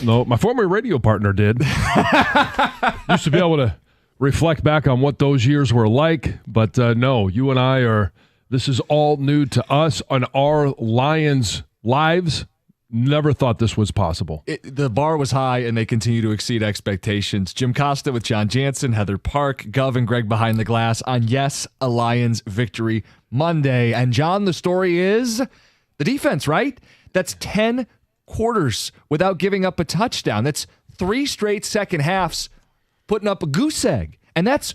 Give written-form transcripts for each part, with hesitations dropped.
No. My former radio partner did. Used to be able to reflect back on what those years were like, but no, you and I this is all new to us on our Lions lives. Never thought this was possible. The bar was high, and they continue to exceed expectations. Jim Costa with John Jansen, Heather Park, Gov, and Greg behind the glass on Yes, a Lions Victory Monday. And John, the story is the defense, right? That's 10 quarters without giving up a touchdown. That's 3 straight second halves putting up a goose egg. And that's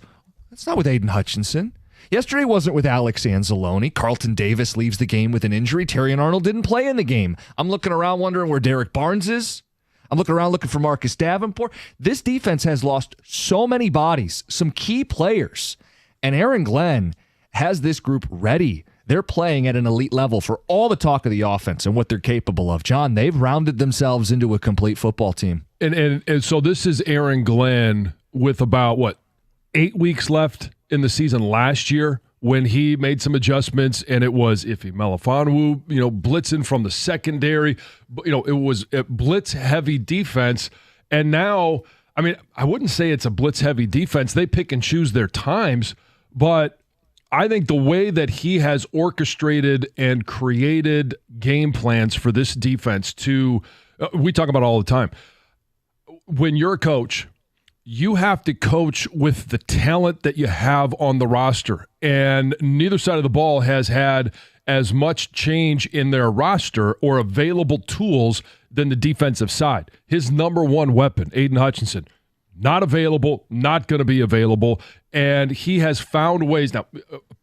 not with Aiden Hutchinson. Yesterday wasn't with Alex Anzalone. Carlton Davis leaves the game with an injury. Terrion Arnold didn't play in the game. I'm looking around wondering where Derek Barnes is. I'm looking around looking for Marcus Davenport. This defense has lost so many bodies, some key players. And Aaron Glenn has this group ready. They're playing at an elite level for all the talk of the offense and what they're capable of. John, they've rounded themselves into a complete football team. And so this is Aaron Glenn with about, 8 weeks left in the season last year when he made some adjustments, and it was Ife Melifonwu, blitzing from the secondary. It was a blitz-heavy defense. And now, I wouldn't say it's a blitz-heavy defense. They pick and choose their times, but I think the way that he has orchestrated and created game plans for this defense we talk about it all the time. When you're a coach, you have to coach with the talent that you have on the roster. And neither side of the ball has had as much change in their roster or available tools than the defensive side. His number one weapon, Aiden Hutchinson, not available, not going to be available. And he has found ways. Now,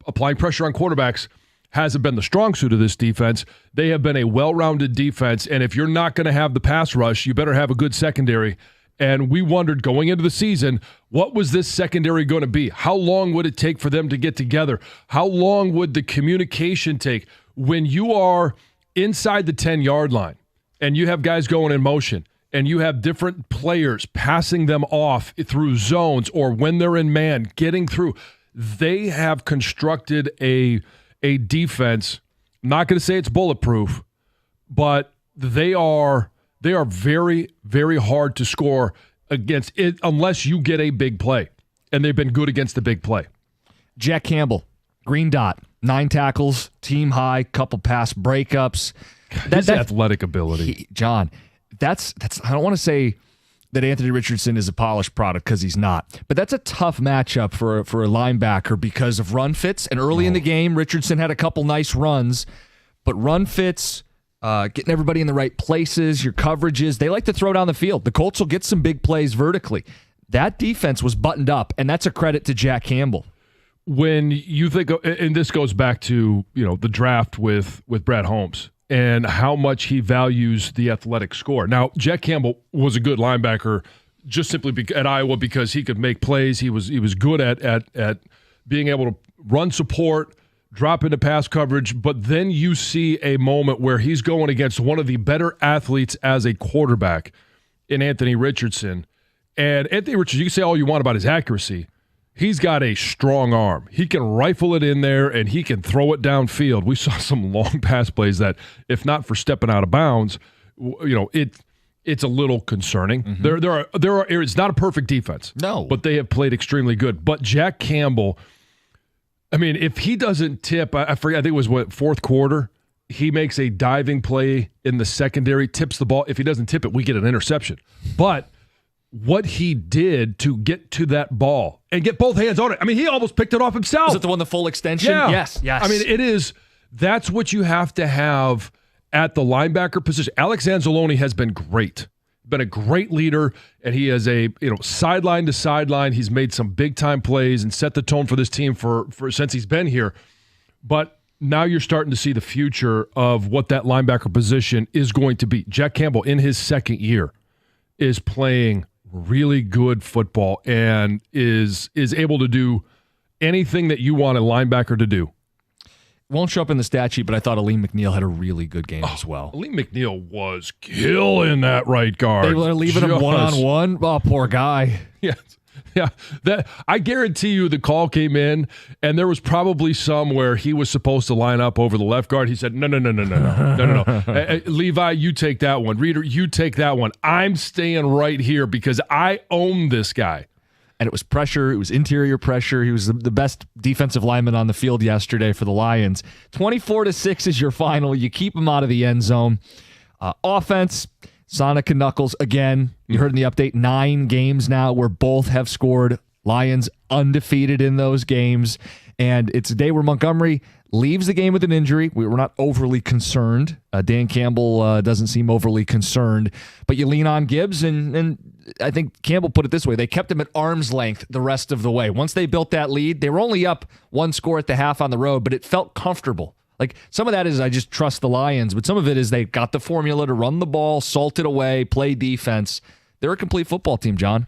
applying pressure on quarterbacks hasn't been the strong suit of this defense. They have been a well-rounded defense. And if you're not going to have the pass rush, you better have a good secondary. And we wondered going into the season, what was this secondary going to be? How long would it take for them to get together? How long would the communication take? When you are inside the 10-yard line and you have guys going in motion and you have different players passing them off through zones or when they're in man, getting through, they have constructed a defense. I'm not going to say it's bulletproof, but they are very, very hard to score against it unless you get a big play. And they've been good against the big play. Jack Campbell, green dot, 9 tackles, team high, couple pass breakups. His athletic ability. John, that's. I don't want to say that Anthony Richardson is a polished product because he's not. But that's a tough matchup for a linebacker because of run fits. And early in the game, Richardson had a couple nice runs. But run fits, getting everybody in the right places, your coverages, they like to throw down the field. The Colts will get some big plays vertically. That defense was buttoned up, and that's a credit to Jack Campbell. When you think, and this goes back to the draft with Brad Holmes and how much he values the athletic score. Now, Jack Campbell was a good linebacker just simply at Iowa because he could make plays. He was good at being able to run support, drop into pass coverage, but then you see a moment where he's going against one of the better athletes as a quarterback in Anthony Richardson. And Anthony Richardson, you can say all you want about his accuracy. He's got a strong arm. He can rifle it in there, and he can throw it downfield. We saw some long pass plays that, if not for stepping out of bounds, it's a little concerning. Mm-hmm. There are areas. It's not a perfect defense. No. But they have played extremely good. But Jack Campbell, if he doesn't tip, I forget, I think it was fourth quarter, he makes a diving play in the secondary, tips the ball. If he doesn't tip it, we get an interception. But what he did to get to that ball and get both hands on it, he almost picked it off himself. Was it the one, the full extension? Yeah. Yes. It is. That's what you have to have at the linebacker position. Alex Anzalone has been great. Been a great leader, and he is a sideline to sideline. He's made some big time plays and set the tone for this team for since he's been here. But now you're starting to see the future of what that linebacker position is going to be. Jack Campbell in his second year is playing really good football and is able to do anything that you want a linebacker to do. Won't show up in the stat sheet, but I thought Aleem McNeil had a really good game as well. Aleem McNeil was killing that right guard. They were leaving him one-on-one. Oh, poor guy. Yeah. Yeah, that I guarantee you the call came in, and there was probably some where he was supposed to line up over the left guard. He said, no. Hey, Levi, you take that one. Reader, you take that one. I'm staying right here because I own this guy. And it was pressure. It was interior pressure. He was the best defensive lineman on the field yesterday for the Lions. 24-6 is your final. You keep him out of the end zone. Offense, Sonic and Knuckles, again, you heard in the update, 9 games now where both have scored. Lions undefeated in those games. And it's a day where Montgomery leaves the game with an injury. We're not overly concerned. Dan Campbell doesn't seem overly concerned. But you lean on Gibbs, and I think Campbell put it this way. They kept him at arm's length the rest of the way. Once they built that lead, they were only up 1 score at the half on the road, but it felt comfortable. Like, some of that is I just trust the Lions, but some of it is they've got the formula to run the ball, salt it away, play defense. They're a complete football team, John.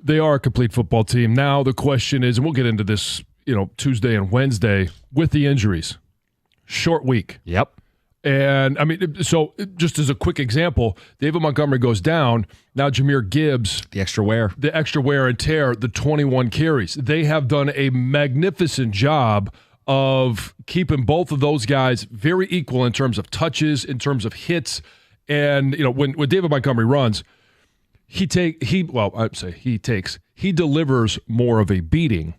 They are a complete football team. Now the question is, and we'll get into this, Tuesday and Wednesday with the injuries. Short week. Yep. And, I mean, so just as a quick example, David Montgomery goes down. Now Jahmyr Gibbs. The extra wear and tear, the 21 carries. They have done a magnificent job of keeping both of those guys very equal in terms of touches, in terms of hits. And, when David Montgomery runs, he delivers more of a beating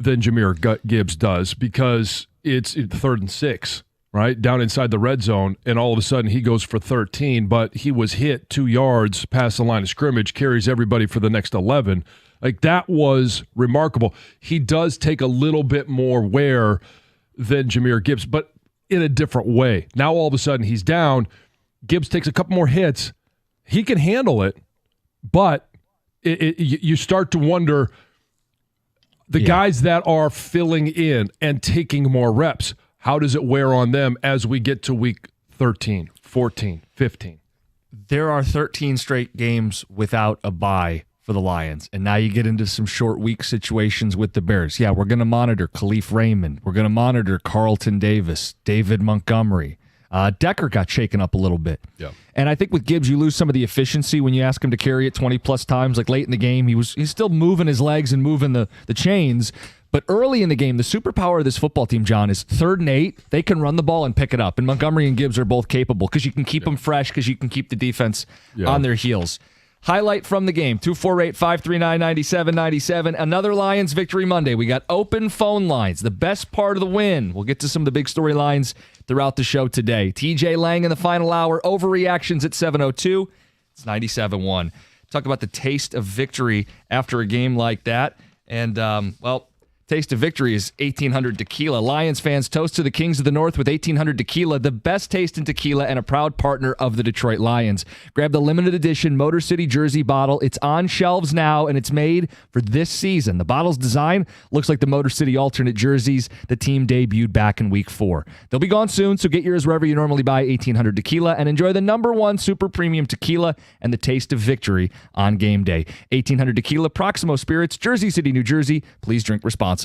than Jahmyr Gibbs does because it's 3rd and 6, right? Down inside the red zone, and all of a sudden he goes for 13, but he was hit 2 yards past the line of scrimmage, carries everybody for the next 11. Like, that was remarkable. He does take a little bit more wear than Jahmyr Gibbs, but in a different way. Now all of a sudden he's down. Gibbs takes a couple more hits. He can handle it, but you start to wonder the guys that are filling in and taking more reps, how does it wear on them as we get to week 13, 14, 15? There are 13 straight games without a bye for the Lions, and now you get into some short week situations with the Bears. Yeah, we're going to monitor Khalif Raymond. We're going to monitor Carlton Davis, David Montgomery. Decker got shaken up a little bit. Yeah. And I think with Gibbs, you lose some of the efficiency when you ask him to carry it 20-plus times. Like late in the game, he's still moving his legs and moving the chains. But early in the game, the superpower of this football team, John, is 3rd and 8. They can run the ball and pick it up. And Montgomery and Gibbs are both capable because you can keep them fresh, because you can keep the defense on their heels. Highlight from the game, 248-539-9797. Another Lions victory Monday. We got open phone lines, the best part of the win. We'll get to some of the big storylines throughout the show today. TJ Lang in the final hour, overreactions at 7:02. It's 97-1. Talk about the taste of victory after a game like that. And, taste of victory is 1800 Tequila. Lions fans toast to the Kings of the North with 1800 Tequila, the best taste in tequila and a proud partner of the Detroit Lions. Grab the limited edition Motor City jersey bottle. It's on shelves now, and it's made for this season. The bottle's design looks like the Motor City alternate jerseys the team debuted back in Week 4. They'll be gone soon, so get yours wherever you normally buy 1800 Tequila and enjoy the #1 super premium tequila and the taste of victory on game day. 1800 Tequila, Proximo Spirits, Jersey City, New Jersey. Please drink responsibly.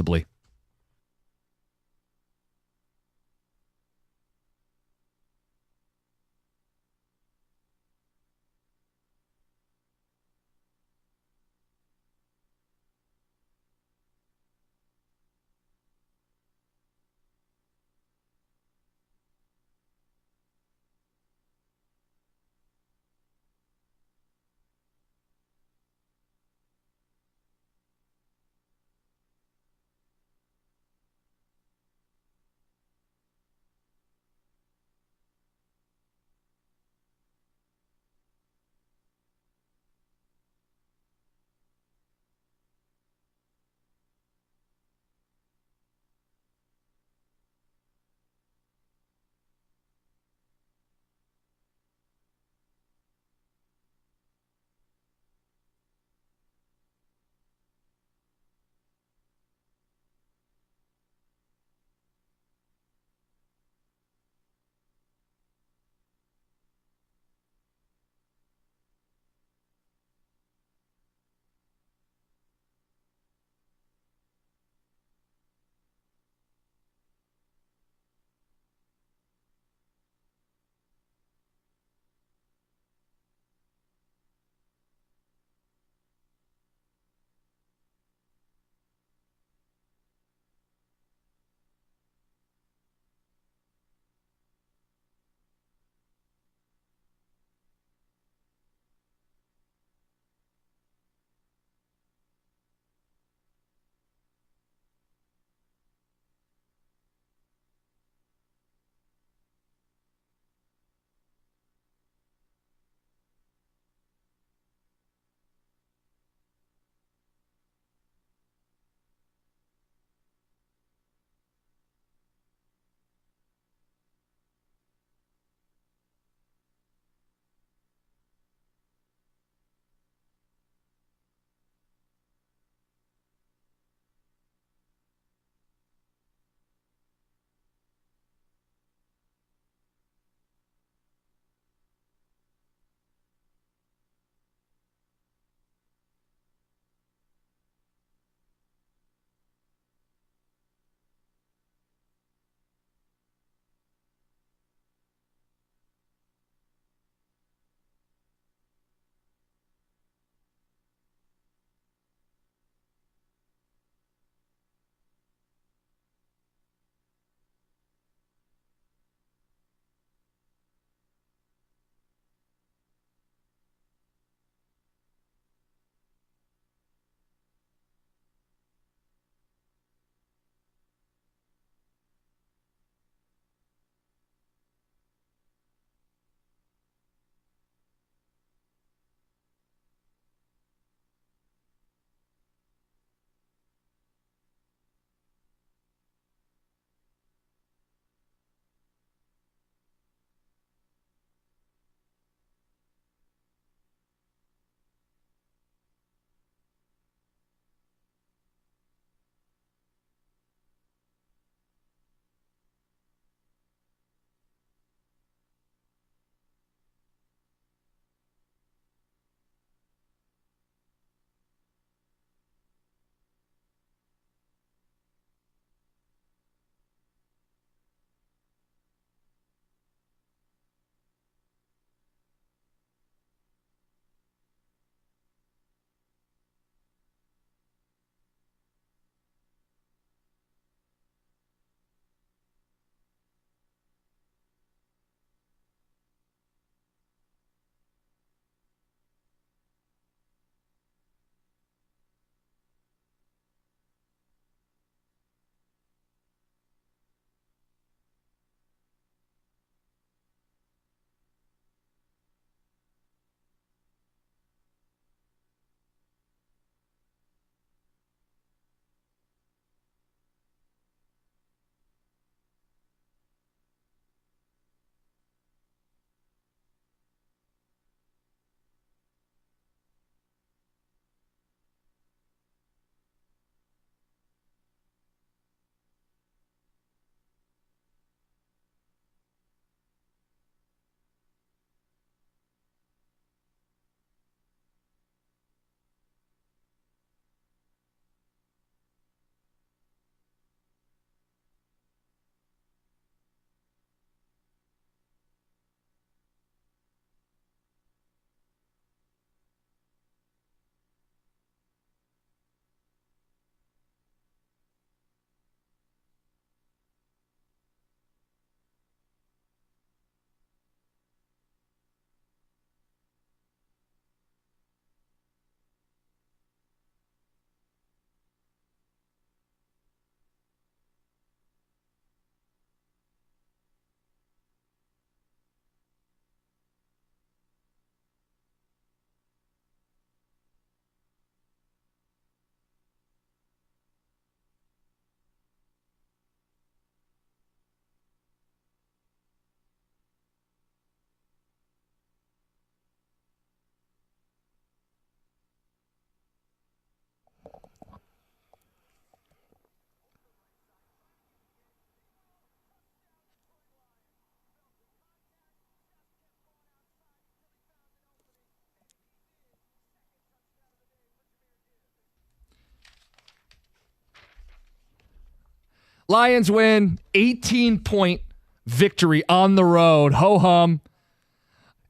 Lions win, 18-point victory on the road. Ho-hum.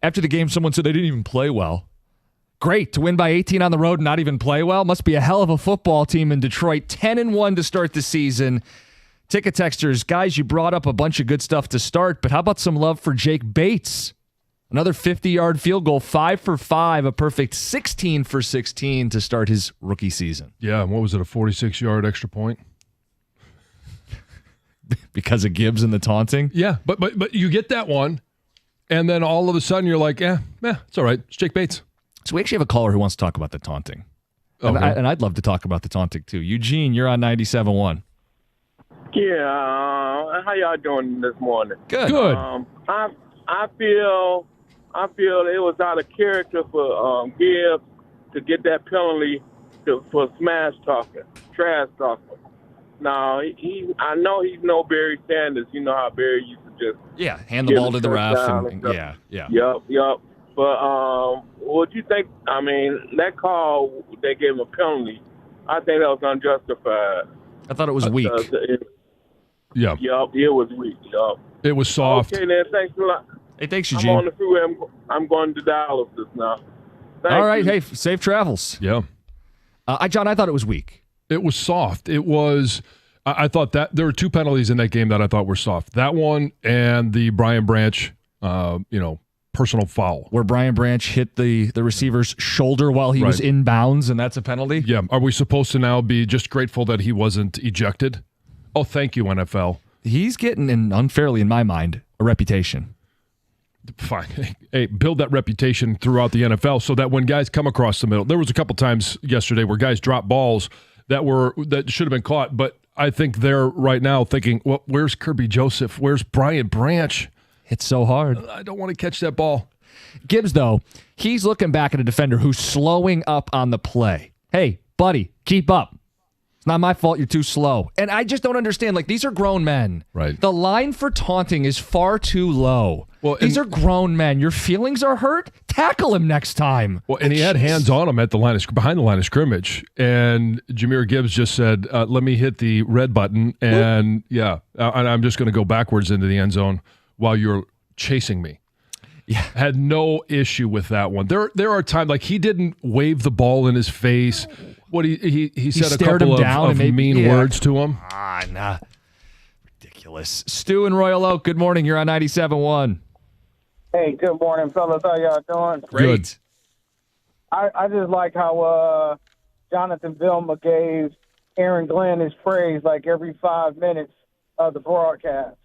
After the game, someone said they didn't even play well. Great, to win by 18 on the road and not even play well. Must be a hell of a football team in Detroit. 10-1 to start the season. Ticket texters, guys, you brought up a bunch of good stuff to start, but how about some love for Jake Bates? Another 50-yard field goal, 5 for 5, a perfect 16 for 16 to start his rookie season. Yeah, and what was it, a 46-yard extra point? Because of Gibbs and the taunting? Yeah, but you get that one, and then all of a sudden you're like, it's all right. It's Jake Bates. So we actually have a caller who wants to talk about the taunting. Okay. And I'd love to talk about the taunting, too. Eugene, you're on 97.1. Yeah, how y'all doing this morning? Good. I feel it was out of character for Gibbs to get that penalty for smash talking, trash talking. Now, I know he's no Barry Sanders. You know how Barry used to just hand the ball to the ref. and Yeah. Yep. But what do you think? I mean, that call, they gave him a penalty. I think that was unjustified. I thought it was weak. Yeah. Yep, it was weak. Yep. It was soft. Okay, then. Thanks a lot. Hey, thanks, I'm Eugene. on the freeway. I'm going to Dallas now. Thank All right, you. hey, safe travels. Yeah. John, I thought it was weak. It was soft. It was. I thought that there were two penalties in that game that I thought were soft. That one and the Brian Branch, personal foul. Where Brian Branch hit the receiver's shoulder while he was in bounds, and that's a penalty? Yeah. Are we supposed to now be just grateful that he wasn't ejected? Oh, thank you, NFL. He's getting, and unfairly in my mind, a reputation. Fine. Hey, build that reputation throughout the NFL so that when guys come across the middle, there was a couple times yesterday where guys dropped balls that should have been caught, but I think they're right now thinking, well, where's Kirby Joseph? Where's Brian Branch? It's so hard. I don't want to catch that ball. Gibbs, though, he's looking back at a defender who's slowing up on the play. Hey, buddy, keep up. It's not my fault you're too slow. And I just don't understand. Like, these are grown men. Right. The line for taunting is far too low. Well, these are grown men. Your feelings are hurt? Tackle him next time. Well, and he had hands on him at the behind the line of scrimmage. And Jahmyr Gibbs just said, let me hit the red button. And, I'm just going to go backwards into the end zone while you're chasing me. Yeah. Had no issue with that one. There are times, like, he didn't wave the ball in his face. What he said a couple of mean words to him. Nah. Ridiculous. Stu and Royal Oak, good morning. You're on 97.1. Hey, good morning, fellas. How y'all doing? Great. I just like how Jonathan Vilma gave Aaron Glenn his praise like every 5 minutes of the broadcast.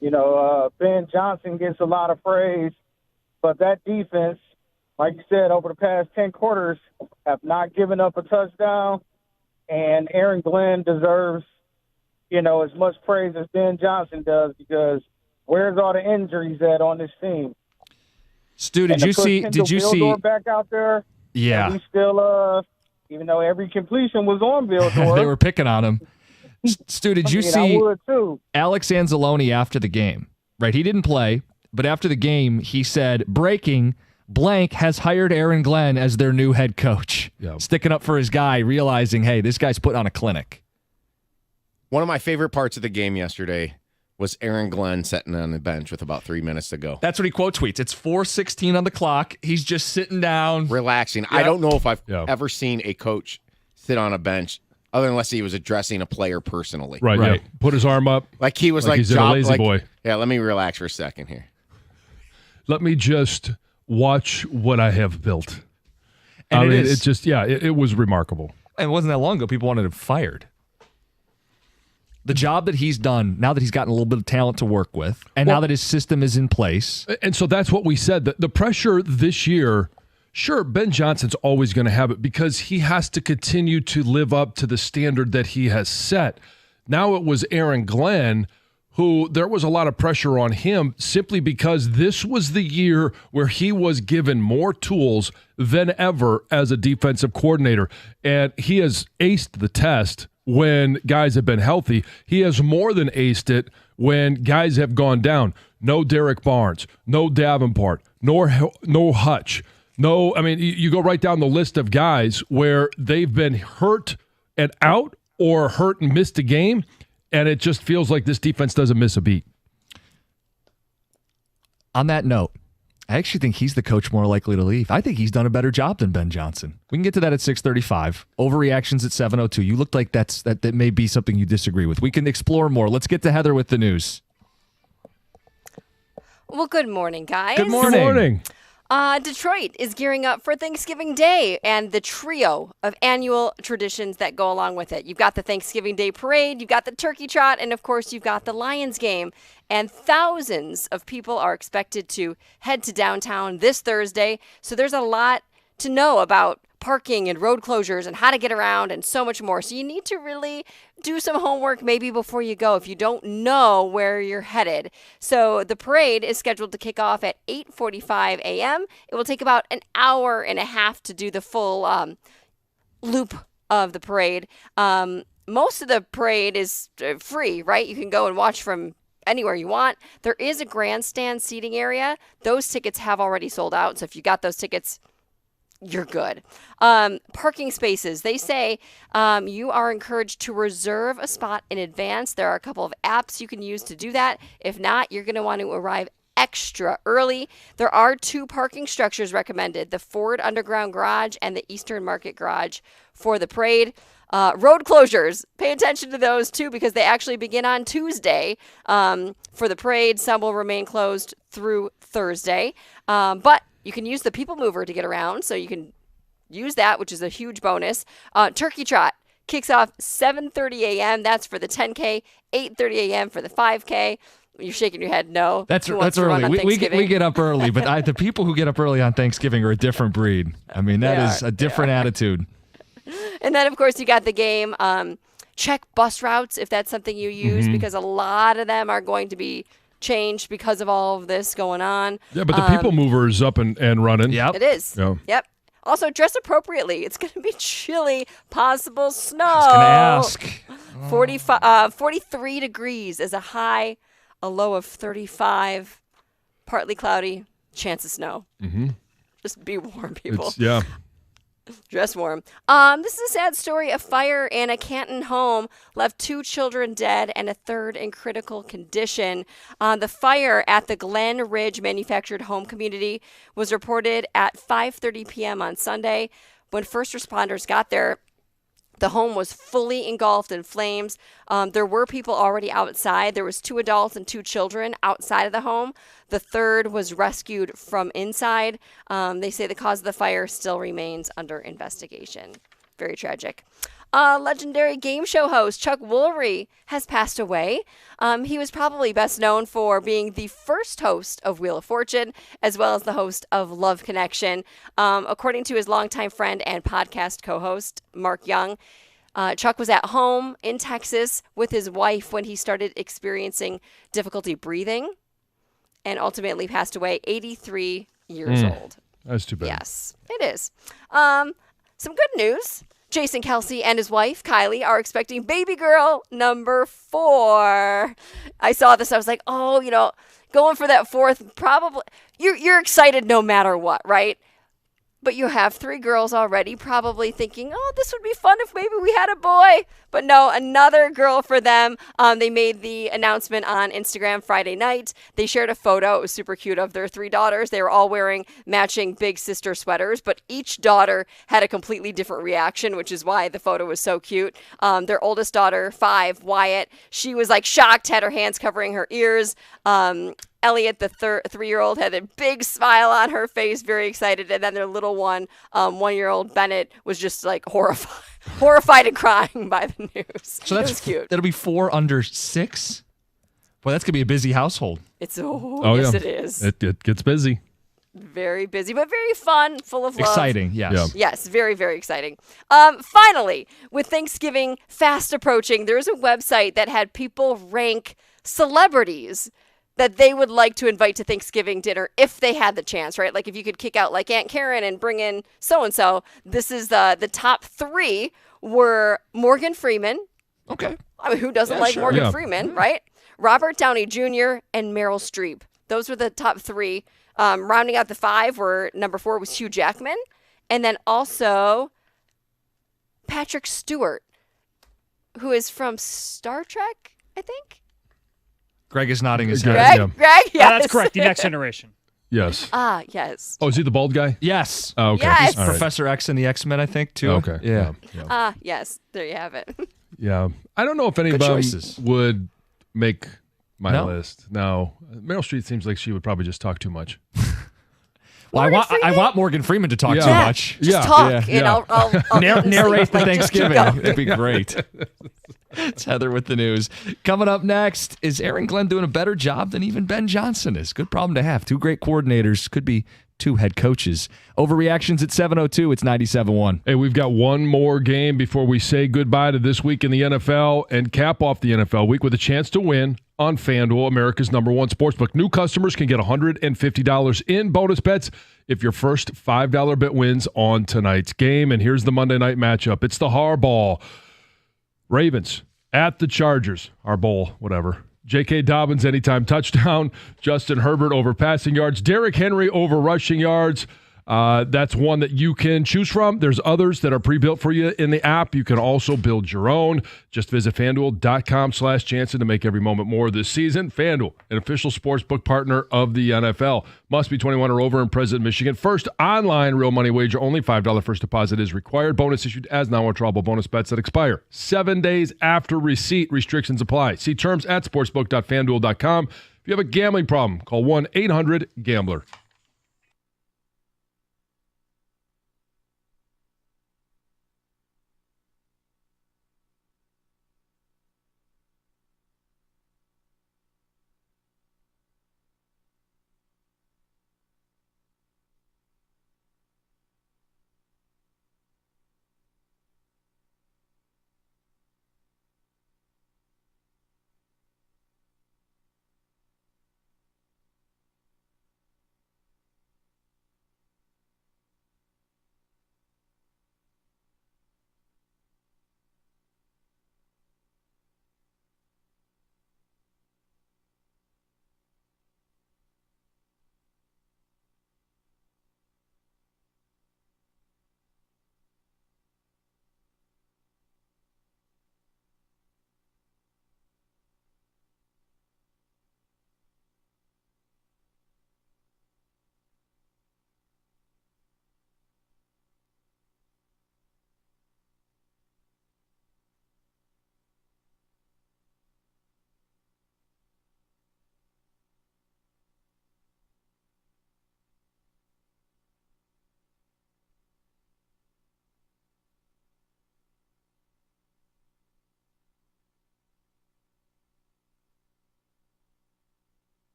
You know, Ben Johnson gets a lot of praise, but that defense, like you said, over the past 10 quarters, have not given up a touchdown, and Aaron Glenn deserves, as much praise as Ben Johnson does, because where's all the injuries at on this team? Stu, did you see back out there? Yeah. And he still, even though every completion was on Vildor. They were picking on him. Stu, did you see I would too. Alex Anzalone after the game? Right, he didn't play, but after the game, he said, breaking, blank has hired Aaron Glenn as their new head coach. Yeah. Sticking up for his guy, realizing, hey, this guy's putting on a clinic. One of my favorite parts of the game yesterday was Aaron Glenn sitting on the bench with about 3 minutes to go. That's what he quote tweets. It's 4:16 on the clock. He's just sitting down. Relaxing. Yep. I don't know if I've ever seen a coach sit on a bench other unless he was addressing a player personally. Right. Yeah. Put his arm up. Like he was like he's a lazy boy. Yeah, let me relax for a second here. Let me just watch what I have built. And it was remarkable. And it wasn't that long ago, people wanted him fired. The job that he's done, now that he's gotten a little bit of talent to work with, and now that his system is in place. And so that's what we said. The pressure this year, sure, Ben Johnson's always going to have it because he has to continue to live up to the standard that he has set. Now it was Aaron Glenn, who there was a lot of pressure on him simply because this was the year where he was given more tools than ever as a defensive coordinator. And he has aced the test when guys have been healthy. He has more than aced it when guys have gone down. No Derek Barnes, no Davenport, no Hutch. No, I mean, you go right down the list of guys where they've been hurt and out or hurt and missed a game, and it just feels like this defense doesn't miss a beat. On that note, I actually think he's the coach more likely to leave. I think he's done a better job than Ben Johnson. We can get to that at 6:35. Overreactions at 7:02. You looked like that may be something you disagree with. We can explore more. Let's get to Heather with the news. Well, good morning, guys. Good morning. Good morning. Detroit is gearing up for Thanksgiving Day and the trio of annual traditions that go along with it. You've got the Thanksgiving Day parade, you've got the turkey trot, and of course you've got the Lions game. And thousands of people are expected to head to downtown this Thursday. So there's a lot to know about parking and road closures and how to get around and so much more. So you need to really do some homework maybe before you go if you don't know where you're headed. So the parade is scheduled to kick off at 8:45 a.m. It will take about an hour and a half to do the full loop of the parade. Most of the parade is free, right? You can go and watch from anywhere you want. There is a grandstand seating area. Those tickets have already sold out. So if you got those tickets, you're good. Parking spaces. They say you are encouraged to reserve a spot in advance. There are a couple of apps you can use to do that. If not, you're going to want to arrive extra early. There are 2 parking structures recommended, the Ford Underground Garage and the Eastern Market Garage for the parade. Road closures. Pay attention to those too because they actually begin on Tuesday for the parade. Some will remain closed through Thursday. But you can use the People Mover to get around, so you can use that, which is a huge bonus. Turkey Trot kicks off 7:30 a.m. That's for the 10K, 8:30 a.m. for the 5K. You're shaking your head no. That's early. We get up early, but the people who get up early on Thanksgiving are a different breed. I mean, that is a different attitude. And then, of course, you got the game. Check bus routes if that's something you use because a lot of them are going to be changed because of all of this going on. Yeah, but the People Mover is up and running. Yep. It is. Yeah. Yep. Also, dress appropriately. It's going to be chilly, possible snow. I was going to ask. 43 degrees is a high, a low of 35, partly cloudy, chance of snow. Mm-hmm. Just be warm, people. Yeah. Dress warm. This is a sad story. A fire in a Canton home left 2 children dead and a third in critical condition. The fire at the Glen Ridge Manufactured Home Community was reported at 5:30 p.m. on Sunday. When first responders got there, the home was fully engulfed in flames. There were people already outside. There was 2 adults and 2 children outside of the home. The third was rescued from inside. They say the cause of the fire still remains under investigation. Very tragic. Legendary game show host Chuck Woolery has passed away. He was probably best known for being the first host of Wheel of Fortune, as well as the host of Love Connection. According to his longtime friend and podcast co-host, Mark Young, Chuck was at home in Texas with his wife when he started experiencing difficulty breathing and ultimately passed away 83 years old. That's too bad. Yes, it is. Some good news. Jason Kelce and his wife, Kylie, are expecting baby girl number 4. I saw this. I was like, oh, going for that 4th, probably. You're excited no matter what, right? But you have 3 girls already, probably thinking, oh, this would be fun if maybe we had a boy. But no, another girl for them. They made the announcement on Instagram Friday night. They shared a photo. It was super cute of their 3 daughters. They were all wearing matching big sister sweaters, but each daughter had a completely different reaction, which is why the photo was so cute. Their oldest daughter, 5, Wyatt, she was like shocked, had her hands covering her ears. Elliot, the 3-year-old, had a big smile on her face, very excited. And then their little one, 1-year-old Bennett, was just like horrified and crying by the news. So that's it was cute. That'll be 4 under 6. Boy, that's gonna be a busy household. Yes, yeah. it is. It gets busy. Very busy, but very fun, full of love. Exciting, yes. Yeah. Yes, very, very exciting. Finally, with Thanksgiving fast approaching, there's a website that had people rank celebrities that they would like to invite to Thanksgiving dinner if they had the chance, right? Like if you could kick out like Aunt Karen and bring in so-and-so. This is the top 3 were Morgan Freeman. Okay. I mean, who doesn't like sure. Morgan Yeah. Freeman, right? Robert Downey Jr. and Meryl Streep. Those were the top 3. Rounding out the 5 were number 4 was Hugh Jackman. And then also Patrick Stewart, who is from Star Trek. I think. Greg is nodding his Greg. head. Greg, Yeah. Greg, yes. That's correct. The Next Generation. Yes. Yes. Oh, is he the bald guy? Yes. Oh, okay. Yes. All right. Professor X and the X-Men, I think, too. Okay. Yeah. Yes. There you have it. Yeah. I don't know if any of Good them choices. would make my No? list. No. Meryl Streep seems like she would probably just talk too much. Well, I want Morgan Freeman to talk Yeah. too Yeah. much. Just Yeah. talk, Yeah. and I'll Narrate the like, just keep Thanksgiving. going. It'd be great. It's Heather with the news. Coming up next, is Aaron Glenn doing a better job than even Ben Johnson is? Good problem to have. Two great coordinators. Could be two head coaches. Overreactions at 7:02. It's 97.1. Hey, we've got one more game before we say goodbye to this week in the NFL and cap off the NFL week with a chance to win on FanDuel, America's #1 sportsbook. New customers can get $150 in bonus bets if your first $5 bet wins on tonight's game. And here's the Monday night matchup. It's the Harbaugh Ravens at the Chargers. Harbaugh, whatever. J.K. Dobbins anytime touchdown. Justin Herbert over passing yards. Derrick Henry over rushing yards. That's one that you can choose from. There's others that are pre-built for you in the app. You can also build your own. Just visit FanDuel.com/Jansen to make every moment more this season. FanDuel, an official sportsbook partner of the NFL. Must be 21 or over in President, Michigan. First online real money wager. Only $5 first deposit is required. Bonus issued as non-withdrawable bonus bets that expire 7 days after receipt. Restrictions apply. See terms at sportsbook.fanduel.com. If you have a gambling problem, call 1-800-GAMBLER.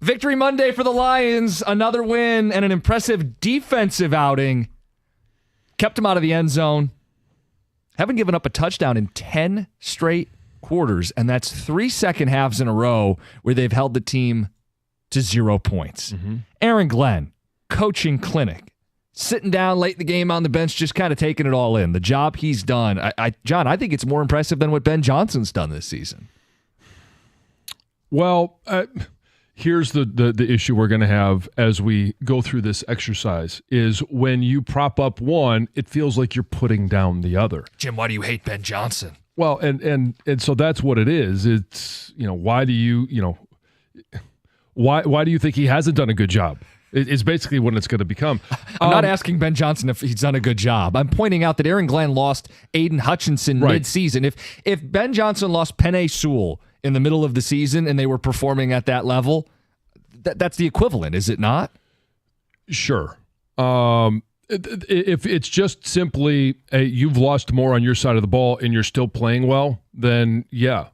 Victory Monday for the Lions. Another win and an impressive defensive outing. Kept them out of the end zone. Haven't given up a touchdown in 10 straight quarters, and that's 3 second halves in a row where they've held the team to 0 points. Aaron Glenn, coaching clinic, sitting down late in the game on the bench, just kind of taking it all in. The job he's done. John, I think it's more impressive than what Ben Johnson's done this season. Well, here's the issue we're going to have as we go through this exercise is when you prop up one, it feels like you're putting down the other. Jim, why do you hate Ben Johnson? Well, and so that's what it is. It's, why do you think he hasn't done a good job? It's basically what it's going to become. I'm not asking Ben Johnson if he's done a good job. I'm pointing out that Aaron Glenn lost Aiden Hutchinson mid-season. If Ben Johnson lost Penei Sewell in the middle of the season and they were performing at that level, that's the equivalent, is it not? Sure. If it's just simply you've lost more on your side of the ball and you're still playing well, then yeah.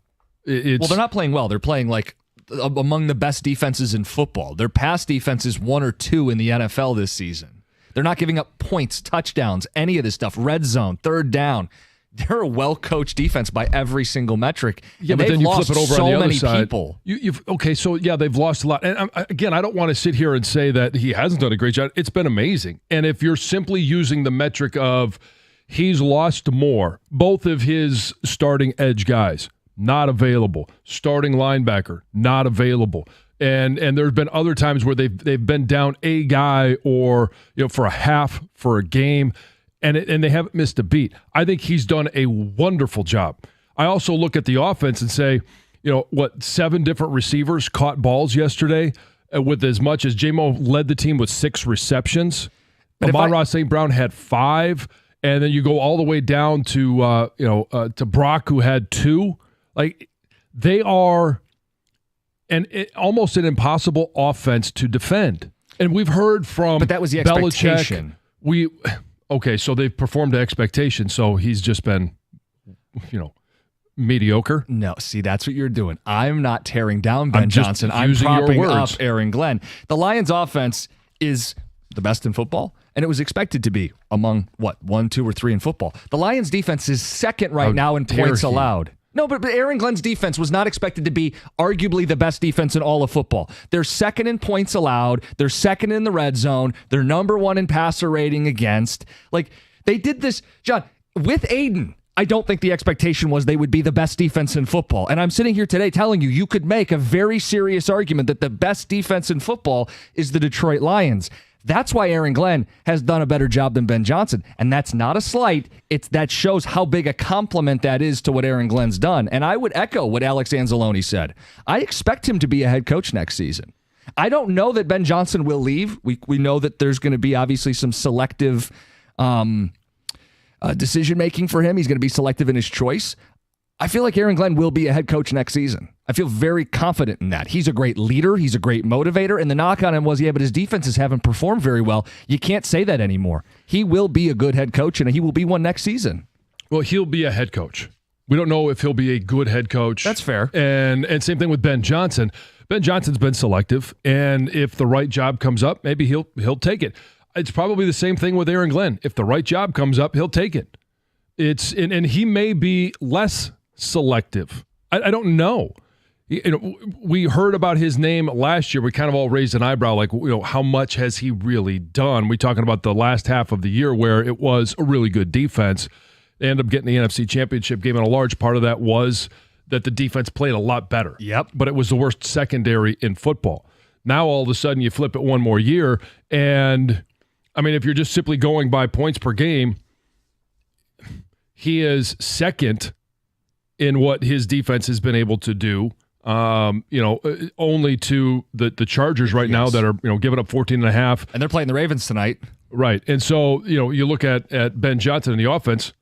Well, they're not playing well. They're playing like among the best defenses in football. Their pass defense is 1 or 2 in the NFL this season. They're not giving up points, touchdowns, any of this stuff. Red zone, third down. They're a well-coached defense by every single metric. Yeah, and but then you lost flip it over so on the other many side. People. They've lost a lot. And again, I don't want to sit here and say that he hasn't done a great job. It's been amazing. And if you're simply using the metric of he's lost more, both of his starting edge guys, not available. Starting linebacker, not available. And there's been other times where they've been down a guy or for a half, for a game, and they haven't missed a beat. I think he's done a wonderful job. I also look at the offense and say, 7 different receivers caught balls yesterday with as much as J-Mo led the team with 6 receptions. Amon-Ra St. Brown had 5, and then you go all the way down to to Brock, who had 2. Like, they are almost an impossible offense to defend. And we've heard from But that was the expectation. Okay, so they've performed to expectation, so he's just been, mediocre. No, see, that's what you're doing. I'm not tearing down Ben Johnson. I'm using your propping words. up Aaron Glenn. The Lions offense is the best in football, and it was expected to be among, 1, 2, or 3 in football. The Lions defense is second right now in points allowed. No, but Aaron Glenn's defense was not expected to be arguably the best defense in all of football. They're second in points allowed. They're second in the red zone. They're number 1 in passer rating against. Like, they did this, John, with Aiden. I don't think the expectation was they would be the best defense in football. And I'm sitting here today telling you could make a very serious argument that the best defense in football is the Detroit Lions. That's why Aaron Glenn has done a better job than Ben Johnson. And that's not a slight. That shows how big a compliment that is to what Aaron Glenn's done. And I would echo what Alex Anzalone said. I expect him to be a head coach next season. I don't know that Ben Johnson will leave. We know that there's going to be obviously some selective decision-making for him. He's going to be selective in his choice. I feel like Aaron Glenn will be a head coach next season. I feel very confident in that. He's a great leader. He's a great motivator. And the knock on him was, but his defenses haven't performed very well. You can't say that anymore. He will be a good head coach, and he will be one next season. Well, he'll be a head coach. We don't know if he'll be a good head coach. That's fair. And same thing with Ben Johnson. Ben Johnson's been selective, and if the right job comes up, maybe he'll take it. It's probably the same thing with Aaron Glenn. If the right job comes up, he'll take it. And he may be less selective. I don't know. We heard about his name last year. We kind of all raised an eyebrow, like, how much has he really done? We're talking about the last half of the year where it was a really good defense. They ended up getting the NFC Championship game, and a large part of that was that the defense played a lot better. Yep. But it was the worst secondary in football. Now all of a sudden you flip it one more year, and if you're just simply going by points per game, he is second in what his defense has been able to do, only to the Chargers right now that are, giving up 14.5. And they're playing the Ravens tonight. Right. And so, you look at Ben Johnson in the offense,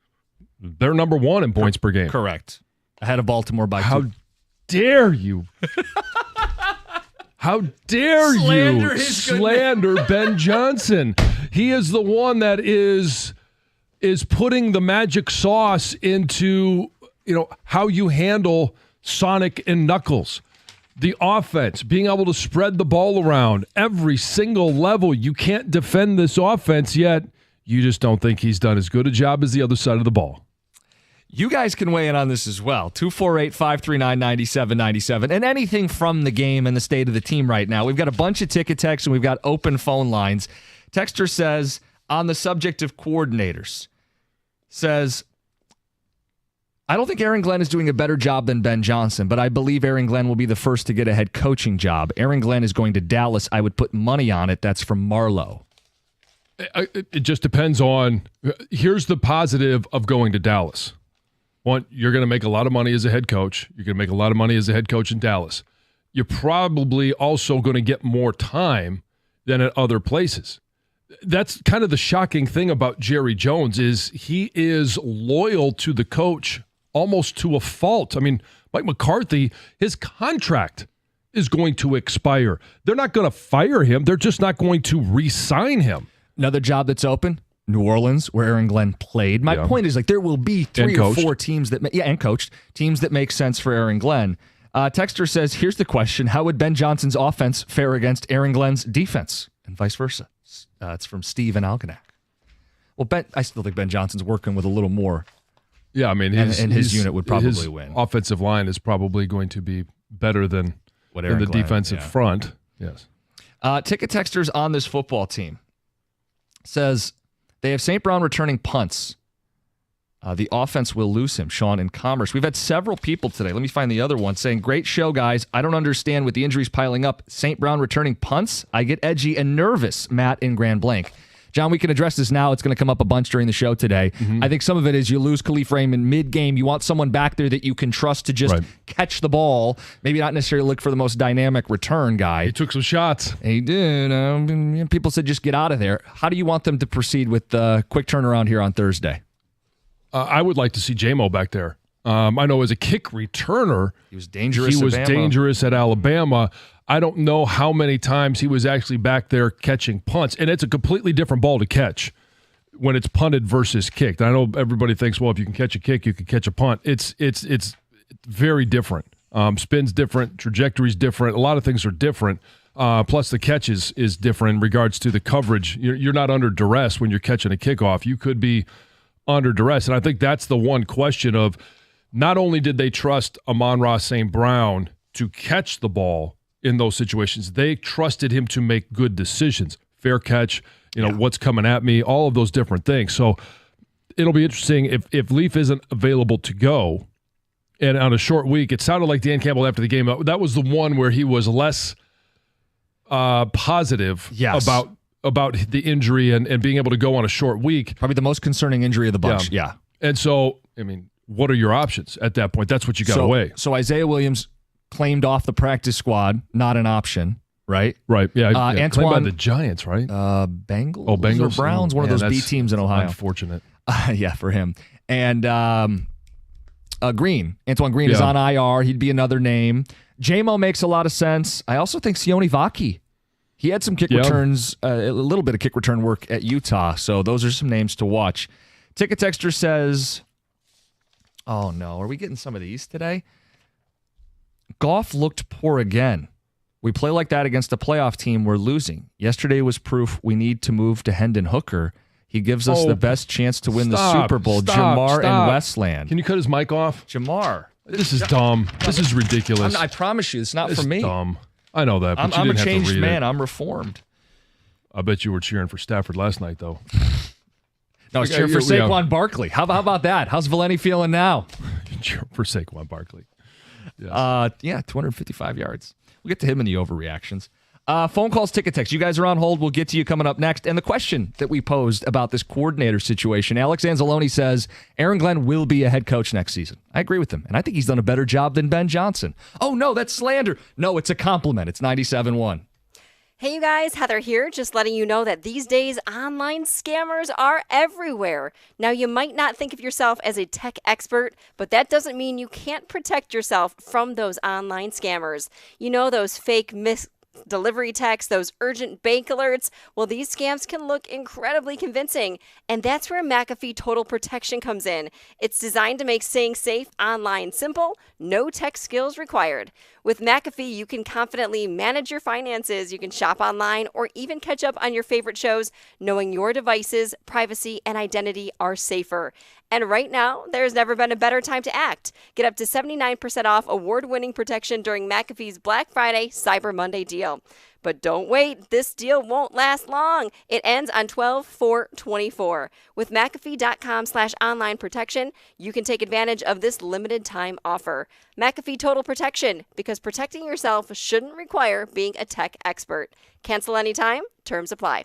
they're number 1 in points per game. Correct. Ahead of Baltimore by 2. How dare you? How dare you slander Ben Johnson? He is the one that is putting the magic sauce into, how you handle Sonic and Knuckles. The offense, being able to spread the ball around every single level. You can't defend this offense yet. You just don't think he's done as good a job as the other side of the ball. You guys can weigh in on this as well. 248-539-9797. And anything from the game and the state of the team right now. We've got a bunch of ticket texts and we've got open phone lines. Texter says, on the subject of coordinators, says, I don't think Aaron Glenn is doing a better job than Ben Johnson, but I believe Aaron Glenn will be the first to get a head coaching job. Aaron Glenn is going to Dallas. I would put money on it. That's from Marlowe. It just depends on, here's the positive of going to Dallas. One, you're going to make a lot of money as a head coach. You're going to make a lot of money as a head coach in Dallas. You're probably also going to get more time than at other places. That's kind of the shocking thing about Jerry Jones is he is loyal to the coach almost to a fault. I mean, Mike McCarthy, his contract is going to expire. They're not going to fire him. They're just not going to re-sign him. Another job that's open, New Orleans, where Aaron Glenn played. My point is, like, there will be three or four teams that, and coached, teams that make sense for Aaron Glenn. Texter says, here's the question. How would Ben Johnson's offense fare against Aaron Glenn's defense? And vice versa. It's from Steve and Algonac. Well, I still think Ben Johnson's working with a little more. Yeah, I mean, his unit would probably win. Offensive line is probably going to be better than the defensive front. Yes. Ticket texters on this football team says they have St. Brown returning punts. The offense will lose him, Sean in Commerce. We've had several people today. Let me find the other one saying, great show, guys. I don't understand with the injuries piling up. St. Brown returning punts? I get edgy and nervous, Matt in Grand Blanc. John, we can address this now. It's going to come up a bunch during the show today. Mm-hmm. I think some of it is you lose Khalif Raymond mid-game. You want someone back there that you can trust to just catch the ball, maybe not necessarily look for the most dynamic return guy. He took some shots. He did. People said just get out of there. How do you want them to proceed with the quick turnaround here on Thursday? I would like to see J-Mo back there. I know as a kick returner, he was dangerous. He was dangerous at Alabama. I don't know how many times he was actually back there catching punts, and it's a completely different ball to catch when it's punted versus kicked. And I know everybody thinks, well, if you can catch a kick, you can catch a punt. It's very different. Spin's different, trajectory's different. A lot of things are different. Plus, the catch is different in regards to the coverage. You're not under duress when you're catching a kickoff. You could be under duress, and I think that's the one question of not only did they trust Amon-Ra St. Brown to catch the ball in those situations, they trusted him to make good decisions, fair catch, what's coming at me, all of those different things. So it'll be interesting if Leaf isn't available to go, and on a short week, it sounded like Dan Campbell after the game, that was the one where he was less positive about the injury and being able to go on a short week. Probably the most concerning injury of the bunch. Yeah. And so, I mean, what are your options at that point? That's what you got to weigh. So Isaiah Williams claimed off the practice squad, not an option, right? Right. Yeah. Antoine, claimed by the Giants, right? Bengals. Oh, Bengals or Browns, one of those B teams in Ohio. Unfortunate. Yeah, for him. And Green. Antoine Green is on IR. He'd be another name. J-Mo makes a lot of sense. I also think Sione Vaki. He had some kick returns, a little bit of kick return work at Utah. So those are some names to watch. Ticket Texter says, oh no, are we getting some of these today? Goff looked poor again. We play like that against a playoff team, we're losing. Yesterday was proof we need to move to Hendon Hooker. He gives us the best chance to win the Super Bowl. Jamar and Westland. Can you cut his mic off? Jamar. This is dumb. This is ridiculous. I promise you, it's not for me. Dumb. I know that, but I'm you a didn't changed have to read man. it. I'm reformed. I bet you were cheering for Stafford last night, though. No, I was cheering for Saquon Barkley. How about that? How's Valenti feeling now? Cheering for Saquon Barkley. Yes. 255 yards. We'll get to him in the overreactions. Phone calls, ticket text. You guys are on hold. We'll get to you coming up next. And the question that we posed about this coordinator situation, Alex Anzalone says Aaron Glenn will be a head coach next season. I agree with him. And I think he's done a better job than Ben Johnson. Oh, no, that's slander. No, it's a compliment. It's 97.1. Hey, you guys, Heather here, just letting you know that these days online scammers are everywhere. Now, you might not think of yourself as a tech expert, but that doesn't mean you can't protect yourself from those online scammers. You know, those fake delivery texts, those urgent bank alerts. Well, these scams can look incredibly convincing. And that's where McAfee Total Protection comes in. It's designed to make staying safe online simple, no tech skills required. With McAfee, you can confidently manage your finances, you can shop online, or even catch up on your favorite shows, knowing your devices, privacy, and identity are safer. And right now, there's never been a better time to act. Get up to 79% off award-winning protection during McAfee's Black Friday Cyber Monday deal. But don't wait, this deal won't last long. It ends on 12/4/24. With McAfee.com/online protection, you can take advantage of this limited time offer. McAfee Total Protection, because protecting yourself shouldn't require being a tech expert. Cancel anytime, terms apply.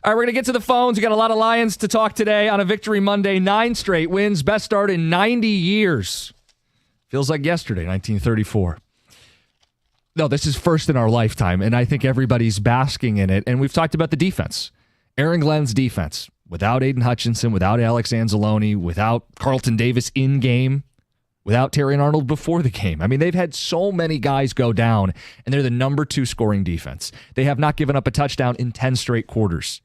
All right, we're going to get to the phones. We got a lot of Lions to talk today on a Victory Monday. 9 straight wins, best start in 90 years. Feels like yesterday, 1934. No, this is first in our lifetime, and I think everybody's basking in it. And we've talked about the defense. Aaron Glenn's defense, without Aiden Hutchinson, without Alex Anzalone, without Carlton Davis in game, without Terrion Arnold before the game. I mean, they've had so many guys go down, and they're the number 2 scoring defense. They have not given up a touchdown in 10 straight quarters.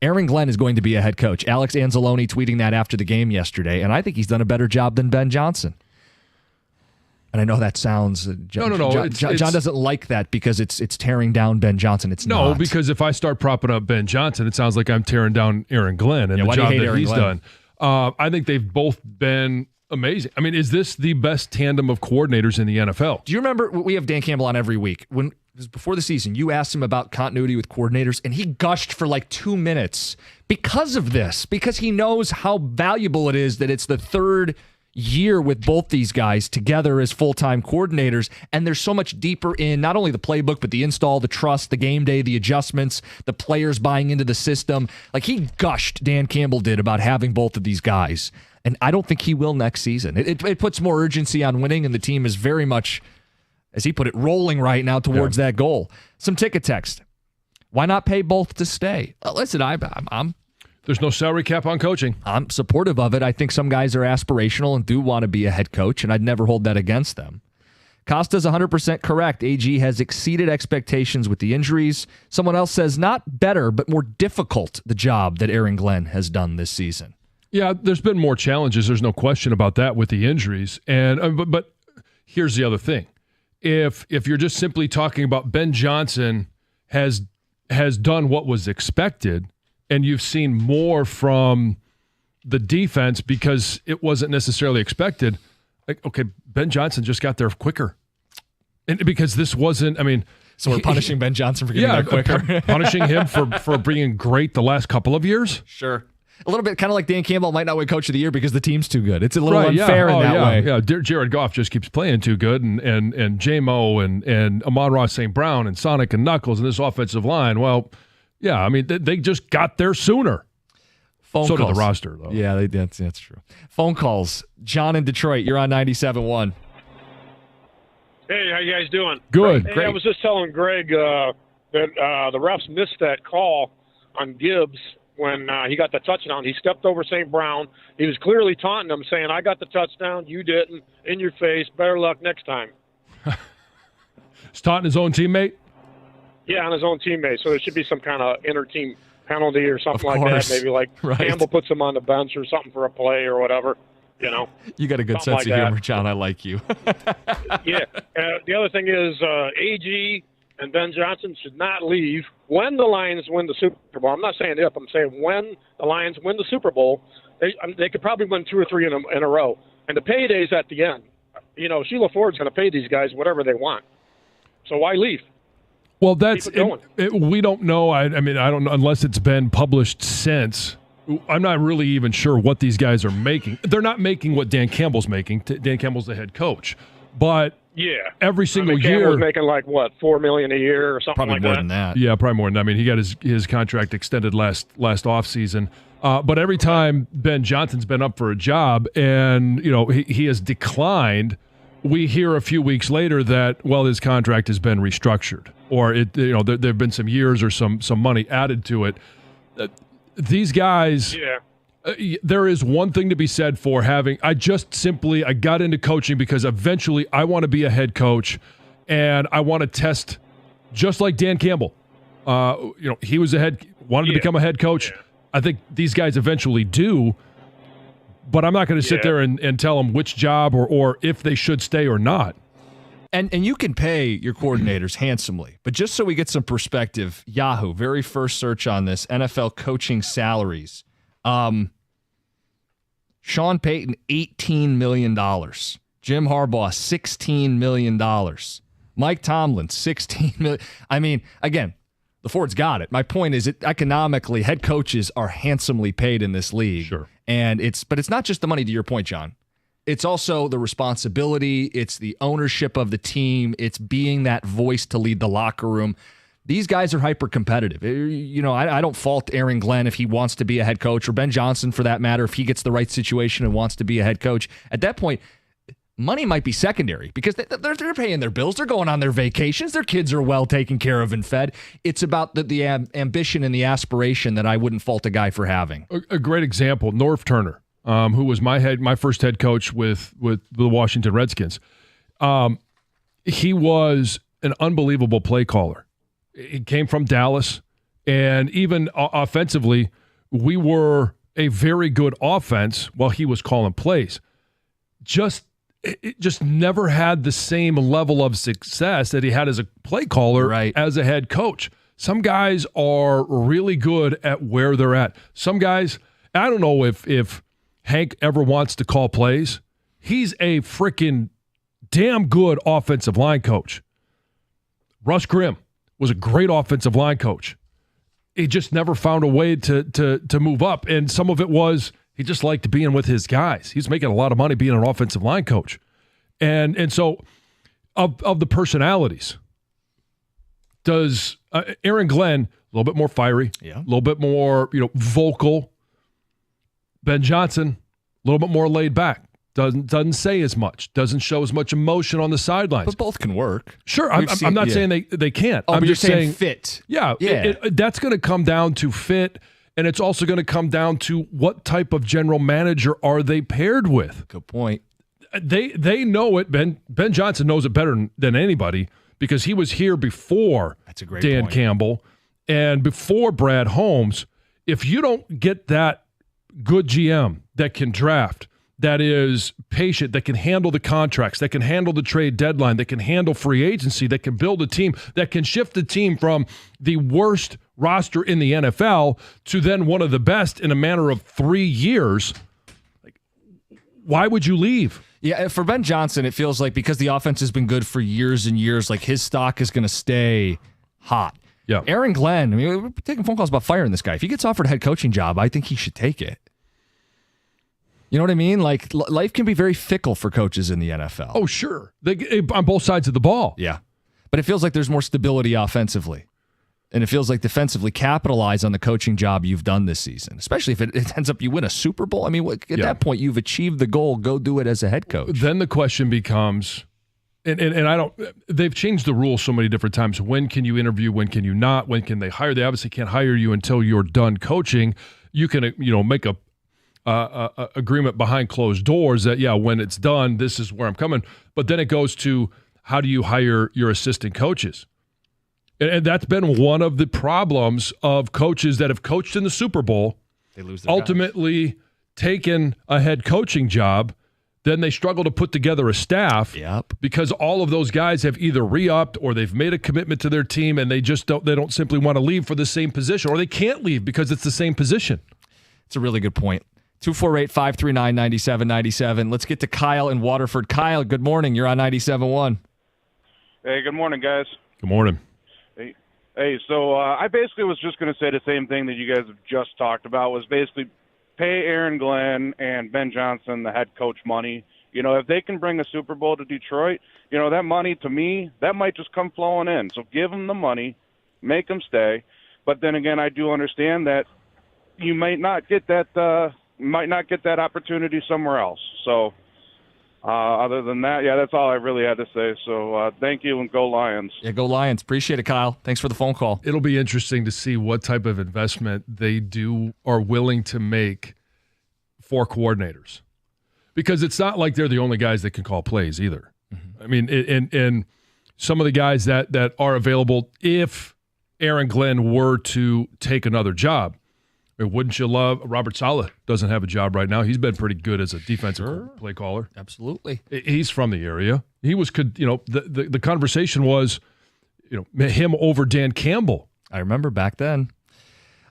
Aaron Glenn is going to be a head coach. Alex Anzalone tweeting that after the game yesterday, and I think he's done a better job than Ben Johnson. And I know that sounds... John doesn't like that because it's tearing down Ben Johnson. It's no, not. because if I start propping up Ben Johnson, it sounds like I'm tearing down Aaron Glenn and the job that he's done. I think they've both been amazing. I mean, is this the best tandem of coordinators in the NFL? Do you remember, we have Dan Campbell on every week. When it was before the season, you asked him about continuity with coordinators, and he gushed for like 2 minutes because of this, because he knows how valuable it is that it's the third year with both these guys together as full-time coordinators, and there's so much deeper in not only the playbook, but the install, the trust, the game day, the adjustments, the players buying into the system. Like, he gushed, Dan Campbell did, about having both of these guys, and I don't think he will next season. It puts more urgency on winning, and the team is very much, as he put it, rolling right now towards that goal. Some ticket text. Why not pay both to stay? Listen, I'm There's no salary cap on coaching. I'm supportive of it. I think some guys are aspirational and do want to be a head coach, and I'd never hold that against them. Costa's 100% correct. AG has exceeded expectations with the injuries. Someone else says not better, but more difficult, the job that Aaron Glenn has done this season. Yeah, there's been more challenges. There's no question about that with the injuries. And but here's the other thing. If you're just simply talking about Ben Johnson has done what was expected, and you've seen more from the defense because it wasn't necessarily expected. Like, okay, Ben Johnson just got there quicker. And because this wasn't, I mean... So we're punishing Ben Johnson for getting there quicker? Punishing him for being great the last couple of years? Sure. A little bit kind of like Dan Campbell might not win Coach of the Year because the team's too good. It's a little unfair in that way. Yeah, Jared Goff just keeps playing too good, and J-Mo and Amon-Ra St. Brown and Sonic and Knuckles and this offensive line, well... Yeah, I mean, they just got there sooner. Phone calls. Did the roster, though. Yeah, that's true. Phone calls. John in Detroit, you're on 97.1. Hey, how you guys doing? Good. Hey, Great. I was just telling Greg that the refs missed that call on Gibbs when he got the touchdown. He stepped over St. Brown. He was clearly taunting him, saying, I got the touchdown, you didn't, in your face, better luck next time. He's taunting his own teammate? Yeah, on his own teammate. So there should be some kind of inter-team penalty or something like that. Maybe like Campbell puts him on the bench or something for a play or whatever. You know. You got a good sense of humor, John. I like you. Yeah. The other thing is AG and Ben Johnson should not leave when the Lions win the Super Bowl. I'm not saying if. I'm saying when the Lions win the Super Bowl, they could probably win 2 or 3 in a row. And the payday's at the end. You know, Sheila Ford's going to pay these guys whatever they want. So why leave? Well, we don't know. I mean, I don't know unless it's been published since. I'm not really even sure what these guys are making. They're not making what Dan Campbell's making. Dan Campbell's the head coach, but every single year, Campbell's making like what, $4 million a year or something probably like more that. than that. Yeah, probably more than that. I mean, he got his contract extended last offseason. But every time Ben Johnson's been up for a job, and he has declined, we hear a few weeks later that his contract has been restructured. Or there have been some years or some money added to it. These guys, there is one thing to be said for having. I got into coaching because eventually I want to be a head coach, and I want to test, just like Dan Campbell. He was wanted to become a head coach. Yeah. I think these guys eventually do, but I'm not going to sit there and tell them which job or if they should stay or not. And you can pay your coordinators handsomely, but just so we get some perspective, Yahoo, very first search on this, NFL coaching salaries. Sean Payton, $18 million. Jim Harbaugh, $16 million. Mike Tomlin, $16 million. I mean, again, the Fords got it. My point is, economically, head coaches are handsomely paid in this league. Sure. But it's not just the money, to your point, John. It's also the responsibility. It's the ownership of the team. It's being that voice to lead the locker room. These guys are hyper competitive. I don't fault Aaron Glenn if he wants to be a head coach, or Ben Johnson for that matter, if he gets the right situation and wants to be a head coach. At that point, money might be secondary because they're paying their bills. They're going on their vacations. Their kids are well taken care of and fed. It's about the ambition and the aspiration that I wouldn't fault a guy for having. A great example, Norv Turner, who was my first head coach with the Washington Redskins. He was an unbelievable play caller. He came from Dallas, and even offensively, we were a very good offense while he was calling plays. It just never had the same level of success that he had as a play caller as a head coach. Some guys are really good at where they're at. Some guys, I don't know if Hank ever wants to call plays. He's a freaking damn good offensive line coach. Russ Grimm was a great offensive line coach. He just never found a way to move up, and some of it was he just liked being with his guys. He's making a lot of money being an offensive line coach. And so of the personalities, does Aaron Glenn a little bit more fiery, a little bit more vocal. Ben Johnson a little bit more laid back. Doesn't say as much. Doesn't show as much emotion on the sidelines. But both can work. Sure, I'm not saying they can't. Oh, I'm but just you're saying fit. fit. Yeah. That's going to come down to fit, and it's also going to come down to what type of general manager are they paired with. Good point. They know it. Ben Johnson knows it better than anybody because he was here before That's a great Dan point. Campbell and before Brad Holmes. If you don't get that good GM that can draft, that is patient, that can handle the contracts, that can handle the trade deadline, that can handle free agency, that can build a team, that can shift the team from the worst roster in the NFL to then one of the best in a matter of 3 years, why would you leave? Yeah, for Ben Johnson, it feels like because the offense has been good for years and years, like his stock is going to stay hot. Yeah. Aaron Glenn, we're taking phone calls about firing this guy. If he gets offered a head coaching job, I think he should take it. You know what I mean? Like, life can be very fickle for coaches in the NFL. Oh, sure. On both sides of the ball. Yeah. But it feels like there's more stability offensively. And it feels like defensively capitalize on the coaching job you've done this season, especially if it ends up you win a Super Bowl. I mean, at that point, you've achieved the goal. Go do it as a head coach. Then the question becomes, and I don't, they've changed the rules so many different times. When can you interview? When can you not? When can they hire? They obviously can't hire you until you're done coaching. You can, make a agreement behind closed doors that, when it's done, this is where I'm coming. But then it goes to how do you hire your assistant coaches? And that's been one of the problems of coaches that have coached in the Super Bowl. They lose their ultimately taken a head coaching job. Then they struggle to put together a staff because all of those guys have either re-upped or they've made a commitment to their team and they don't simply want to leave for the same position, or they can't leave because it's the same position. It's a really good point. 248-539-9797. Let's get to Kyle in Waterford. Kyle, good morning. You're on 97.1. Hey, good morning, guys. Good morning. Hey, so I basically was just going to say the same thing that you guys have just talked about, was basically pay Aaron Glenn and Ben Johnson the head coach money. If they can bring a Super Bowl to Detroit, that money, to me, that might just come flowing in. So give them the money, make them stay. But then again, I do understand that you might not get that opportunity somewhere else. So other than that, that's all I really had to say. So thank you, and go Lions. Yeah, go Lions. Appreciate it, Kyle. Thanks for the phone call. It'll be interesting to see what type of investment they are willing to make for coordinators, because it's not like they're the only guys that can call plays either. Mm-hmm. I mean, and some of the guys that are available, if Aaron Glenn were to take another job, wouldn't you love Robert Saleh? Doesn't have a job right now. He's been pretty good as a defensive play caller. Absolutely. He's from the area. He was, the conversation was, him over Dan Campbell. I remember back then.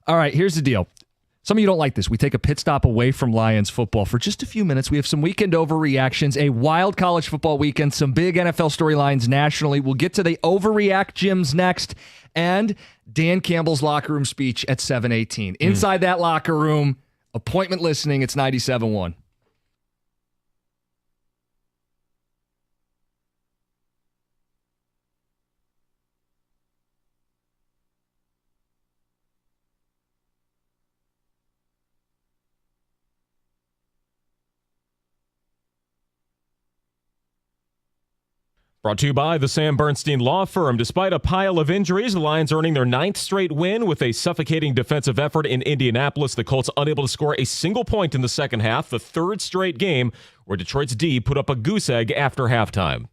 All right, here's the deal. Some of you don't like this. We take a pit stop away from Lions football for just a few minutes. We have some weekend overreactions, a wild college football weekend, some big NFL storylines nationally. We'll get to the overreact gyms next, and Dan Campbell's locker room speech at 7:18. Inside that locker room, appointment listening, it's 97.1. Brought to you by the Sam Bernstein Law Firm. Despite a pile of injuries, the Lions earning their 9th straight win with a suffocating defensive effort in Indianapolis. The Colts unable to score a single point in the second half, the 3rd straight game where Detroit's D put up a goose egg after halftime.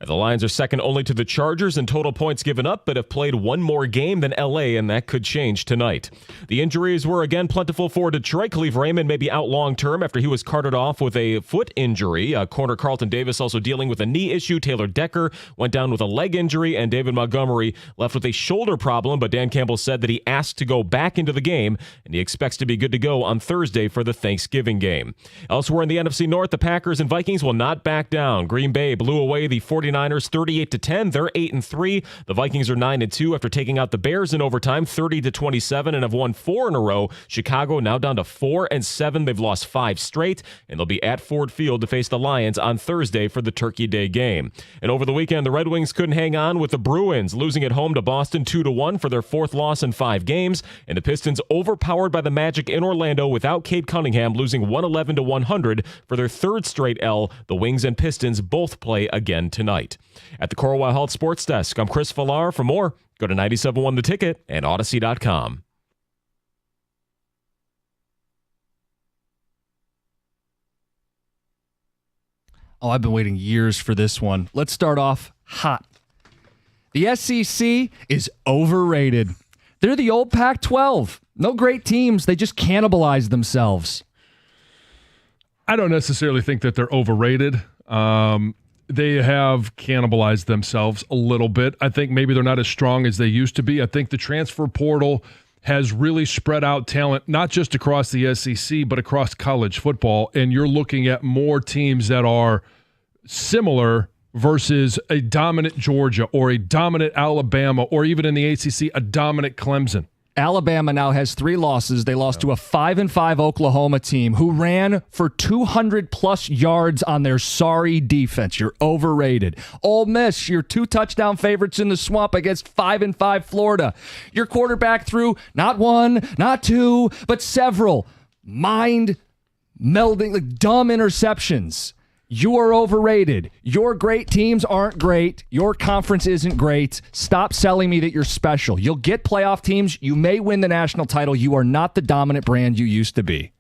The Lions are second only to the Chargers in total points given up, but have played one more game than LA, and that could change tonight. The injuries were again plentiful for Detroit. Khalif Raymond may be out long-term after he was carted off with a foot injury. Corner Carlton Davis also dealing with a knee issue. Taylor Decker went down with a leg injury, and David Montgomery left with a shoulder problem, but Dan Campbell said that he asked to go back into the game, and he expects to be good to go on Thursday for the Thanksgiving game. Elsewhere in the NFC North, the Packers and Vikings will not back down. Green Bay blew away the 49ers 38-10. They're 8-3. The Vikings are 9-2 after taking out the Bears in overtime 30-27 and have won 4 in a row. Chicago now down to 4-7. They've lost 5 straight, and they'll be at Ford Field to face the Lions on Thursday for the Turkey Day game. And over the weekend, the Red Wings couldn't hang on with the Bruins, losing at home to Boston 2-1 for their 4th loss in 5 games, and the Pistons overpowered by the Magic in Orlando without Cade Cunningham, losing 111-100 for their 3rd straight L. The Wings and Pistons both play again tonight. At the Corwell Health Sports Desk, I'm Chris Villar. For more, go to 97.1 The Ticket and Odyssey.com. Oh, I've been waiting years for this one. Let's start off hot. The SEC is overrated. They're the old Pac-12. No great teams. They just cannibalize themselves. I don't necessarily think that they're overrated. They have cannibalized themselves a little bit. I think maybe they're not as strong as they used to be. I think the transfer portal has really spread out talent, not just across the SEC, but across college football. And you're looking at more teams that are similar versus a dominant Georgia or a dominant Alabama, or even in the ACC, a dominant Clemson. Alabama now has 3 losses. They lost to a 5-5 Oklahoma team who ran for 200-plus yards on their sorry defense. You're overrated. Ole Miss, your 2 touchdown favorites in the swamp against 5-5 Florida. Your quarterback threw not 1, not 2, but several mind-melding, like dumb interceptions. You are overrated. Your great teams aren't great. Your conference isn't great. Stop selling me that you're special. You'll get playoff teams. You may win the national title. You are not the dominant brand you used to be.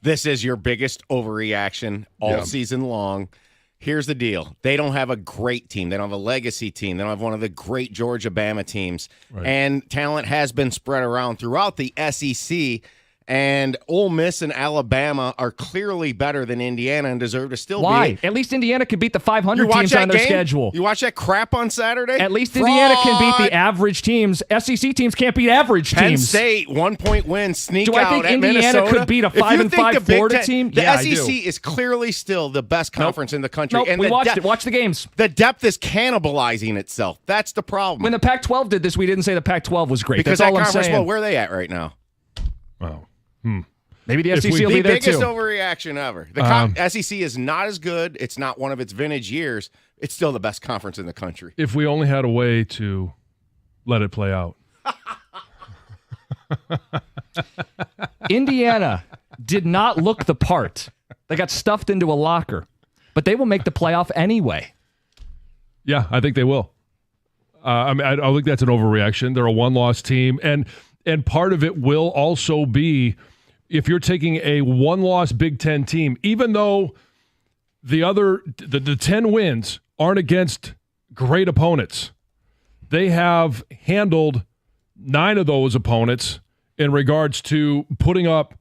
This is your biggest overreaction all season long. Here's the deal. They don't have a great team. They don't have a legacy team. They don't have one of the great Georgia-Bama teams. Right. And talent has been spread around throughout the SEC. And Ole Miss and Alabama are clearly better than Indiana and deserve to still be. Why? At least Indiana can beat the 500 teams on their schedule. You watch that crap on Saturday? At least Indiana can beat the average teams. SEC teams can't beat average teams. Penn State, 1-point win, sneak out at Minnesota. Do I think Indiana could beat a 5-5 Florida team? The SEC is clearly still the best conference in the country. Nope, and we watched it. Watch the games. The depth is cannibalizing itself. That's the problem. When the Pac-12 did this, we didn't say the Pac-12 was great. Because that's all that I'm conference, saying. well, where are they at right now? Wow. Maybe the SEC will be there too. The biggest overreaction ever. The SEC is not as good. It's not one of its vintage years. It's still the best conference in the country. If we only had a way to let it play out. Indiana did not look the part. They got stuffed into a locker. But they will make the playoff anyway. Yeah, I think they will. I think that's an overreaction. They're a one-loss team. And part of it will also be, if you're taking a one-loss Big Ten team, even though the 10 wins aren't against great opponents, they have handled 9 of those opponents in regards to putting up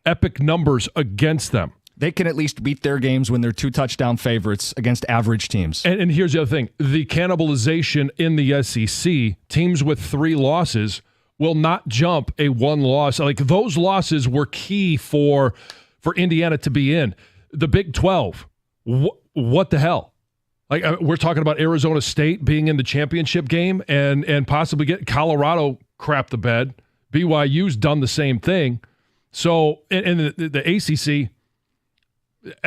epic numbers against them. They can at least beat their games when they're 2 touchdown favorites against average teams. And here's the other thing. The cannibalization in the SEC, teams with 3 losses will not jump a 1 loss. Like, those losses were key for Indiana to be in. The Big 12, what the hell? Like, we're talking about Arizona State being in the championship game and possibly get Colorado crap the bed. BYU's done the same thing. So, and the ACC,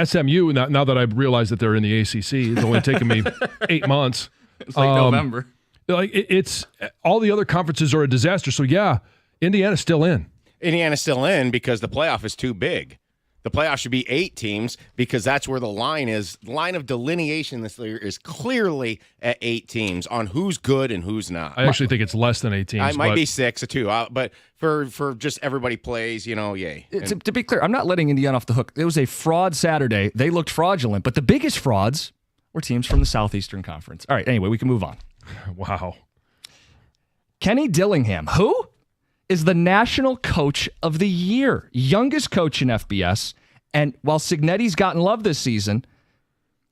SMU, now that I've realized that they're in the ACC, it's only taken me 8 months. It's like November. It's all the other conferences are a disaster. So, yeah, Indiana's still in. Indiana's still in because the playoff is too big. The playoff should be 8 teams because that's where the line is. The line of delineation this year is clearly at 8 teams on who's good and who's not. I actually think it's less than 8 teams. It might be 6 too, but for just everybody plays, yay. To be clear, I'm not letting Indiana off the hook. It was a fraud Saturday. They looked fraudulent, but the biggest frauds were teams from the Southeastern Conference. All right, anyway, we can move on. Wow. Kenny Dillingham, who is the National Coach of the Year, youngest coach in FBS. And while Cignetti's gotten love this season,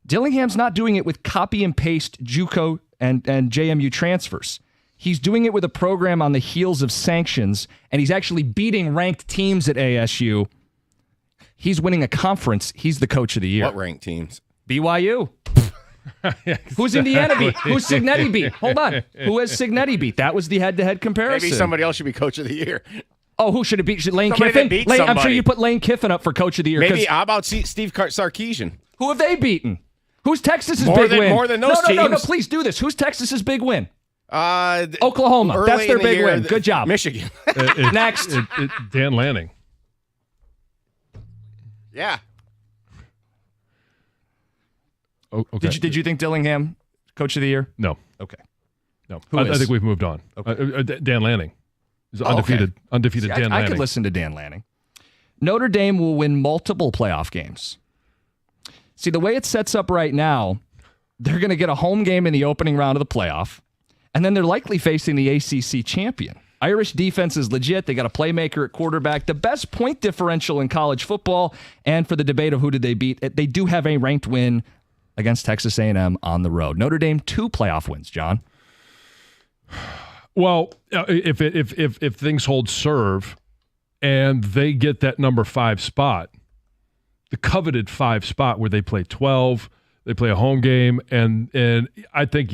Dillingham's not doing it with copy and paste JUCO and JMU transfers. He's doing it with a program on the heels of sanctions, and he's actually beating ranked teams at ASU. He's winning a conference. He's the coach of the year. What ranked teams? BYU. Who's Indiana beat? Who's Cignetti beat? Hold on. Who has Cignetti beat? That was the head-to-head comparison. Maybe somebody else should be coach of the year. Oh, who should it be? Lane Somebody Kiffin? that beat I'm sure somebody. you put Lane Kiffin up for coach of the year. Maybe, how about Steve Sarkisian? Who have they beaten? Who's Texas's More big than- win? more than those No, teams. please do this. Who's Texas's big win? Oklahoma. Oklahoma. That's their big win. Good job. Michigan. Next. Dan Lanning. Yeah. Oh, okay. Did you think Dillingham coach of the year? No. Okay. No. Who I is? think we've moved on. Okay. Dan Lanning. He's Okay. undefeated See, Dan I Lanning. could listen to Dan Lanning. Notre Dame will win multiple playoff games. See, the way it sets up right now, they're going to get a home game in the opening round of the playoff, and then they're likely facing the ACC champion. Irish defense is legit. They got a playmaker at quarterback, the best point differential in college football, and for the debate of who did they beat, they do have a ranked win against Texas A&M on the road. Notre Dame 2 playoff wins, John. Well, if things hold serve and they get that number 5 spot, the coveted 5 spot where they play 12, they play a home game, and I think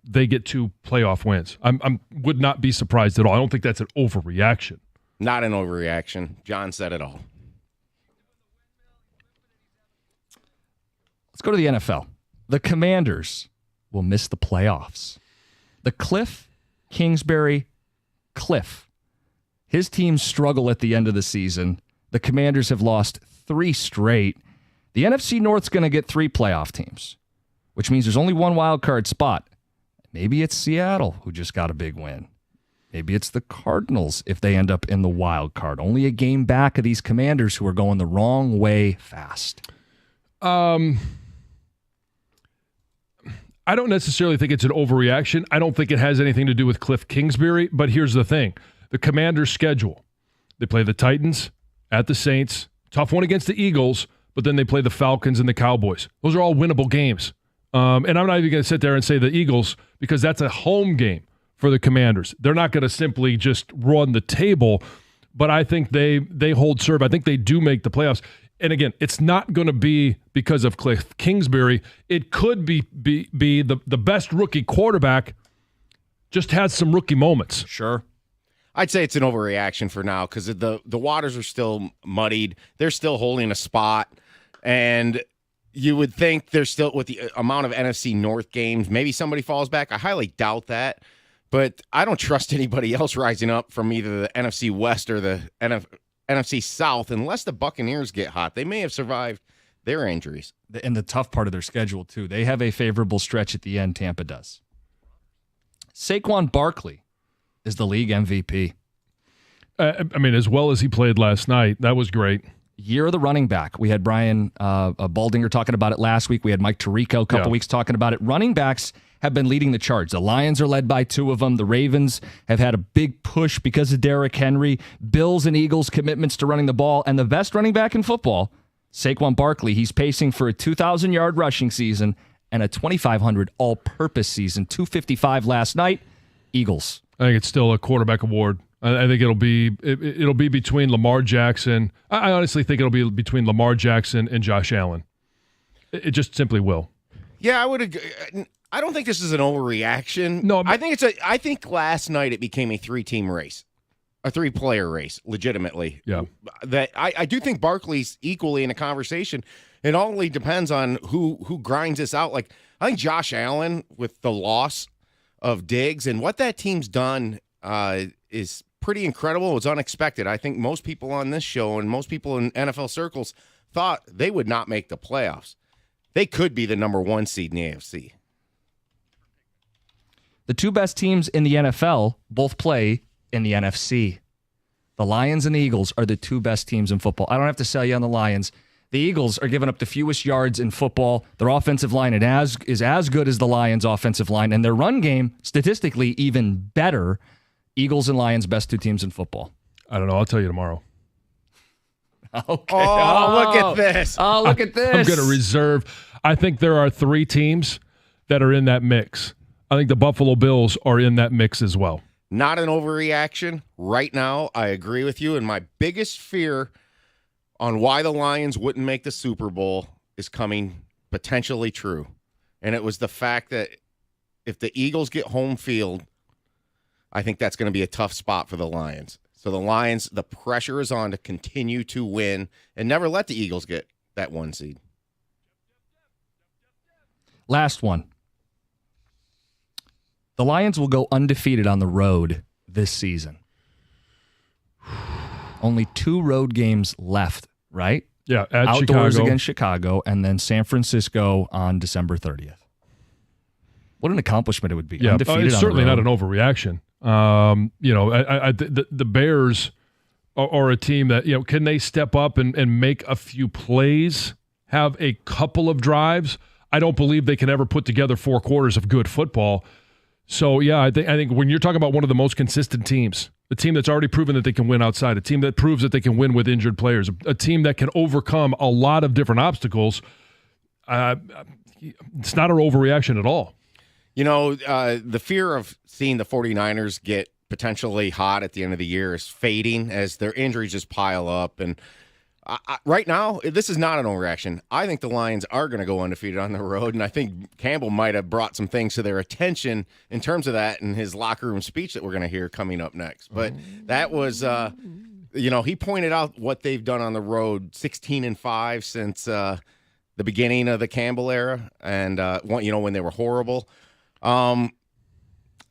they get 2 playoff wins. I would not be surprised at all. I don't think that's an overreaction. Not an overreaction. John said it all. Let's go to the NFL. The Commanders will miss the playoffs. The Cliff Kingsbury Cliff. His teams struggle at the end of the season. The Commanders have lost 3 straight. The NFC North's going to get 3 playoff teams, which means there's only 1 wild card spot. Maybe it's Seattle, who just got a big win. Maybe it's the Cardinals if they end up in the wild card. Only a game back of these Commanders who are going the wrong way fast. I don't necessarily think it's an overreaction. I don't think it has anything to do with Cliff Kingsbury, but here's the thing. The Commanders' schedule. They play the Titans, at the Saints, tough one against the Eagles, but then they play the Falcons and the Cowboys. Those are all winnable games. And I'm not even going to sit there and say the Eagles because that's a home game for the Commanders. They're not going to simply just run the table, but I think they hold serve. I think they do make the playoffs. And again, it's not going to be because of Cliff Kingsbury. It could be the best rookie quarterback just has some rookie moments. Sure. I'd say it's an overreaction for now because the waters are still muddied. They're still holding a spot. And you would think they're still, with the amount of NFC North games, maybe somebody falls back. I highly doubt that. But I don't trust anybody else rising up from either the NFC West or the NFC South unless the Buccaneers get hot. They may have survived their injuries. And the tough part of their schedule, too. They have a favorable stretch at the end. Tampa does. Saquon Barkley is the league MVP. I mean, as well as he played last night, that was great. Year of the running back. We had Brian Baldinger talking about it last week. We had Mike Tirico a couple weeks talking about it. Running backs have been leading the charge. The Lions are led by 2 of them. The Ravens have had a big push because of Derrick Henry. Bills and Eagles commitments to running the ball. And the best running back in football, Saquon Barkley, he's pacing for a 2,000-yard rushing season and a 2,500 all-purpose season. 255 last night. Eagles. I think it's still a quarterback award. I think it'll be between Lamar Jackson. I honestly think it'll be between Lamar Jackson and Josh Allen. It just simply will. Yeah, I would agree. I don't think this is an overreaction. No, I think I think last night it became a 3-team race. a 3-player race, legitimately. Yeah. That I do think Barkley's equally in a conversation. It only depends on who grinds this out. Like, I think Josh Allen, with the loss of Diggs and what that team's done, is pretty incredible. It was unexpected. I think most people on this show and most people in NFL circles thought they would not make the playoffs. They could be the number 1 seed in the AFC. The 2 best teams in the NFL both play in the NFC. The Lions and Eagles are the 2 best teams in football. I don't have to sell you on the Lions. The Eagles are giving up the fewest yards in football. Their offensive line is as good as the Lions' offensive line, and their run game, statistically, even better. Eagles and Lions, best 2 teams in football. I don't know. I'll tell you tomorrow. Okay. Oh, look at this. Oh, look at this. I'm going to reserve. I think there are 3 teams that are in that mix. I think the Buffalo Bills are in that mix as well. Not an overreaction. Right now, I agree with you, and my biggest fear on why the Lions wouldn't make the Super Bowl is coming potentially true. And it was the fact that if the Eagles get home field, I think that's going to be a tough spot for the Lions. So the Lions, the pressure is on to continue to win and never let the Eagles get that 1 seed. Last one. The Lions will go undefeated on the road this season. Only 2 road games left, right? Yeah, at Outdoors Chicago. against Chicago, and then San Francisco on December 30th. What an accomplishment it would be. Yeah, Undefeated it's on certainly the not road. an overreaction. The Bears are a team that, can they step up and make a few plays, have a couple of drives? I don't believe they can ever put together 4 quarters of good football. So, yeah, I think when you're talking about one of the most consistent teams, a team that's already proven that they can win outside, a team that proves that they can win with injured players, a team that can overcome a lot of different obstacles, it's not an overreaction at all. The fear of seeing the 49ers get potentially hot at the end of the year is fading as their injuries just pile up. And right now, this is not an overreaction. I think the Lions are going to go undefeated on the road, and I think Campbell might have brought some things to their attention in terms of that in his locker room speech that we're going to hear coming up next. But that was, he pointed out what they've done on the road, 16-5 since the beginning of the Campbell era, and when they were horrible. I'm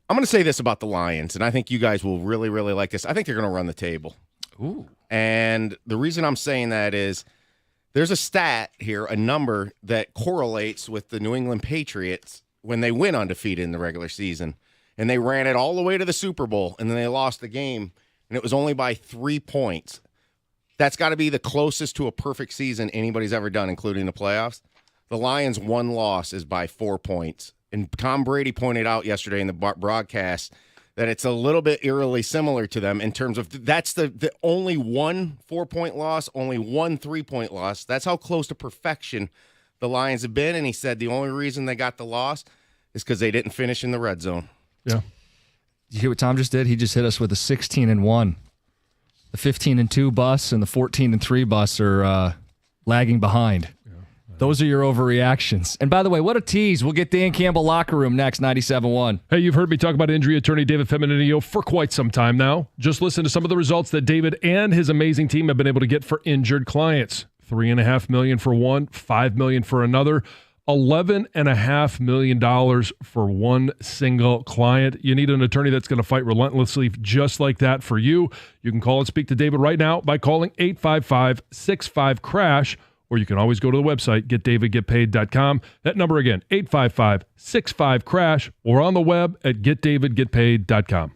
going to say this about the Lions, and I think you guys will really, really like this. I think they're going to run the table. Ooh. And the reason I'm saying that is there's a stat here, a number that correlates with the New England Patriots when they win undefeated in the regular season. And they ran it all the way to the Super Bowl, and then they lost the game, and it was only by 3 points. That's got to be the closest to a perfect season anybody's ever done, including the playoffs. The Lions' one loss is by 4 points. And Tom Brady pointed out yesterday in the broadcast that it's a little bit eerily similar to them in terms of that's the only 1 4-point loss, only 1 3-point loss. That's how close to perfection the Lions have been. And he said the only reason they got the loss is because they didn't finish in the red zone. Yeah. You hear what Tom just did? He just hit us with a 16-1. The 15-2 bus and the 14-3 bus are lagging behind. Those are your overreactions. And by the way, what a tease. We'll get Dan Campbell locker room next, 97.1. Hey, you've heard me talk about injury attorney David Feminino for quite some time now. Just listen to some of the results that David and his amazing team have been able to get for injured clients. $3.5 million for one, $5 million for another, $11.5 million for one single client. You need an attorney that's going to fight relentlessly just like that for you. You can call and speak to David right now by calling 855-65-CRASH. Or you can always go to the website, getdavidgetpaid.com. That number again, 855-65-CRASH, or on the web at getdavidgetpaid.com.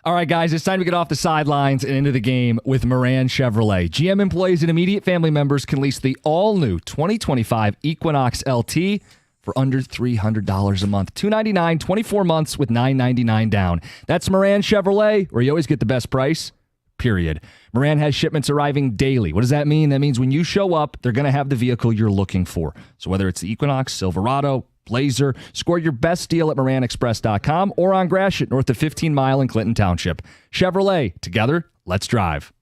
All right, guys, it's time to get off the sidelines and into the game with Moran Chevrolet. GM employees and immediate family members can lease the all-new 2025 Equinox LT for under $300 a month. $299, 24 months with $999 down. That's Moran Chevrolet, where you always get the best price, period. Moran has shipments arriving daily. What does that mean? That means when you show up, they're going to have the vehicle you're looking for. So whether it's the Equinox, Silverado, Blazer, score your best deal at MoranExpress.com or on Gratiot, north of 15 Mile in Clinton Township. Chevrolet, together, let's drive.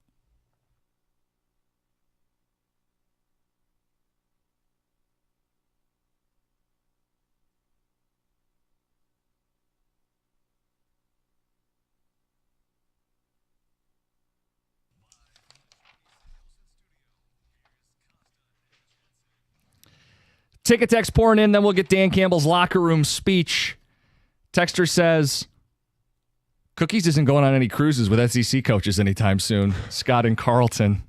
Ticket text pouring in, then we'll get Dan Campbell's locker room speech. Texter says, Cookies isn't going on any cruises with SEC coaches anytime soon. Scott and Carlton.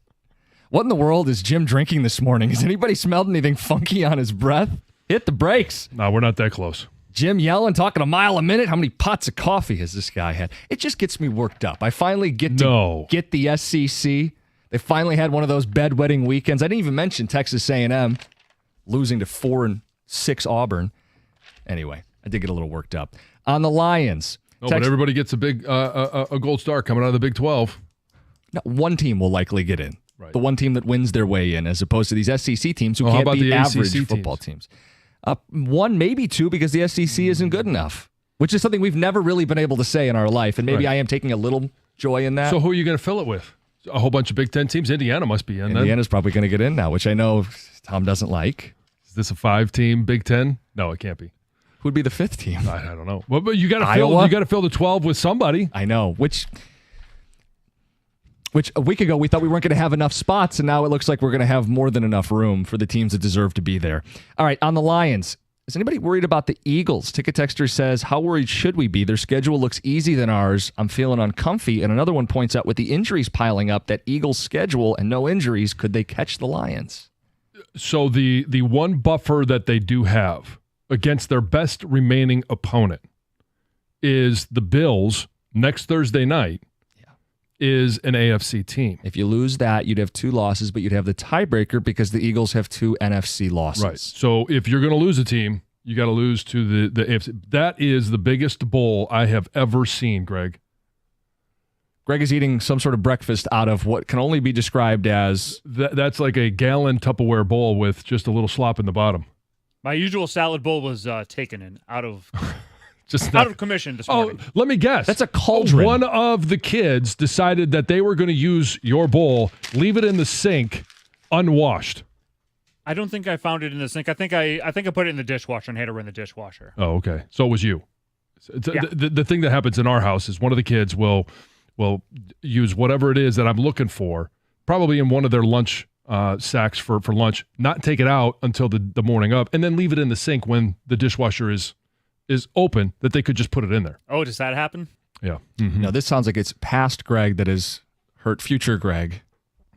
What in the world is Jim drinking this morning? Has anybody smelled anything funky on his breath? Hit the brakes. No, we're not that close. Jim yelling, talking a mile a minute. How many pots of coffee has this guy had? It just gets me worked up. I finally get to get the SEC. They finally had one of those bedwetting weekends. I didn't even mention Texas A&M. Losing to 4-6 Auburn. Anyway, I did get a little worked up. On the Lions. No, but everybody gets a big a gold star coming out of the Big 12. No, one team will likely get in. Right. The one team that wins their way in, as opposed to these SEC teams who can't beat average football teams. One, maybe two, because the SEC isn't good enough, which is something we've never really been able to say in our life. And maybe I am taking a little joy in that. So who are you going to fill it with? A whole bunch of Big Ten teams? Indiana must be in. Indiana's probably going to get in now, which I know Tom doesn't like. Is this a 5-team Big Ten? No, it can't be. Who'd be the 5th team? I don't know. Well, but you got to fill the 12 with somebody. I know. Which a week ago we thought we weren't going to have enough spots, and now it looks like we're going to have more than enough room for the teams that deserve to be there. All right, on the Lions. Is anybody worried about the Eagles? Ticket Texter says, how worried should we be? Their schedule looks easy than ours. I'm feeling uncomfy. And another one points out, with the injuries piling up, that Eagles schedule and no injuries, could they catch the Lions? So the one buffer that they do have against their best remaining opponent is the Bills next Thursday night. Is an AFC team. If you lose that, you'd have 2 losses, but you'd have the tiebreaker because the Eagles have 2 NFC losses. Right. So if you're going to lose a team, you got to lose to the AFC. That is the biggest bowl I have ever seen, Greg. Greg is eating some sort of breakfast out of what can only be described as... That's like a gallon Tupperware bowl with just a little slop in the bottom. My usual salad bowl was taken in out of... out of commission this morning. Let me guess. That's a cauldron. One of the kids decided that they were going to use your bowl, leave it in the sink, unwashed. I don't think I found it in the sink. I think I put it in the dishwasher and had it in the dishwasher. Oh, okay. So it was you. Yeah. The thing that happens in our house is one of the kids will use whatever it is that I'm looking for, probably in one of their lunch sacks for lunch, not take it out until the morning up, and then leave it in the sink when the dishwasher is open, that they could just put it in there. Oh, does that happen? Yeah. Mm-hmm. No, this sounds like it's past Greg that has hurt future Greg.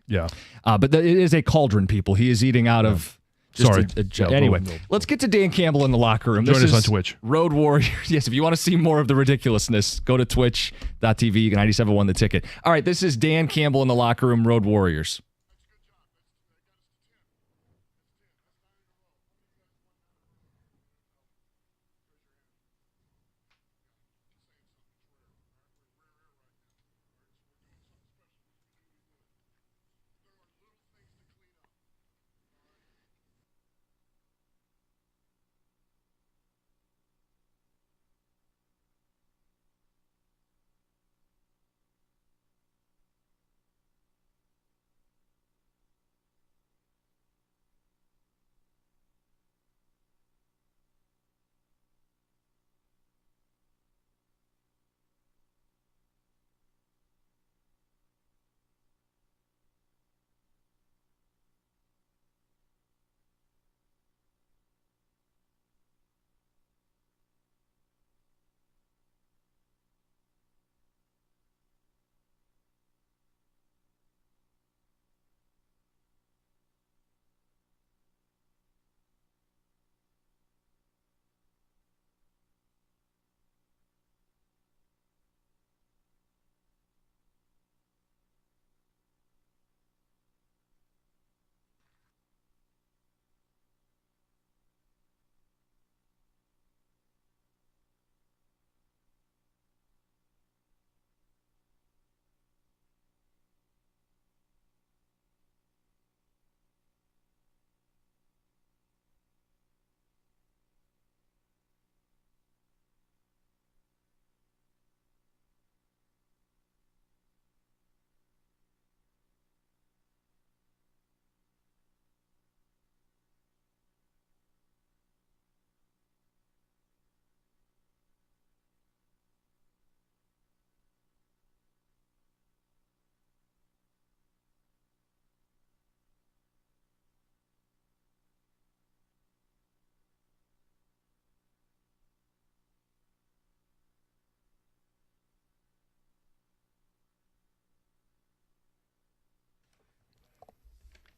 Yeah. But it is a cauldron, people. He is eating out of just a joke. Anyway, let's get to Dan Campbell in the locker room. Join us on Twitch. Road Warriors. Yes, if you want to see more of the ridiculousness, go to twitch.tv, 97.1 The Ticket. All right, this is Dan Campbell in the locker room, Road Warriors.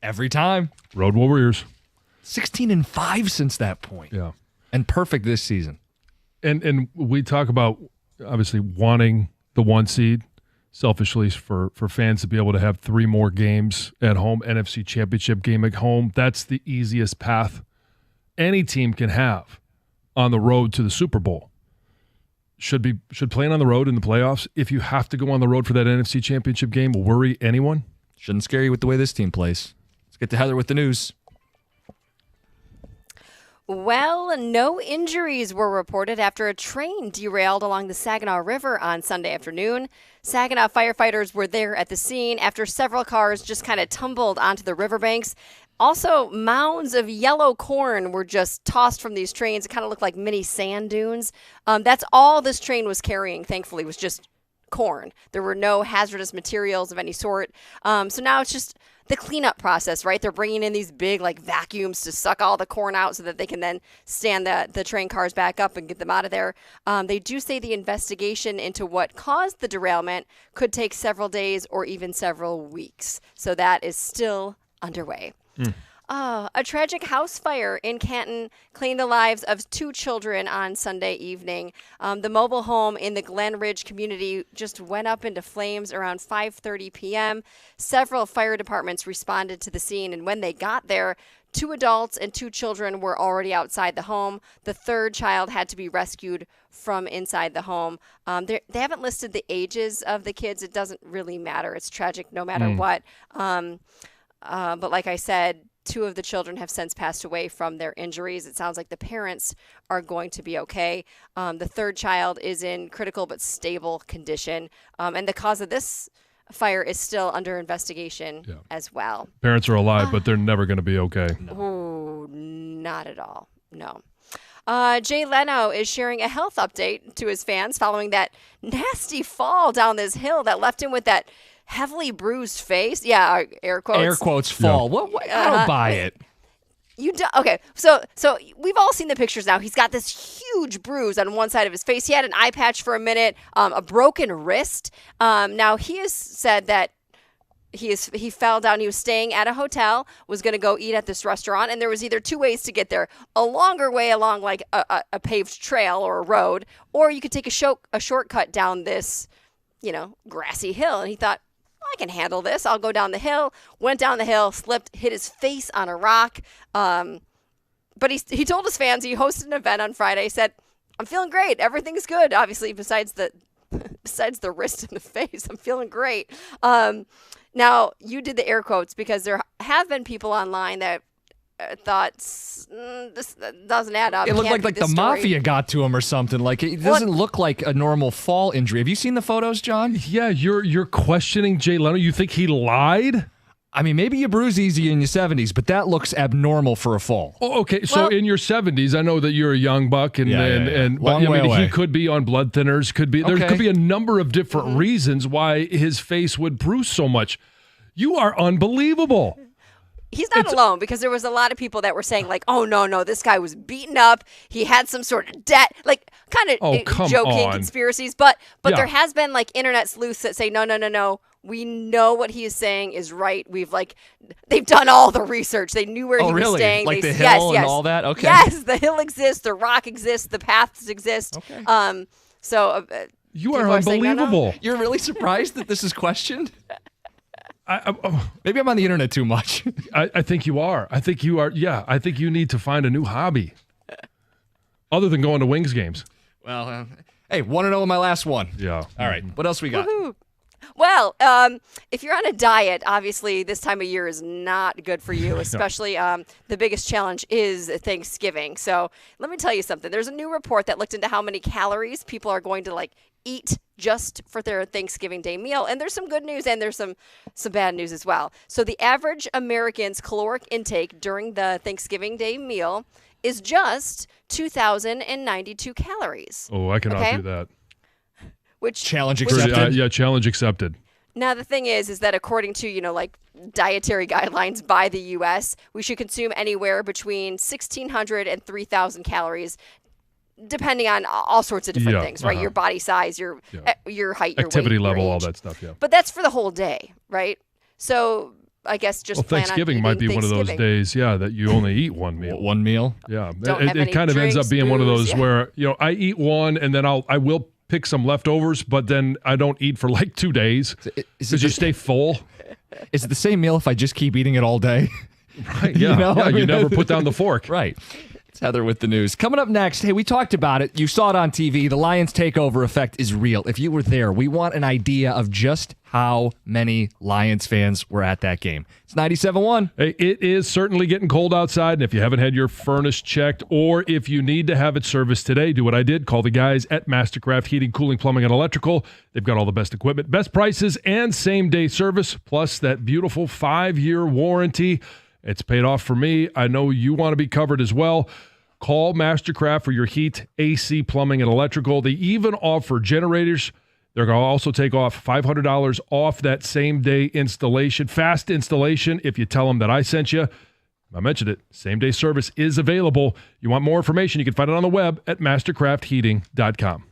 Every time. Road Warriors. 16-5 since that point. Yeah. And perfect this season. And we talk about, obviously, wanting the 1 seed, selfishly, for fans to be able to have 3 more games at home, NFC Championship game at home. That's the easiest path any team can have on the road to the Super Bowl. Should playing on the road in the playoffs, if you have to go on the road for that NFC Championship game, worry anyone? Shouldn't scare you with the way this team plays. Let's get to Heather with the news. Well, no injuries were reported after a train derailed along the Saginaw River on Sunday afternoon. Saginaw firefighters were there at the scene after several cars just kind of tumbled onto the riverbanks. Also, mounds of yellow corn were just tossed from these trains. It kind of looked like mini sand dunes. That's all this train was carrying, thankfully, was just corn. There were no hazardous materials of any sort. So now it's just the cleanup process, right? They're bringing in these big vacuums to suck all the corn out so that they can then stand the train cars back up and get them out of there. They do say the investigation into what caused the derailment could take several days or even several weeks. So that is still underway. A tragic house fire in Canton claimed the lives of 2 children on Sunday evening. The mobile home in the Glen Ridge community just went up into flames around 5:30 p.m. Several fire departments responded to the scene, and when they got there, 2 adults and 2 children were already outside the home. The 3rd child had to be rescued from inside the home. They haven't listed the ages of the kids. It doesn't really matter. It's tragic no matter what. But like I said, 2 of the children have since passed away from their injuries. It sounds like the parents are going to be okay. The 3rd child is in critical but stable condition. And the cause of this fire is still under investigation as well. Parents are alive, but they're never going to be okay. Oh, not at all. No. Jay Leno is sharing a health update to his fans following that nasty fall down this hill that left him with that heavily bruised face. Yeah, air quotes. Air quotes fall. Yeah. What? I don't buy it. You do, okay, so we've all seen the pictures now. He's got this huge bruise on one side of his face. He had an eye patch for a minute, a broken wrist. Now, he has said that he fell down. He was staying at a hotel, was going to go eat at this restaurant, and there was either 2 ways to get there. A longer way along like a paved trail or a road, or you could take a shortcut down this, grassy hill. And he thought, I can handle this. I'll go down the hill. Went down the hill, slipped, hit his face on a rock. But he told his fans, he hosted an event on Friday, said, I'm feeling great. Everything's good. Obviously, besides the wrist and the face, I'm feeling great. Now, you did the air quotes because there have been people online that thought this doesn't add up. It looked like the mafia got to him or something. Like it doesn't look like a normal fall injury. Have you seen the photos, John? Yeah, you're questioning Jay Leno. You think he lied? I mean, maybe you bruise easy in your 70s, but that looks abnormal for a fall. Oh, okay, so in your 70s, I know that you're a young buck, but he could be on blood thinners. There could be a number of different reasons why his face would bruise so much. You are unbelievable. He's not alone because there was a lot of people that were saying oh no, this guy was beaten up. He had some sort of debt, kind of joking conspiracies. But there has been internet sleuths that say no. We know what he is saying is right. They've done all the research. They knew where he was staying. Like the hill and all that? Okay. Yes, the hill exists, the rock exists, the paths exist. Okay. You are unbelievable. No. You're really surprised that this is questioned? Maybe I'm on the internet too much. I think you are. I think you are. Yeah, I think you need to find a new hobby other than going to Wings games. Well, hey, 1-0 in my last one. Yeah. All right. What else we got? Woo-hoo. Well, if you're on a diet, obviously this time of year is not good for you, especially the biggest challenge is Thanksgiving. So let me tell you something. There's a new report that looked into how many calories people are going to eat just for their Thanksgiving Day meal. And there's some good news and there's some bad news as well. So the average American's caloric intake during the Thanksgiving Day meal is just 2,092 calories. Oh, I cannot do that. Which challenge accepted. Challenge accepted. Now the thing is that according to dietary guidelines by the U.S., we should consume anywhere between 1,600 and 3,000 calories, depending on all sorts of different things, right? Your body size, your height, your activity weight, level, your all age. that stuff. Yeah. But that's for the whole day, right? So I guess just Well, plan Thanksgiving on might be eating one of those Thanksgiving. days, that you only eat one meal. One meal? Yeah, Don't have any it kind of ends drinks, up being one of booze, those yeah. where I eat one and then I will pick some leftovers, but then I don't eat for like 2 days because you stay full. Is it the same meal if I just keep eating it all day? Right? Yeah, I you mean, never put down the fork. Right. It's Heather with the news. Coming up next, hey, we talked about it. You saw it on TV. The Lions takeover effect is real. If you were there, we want an idea of just how many Lions fans were at that game. It's 97.1. Hey, it is certainly getting cold outside, and if you haven't had your furnace checked or if you need to have it serviced today, do what I did. Call the guys at Mastercraft Heating, Cooling, Plumbing, and Electrical. They've got all the best equipment, best prices, and same-day service, plus that beautiful 5-year warranty. It's paid off for me. I know you want to be covered as well. Call Mastercraft for your heat, AC, plumbing, and electrical. They even offer generators. They're going to also take off $500 off that same-day installation. Fast installation if you tell them that I sent you. I mentioned it. Same-day service is available. You want more information, you can find it on the web at mastercraftheating.com.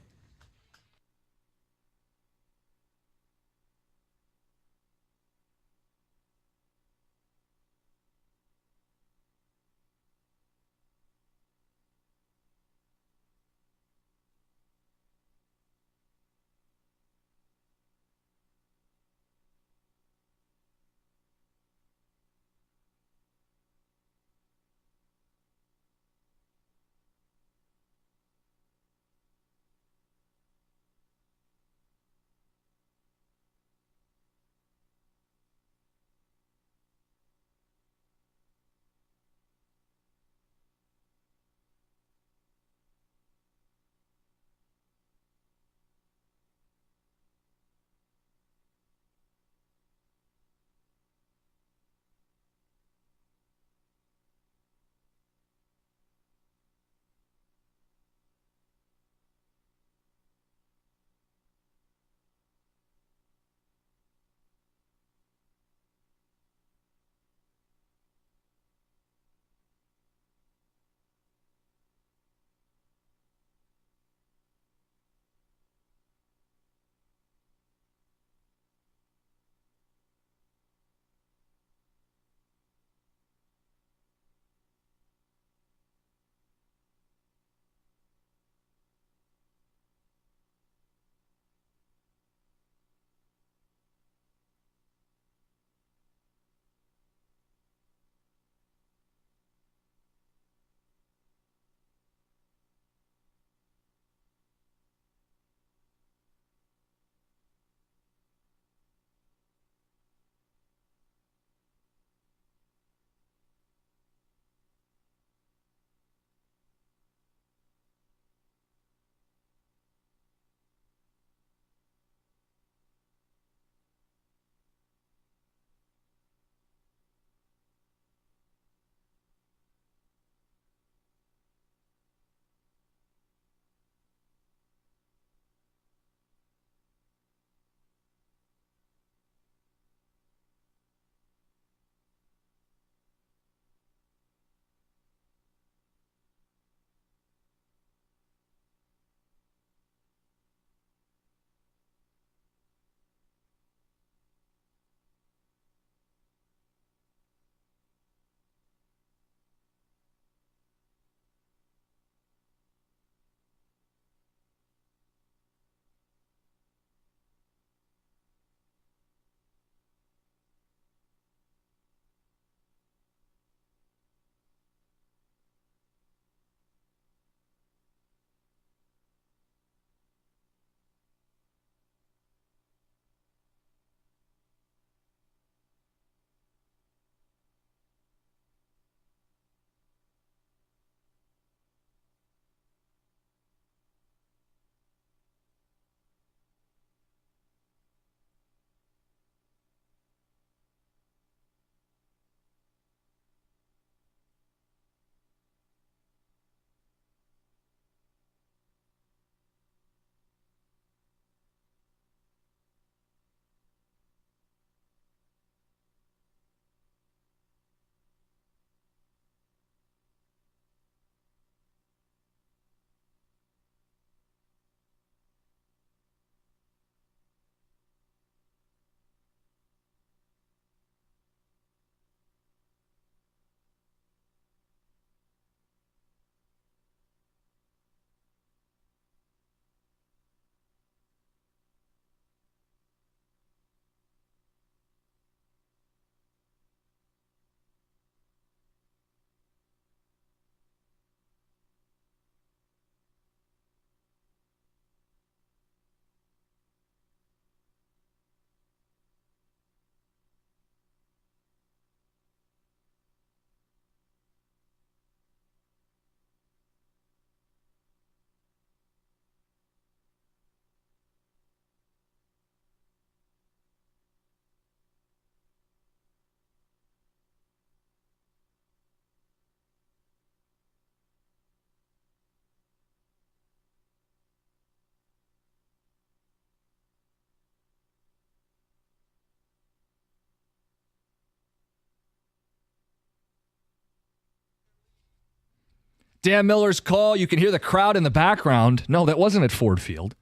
Dan Miller's call. You can hear the crowd in the background. No, that wasn't at Ford Field.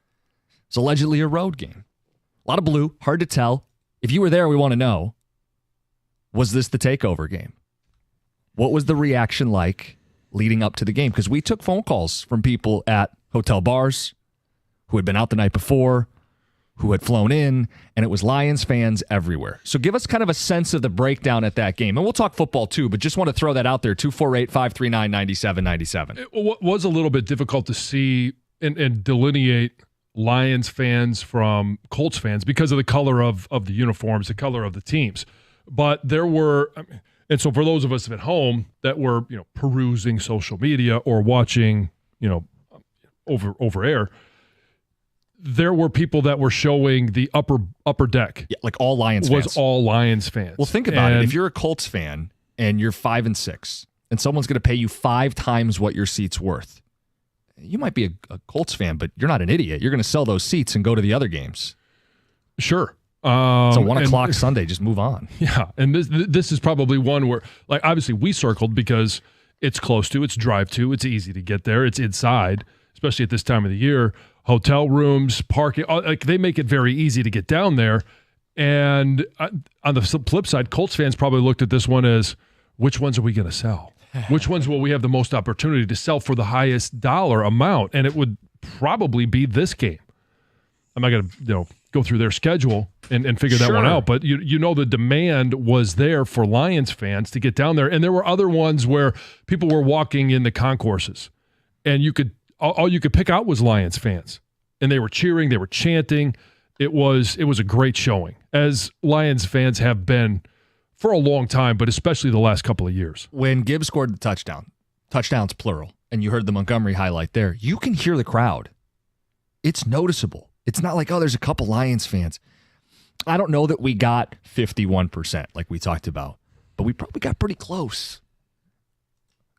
It's allegedly a road game. A lot of blue, hard to tell. If you were there, we want to know, was this the takeover game? What was the reaction like leading up to the game? Because we took phone calls from people at hotel bars who had been out the night before, who had flown in, and it was Lions fans everywhere. So give us kind of a sense of the breakdown at that game. And we'll talk football too, but just want to throw that out there, 248-539-9797. It was a little bit difficult to see and delineate Lions fans from Colts fans because of the color of the uniforms, the color of the teams. But there were, and so for those of us at home that were, perusing social media or watching, over air, there were people that were showing the upper deck. Yeah, like all Lions fans. Was all Lions fans. Well, think about it. If you're a Colts fan and you're 5-6 and someone's going to pay you 5 times what your seat's worth, you might be a Colts fan, but you're not an idiot. You're going to sell those seats and go to the other games. Sure. So 1 o'clock Sunday, just move on. Yeah, and this is probably one where, like, obviously we circled because it's close to, it's drive to, it's easy to get there, it's inside, especially at this time of the year. Hotel rooms, parking, like they make it very easy to get down there. And on the flip side, Colts fans probably looked at this one as, which ones are we going to sell? Which ones will we have the most opportunity to sell for the highest dollar amount? And it would probably be this game. I'm not going to go through their schedule and figure that one out. But the demand was there for Lions fans to get down there. And there were other ones where people were walking in the concourses. And all you could pick out was Lions fans. And they were cheering, they were chanting. It was a great showing, as Lions fans have been for a long time, but especially the last couple of years. When Gibbs scored the touchdowns plural, and you heard the Montgomery highlight there, you can hear the crowd. It's noticeable. It's not like, there's a couple Lions fans. I don't know that we got 51% like we talked about, but we probably got pretty close.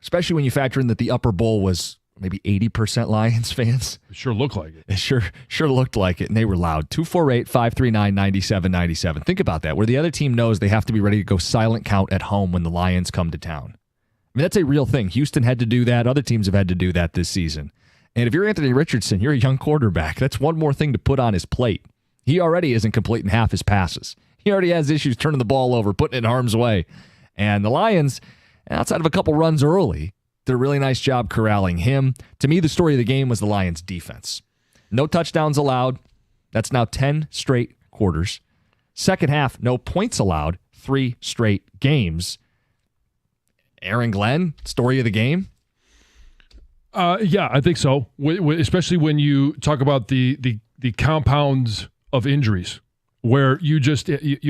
Especially when you factor in that the upper bowl was maybe 80% Lions fans. It sure looked like it. It sure looked like it, and they were loud. 248-539-9797. Think about that, where the other team knows they have to be ready to go silent count at home when the Lions come to town. I mean, that's a real thing. Houston had to do that. Other teams have had to do that this season. And if you're Anthony Richardson, you're a young quarterback. That's one more thing to put on his plate. He already isn't completing half his passes. He already has issues turning the ball over, putting it in harm's way. And the Lions, outside of a couple runs early, did a really nice job corralling him. To me, the story of the game was the Lions' defense. No touchdowns allowed. That's now 10 straight quarters. Second half, no points allowed. 3 straight games. Aaron Glenn, story of the game? Yeah, I think so. Especially when you talk about the compounds of injuries, where you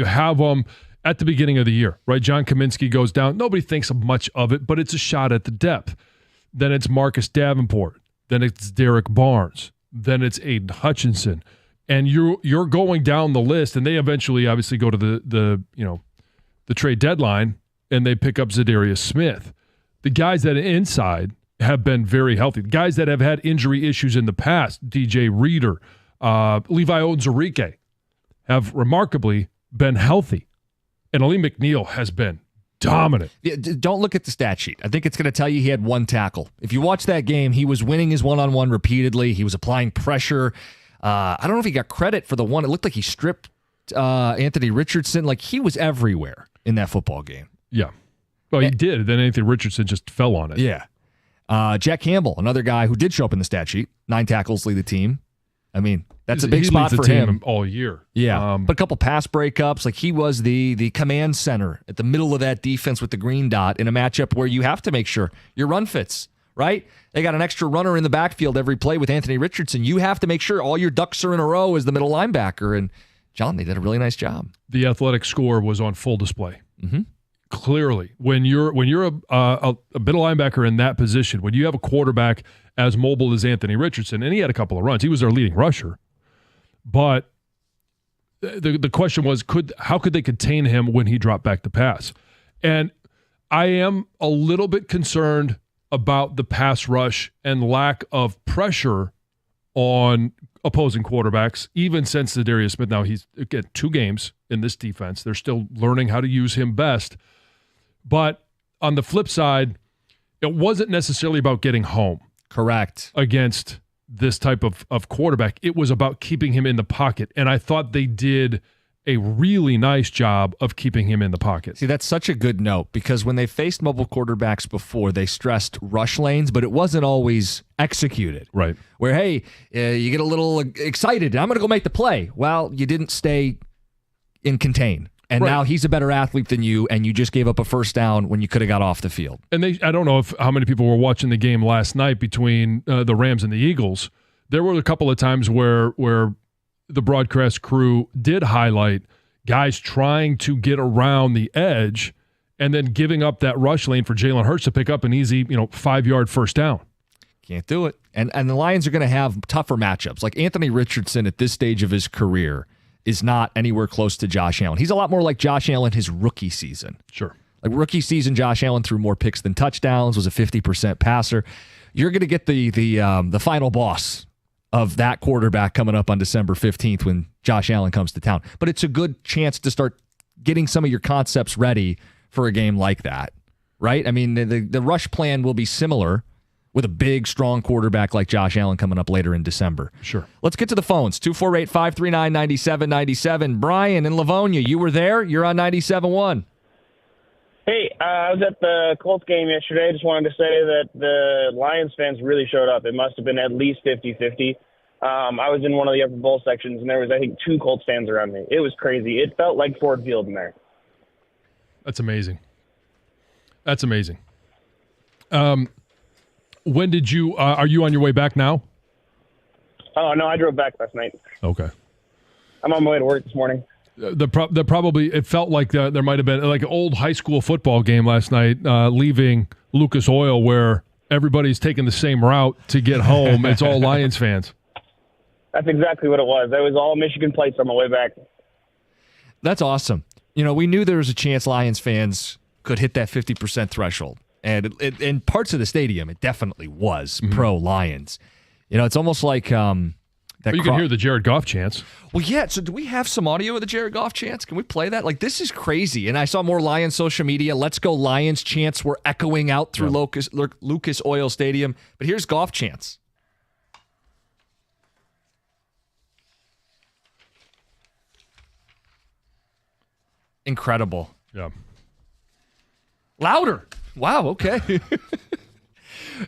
have them at the beginning of the year, right? John Kaminsky goes down. Nobody thinks much of it, but it's a shot at the depth. Then it's Marcus Davenport. Then it's Derek Barnes. Then it's Aiden Hutchinson. And you're going down the list, and they eventually obviously go to the trade deadline, and they pick up Zadarius Smith. The guys that are inside have been very healthy. The guys that have had injury issues in the past, DJ Reader, Levi Onwuzurike, have remarkably been healthy. And Ali McNeil has been dominant. Don't look at the stat sheet. I think it's going to tell you he had 1 tackle. If you watch that game, he was winning his one-on-one repeatedly. He was applying pressure. I don't know if he got credit for the one. It looked like he stripped Anthony Richardson. Like, he was everywhere in that football game. Yeah. Well, he did. Then Anthony Richardson just fell on it. Yeah. Jack Campbell, another guy who did show up in the stat sheet. 9 tackles, lead the team. I mean, that's a big spot for him all year. Yeah, but a couple pass breakups. Like, he was the command center at the middle of that defense with the green dot in a matchup where you have to make sure your run fits, right? They got an extra runner in the backfield every play with Anthony Richardson. You have to make sure all your ducks are in a row as the middle linebacker. And, John, they did a really nice job. The athletic score was on full display. Mm-hmm. Clearly, when you're a middle linebacker in that position, when you have a quarterback as mobile as Anthony Richardson, and he had a couple of runs, he was their leading rusher. But the question was, how could they contain him when he dropped back to pass? And I am a little bit concerned about the pass rush and lack of pressure on opposing quarterbacks, even since Zadarius Smith. Now, he's again 2 games in this defense. They're still learning how to use him best. But on the flip side, it wasn't necessarily about getting home. Correct. Against this type of quarterback. It was about keeping him in the pocket. And I thought they did a really nice job of keeping him in the pocket. See, that's such a good note because when they faced mobile quarterbacks before, they stressed rush lanes, but it wasn't always executed. Right. Where, hey, you get a little excited. I'm going to go make the play. Well, you didn't stay in contain. And now he's a better athlete than you, and you just gave up a first down when you could have got off the field. And I don't know how many people were watching the game last night between the Rams and the Eagles. There were a couple of times where the broadcast crew did highlight guys trying to get around the edge and then giving up that rush lane for Jalen Hurts to pick up an easy, 5-yard first down. Can't do it. And the Lions are going to have tougher matchups. Like Anthony Richardson at this stage of his career is not anywhere close to Josh Allen. He's a lot more like Josh Allen his rookie season. Sure. Like rookie season, Josh Allen threw more picks than touchdowns, was a 50% passer. You're going to get the final boss of that quarterback coming up on December 15th when Josh Allen comes to town. But it's a good chance to start getting some of your concepts ready for a game like that, right? I mean, the rush plan will be similar with a big, strong quarterback like Josh Allen coming up later in December. Sure. Let's get to the phones. 248-539-9797. Brian in Livonia, you were there. You're on 97.1. Hey, I was at the Colts game yesterday. Just wanted to say that the Lions fans really showed up. It must have been at least 50-50. I was in one of the upper bowl sections, and there was, I think, 2 Colts fans around me. It was crazy. It felt like Ford Field in there. That's amazing. That's amazing. When did you are you on your way back now? Oh, no, I drove back last night. Okay. I'm on my way to work this morning. It felt like there might have been like an old high school football game last night, leaving Lucas Oil, where everybody's taking the same route to get home. It's all Lions fans. That's exactly what it was. It was all Michigan plates on my way back. That's awesome. We knew there was a chance Lions fans could hit that 50% threshold. And in parts of the stadium, it definitely was pro-Lions. It's almost like you can hear the Jared Goff chants. Well, yeah. So do we have some audio of the Jared Goff chants? Can we play that? Like, this is crazy. And I saw more Lions social media. Let's go Lions chants were echoing out through Lucas Oil Stadium. But here's Goff chants. Incredible. Yeah. Louder. Wow, okay.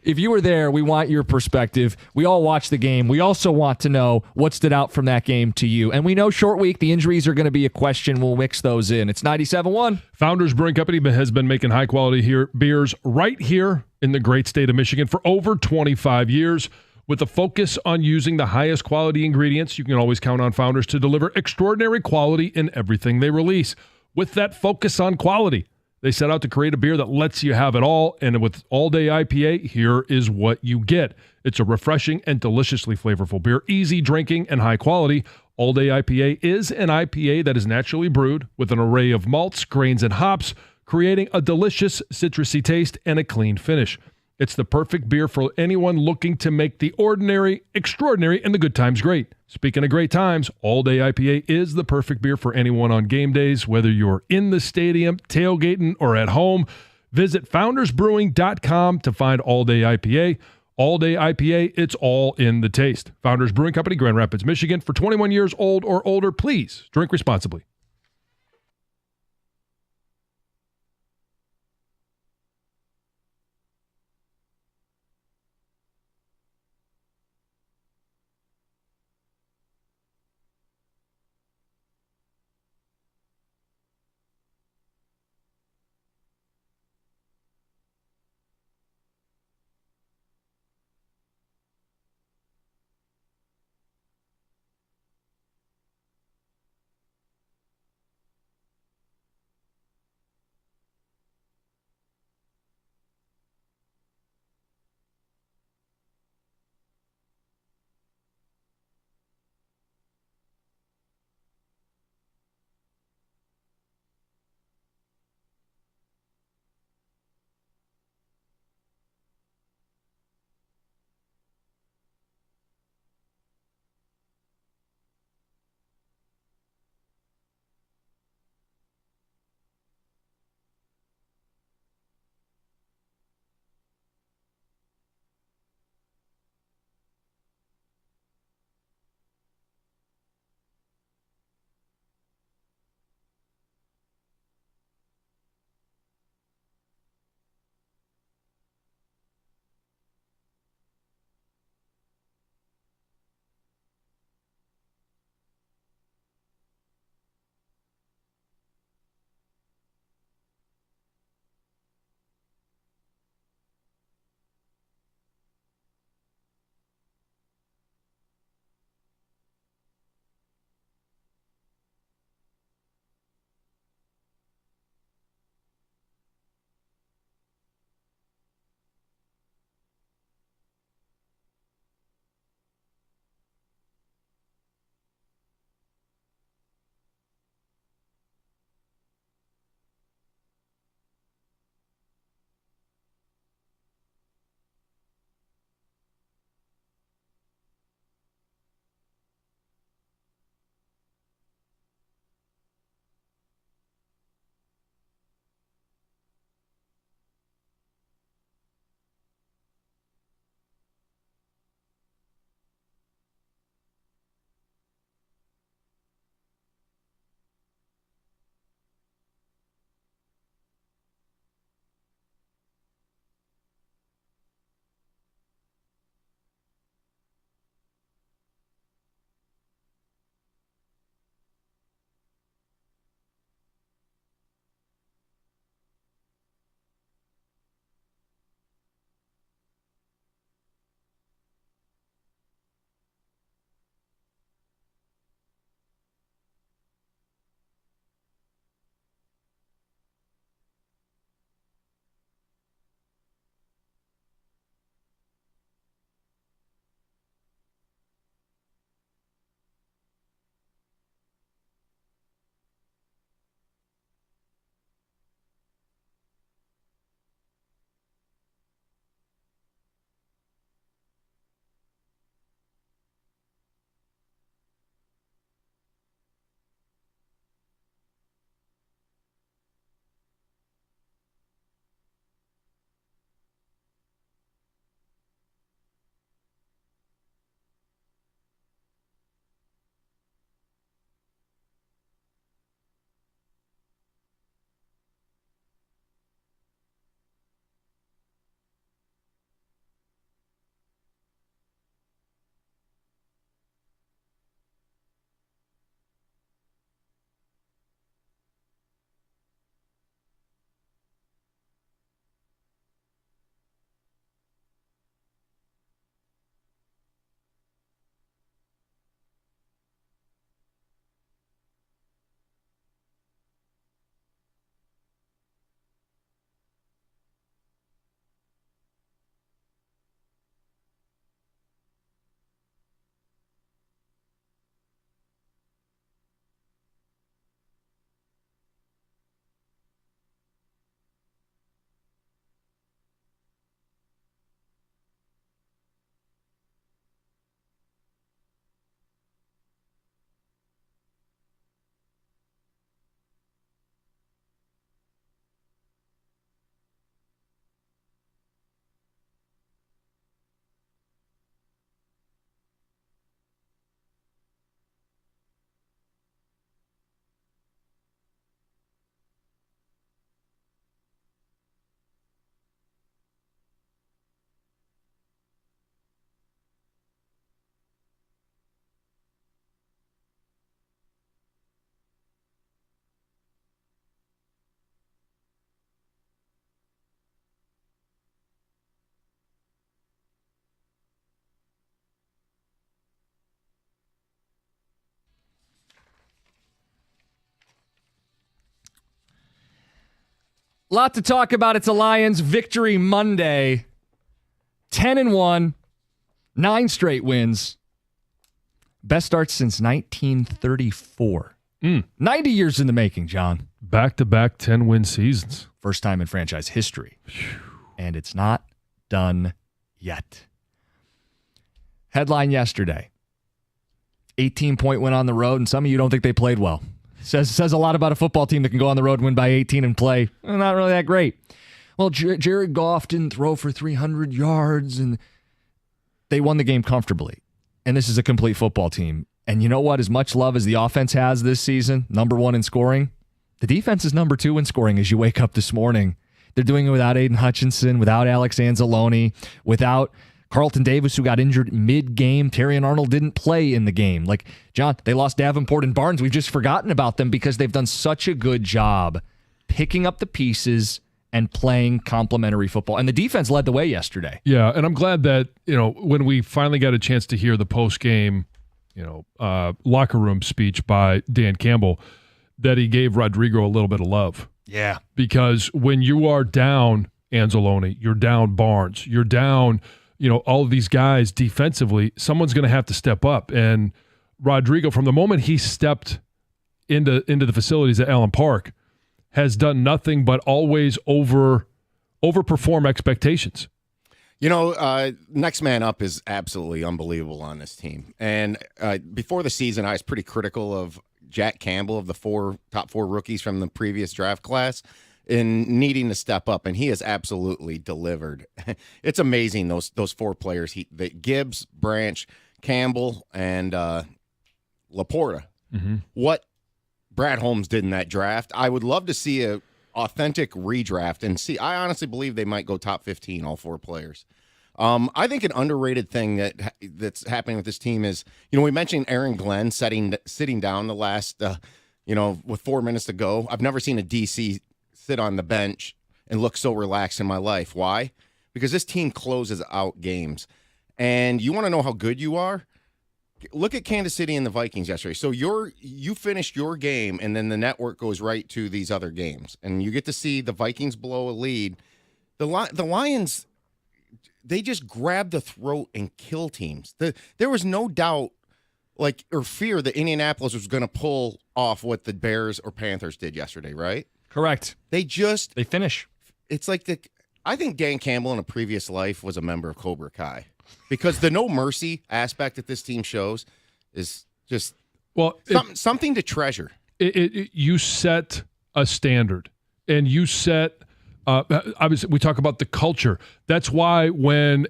If you were there, we want your perspective. We all watched the game. We also want to know what stood out from that game to you. And we know short week, the injuries are going to be a question. We'll mix those in. It's 97.1. Founders Brewing Company has been making high-quality beers right here in the great state of Michigan for over 25 years. With a focus on using the highest quality ingredients, you can always count on Founders to deliver extraordinary quality in everything they release. With that focus on quality, they set out to create a beer that lets you have it all, and with All Day IPA, here is what you get. It's a refreshing and deliciously flavorful beer, easy drinking and high quality. All Day IPA is an IPA that is naturally brewed with an array of malts, grains, and hops, creating a delicious citrusy taste and a clean finish. It's the perfect beer for anyone looking to make the ordinary extraordinary and the good times great. Speaking of great times, All Day IPA is the perfect beer for anyone on game days, whether you're in the stadium, tailgating, or at home. Visit foundersbrewing.com to find All Day IPA. All Day IPA, it's all in the taste. Founders Brewing Company, Grand Rapids, Michigan. For 21 years old or older, please drink responsibly. Lot to talk about. It's a Lions victory Monday. 10-1, 9 straight wins. Best start since 1934. 90 years in the making, John. Back-to-back 10-win seasons. First time in franchise history. And it's not done yet. Headline yesterday. 18-point win on the road, and some of you don't think they played well. Says a lot about a football team that can go on the road, win by 18, and play not really that great. Well, Jared Goff didn't throw for 300 yards, and they won the game comfortably. And this is a complete football team. And you know what? As much love as the offense has this season, number 1 in scoring, the defense is number 2 in scoring as you wake up this morning. They're doing it without Aiden Hutchinson, without Alex Anzalone, without Carlton Davis, who got injured mid-game. Terrion Arnold didn't play in the game. Like, John, they lost Davenport and Barnes. We've just forgotten about them because they've done such a good job picking up the pieces and playing complementary football. And the defense led the way yesterday. Yeah, and I'm glad that, when we finally got a chance to hear the post-game, locker room speech by Dan Campbell, that he gave Rodrigo a little bit of love. Yeah. Because when you are down Anzalone, you're down Barnes, you're down all of these guys defensively, someone's going to have to step up. And Rodrigo, from the moment he stepped into the facilities at Allen Park, has done nothing but always overperform expectations. Next man up is absolutely unbelievable on this team. And before the season, I was pretty critical of Jack Campbell, of the top four rookies from the previous draft class, in needing to step up, and he has absolutely delivered. It's amazing, those 4 players, Gibbs, Branch, Campbell, and Laporta. Mm-hmm. What Brad Holmes did in that draft, I would love to see a authentic redraft and see. I honestly believe they might go top 15, all 4 players. I think an underrated thing that's happening with this team is, we mentioned Aaron Glenn sitting down the last, with 4 minutes to go. I've never seen a DC sit on the bench and look so relaxed in my life. Why? Because this team closes out games. And you want to know how good you are? Look at Kansas City and the Vikings yesterday. So you finished your game, and then the network goes right to these other games. And you get to see the Vikings blow a lead. The Lions, they just grab the throat and kill teams. There was no doubt or fear that Indianapolis was going to pull off what the Bears or Panthers did yesterday, right? Correct. They finish. It's like I think Dan Campbell in a previous life was a member of Cobra Kai, because the no mercy aspect that this team shows is just something to treasure. You set a standard, and you set. Obviously, we talk about the culture. That's why when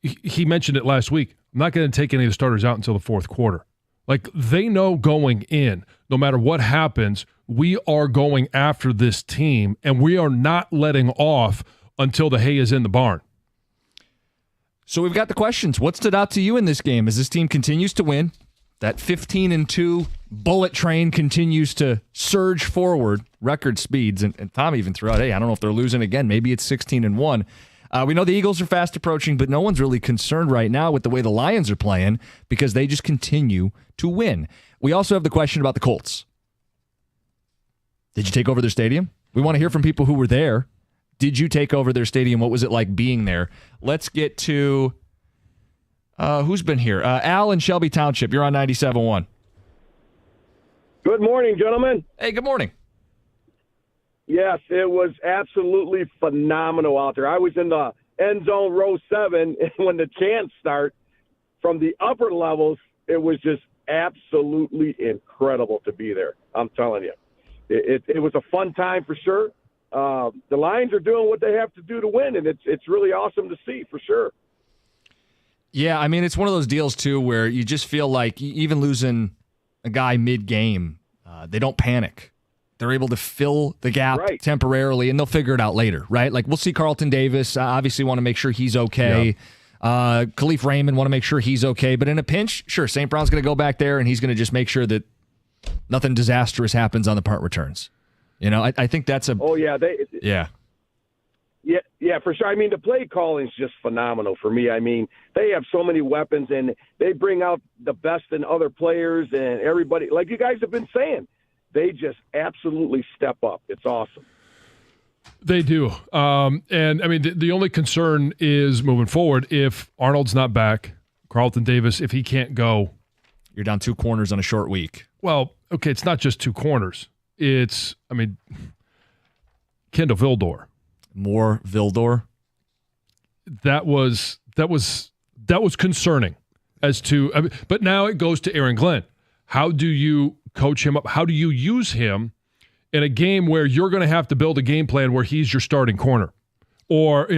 he mentioned it last week, I'm not going to take any of the starters out until the fourth quarter. Like, they know going in, no matter what happens, we are going after this team, and we are not letting off until the hay is in the barn. So we've got the questions. What stood out to you in this game as this team continues to win? That 15-2 bullet train continues to surge forward, record speeds. And Tom even threw out, hey, I don't know if they're losing again. Maybe it's 16-1. We know the Eagles are fast approaching, but no one's really concerned right now with the way the Lions are playing because they just continue to win. We also have the question about the Colts. Did you take over their stadium? We want to hear from people who were there. Did you take over their stadium? What was it like being there? Let's get to who's been here. Al in Shelby Township. You're on 97.1. Good morning, gentlemen. Hey, good morning. Yes, it was absolutely phenomenal out there. I was in the end zone row 7, and when the chants start from the upper levels, it was just absolutely incredible to be there. I'm telling you. It was a fun time for sure. The Lions are doing what they have to do to win, and it's really awesome to see for sure. Yeah, I mean, it's one of those deals, too, where you just feel like even losing a guy mid-game, they don't panic. They're able to fill the gap temporarily, and they'll figure it out later, right? Like, we'll see Carlton Davis, obviously want to make sure he's okay. Yeah. Khalif Raymond want to make sure he's okay. But in a pinch, sure, St. Brown's going to go back there, and he's going to just make sure that nothing disastrous happens on the punt returns. I think that's a... Oh, yeah. Yeah. Yeah, for sure. I mean, the play calling is just phenomenal for me. I mean, they have so many weapons, and they bring out the best in other players and everybody. Like you guys have been saying, they just absolutely step up. It's awesome. They do. And I mean, the only concern is moving forward, if Arnold's not back, Carlton Davis, if he can't go. You're down 2 corners on a short week. Well, okay, it's not just 2 corners. It's, I mean, Kendall Vildor. More Vildor? That was concerning as to, I mean, but now it goes to Aaron Glenn. How do you coach him up? How do you use him in a game where you're going to have to build a game plan where he's your starting corner? Or,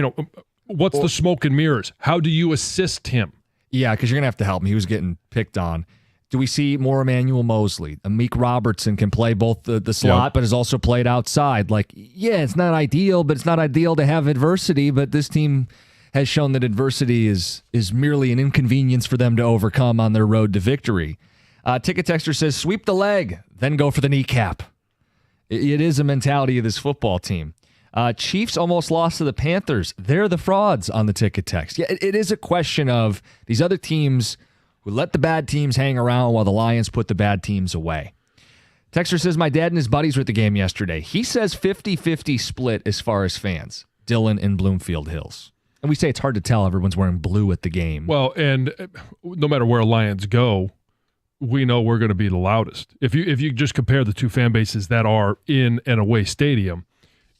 what's the smoke and mirrors? How do you assist him? Yeah, because you're going to have to help him. He was getting picked on. Do we see more Emmanuel Mosley? Amik Robertson can play both the slot, but has also played outside. Like, yeah, it's not ideal, but it's not ideal to have adversity. But this team has shown that adversity is merely an inconvenience for them to overcome on their road to victory. Ticket Texter says, sweep the leg, then go for the kneecap. It is a mentality of this football team. Chiefs almost lost to the Panthers. They're the frauds on the Ticket Text. Yeah, it is a question of these other teams who let the bad teams hang around while the Lions put the bad teams away. Texter says, my dad and his buddies were at the game yesterday. He says 50-50 split as far as fans, Dillon and Bloomfield Hills. And we say it's hard to tell. Everyone's wearing blue at the game. Well, and no matter where Lions go, we know we're going to be the loudest. If you just compare the 2 fan bases that are in an away stadium,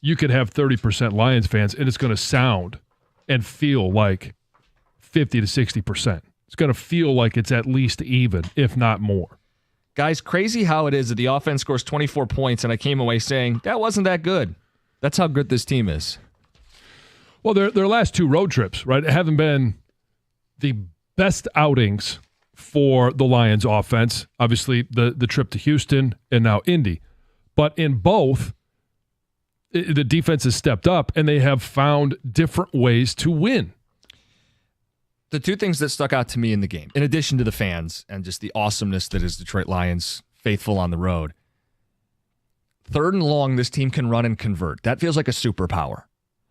you could have 30% Lions fans, and it's going to sound and feel like 50 to 60%. It's going to feel like it's at least even, if not more. Guys, crazy how it is that the offense scores 24 points, and I came away saying, that wasn't that good. That's how good this team is. Well, their last 2 road trips, right, haven't been the best outings for the Lions offense. Obviously, the trip to Houston and now Indy. But in both, the defense has stepped up, and they have found different ways to win. The 2 things that stuck out to me in the game, in addition to the fans and just the awesomeness that is Detroit Lions faithful on the road, 3rd and long, this team can run and convert. That feels like a superpower.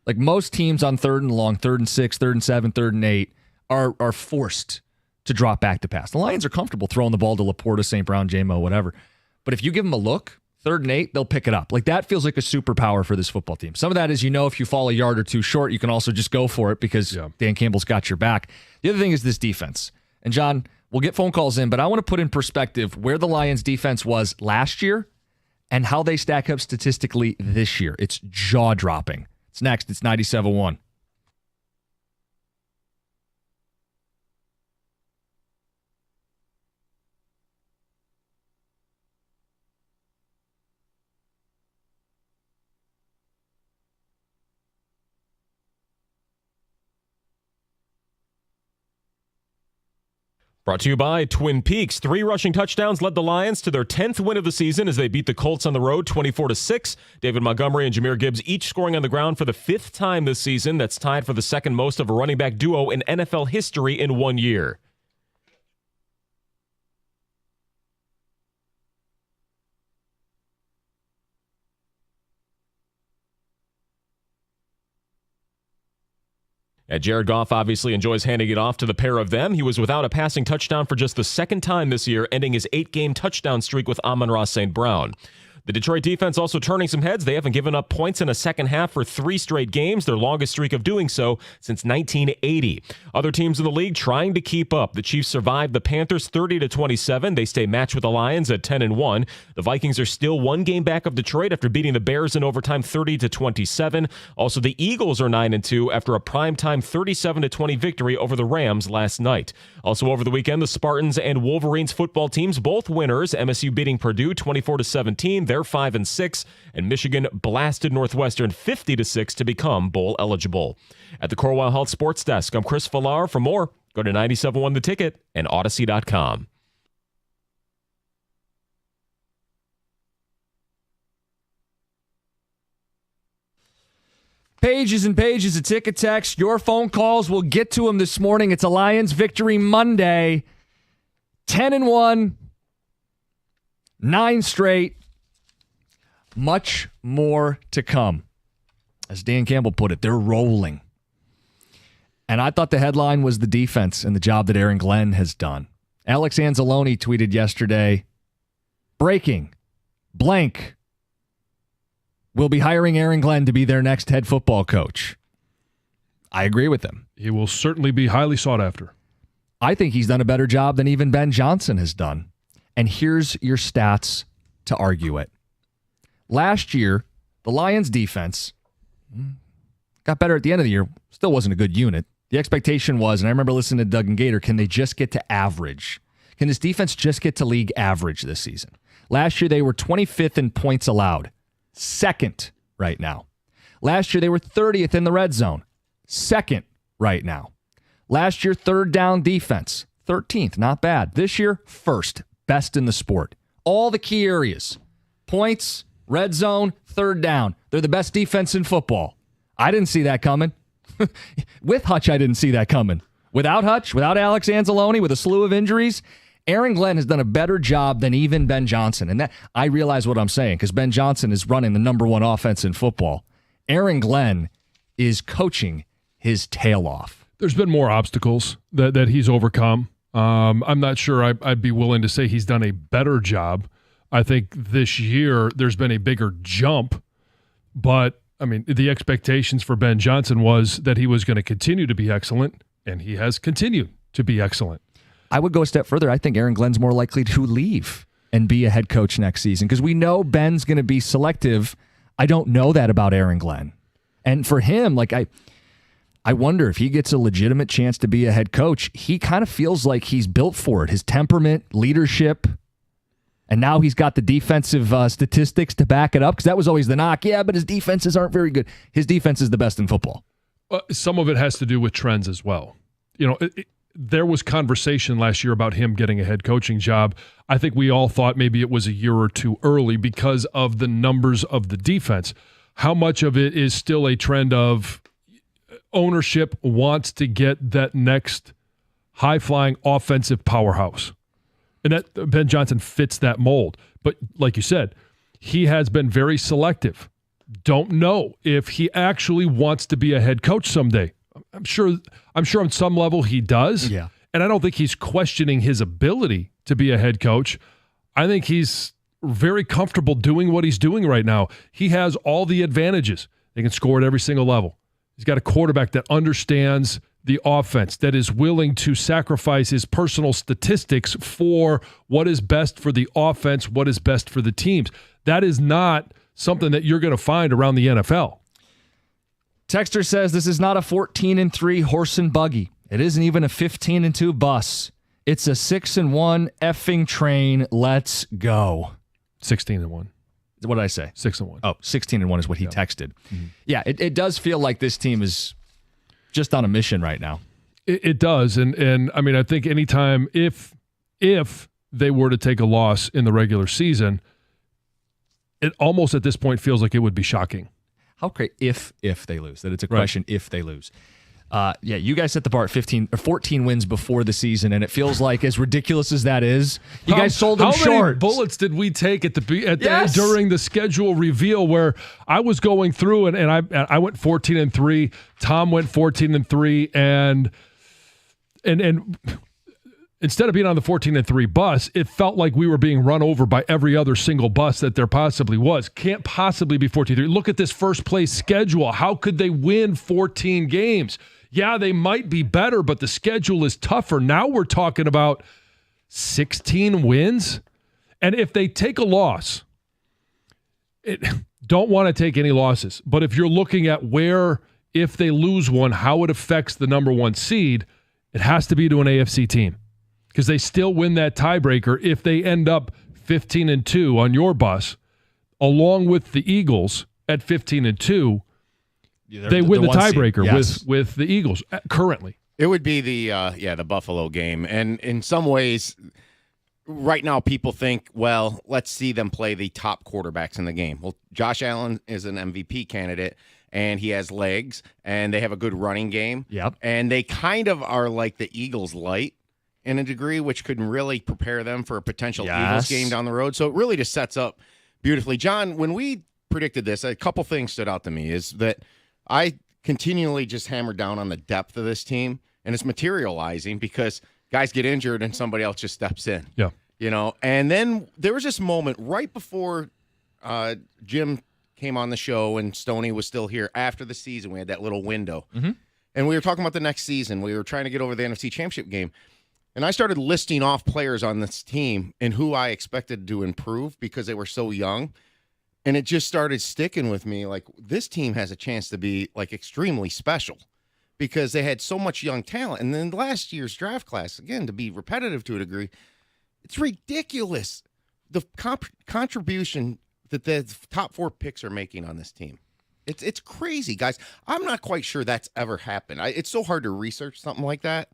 Like most teams on 3rd and long, 3rd and 6, 3rd and 7, 3rd and 8 are forced to drop back to pass. The Lions are comfortable throwing the ball to Laporta, St. Brown, J-Mo, whatever. But if you give them a look, 3rd and 8, they'll pick it up. Like that feels like a superpower for this football team. Some of that is, if you fall a yard or 2 short, you can also just go for it because Dan Campbell's got your back. The other thing is this defense. And John, we'll get phone calls in, but I want to put in perspective where the Lions defense was last year and how they stack up statistically this year. It's jaw-dropping. It's next. It's 97.1. Brought to you by Twin Peaks. 3 rushing touchdowns led the Lions to their 10th win of the season as they beat the Colts on the road 24-6. David Montgomery and Jahmyr Gibbs each scoring on the ground for the 5th time this season. That's tied for the 2nd most of a running back duo in NFL history in 1 year. And Jared Goff obviously enjoys handing it off to the pair of them. He was without a passing touchdown for just the 2nd time this year, ending his 8-game touchdown streak with Amon-Ra St. Brown. The Detroit defense also turning some heads. They haven't given up points in a second half for 3 straight games, their longest streak of doing so since 1980. Other teams in the league trying to keep up. The Chiefs survived the Panthers 30-27. They stay matched with the Lions at 10-1. The Vikings are still 1 game back of Detroit after beating the Bears in overtime 30-27. Also, the Eagles are 9-2 after a primetime 37-20 victory over the Rams last night. Also over the weekend, the Spartans and Wolverines football teams, both winners. MSU beating Purdue 24-17. They're 5-6, and Michigan blasted Northwestern 50-6 to become bowl eligible. At the Corewell Health Sports Desk, I'm Chris Villar. For more, go to 97.1 The Ticket and Odyssey.com. Pages and pages of Ticket Text. Your phone calls, we'll get to them this morning. It's a Lions Victory Monday. 10-1, 9 straight. Much more to come. As Dan Campbell put it, they're rolling. And I thought the headline was the defense and the job that Aaron Glenn has done. Alex Anzalone tweeted yesterday, breaking, blank, will be hiring Aaron Glenn to be their next head football coach. I agree with them. He will certainly be highly sought after. I think he's done a better job than even Ben Johnson has done. And here's your stats to argue it. Last year, the Lions defense got better at the end of the year. Still wasn't a good unit. The expectation was, and I remember listening to Doug and Gator, can they just get to average? Can this defense just get to league average this season? Last year, they were 25th in points allowed. Second right now. Last year, they were 30th in the red zone. Second right now. Last year, third down defense. 13th, not bad. This year, first, best in the sport. All the key areas. Points, red zone, third down. They're the best defense in football. I didn't see that coming. With Hutch, I didn't see that coming. Without Hutch, without Alex Anzalone, with a slew of injuries, Aaron Glenn has done a better job than even Ben Johnson. And that I realize what I'm saying because Ben Johnson is running the number one offense in football. Aaron Glenn is coaching his tail off. There's been more obstacles that he's overcome. I'm not sure I'd be willing to say he's done a better job. I think this year there's been a bigger jump, but I mean, the expectations for Ben Johnson was that he was going to continue to be excellent, and he has continued to be excellent. I would go a step further. I think Aaron Glenn's more likely to leave and be a head coach next season because we know Ben's going to be selective. I don't know that about Aaron Glenn. And for him, like I wonder if he gets a legitimate chance to be a head coach. He kind of feels like he's built for it. His temperament, leadership, and now he's got the defensive statistics to back it up because that was always the knock. Yeah, but his defenses aren't very good. His defense is the best in football. Some of it has to do with trends as well. You know, there was conversation last year about him getting a head coaching job. I think we all thought maybe it was a year or two early because of the numbers of the defense. How much of it is still a trend of ownership wants to get that next high-flying offensive powerhouse? And that Ben Johnson fits that mold. But like you said, he has been very selective. Don't know if he actually wants to be a head coach someday. I'm sure on some level he does. Yeah. And I don't think he's questioning his ability to be a head coach. I think he's very comfortable doing what he's doing right now. He has all the advantages. They can score at every single level. He's got a quarterback that understands the offense, that is willing to sacrifice his personal statistics for what is best for the offense, what is best for the teams. That is not something that you're going to find around the NFL. Texter says this is not a 14-3 horse and buggy. It isn't even a 15-2 bus. It's a 6-1 effing train. Let's go. 16-1. What did I say? 6-1. Oh, 16-1 is what he texted. Mm-hmm. Yeah, it does feel like this team is just on a mission right now. It does. And I mean, I think anytime if they were to take a loss in the regular season, it almost at this point feels like it would be shocking. How great if they lose, that it's a question if they lose. Yeah, you guys set the bar at 15 or 14 wins before the season, and it feels like as ridiculous as that is, you guys sold them short. How many bullets did we take at during the schedule reveal where I was going through and I went 14-3, Tom went 14-3, and instead of being on the 14-3 bus, it felt like we were being run over by every other single bus that there possibly was. Can't possibly be 14-3. Look at this first place schedule. How could they win 14 games? Yeah, they might be better, but the schedule is tougher. Now we're talking about 16 wins. And if they take a loss, don't want to take any losses. But if you're looking at where, if they lose one, how it affects the number one seed, it has to be to an AFC team. Because they still win that tiebreaker if they end up 15-2 on your bus, along with the Eagles at 15-2. They win the tiebreaker with the Eagles currently. It would be the Buffalo game. And in some ways, right now people think, well, let's see them play the top quarterbacks in the game. Well, Josh Allen is an MVP candidate, and he has legs, and they have a good running game. Yep. And they kind of are like the Eagles light in a degree, which could really prepare them for a potential Eagles game down the road. So it really just sets up beautifully. John, when we predicted this, a couple things stood out to me is that I continually just hammered down on the depth of this team, and it's materializing because guys get injured and somebody else just steps in. Yeah. You know, and then there was this moment right before Jim came on the show and Stoney was still here after the season. We had that little window. Mm-hmm. And we were talking about the next season. We were trying to get over the NFC Championship game. And I started listing off players on this team and who I expected to improve because they were so young. And it just started sticking with me. Like, this team has a chance to be, like, extremely special because they had so much young talent. And then last year's draft class, again, to be repetitive to a degree, it's ridiculous. The contribution that the top 4 picks are making on this team. It's crazy, guys. I'm not quite sure that's ever happened. It's so hard to research something like that.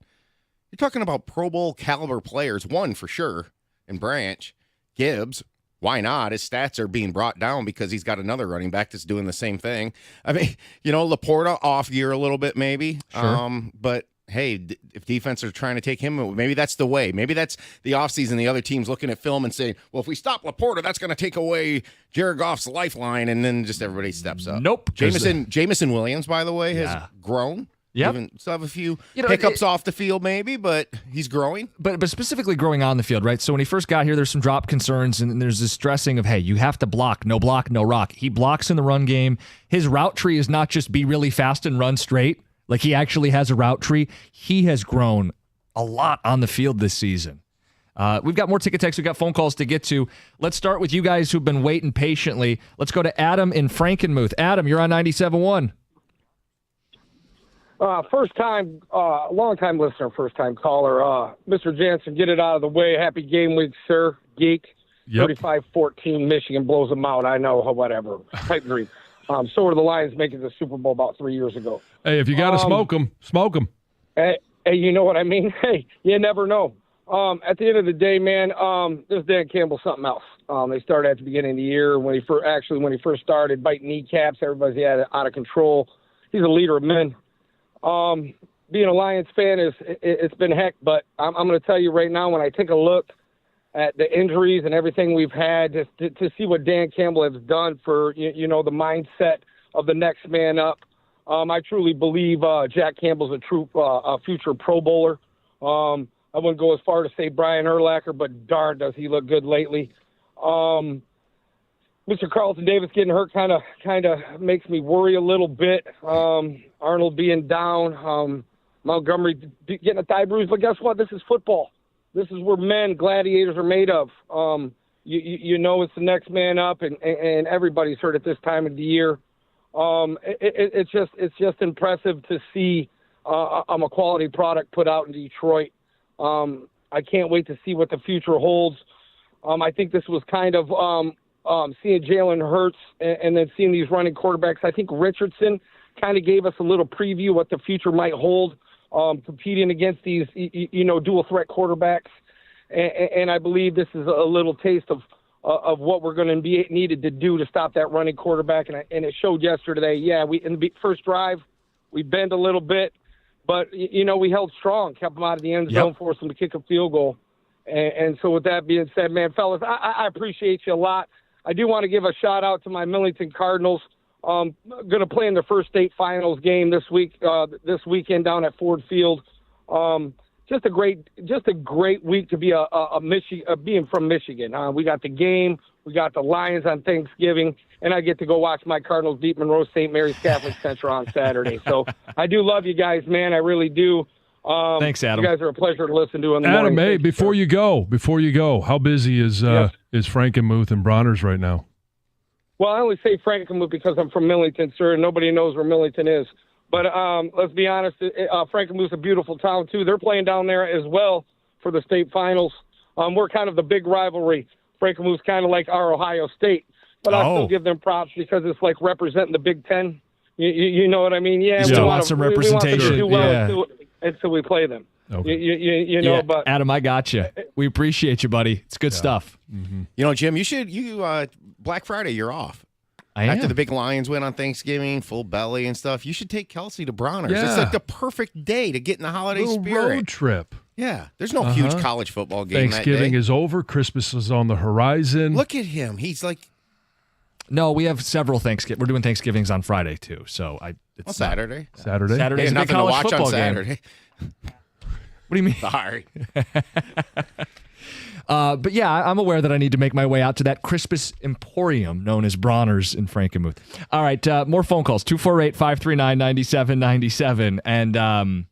You're talking about Pro Bowl caliber players, one for sure, in Branch. Gibbs, why not? His stats are being brought down because he's got another running back that's doing the same thing. I mean, Laporta off year a little bit maybe. Sure. But hey, if defense are trying to take him, maybe that's the way. Maybe that's the offseason. The other team's looking at film and saying, well, if we stop Laporta, that's going to take away Jared Goff's lifeline, and then just everybody steps up. Nope. Jameson Williams, by the way, has grown. Yep. Still have a few hiccups off the field maybe, but he's growing. But specifically growing on the field, right? So when he first got here, there's some drop concerns, and there's this stressing of, hey, you have to block, no rock. He blocks in the run game. His route tree is not just be really fast and run straight. Like, he actually has a route tree. He has grown a lot on the field this season. We've got more ticket texts. We've got phone calls to get to. Let's start with you guys who've been waiting patiently. Let's go to Adam in Frankenmuth. Adam, you're on 97.1. First time, long time listener, first time caller. Mr. Jansen, get it out of the way. Happy game week, sir. Geek. Yep. 35-14, Michigan blows them out. I know, whatever. Type dream. So were the Lions making the Super Bowl about 3 years ago. Hey, if you got to smoke them, smoke them. Hey, you know what I mean? Hey, you never know. At the end of the day, man, this Dan Campbell's something else. They started at the beginning of the year when he first started biting kneecaps. Everybody's out of control. He's a leader of men. Being a Lions fan it's been heck, but I'm going to tell you right now, when I take a look at the injuries and everything we've had, to see what Dan Campbell has done for the mindset of the next man up. I truly believe Jack Campbell's a true future Pro Bowler. I wouldn't go as far to say Brian Urlacher, but darn does he look good lately. Mr. Carlton Davis getting hurt kind of makes me worry a little bit. Arnold being down, Montgomery getting a thigh bruise, but guess what? This is football. This is where gladiators are made of. It's the next man up, and everybody's hurt at this time of the year. It's just impressive to see a quality product put out in Detroit. I can't wait to see what the future holds. I think this was kind of seeing Jalen Hurts and then seeing these running quarterbacks. I think Richardson kind of gave us a little preview what the future might hold, competing against these, dual threat quarterbacks. And I believe this is a little taste of what we're going to be needed to do to stop that running quarterback. And it showed yesterday. Yeah, in the first drive, we bent a little bit, but, we held strong, kept them out of the end zone, forced them to kick a field goal. And so with that being said, man, fellas, I appreciate you a lot. I do want to give a shout out to my Millington Cardinals. Going to play in their first state finals game this weekend down at Ford Field. Just a great week to be being from Michigan. We got the game, we got the Lions on Thanksgiving, and I get to go watch my Cardinals beat Monroe St. Mary's Catholic Central on Saturday. So I do love you guys, man. I really do. Thanks, Adam. You guys are a pleasure to listen to in the Adam, morning. hey, before you go, how busy is Frankenmuth and Bronner's right now? Well, I only say Frankenmuth because I'm from Millington, sir, and nobody knows where Millington is. But let's be honest, Frankenmuth's a beautiful town, too. They're playing down there as well for the state finals. We're kind of the big rivalry. Frankenmuth's kind of like our Ohio State. But I still give them props because it's like representing the Big Ten. You know what I mean? Yeah, we want some representation. We want them to do well until we play them. Okay. But Adam, I got you. We appreciate you, buddy. It's good stuff. Mm-hmm. Jim, you Black Friday, you're off. After the big Lions win on Thanksgiving, full belly and stuff, you should take Kelsey to Bronner's. Yeah. It's like the perfect day to get in the holiday spirit. Road trip. Yeah, there's no huge college football game Thanksgiving that day. is over. Christmas is on the horizon. Look at him. He's like... No, we have several Thanksgiving. We're doing Thanksgivings on Friday, too. So it's Saturday. Saturday? Saturday's a big nothing to college watch football on game. Saturday. What do you mean? Sorry. But yeah, I'm aware that I need to make my way out to that Crispus Emporium known as Bronner's in Frankenmuth. All right, more phone calls, 248-539-9797. And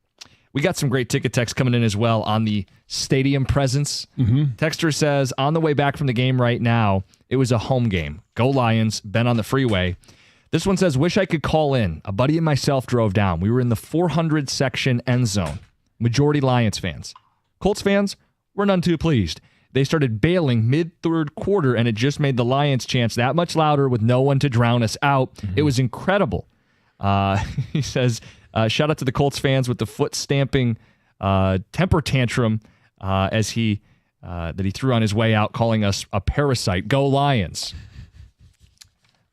we got some great ticket texts coming in as well on the stadium presence. Texter says, on the way back from the game right now, it was a home game. Go Lions, been on the freeway. This one says, wish I could call in. A buddy and myself drove down. We were in the 400 section end zone. Majority Lions fans. Colts fans were none too pleased. They started bailing mid-third quarter, and it just made the Lions chants that much louder with no one to drown us out. It was incredible. He says, shout out to the Colts fans with the foot-stamping temper tantrum that he threw on his way out, calling us a parasite. Go Lions.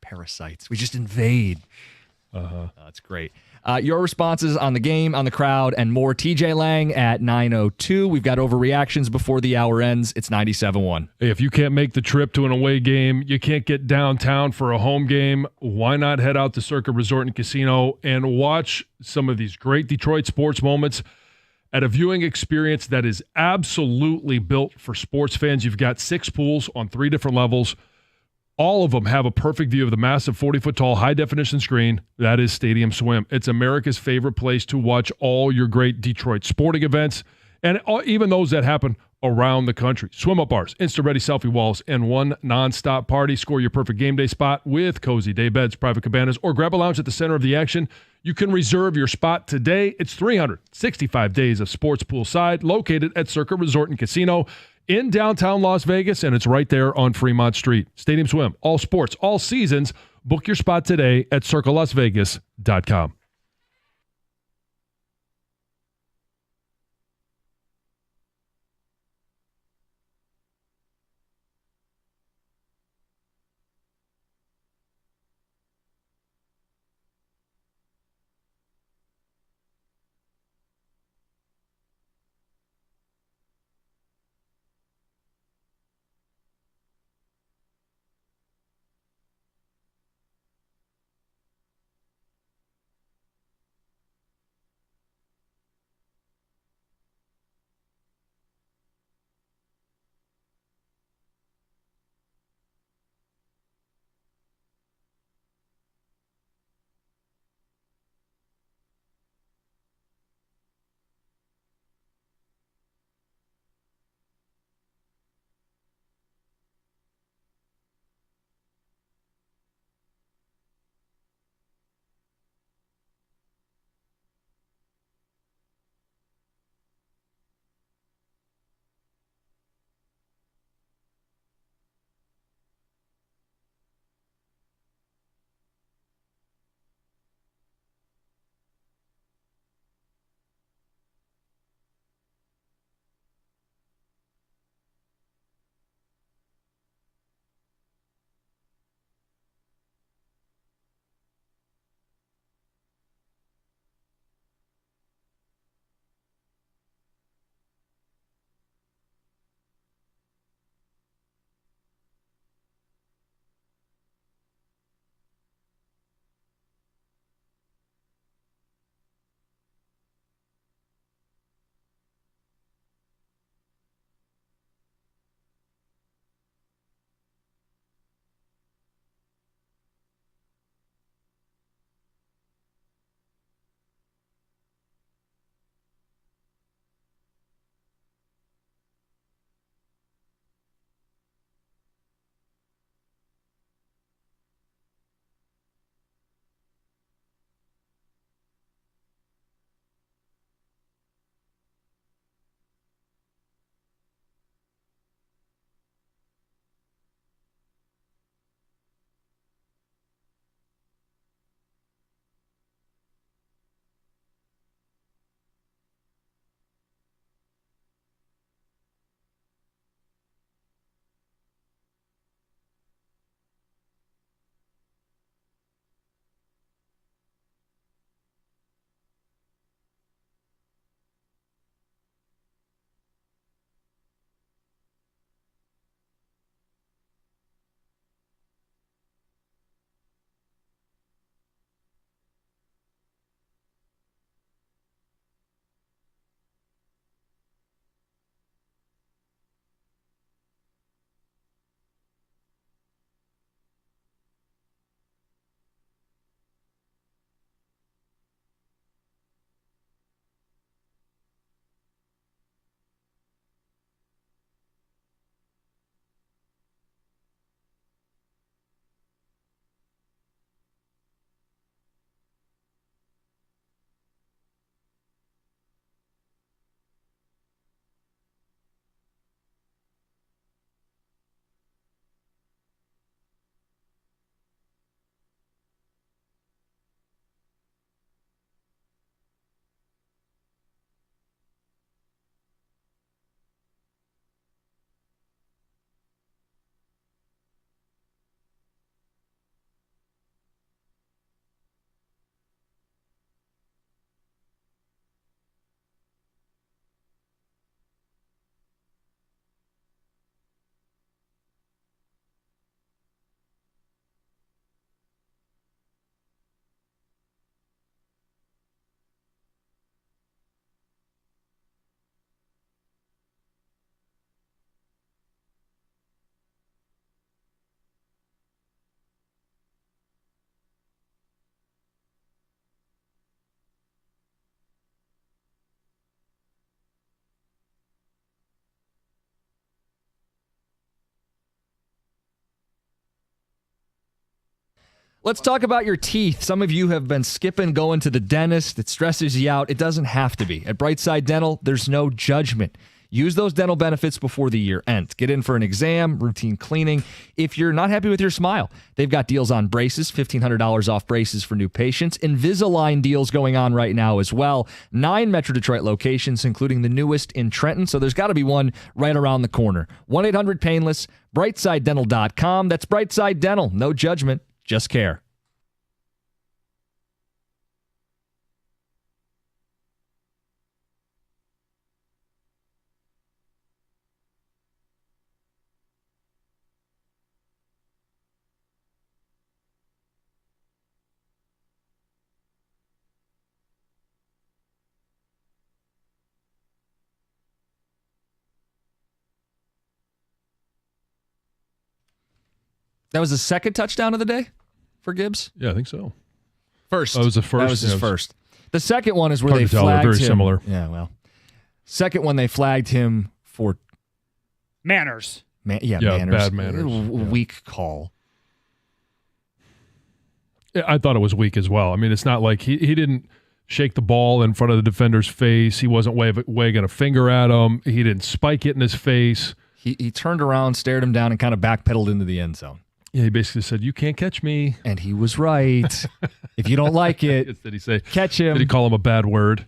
Parasites. We just invade. That's great. Your responses on the game, on the crowd, and more. TJ Lang at 9:02. We've got overreactions before the hour ends. It's 97.1. If you can't make the trip to an away game, you can't get downtown for a home game, why not head out to Circa Resort and Casino and watch some of these great Detroit sports moments at a viewing experience that is absolutely built for sports fans. You've got 6 pools on 3 different levels. All of them have a perfect view of the massive 40-foot-tall high-definition screen. That is Stadium Swim. It's America's favorite place to watch all your great Detroit sporting events, and even those that happen around the country. Swim-up bars, Insta-ready selfie walls, and one nonstop party. Score your perfect game day spot with cozy day beds, private cabanas, or grab a lounge at the center of the action. You can reserve your spot today. It's 365 days of sports poolside, located at Circa Resort and Casino in downtown Las Vegas, and it's right there on Fremont Street. Stadium Swim, all sports, all seasons. Book your spot today at circalasvegas.com. Let's talk about your teeth. Some of you have been skipping going to the dentist. It stresses you out. It doesn't have to be. At Brightside Dental, there's no judgment. Use those dental benefits before the year ends. Get in for an exam, routine cleaning. If you're not happy with your smile, they've got deals on braces, $1,500 off braces for new patients. Invisalign deals going on right now as well. 9 Metro Detroit locations, including the newest in Trenton. So there's got to be one right around the corner. 1-800-PAINLESS, BrightsideDental.com. That's Brightside Dental. No judgment, just care. That was the second touchdown of the day for Gibbs? Yeah, I think so. First. That was the first. That was his first. The second one is where Hard they to tell, they're flagged very him. similar. Yeah, well. Second one, they flagged him for Manners. manners. Bad manners. Weak call. I thought it was weak as well. I mean, it's not like he didn't shake the ball in front of the defender's face. He wasn't wagging a finger at him. He didn't spike it in his face. He turned around, stared him down, and kind of backpedaled into the end zone. Yeah, he basically said, "You can't catch me." And he was right. If you don't like it, did he say? Catch him. Did he call him a bad word?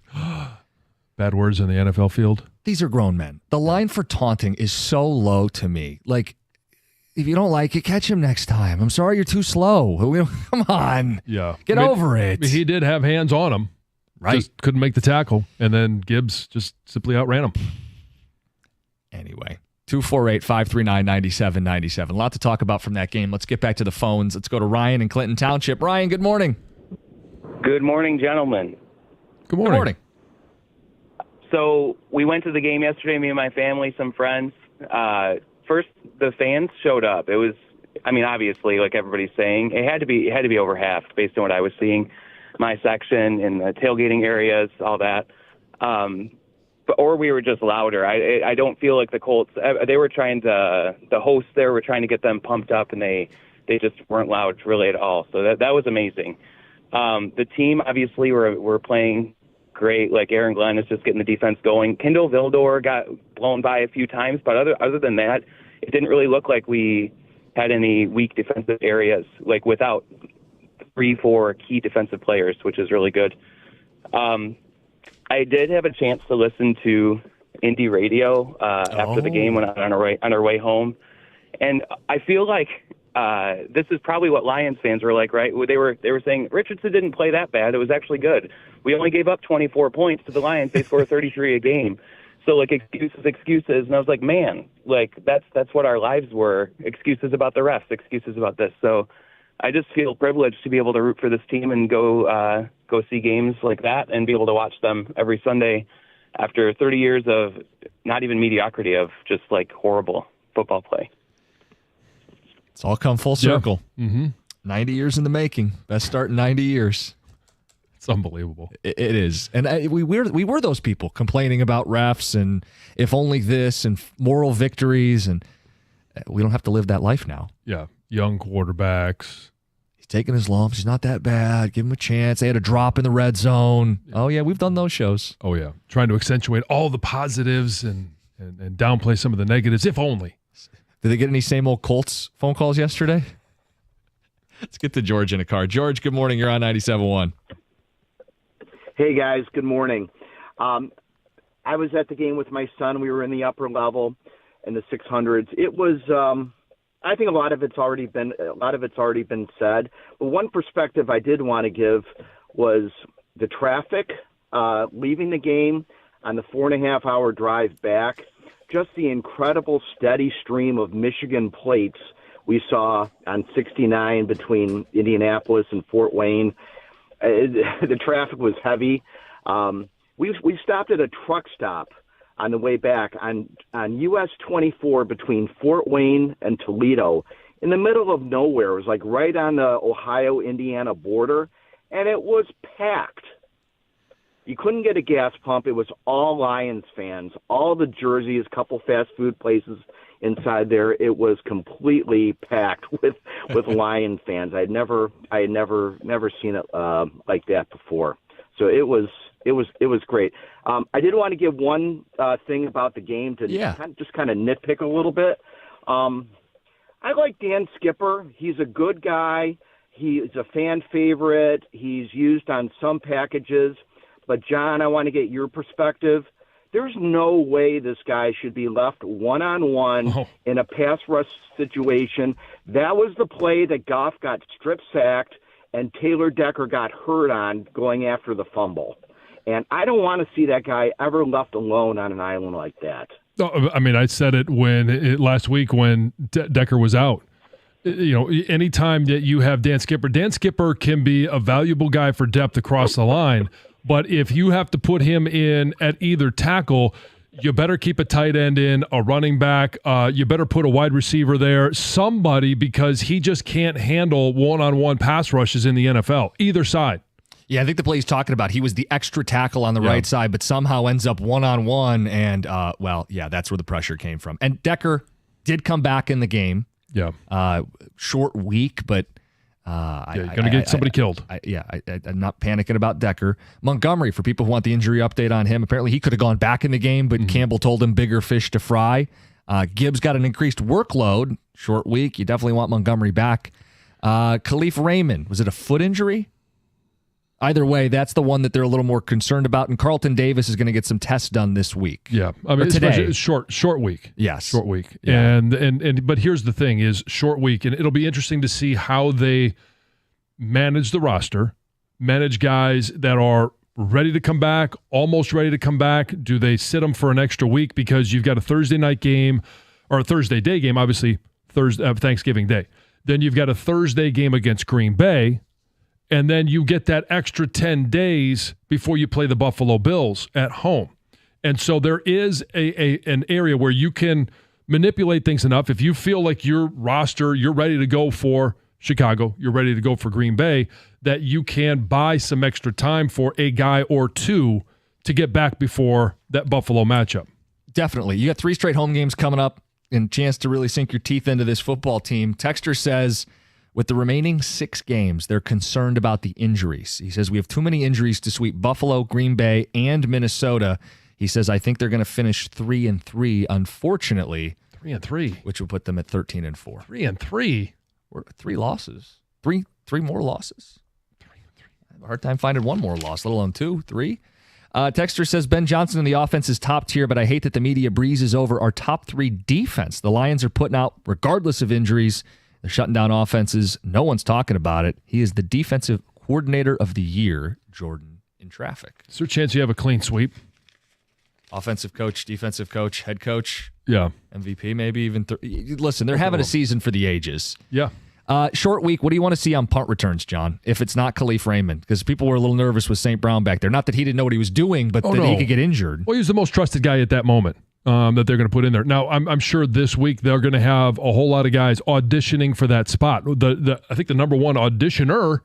Bad words in the NFL field? These are grown men. The line for taunting is so low to me. Like, if you don't like it, catch him next time. I'm sorry you're too slow. Come on. Yeah. Get over it. He did have hands on him. Right. Just couldn't make the tackle. And then Gibbs just simply outran him. Anyway. 248-539-9797. A lot to talk about from that game. Let's get back to the phones. Let's go to Ryan in Clinton Township. Ryan, good morning. Good morning, gentlemen. Good morning. Good morning. So we went to the game yesterday, me and my family, some friends. First, the fans showed up. It was, I mean, obviously, like everybody's saying, it had to be over half based on what I was seeing. My section in the tailgating areas, all that. Or we were just louder. I don't feel like the Colts, they were trying to, the hosts there were trying to get them pumped up, and they just weren't loud really at all. So that was amazing. The team, obviously, were playing great. Like Aaron Glenn is just getting the defense going. Kendall Vildor got blown by a few times, but other than that, it didn't really look like we had any weak defensive areas, like without 3-4 key defensive players, which is really good. I did have a chance to listen to Indy radio after the game when on our way home, and I feel like this is probably what Lions fans were like, right? They were saying Richardson didn't play that bad; it was actually good. We only gave up 24 points to the Lions; they score 33 a game. So like excuses, and I was like, man, like that's what our lives were: excuses about the refs, excuses about this. So I just feel privileged to be able to root for this team and go see games like that and be able to watch them every Sunday after 30 years of not even mediocrity, of just like horrible football play. It's all come full circle. Yeah. Mm-hmm. 90 years in the making. Best start in 90 years. It's unbelievable. It is. And we were those people complaining about refs and if only this and moral victories, and we don't have to live that life now. Yeah. Young quarterbacks. He's taking his lumps. He's not that bad. Give him a chance. They had a drop in the red zone. Yeah. Oh, yeah, we've done those shows. Oh, yeah. Trying to accentuate all the positives and downplay some of the negatives, if only. Did they get any same old Colts phone calls yesterday? Let's get to George in a car. George, good morning. You're on 97.1. Hey, guys. Good morning. I was at the game with my son. We were in the upper level in the 600s. It was I think a lot of it's already been said. But one perspective I did want to give was the traffic leaving the game on the 4.5-hour drive back. Just the incredible steady stream of Michigan plates we saw on 69 between Indianapolis and Fort Wayne. The traffic was heavy. We stopped at a truck stop on the way back on US 24 between Fort Wayne and Toledo, in the middle of nowhere. It was like right on the Ohio-Indiana border, and it was packed. You couldn't get a gas pump. It was all Lions fans, all the jerseys, a couple fast food places inside there. It was completely packed with Lion fans. I had never seen it like that before. So it was great. I did want to give one thing about the game to kind of nitpick a little bit. I like Dan Skipper. He's a good guy. He's a fan favorite. He's used on some packages. But, John, I want to get your perspective. There's no way this guy should be left one-on-one in a pass rush situation. That was the play that Goff got strip sacked and Taylor Decker got hurt on going after the fumble. And I don't want to see that guy ever left alone on an island like that. I mean, I said it last week when Decker was out. Anytime that you have Dan Skipper can be a valuable guy for depth across the line. But if you have to put him in at either tackle, you better keep a tight end in, a running back. You better put a wide receiver there, somebody, because he just can't handle one-on-one pass rushes in the NFL, either side. Yeah, I think the play he's talking about, he was the extra tackle on the right side, but somehow ends up one-on-one, and, that's where the pressure came from. And Decker did come back in the game. Yeah. Short week, but you're going to get somebody killed. I'm not panicking about Decker. Montgomery, for people who want the injury update on him, apparently he could have gone back in the game, but Campbell told him bigger fish to fry. Gibbs got an increased workload. Short week. You definitely want Montgomery back. Khalif Raymond, was it a foot injury? Either way, that's the one that they're a little more concerned about. And Carlton Davis is going to get some tests done this week. Yeah, I mean, today. It's short week. Yes, short week. Yeah. And but here's the thing: is short week, and it'll be interesting to see how they manage the roster, manage guys that are ready to come back, almost ready to come back. Do they sit them for an extra week because you've got a Thursday night game or a Thursday day game? Obviously, Thanksgiving Day. Then you've got a Thursday game against Green Bay. And then you get that extra 10 days before you play the Buffalo Bills at home. And so there is an area where you can manipulate things enough. If you feel like your roster, you're ready to go for Chicago, you're ready to go for Green Bay, that you can buy some extra time for a guy or two to get back before that Buffalo matchup. Definitely. You got 3 straight home games coming up and chance to really sink your teeth into this football team. Texter says, with the remaining 6 games, they're concerned about the injuries. He says, we have too many injuries to sweep Buffalo, Green Bay, and Minnesota. He says, I think they're going to finish 3-3, unfortunately. 3-3. Which will put them at 13-4. 3-3? 3 losses. Three more losses. 3-3. I have a hard time finding one more loss, let alone 2, 3. Texter says, Ben Johnson in the offense is top tier, but I hate that the media breezes over our top 3 defense. The Lions are putting out, regardless of injuries, they're shutting down offenses. No one's talking about it. He is the defensive coordinator of the year, Jordan in traffic. Is there a chance you have a clean sweep? Offensive coach, defensive coach, head coach. Yeah. MVP, maybe even. Listen, they're having a season for the ages. Yeah. Short week. What do you want to see on punt returns, John, if it's not Khalif Raymond? Because people were a little nervous with St. Brown back there. Not that he didn't know what he was doing, but he could get injured. Well, he was the most trusted guy at that moment. That they're going to put in there. Now, I'm sure this week they're going to have a whole lot of guys auditioning for that spot. I think the number one auditioner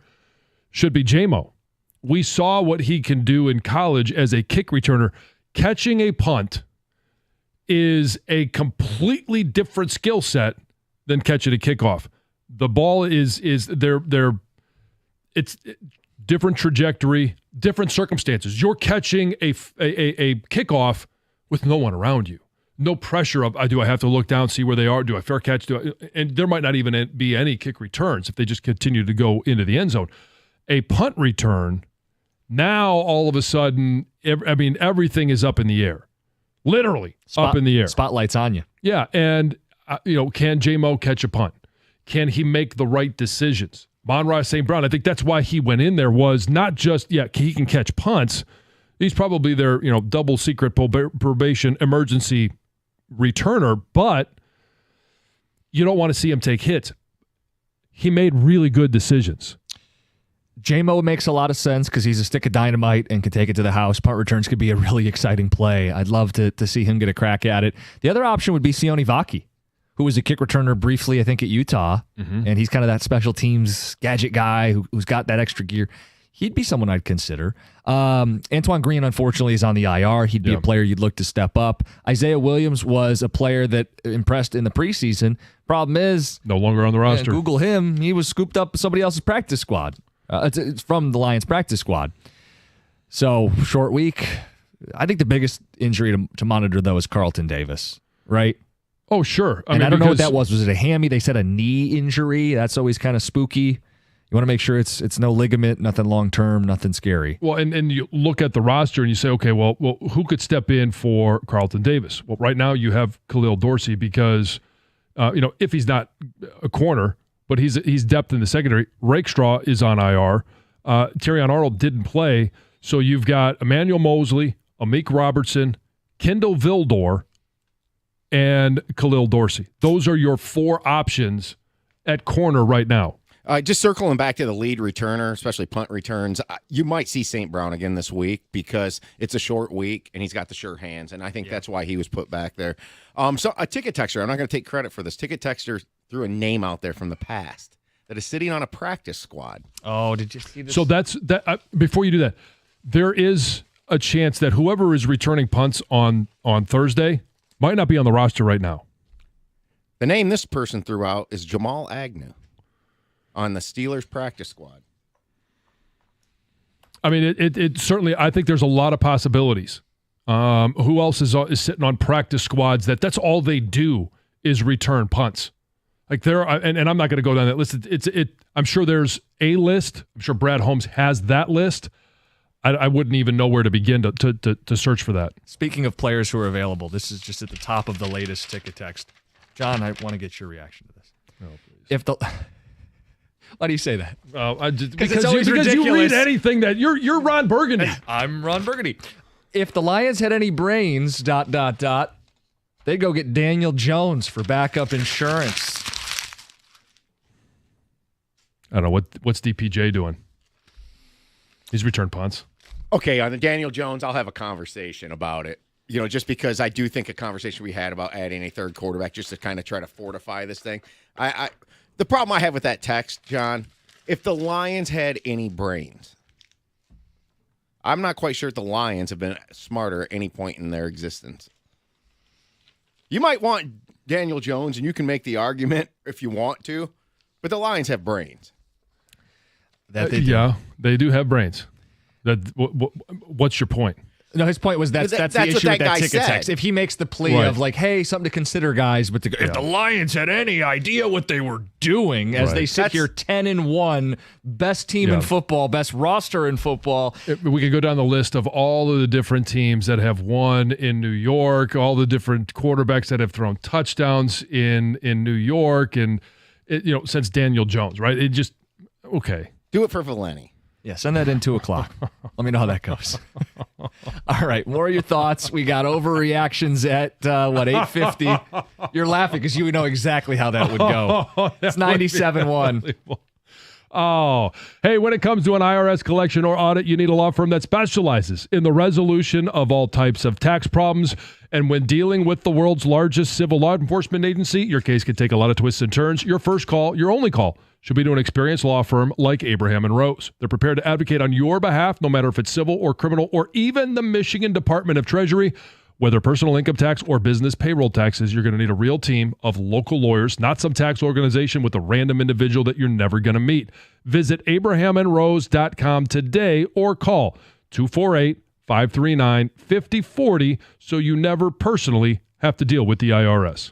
should be J-Mo. We saw what he can do in college as a kick returner. Catching a punt is a completely different skill set than catching a kickoff. The ball is it's different trajectory, different circumstances. You're catching a kickoff with no one around you. No pressure of, do I have to look down, see where they are? Do I fair catch? And there might not even be any kick returns if they just continue to go into the end zone. A punt return, now all of a sudden, everything is up in the air. Literally up in the air. Spotlight's on you. Yeah, and, can J-Mo catch a punt? Can he make the right decisions? Monroe St. Brown, I think that's why he went in there, was not just, he can catch punts. He's probably their, double secret probation emergency returner, but you don't want to see him take hits. He made really good decisions. J-Mo makes a lot of sense because he's a stick of dynamite and can take it to the house. Punt returns could be a really exciting play. I'd love to see him get a crack at it. The other option would be Sione Vaki, who was a kick returner briefly, I think, at Utah, and he's kind of that special teams gadget guy who's got that extra gear. he'd be someone I'd consider. Antoine Green, unfortunately, is on the IR. He'd be a player you'd look to step up. Isaiah Williams was a player that impressed in the preseason. Problem is, no longer on the roster. Google him. He was scooped up somebody else's practice squad. It's from the Lions practice squad. So, short week. I think the biggest injury to monitor, though, is Carlton Davis, right? Oh, sure. I don't know what that was. Was it a hammy? They said a knee injury. That's always kind of spooky. You want to make sure it's no ligament, nothing long-term, nothing scary. Well, and you look at the roster and you say, okay, well, who could step in for Carlton Davis? Well, right now you have Khalil Dorsey because, if he's not a corner, but he's depth in the secondary. Rakestraw is on IR. Terrion Arnold didn't play. So you've got Emmanuel Mosley, Amik Robertson, Kendall Vildor, and Khalil Dorsey. Those are your 4 options at corner right now. Just circling back to the lead returner, especially punt returns, you might see St. Brown again this week because it's a short week and he's got the sure hands, and I think that's why he was put back there. So a ticket texter, I'm not going to take credit for this. Ticket texter threw a name out there from the past that is sitting on a practice squad. Oh, did you see this? So that's that. Before you do that, there is a chance that whoever is returning punts on Thursday might not be on the roster right now. The name this person threw out is Jamal Agnew on the Steelers practice squad. I mean, it certainly, I think there's a lot of possibilities. Who else is sitting on practice squads that's all they do is return punts? Like and I'm not going to go down that list. I'm sure there's a list. I'm sure Brad Holmes has that list. I wouldn't even know where to begin to search for that. Speaking of players who are available, this is just at the top of the latest ticket text. John, I want to get your reaction to this. Oh, please. Why do you say that? Because you read anything that you're Ron Burgundy. I'm Ron Burgundy. If the Lions had any brains, they'd go get Daniel Jones for backup insurance. I don't know what's DPJ doing. He's returned punts. Okay, on the Daniel Jones, I'll have a conversation about it. Just because I do think a conversation we had about adding a third quarterback just to kind of try to fortify this thing. The problem I have with that text, John, if the Lions had any brains, I'm not quite sure if the Lions have been smarter at any point in their existence. You might want Daniel Jones, and you can make the argument if you want to, but the Lions have brains. They do have brains. What's your point? No, his point was that's the issue with that ticket text. If he makes the plea of like, hey, something to consider, guys, but if the Lions had any idea what they were doing as they sit here 10-1, best team in football, best roster in football. We could go down the list of all of the different teams that have won in New York, all the different quarterbacks that have thrown touchdowns in New York, and since Daniel Jones, right? It just okay. Do it for Valenti. Yeah, send that in 2 o'clock. Let me know how that goes. All right, more of your thoughts. We got overreactions at, 8:50. You're laughing because you know exactly how that would go. It's 97.1. Oh, hey, when it comes to an IRS collection or audit, you need a law firm that specializes in the resolution of all types of tax problems. And when dealing with the world's largest civil law enforcement agency, your case could take a lot of twists and turns. Your first call, your only call, should be to an experienced law firm like Abraham and Rose. They're prepared to advocate on your behalf, no matter if it's civil or criminal or even the Michigan Department of Treasury. Whether personal income tax or business payroll taxes, you're going to need a real team of local lawyers, not some tax organization with a random individual that you're never going to meet. Visit abrahamandrose.com today or call 248-539-5040 so you never personally have to deal with the IRS.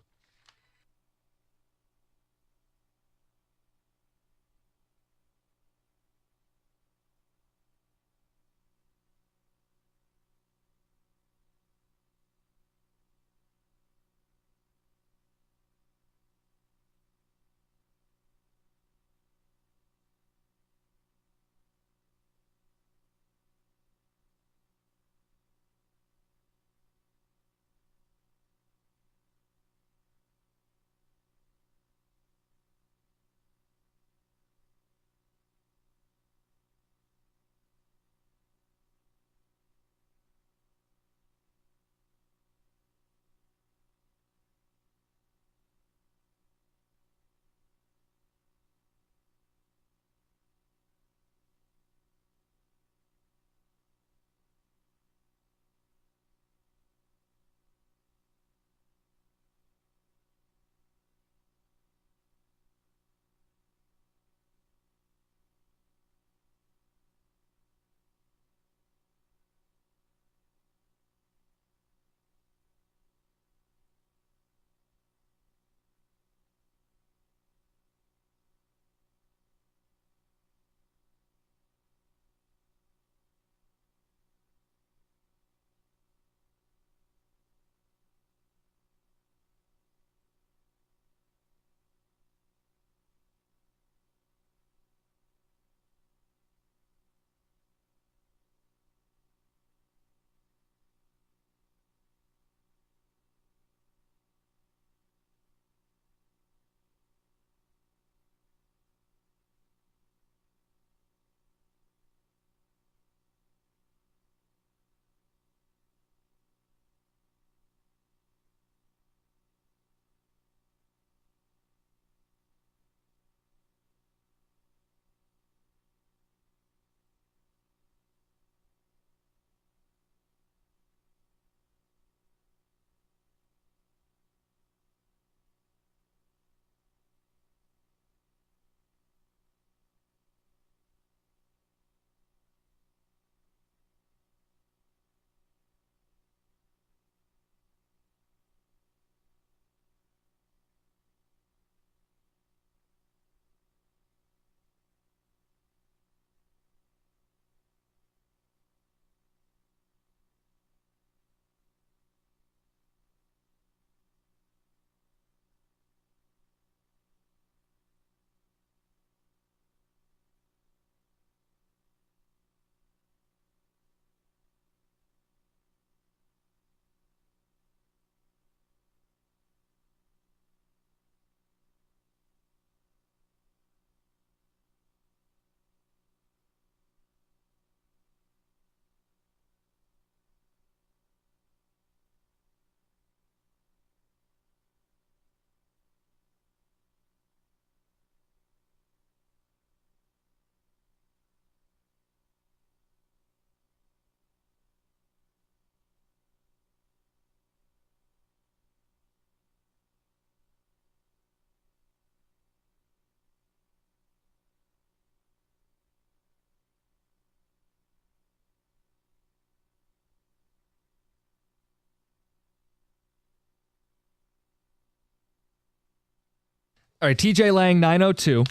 All right, TJ Lang, 9:02.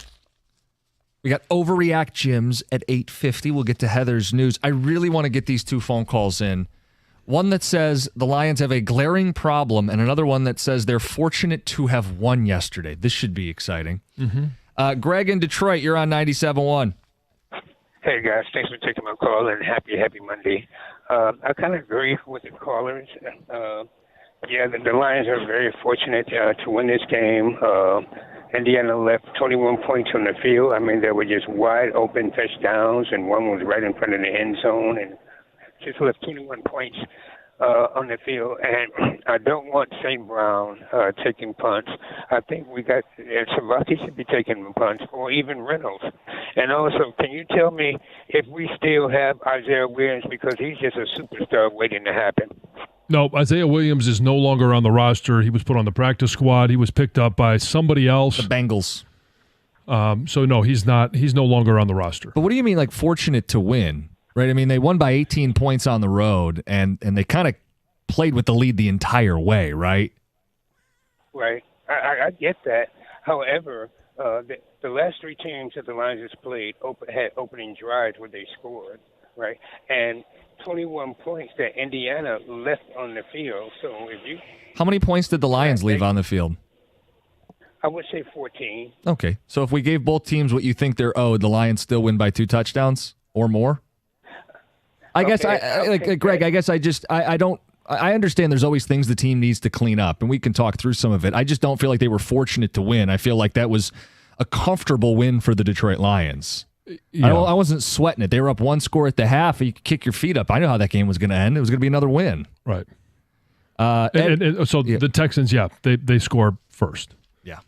We got Overreact Gyms at 8:50. We'll get to Heather's news. I really want to get these two phone calls in. One that says the Lions have a glaring problem, and another one that says they're fortunate to have won yesterday. This should be exciting. Mm-hmm. Greg in Detroit, you're on 97.1. Hey, guys. Thanks for taking my call, and happy Monday. I kind of agree with the callers. The Lions are very fortunate to win this game. Indiana left 21 points on the field. I mean, they were just wide open touchdowns, and one was right in front of the end zone, and just left 21 points on the field. And I don't want St. Brown taking punts. I think Savati should be taking punts, or even Reynolds. And also, can you tell me if we still have Isaiah Williams, because he's just a superstar waiting to happen? No, Isaiah Williams is no longer on the roster. He was put on the practice squad. He was picked up by somebody else. The Bengals. So no, he's not. He's no longer on the roster. But what do you mean, like, fortunate to win? Right? I mean, they won by 18 points on the road, and they kind of played with the lead the entire way, right? Right. I get that. However, the last three teams that the Lions has played had opening drives where they scored, right? And 21 points that Indiana left on the field. So if you... How many points did the Lions leave on the field? I would say 14. Okay. So if we gave both teams what you think they're owed, the Lions still win by 2 touchdowns or more? I guess, Greg, I understand there's always things the team needs to clean up, and we can talk through some of it. I just don't feel like they were fortunate to win. I feel like that was a comfortable win for the Detroit Lions. Yeah. I wasn't sweating it. They were up 1 score at the half. You could kick your feet up. I know how that game was going to end. It was going to be another win. Right. The Texans, they score first. Yeah.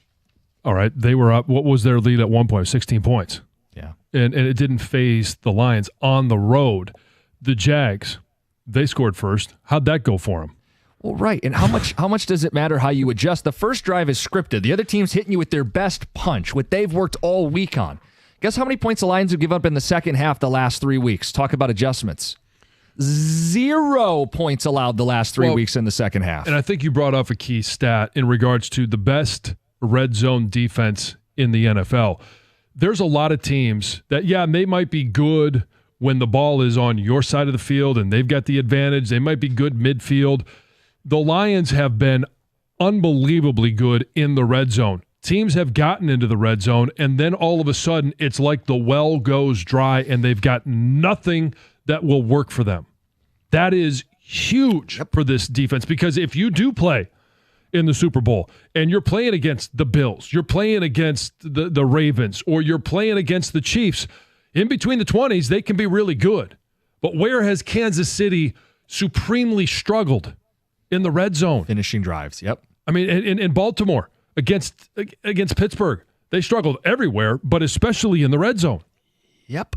All right. They were up. What was their lead at one point? 16 points. Yeah. And it didn't phase the Lions on the road. The Jags, they scored first. How'd that go for them? Well, right. And how much does it matter how you adjust? The first drive is scripted. The other team's hitting you with their best punch, what they've worked all week on. Guess how many points the Lions have given up in the second half the last 3 weeks? Talk about adjustments. 0 points allowed the last 3 weeks in the second half. And I think you brought up a key stat in regards to the best red zone defense in the NFL. There's a lot of teams that, they might be good when the ball is on your side of the field and they've got the advantage. They might be good midfield. The Lions have been unbelievably good in the red zone. Teams have gotten into the red zone, and then all of a sudden, it's like the well goes dry, and they've got nothing that will work for them. That is huge for this defense, because if you do play in the Super Bowl and you're playing against the Bills, you're playing against the Ravens, or you're playing against the Chiefs, in between the 20s, they can be really good. But where has Kansas City supremely struggled? In the red zone. Finishing drives, yep. I mean, in Baltimore, against Pittsburgh, they struggled everywhere, but especially in the red zone. Yep.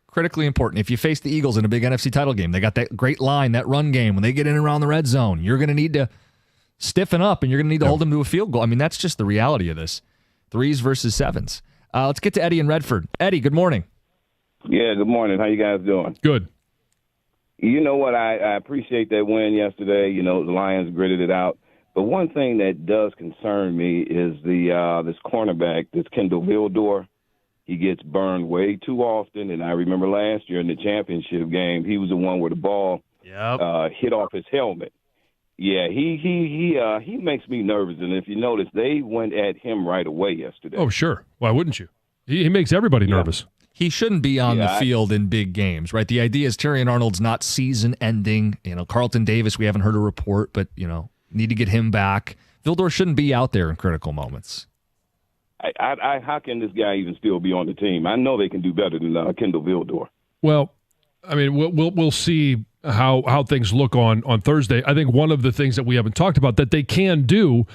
Critically important. If you face the Eagles in a big NFC title game, they got that great line, that run game. When they get in and around the red zone, you're going to need to stiffen up, and you're going to need to hold them to a field goal. I mean, that's just the reality of this. 3s versus 7s. Let's get to Eddie in Redford. Eddie, good morning. Yeah, good morning. How you guys doing? Good. You know what? I appreciate that win yesterday. You know, the Lions gritted it out. But one thing that does concern me is this cornerback, this Kendall Vildor. He gets burned way too often. And I remember last year in the championship game, he was the one where the ball hit off his helmet. Yeah, he makes me nervous. And if you notice, they went at him right away yesterday. Oh, sure. Why wouldn't you? He makes everybody nervous. He shouldn't be on the field in big games, right? The idea is Terrion Arnold's not season-ending. Carlton Davis, we haven't heard a report, but, need to get him back. Vildor shouldn't be out there in critical moments. How can this guy even still be on the team? I know they can do better than Kendall Vildor. Well, I mean, we'll see how things look on Thursday. I think one of the things that we haven't talked about that they can do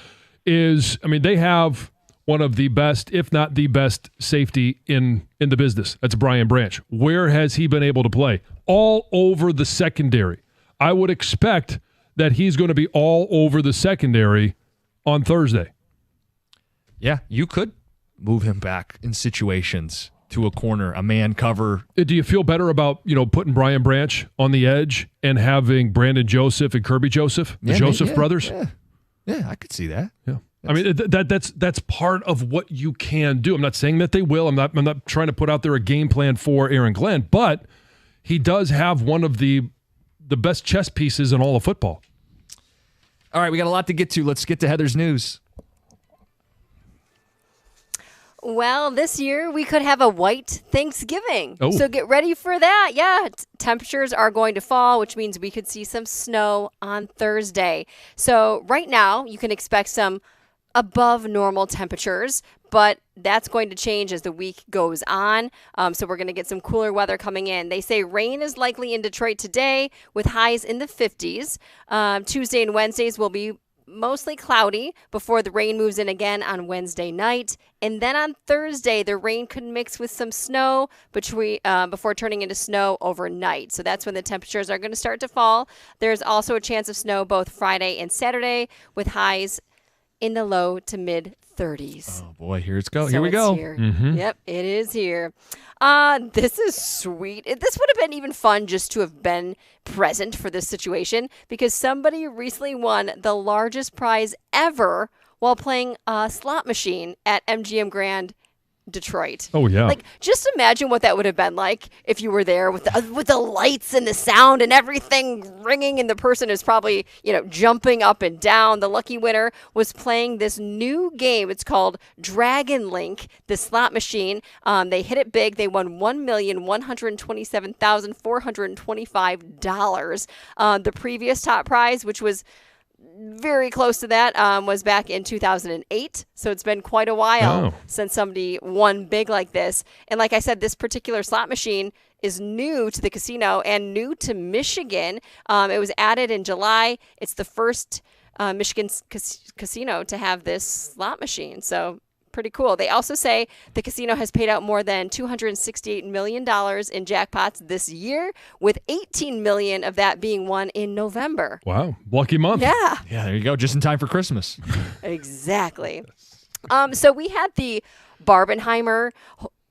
is, I mean, they have one of the best, if not the best, safety in the business. That's Brian Branch. Where has he been able to play? All over the secondary. I would expect that he's going to be all over the secondary on Thursday. Yeah, you could move him back in situations to a corner, a man cover. Do you feel better about, putting Brian Branch on the edge and having Brandon Joseph and Kirby Joseph, the Joseph brothers? Yeah, I could see that. Yeah. I mean, that's part of what you can do. I'm not saying that they will. I'm not trying to put out there a game plan for Aaron Glenn, but he does have one of the best chess pieces in all of football. All right, we got a lot to get to. Let's get to Heather's news. Well, this year we could have a white Thanksgiving. Oh. So get ready for that. Yeah, temperatures are going to fall, which means we could see some snow on Thursday. So right now you can expect some above normal temperatures, but that's going to change as the week goes on. So we're going to get some cooler weather coming in. They say rain is likely in Detroit today with highs in the 50s. Tuesday and Wednesdays will be mostly cloudy before the rain moves in again on Wednesday night. And then on Thursday, the rain could mix with some snow before turning into snow overnight. So that's when the temperatures are going to start to fall. There's also a chance of snow both Friday and Saturday with highs in the low to mid 30s. Oh boy, here it's go. So here we it's go. here. Mm-hmm. Yep, it is here. This is sweet. This would have been even fun just to have been present for this situation because somebody recently won the largest prize ever while playing a slot machine at MGM Grand Detroit. Oh, yeah. Like, just imagine what that would have been like if you were there with the lights and the sound and everything ringing, and the person is probably, jumping up and down. The lucky winner was playing this new game. It's called Dragon Link, the slot machine. They hit it big. They won $1,127,425. The previous top prize, which was very close to that, was back in 2008. So it's been quite a while since somebody won big like this. And like I said, this particular slot machine is new to the casino and new to Michigan. It was added in July. It's the first Michigan casino to have this slot machine. So pretty cool. They also say the casino has paid out more than $268 million in jackpots this year, with $18 million of that being won in November. Wow. Lucky month. Yeah. Yeah, there you go. Just in time for Christmas. Exactly. So we had the Barbenheimer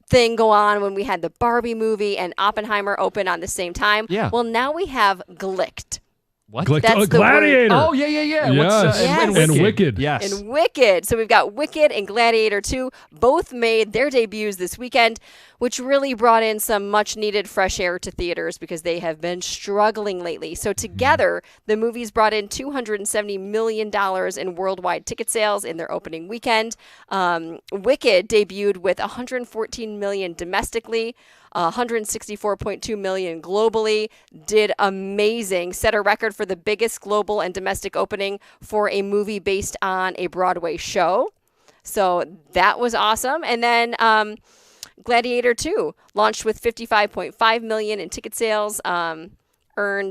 thing go on when we had the Barbie movie and Oppenheimer open on the same time. Yeah. Well, now we have Glicked. What? Glicked. That's the Gladiator. word. Oh, yeah. Yes. And Wicked. Yes. And Wicked. So we've got Wicked and Gladiator 2. Both made their debuts this weekend, which really brought in some much needed fresh air to theaters because they have been struggling lately. So together, the movies brought in $270 million in worldwide ticket sales in their opening weekend. Wicked debuted with $114 million domestically, $164.2 million globally, did amazing, set a record for the biggest global and domestic opening for a movie based on a Broadway show. So that was awesome. And then Gladiator 2 launched with $55.5 million in ticket sales, earned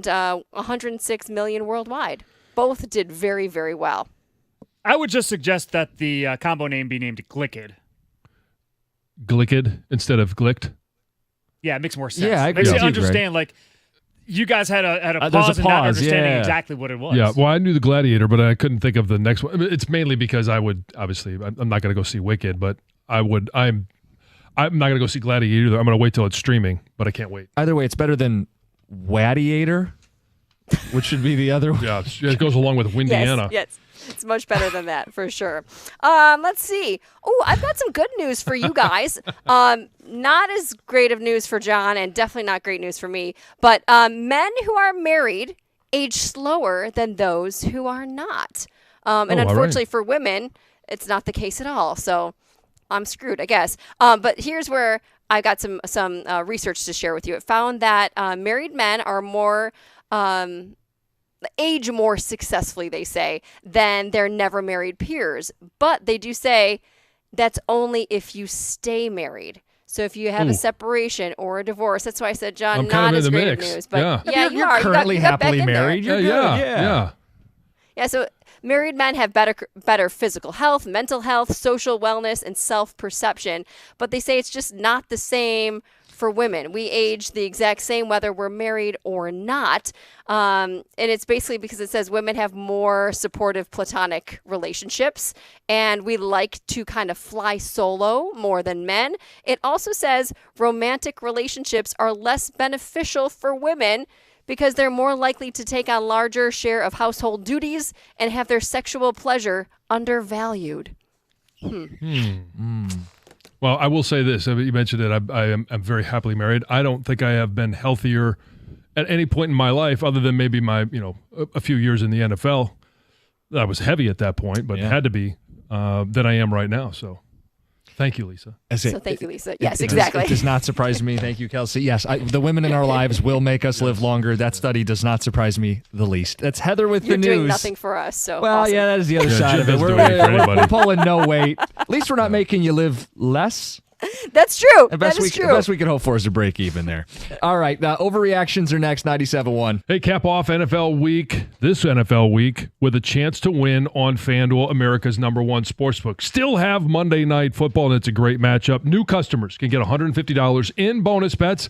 $106 million worldwide. Both did very, very well. I would just suggest that the combo name be named Glicked. Glicked instead of Glicked. Yeah, it makes more sense. Yeah, I agree Makes with you you, Greg. understand, like, you guys had a There's pause a in not pause, understanding yeah. exactly what it was. Yeah, well, I knew the Gladiator, but I couldn't think of the next one. I mean, it's mainly because I would obviously I'm not going to go see Wicked, but I'm not going to go see Gladiator either. I'm going to wait till it's streaming, but I can't wait. Either way, it's better than Wadiator, which should be the other one. Yeah, it goes along with Windiana. Yes, it's much better than that for sure. Let's see. Oh, I've got some good news for you guys. Not as great of news for John, and definitely not great news for me. But men who are married age slower than those who are not. And unfortunately for women, it's not the case at all. So I'm screwed, I guess. But here's where I got some research to share with you. It found that married men are age more successfully, they say, than their never married peers. But they do say that's only if you stay married. So if you have a separation or a divorce, that's why I said, John, I'm not kind of as in the great mix. news. But yeah, you're are. currently you got back happily in there. married. You're good. Yeah. Yeah, so married men have better physical health, mental health, social wellness, and self-perception. But they say it's just not the same for women. We age the exact same whether we're married or not. And it's basically because it says women have more supportive platonic relationships, and we like to kind of fly solo more than men. It also says romantic relationships are less beneficial for women because they're more likely to take on larger share of household duties and have their sexual pleasure undervalued. Well, I will say this. You mentioned it. I'm very happily married. I don't think I have been healthier at any point in my life other than maybe a few years in the NFL. I was heavy at that point, but had to be, than I am right now. So thank you, Lisa. So thank you, Lisa. Yes, exactly. It does not surprise me. Thank you, Kelsey. Yes, the women in our lives will make us live longer. That study does not surprise me the least. That's Heather with You're the doing news. nothing for us. So Well, awesome. yeah, that is the other side Jim of it. doesn't do anything for anybody. We're pulling no weight. At least we're not making you live less. That's true. The That is the true. best we can hope for is a break even there. All right, overreactions are next. 97.1. Hey, cap off this NFL week with a chance to win on FanDuel, America's #1 sportsbook. Still have Monday Night Football, and it's a great matchup. New customers can get $150 in bonus bets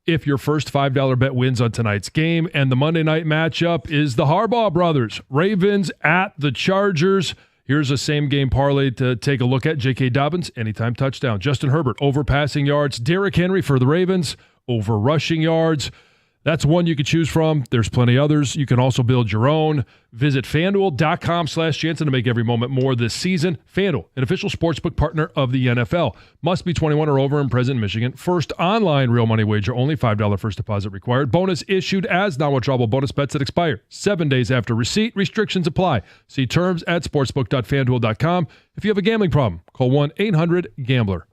if your first $5 bet wins on tonight's game. And the Monday night matchup is the Harbaugh brothers, Ravens at the Chargers. Here's a same-game parlay to take a look at. J.K. Dobbins, anytime touchdown. Justin Herbert, over passing yards. Derrick Henry for the Ravens, over rushing yards. That's one you could choose from. There's plenty others. You can also build your own. Visit FanDuel.com/Jansen to make every moment more this season. FanDuel, an official sportsbook partner of the NFL. Must be 21 or over and present in Michigan. First online real money wager only. $5 first deposit required. Bonus issued as non-withdrawable bonus bets that expire 7 days after receipt. Restrictions apply. See terms at sportsbook.fanduel.com. If you have a gambling problem, call 1-800-GAMBLER.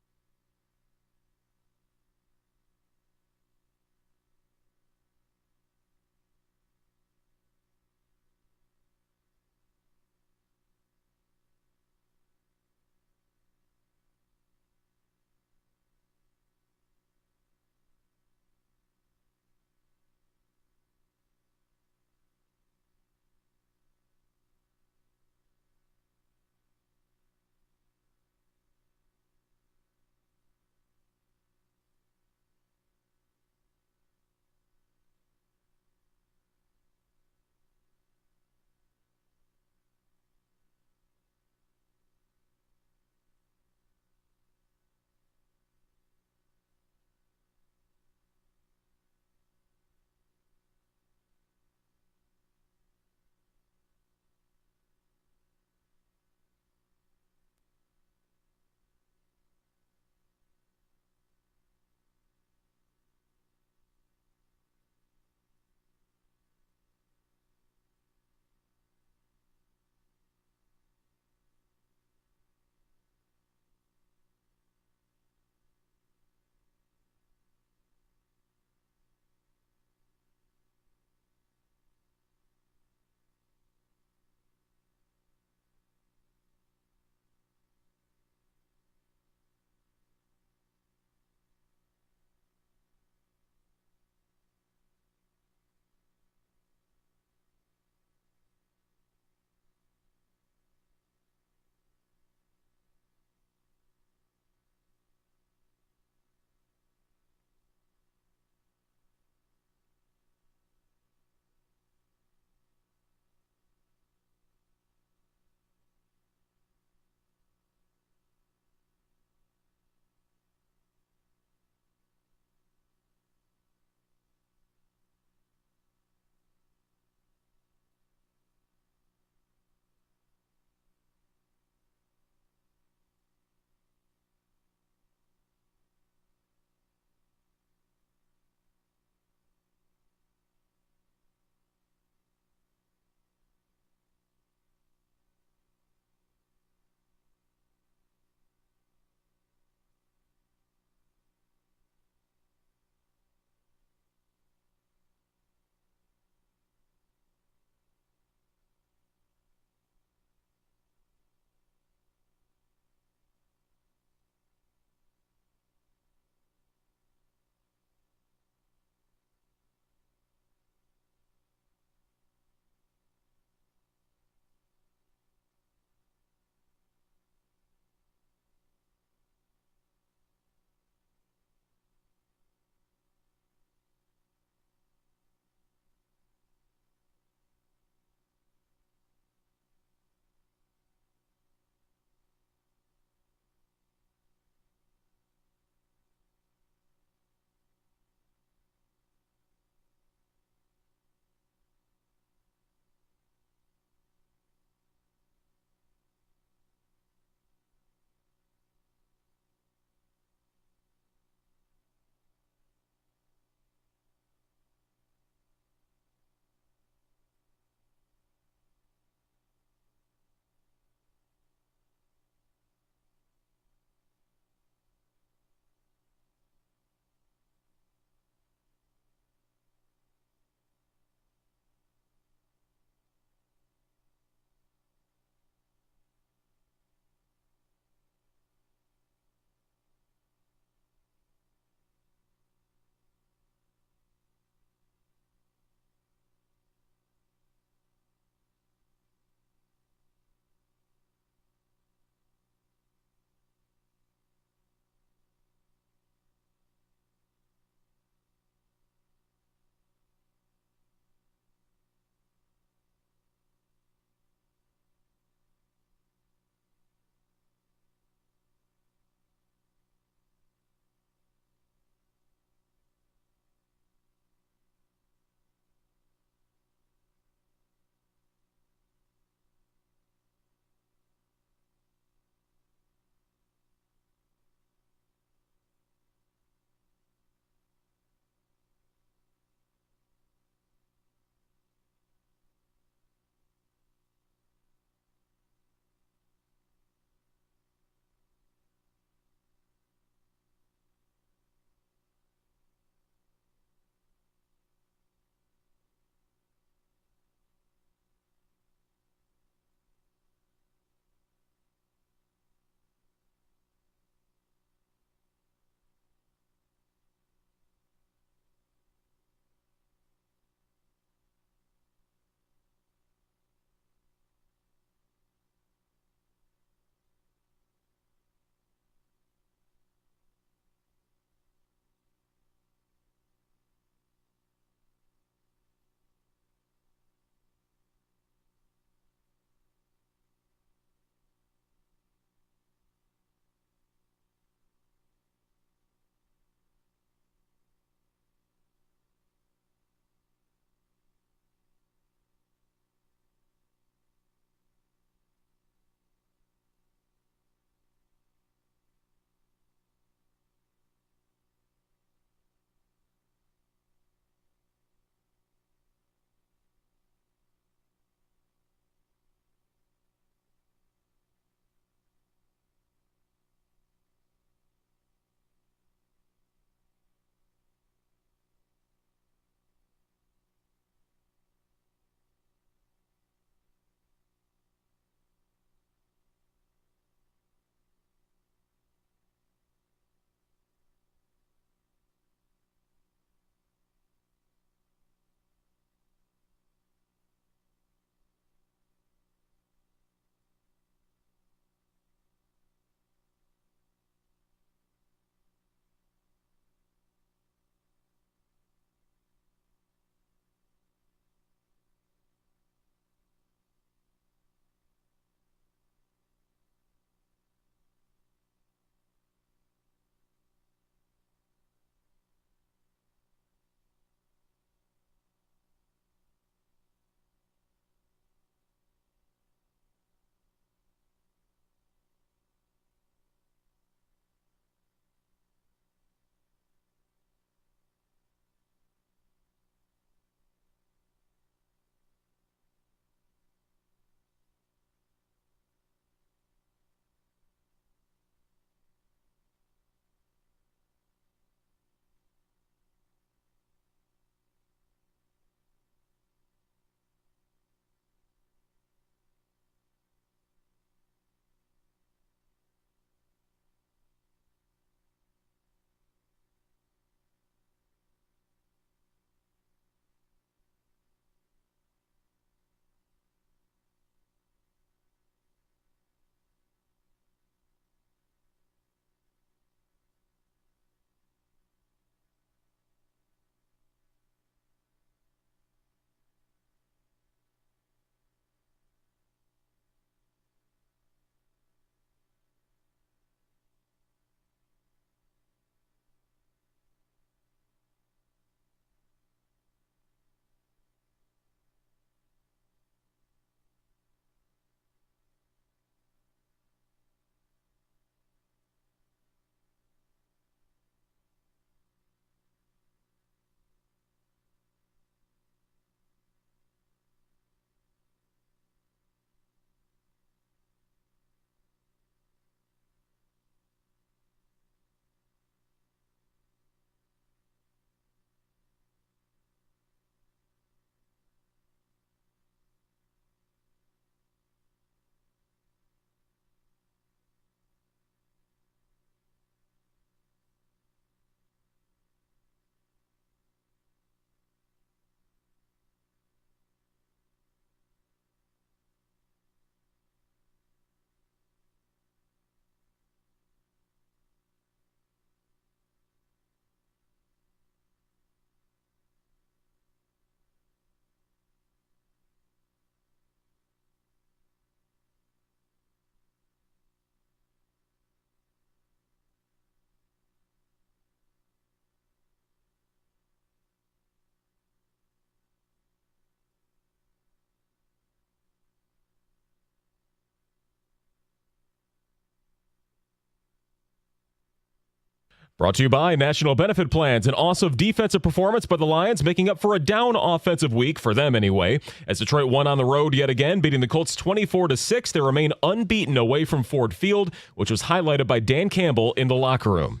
Brought to you by National Benefit Plans. An awesome defensive performance by the Lions, making up for a down offensive week, for them anyway. As Detroit won on the road yet again, beating the Colts 24-6, they remain unbeaten away from Ford Field, which was highlighted by Dan Campbell in the locker room.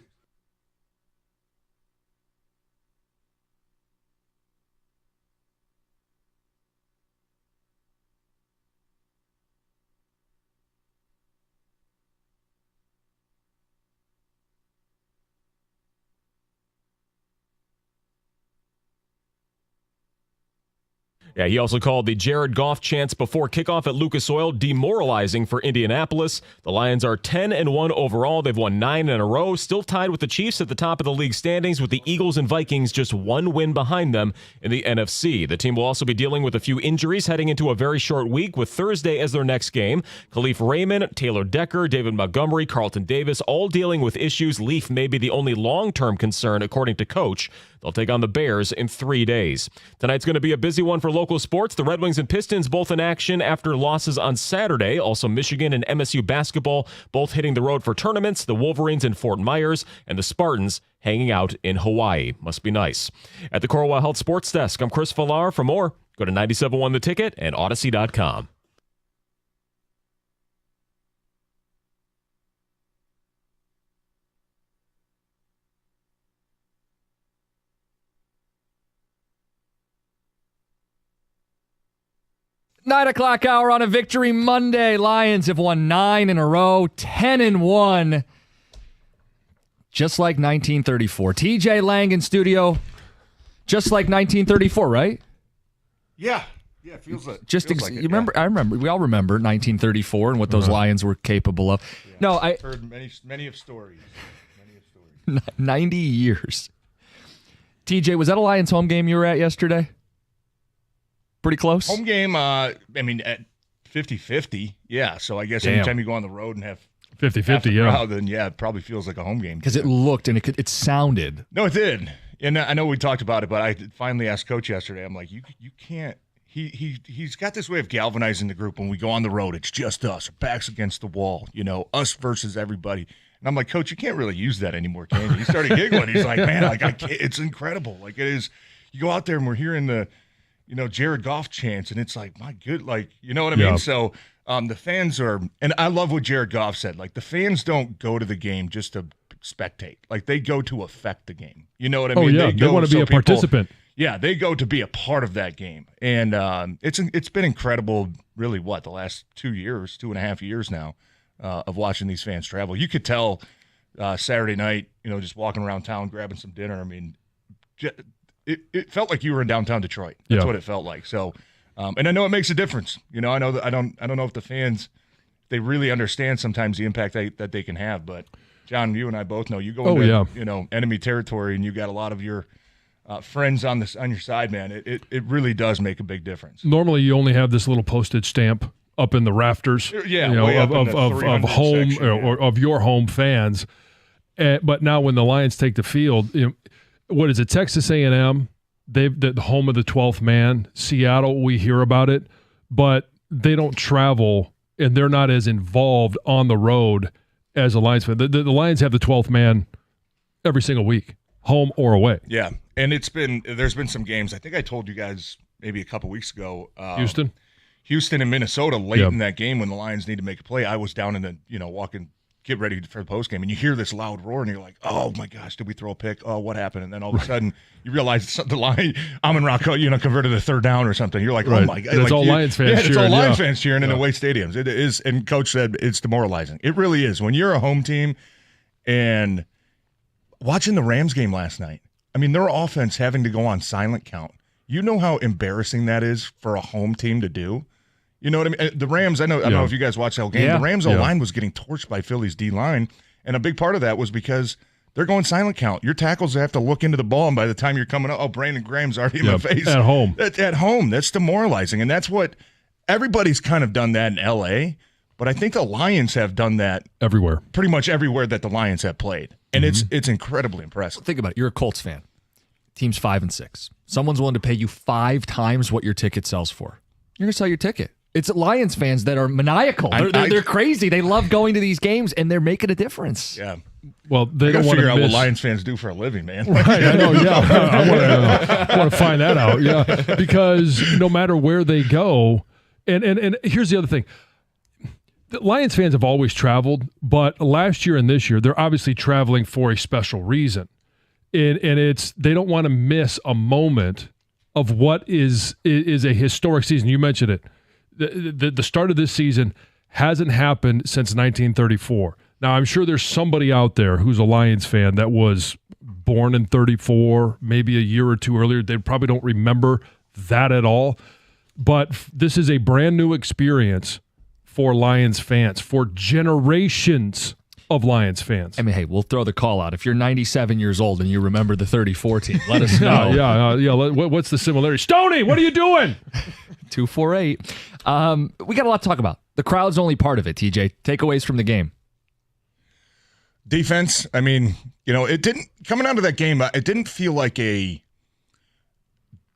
Yeah, he also called the Jared Goff chants before kickoff at Lucas Oil demoralizing for Indianapolis. The Lions are 10-1 overall. They've won 9 in a row, still tied with the Chiefs at the top of the league standings, with the Eagles and Vikings just one win behind them in the NFC. The team will also be dealing with a few injuries heading into a very short week, with Thursday as their next game. Khalif Raymond, Taylor Decker, David Montgomery, Carlton Davis, all dealing with issues. Leaf may be the only long-term concern, according to Coach. They'll take on the Bears in 3 days. Tonight's going to be a busy one for local sports. The Red Wings and Pistons both in action after losses on Saturday. Also, Michigan and MSU basketball both hitting the road for tournaments. The Wolverines in Fort Myers and the Spartans hanging out in Hawaii. Must be nice. At the Cornwall Health Sports Desk, I'm Chris Villar. For more, go to 97.1 The Ticket and Odyssey.com. Nine o'clock hour on a Victory Monday. Lions have won 9 in a row, 10-1. Just like 1934. TJ Lang in studio. Just like 1934, right? Yeah, it feels like. You remember? I remember. We all remember 1934 and what those Lions were capable of. Yeah, No, I've heard many of stories. 90 years. TJ, was that a Lions home game you were at yesterday? Pretty close? Home game, at 50-50, yeah. So I guess anytime you go on the road and have 50-50, yeah. crowd, then it probably feels like a home game. Because it looked and it sounded. No, it did. And I know we talked about it, but I finally asked Coach yesterday, I'm like, you can't. He's got this way of galvanizing the group when we go on the road. It's just us, our backs against the wall, us versus everybody. And I'm like, Coach, you can't really use that anymore, can you? He started giggling. He's like, man, I can't. It's incredible. Like, it is. You go out there and we're hearing the Jared Goff chants, and it's like, my good, you know what I mean? So the fans are, and I love what Jared Goff said, the fans don't go to the game just to spectate. They go to affect the game. You know what I mean? Yeah, they want to be a participant. Yeah, they go to be a part of that game. And it's been incredible, really, the last 2.5 years now of watching these fans travel. You could tell Saturday night, just walking around town, grabbing some dinner. I mean, it felt like you were in downtown Detroit. That's what it felt like. So, and I know it makes a difference. I know that I don't know if the fans, they really understand sometimes the impact that they can have. But John, you and I both know you go into enemy territory and you got a lot of your friends on your side, man. It really does make a big difference. Normally, you only have this little postage stamp up in the rafters, of home section, or of your home fans. But now when the Lions take the field, what is it? Texas A&M, the home of the 12th man. Seattle, we hear about it, but they don't travel and they're not as involved on the road as a Lions fan. The Lions have the 12th man every single week, home or away. Yeah, and there's been some games. I think I told you guys maybe a couple weeks ago. Houston and Minnesota late in that game when the Lions need to make a play. I was down in the get ready for the post game, and you hear this loud roar, and you're like, "Oh my gosh, did we throw a pick? Oh, what happened?" And then all of a sudden, you realize the line, Amon-Ra, converted a third down or something. You're like, "Oh my god!" It's all Lions fans. Yeah, it's all Lions fans cheering in away stadiums. It is, and Coach said it's demoralizing. It really is when you're a home team. And watching the Rams game last night, I mean, their offense having to go on silent count. You know how embarrassing that is for a home team to do. You know what I mean? The Rams, I don't know if you guys watched that whole game. The Rams O-line was getting torched by Philly's D-line, and a big part of that was because they're going silent count. Your tackles have to look into the ball, and by the time you're coming up, Brandon Graham's already in my face. At home. At home. That's demoralizing, and that's what everybody's kind of done that in L.A., but I think the Lions have done that everywhere. Pretty much everywhere that the Lions have played, and it's incredibly impressive. Think about it. You're a Colts fan. Team's 5-6. Someone's willing to pay you 5 times what your ticket sells for. You're going to sell your ticket. It's Lions fans that are maniacal. They're crazy. They love going to these games, and they're making a difference. Yeah. Well, they I don't gotta want figure to out miss. what Lions fans do for a living, man. Right, I know. Yeah, I want to find that out. Yeah, because no matter where they go, and here's the other thing: the Lions fans have always traveled, but last year and this year, they're obviously traveling for a special reason, and it's they don't want to miss a moment of what is a historic season. You mentioned it. The start of this season hasn't happened since 1934. Now, I'm sure there's somebody out there who's a Lions fan that was born in 34, maybe a year or two earlier. They probably don't remember that at all. But this is a brand new experience for Lions fans, for generations of Lions fans. I mean, hey, we'll throw the call out. If you're 97 years old and you remember the 34 team, let us know. Yeah. What's the similarity? Stoney, what are you doing? 248. We got a lot to talk about. The crowd's only part of it, TJ. Takeaways from the game. Defense, I mean, it didn't, coming out of that game, it didn't feel like a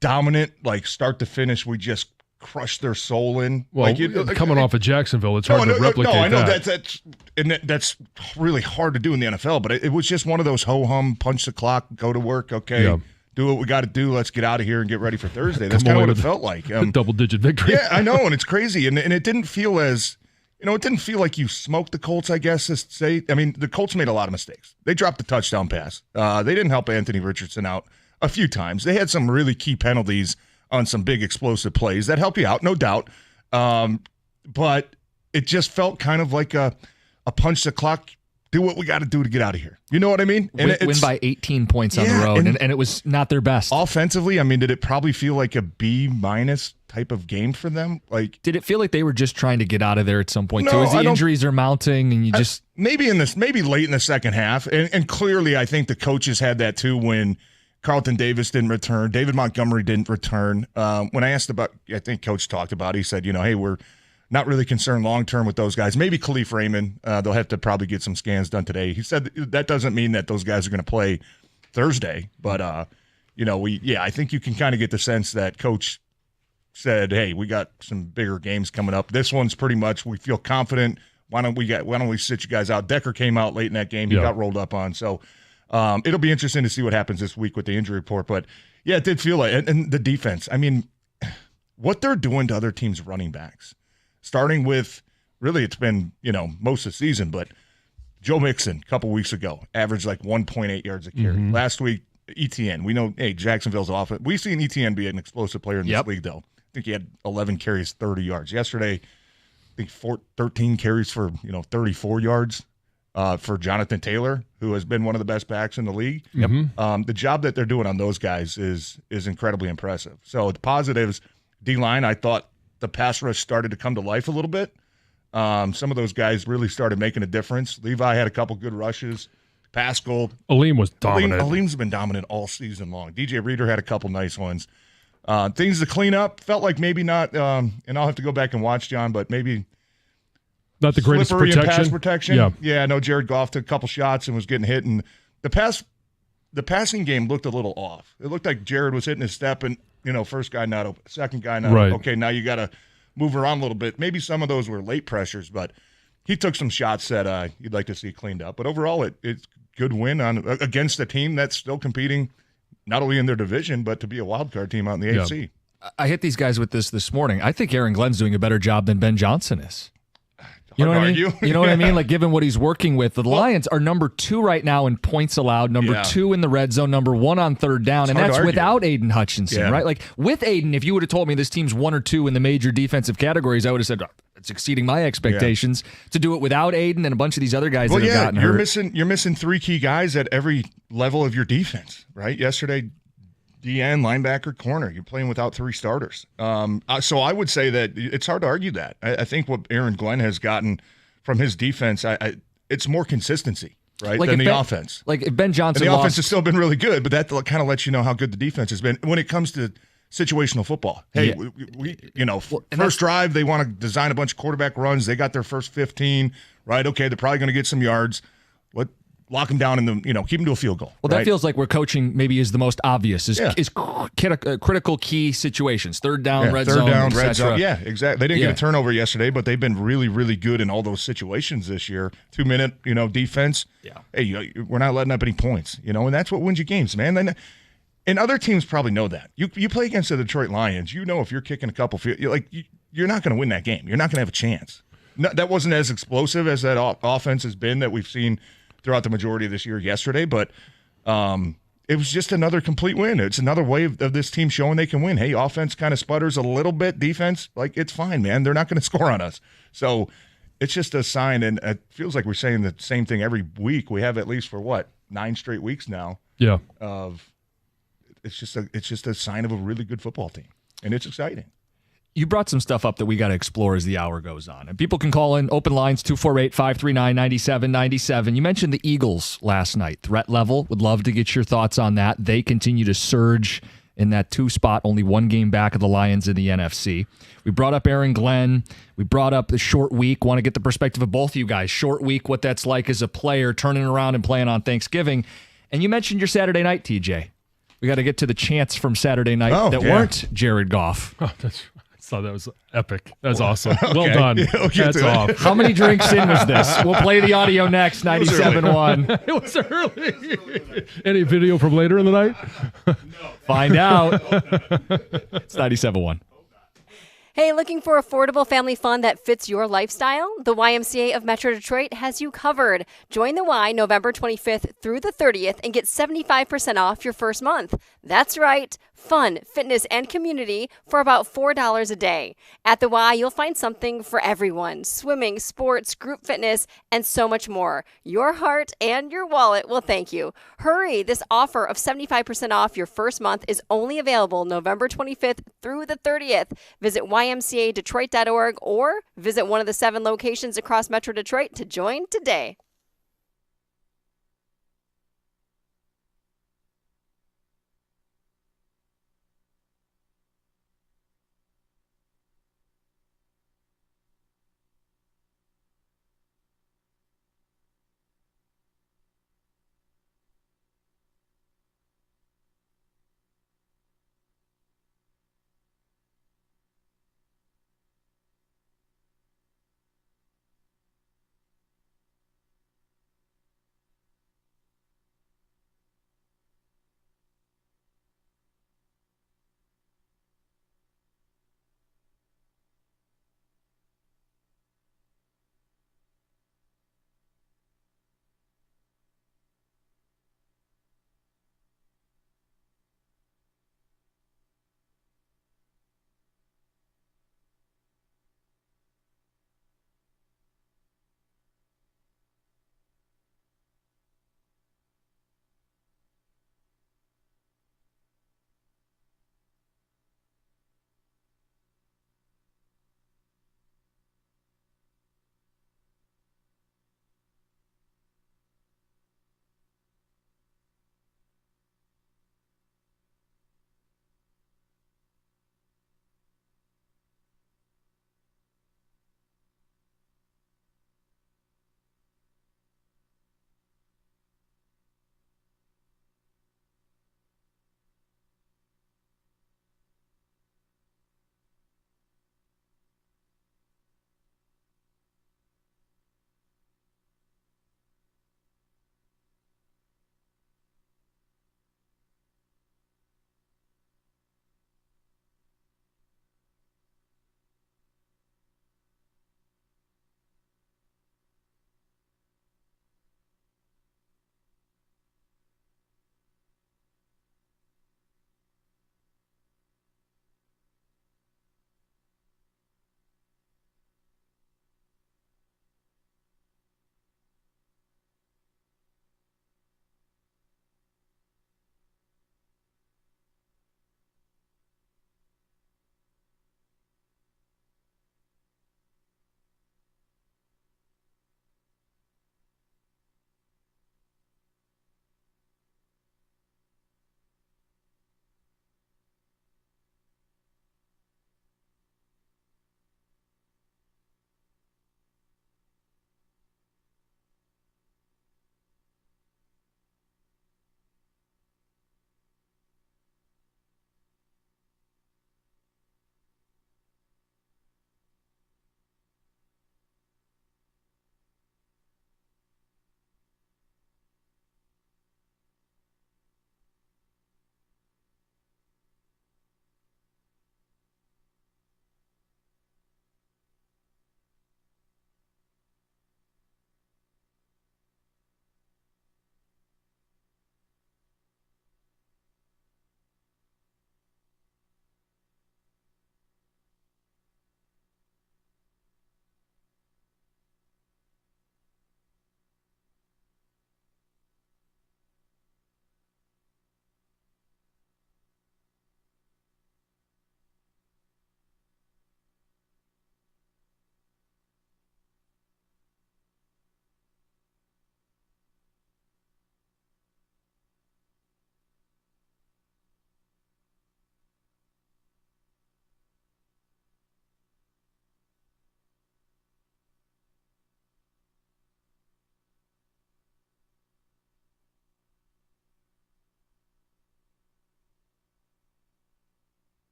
dominant, like start to finish, we just crushed their soul in. Well, coming off of Jacksonville, it's hard to replicate that. I know that's really hard to do in the NFL, but it was just one of those ho-hum, punch the clock, go to work, okay, do what we got to do, let's get out of here and get ready for Thursday. That's kind of what it felt like. Double-digit victory. Yeah, I know, and it's crazy, and it didn't feel as... it didn't feel like you smoked the Colts, I guess, to say. I mean, the Colts made a lot of mistakes. They dropped the touchdown pass. They didn't help Anthony Richardson out a few times. They had some really key penalties on some big explosive plays. That helped you out, no doubt. But it just felt kind of like a punch the clock, do what we got to do to get out of here. You know what I mean? And win by 18 points on the road, and it was not their best. Offensively, I mean, did it probably feel like a B- type of game for them? Like, did it feel like they were just trying to get out of there at some point No, too? As the injuries are mounting, and you just maybe late in the second half, and clearly, I think the coaches had that too when Carlton Davis didn't return, David Montgomery didn't return. When I asked about, I think Coach talked about, he said, hey, we're not really concerned long term with those guys. Maybe Khalif Raymond, they'll have to probably get some scans done today. He said that doesn't mean that those guys are going to play Thursday, but I think you can kind of get the sense that Coach said, hey, we got some bigger games coming up. This one's pretty much, we feel confident. Why don't we sit you guys out? Decker came out late in that game. He got rolled up on. So it'll be interesting to see what happens this week with the injury report. But yeah, it did feel like, and the defense, I mean, what they're doing to other teams' running backs, starting with, really it's been, most of the season, but Joe Mixon a couple weeks ago averaged like 1.8 yards a carry. Mm-hmm. Last week, ETN, we know, hey, Jacksonville's offense. We've seen ETN be an explosive player in this league, though. I think he had 11 carries, 30 yards. Yesterday, I think 13 carries for 34 yards for Jonathan Taylor, who has been one of the best backs in the league. Yep. The job that they're doing on those guys is incredibly impressive. So the positives, D-line, I thought the pass rush started to come to life a little bit. Some of those guys really started making a difference. Levi had a couple good rushes. Pascal. Aleem was dominant. Aleem's been dominant all season long. DJ Reader had a couple nice ones. Things to clean up. Felt like maybe not, and I'll have to go back and watch, John, but maybe not the greatest protection. pass protection. Yeah, I know Jared Goff took a couple shots and was getting hit, and the passing game looked a little off. It looked like Jared was hitting his step, and first guy not open, second guy not open. Okay, now you got to move around a little bit. Maybe some of those were late pressures, but he took some shots that you'd like to see cleaned up. But overall, it's good win against a team that's still competing, not only in their division, but to be a wild card team out in the AFC. I hit these guys with this morning. I think Aaron Glenn's doing a better job than Ben Johnson is. You know what I mean? You know what I mean? Like, given what he's working with, the Lions are number 2 right now in points allowed, number 2 in the red zone, number 1 on third down, and that's without Aiden Hutchinson, right? Like, with Aiden, if you would have told me this team's 1 or 2 in the major defensive categories, I would have said, it's exceeding my expectations. To do it without Aiden and a bunch of these other guys that have gotten hurt. You're missing 3 key guys at every level of your defense, right? Yesterday, DN, linebacker, corner. You're playing without 3 starters. So I would say that it's hard to argue that. I think what Aaron Glenn has gotten from his defense, it's more consistency, right, than the offense. Like if Ben Johnson and the offense has still been really good, but that kind of lets you know how good the defense has been when it comes to situational football. Hey, first drive, they want to design a bunch of quarterback runs. They got their first 15, right? Okay, they're probably going to get some yards. lock them down in the, keep them to a field goal. Well, that feels like where coaching maybe is the most obvious, is critical key situations. Third down, red zone, red zone. Yeah, exactly. They didn't get a turnover yesterday, but they've been really, really good in all those situations this year. 2-minute, defense. Yeah. Hey, we're not letting up any points, and that's what wins you games, man. And other teams probably know that. You play against the Detroit Lions, if you're kicking a couple field, you're not going to win that game. You're not going to have a chance. No, that wasn't as explosive as that offense has been that we've seen throughout the majority of this year yesterday, but it was just another complete win. It's another way of this team showing they can win. Hey, offense kind of sputters a little bit. Defense, it's fine, man. They're not going to score on us. So it's just a sign, and it feels like we're saying the same thing every week. We have at least for 9 straight weeks now. Yeah. It's just a sign of a really good football team, and it's exciting. You brought some stuff up that we got to explore as the hour goes on. And people can call in, open lines, 248-539-9797. You mentioned the Eagles last night. Threat level, would love to get your thoughts on that. They continue to surge in that 2 spot, only 1 game back of the Lions in the NFC. We brought up Aaron Glenn. We brought up the short week. Want to get the perspective of both of you guys. Short week, what that's like as a player, turning around and playing on Thanksgiving. And you mentioned your Saturday night, TJ. We got to get to the chants from Saturday night weren't Jared Goff. Oh, that's right. I thought that was epic. That's awesome. Well done. That's off. How many drinks in was this? We'll play the audio next, 97.1. It was early. Any video from later in the night? Find out. It's 97.1. Hey, looking for affordable family fun that fits your lifestyle? The YMCA of Metro Detroit has you covered. Join the Y November 25th through the 30th and get 75% off your first month. That's right. Fun, fitness, and community for about $4 a day. At the Y, you'll find something for everyone. Swimming, sports, group fitness, and so much more. Your heart and your wallet will thank you. Hurry! This offer of 75% off your first month is only available November 25th through the 30th. Visit ymcadetroit.org or visit one of the 7 locations across Metro Detroit to join today.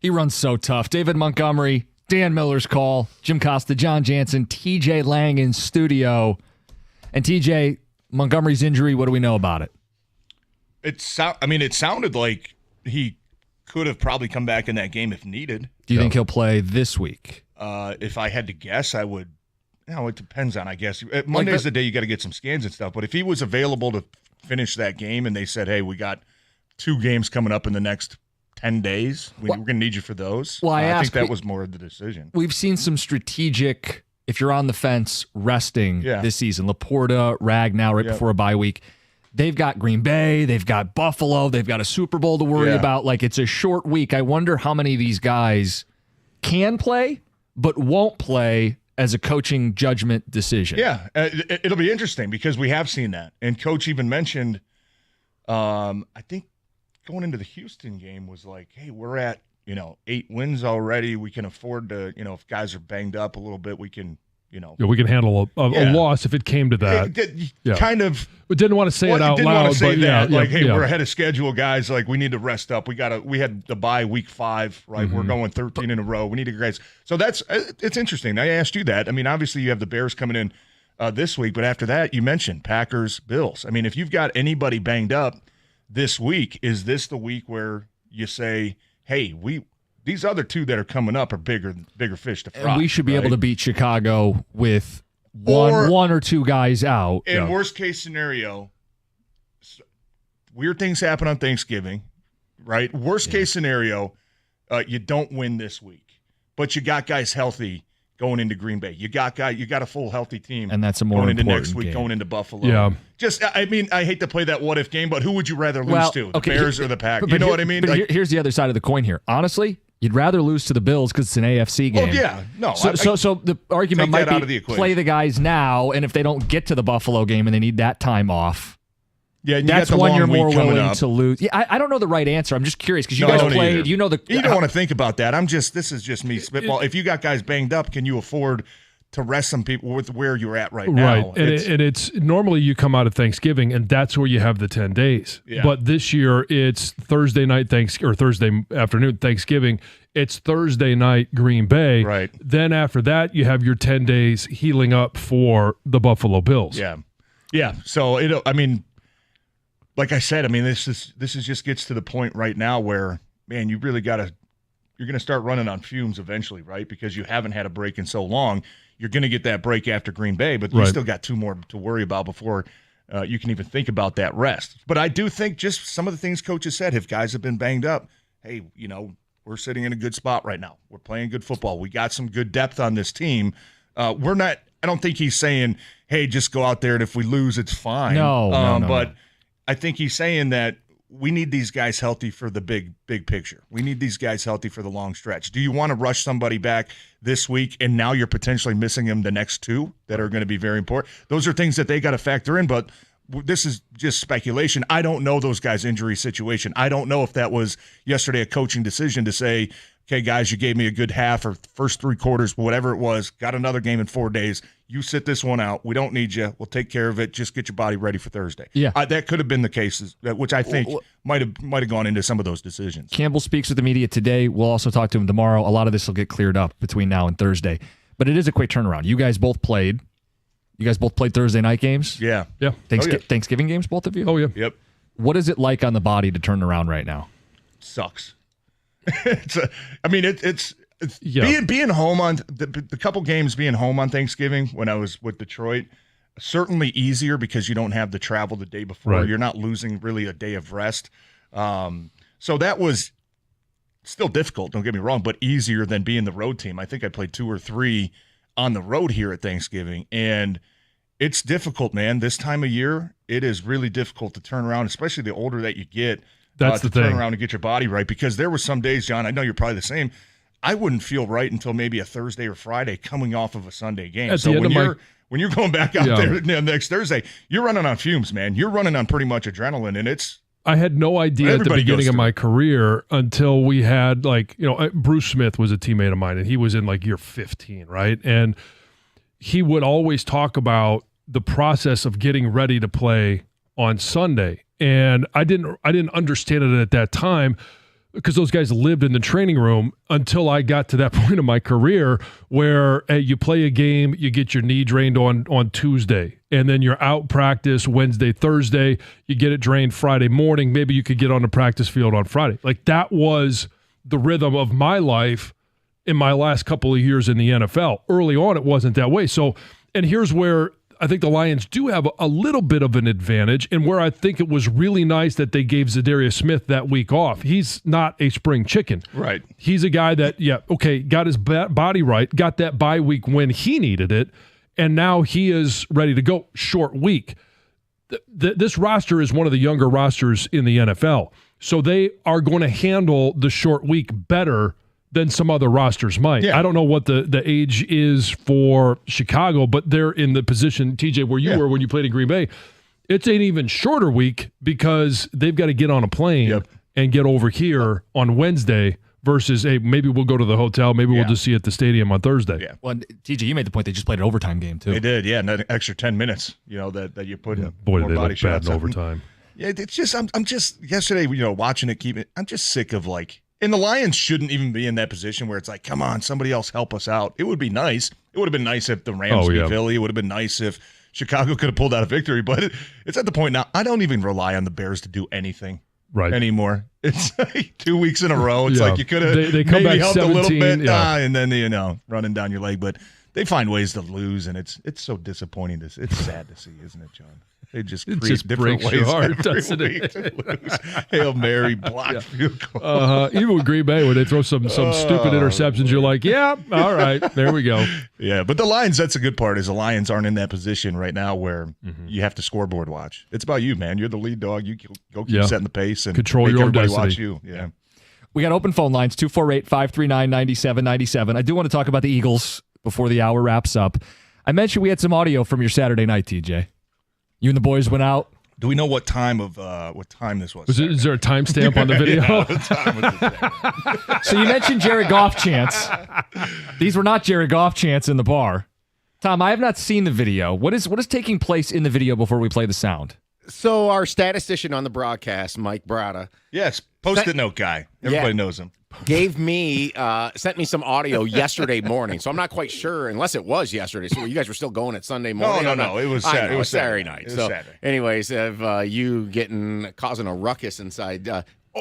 He runs so tough. David Montgomery, Dan Miller's call, Jim Costa, John Jansen, TJ Lang in studio. And TJ, Montgomery's injury, what do we know about it? It sounded like he could have probably come back in that game if needed. Do you think he'll play this week? If I had to guess, I would. It depends on, I guess. Monday's the day you got to get some scans and stuff. But if he was available to finish that game and they said, hey, we got 2 games coming up in the next 10 days, we're going to need you for those. Well, I think that was more of the decision. We've seen some strategic, if you're on the fence, resting this season. Laporta, Ragnow right before a bye week. They've got Green Bay. They've got Buffalo. They've got a Super Bowl to worry about. Like, it's a short week. I wonder how many of these guys can play but won't play as a coaching judgment decision. Yeah, it'll be interesting because we have seen that. And Coach even mentioned, I think going into the Houston game was like, hey, we're at, 8 wins already. We can afford to, if guys are banged up a little bit, we can, we can handle a loss if it came to that. Kind of. But didn't want to say it out didn't loud. Want to say that. Hey, yeah. we're ahead of schedule, guys. Like, we need to rest up. We had the bye week 5, right? Mm-hmm. We're going 13 in a row. We need to guys. So it's interesting. I asked you that. I mean, obviously you have the Bears coming in this week, but after that, you mentioned Packers, Bills. I mean, if you've got anybody banged up this week, is this the week where you say, hey, these other 2 that are coming up are bigger fish to fry. And we should be able to beat Chicago with one or 2 guys out. In worst case scenario, weird things happen on Thanksgiving, right? Worst case scenario, you don't win this week, but you got guys healthy going into Green Bay. You got a full healthy team, and that's a more going into important next week, game. going into Buffalo. Yeah. I hate to play that what if game, but who would you rather lose to, the Bears or the Packers? You know what I mean? But here's the other side of the coin here. Honestly, you'd rather lose to the Bills because it's an AFC game. Well, yeah, no. So the argument might out of the be equation. play the guys now, and if they don't get to the Buffalo game and they need that time off, that's when you're more willing to lose. Yeah, I don't know the right answer. I'm just curious because you guys played. Either. You know the. You don't want to think about that. This is just me spitball. If you got guys banged up, can you afford to rest some people with where you're at right now? Right, and it's normally you come out of Thanksgiving, and that's where you have the 10 days. Yeah. But this year it's Thursday night or Thursday afternoon Thanksgiving. It's Thursday night Green Bay. Right. Then after that, you have your 10 days healing up for the Buffalo Bills. Yeah, yeah. So like I said, this is just gets to the point right now where, man, you really you're going to start running on fumes eventually, right? Because you haven't had a break in so long. You're going to get that break after Green Bay, but you still got 2 more to worry about before you can even think about that rest. But I do think just some of the things coaches said, if guys have been banged up, hey, we're sitting in a good spot right now. We're playing good football. We got some good depth on this team. I don't think he's saying, hey, just go out there and if we lose, it's fine. No. But I think he's saying that we need these guys healthy for the big picture. We need these guys healthy for the long stretch. Do you want to rush somebody back this week and now you're potentially missing them the next 2 that are going to be very important? Those are things that they got to factor in, but this is just speculation. I don't know those guys' injury situation. I don't know if that was yesterday a coaching decision to say, okay, guys, you gave me a good half or first 3 quarters, whatever it was, got another game in 4 days. You sit this one out. We don't need you. We'll take care of it. Just get your body ready for Thursday. Yeah. That could have been the cases, which I think might have gone into some of those decisions. Campbell speaks with the media today. We'll also talk to him tomorrow. A lot of this will get cleared up between now and Thursday. But it is a quick turnaround. You guys both played Thursday night games? Yeah. Yeah. Thanksgiving games, both of you? Oh, yeah. Yep. What is it like on the body to turn around right now? Sucks. Being home on the couple games being home on Thanksgiving when I was with Detroit, certainly easier because you don't have the travel the day before. Right. You're not losing really a day of rest. So that was still difficult, don't get me wrong, but easier than being the road team. I think I played 2 or 3 on the road here at Thanksgiving, and it's difficult, man. This time of year, it is really difficult to turn around, especially the older that you get. That's the thing. Turn around and get your body right, because there were some days, John, I know you're probably the same, I wouldn't feel right until maybe a Thursday or Friday coming off of a Sunday game. When you're going back out there next Thursday, you're running on fumes, man. You're running on pretty much adrenaline, and I had no idea at the beginning of my career until we had Bruce Smith was a teammate of mine, and he was in year 15, right? And he would always talk about the process of getting ready to play on Sunday. And I didn't understand it at that time, because those guys lived in the training room until I got to that point in my career where you play a game, you get your knee drained on Tuesday, and then you're out practice Wednesday, Thursday, you get it drained Friday morning. Maybe you could get on the practice field on Friday. Like that was the rhythm of my life in my last couple of years in the NFL. Early on, it wasn't that way. So, and here's where I think the Lions do have a little bit of an advantage, and where I think it was really nice that they gave Zadarius Smith that week off. He's not a spring chicken. Right. He's a guy that, got his body right, got that bye week when he needed it, and now he is ready to go. Short week. This roster is one of the younger rosters in the NFL, so they are going to handle the short week better than some other rosters might. Yeah. I don't know what the age is for Chicago, but they're in the position, TJ, where you were when you played in Green Bay. It's an even shorter week because they've got to get on a plane and get over here on Wednesday versus, hey, maybe we'll go to the hotel. Maybe we'll just see you at the stadium on Thursday. Yeah. Well, TJ, you made the point they just played an overtime game, too. They did, and that extra 10 minutes, that you put in. Boy, more did they body look shots. bad in overtime. Yeah, it's just, I'm just, yesterday, watching it, I'm just sick of and the Lions shouldn't even be in that position where it's like, come on, somebody else help us out. It would be nice. It would have been nice if the Rams beat Philly. It would have been nice if Chicago could have pulled out a victory. But it's at the point now, I don't even rely on the Bears to do anything anymore. It's like 2 weeks in a row. It's like you could have they come maybe back helped 17, a little bit, and then, running down your leg. But they find ways to lose, and it's so disappointing. It's sad to see, isn't it, John? They just create different breaks ways your heart, every doesn't week it? to lose. Hail Mary, blocked field goal. Even with Green Bay, when they throw some stupid interceptions, you're like, yeah, all right, there we go. Yeah, but the Lions, that's a good part, is the Lions aren't in that position right now where you have to scoreboard watch. It's about you, man. You're the lead dog. You go keep setting the pace and control make your own everybody destiny. watch you. Yeah. We got open phone lines, 248-539-9797. I do want to talk about the Eagles before the hour wraps up. I mentioned we had some audio from your Saturday night, TJ. You and the boys went out. Do we know what time this was? Is there a timestamp on the video? So you mentioned Jared Goff chants. These were not Jared Goff chants in the bar. Tom, I have not seen the video. What is taking place in the video before we play the sound? So our statistician on the broadcast, Mike Brada. Yes, Post-it note guy. Everybody knows him. Sent me some audio yesterday morning. So I'm not quite sure, unless it was yesterday. So you guys were still going at Sunday morning? No. It was Saturday. It was Saturday night. It was Saturday. Anyways, of you causing a ruckus inside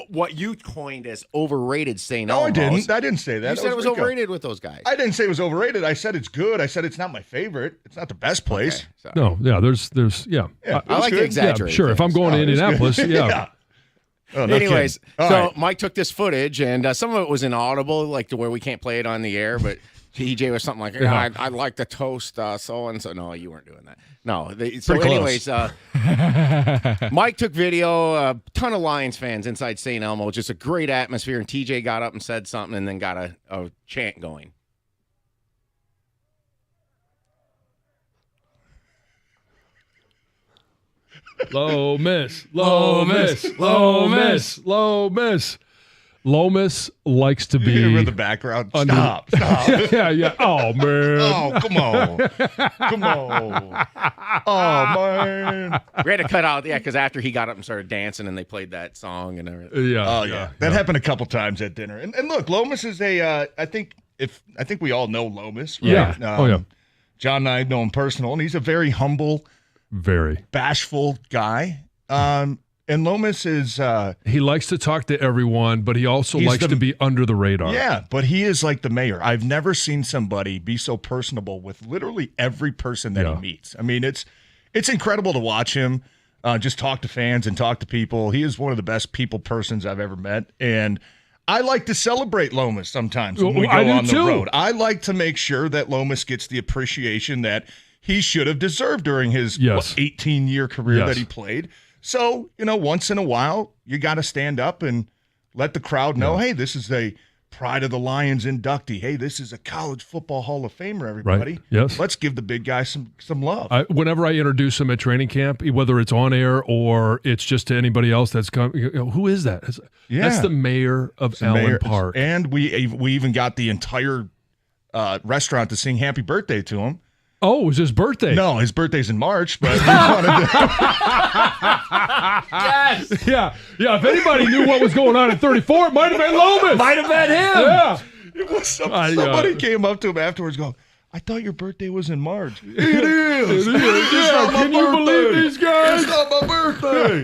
what you coined as overrated St. Elmo's. No, I didn't. I didn't say that. You said it was overrated with those guys. I didn't say it was overrated. I said it's good. I said it's not my favorite. It's not the best place. Okay, no, there's I like to exaggerate. Yeah, sure. If I'm going to Indianapolis, Oh, no Anyways, kidding. so right. Mike took this footage, and some of it was inaudible, like to where we can't play it on the air. But TJ was something like, I like to toast so and so. No, you weren't doing that. No. Anyways, Mike took video. A ton of Lions fans inside St. Elmo. Just a great atmosphere. And TJ got up and said something, and then got a chant going. Low miss, low miss, low miss, low miss. Lomas likes to be in the background. Stop. Yeah. Oh man. Oh, come on. Oh man. We had to cut out, because after he got up and started dancing, and they played that song and everything. Yeah. That happened a couple times at dinner. And look, Lomas is I think we all know Lomas, right? Yeah. John and I know him personal, and he's a very humble, very bashful guy. And Lomas is he likes to talk to everyone, but he also likes to be under the radar. Yeah, but he is like the mayor. I've never seen somebody be so personable with literally every person that he meets. I mean, it's incredible to watch him just talk to fans and talk to people. He is one of the best people persons I've ever met. And I like to celebrate Lomas sometimes when we go on the road. I like to make sure that Lomas gets the appreciation that he should have deserved during his 18-year career that he played. So, once in a while, you got to stand up and let the crowd know, hey, this is a Pride of the Lions inductee. Hey, this is a College Football Hall of Famer, everybody. Right. Yes. Let's give the big guy some love. Whenever I introduce him at training camp, whether it's on air or it's just to anybody else that's come, who is that? That's the mayor of Allen Park. And we even got the entire restaurant to sing happy birthday to him. Oh, it was his birthday. No, his birthday's in March, but he wanted to. Yes. Yeah. If anybody knew what was going on at 34, it might have been Lomas. Might have been him. Yeah. It was somebody came up to him afterwards going, I thought your birthday was in March. It is. Yeah, can you believe these guys? It's not my birthday.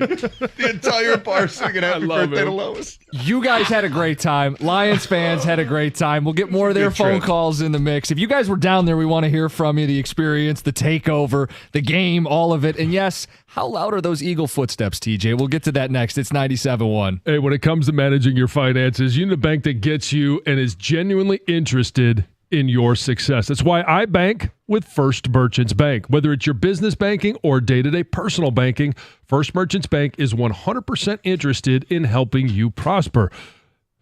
The entire bar singing happy birthday to Lois. You guys had a great time. Lions fans had a great time. We'll get more of their phone calls in the mix. If you guys were down there, we want to hear from you, the experience, the takeover, the game, all of it. And yes, how loud are those Eagle footsteps, TJ? We'll get to that next. It's 97.1. Hey, when it comes to managing your finances, you need a bank that gets you and is genuinely interested in your success. That's why I bank with First Merchants Bank. Whether it's your business banking or day-to-day personal banking, First Merchants Bank is 100% interested in helping you prosper.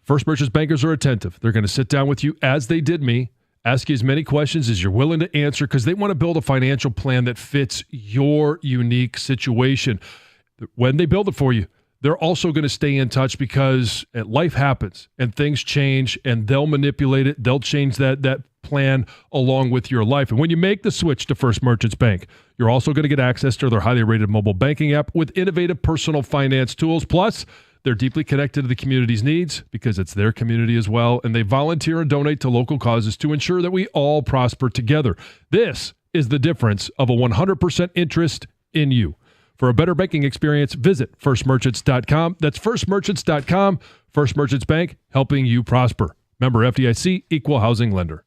First Merchants bankers are attentive. They're going to sit down with you, as they did me, ask you as many questions as you're willing to answer, because they want to build a financial plan that fits your unique situation. When they build it for you, they're also going to stay in touch, because life happens and things change, and they'll manipulate it. They'll change that plan along with your life. And when you make the switch to First Merchants Bank, you're also going to get access to their highly rated mobile banking app with innovative personal finance tools. Plus, they're deeply connected to the community's needs, because it's their community as well. And they volunteer and donate to local causes to ensure that we all prosper together. This is the difference of a 100% interest in you. For a better banking experience, visit firstmerchants.com. That's firstmerchants.com. First Merchants Bank, helping you prosper. Member FDIC, equal housing lender.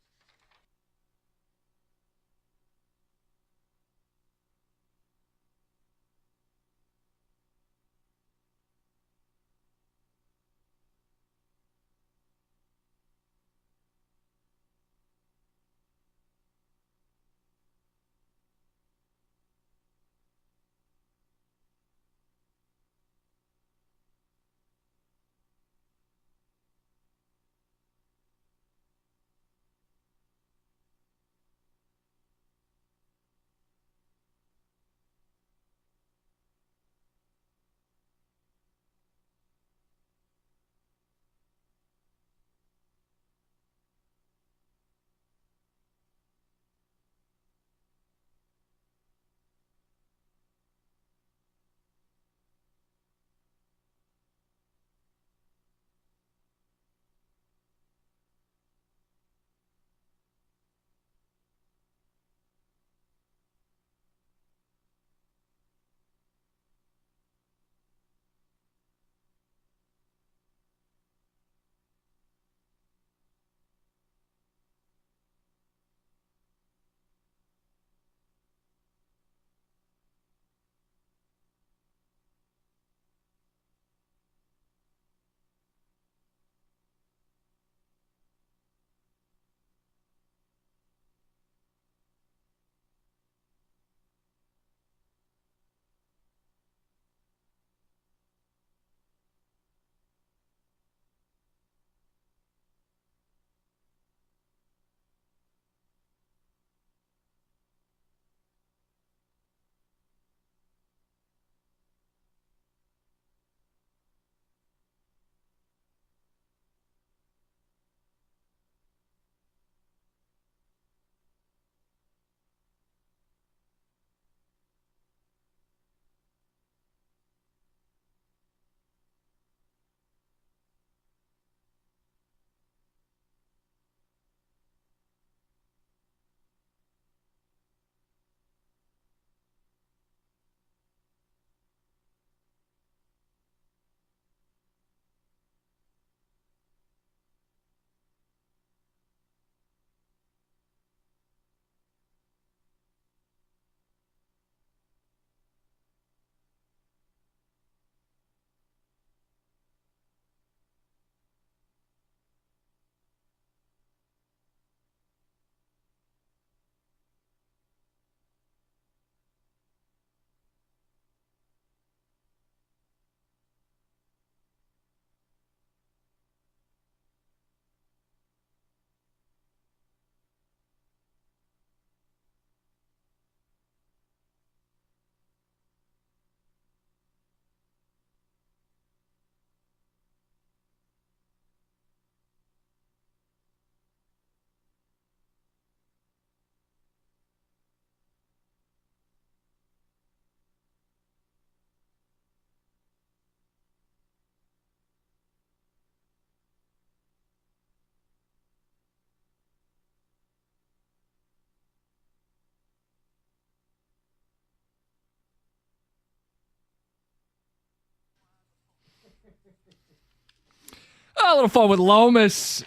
A little fun with Lomas.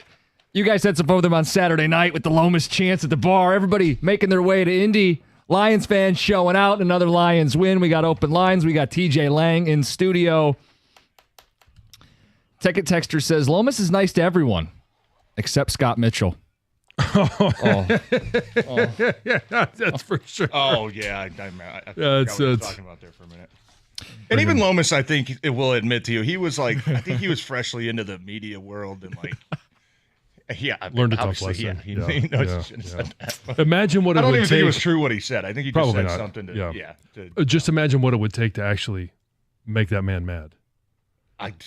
You guys had some fun with them on Saturday night with the Lomas chants at the bar. Everybody making their way to Indy. Lions fans showing out. Another Lions win. We got open lines. We got TJ Lang in studio. Ticket Texter says, Lomas is nice to everyone except Scott Mitchell. Yeah, that's for sure. Oh, yeah. I forgot what it's I was talking about there for a minute. And even Lomas, I think it will admit to you, he was like, I think he was freshly into the media world and like, yeah, learned a tough obviously, lesson. he knows he shouldn't have said that. But imagine what I it don't would even take. think it was true what he said. I think he just Probably said not. something to, Just imagine what it would take to actually make that man mad.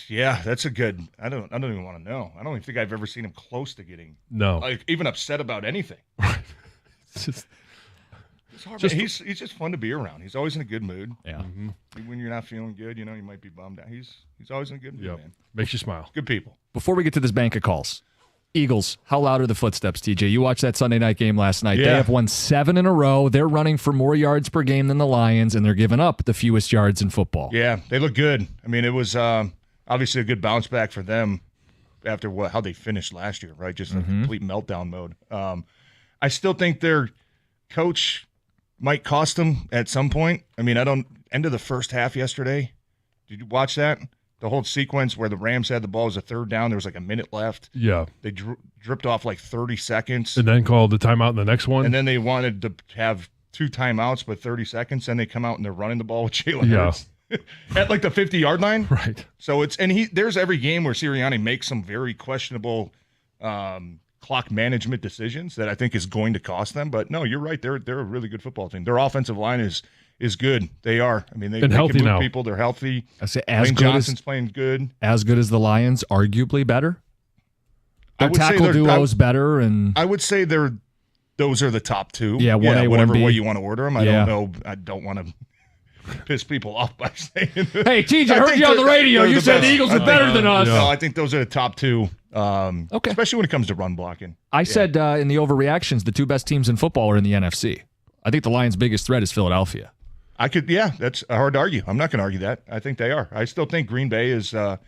That's a good. I don't even want to know. I don't even think I've ever seen him close to getting like even upset about anything. It's just, it's hard, he's just fun to be around. He's always in a good mood. Yeah. When you're not feeling good, you might be bummed out. He's always in a good mood, man. Makes you smile. Good people. Before we get to this bank of calls, Eagles, how loud are the footsteps, TJ? You watched that Sunday night game last night. Yeah. They have won 7 in a row. They're running for more yards per game than the Lions, and they're giving up the fewest yards in football. Yeah, they look good. I mean, it was obviously a good bounce back for them after how they finished last year, right? Just a complete meltdown mode. I still think their coach might cost them at some point. I mean, end of the first half yesterday. Did you watch that? The whole sequence where the Rams had the ball was a third down. There was like a minute left. Yeah. They dripped off like 30 seconds. And then called the timeout in the next one. And then they wanted to have 2 timeouts, but 30 seconds. Then they come out and they're running the ball with Jalen Hurts at like the 50-yard line. Right. So there's every game where Sirianni makes some very questionable clock management decisions that I think is going to cost them. But no, you're right. They're a really good football team. Their offensive line is good. They are. I mean, they healthy can move now. people. They're healthy. I say Lane Johnson's playing good. As good as the Lions, arguably better. I Their would say tackle duo's better, and I would say those are the top 2. Yeah, 1A, whatever 1B. way you want to order them. I don't know. I don't want to piss people off by saying. Hey, TJ, I heard you on the radio. You said the Eagles are better than us. No, I think those are the top 2. Okay. Especially when it comes to run blocking. I said in the overreactions, the 2 best teams in football are in the NFC. I think the Lions' biggest threat is Philadelphia. That's hard to argue. I'm not going to argue that. I think they are. I still think Green Bay is a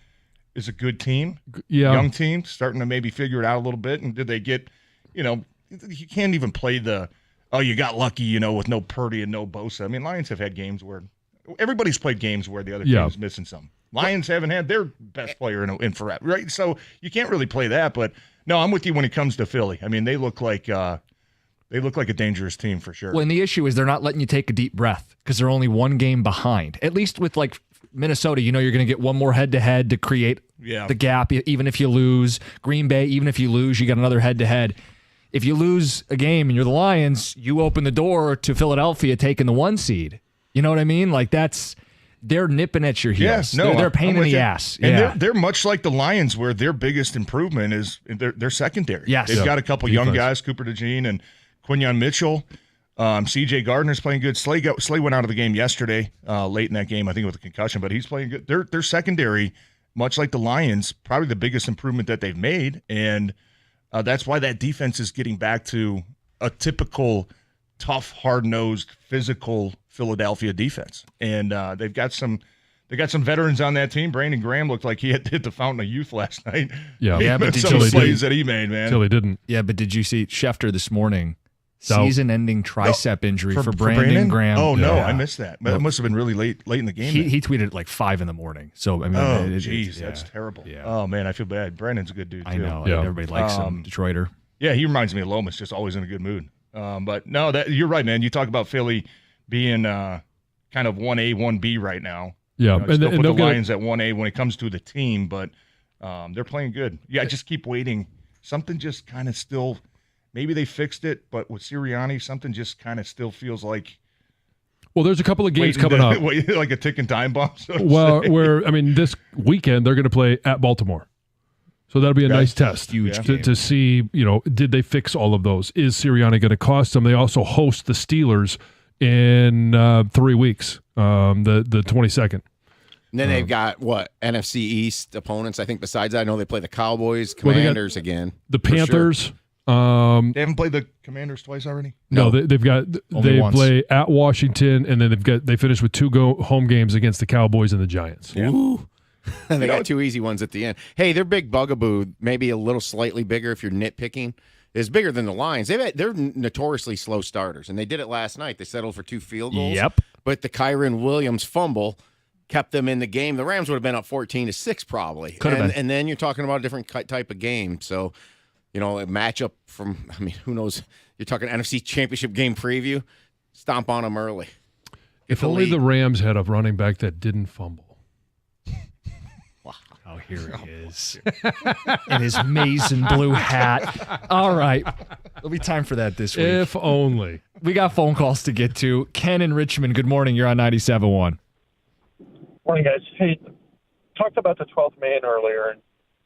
good team, young team, starting to maybe figure it out a little bit. And did they get, you can't even play you got lucky, with no Purdy and no Bosa. I mean, Lions have had games where everybody's played games where the other team is missing some. Lions haven't had their best player in forever, right? So you can't really play that. But no, I'm with you when it comes to Philly. I mean, they look like a dangerous team for sure. Well, and the issue is they're not letting you take a deep breath because they're only 1 game behind. At least with like Minnesota, you're going to get one more head-to-head to create the gap, even if you lose. Green Bay, even if you lose, you got another head-to-head. If you lose a game and you're the Lions, you open the door to Philadelphia taking the 1 seed. You know what I mean? Like they're nipping at your heels. Yeah, no, they're a pain in the ass. And they're much like the Lions, where their biggest improvement is their secondary. Yes. They've got a couple young guys, Cooper DeJean and Quinyon Mitchell. C.J. Gardner's playing good. Slay went out of the game yesterday, late in that game, I think with a concussion, but he's playing good. Their secondary, much like the Lions, probably the biggest improvement that they've made, and that's why that defense is getting back to a typical tough, hard-nosed, physical Philadelphia defense. And they've got some veterans on that team. Brandon Graham looked like he had hit the fountain of youth last night. Yeah, but some of the plays that he made, man. Until he didn't. Yeah, but did you see Schefter this morning? Season-ending tricep injury for Brandon Graham. Oh, no, I missed that. But it must have been really late in the game. He tweeted at like 5 in the morning. So, I mean, that's terrible. Yeah. Oh, man, I feel bad. Brandon's a good dude, too. I know. Yeah. Everybody likes him. Detroiter. Yeah, he reminds me of Lomas, just always in a good mood. But no, you're right, man. You talk about Philly being kind of 1A, 1B right now. Yeah. And still put the Lions at 1A when it comes to the team, but they're playing good. Yeah, I just keep waiting. Something just kind of still – maybe they fixed it, but with Sirianni, something just kind of still feels like – well, there's a couple of games coming up. Like a ticking time bomb. This weekend they're going to play at Baltimore. So that'll be a nice test to see, did they fix all of those? Is Sirianni going to cost them? They also host the Steelers in 3 weeks, the 22nd. And then they've got, NFC East opponents, I think, besides that. I know they play the Cowboys, Commanders again. The Panthers. They haven't played the Commanders twice already? No, they play at Washington, and then they finish with 2 home games against the Cowboys and the Giants. Yeah. They got two easy ones at the end. Hey, their big bugaboo, maybe a little slightly bigger if you're nitpicking, is bigger than the Lions. They're notoriously slow starters, and they did it last night. They settled for 2 field goals. Yep. But the Kyren Williams fumble kept them in the game. The Rams would have been up 14-6 probably. Could have been. And then you're talking about a different type of game. So, a matchup from, who knows? You're talking NFC Championship game preview. Stomp on them early. If only the Rams had a running back that didn't fumble. Oh, here he is in his maize and blue hat. All right. There'll be time for that this week. If only. We got phone calls to get to. Ken in Richmond, good morning. You're on 97.1. Morning, guys. Hey, talked about the 12th man earlier.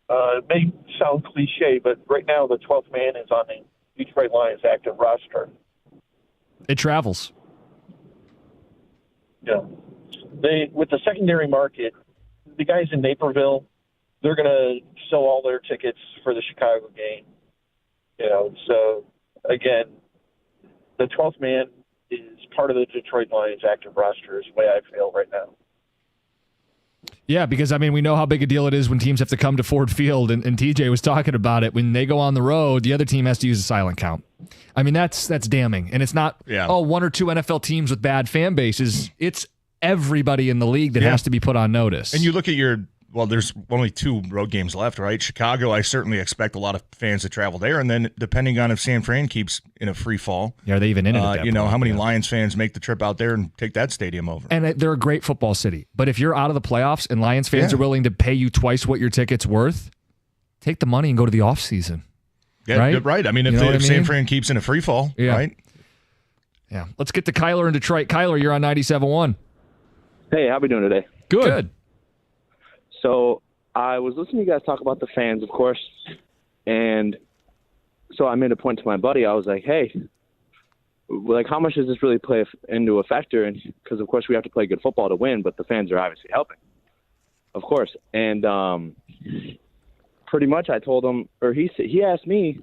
It may sound cliche, but right now the 12th man is on the Detroit Lions active roster. It travels. Yeah. With the secondary market, the guys in Naperville, they're going to sell all their tickets for the Chicago game. So, again, the 12th man is part of the Detroit Lions active roster is the way I feel right now. Yeah, because, we know how big a deal it is when teams have to come to Ford Field, and TJ was talking about it. When they go on the road, the other team has to use a silent count. That's damning. And it's not, one or two NFL teams with bad fan bases. It's everybody in the league that has to be put on notice. And you look at there's only 2 road games left, right? Chicago, I certainly expect a lot of fans to travel there. And then depending on if San Fran keeps in a free fall. Yeah, are they even in it at that point? How many Lions fans make the trip out there and take that stadium over? And they're a great football city. But if you're out of the playoffs and Lions fans are willing to pay you twice what your ticket's worth, take the money and go to the offseason. Yeah, right. If San Fran keeps in a free fall, right? Yeah. Let's get to Kyler in Detroit. Kyler, you're on 97.1. Hey, how we doing today? Good. So I was listening to you guys talk about the fans, of course, and so I made a point to my buddy. I was like, hey, how much does this really play into a factor? And because, of course, we have to play good football to win, but the fans are obviously helping, of course. And pretty much I told him, or he asked me,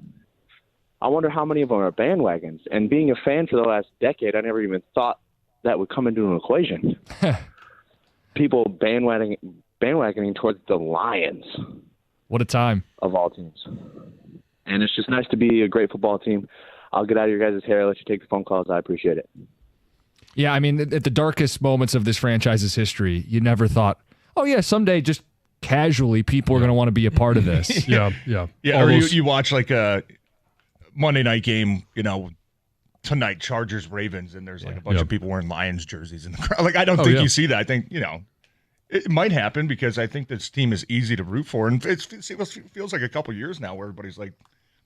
I wonder how many of them are bandwagons. And being a fan for the last decade, I never even thought that would come into an equation. People bandwagoning towards the Lions. What a time. Of all teams. And it's just nice to be a great football team. I'll get out of your guys' hair. I'll let you take the phone calls. I appreciate it. Yeah, at the darkest moments of this franchise's history, you never thought, someday just casually people are going to want to be a part of this. Yeah. Or you watch a Monday night game, tonight, Chargers-Ravens, and there's a bunch of people wearing Lions jerseys in the crowd. I don't think you see that. I think, it might happen because I think this team is easy to root for. And it feels like a couple years now where everybody's like,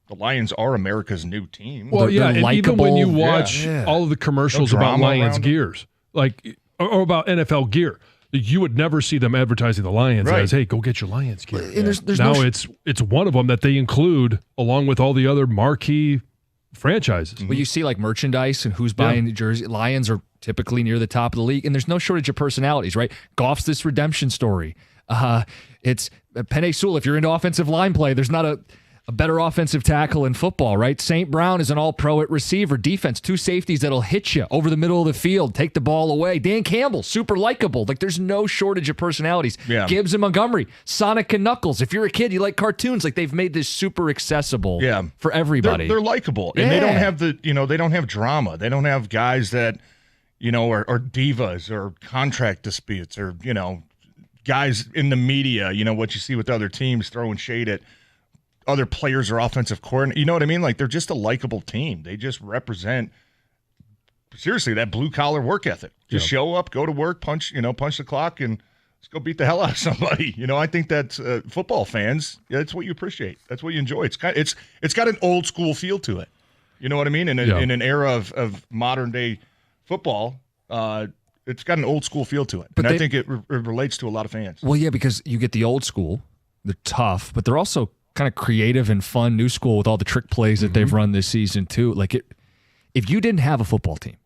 the Lions are America's new team. Well, and even when you watch all of the commercials about Lions gears, or about NFL gear, you would never see them advertising the Lions as, hey, go get your Lions gear. And there's now it's one of them that they include along with all the other marquee franchises. Well, you see merchandise and who's buying the jersey. Lions are typically near the top of the league, and there's no shortage of personalities, right? Goff's this redemption story. It's Penei Sewell. If you're into offensive line play, there's not a better offensive tackle in football, right? St. Brown is an all-pro at receiver. Defense, 2 safeties that'll hit you over the middle of the field, take the ball away. Dan Campbell, super likable. There's no shortage of personalities. Yeah. Gibbs and Montgomery, Sonic and Knuckles. If you're a kid, you like cartoons. They've made this super accessible for everybody. They're likable. And they don't have they don't have drama. They don't have guys that, are divas or contract disputes or, guys in the media, what you see with other teams throwing shade at other players or offensive coordinator. You know what I mean? They're just a likable team. They just represent, seriously, that blue-collar work ethic. Just show up, go to work, punch the clock, and let's go beat the hell out of somebody. I think that's football fans, that's what you appreciate. That's what you enjoy. It's got an old-school feel to it. You know what I mean? In an era of modern-day football, it's got an old-school feel to it. But I think it relates to a lot of fans. Well, yeah, because you get the old school. They're tough, but they're also kind of creative and fun, new school with all the trick plays that they've run this season too. If you didn't have a football team,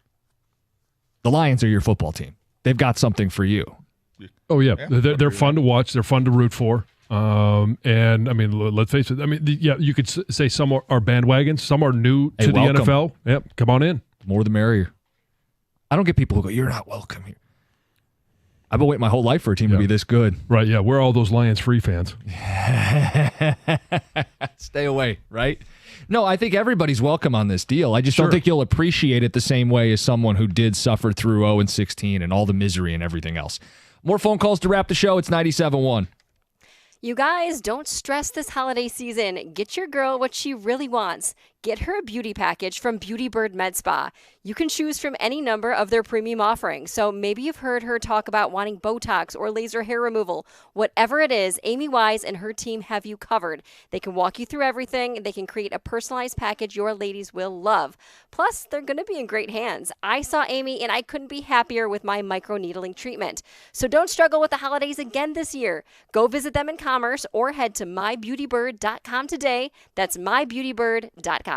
the Lions are your football team. They've got something for you. Oh yeah, they're fun to watch. They're fun to root for. And let's face it. You could say some are bandwagons. Some are new to the NFL. Yep, come on in. More the merrier. I don't get people who go, "You're not welcome here." I've been waiting my whole life for a team to be this good. Right, yeah. We're all those Lions free fans. Stay away, right? No, I think everybody's welcome on this deal. I just don't think you'll appreciate it the same way as someone who did suffer through 0-16 and all the misery and everything else. More phone calls to wrap the show. It's 97.1. You guys, don't stress this holiday season. Get your girl what she really wants. Get her a beauty package from Beauty Bird Med Spa. You can choose from any number of their premium offerings. So maybe you've heard her talk about wanting Botox or laser hair removal. Whatever it is, Amy Wise and her team have you covered. They can walk you through everything. They can create a personalized package your ladies will love. Plus, they're going to be in great hands. I saw Amy and I couldn't be happier with my microneedling treatment. So don't struggle with the holidays again this year. Go visit them in commerce or head to mybeautybird.com today. That's mybeautybird.com.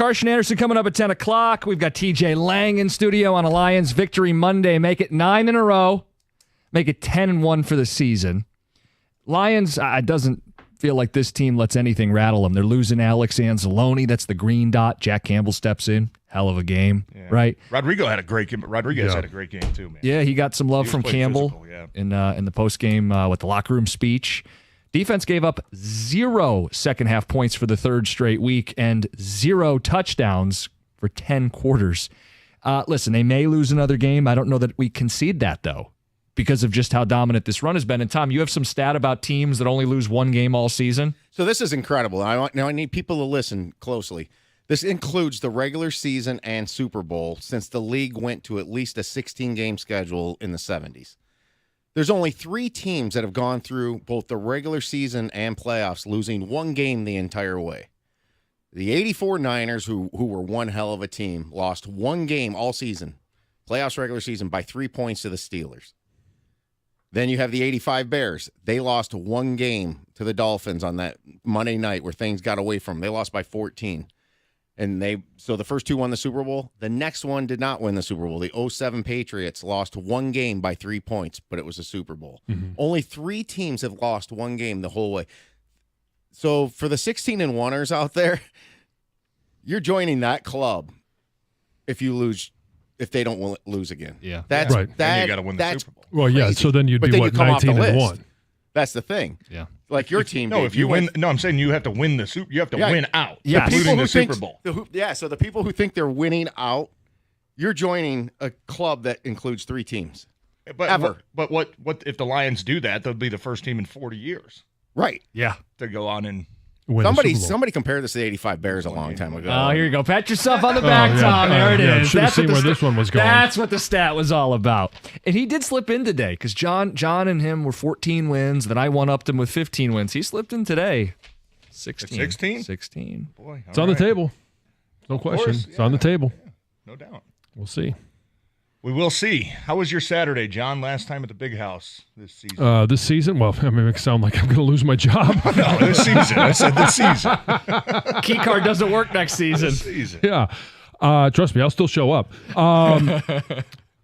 Carson Anderson coming up at 10 o'clock. We've got TJ Lang in studio on a Lions victory Monday. Make it 9 in a row. Make it 10-1 for the season. Lions, it doesn't feel like this team lets anything rattle them. They're losing Alex Anzalone. That's the green dot. Jack Campbell steps in. Hell of a game, right? Rodriguez had a great game too, man. Yeah, he got some love from Campbell physical, in the postgame with the locker room speech. Defense gave up 0 second-half points for the third straight week and 0 touchdowns for 10 quarters. Listen, they may lose another game. I don't know that we concede that, though, because of just how dominant this run has been. And, Tom, you have some stat about teams that only lose one game all season? So this is incredible. Now I need people to listen closely. This includes the regular season and Super Bowl since the league went to at least a 16-game schedule in the 70s. There's only 3 teams that have gone through both the regular season and playoffs losing one game the entire way. The 84 Niners, who were one hell of a team, lost one game all season, playoffs regular season, by 3 points to the Steelers. Then you have the 85 Bears. They lost one game to the Dolphins on that Monday night where things got away from them. They lost by 14. So the first 2 won the Super Bowl. The next one did not win the Super Bowl. The 07 Patriots lost one game by 3 points, but it was a Super Bowl. Mm-hmm. Only 3 teams have lost one game the whole way. So for the 16-1ers out there, you're joining that club if they don't lose again. Yeah. That's right. Then you got to win the Super Bowl. Well, yeah, crazy. so then you'd be, 19-1? That's the thing. Yeah. Like your team. No, if you win. No, I'm saying you have to win the Super. You have to win out. Yeah, including the Super Bowl. So the people who think they're winning out, you're joining a club that includes 3 teams. But what if the Lions do that? They'll be the first team in 40 years. Right. Yeah. To go on and win somebody compared this to the 85 Bears a long time ago. Oh, here you go. Pat yourself on the back, Tom. There it is. Should have seen where this one was going. That's what the stat was all about. And he did slip in today because John and him were 14 wins. Then I one-upped him with 15 wins. He slipped in today. 16. 16? 16. Boy, it's on the table. No question. It's on the table. Yeah, no doubt. We'll see. We will see. How was your Saturday, John, last time at the Big House this season? This season? Well, I mean, it sound like I'm going to lose my job. No, this season. I said this season. Key card doesn't work next season. This season. Yeah. Trust me, I'll still show up.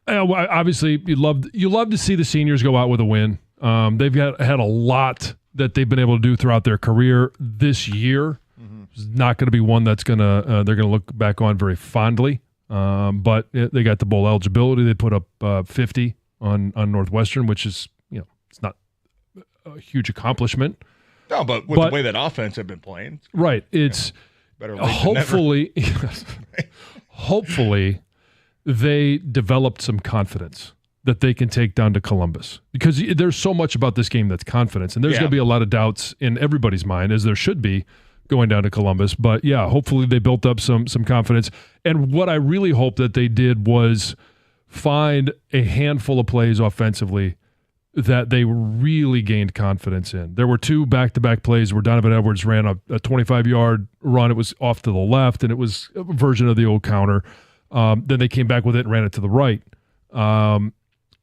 Obviously, you love to see the seniors go out with a win. They've had a lot that they've been able to do throughout their career this year. Mm-hmm. It's not going to be one that's they're going to look back on very fondly. But they got the bowl eligibility. They put up 50 on Northwestern, which is, it's not a huge accomplishment. No, but the way that offense have been playing. Right. It's better late than never. Hopefully they developed some confidence that they can take down to Columbus, because there's so much about this game that's confidence, and there's going to be a lot of doubts in everybody's mind, as there should be, going down to Columbus. But yeah, hopefully they built up some confidence. And what I really hope that they did was find a handful of plays offensively that they really gained confidence in. There were 2 back-to-back plays where Donovan Edwards ran a 25-yard run. It was off to the left, and it was a version of the old counter. Then they came back with it and ran it to the right.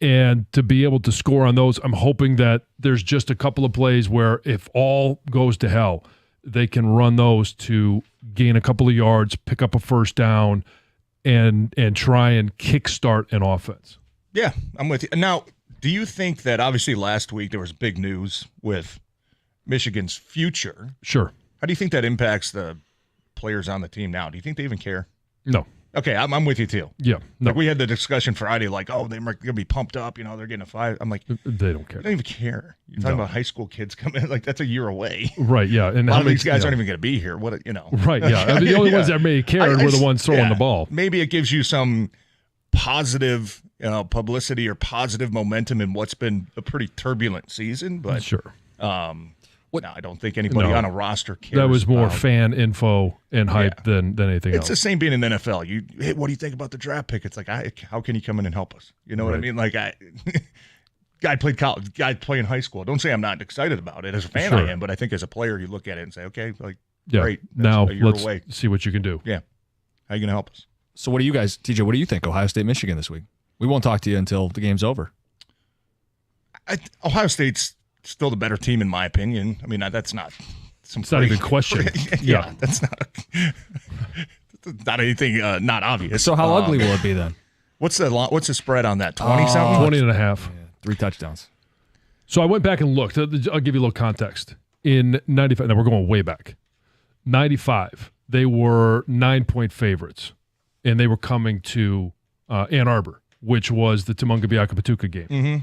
And to be able to score on those, I'm hoping that there's just a couple of plays where if all goes to hell, they can run those to gain a couple of yards, pick up a first down, and try and kickstart an offense. Yeah, I'm with you. Now, do you think that obviously last week there was big news with Michigan's future? Sure. How do you think that impacts the players on the team now? Do you think they even care? No. Okay, I'm with you too. Yeah. No. Like we had the discussion Friday, like, oh, they're going to be pumped up. They're getting a 5. I'm like, they don't care. They don't even care. You're talking about high school kids coming. Like that's a year away. Right. Yeah. And a lot of these guys aren't even going to be here. What? Right. Yeah. I mean, the only ones that may care were the ones throwing the ball. Maybe it gives you some positive publicity or positive momentum in what's been a pretty turbulent season. But sure. No, I don't think anybody on a roster cares. That was more fan info and hype than anything else. It's the same being in the NFL. Hey, what do you think about the draft pick? It's like, how can you come in and help us? You know what I mean? Like, guy played college, guy playing high school. Don't say I'm not excited about it. As a fan, I am, but I think as a player, you look at it and say, okay, like, great. Now let's see what you can do. Yeah. How are you going to help us? So what do you guys, TJ, what do you think? Ohio State, Michigan this week? We won't talk to you until the game's over. Ohio State's still the better team in my opinion. I mean, that's not some. It's not even a question. Yeah, that's not. not anything not obvious. So how ugly will it be then? What's the spread on that? 20 something? 20 and a half. Yeah, 3 touchdowns. So I went back and looked. I'll give you a little context. In 95, now we're going way back. 95, they were 9-point favorites, and they were coming to Ann Arbor, which was the Tumunga-Biaka-Patuka game. Mm-hmm.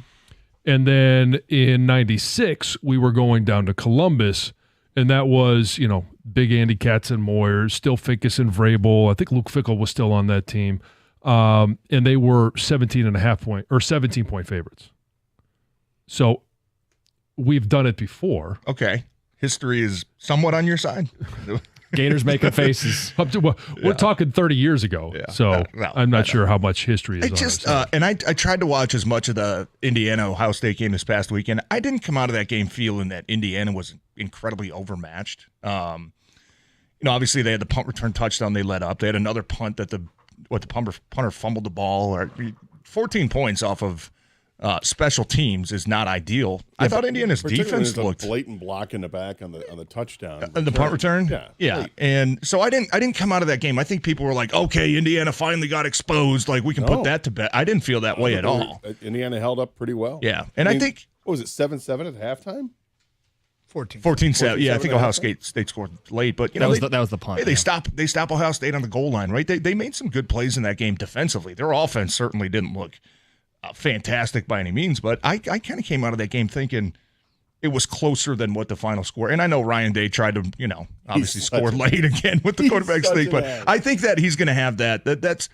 And then in 96, we were going down to Columbus, and that was, big Andy Katzenmoyer, still Fickus and Vrabel. I think Luke Fickell was still on that team. And they were 17-point favorites. So we've done it before. Okay. History is somewhat on your side. Gators making faces. We're talking 30 years ago, so I'm not sure how much history is I on just our side. and I tried to watch as much of the Indiana-Ohio State game this past weekend. I didn't come out of that game feeling that Indiana was incredibly overmatched. Obviously they had the punt return touchdown they let up. They had another punt that the punter fumbled the ball. Or 14 points off of special teams is not ideal. I thought Indiana's defense looked a blatant block in the back on the touchdown. The punt return? Yeah. Late. And so I didn't come out of that game. I think people were like, okay, Indiana finally got exposed. Like, we can put that to bed. I didn't feel that way at all. Indiana held up pretty well. Yeah. And I think, what was it, 7-7 at halftime? 14-7. Yeah, I think Ohio State scored late, but that was the punt. Hey, they stop Ohio State on the goal line, right? They made some good plays in that game defensively. Their offense certainly didn't look fantastic by any means, but I kind of came out of that game thinking it was closer than what the final score. And I know Ryan Day tried to, obviously score late again with the quarterback sneak, but I think that he's going to have that. That's.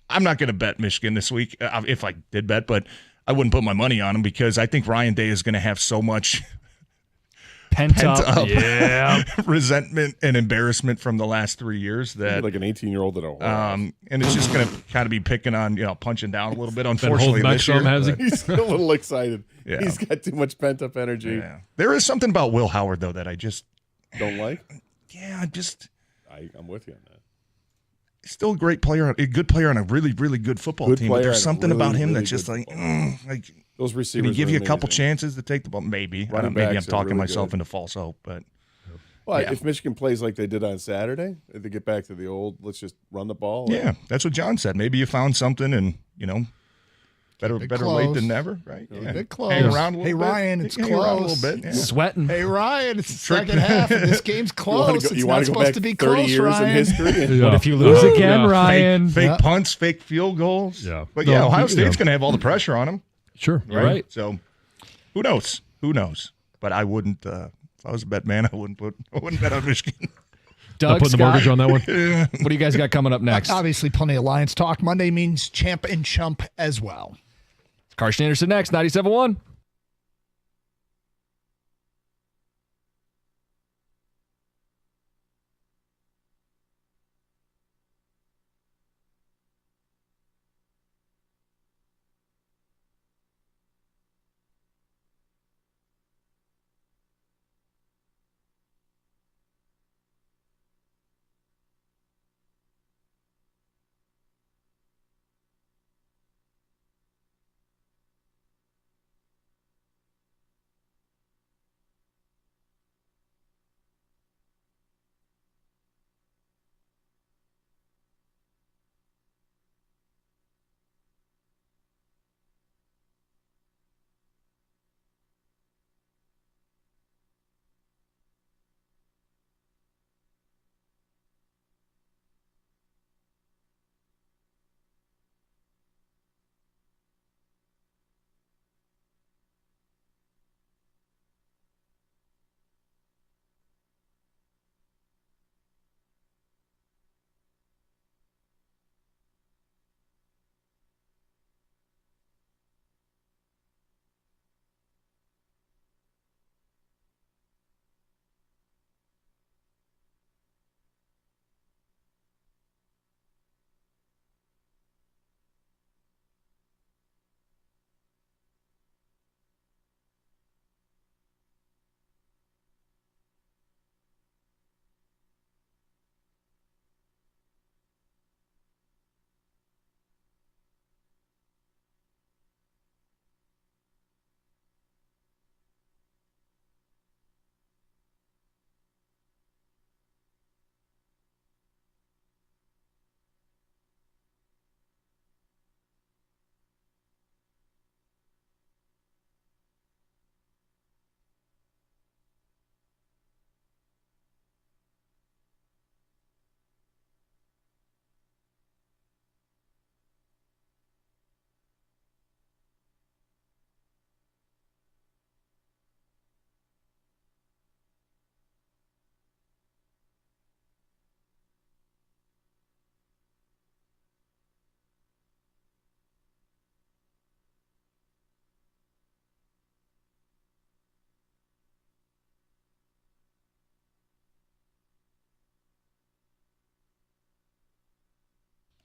I'm not going to bet Michigan this week if I did bet, but I wouldn't put my money on him because I think Ryan Day is going to have so much pent up resentment and embarrassment from the last 3 years that like an 18-year-old at a and it's just going to kind of be picking on, punching down a little bit. Unfortunately, this year he's still a little excited. Yeah. He's got too much pent-up energy. Yeah. There is something about Will Howard though that I just don't like. Yeah, I'm with you on that. Still a great player, a good player on a really, really good football team. But there's something about him that's just like those receivers. Can he give you a couple chances to take the ball? Maybe. Maybe I'm talking really myself into false hope, but. Well, if Michigan plays like they did on Saturday, if they get back to the old, let's just run the ball. Yeah, that's what John said. Maybe you found something, and better late than never, right? Yeah. Bit close. Hang around a little bit. Ryan, it's close. Around a little bit. Yeah. Sweating. Hey, Ryan, it's the second half, and this game's close. It's not supposed to be 30 close, years Ryan. in history. What if you lose again, Ryan? Fake punts, fake field goals. Yeah. But Ohio State's going to have all the pressure on them. Sure. Right. So who knows? But I wouldn't. If I was a bet man, I wouldn't bet on Michigan. Doug, putting the mortgage on that one. What do you guys got coming up next? Obviously, plenty of Lions talk. Monday means champ and chump as well. Carson Anderson next, 97.1.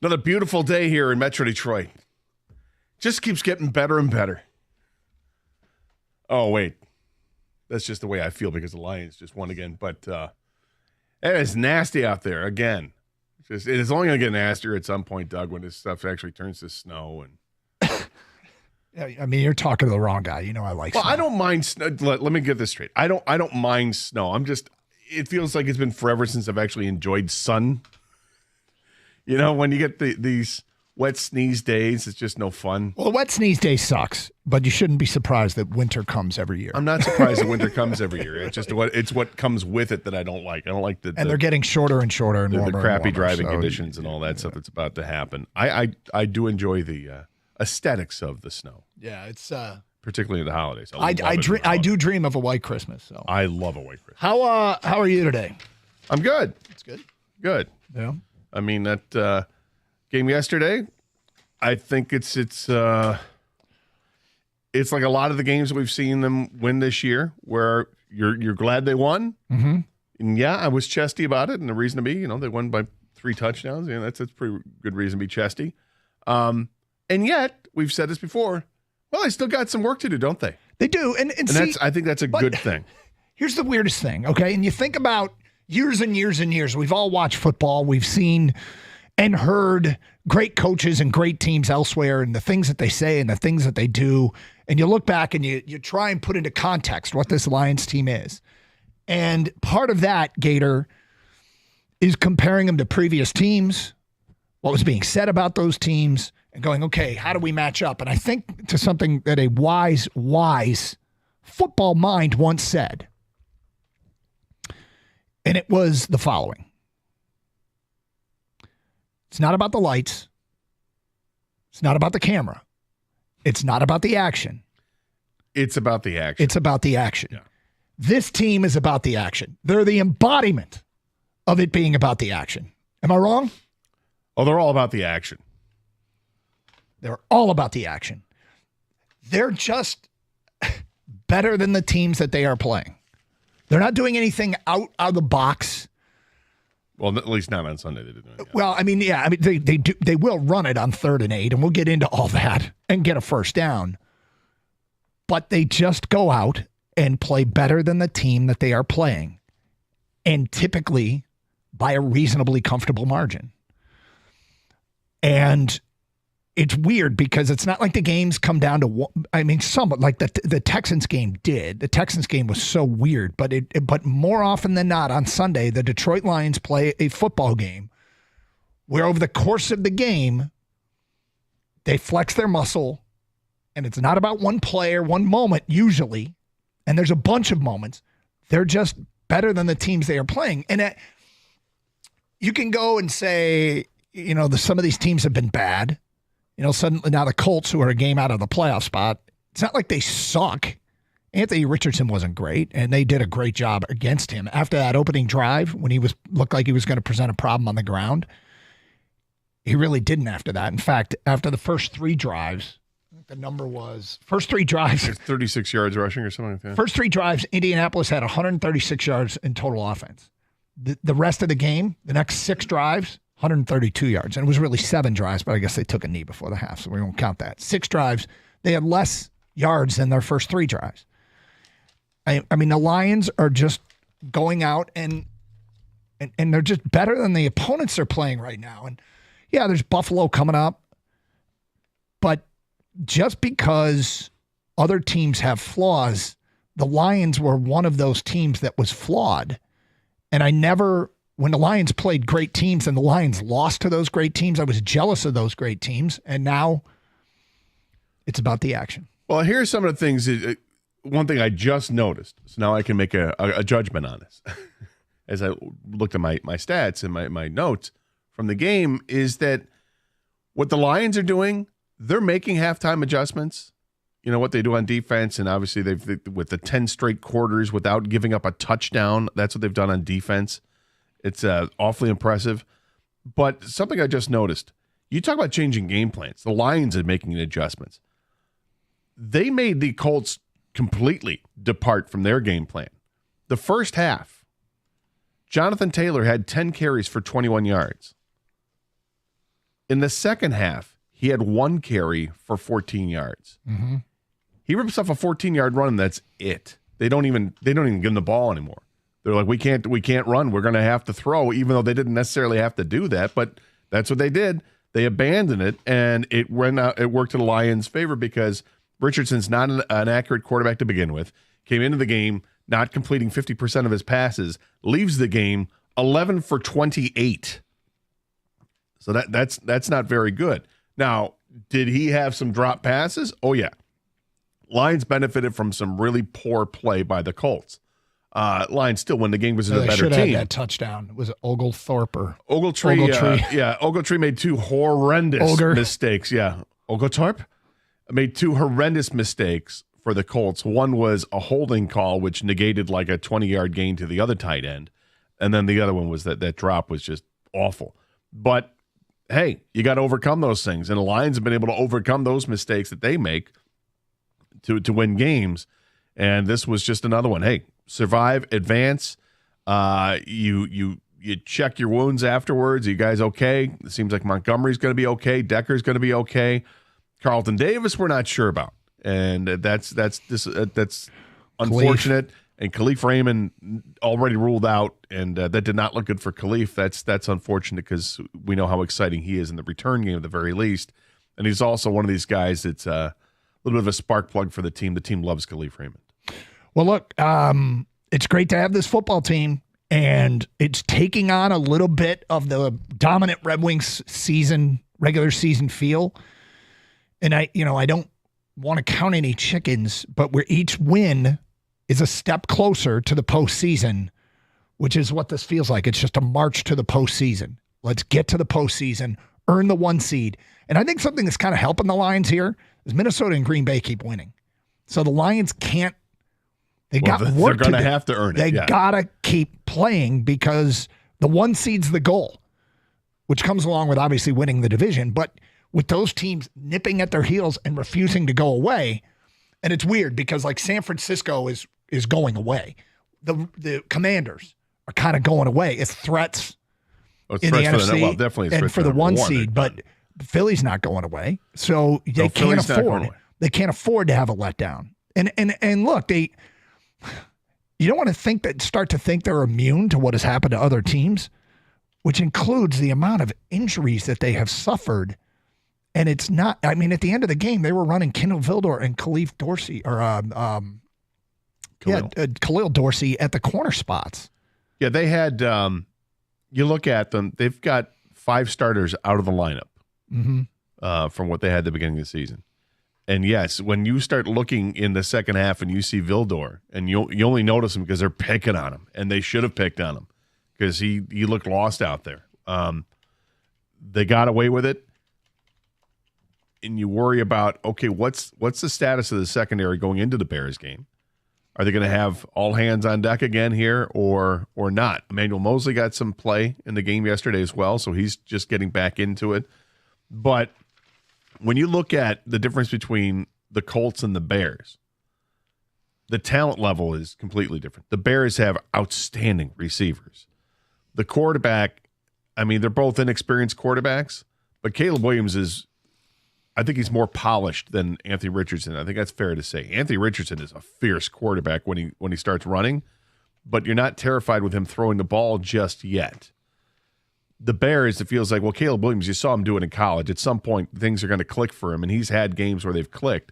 Another beautiful day here in Metro Detroit. Just keeps getting better and better. Oh, wait. That's just the way I feel because the Lions just won again. But it is nasty out there again. It is only going to get nastier at some point, Doug, when this stuff actually turns to snow. And Yeah, I mean, you're talking to the wrong guy. You know I like snow. I don't mind snow. Let me get this straight. I don't mind snow. It feels like it's been forever since I've actually enjoyed sun. You know, when you get these wet sneeze days, it's just no fun. Well, the wet sneeze day sucks, but you shouldn't be surprised that winter comes every year. I'm not surprised that winter comes every year. It's just what comes with it that I don't like. I don't like they're getting shorter and shorter and warmer. The crappy and warmer, driving conditions and all that stuff that's about to happen. I do enjoy the aesthetics of the snow. Yeah, it's particularly in the holidays. I do dream of a white Christmas. So I love a white Christmas. How are you today? I'm good. It's good. Good. Yeah. I mean that game yesterday. I think it's like a lot of the games that we've seen them win this year, where you're glad they won. Mm-hmm. And yeah, I was chesty about it, and the reason to be, they won by 3 touchdowns. That's a pretty good reason to be chesty. And yet, we've said this before. Well, they still got some work to do, don't they? They do, and see, I think that's a good thing. Here's the weirdest thing, okay? And you think about years and years and years. We've all watched football. We've seen and heard great coaches and great teams elsewhere and the things that they say and the things that they do. And you look back and you try and put into context what this Lions team is. And part of that, Gator, is comparing them to previous teams, what was being said about those teams, and going, okay, how do we match up? And I think to something that a wise football mind once said. And it was the following. It's not about the lights. It's not about the camera. It's not about the action. It's about the action. It's about the action. Yeah. This team is about the action. They're the embodiment of it being about the action. Am I wrong? Oh, they're all about the action. They're all about the action. They're just better than the teams that they are playing. They're not doing anything out of the box. Well, at least not on Sunday. They didn't. Well, I mean, yeah, they will run it on 3rd and 8, and we'll get into all that and get a first down. But they just go out and play better than the team that they are playing, and typically by a reasonably comfortable margin. And it's weird because it's not like the games come down to, somewhat like the Texans game did. The Texans game was so weird, but more often than not on Sunday, the Detroit Lions play a football game where over the course of the game, they flex their muscle, and it's not about one play or one moment usually, and there's a bunch of moments. They're just better than the teams they are playing. And you can go and say, some of these teams have been bad. Suddenly now the Colts, who are a game out of the playoff spot, it's not like they suck. Anthony Richardson wasn't great, and they did a great job against him. After that opening drive, when he looked like he was going to present a problem on the ground, he really didn't after that. In fact, after the first 3 drives, the number was, first 3 drives. 36 yards rushing or something like that. First 3 drives, Indianapolis had 136 yards in total offense. The rest of the game, the next 6 drives, 132 yards. And it was really 7 drives, but I guess they took a knee before the half, so we won't count that. 6 drives, they had less yards than their first 3 drives. I mean, the Lions are just going out and they're just better than the opponents they're playing right now. And yeah, there's Buffalo coming up, but just because other teams have flaws, the Lions were one of those teams that was flawed. And when the Lions played great teams and the Lions lost to those great teams, I was jealous of those great teams. And now it's about the action. Well, here's some of the things. One thing I just noticed, so now I can make a judgment on this. As I looked at my stats and my notes from the game, is that what the Lions are doing, they're making halftime adjustments. What they do on defense, and obviously they've with the 10 straight quarters without giving up a touchdown. That's what they've done on defense. It's awfully impressive. But something I just noticed, you talk about changing game plans. The Lions are making adjustments. They made the Colts completely depart from their game plan. The first half, Jonathan Taylor had 10 carries for 21 yards. In the second half, he had 1 carry for 14 yards. Mm-hmm. He rips off a 14-yard run, and that's it. They don't even give him the ball anymore. They're like, we can't run. We're going to have to throw, even though they didn't necessarily have to do that. But that's what they did. They abandoned it, and it worked to the Lions' favor because Richardson's not an accurate quarterback to begin with. Came into the game not completing 50% of his passes, leaves the game 11 for 28. So that's not very good. Now, did he have some drop passes? Oh, yeah. Lions benefited from some really poor play by the Colts. Lions still win. The game was a better should team. have that touchdown. Was it Ogletree? Ogletree. Ogletree made 2 horrendous mistakes. Yeah, Oglethorpe made 2 horrendous mistakes for the Colts. One was a holding call, which negated like a 20-yard gain to the other tight end. And then the other one was that drop was just awful. But, hey, you got to overcome those things. And the Lions have been able to overcome those mistakes that they make to win games. And this was just another one. Hey, survive, advance. You check your wounds afterwards. You guys okay? It seems like Montgomery's going to be okay. Decker's going to be okay. Carlton Davis, we're not sure about. And that's unfortunate. And Khalif Raymond already ruled out, and that did not look good for Khalif. That's unfortunate because we know how exciting he is in the return game at the very least. And he's also one of these guys that's a little bit of a spark plug for the team. The team loves Khalif Raymond. Well, look, it's great to have this football team, and it's taking on a little bit of the dominant Red Wings regular season feel. And I don't want to count any chickens, but where each win is a step closer to the postseason, which is what this feels like. It's just a march to the postseason. Let's get to the postseason, earn the 1 seed. And I think something that's kind of helping the Lions here is Minnesota and Green Bay keep winning. So the Lions can't. They're going to have to earn it. They got to keep playing because the 1 seed's the goal, which comes along with obviously winning the division. But with those teams nipping at their heels and refusing to go away, and it's weird because like San Francisco is going away. The Commanders are kind of going away. It's threats in the NFC definitely and for the 1 seed, but Philly's not going away. So they can't afford it. They can't afford to have a letdown. And look, you don't want to start to think they're immune to what has happened to other teams, which includes the amount of injuries that they have suffered. And it's not, I mean, at the end of the game, they were running Kendall Vildor and Khalil Dorsey, Khalil Dorsey at the corner spots. Yeah, they had, you look at them, they've got 5 starters out of the lineup from what they had at the beginning of the season. And yes, when you start looking in the second half and you see Vildor, and you only notice him because they're picking on him, and they should have picked on him because he looked lost out there. They got away with it. And you worry about, okay, what's the status of the secondary going into the Bears game? Are they going to have all hands on deck again here or not? Emmanuel Mosley got some play in the game yesterday as well, so he's just getting back into it. But when you look at the difference between the Colts and the Bears, the talent level is completely different. The Bears have outstanding receivers. The quarterback, I mean, they're both inexperienced quarterbacks, but Caleb Williams is, I think he's more polished than Anthony Richardson. I think that's fair to say. Anthony Richardson is a fierce quarterback when he starts running, but you're not terrified with him throwing the ball just yet. The Bears, it feels like, well, Caleb Williams, you saw him do it in college. At some point, things are going to click for him, and he's had games where they've clicked,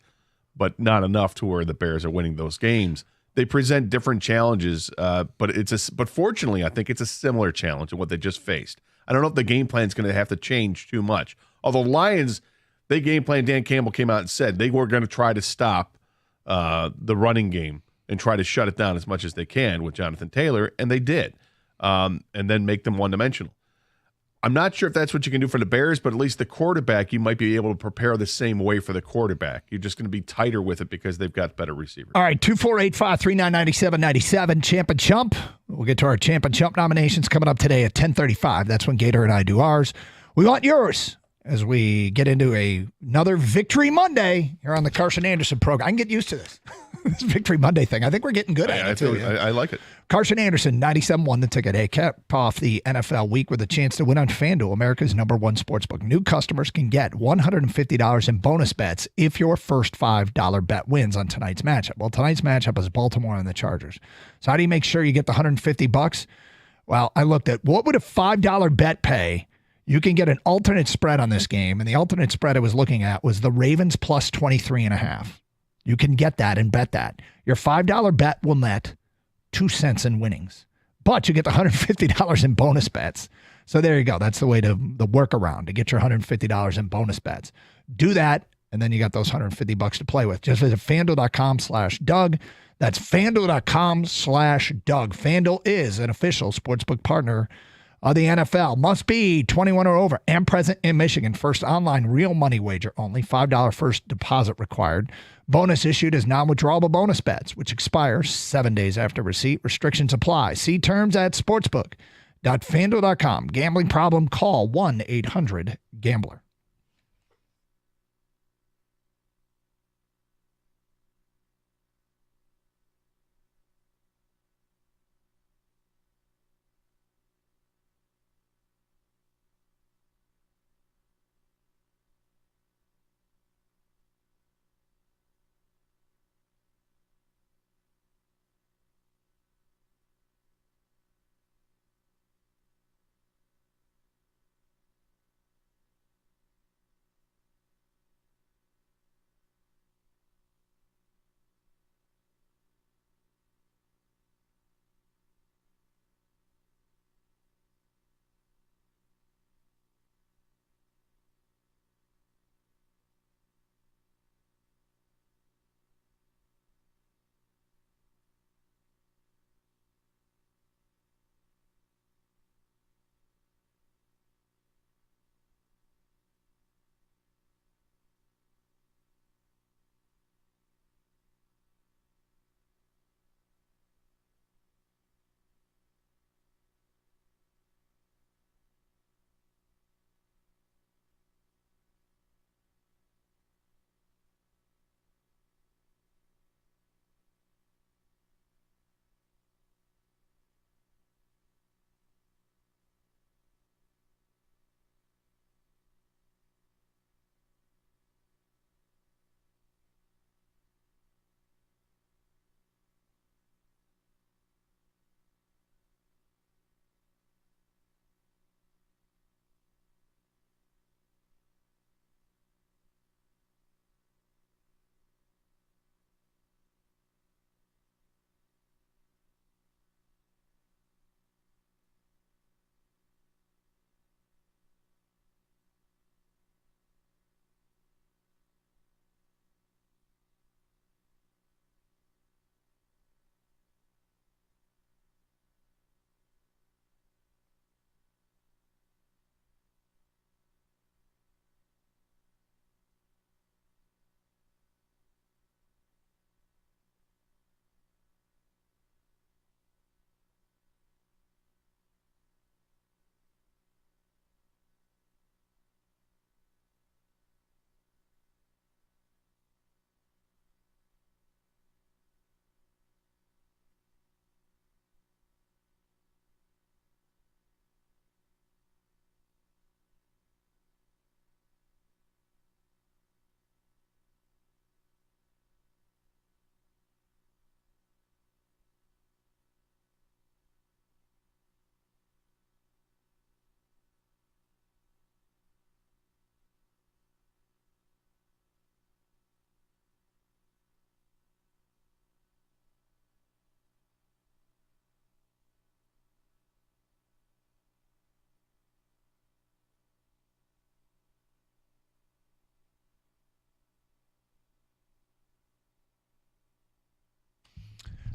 but not enough to where the Bears are winning those games. They present different challenges, but fortunately, I think it's a similar challenge to what they just faced. I don't know if the game plan is going to have to change too much. Although Lions, they game plan, Dan Campbell came out and said they were going to try to stop the running game and try to shut it down as much as they can with Jonathan Taylor, and they did, and then make them one-dimensional. I'm not sure if that's what you can do for the Bears, but at least the quarterback, you might be able to prepare the same way for the quarterback. You're just going to be tighter with it because they've got better receivers. All right, 248-539-9797, Champ and Chump. We'll get to our Champ and Chump nominations coming up today at 10:35. That's when Gator and I do ours. We want yours as we get into another Victory Monday here on the Carson Anderson program. I can get used to this. this Victory Monday thing. I think we're getting good at it, too. I like it. Carson Anderson, 97 won the ticket. Hey, kept off the NFL week with a chance to win on FanDuel, America's #1 sportsbook. New customers can get $150 in bonus bets if your first $5 bet wins on tonight's matchup. Well, tonight's matchup is Baltimore and the Chargers. So how do you make sure you get the $150? Well, I looked at what would a $5 bet pay. You can get an alternate spread on this game, and the alternate spread I was looking at was the Ravens plus 23.5. You can get that and bet that. Your $5 bet will net 2 cents in winnings, but you get the $150 in bonus bets. So there you go. That's the way the workaround to get your $150 in bonus bets. Do that, and then you got those $150 to play with. Just visit FanDuel.com/Doug. That's FanDuel.com/Doug. FanDuel is an official sportsbook partner of the NFL. Must be 21 or over and present in Michigan. First online real money wager only. $5 first deposit required. Bonus issued as non-withdrawable bonus bets, which expires 7 days after receipt. Restrictions apply. See terms at sportsbook.fanduel.com. Gambling problem? Call 1-800-GAMBLER.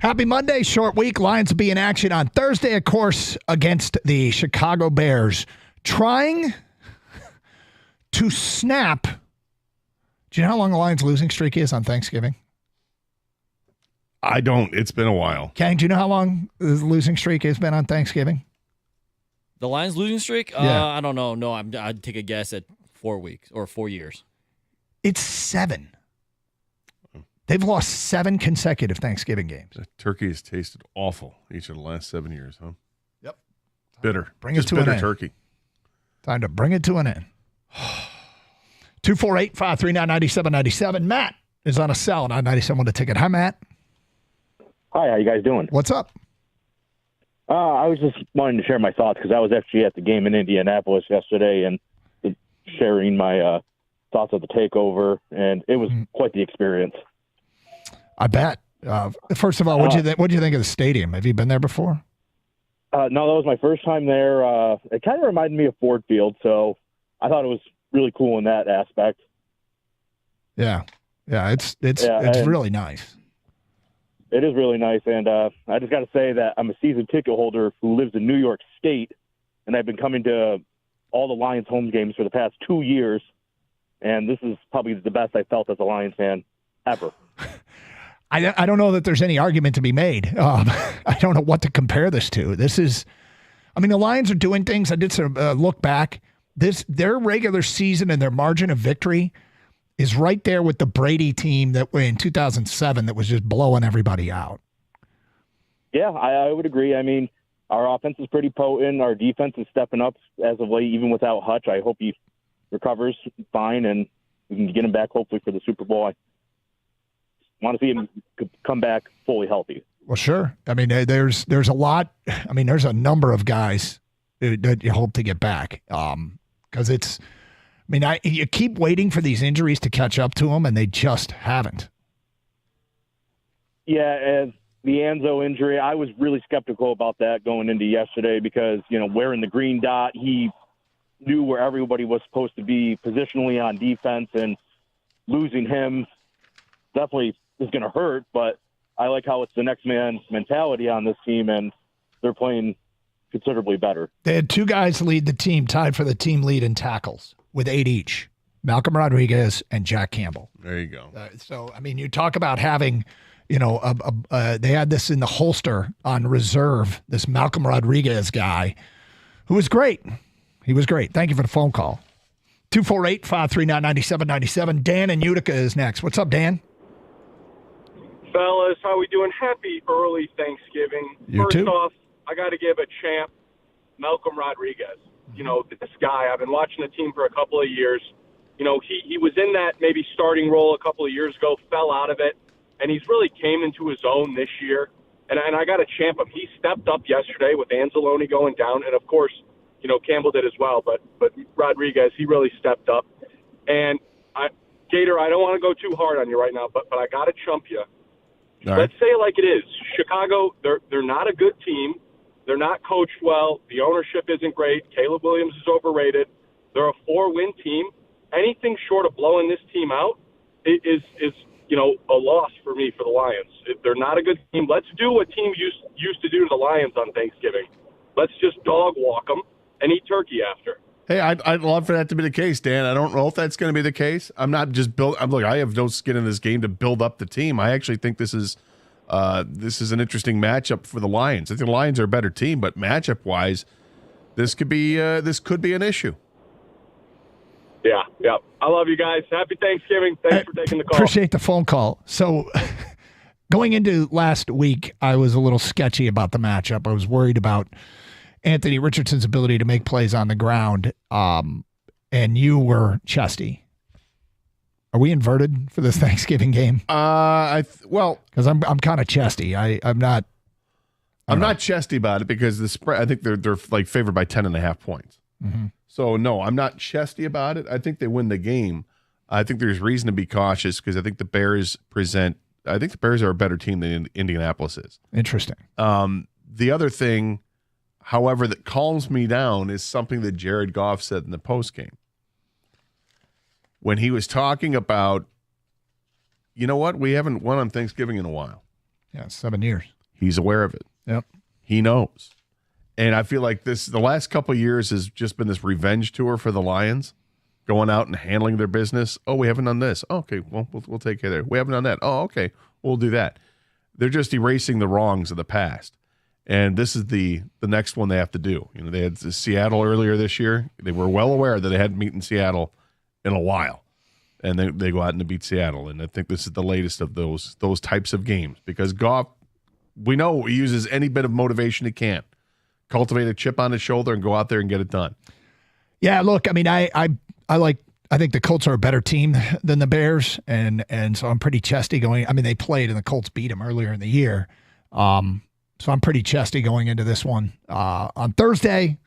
Happy Monday, short week. Lions will be in action on Thursday, of course, against the Chicago Bears. Trying to snap. Do you know how long the Lions' losing streak is on Thanksgiving? I don't. It's been a while. Ken, do you know how long the losing streak has been on Thanksgiving? The Lions' losing streak? Yeah. I don't know. No, I'd take a guess at 4 weeks or 4 years. It's 7. They've lost 7 consecutive Thanksgiving games. The turkey has tasted awful each of the last 7 years, huh? Yep. Bitter. Bring Just it to bitter an end. turkey. Time to bring it to an end. 248-539-9797. Matt is on a cell on 97 with a ticket. Hi, Matt. Hi, how you guys doing? What's up? I was just wanting to share my thoughts because I was actually at the game in Indianapolis yesterday and sharing my thoughts of the takeover, and it was quite the experience. I bet. First of all, what do you think of the stadium? Have you been there before? No, that was my first time there. It kind of reminded me of Ford Field, so I thought it was really cool in that aspect. Yeah, it's and really nice. It is really nice, and I just got to say that I'm a season ticket holder who lives in New York State, and I've been coming to all the Lions home games for the past 2 years, and this is probably the best I felt as a Lions fan ever. I don't know that there's any argument to be made. I don't know what to compare this to. The Lions are doing things. I did some look back. Their regular season and their margin of victory is right there with the Brady team that in 2007 that was just blowing everybody out. Yeah, I would agree. I mean, our offense is pretty potent. Our defense is stepping up as of late, even without Hutch. I hope he recovers fine and we can get him back hopefully for the Super Bowl. I want to see him come back fully healthy. Well, sure. I mean, there's a lot. I mean, there's a number of guys that you hope to get back because it's. I mean, you keep waiting for these injuries to catch up to them, and they just haven't. Yeah, and the Enzo injury, I was really skeptical about that going into yesterday because, wearing the green dot, he knew where everybody was supposed to be positionally on defense, and losing him definitely is going to hurt, but I like how it's the next man mentality on this team, and they're playing considerably better. They had 2 guys lead the team, tied for the team lead in tackles with 8 each, Malcolm Rodriguez and Jack Campbell. There you go. So, I mean, you talk about having, they had this in the holster on reserve, this Malcolm Rodriguez guy who was great. He was great. Thank you for the phone call. 248-539-9797. Dan in Utica is next. What's up, Dan? Fellas, how we doing? Happy early Thanksgiving. First off, I got to give a champ, Malcolm Rodriguez. This guy, I've been watching the team for a couple of years. He was in that maybe starting role a couple of years ago, fell out of it, and he's really came into his own this year. And I got to champ him. He stepped up yesterday with Anzalone going down, and of course, Campbell did as well. But Rodriguez, he really stepped up. And Gator, I don't want to go too hard on you right now, but I got to chump you. All right. Let's say it like it is. Chicago, they're not a good team. They're not coached well. The ownership isn't great. Caleb Williams is overrated. They're a 4-win team. Anything short of blowing this team out is a loss for me for the Lions. They're not a good team. Let's do what teams used to do to the Lions on Thanksgiving. Let's just dog walk them and eat turkey after. Hey, I'd love for that to be the case, Dan. I don't know if that's going to be the case. I'm not just I have no skin in this game to build up the team. I actually think this is an interesting matchup for the Lions. I think the Lions are a better team, but matchup wise, this could be an issue. Yeah. I love you guys. Happy Thanksgiving. Thanks for taking the call. Appreciate the phone call. So going into last week, I was a little sketchy about the matchup. I was worried about Anthony Richardson's ability to make plays on the ground, and you were chesty. Are we inverted for this Thanksgiving game? Because I'm kind of chesty. I'm not. I'm not chesty about it because the spread. I think they're like favored by 10.5 points. Mm-hmm. So no, I'm not chesty about it. I think they win the game. I think there's reason to be cautious because I think the Bears are a better team than Indianapolis is. Interesting. The other thing, however, that calms me down is something that Jared Goff said in the postgame. When he was talking about, we haven't won on Thanksgiving in a while. Yeah, 7 years. He's aware of it. Yep. He knows. And I feel like the last couple of years has just been this revenge tour for the Lions, going out and handling their business. Oh, we haven't done this. Oh, okay, well, we'll take care of that. We haven't done that. Oh, okay, we'll do that. They're just erasing the wrongs of the past. And this is the next one they have to do. They had Seattle earlier this year. They were well aware that they hadn't met in Seattle in a while. and they go out and beat Seattle. And I think this is the latest of those types of games because Goff, we know he uses any bit of motivation he can, cultivate a chip on his shoulder, and go out there and get it done. Yeah, look, I mean, I think the Colts are a better team than the Bears, and so I'm pretty chesty going. I mean, they played and the Colts beat them earlier in the year, so I'm pretty chesty going into this one on Thursday.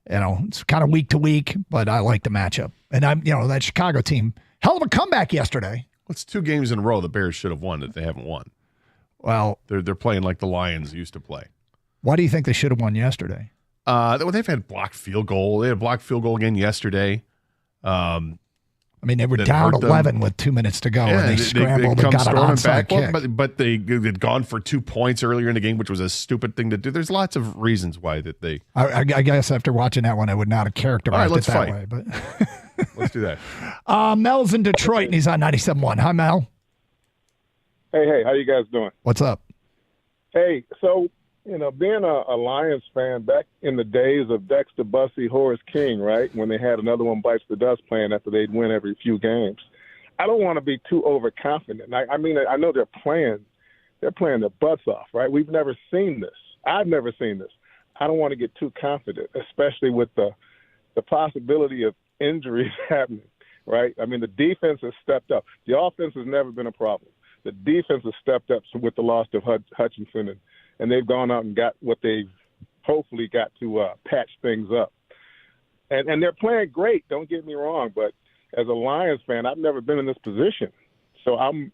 You know, it's kind of week to week, but I like the matchup, and that Chicago team, hell of a comeback yesterday. It's 2 games in a row the Bears should have won that they haven't won. Well, they're playing like the Lions used to play. Why do you think they should have won yesterday? They've had blocked field goal. They had a blocked field goal again yesterday. I mean, they were down 11 with 2 minutes to go, and they scrambled and got an onside kick. But they had gone for 2 points earlier in the game, which was a stupid thing to do. There's lots of reasons why that they. I guess after watching that one, I would not have characterized it that way. But let's do that. Mel's in Detroit, and he's on 97.1. Hi, Mel. Hey, how you guys doing? What's up? Hey, so, being a Lions fan back in the days of Dexter Bussey, Horace King, right, when they had Another One Bites the Dust playing after they'd win every few games, I don't want to be too overconfident. I mean, I know they're playing their butts off, right? We've never seen this. I've never seen this. I don't want to get too confident, especially with the possibility of injuries happening, right? I mean, the defense has stepped up. The offense has never been a problem. The defense has stepped up with the loss of Hutchinson, and they've gone out and got what they've hopefully got to patch things up. And they're playing great, don't get me wrong, but as a Lions fan, I've never been in this position. So I'm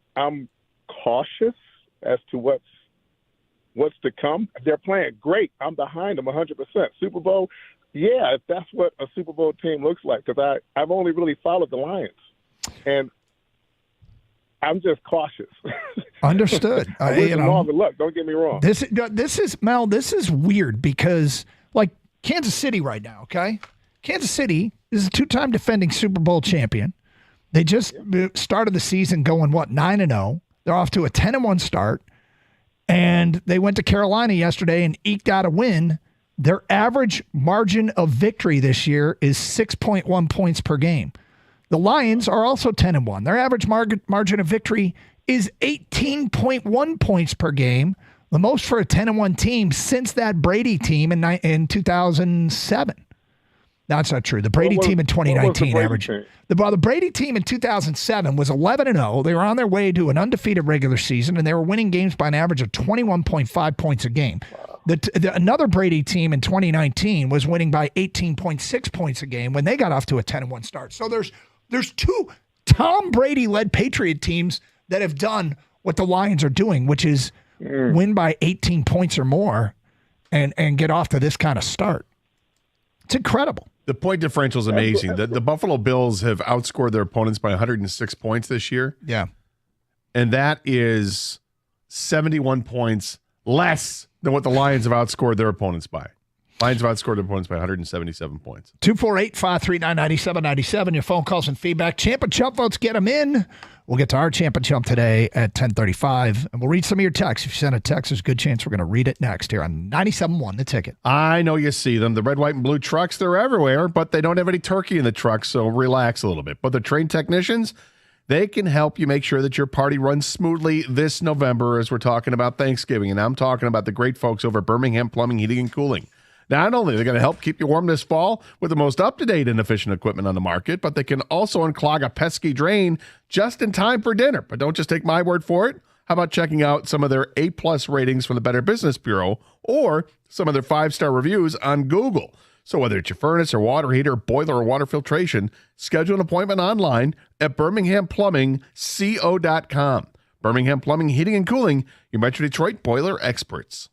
cautious as to what's to come. They're playing great. I'm behind them 100%. Super Bowl, yeah, if that's what a Super Bowl team looks like, because I've only really followed the Lions. And I'm just cautious. Understood. Marvin, look, don't get me wrong. This is Mel. This is weird because, like, Kansas City right now. Okay, Kansas City is a 2-time defending Super Bowl champion. They just started the season going 9-0. They're off to a 10-1 start, and they went to Carolina yesterday and eked out a win. Their average margin of victory this year is 6.1 points per game. The Lions are also 10-1. Their average margin of victory is 18.1 points per game, the most for a 10-1 team since that Brady team in 2007. That's not true. The Brady team in 2019 averaged. The Brady team in 2007 was 11-0. They were on their way to an undefeated regular season, and they were winning games by an average of 21.5 points a game. Another Brady team in 2019 was winning by 18.6 points a game when they got off to a 10-1 start. So there's 2 Tom Brady-led Patriot teams that have done what the Lions are doing, which is win by 18 points or more and get off to this kind of start. It's incredible. The point differential is amazing. The Buffalo Bills have outscored their opponents by 106 points this year. Yeah. And that is 71 points less than what the Lions have outscored their opponents by. Lions have outscored their opponents by 177 points. 248-539-9797. Your phone calls and feedback. Champ and Chump votes, get them in. We'll get to our Champ and Chump today at 10:35, and we'll read some of your texts. If you send a text, there's a good chance we're going to read it next here on 97.1 The Ticket. I know you see them. The red, white, and blue trucks, they're everywhere, but they don't have any turkey in the trucks, so relax a little bit. But the trained technicians, they can help you make sure that your party runs smoothly this November as we're talking about Thanksgiving. And I'm talking about the great folks over at Birmingham Plumbing, Heating, and Cooling. Not only are they going to help keep you warm this fall with the most up-to-date and efficient equipment on the market, but they can also unclog a pesky drain just in time for dinner. But don't just take my word for it. How about checking out some of their A-plus ratings from the Better Business Bureau or some of their 5-star reviews on Google? So whether it's your furnace or water heater, boiler or water filtration, schedule an appointment online at birminghamplumbingco.com. Birmingham Plumbing, Heating, and Cooling, your Metro Detroit boiler experts.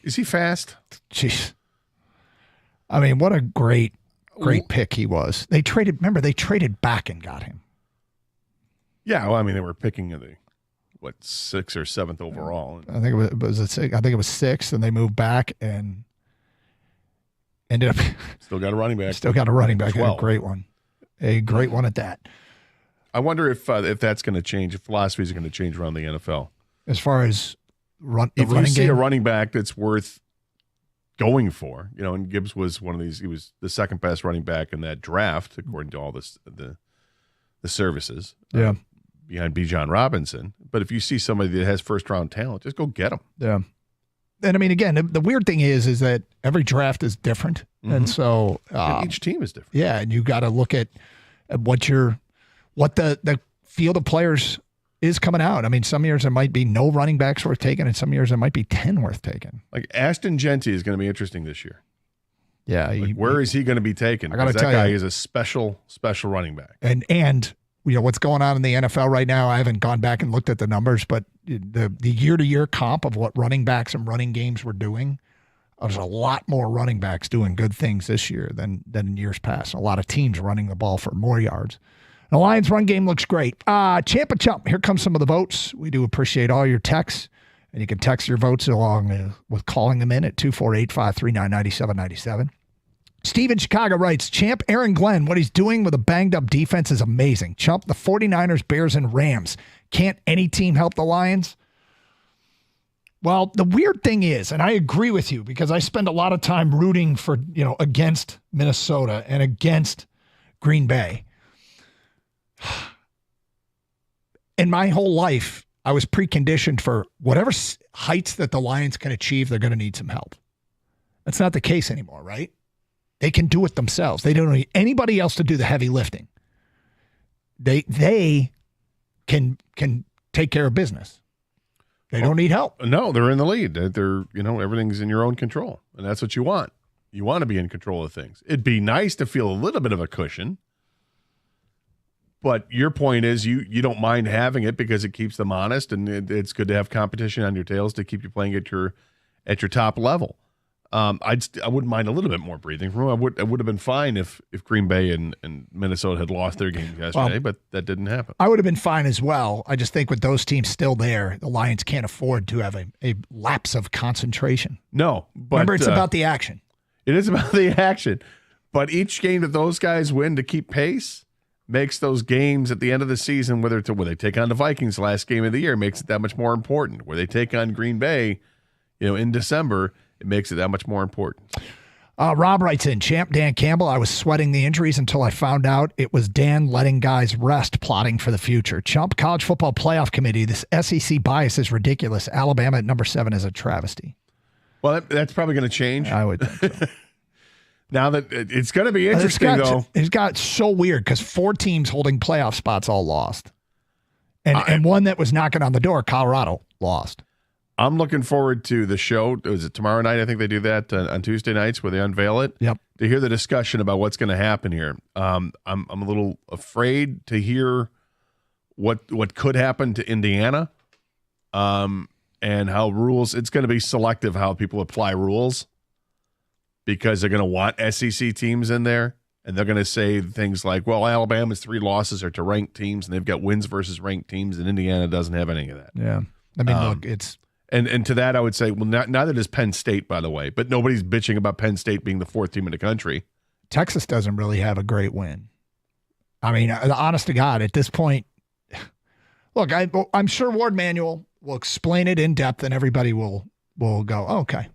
Is he fast? Jeez. I mean, what a great pick he was. They traded back and got him. Yeah, well, I mean, they were picking the 6th or 7th overall. I think it was I think it was 6th, and they moved back and ended up still got a running back. Still got a running back. 12. A great one. A great one at that. I wonder if that's going to change, if philosophies are going to change around the NFL. As far as if you see a running back that's worth going for, and Gibbs was one of these. He was the second best running back in that draft, according to all the services. Yeah. Behind Bijan Robinson. But if you see somebody that has first round talent, just go get them. Yeah. And I mean, again, the weird thing is that every draft is different. And so and each team is different. Yeah. And you got to look at what the field of players is coming out. I mean, some years there might be no running backs worth taking, and some years there might be 10 worth taking. Like Ashton Genty is going to be interesting this year. Yeah. Where is he going to be taken? I got to tell that guy you, is a special running back. And what's going on in the NFL right now, I haven't gone back and looked at the numbers, but the year-to-year comp of what running backs and running games were doing, there's a lot more running backs doing good things this year than in years past. A lot of teams running the ball for more yards. The Lions' run game looks great. Champ and Chump, here comes some of the votes. We do appreciate all your texts, and you can text your votes along with calling them in at 248-539-9797. Steve in Chicago writes, Champ, Aaron Glenn, what he's doing with a banged-up defense is amazing. Chump, the 49ers, Bears, and Rams. Can't any team help the Lions? Well, the weird thing is, and I agree with you because I spend a lot of time rooting for, against Minnesota and against Green Bay. In my whole life, I was preconditioned for whatever heights that the Lions can achieve, they're going to need some help. That's not the case anymore, right? They can do it themselves. They don't need anybody else to do the heavy lifting. They can take care of business. They don't need help. No, they're in the lead. They're everything's in your own control, and that's what you want. You want to be in control of things. It'd be nice to feel a little bit of a cushion, but your point is you don't mind having it because it keeps them honest, and it's good to have competition on your tails to keep you playing at your top level. I wouldn't mind a little bit more breathing room. I would have been fine if Green Bay and Minnesota had lost their game yesterday, but that didn't happen. I would have been fine as well. I just think with those teams still there, the Lions can't afford to have a lapse of concentration. No, but remember, it's about the action. It is about the action, but each game that those guys win to keep pace makes those games at the end of the season, where they take on the Vikings last game of the year, makes it that much more important. Where they take on Green Bay, in December, it makes it that much more important. Rob writes in, Champ, Dan Campbell, I was sweating the injuries until I found out it was Dan letting guys rest, plotting for the future. Chump, College Football Playoff Committee, this SEC bias is ridiculous. Alabama at number 7 is a travesty. Well, that's probably going to change. I would think so. Now that it's going to be interesting, though. It's got so weird because 4 teams holding playoff spots all lost. And one that was knocking on the door, Colorado, lost. I'm looking forward to the show. Was it tomorrow night? I think they do that on Tuesday nights where they unveil it. Yep. To hear the discussion about what's going to happen here. I'm a little afraid to hear what could happen to Indiana, and how rules. It's going to be selective how people apply rules, because they're going to want SEC teams in there, and they're going to say things like, "Well, Alabama's 3 losses are to ranked teams, and they've got wins versus ranked teams, and Indiana doesn't have any of that." Yeah. I mean, look, it's. And to that, I would say, well, neither does Penn State, by the way. But nobody's bitching about Penn State being the 4th team in the country. Texas doesn't really have a great win. I mean, honest to God, at this point, look, I'm sure Ward Manuel will explain it in depth, and everybody will go, oh, okay.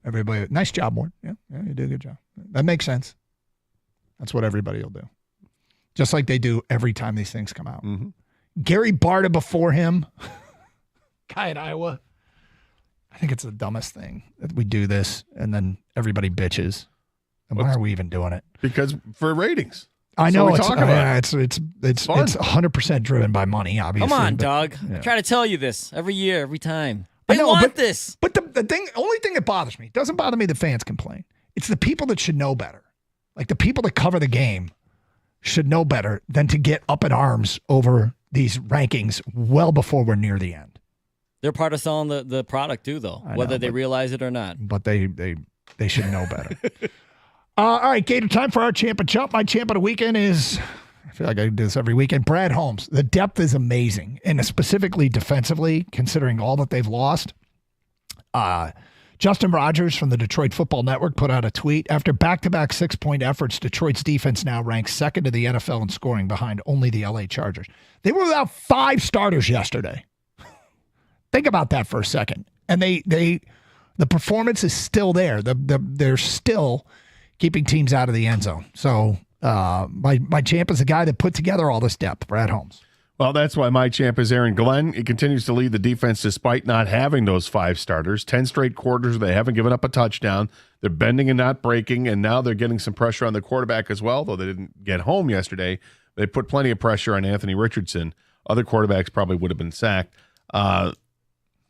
Everybody, nice job, Ward. Yeah, you did a good job. That makes sense. That's what everybody will do. Just like they do every time these things come out. Mm-hmm. Gary Barta before him. Guy at Iowa. I think it's the dumbest thing that we do this and then everybody bitches. And why are we even doing it? Because for ratings. I know it's 100% driven by money, obviously. Come on, dog. I try to tell you this every year, every time. I know, want this. But the only thing that bothers me, it doesn't bother me that fans complain. It's the people that should know better. Like the people that cover the game should know better than to get up in arms over these rankings well before we're near the end. They're part of selling the product too, though, whether they realize it or not. But they should know better. All right, Gator, time for our champ and chump. My champ of the weekend is, I feel like I do this every weekend, Brad Holmes. The depth is amazing, and specifically defensively, considering all that they've lost. Justin Rogers from the Detroit Football Network put out a tweet. After back-to-back 6-point efforts, Detroit's defense now ranks second to the NFL in scoring behind only the LA Chargers. They were without 5 starters yesterday. Think about that for a second. And the performance is still there. They're still keeping teams out of the end zone. So my champ is the guy that put together all this depth, Brad Holmes. Well, that's why my champ is Aaron Glenn. He continues to lead the defense despite not having those 5 starters. 10 straight quarters, they haven't given up a touchdown. They're bending and not breaking, and now they're getting some pressure on the quarterback as well, though they didn't get home yesterday. They put plenty of pressure on Anthony Richardson. Other quarterbacks probably would have been sacked.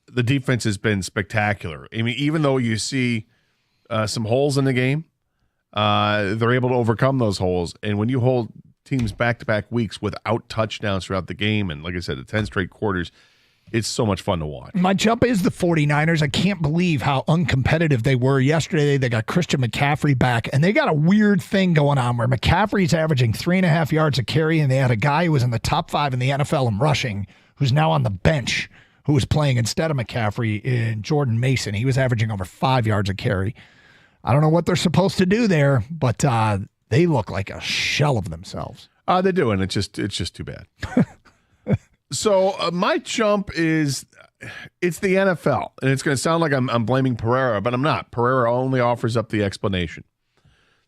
The defense has been spectacular. I mean, even though you see some holes in the game, they're able to overcome those holes. And when you hold teams back-to-back weeks without touchdowns throughout the game, and like I said, the 10 straight quarters, it's so much fun to watch. My jump is the 49ers. I can't believe how uncompetitive they were yesterday. They got Christian McCaffrey back, and they got a weird thing going on where McCaffrey's averaging 3.5 yards a carry, and they had a guy who was in the top 5 in the NFL in rushing who's now on the bench who was playing instead of McCaffrey in Jordan Mason. He was averaging over 5 yards a carry. I don't know what they're supposed to do there, but they look like a shell of themselves. They do, and it's just too bad. So my chump is, it's the NFL, and it's going to sound like I'm blaming Pereira, but I'm not. Pereira only offers up the explanation.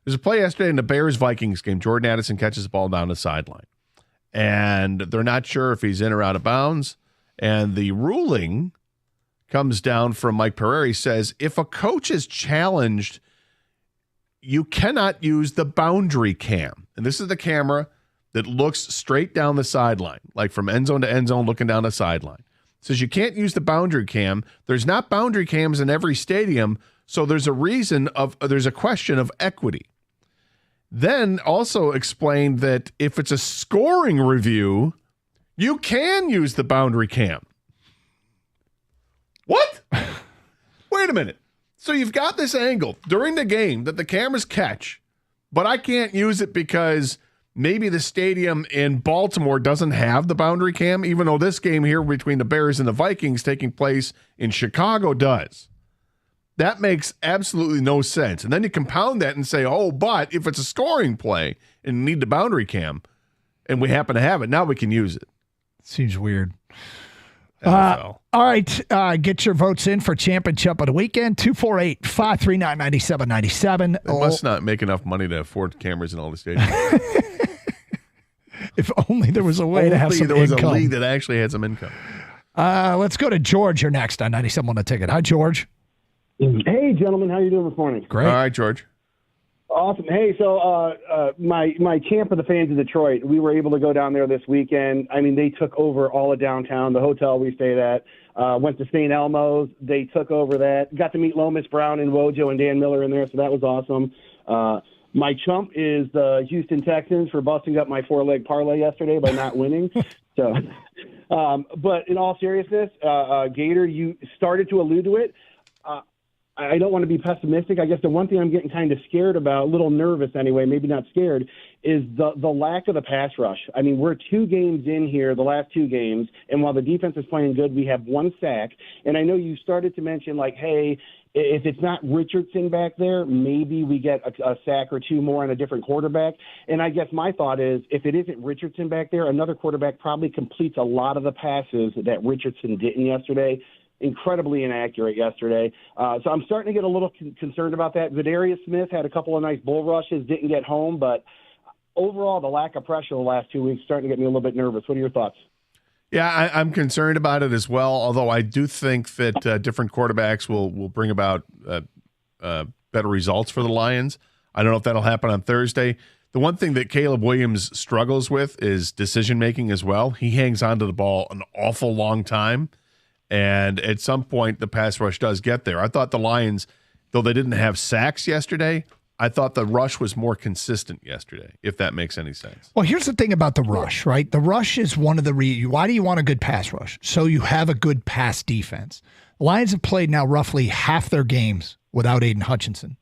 There's a play yesterday in the Bears-Vikings game. Jordan Addison catches the ball down the sideline, and they're not sure if he's in or out of bounds, and the ruling comes down from Mike Pereira. He says, if a coach is challenged, you cannot use the boundary cam. And this is the camera that looks straight down the sideline, like from end zone to end zone, looking down the sideline. It says you can't use the boundary cam. There's not boundary cams in every stadium, so there's a question of equity. Then also explained that if it's a scoring review, you can use the boundary cam. What? Wait a minute. So you've got this angle during the game that the cameras catch, but I can't use it because maybe the stadium in Baltimore doesn't have the boundary cam, even though this game here between the Bears and the Vikings taking place in Chicago does. That makes absolutely no sense. And then you compound that and say, oh, but if it's a scoring play and you need the boundary cam and we happen to have it, now we can use it. Seems weird. All right. Get your votes in for Champ and Chump of the Weekend. 248-539-9797. They must not make enough money to afford cameras in all the stadiums. If only there was a way to have some there was income. a league that actually had some income. Let's go to George. You're next on 97 on the Ticket. Hi, George. Hey, gentlemen. How you doing this morning? Great. All right, George. Awesome. Hey, so my champ of the fans of Detroit, we were able to go down there this weekend. I mean, they took over all of downtown, the hotel we stayed at, went to St. Elmo's. They took over that. Got to meet Lomas Brown and Wojo and Dan Miller in there, so that was awesome. My chump is the Houston Texans for busting up my 4-leg parlay yesterday by not winning. So, but in all seriousness, Gator, you started to allude to it. I don't want to be pessimistic. I guess the one thing I'm getting kind of scared about, a little nervous anyway, maybe not scared, is the lack of the pass rush. I mean, we're 2 games in here, the last 2 games, and while the defense is playing good, we have 1 sack. And I know you started to mention, like, hey, if it's not Richardson back there, maybe we get a sack or 2 more on a different quarterback. And I guess my thought is, if it isn't Richardson back there, another quarterback probably completes a lot of the passes that Richardson didn't yesterday. Incredibly inaccurate yesterday. So I'm starting to get a little concerned about that. Zadarius Smith had a couple of nice bull rushes, didn't get home, but overall the lack of pressure the last 2 weeks starting to get me a little bit nervous. What are your thoughts? Yeah, I'm concerned about it as well, although I do think that different quarterbacks will bring about better results for the Lions. I don't know if that'll happen on Thursday. The one thing that Caleb Williams struggles with is decision-making as well. He hangs onto the ball an awful long time. And at some point, the pass rush does get there. I thought the Lions, though they didn't have sacks yesterday, I thought the rush was more consistent yesterday, if that makes any sense. Well, here's the thing about the rush, right? The rush is one of the why do you want a good pass rush? So you have a good pass defense. The Lions have played now roughly half their games without Aiden Hutchinson.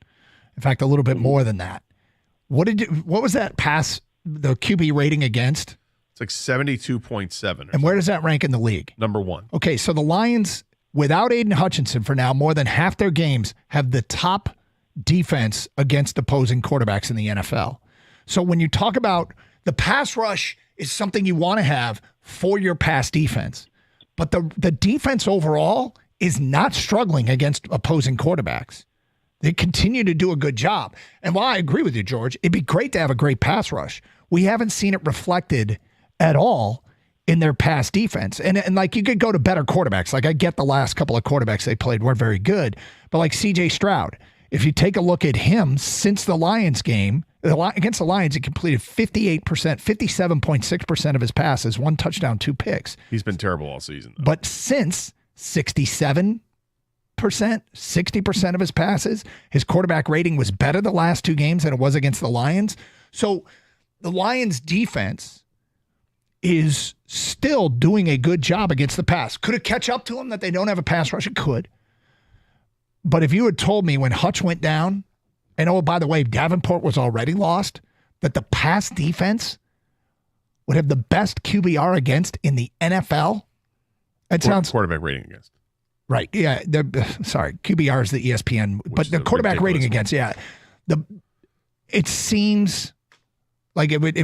In fact, a little bit more than that. What was that pass, the QB rating against? It's like 72.7. And where does that rank in the league? Number 1. Okay, so the Lions, without Aiden Hutchinson for now, more than half their games have the top defense against opposing quarterbacks in the NFL. So when you talk about the pass rush is something you want to have for your pass defense, but the defense overall is not struggling against opposing quarterbacks. They continue to do a good job. And while I agree with you, George, it'd be great to have a great pass rush. We haven't seen it reflected at all in their pass defense. And like you could go to better quarterbacks. Like I get the last couple of quarterbacks they played weren't very good, but like CJ Stroud, if you take a look at him since the Lions game, against the Lions, he completed 58%, 57.6% of his passes, 1 touchdown, 2 picks. He's been terrible all season, though. But since 67%, 60% of his passes, his quarterback rating was better the last 2 games than it was against the Lions. So the Lions defense is still doing a good job against the pass. Could it catch up to them that they don't have a pass rush? It could. But if you had told me when Hutch went down, and oh, by the way, Davenport was already lost, that the pass defense would have the best QBR against in the NFL, it sounds quarterback rating against. Right. Yeah. Sorry, QBR is the ESPN, but the quarterback rating against, yeah. It seems like it would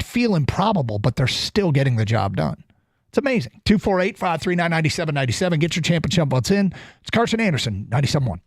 feel improbable, but they're still getting the job done. It's amazing. 248-539-9797. Get your championship votes in. It's Carson Anderson, 97.1.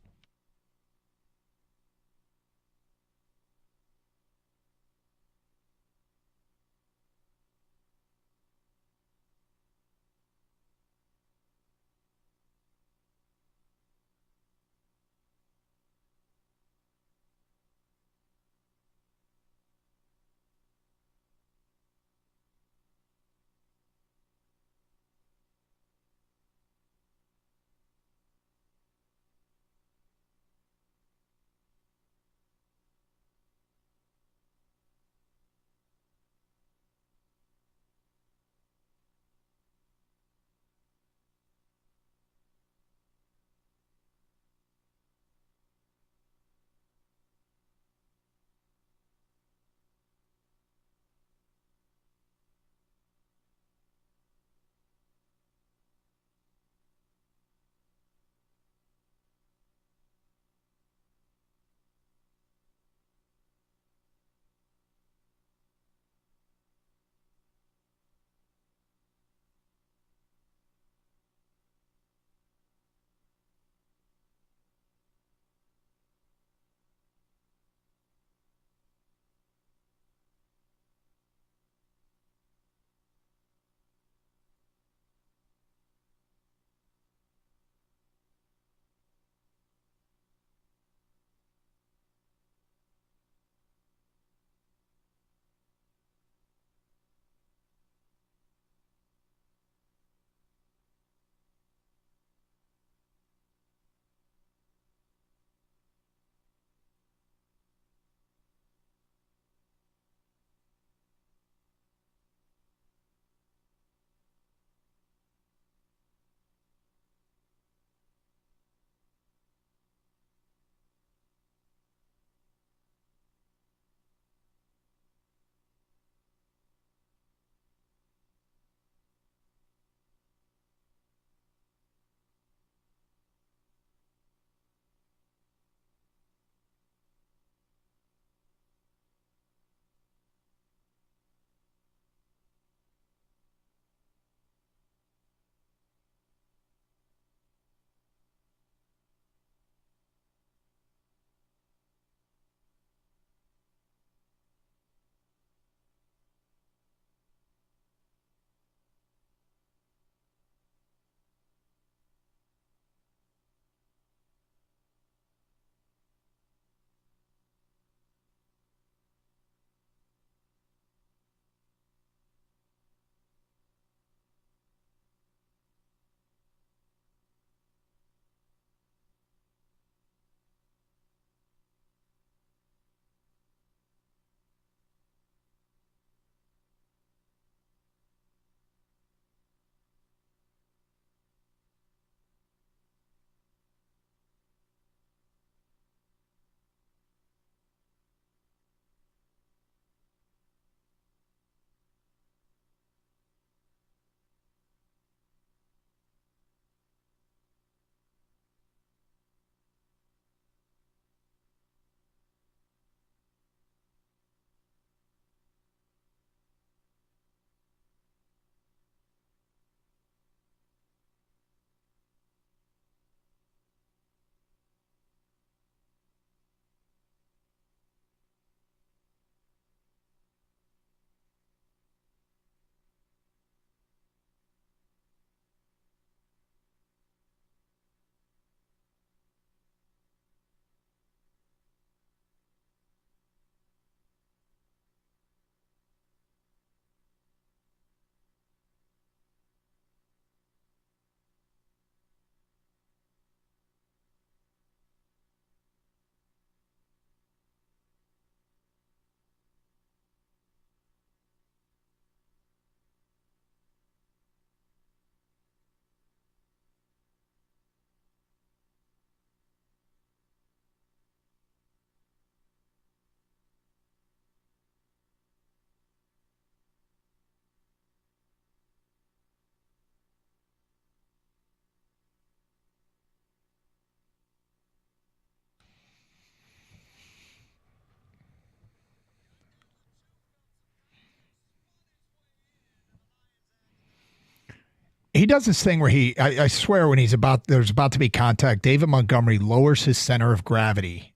he does this thing where I swear when there's about to be contact, David Montgomery lowers his center of gravity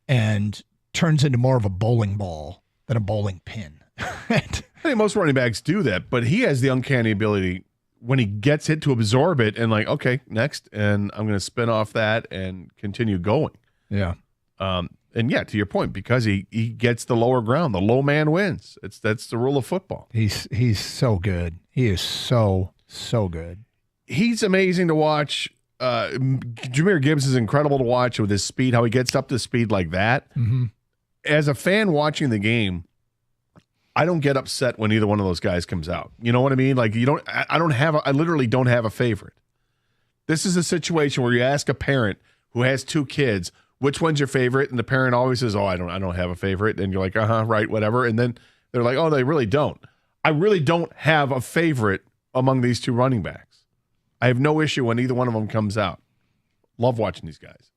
and turns into more of a bowling ball than a bowling pin. I think most running backs do that, but he has the uncanny ability when he gets hit to absorb it and like, okay, next, and I'm going to spin off that and continue going. Yeah. And yeah, to your point, because he gets the lower ground, the low man wins. That's the rule of football. He's so good. He is so good. He's amazing to watch. Jahmyr Gibbs is incredible to watch with his speed, how he gets up to speed like that. Mm-hmm. As a fan watching the game, I don't get upset when either one of those guys comes out. You know what I mean? Like I literally don't have a favorite. This is a situation where you ask a parent who has 2 kids, which one's your favorite? And the parent always says, "Oh, I don't have a favorite." And you're like, right, whatever. And then they're like, "Oh, they really don't." I really don't have a favorite among these 2 running backs. I have no issue when either one of them comes out. Love watching these guys.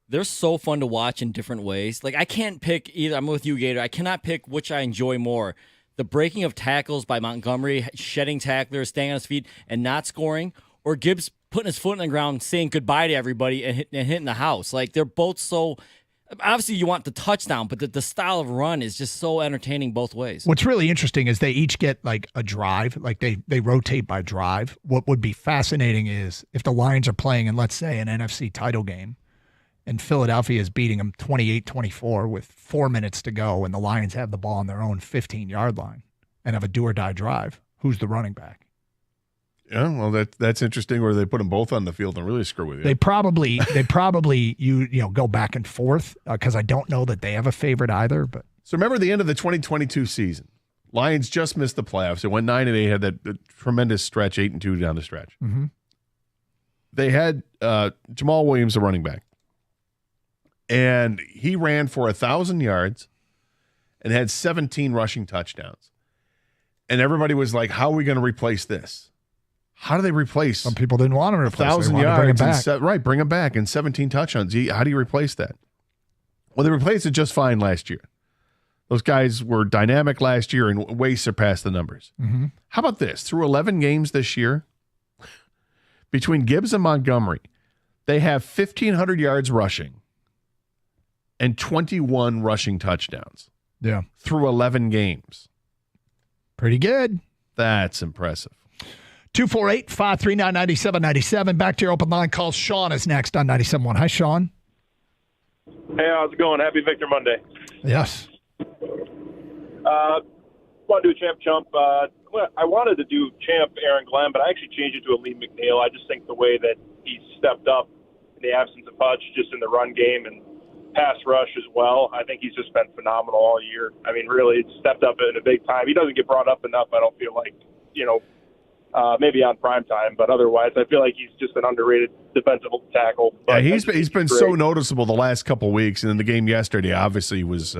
They're so fun to watch in different ways. Like, I can't pick either. I'm with you, Gator. I cannot pick which I enjoy more. The breaking of tackles by Montgomery, shedding tacklers, staying on his feet, and not scoring, or Gibbs putting his foot on the ground, saying goodbye to everybody and hitting the house. Like, they're both so – obviously you want the touchdown, but the style of run is just so entertaining both ways. What's really interesting is they each get like a drive, like they rotate by drive. What would be fascinating is if the Lions are playing in, let's say, an NFC title game, and Philadelphia is beating them 28-24 with 4 minutes to go, and the Lions have the ball on their own 15-yard line and have a do-or-die drive. Who's the running back? Yeah, well, that's interesting. Where they put them both on the field and really screw with you. They probably go back and forth because I don't know that they have a favorite either. But so remember the end of the 2022 season, Lions just missed the playoffs. It went 9-8, had that tremendous stretch, 8-2 down the stretch. Mm-hmm. They had Jamal Williams, a running back, and he ran for 1,000 yards and had 17 rushing touchdowns. And everybody was like, "How are we going to replace this? How do they replace?" Some people didn't want to replace 1,000 yards. Bring him back and 17 touchdowns. How do you replace that? Well, they replaced it just fine last year. Those guys were dynamic last year and way surpassed the numbers. Mm-hmm. How about this? Through 11 games this year, between Gibbs and Montgomery, they have 1,500 yards rushing and 21 rushing touchdowns. Yeah. Through 11 games. Pretty good. That's impressive. 248-539-9797. Back to your open line call. Sean is next on 97.1. Hi, Sean. Hey, how's it going? Happy Victor Monday. Yes. Want to do Champ Chump. I wanted to do Champ Aaron Glenn, but I actually changed it to Aleem McNeil. I just think the way that he stepped up in the absence of Hutch, just in the run game and pass rush as well, I think he's just been phenomenal all year. I mean, really, it's stepped up in a big time. He doesn't get brought up enough, I don't feel like, maybe on prime time, but otherwise, I feel like he's just an underrated defensive tackle. Yeah, he's been so noticeable the last couple of weeks, and in the game yesterday, obviously was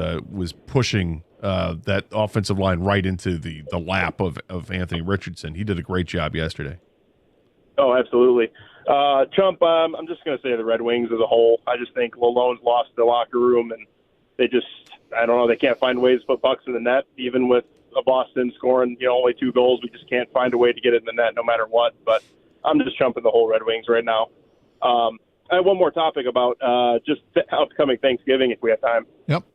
pushing that offensive line right into the lap of Anthony Richardson. He did a great job yesterday. Oh, absolutely. Chump, I'm just going to say the Red Wings as a whole. I just think Lalonde's lost the locker room, and they just, I don't know, they can't find ways to put pucks in the net, even with Boston scoring, only 2 goals. We just can't find a way to get it in the net no matter what. But I'm just chumping the whole Red Wings right now. I have one more topic about just upcoming Thanksgiving, if we have time. Yep.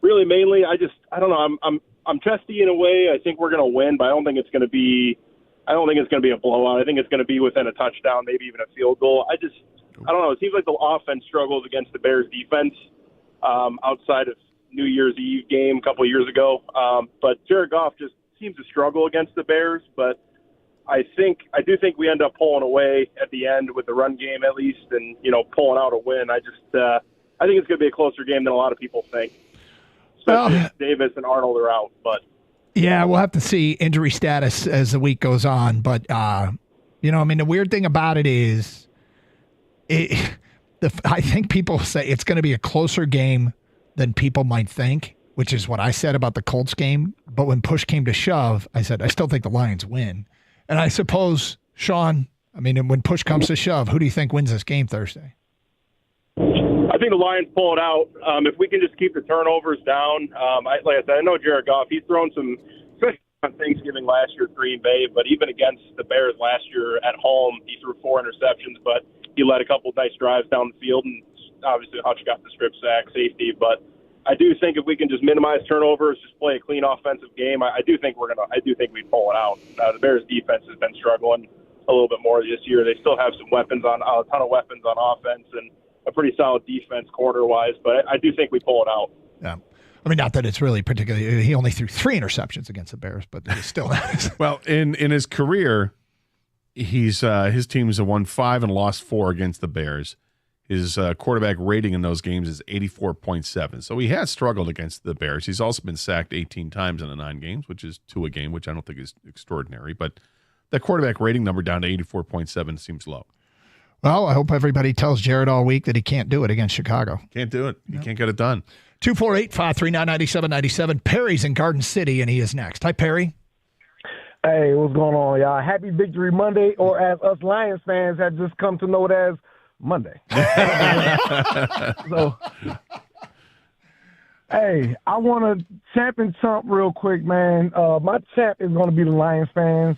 Really, mainly, I don't know. I'm chesty in a way. I think we're going to win, but I don't think it's going to be a blowout. I think it's going to be within a touchdown, maybe even a field goal. I don't know. It seems like the offense struggles against the Bears defense outside of New Year's Eve game a couple of years ago. But Jared Goff just seems to struggle against the Bears. But I do think we end up pulling away at the end with the run game at least, and pulling out a win. I think it's going to be a closer game than a lot of people think. Especially if Davis and Arnold are out. But yeah, we'll have to see injury status as the week goes on. But the weird thing about it is, I think people say it's going to be a closer game than people might think, which is what I said about the Colts game. But when push came to shove, I said, I still think the Lions win. And I suppose, Sean, when push comes to shove, who do you think wins this game Thursday? I think the Lions pull it out. If we can just keep the turnovers down. Like I said, I know Jared Goff. He's thrown some, especially on Thanksgiving last year at Green Bay, but even against the Bears last year at home, he threw 4 interceptions, but he led a couple of nice drives down the field, and obviously Hutch got the strip sack safety. But I do think if we can just minimize turnovers, just play a clean offensive game, I do think we pull it out. The Bears defense has been struggling a little bit more this year. They still have a ton of weapons on offense and a pretty solid defense corner-wise, but I do think we pull it out. Yeah. I mean, not that it's really particularly. He only threw 3 interceptions against the Bears, but it's still. Well, in his career, his teams have won 5 and lost 4 against the Bears. His quarterback rating in those games is 84.7. So he has struggled against the Bears. He's also been sacked 18 times in the 9 games, which is 2 a game, which I don't think is extraordinary. But that quarterback rating number down to 84.7 seems low. Well, I hope everybody tells Jared all week that he can't do it against Chicago. Can't do it. He can't get it done. 248-539-9797. Perry's in Garden City, and he is next. Hi, Perry. Hey, what's going on, y'all? Happy Victory Monday, or as us Lions fans have just come to know it as Monday. So, hey, I want to champ and chump real quick, man. My champ is going to be the Lions fans.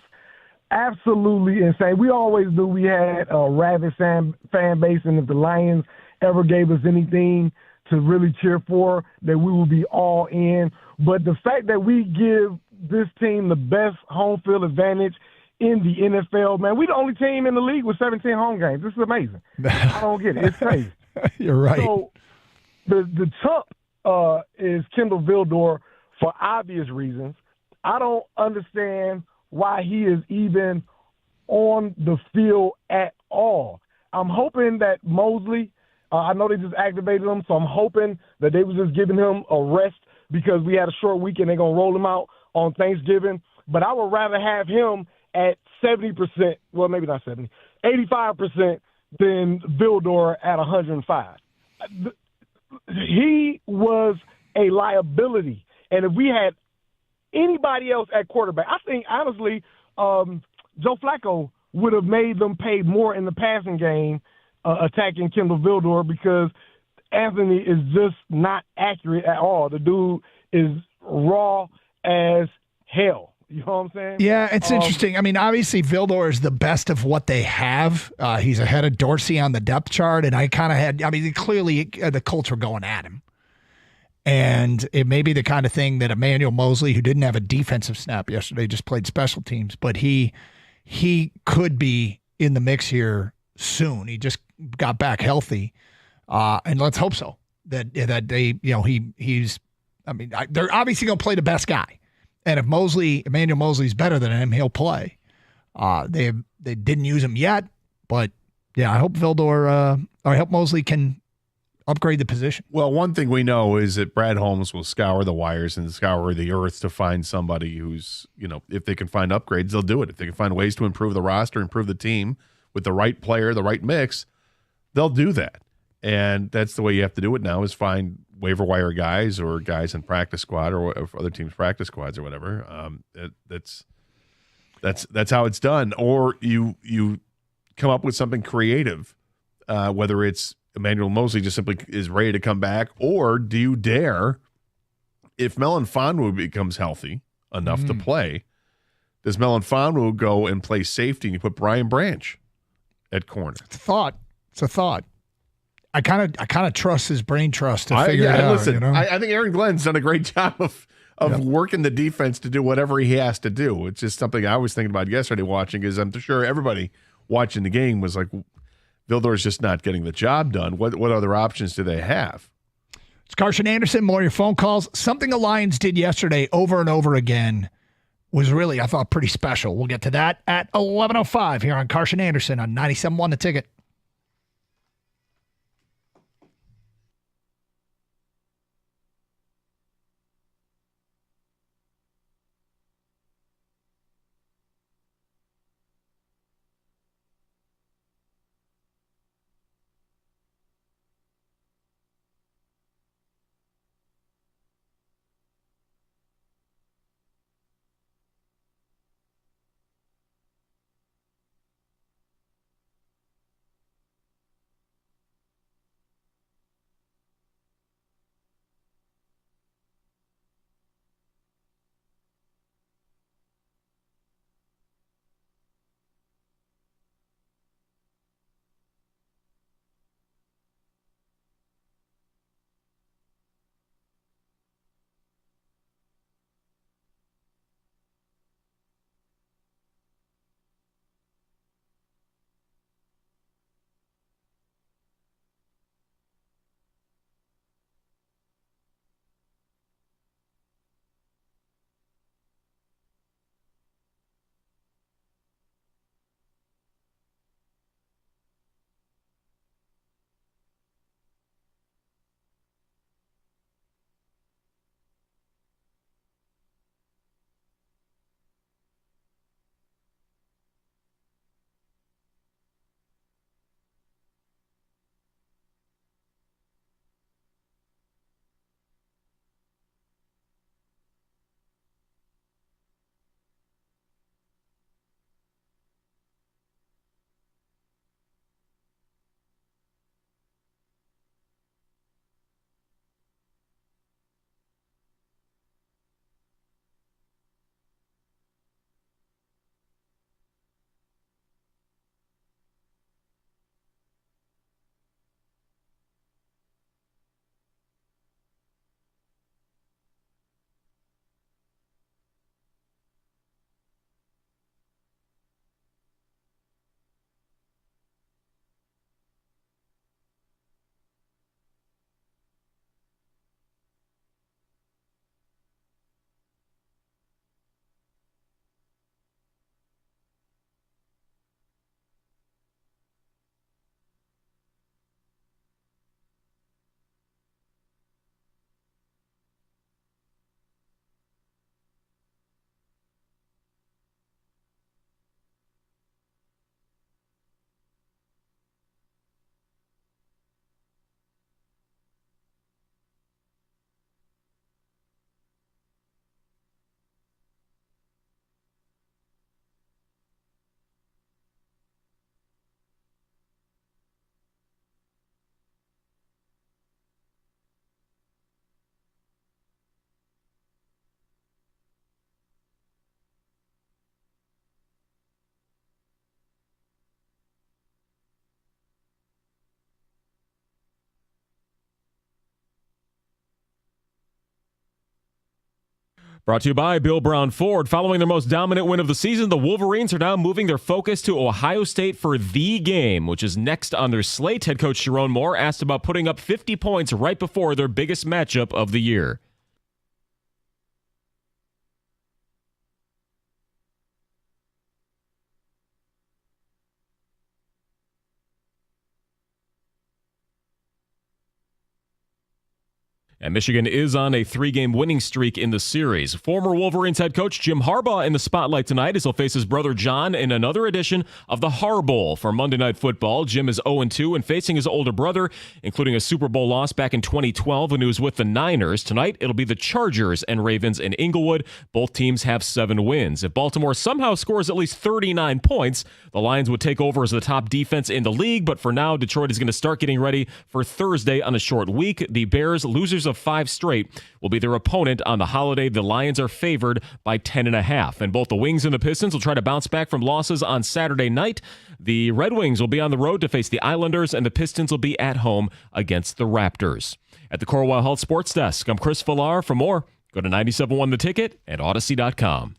Absolutely insane. We always knew we had a rabid fan base, and if the Lions ever gave us anything to really cheer for, that we will be all in. But the fact that we give this team the best home field advantage in the NFL, man, we the only team in the league with 17 home games. This is amazing. I don't get it. It's crazy. You're right. So the chump is Kendall Vildor for obvious reasons. I don't understand why he is even on the field at all. I'm hoping that Mosley, I know they just activated him, so I'm hoping that they was just giving him a rest because we had a short weekend. They're going to roll him out on Thanksgiving. But I would rather have him at 70%, well, maybe not 70, 85% than Vildor at 105. He was a liability. And if we had anybody else at quarterback, I think, honestly, Joe Flacco would have made them pay more in the passing game attacking Kendall Vildor because Anthony is just not accurate at all. The dude is raw as hell. You know what I'm saying? Yeah, it's interesting. I mean, obviously, Vildor is the best of what they have. He's ahead of Dorsey on the depth chart, and clearly the Colts were going at him. And it may be the kind of thing that Emmanuel Mosley, who didn't have a defensive snap yesterday, just played special teams, but he could be in the mix here soon. He just got back healthy, and let's hope so. That they, he's. I mean, they're obviously going to play the best guy, and if Emmanuel Mosley's better than him, he'll play. They didn't use him yet, but yeah, I hope I hope Mosley can upgrade the position. Well, one thing we know is that Brad Holmes will scour the wires and scour the earth to find somebody who's, if they can find upgrades, they'll do it. If they can find ways to improve the roster, improve the team with the right player, the right mix, they'll do that. And that's the way you have to do it now, is find waiver wire guys or guys in practice squad or other teams' practice squads or whatever. That's how it's done. Or you come up with something creative, whether it's Emmanuel Mosley just simply is ready to come back, or do you dare, if Melifonwu becomes healthy enough to play, does Melifonwu go and play safety and you put Brian Branch at corner? It's a thought. I kind of trust his brain trust to figure it out. Listen, I think Aaron Glenn's done a great job of working the defense to do whatever he has to do. It's just something I was thinking about yesterday watching, is I'm sure everybody watching the game was like, Vildor's just not getting the job done. What other options do they have? It's Carson Anderson. More of your phone calls. Something the Lions did yesterday over and over again was really, I thought, pretty special. We'll get to that at 11:05 here on Carson Anderson on 97.1 The Ticket. Brought to you by Bill Brown Ford. Following their most dominant win of the season, the Wolverines are now moving their focus to Ohio State for the game, which is next on their slate. Head coach Sharon Moore asked about putting up 50 points right before their biggest matchup of the year. And Michigan is on a 3-game winning streak in the series. Former Wolverines head coach Jim Harbaugh in the spotlight tonight as he'll face his brother John in another edition of the Harbowl for Monday Night Football. Jim is 0-2 and facing his older brother, including a Super Bowl loss back in 2012 when he was with the Niners. Tonight, it'll be the Chargers and Ravens in Inglewood. Both teams have 7 wins. If Baltimore somehow scores at least 39 points, the Lions would take over as the top defense in the league. But for now, Detroit is going to start getting ready for Thursday on a short week. The Bears, losers of 5 straight, will be their opponent on the holiday. The Lions are favored by 10.5. And both the Wings and the Pistons will try to bounce back from losses on Saturday night. The Red Wings will be on the road to face the Islanders, and the Pistons will be at home against the Raptors. At the Corewell Health Sports Desk, I'm Chris Villar. For more, go to 97.1 The Ticket and Odyssey.com.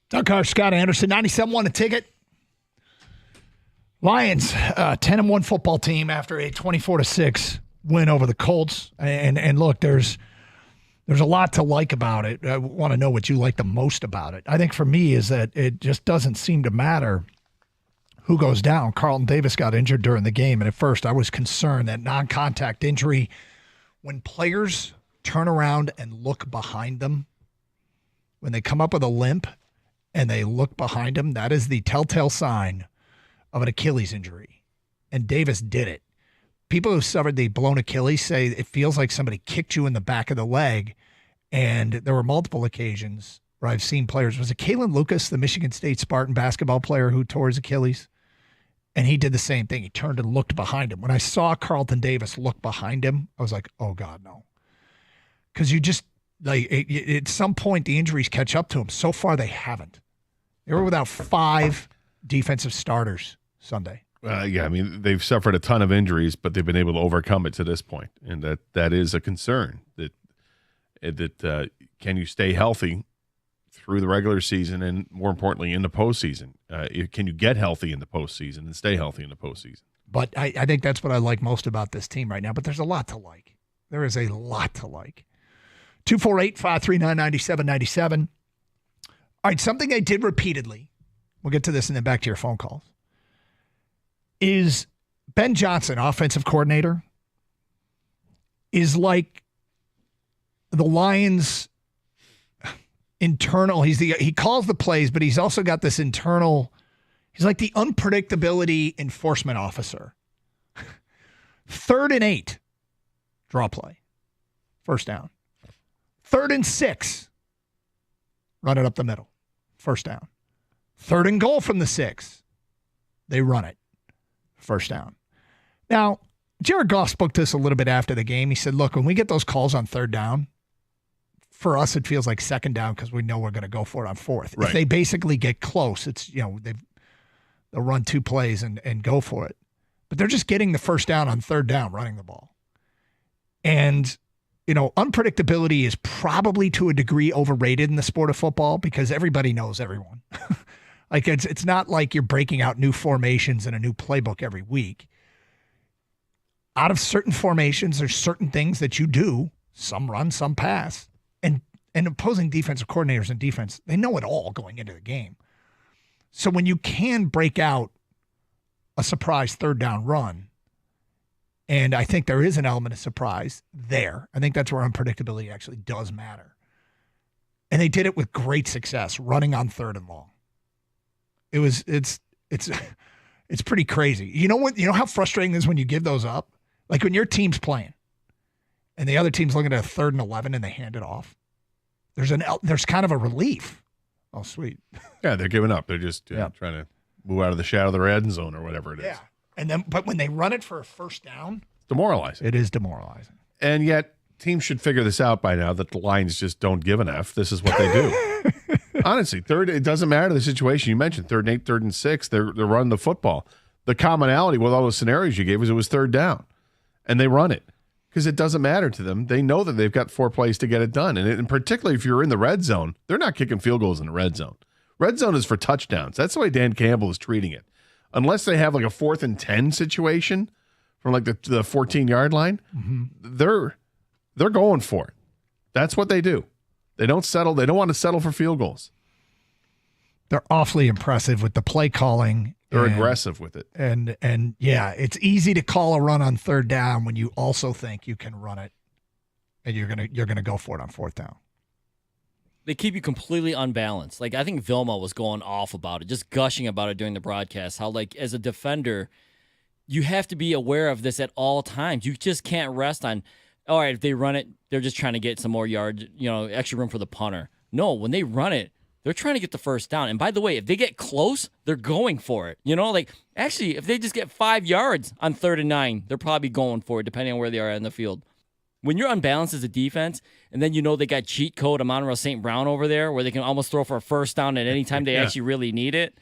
Doug Carr, Scott Anderson, 97.1 The Ticket. Lions, 10-1 football team after a 24-6 win over the Colts. And look, there's a lot to like about it. I want to know what you like the most about it. I think for me is that it just doesn't seem to matter who goes down. Carlton Davis got injured during the game, and at first I was concerned that non-contact injury, when players turn around and look behind them, when they come up with a limp, and they look behind him, that is the telltale sign of an Achilles injury. And Davis did it. People who suffered the blown Achilles say it feels like somebody kicked you in the back of the leg. And there were multiple occasions where I've seen players. Was it Kalen Lucas, the Michigan State Spartan basketball player who tore his Achilles? And he did the same thing. He turned and looked behind him. When I saw Carlton Davis look behind him, I was like, oh, God, no. Because you just, like, at some point, the injuries catch up to him. So far, they haven't. They were without 5 defensive starters Sunday. Yeah, I mean, they've suffered a ton of injuries, but they've been able to overcome it to this point, and that is a concern. That can you stay healthy through the regular season, and more importantly, in the postseason? Can you get healthy in the postseason and stay healthy in the postseason? But I think that's what I like most about this team right now. But there's a lot to like. There is a lot to like. 248-539-9797. All right, something I did repeatedly, we'll get to this and then back to your phone calls, is Ben Johnson, offensive coordinator, is like the Lions' internal, he calls the plays, but he's also got this internal, he's like the unpredictability enforcement officer. 3rd and 8, draw play, first down. 3rd and 6, run it up the middle, first down. 3rd and goal from the 6, they run it, first down. Now, Jared Goff spoke to us a little bit after the game. He said, look, when we get those calls on 3rd down, for us, it feels like 2nd down because we know we're going to go for it on 4th. Right. If they basically get close, it's, they'll run 2 plays and go for it. But they're just getting the first down on 3rd down, running the ball. And unpredictability is probably to a degree overrated in the sport of football because everybody knows everyone. Like it's not like you're breaking out new formations and a new playbook every week. Out of certain formations, there's certain things that you do. Some run, some pass. And opposing defensive coordinators in defense, they know it all going into the game. So when you can break out a surprise 3rd down run, and I think there is an element of surprise there. I think that's where unpredictability actually does matter. And they did it with great success, running on 3rd and long. It's pretty crazy. You know how frustrating it is when you give those up? Like when your team's playing and the other team's looking at a 3rd and 11 and they hand it off. There's kind of a relief. Oh, sweet. Yeah, they're giving up. They're just trying to move out of the shadow of the red zone or whatever it is. Yeah. But when they run it for a first down, demoralizing. It is demoralizing. And yet, teams should figure this out by now that the Lions just don't give an F. This is what they do. Honestly, third, it doesn't matter the situation. You mentioned 3rd and 8, 3rd and 6. They're running the football. The commonality with all those scenarios you gave was it was 3rd down, and they run it because it doesn't matter to them. They know that they've got 4 plays to get it done, and particularly if you're in the red zone, they're not kicking field goals in the red zone. Red zone is for touchdowns. That's the way Dan Campbell is treating it. Unless they have like a 4th and 10 situation from like the 14-yard line, they're going for it. That's what they do. They don't settle. They don't want to settle for field goals. They're awfully impressive with the play calling. They're aggressive with it. And yeah, it's easy to call a run on 3rd down when you also think you can run it, and you're gonna go for it on 4th down. They keep you completely unbalanced. Like, I think Vilma was going off about it, just gushing about it during the broadcast, how, like, as a defender, you have to be aware of this at all times. You just can't rest on, all right, if they run it, they're just trying to get some more yards, extra room for the punter. No, when they run it, they're trying to get the first down. And by the way, if they get close, they're going for it. Actually, if they just get 5 yards on 3rd and 9, they're probably going for it, depending on where they are in the field. When you're unbalanced as a defense, and then they got cheat code Amon-Ra St. Brown over there where they can almost throw for a first down at any time they actually really need it,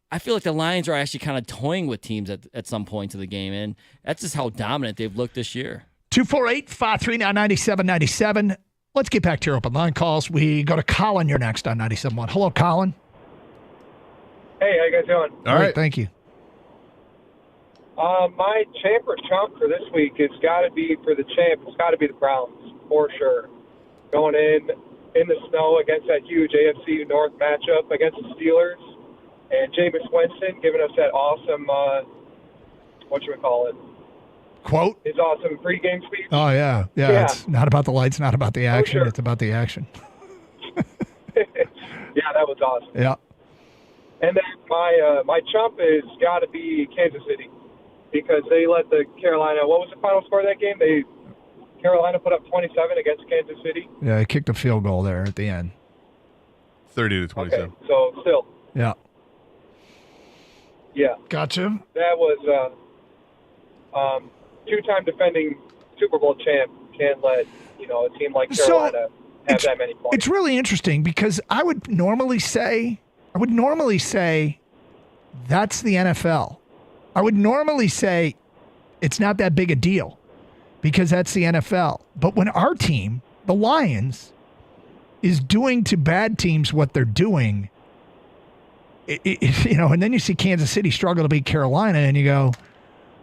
I feel like the Lions are actually kind of toying with teams at some points of the game, and that's just how dominant they've looked this year. 248-539-9797. Let's get back to your open line calls. We go to Colin. You're next on 97.1. Hello, Colin. Hey, how you guys doing? All right, thank you. My champ or chump for this week, it's got to be for the champ. It's got to be the Browns, for sure. Going in the snow against that huge AFC North matchup against the Steelers. And Jameis Winston giving us that awesome, Quote? His awesome pregame speech. Oh, yeah. It's not about the lights, not about the action. It's about the action. Yeah, that was awesome. Yeah. And then my chump has got to be Kansas City because they let the Carolina. What was the final score of that game? Carolina put up 27 against Kansas City. Yeah, they kicked a field goal there at the end. 30-27. Okay, so still. Yeah. Yeah. Gotcha. That was 2-time defending Super Bowl champ can't let a team like Carolina have that many points. It's really interesting because I would normally say that's the NFL. I would normally say it's not that big a deal because that's the NFL. But when our team, the Lions, is doing to bad teams what they're doing, and then you see Kansas City struggle to beat Carolina, and you go,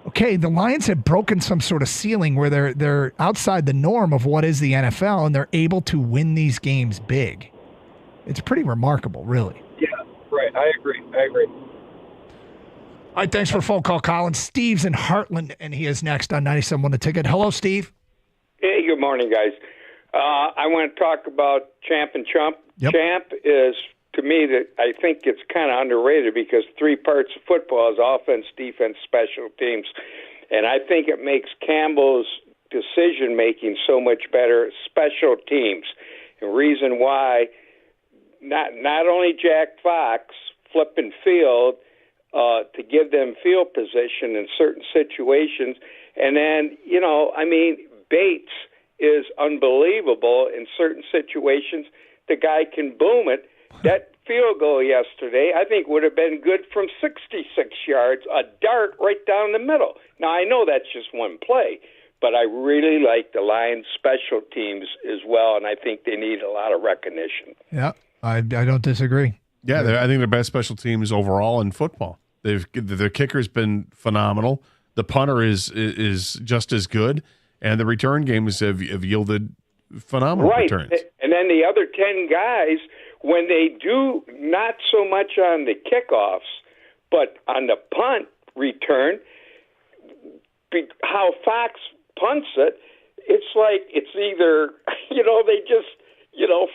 okay, the Lions have broken some sort of ceiling where they're outside the norm of what is the NFL, and they're able to win these games big. It's pretty remarkable, really. Yeah, right. I agree. All right, thanks for the phone call, Colin. Steve's in Heartland, and he is next on 97.1 The Ticket. Hello, Steve. Hey, good morning, guys. I want to talk about champ and chump. Yep. Champ is, to me, that I think it's kind of underrated because 3 parts of football is offense, defense, special teams. And I think it makes Campbell's decision-making so much better, special teams. The reason why, not only Jack Fox flipping field to give them field position in certain situations, and then, Bates is unbelievable in certain situations. The guy can boom it. That field goal yesterday, I think, would have been good from 66 yards, a dart right down the middle. Now, I know that's just one play, but I really like the Lions' special teams as well, and I think they need a lot of recognition. Yeah, I don't disagree. Yeah, I think they're best special teams overall in football. Their kicker's been phenomenal. The punter is just as good, and the return games have yielded phenomenal returns. And then the other 10 guys, when they do not so much on the kickoffs, but on the punt return, how Fox punts it, it's like it's either, they just,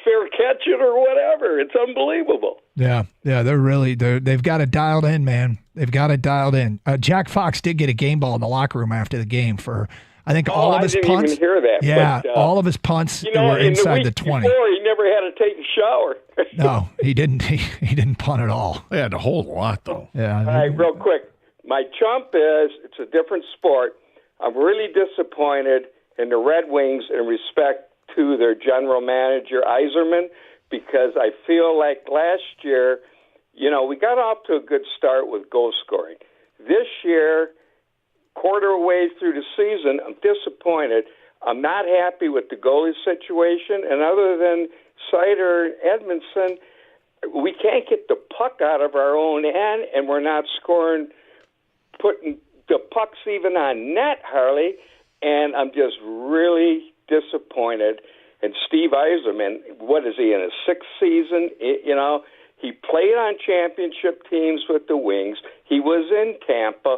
fair catch it or whatever. It's unbelievable. Yeah, they've got it dialed in, man. They've got it dialed in. Jack Fox did get a game ball in the locker room after the game for, I think, all of his punts. I didn't even hear that. Yeah, but, all of his punts were inside the 20. Before, he never had to take a shower. No, he didn't. He didn't punt at all. They had to hold a lot, though. Yeah. All right, real quick. My chump is, it's a different sport. I'm really disappointed in the Red Wings in respect to their general manager, Yzerman, because I feel like last year, we got off to a good start with goal scoring. This year, quarter way through the season, I'm disappointed. I'm not happy with the goalie situation, and other than Sider and Edmondson, we can't get the puck out of our own end, and we're not scoring, putting the pucks even on net, Harley, and I'm just really disappointed. And Steve Yzerman, what is he, in his sixth season? He played on championship teams with the Wings. He was in Tampa,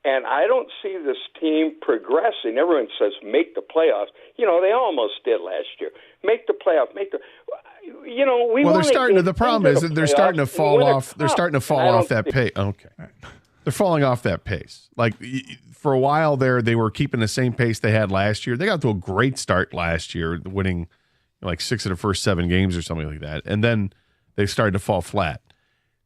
and I don't see this team progressing. Everyone says make the playoffs. They almost did last year. Make the playoff. They're starting to. The problem is that they're starting to fall off. They're starting to fall off that pace. Okay, they're falling off that pace. Like for a while there, they were keeping the same pace they had last year. They got to a great start last year, winning like 6 of the first 7 games or something like that, and then they started to fall flat.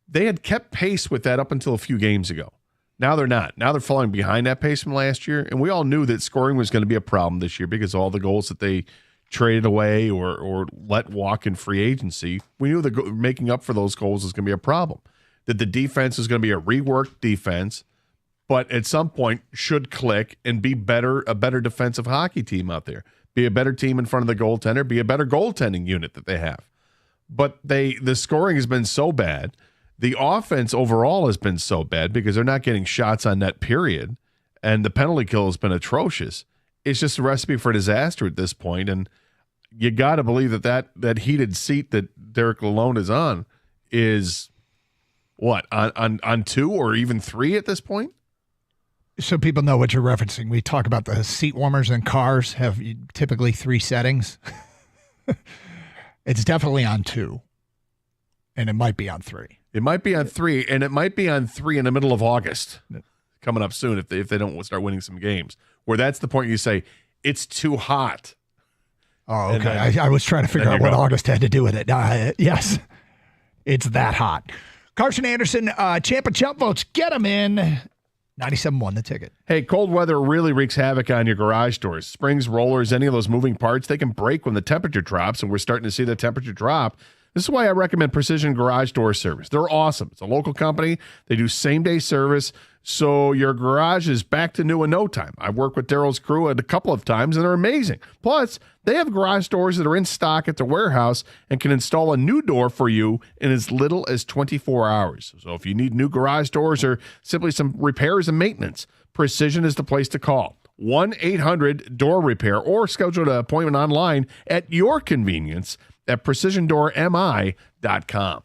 They had kept pace with that up until a few games ago. Now they're not. Now they're falling behind that pace from last year, and we all knew that scoring was going to be a problem this year because of all the goals that they traded away or let walk in free agency. We knew that making up for those goals was going to be a problem, that the defense is going to be a reworked defense, but at some point should click and be a better defensive hockey team out there, be a better team in front of the goaltender, be a better goaltending unit that they have. But the scoring has been so bad. The offense overall has been so bad because they're not getting shots on net, period. And the penalty kill has been atrocious. It's just a recipe for disaster at this point. And you got to believe that heated seat that Derek Lalonde is on is what, on 2 or even 3 at this point? So people know what you're referencing. We talk about the seat warmers in cars have typically 3 settings. It's definitely on 2, and it might be on 3. It might be on 3, and it might be on 3 in the middle of August, coming up soon if they don't start winning some games, where that's the point you say, it's too hot. Oh, okay. I was trying to figure out what August had to do with it. Yes, it's that hot. Carson Anderson, Champ and Chump votes, get him in. 97.1 the ticket. Hey, cold weather really wreaks havoc on your garage doors. Springs, rollers, any of those moving parts, they can break when the temperature drops, and we're starting to see the temperature drop. This is why I recommend Precision Garage Door Service. They're awesome. It's a local company. They do same-day service, so your garage is back to new in no time. I've worked with Daryl's crew a couple of times, and they're amazing. Plus, they have garage doors that are in stock at the warehouse and can install a new door for you in as little as 24 hours. So if you need new garage doors or simply some repairs and maintenance, Precision is the place to call. 1-800-DOOR-REPAIR or schedule an appointment online at your convenience at precisiondoormi.com.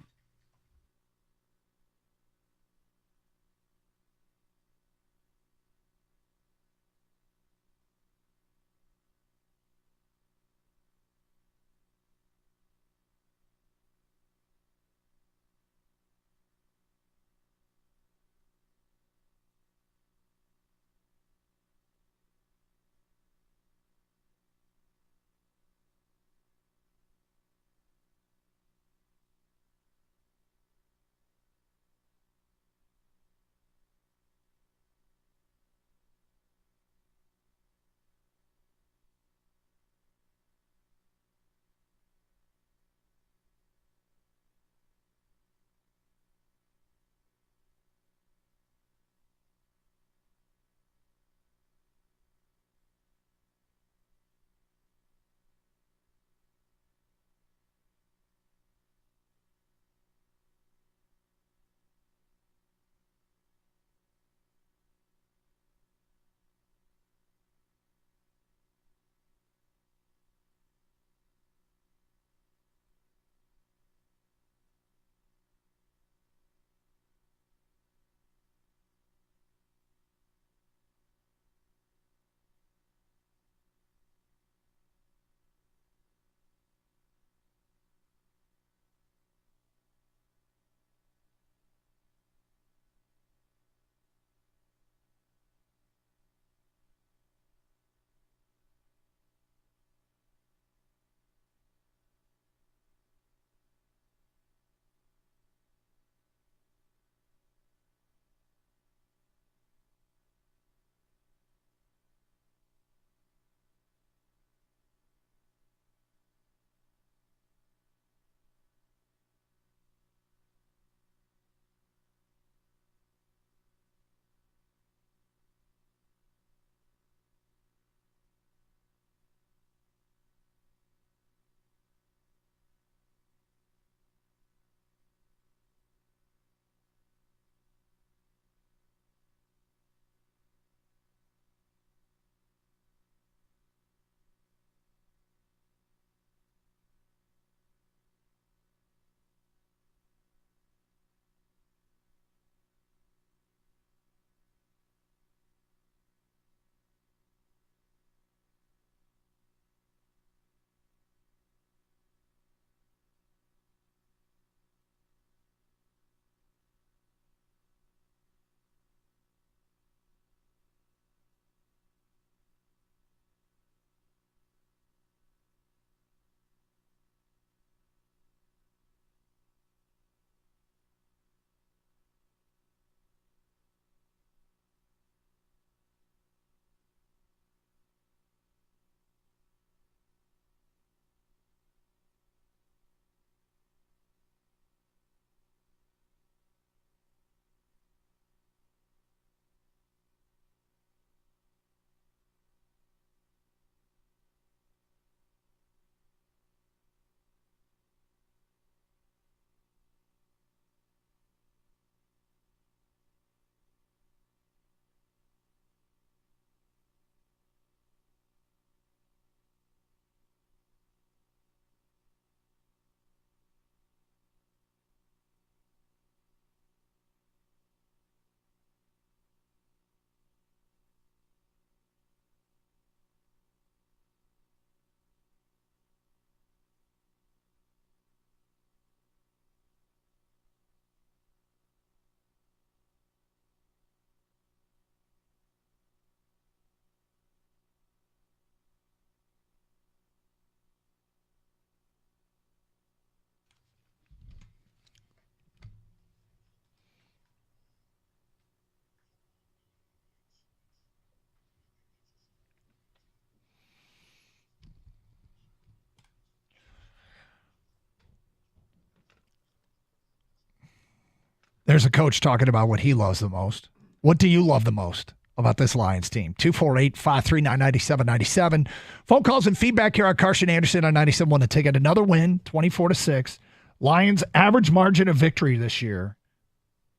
There's a coach talking about what he loves the most. What do you love the most about this Lions team? 248-539-9797. Phone calls and feedback here on Carson Anderson on 97.1 The Ticket. Another win, 24-6. Lions' average margin of victory this year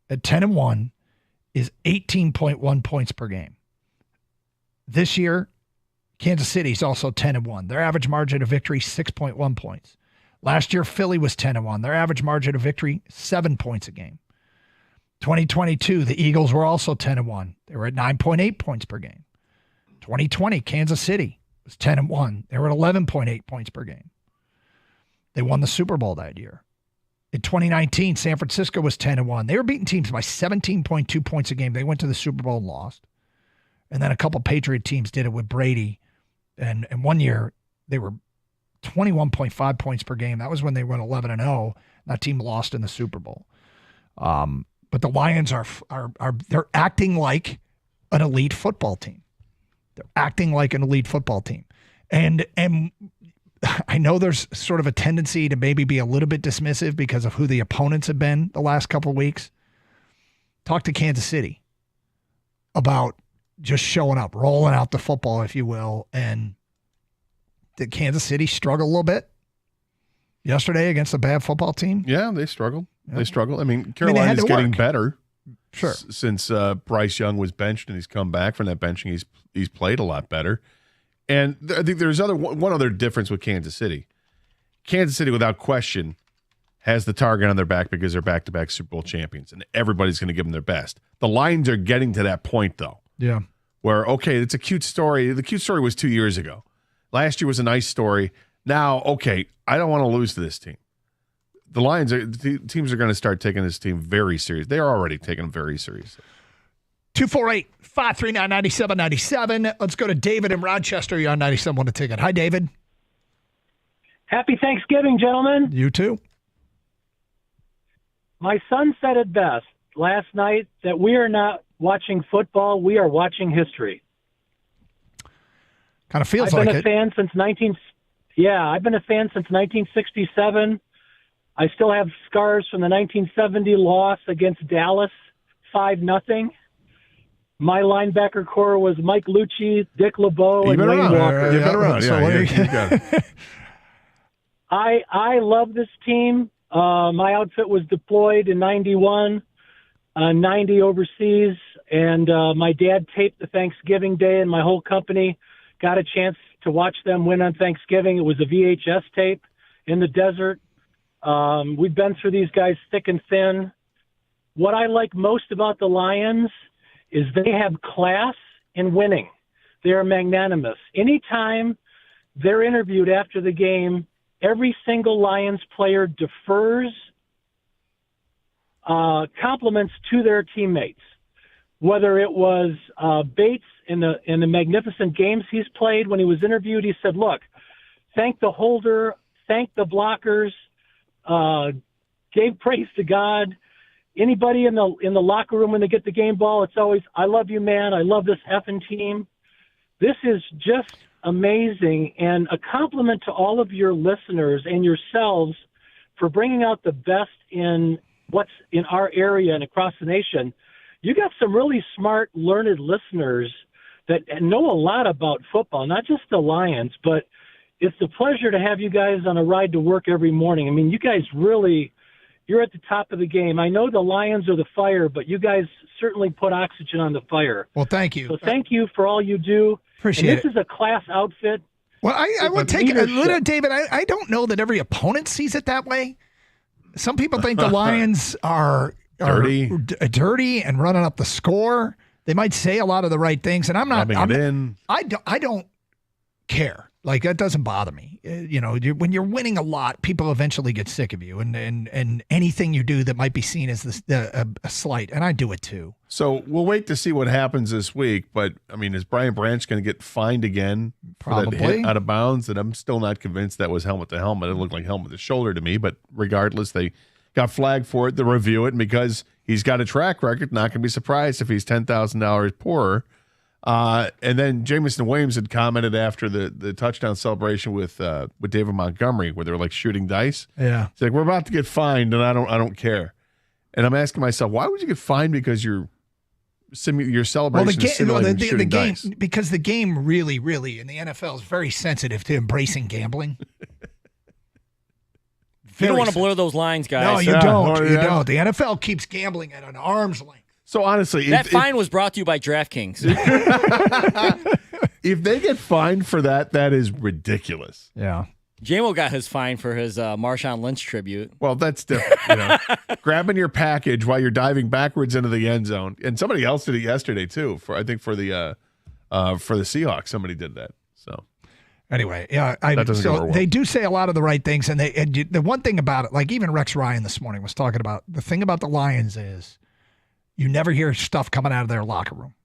at 10-1 is 18.1 points per game. This year, Kansas City's also 10-1. Their average margin of victory, 6.1 points. Last year, Philly was 10-1. Their average margin of victory, 7 points a game. 2022, the Eagles were also 10-1. They were at 9.8 points per game. 2020, Kansas City was 10-1. They were at 11.8 points per game. They won the Super Bowl that year. In 2019, San Francisco was 10-1. They were beating teams by 17.2 points a game. They went to the Super Bowl and lost. And then a couple Patriot teams did it with Brady. And one year, they were 21.5 points per game. That was when they went 11-0. That team lost in the Super Bowl. But the Lions they're acting like an elite football team. They're acting like an elite football team. And I know there's sort of a tendency to maybe be a little bit dismissive because of who the opponents have been the last couple of weeks. Talk to Kansas City about just showing up, rolling out the football, if you will. And did Kansas City struggle a little bit yesterday against a bad football team? Yeah, they struggled. Yeah. They struggled. I mean, Carolina's getting better. Sure. Since Bryce Young was benched and he's come back from that benching, he's played a lot better. And I think there's one other difference with Kansas City. Kansas City, without question, has the target on their back because they're back-to-back Super Bowl champions, and everybody's going to give them their best. The Lions are getting to that point, though. Yeah. Where, okay, it's a cute story. The cute story was 2 years ago. Last year was a nice story. Now, okay, I don't want to lose to this team. The teams are going to start taking this team very serious. They are already taking them very seriously. 248-539-9797. Let's go to David in Rochester. You're on 97.1 The Ticket. Hi, David. Happy Thanksgiving, gentlemen. You too. My son said it best last night that we are not watching football, we are watching history. Kind of feels like it. I've been a fan since 1967. I still have scars from the 1970 loss against Dallas, 5-0. My linebacker core was Mike Lucci, Dick LeBeau, and Wayne Walker. You've been around. I love this team. My outfit was deployed in 91, 90 overseas, and my dad taped the Thanksgiving Day, and my whole company got a chance to watch them win on Thanksgiving. It was a VHS tape in the desert. We've been through these guys thick and thin. What I like most about the Lions is they have class in winning. They are magnanimous. Anytime they're interviewed after the game, every single Lions player defers compliments to their teammates. Whether it was Bates in the magnificent games he's played, when he was interviewed, he said, "Look, thank the holder, thank the blockers, gave praise to God." Anybody in the locker room when they get the game ball, it's always, "I love you, man. I love this effing team." This is just amazing, and a compliment to all of your listeners and yourselves for bringing out the best in what's in our area and across the nation. You got some really smart, learned listeners that know a lot about football, not just the Lions, but it's a pleasure to have you guys on a ride to work every morning. I mean, you guys really, you're at the top of the game. I know the Lions are the fire, but you guys certainly put oxygen on the fire. Well, thank you. So thank you for all you do. Appreciate and it. this is a class outfit. Well, I would take it a little, David. I don't know that every opponent sees it that way. Some people think the Lions are dirty and running up the score. They might say a lot of the right things, and I don't care. Like, that doesn't bother me. When you're winning a lot, people eventually get sick of you, and anything you do that might be seen as a slight, and I do it too. So we'll wait to see what happens this week. But I mean, is Brian Branch going to get fined again for that hit out of bounds? And I'm still not convinced that was helmet to helmet. It looked like helmet to shoulder to me. But regardless, they got flagged for it. They'll review it, and because he's got a track record, not going to be surprised if he's $10,000 poorer. And then Jameson Williams had commented after the touchdown celebration with David Montgomery, where they were like shooting dice. Yeah, it's like, we're about to get fined, and I don't care. And I'm asking myself, why would you get fined because your celebration is simulating shooting game, dice? because the game really, really in the NFL is very sensitive to embracing gambling. You don't want to blur those lines, guys. No, you don't. You don't. The NFL keeps gambling at an arm's length. So honestly, that fine was brought to you by DraftKings. If they get fined for that, that is ridiculous. Yeah. JMO got his fine for his Marshawn Lynch tribute. Well, that's different. Grabbing your package while you're diving backwards into the end zone, and somebody else did it yesterday too. For the Seahawks, somebody did that. So anyway, yeah, that doesn't go over well. They do say a lot of the right things, and the one thing about it, like even Rex Ryan this morning was talking about, the thing about the Lions is you never hear stuff coming out of their locker room.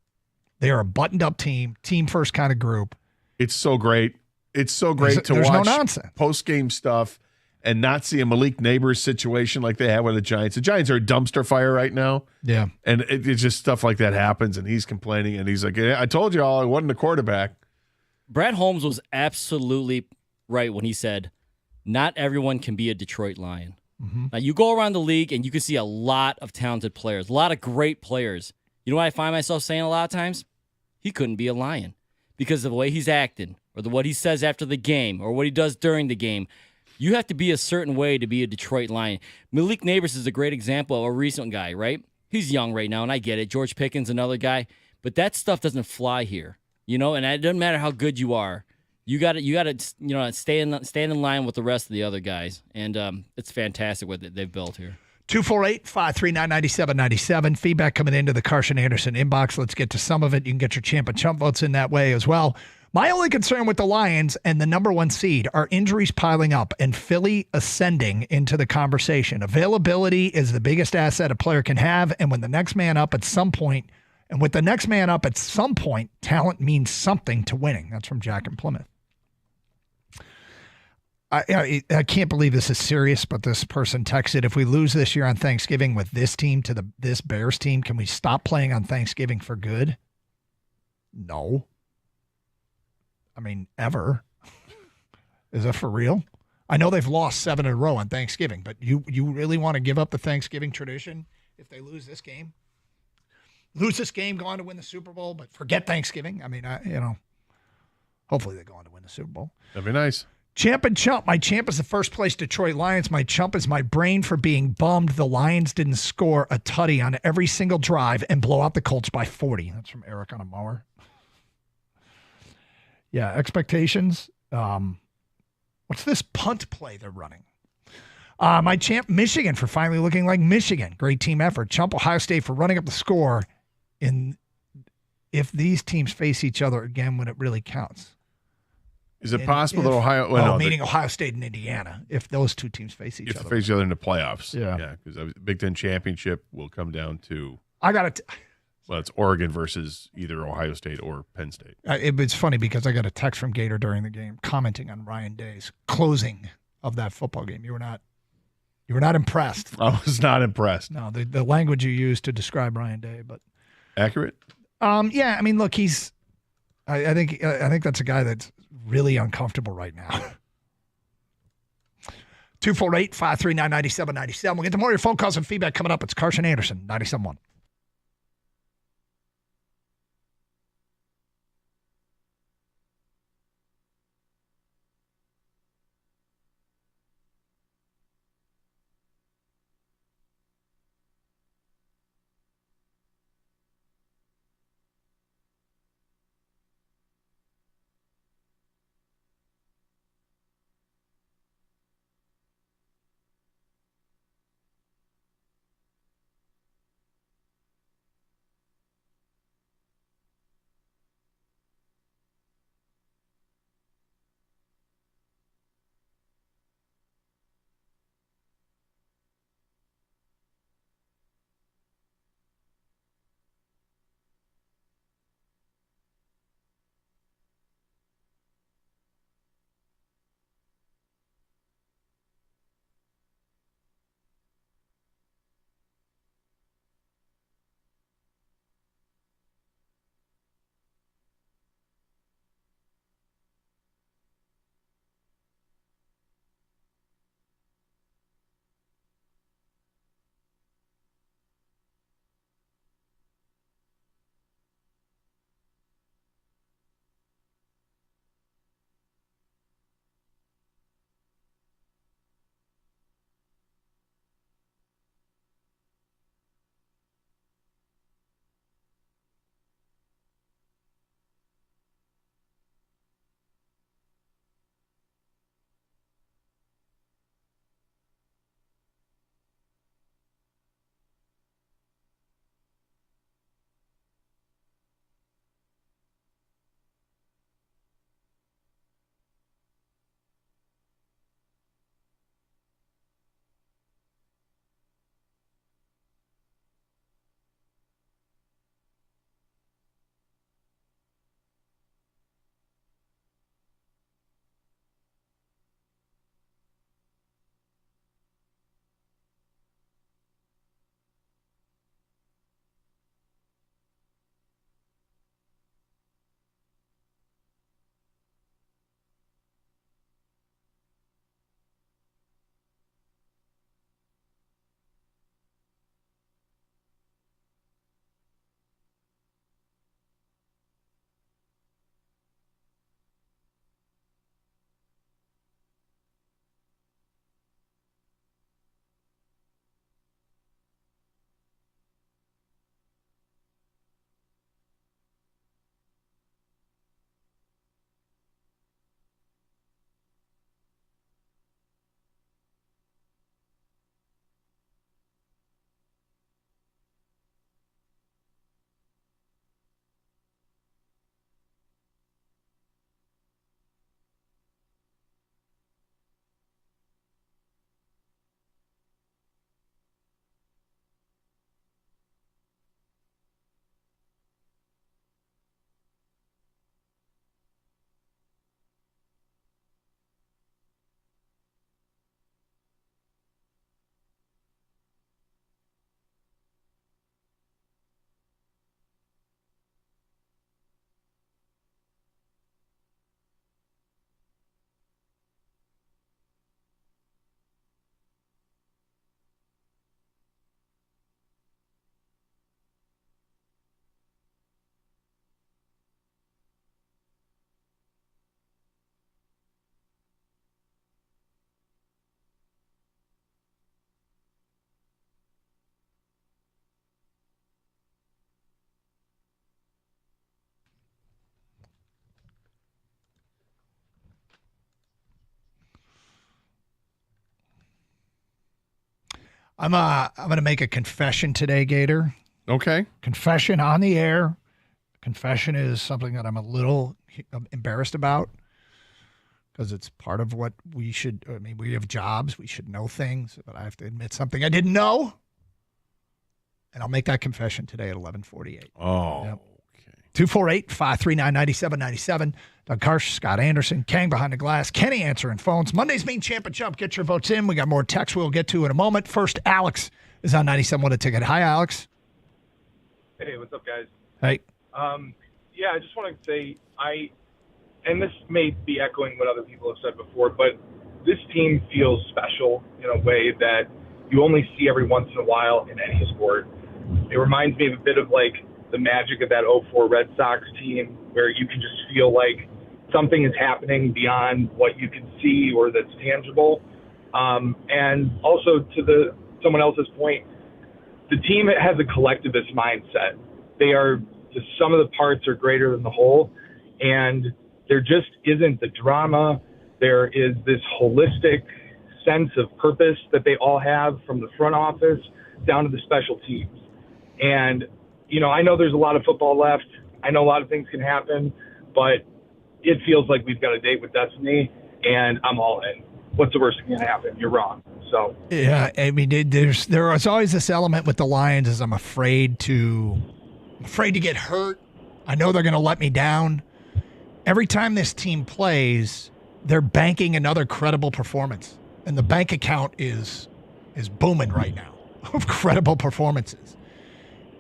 They are a buttoned-up team first kind of group. It's so great. It's so great to there's watch no nonsense. Post-game stuff and not see a Malik Neighbors situation like they had with the Giants. The Giants are a dumpster fire right now. Yeah. And it's just stuff like that happens, and he's complaining, and he's like, I told you all I wasn't a quarterback. Brad Holmes was absolutely right when he said, not everyone can be a Detroit Lion. Mm-hmm. Now, you go around the league, and you can see a lot of talented players, a lot of great players. You know what I find myself saying a lot of times? He couldn't be a Lion because of the way he's acting, or what he says after the game, or what he does during the game. You have to be a certain way to be a Detroit Lion. Malik Neighbors is a great example of a recent guy, right? He's young right now, and I get it. George Pickens, another guy. But that stuff doesn't fly here, and it doesn't matter how good you are. You got to stand in line with the rest of the other guys, and it's fantastic what they've built here. 248-539-9797. Feedback coming into the Carson Anderson inbox. Let's get to some of it. You can get your champ and chump votes in that way as well. My only concern with the Lions and the number one seed are injuries piling up and Philly ascending into the conversation. Availability is the biggest asset a player can have, and when the next man up at some point, talent means something to winning. That's from Jack in Plymouth. I can't believe this is serious, but this person texted, if we lose this year on Thanksgiving with this team to this Bears team, can we stop playing on Thanksgiving for good? No. I mean, ever. Is that for real? I know they've lost 7 in a row on Thanksgiving, but you really want to give up the Thanksgiving tradition if they lose this game? Lose this game, go on to win the Super Bowl, but forget Thanksgiving? I mean, hopefully they go on to win the Super Bowl. That'd be nice. Champ and chump. My champ is the first place Detroit Lions. My chump is my brain for being bummed the Lions didn't score a tutty on every single drive and blow out the Colts by 40. That's from Eric on a mower. Yeah, expectations. What's this punt play they're running? My champ, Michigan, for finally looking like Michigan. Great team effort. Chump, Ohio State for running up the score if these teams face each other again when it really counts. Is it possible that Ohio... meaning Ohio State and Indiana, if those two teams face each other. If they face each other in the playoffs. Yeah. Because the Big Ten championship will come down to... Well, it's Oregon versus either Ohio State or Penn State. It's funny because I got a text from Gator during the game commenting on Ryan Day's closing of that football game. You were not impressed. I was not impressed. No, the language you used to describe Ryan Day, but accurate. Yeah, I mean, look, he's. I think that's a guy that's really uncomfortable right now. 248-539-9797. We'll get to more of your phone calls and feedback coming up. It's Carson Anderson, 97.1. I'm going to make a confession today, Gator. Okay. Confession on the air. Confession is something that I'm a little embarrassed about because it's part of what we should. I mean, we have jobs. We should know things, but I have to admit something I didn't know. And I'll make that confession today at 11:48. Oh, yep. Okay. 248-539-9797. Doug Karsch, Scott Anderson, Kang behind the glass, Kenny answering phones. Monday's main champ and chump. Get your votes in. We got more texts we'll get to in a moment. First, Alex is on 97.1 A Ticket. Hi, Alex. Hey, what's up, guys? Hey. Yeah, I just want to say and this may be echoing what other people have said before, but this team feels special in a way that you only see every once in a while in any sport. It reminds me of a bit of like the magic of that 2004 Red Sox team where you can just feel like something is happening beyond what you can see or that's tangible. And also to someone else's point, the team has a collectivist mindset. They are, the sum of the parts are greater than the whole, and there just isn't the drama. There is this holistic sense of purpose that they all have from the front office down to the special teams. And, you know, I know there's a lot of football left. I know a lot of things can happen, but it feels like we've got a date with destiny, and I'm all in. What's the worst that can happen? You're wrong. So yeah, I mean, there is always this element with the Lions is I'm afraid to get hurt. I know they're going to let me down. Every time this team plays, they're banking another credible performance, and the bank account is booming right now of credible performances.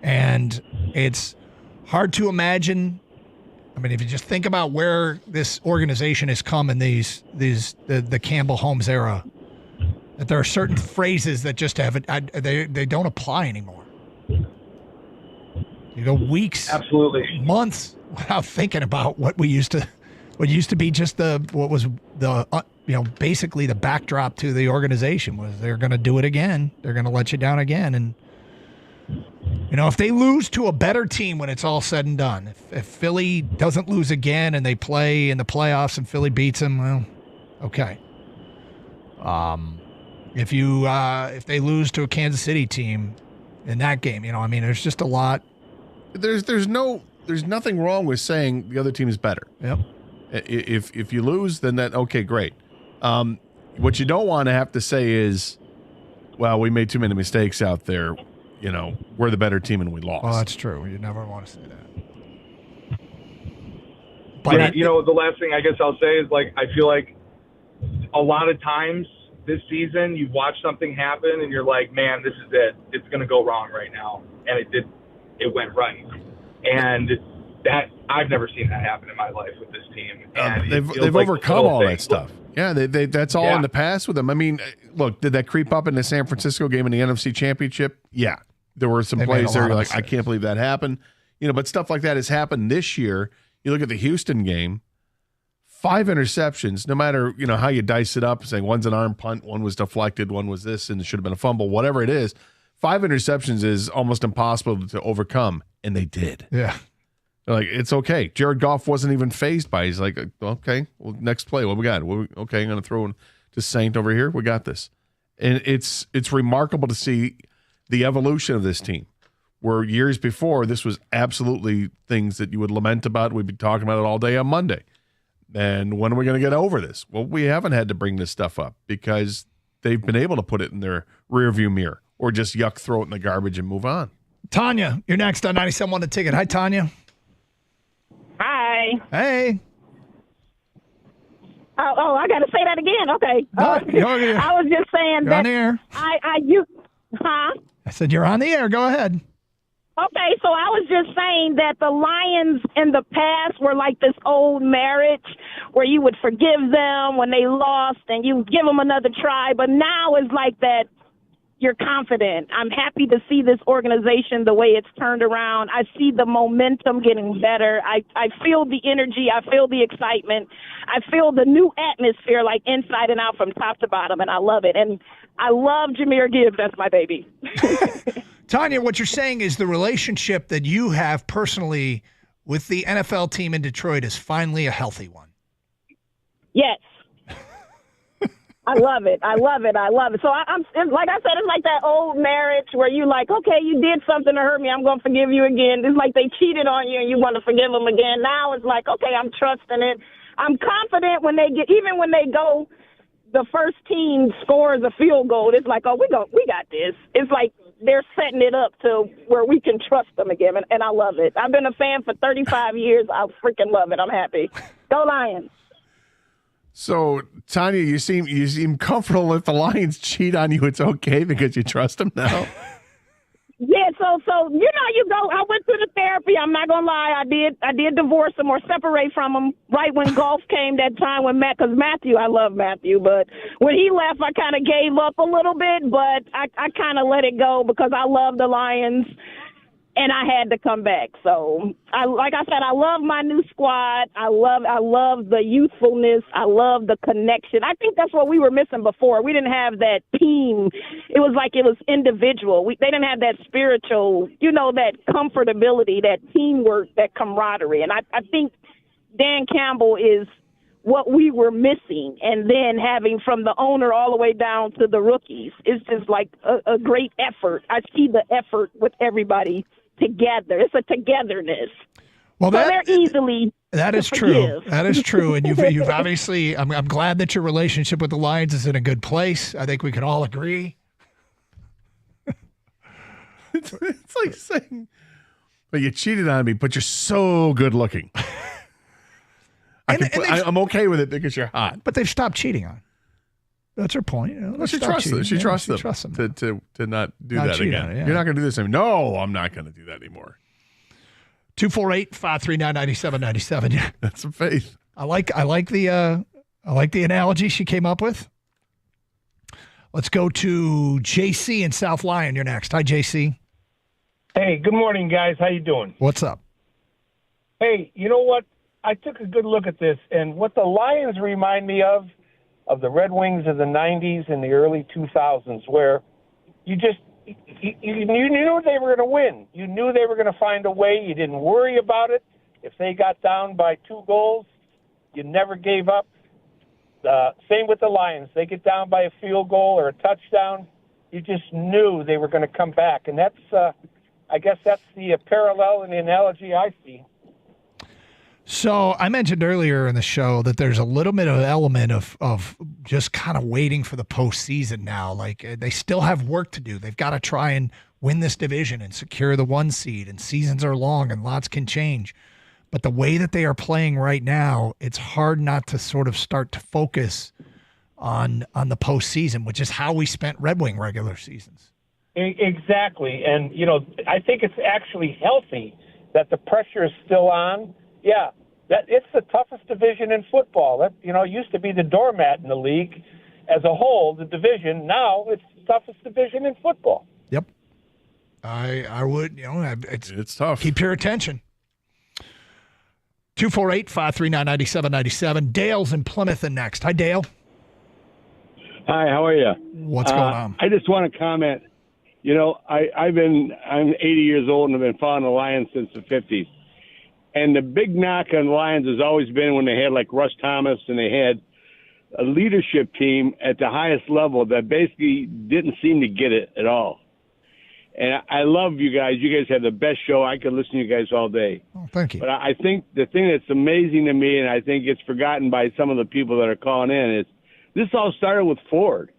And it's hard to imagine. I mean, if you just think about where this organization has come in the Campbell Holmes era, that there are certain phrases that just haven't, they don't apply anymore. You go weeks, absolutely, months without thinking about what used to be just basically the backdrop to the organization was they're going to do it again. They're going to let you down again. And, you know, if they lose to a better team when it's all said and done, if Philly doesn't lose again and they play in the playoffs and Philly beats them, well, okay. If they lose to a Kansas City team in that game, you know, I mean, there's just a lot. There's nothing wrong with saying the other team is better. Yep. If you lose, then that okay, great. What you don't want to have to say is, well, we made too many mistakes out there. You know, we're the better team and we lost. Oh, that's true. You never want to say that. But you know, the last thing I guess I'll say is like I feel like a lot of times this season you watch something happen and you're like, man, this is it. It's going to go wrong right now, and it did. It went right, and that I've never seen that happen in my life with this team. And they've overcome all that stuff. Yeah, they that's all in the past with them. I mean, look, did that creep up in the San Francisco game in the NFC Championship? Yeah, there were some plays there. You're like, I can't believe that happened. You know, but stuff like that has happened this year. You look at the Houston game, 5 interceptions. No matter how you dice it up, saying one's an arm punt, one was deflected, one was this, and it should have been a fumble. Whatever it is, 5 interceptions is almost impossible to overcome, and they did. Yeah. Like, it's okay. Jared Goff wasn't even fazed by it. He's like, okay, well, next play, what we got? Okay, I'm going to throw to Saint over here. We got this. And it's remarkable to see the evolution of this team, where years before, this was absolutely things that you would lament about. We'd be talking about it all day on Monday. And when are we going to get over this? Well, we haven't had to bring this stuff up because they've been able to put it in their rearview mirror or just throw it in the garbage and move on. Tanya, you're next on 97.1 The Ticket. Hi, Tanya. Hi. Hey. Oh, I got to say that again. Okay. I was just saying you're that on the air. I said you're on the air. Go ahead. Okay, so I was just saying that the Lions in the past were like this old marriage where you would forgive them when they lost and you give them another try, but now it's like that. You're confident. I'm happy to see this organization the way it's turned around. I see the momentum getting better. I feel the energy. I feel the excitement. I feel the new atmosphere, like inside and out from top to bottom, and I love it. And I love Jahmyr Gibbs. That's my baby. Tanya, what you're saying is the relationship that you have personally with the NFL team in Detroit is finally a healthy one. Yes. I love it. I love it. I love it. So it's like I said, it's like that old marriage where you like, okay, you did something to hurt me. I'm going to forgive you again. It's like they cheated on you and you want to forgive them again. Now it's like, okay, I'm trusting it. I'm confident when they even when they go, the first team scores a field goal. It's like, oh, we got this. It's like they're setting it up to where we can trust them again. And I love it. I've been a fan for 35 years. I freaking love it. I'm happy. Go Lions. So, Tanya, you seem comfortable if the Lions cheat on you. It's okay because you trust them now. Yeah, so you go. I went through the therapy. I'm not gonna lie. I did divorce him or separate from him right when golf came. That time when because Matthew, I love Matthew, but when he left, I kind of gave up a little bit. But I kind of let it go because I love the Lions. And I had to come back. So, like I said, I love my new squad. I love the youthfulness. I love the connection. I think that's what we were missing before. We didn't have that team. It was like it was individual. They didn't have that spiritual, that comfortability, that teamwork, that camaraderie. And I think Dan Campbell is what we were missing. And then having from the owner all the way down to the rookies, it's just like a great effort. I see the effort with everybody together. It's a togetherness. Well, so they're easily. That is true. That is true. And you've obviously. I'm glad that your relationship with the Lions is in a good place. I think we can all agree. It's like saying, "But you cheated on me, but you're so good looking." I'm okay with it because you're hot. But they've stopped cheating on. That's her point. She trusts them. She trusts them to not do that again. You're not going to do this anymore. No, I'm not going to do that anymore. 248-539-9797. Yeah, that's some faith. I like the analogy she came up with. Let's go to JC in South Lyon. You're next. Hi, JC. Hey, good morning, guys. How you doing? What's up? Hey, you know what? I took a good look at this, and what the Lions remind me of the Red Wings of the 90s and the early 2000s, where you knew they were going to win. You knew they were going to find a way. You didn't worry about it. If they got down by 2 goals, you never gave up. Same with the Lions. They get down by a field goal or a touchdown, you just knew they were going to come back. And that's, I guess that's the parallel and the analogy I see. So I mentioned earlier in the show that there's a little bit of element of just kind of waiting for the postseason now. Like they still have work to do. They've got to try and win this division and secure the 1 seed, and seasons are long and lots can change. But the way that they are playing right now, it's hard not to sort of start to focus on the postseason, which is how we spent Red Wing regular seasons. Exactly. And, I think it's actually healthy that the pressure is still on. Yeah, it's the toughest division in football. That it used to be the doormat in the league as a whole, the division. Now it's the toughest division in football. Yep. I would, it's tough. Keep your attention. 248-539-9797. Dale's in Plymouth and next. Hi, Dale. Hi, how are you? What's going on? I just want to comment. I'm 80 years old and I've been following the Lions since the 50s. And the big knock on the Lions has always been when they had like Russ Thomas and they had a leadership team at the highest level that basically didn't seem to get it at all. And I love you guys. You guys have the best show. I could listen to you guys all day. Oh, thank you. But I think the thing that's amazing to me, and I think it's forgotten by some of the people that are calling in, is this all started with Ford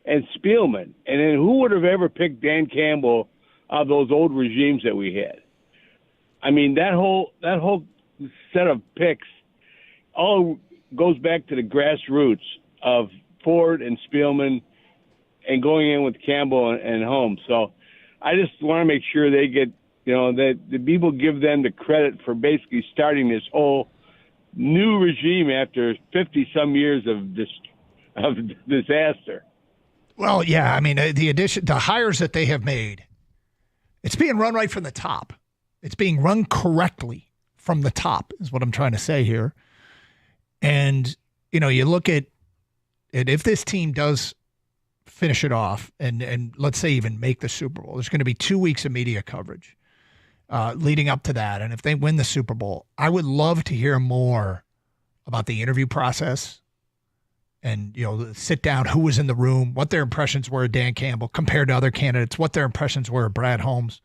and Spielman. And then who would have ever picked Dan Campbell out of those old regimes that we had? I mean, that whole set of picks all goes back to the grassroots of Ford and Spielman and going in with Campbell and Holmes. So I just want to make sure they get, that the people give them the credit for basically starting this whole new regime after 50-some years of disaster. Well, yeah, I mean, the hires that they have made, it's being run right from the top. It's being run correctly from the top is what I'm trying to say here. And, you look at if this team does finish it off and let's say even make the Super Bowl, there's going to be 2 weeks of media coverage leading up to that. And if they win the Super Bowl, I would love to hear more about the interview process and sit down, who was in the room, what their impressions were of Dan Campbell compared to other candidates, what their impressions were of Brad Holmes.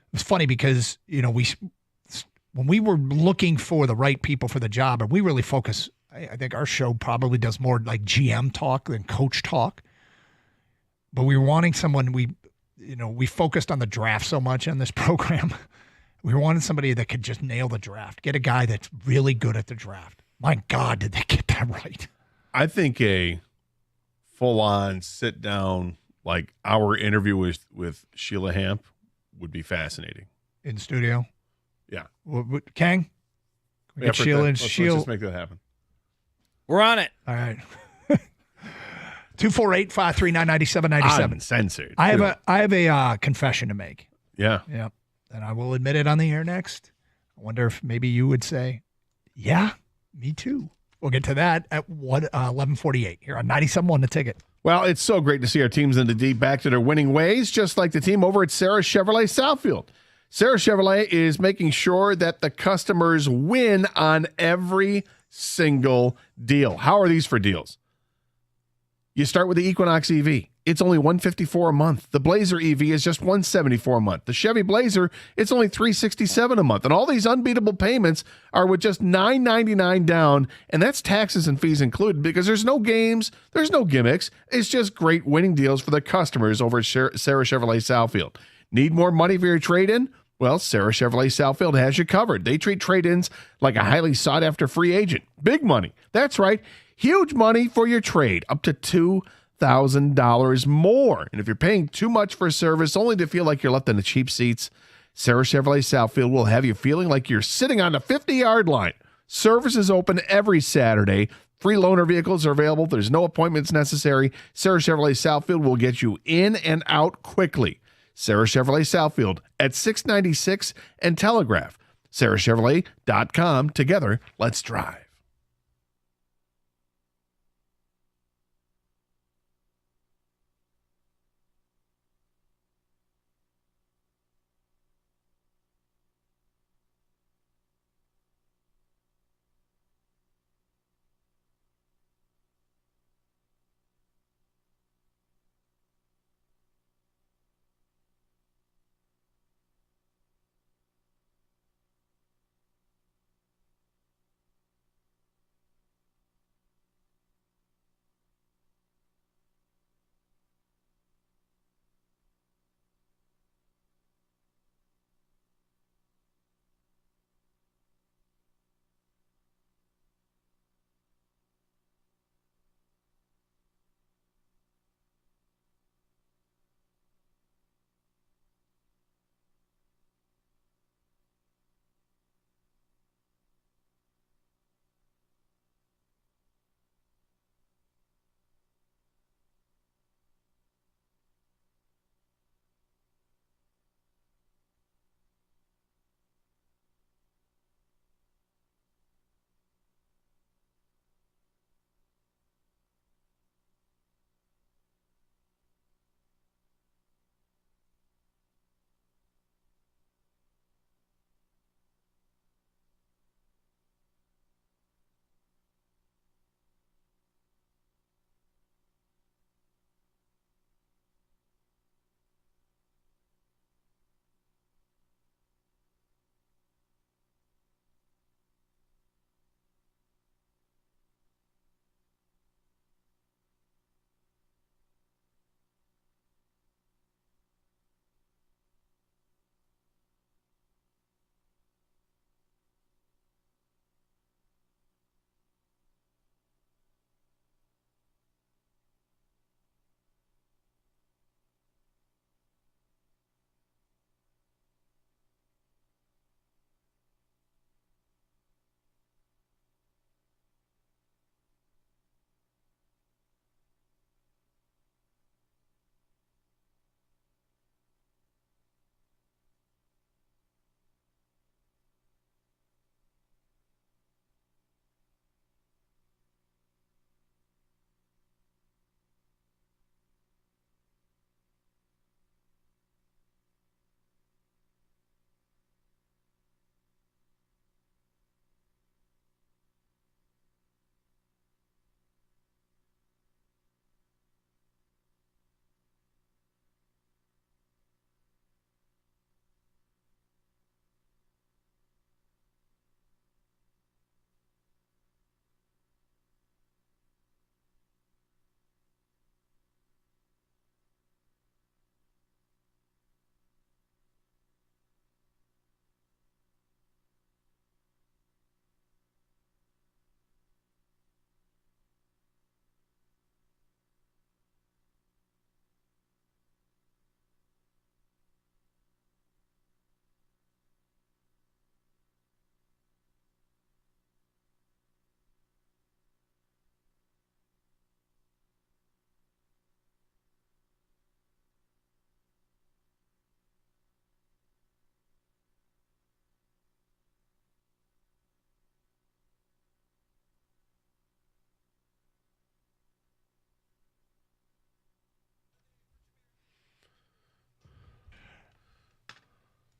It was funny because when we were looking for the right people for the job, and we really focus, I think our show probably does more like GM talk than coach talk. But we were wanting someone, we focused on the draft so much in this program. We wanted somebody that could just nail the draft, get a guy that's really good at the draft. My God, did they get that right? I think a full-on sit-down, like hour interview with Sheila Hamp would be fascinating. In studio? Yeah. Kang? Can we get Sheila and Let's just make that happen. We're on it. All right. 248-539-9797. Uncensored. I have a confession to make. Yeah. Yeah. And I will admit it on the air next. I wonder if maybe you would say, yeah, me too. We'll get to that at 11:48 here on 97.1 The Ticket. Well, it's so great to see our teams in the deep back to their winning ways, just like the team over at Sarah Chevrolet Southfield. Sarah Chevrolet is making sure that the customers win on every single deal. How are these for deals? You start with the Equinox EV. It's only $154 a month. The Blazer EV is just $174 a month. The Chevy Blazer, it's only $367 a month. And all these unbeatable payments are with just $999 down, and that's taxes and fees included because there's no games, there's no gimmicks. It's just great winning deals for the customers over at Sarah Chevrolet Southfield. Need more money for your trade-in? Well, Sarah Chevrolet Southfield has you covered. They treat trade-ins like a highly sought-after free agent. Big money. That's right. Huge money for your trade, up to $2,000 more. And if you're paying too much for service only to feel like you're left in the cheap seats, Sarah Chevrolet Southfield will have you feeling like you're sitting on the 50-yard line. Service is open every Saturday. Free loaner vehicles are available. There's no appointments necessary. Sarah Chevrolet Southfield will get you in and out quickly. Sarah Chevrolet Southfield at 696 and Telegraph. SarahChevrolet.com. Together, let's drive.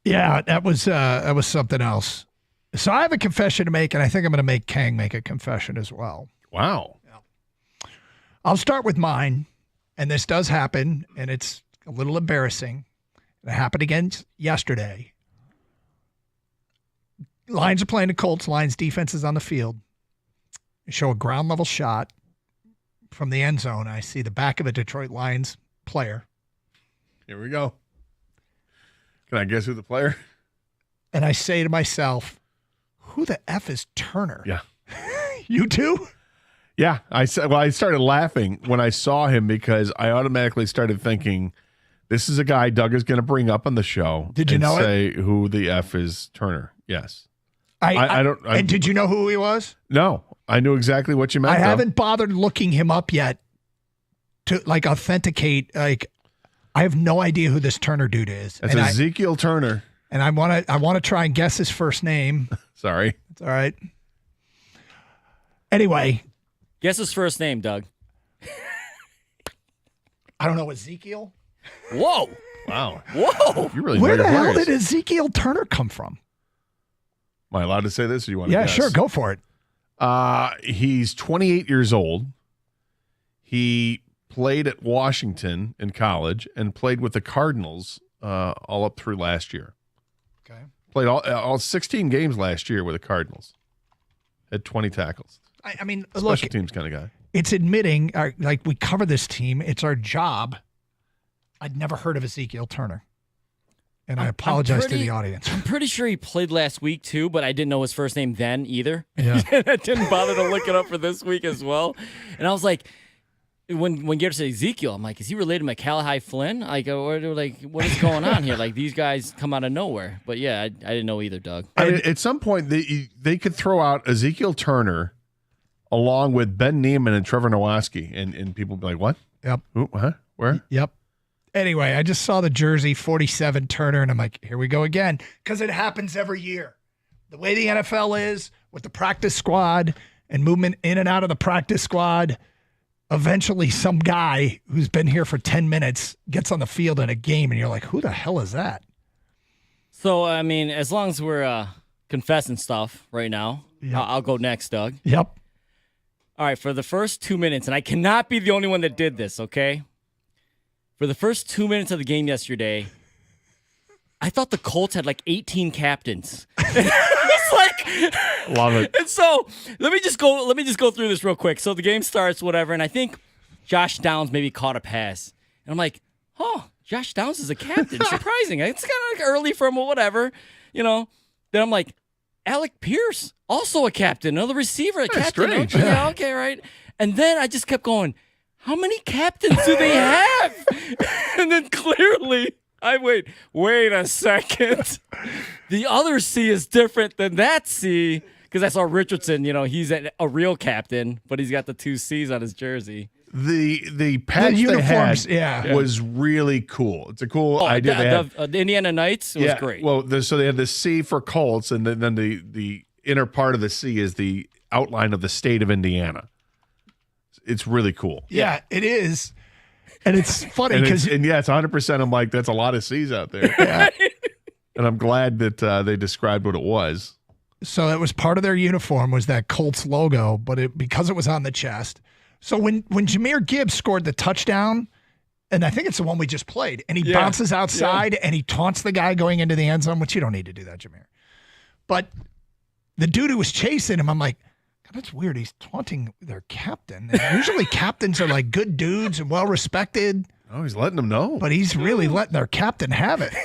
Yeah, that was something else. So I have a confession to make, and I think I'm going to make Kang make a confession as well. Wow. I'll start with mine, and this does happen, and it's a little embarrassing. It happened again yesterday. Lions are playing the Colts. Lions defense is on the field. They show a ground level shot from the end zone. I see the back of a Detroit Lions player. Here we go. Can I guess who the player? And I say to myself, who the F is Turner? Yeah. You too? Yeah. I started laughing when I saw him because I automatically started thinking, this is a guy Doug is going to bring up on the show. Did you know it? Say who the F is Turner. Yes. I don't. And did you know who he was? No. I knew exactly what you meant. I haven't bothered looking him up yet to authenticate. I have no idea who this Turner dude is. It's Ezekiel Turner. And I want to try and guess his first name. Sorry. It's all right. Anyway. Guess his first name, Doug. I don't know, Ezekiel? Whoa. Wow. Whoa. You really Where the hell did Ezekiel Turner come from? Am I allowed to say this or you want to guess? Yeah, sure. Go for it. He's 28 years old. He played at Washington in college and played with the Cardinals all up through last year. Okay. Played all 16 games last year with the Cardinals. Had 20 tackles. I mean, special teams kind of guy. It's admitting, like we cover this team. It's our job. I'd never heard of Ezekiel Turner. And I apologize to the audience. I'm pretty sure he played last week too, but I didn't know his first name then either. Yeah. I didn't bother to look it up for this week as well. And I was like, when Garrett said Ezekiel, I'm like, is he related to Macalahai Flynn? Like, what is going on here? Like, these guys come out of nowhere. But yeah, I didn't know either, Doug. I mean, at some point, they could throw out Ezekiel Turner along with Ben Neiman and Trevor Nowatzki, and people be like, what? Yep. Who, huh? Where? Yep. Anyway, I just saw the jersey 47 Turner, and I'm like, here we go again. Because it happens every year. The way the NFL is with the practice squad and movement in and out of the practice squad, eventually some guy who's been here for 10 minutes gets on the field in a game, and you're like, who the hell is that? So, I mean, as long as we're confessing stuff right now, Yep. I'll go next, Doug. Yep. All right, for the first 2 minutes, and I cannot be the only one that did this, okay? For the first 2 minutes of the game yesterday, I thought the Colts had like 18 captains. It's like, love it. And so let me just go through this real quick. So the game starts, whatever, and I think Josh Downs maybe caught a pass, and I'm like, oh, Josh Downs is a captain. Surprising. It's kind of like early for him or whatever, you know. Then I'm like, Alec Pierce, also a captain, another receiver, a captain. strange. Yeah, okay, right. And then I just kept going, how many captains do they have? And then clearly, wait a second. The other C is different than that C, because I saw Richardson, you know, he's a real captain, but he's got the 2 C's on his jersey. The patch they uniforms, had was really cool. It's a cool idea. They had. The Indiana Knights was great. Well, so they had the C for Colts, and then the inner part of the C is the outline of the state of Indiana. It's really cool. Yeah, it is. And it's funny because it's 100%. I'm like, that's a lot of C's out there. Yeah. And I'm glad that they described what it was. So it was part of their uniform was that Colts logo, but because it was on the chest. So when Jahmyr Gibbs scored the touchdown, and I think it's the one we just played, and he bounces outside and he taunts the guy going into the end zone, which you don't need to do that, Jahmyr. But the dude who was chasing him, I'm like, God, that's weird. He's taunting their captain. And usually captains are like good dudes and well respected. Oh, he's letting them know. But he's really letting their captain have it.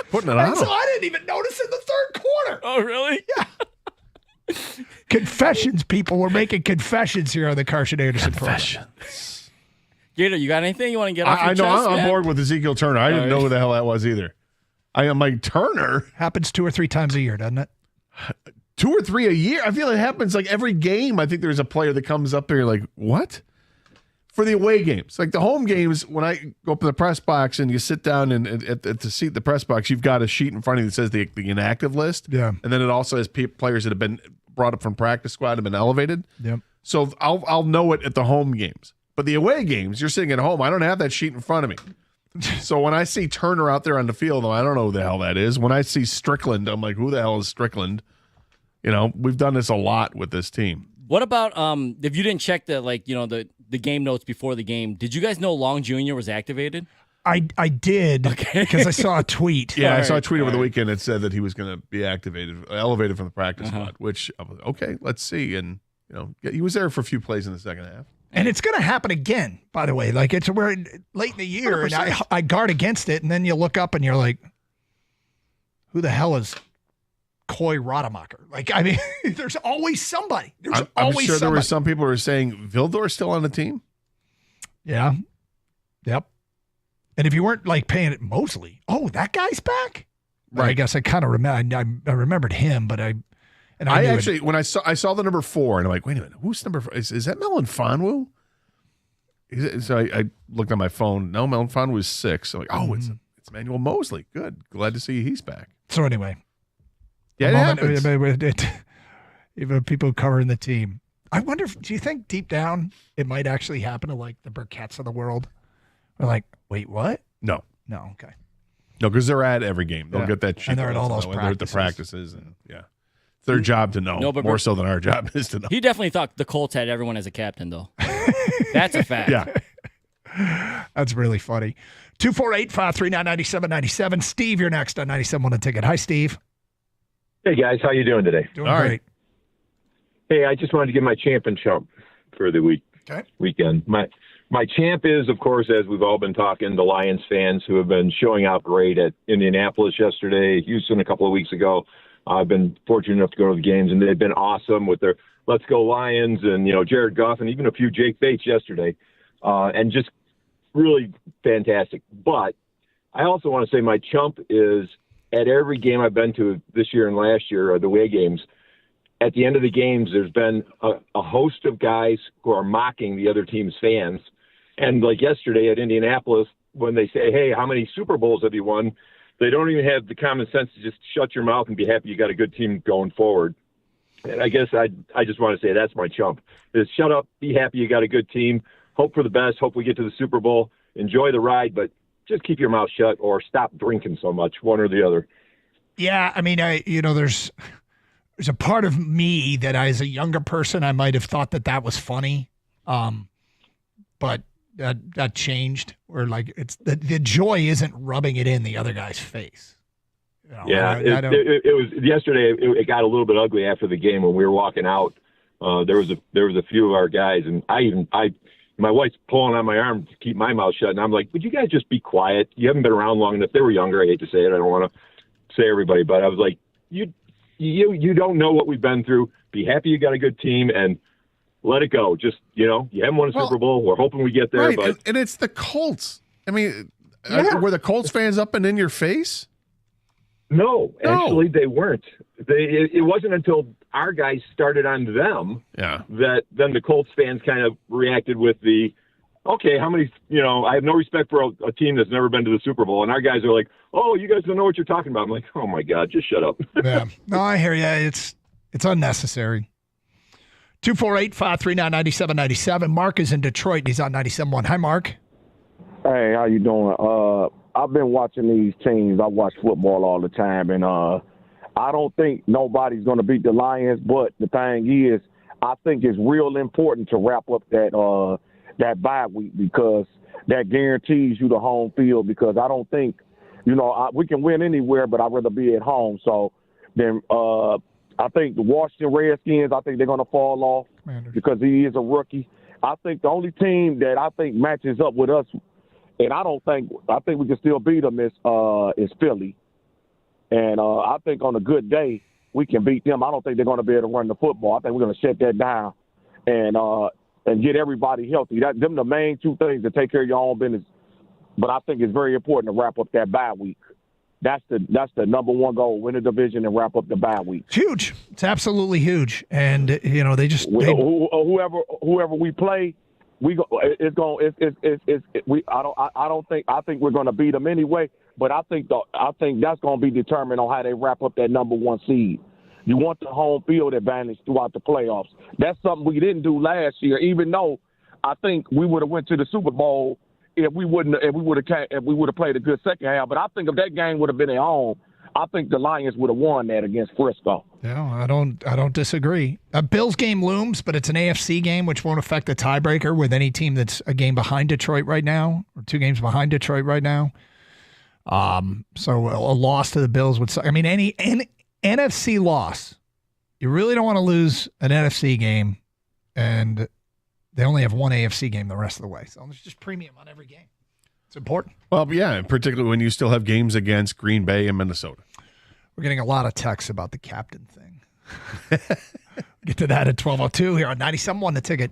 Putting it on. So I didn't even notice in the third quarter. Oh, really? Yeah. Confessions, people. We're making confessions here on the Carson Anderson program. Gator, you got anything you want to get off your I know. chest, I'm man? bored with Ezekiel Turner. I didn't know who the hell that was either. I'm like, Turner? Happens 2 or 3 times a year, doesn't it? 2 or 3 a year? I feel it happens like every game. I think there's a player that comes up there, you're like, what? For the away games. Like the home games, when I go up in the press box and you sit down and at the seat in the press box, you've got a sheet in front of you that says the inactive list. Yeah. And then it also has players that have been brought up from practice squad, have been elevated. Yep. So I'll know it at the home games. But the away games, you're sitting at home. I don't have that sheet in front of me. So when I see Turner out there on the field, I don't know who the hell that is. When I see Strickland, I'm like, who the hell is Strickland? We've done this a lot with this team. What about if you didn't check the game notes before the game? Did you guys know Long Jr. was activated? I did because I saw a tweet. Yeah, I saw a tweet over the weekend that said that he was going to be elevated from the practice squad. Which I was like, okay, let's see. And he was there for a few plays in the second half. And it's going to happen again, by the way. Like we're late in the year, 100%. And I guard against it, and then you look up and you're like, who the hell is Coy Rademacher? There's always somebody. I'm sure there were some people who were saying Vildor's still on the team. Yeah. Yep. And if you weren't paying it, Mosley, that guy's back. Right. I guess I kind of remember. I remembered him, but I actually when I saw the number 4, and I'm like, wait a minute, who's number 4? Is that Melon Fonwu? So I looked on my phone. No, Melon Fonwu is 6. I'm like, it's Emmanuel Mosley. Good, glad to see he's back. So anyway, yeah, it happens. Even people covering the team. I wonder do you think deep down it might actually happen to the Burketts of the world? We're like, wait, what? No, okay. No, because they're at every game. They'll get that shit. And they're at all those practices. They're at the practices, and it's their job to know. No, but more so than our job is to know. He definitely thought the Colts had everyone as a captain, though. That's a fact. Yeah. That's really funny. 248-539-9797. Steve, you're next on 97 on Ticket. Hi, Steve. Hey, guys. How you doing today? Doing great. Right. Hey, I just wanted to give my champ and chump for the weekend. My champ is, of course, as we've all been talking, the Lions fans who have been showing out great at Indianapolis yesterday, Houston a couple of weeks ago. I've been fortunate enough to go to the games, and they've been awesome with their Let's Go Lions and, Jared Goff and even a few Jake Bates yesterday, and just really fantastic. But I also want to say my chump is at every game I've been to this year and last year, the away games, at the end of the games, there's been a host of guys who are mocking the other team's fans. And like yesterday at Indianapolis, when they say, hey, how many Super Bowls have you won? They don't even have the common sense to just shut your mouth and be happy you got a good team going forward. And I guess I just want to say that's my chump, is shut up, be happy you got a good team, hope for the best, hope we get to the Super Bowl, enjoy the ride, but just keep your mouth shut or stop drinking so much, one or the other. Yeah, I mean, there's a part of me that as a younger person, I might have thought that was funny, but that changed. Where it's the joy isn't rubbing it in the other guy's face. Yeah, it was yesterday. It got a little bit ugly after the game when we were walking out. There was a few of our guys, and my wife's pulling on my arm to keep my mouth shut, and I'm like, would you guys just be quiet? You haven't been around long enough. They were younger. I hate to say it. I don't want to say everybody, but I was like, you don't know what we've been through. Be happy you got a good team and let it go. Just, you haven't won a Super Bowl. We're hoping we get there. Right, but and it's the Colts. I mean, were the Colts fans up and in your face? No, actually they weren't. It wasn't until our guys started on them that then the Colts fans kind of reacted with the, okay, how many, I have no respect for a team that's never been to the Super Bowl. And our guys are like, oh, you guys don't know what you're talking about. I'm like, oh, my God, just shut up. Yeah. No, I hear you. It's unnecessary. 248-539-9797. Mark is in Detroit. He's on 97.1. Hi, Mark. Hey, how you doing? I've been watching these teams. I watch football all the time, and I don't think nobody's going to beat the Lions. But the thing is, I think it's real important to wrap up that bye week because that guarantees you the home field. Because I don't think, we can win anywhere, but I'd rather be at home. So then I think the Washington Redskins, I think they're going to fall off because he is a rookie. I think the only team that I think matches up with us, and I think we can still beat them is Philly. And I think on a good day we can beat them. I don't think they're going to be able to run the football. I think we're going to shut that down and get everybody healthy. Them the main two things to take care of your own business. But I think it's very important to wrap up that bye week. That's the number one goal: win the division and wrap up the bye week. It's huge. It's absolutely huge. And they just whoever we play, I think we're going to beat them anyway. But I think that's going to be determined on how they wrap up that number one seed. You want the home field advantage throughout the playoffs. That's something we didn't do last year, even though I think we would have went to the Super Bowl if we would have played a good second half. But I think if that game would have been at home, I think the Lions would have won that against Frisco. No, I don't disagree. Bills game looms, but it's an AFC game, which won't affect the tiebreaker with any team that's a game behind Detroit right now, or 2 games behind Detroit right now. So a loss to the Bills would suck. I mean, any NFC loss, you really don't want to lose an NFC game, and they only have one AFC game the rest of the way. So there's just premium on every game. It's important. Well, yeah, particularly when you still have games against Green Bay and Minnesota. We're getting a lot of texts about the captain thing. Get to that at 12:02 here on 97.1 The Ticket.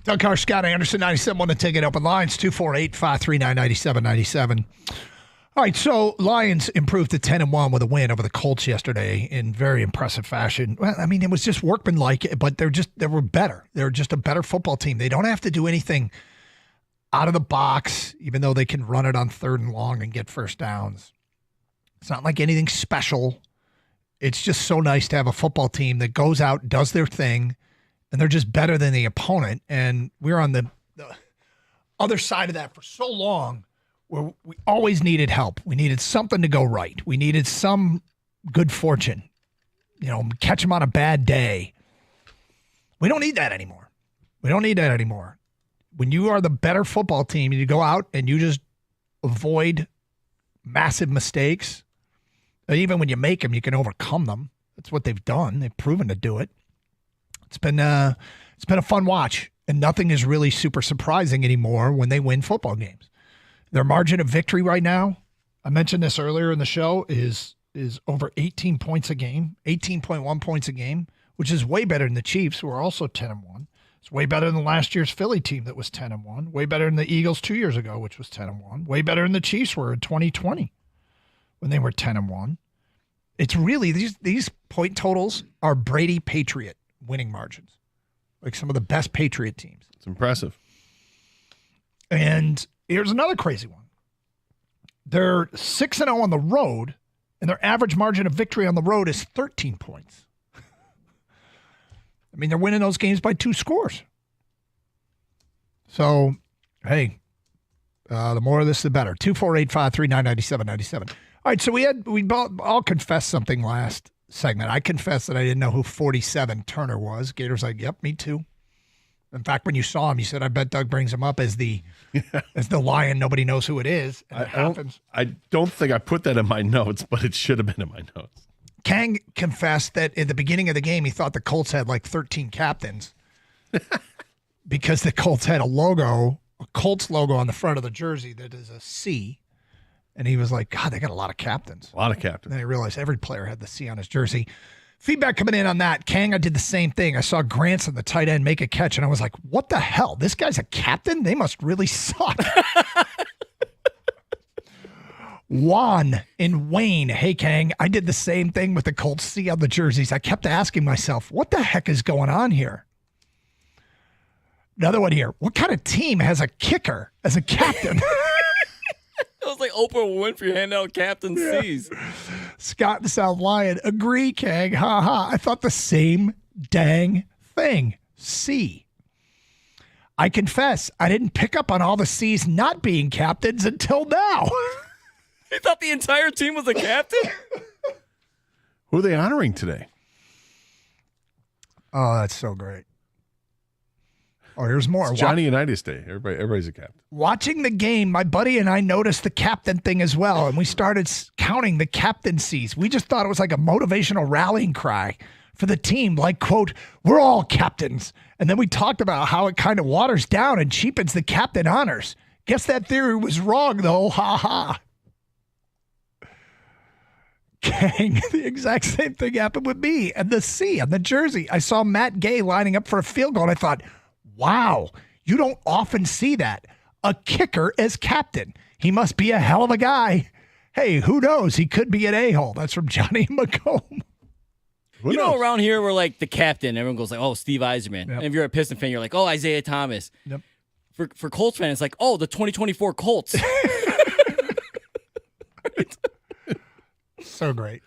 Doug Carr, Scott Anderson, 97 want to take it open lines, 248-539-9797. All right, so Lions improved to 10-1 with a win over the Colts yesterday in very impressive fashion. Well, I mean, it was just workmanlike, but they were better. They're just a better football team. They don't have to do anything out of the box, even though they can run it on 3rd and long and get first downs. It's not like anything special. It's just so nice to have a football team that goes out, does their thing, and they're just better than the opponent. And we're on the other side of that for so long, where we always needed help. We needed something to go right. We needed some good fortune, catch them on a bad day. We don't need that anymore. When you are the better football team, you go out and you just avoid massive mistakes. Even when you make them, you can overcome them. That's what they've done. They've proven to do it. It's been a fun watch, and nothing is really super surprising anymore when they win football games. Their margin of victory right now, I mentioned this earlier in the show, is over 18 points a game, 18.1 points a game, which is way better than the Chiefs, who are also 10-1. It's way better than last year's Philly team that was 10-1. Way better than the Eagles 2 years ago, which was 10-1. Way better than the Chiefs were in 2020 when they were 10-1. It's really these point totals are Brady Patriot winning margins, like some of the best Patriot teams. It's impressive. And here's another crazy one. They're 6-0 on the road, and their average margin of victory on the road is 13 points. I mean, they're winning those games by 2 scores. So, hey, the more of this, the better. 248-539-9797. All right, so we all confessed something last segment. I confessed that I didn't know who 47 Turner was. Gator's like, yep, me too. In fact, when you saw him, you said, I bet Doug brings him up as the Lion. Nobody knows who it is. And I don't think I put that in my notes, but it should have been in my notes. Kang confessed that at the beginning of the game, he thought the Colts had like 13 captains because the Colts had a Colts logo on the front of the jersey that is a C. And he was like, God, they got a lot of captains. A lot of captains. And then he realized every player had the C on his jersey. Feedback coming in on that. Kang, I did the same thing. I saw Granson, the tight end, make a catch, and I was like, what the hell? This guy's a captain? They must really suck. Juan in Wayne. Hey, Kang, I did the same thing with the Colts C on the jerseys. I kept asking myself, what the heck is going on here? Another one here. What kind of team has a kicker as a captain? It was like Oprah Winfrey handing out captain C's. Scott in South Lyon. Agree, Kang. Ha ha. I thought the same dang thing. C. I confess, I didn't pick up on all the C's not being captains until now. You thought the entire team was a captain? Who are they honoring today? Oh, that's so great. Oh, here's more. It's Johnny Unitas Day. Everybody's a captain. Watching the game, my buddy and I noticed the captain thing as well, and we started counting the captaincies. We just thought it was like a motivational rallying cry for the team, like, quote, we're all captains. And then we talked about how it kind of waters down and cheapens the captain honors. Guess that theory was wrong, though. Ha ha. Gang, the exact same thing happened with me and the C on the jersey. I saw Matt Gay lining up for a field goal, and I thought, wow, you don't often see that. A kicker as captain. He must be a hell of a guy. Hey, who knows? He could be an a-hole. That's from Johnny McComb. You know, around here, we're like the captain. Everyone goes like, oh, Steve Eiserman. Yep. And if you're a Piston fan, you're like, oh, Isaiah Thomas. Yep. For Colts fans, it's like, oh, the 2024 Colts. So great.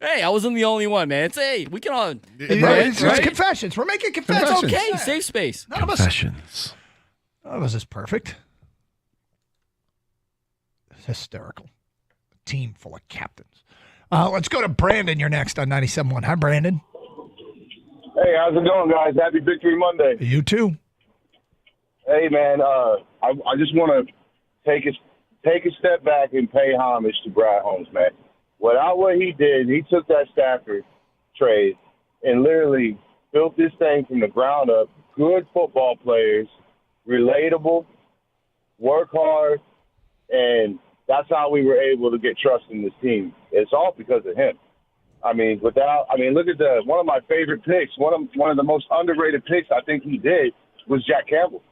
Hey, I wasn't the only one, man. We can all. It's confessions. We're making confessions. It's okay. Safe space. Confessions. None of us is perfect. It's hysterical. A team full of captains. Let's go to Brandon. You're next on 97.1. Hi, Brandon. Hey, how's it going, guys? Happy Victory Monday. You too. Hey, man. I just want to take a step back and pay homage to Brad Holmes, man. Without what he did, he took that Stafford trade and literally built this thing from the ground up. Good football players, relatable, work hard, and that's how we were able to get trust in this team. It's all because of him. look at one of my favorite picks. One of the most underrated picks I think he did was Jack Campbell.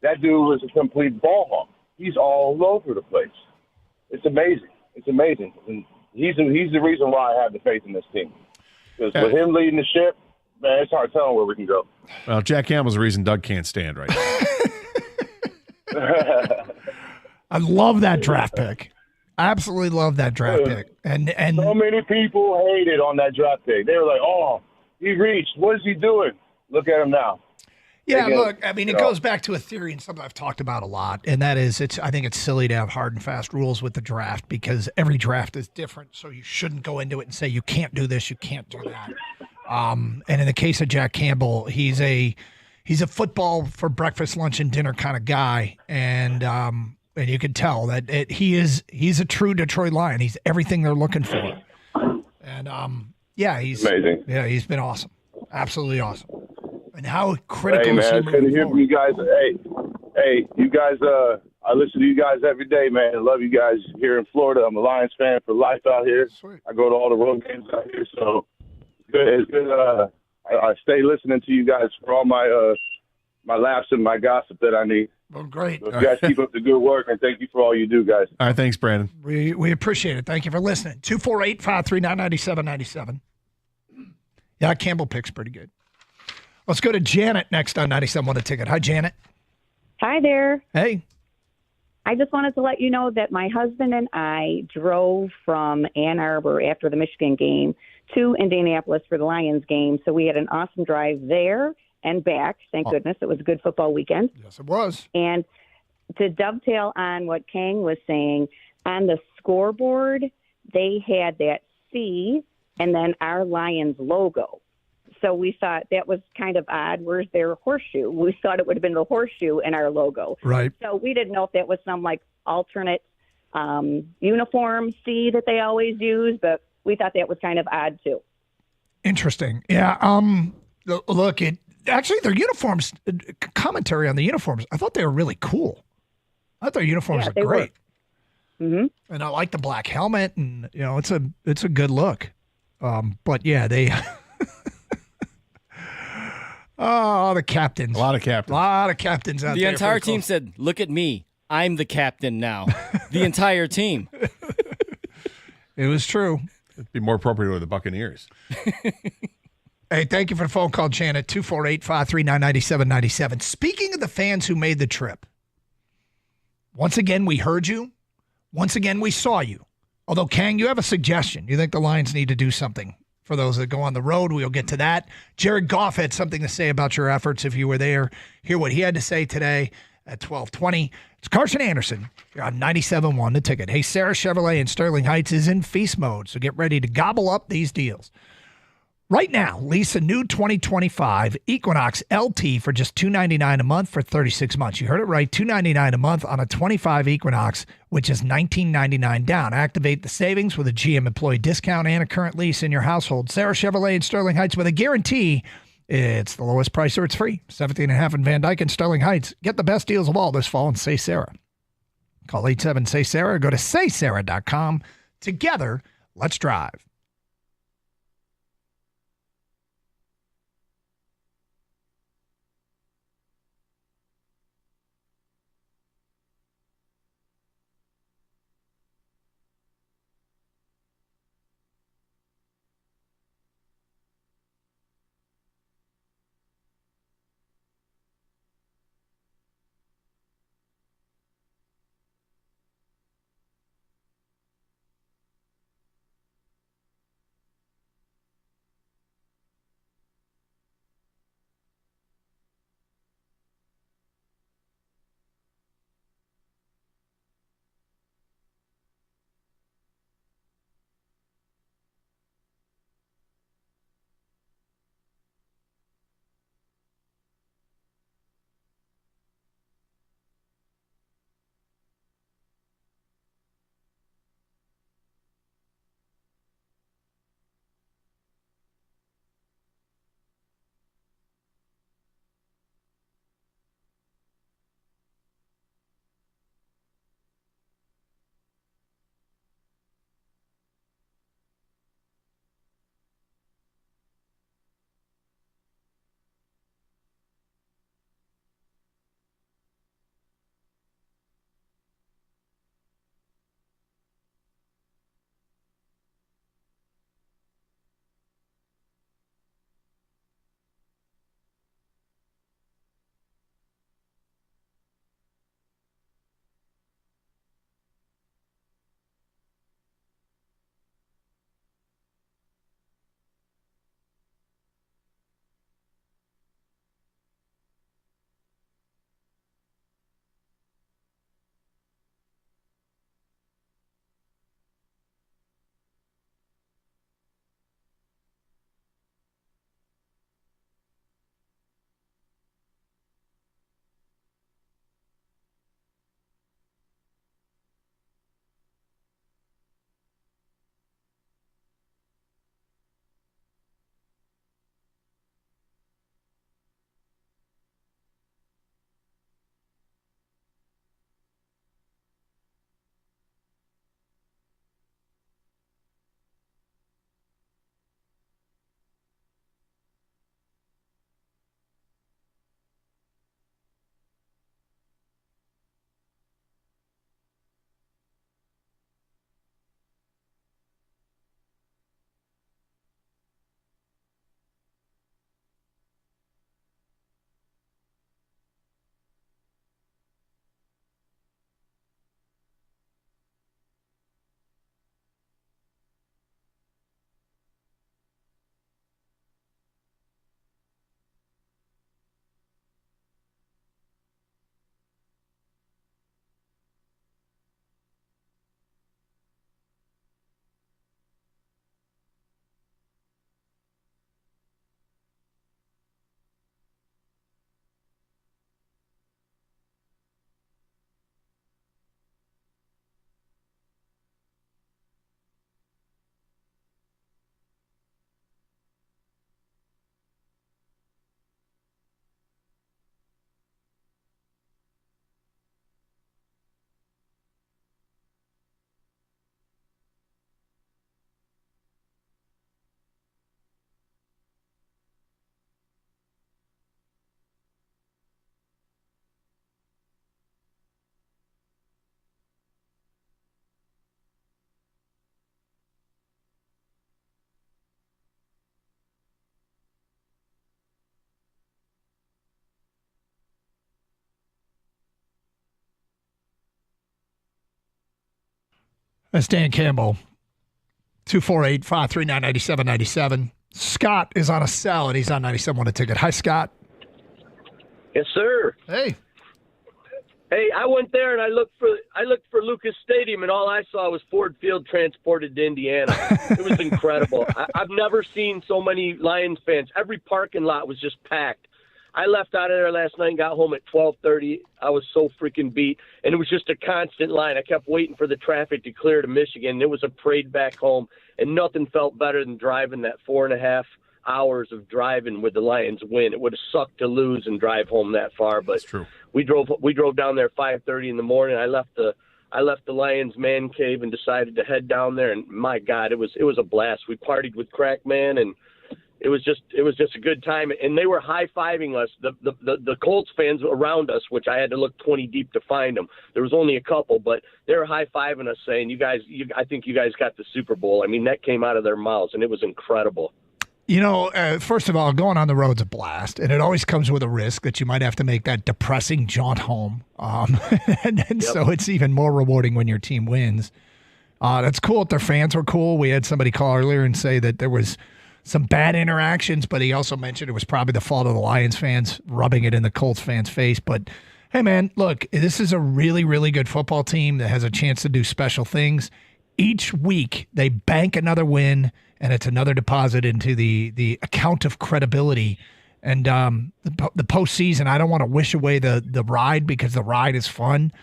That dude was a complete ball hawk. He's all over the place. It's amazing. And he's the reason why I have the faith in this team. Because with him leading the ship, man, it's hard telling where we can go. Well, Jack Campbell's the reason Doug can't stand right now. I love that draft pick. I absolutely love that draft pick. And so many people hated on that draft pick. They were like, "Oh, he reached. What is he doing?" Look at him now. Yeah, look, it goes back to a theory and something I've talked about a lot, and that is I think it's silly to have hard and fast rules with the draft because every draft is different, so you shouldn't go into it and say you can't do this, you can't do that. And in the case of Jack Campbell, he's a football for breakfast, lunch, and dinner kind of guy, and you can tell that he's a true Detroit Lion. He's everything they're looking for, and he's amazing. Yeah, he's been awesome, absolutely awesome. And how critical man, is he? Good to hear from you guys. Hey, you guys. I listen to you guys every day, man. I love you guys here in Florida. I'm a Lions fan for life out here. Sweet. I go to all the road games out here, so it's good. I stay listening to you guys for all my laughs and my gossip that I need. Well, great. So you guys keep up the good work, and thank you for all you do, guys. All right, thanks, Brandon. We appreciate it. Thank you for listening. 248-539-9797. Yeah, Campbell pick's pretty good. Let's go to Janet next on 97 a Ticket. Hi, Janet. Hi there. Hey. I just wanted to let you know that my husband and I drove from Ann Arbor after the Michigan game to Indianapolis for the Lions game. So we had an awesome drive there and back. Thank goodness. It was a good football weekend. Yes, it was. And to dovetail on what Kang was saying, on the scoreboard, they had that C and then our Lions logo. So we thought that was kind of odd. Where's their horseshoe? We thought it would have been the horseshoe in our logo. Right. So we didn't know if that was some like alternate uniform C that they always use, but we thought that was kind of odd too. Interesting. Yeah. Look, actually their uniforms, commentary on the uniforms, I thought they were really cool. I thought their uniforms are great. Mm-hmm. And I like the black helmet, and it's a good look. But yeah, they. Oh, the captains. A lot of captains. A lot of captains out there. The entire team said, "Look at me. I'm the captain now." The entire team. It was true. It'd be more appropriate with the Buccaneers. Hey, thank you for the phone call, Janet. 248-539-9797. Speaking of the fans who made the trip, once again, we heard you. Once again, we saw you. Although, Kang, you have a suggestion. You think the Lions need to do something for those that go on the road. We'll get to that. Jared Goff had something to say about your efforts if you were there. Hear what he had to say today at 12:20. It's Carson Anderson. You're on 97.1 The Ticket. Hey, Sarah Chevrolet in Sterling Heights is in feast mode, so get ready to gobble up these deals. Right now, lease a new 2025 Equinox LT for just $299 a month for 36 months. You heard it right, $299 a month on a 25 Equinox, which is $19.99 down. Activate the savings with a GM employee discount and a current lease in your household. Sarah Chevrolet in Sterling Heights with a guarantee. It's the lowest price or it's free. 17.5 in Van Dyke and Sterling Heights. Get the best deals of all this fall and say Sarah. Call 87-SAY-SARAH or go to saysarah.com. Together, let's drive. That's Dan Campbell. 248-539-9797. Scott is on a cell, and he's on 97 on a ticket. Hi, Scott. Yes, sir. Hey. Hey, I went there and I looked for Lucas Stadium, and all I saw was Ford Field transported to Indiana. It was incredible. I've never seen so many Lions fans. Every parking lot was just packed. I left out of there last night and got home at 12:30. I was so freaking beat, and it was just a constant line. I kept waiting for the traffic to clear to Michigan. It was a parade back home, and nothing felt better than driving that 4.5 hours of driving with the Lions win. It would have sucked to lose and drive home that far, but we drove down there at 5:30 in the morning. I left the Lions man cave and decided to head down there, and my God, it was a blast. We partied with Crackman, and it was just a good time. And they were high-fiving us, the Colts fans around us, which I had to look 20 deep to find them. There was only a couple, but they were high-fiving us, saying, I think you guys got the Super Bowl. I mean, that came out of their mouths, and it was incredible. You know, first of all, going on the road's a blast, and it always comes with a risk that you might have to make that depressing jaunt home. So it's even more rewarding when your team wins. That's cool if their fans were cool. We had somebody call earlier and say that there was some bad interactions, but he also mentioned it was probably the fault of the Lions fans rubbing it in the Colts fans' face. But, hey, man, look, this is a really, really good football team that has a chance to do special things. Each week they bank another win, and it's another deposit into the account of credibility. And the postseason, I don't want to wish away the ride because the ride is fun,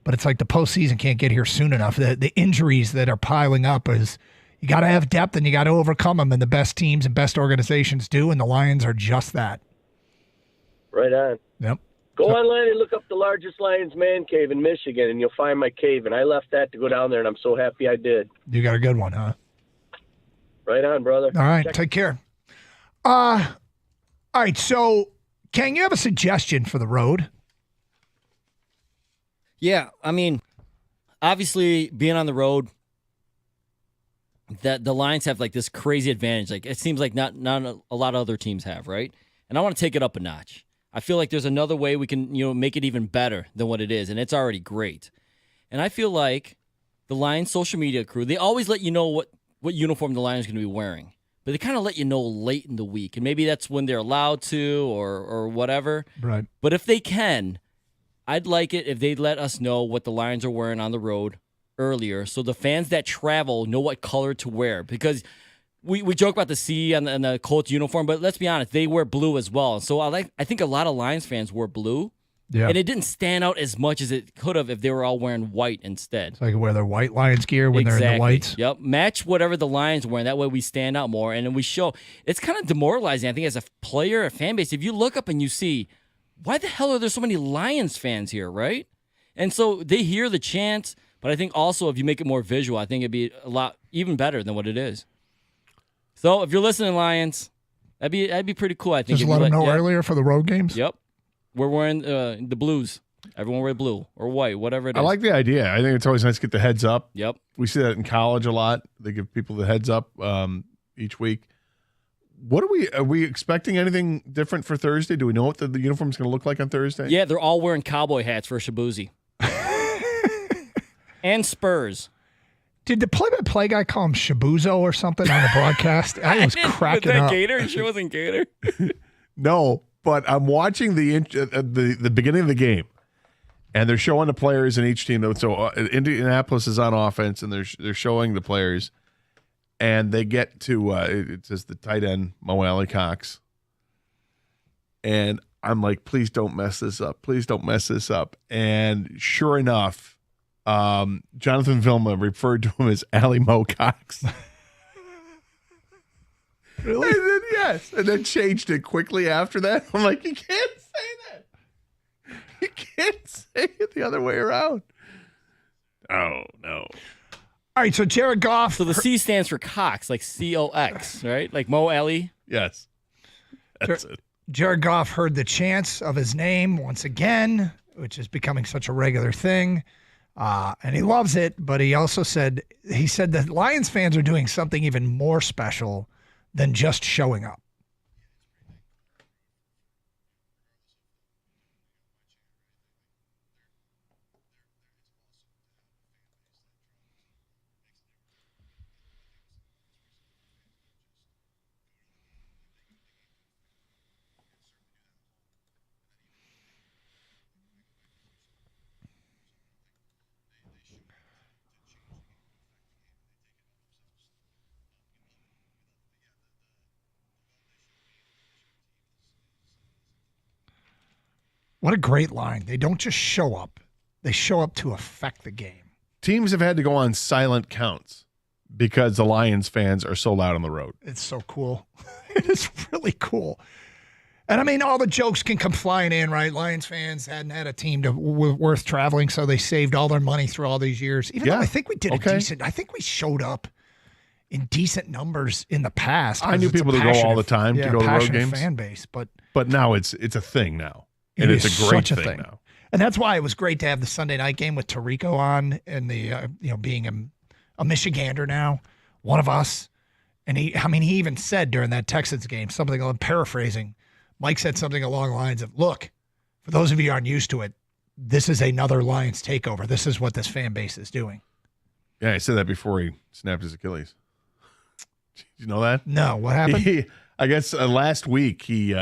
but it's like the postseason can't get here soon enough. The injuries that are piling up is you got to have depth and you got to overcome them, and the best teams and best organizations do, and the Lions are just that. Right on. Yep. Go online and look up the largest Lions man cave in Michigan, and you'll find my cave. And I left that to go down there, and I'm so happy I did. You got a good one, huh? Right on, brother. All right, take care. All right, so Kang, you have a suggestion for the road? Yeah, I mean, obviously being on the road, that the Lions have like this crazy advantage. Like it seems like not a lot of other teams have, right? And I want to take it up a notch. I feel like there's another way we can, make it even better than what it is, and it's already great. And I feel like the Lions social media crew, they always let you know what uniform the Lions are going to be wearing, but they kind of let you know late in the week, and maybe that's when they're allowed to or whatever. Right. But if they can, I'd like it if they let us know what the Lions are wearing on the road earlier, so the fans that travel know what color to wear. Because we joke about the C and the Colts uniform, but let's be honest, they wear blue as well. So I think a lot of Lions fans wore blue. Yeah. And it didn't stand out as much as it could have if they were all wearing white instead. So I can wear their white Lions gear when they're in the whites. Yep. Match whatever the Lions are wearing. That way we stand out more, and then we show. It's kind of demoralizing, I think, as a player, a fan base. If you look up and you see, why the hell are there so many Lions fans here, right? And so they hear the chants, but I think also if you make it more visual, I think it'd be a lot even better than what it is. So if you're listening, Lions, that'd be pretty cool. I think. Just let them know earlier for the road games. Yep. We're wearing the blues. Everyone wear blue or white, whatever it is. I like the idea. I think it's always nice to get the heads up. Yep. We see that in college a lot. They give people the heads up each week. What are we expecting anything different for Thursday? Do we know what the uniform's going to look like on Thursday? Yeah, they're all wearing cowboy hats for Shabuzi. And Spurs. Did the play-by-play guy call him Shabuzo or something on the broadcast? I was cracking was that up. Gator? You sure it wasn't Gator? No, but I'm watching the beginning of the game, and they're showing the players in each team. So Indianapolis is on offense, and they're showing the players, and they get to it says the tight end Mo Alley Cox, and I'm like, please don't mess this up. Please don't mess this up. And sure enough, Jonathan Vilma referred to him as Alley Mo Cox. Really? And then, yes. And then changed it quickly after that. I'm like, you can't say that. You can't say it the other way around. Oh, no. All right, so Jared Goff. So the C stands for Cox, like C-O-X, right? Like Mo Alley? Yes. That's it. Jared Goff heard the chants of his name once again, which is becoming such a regular thing. And he loves it, but he also said that Lions fans are doing something even more special than just showing up. What a great line. They don't just show up. They show up to affect the game. Teams have had to go on silent counts because the Lions fans are so loud on the road. It's so cool. It is really cool. And I mean, all the jokes can come flying in, right? Lions fans hadn't had a team worth traveling, so they saved all their money through all these years. Even though I think we did a decent, I think we showed up in decent numbers in the past. I knew people that go all the time to go to road games. Fan base, but now it's a thing now, and it's a great thing now. And that's why it was great to have the Sunday night game with Tirico on, and the being a Michigander now, one of us. And he even said during that Texans game something, I'm paraphrasing. Mike said something along the lines of, "Look, for those of you who aren't used to it, this is another Lions takeover. This is what this fan base is doing." Yeah, I said that before he snapped his Achilles. Did you know that? No, what happened? I guess last week he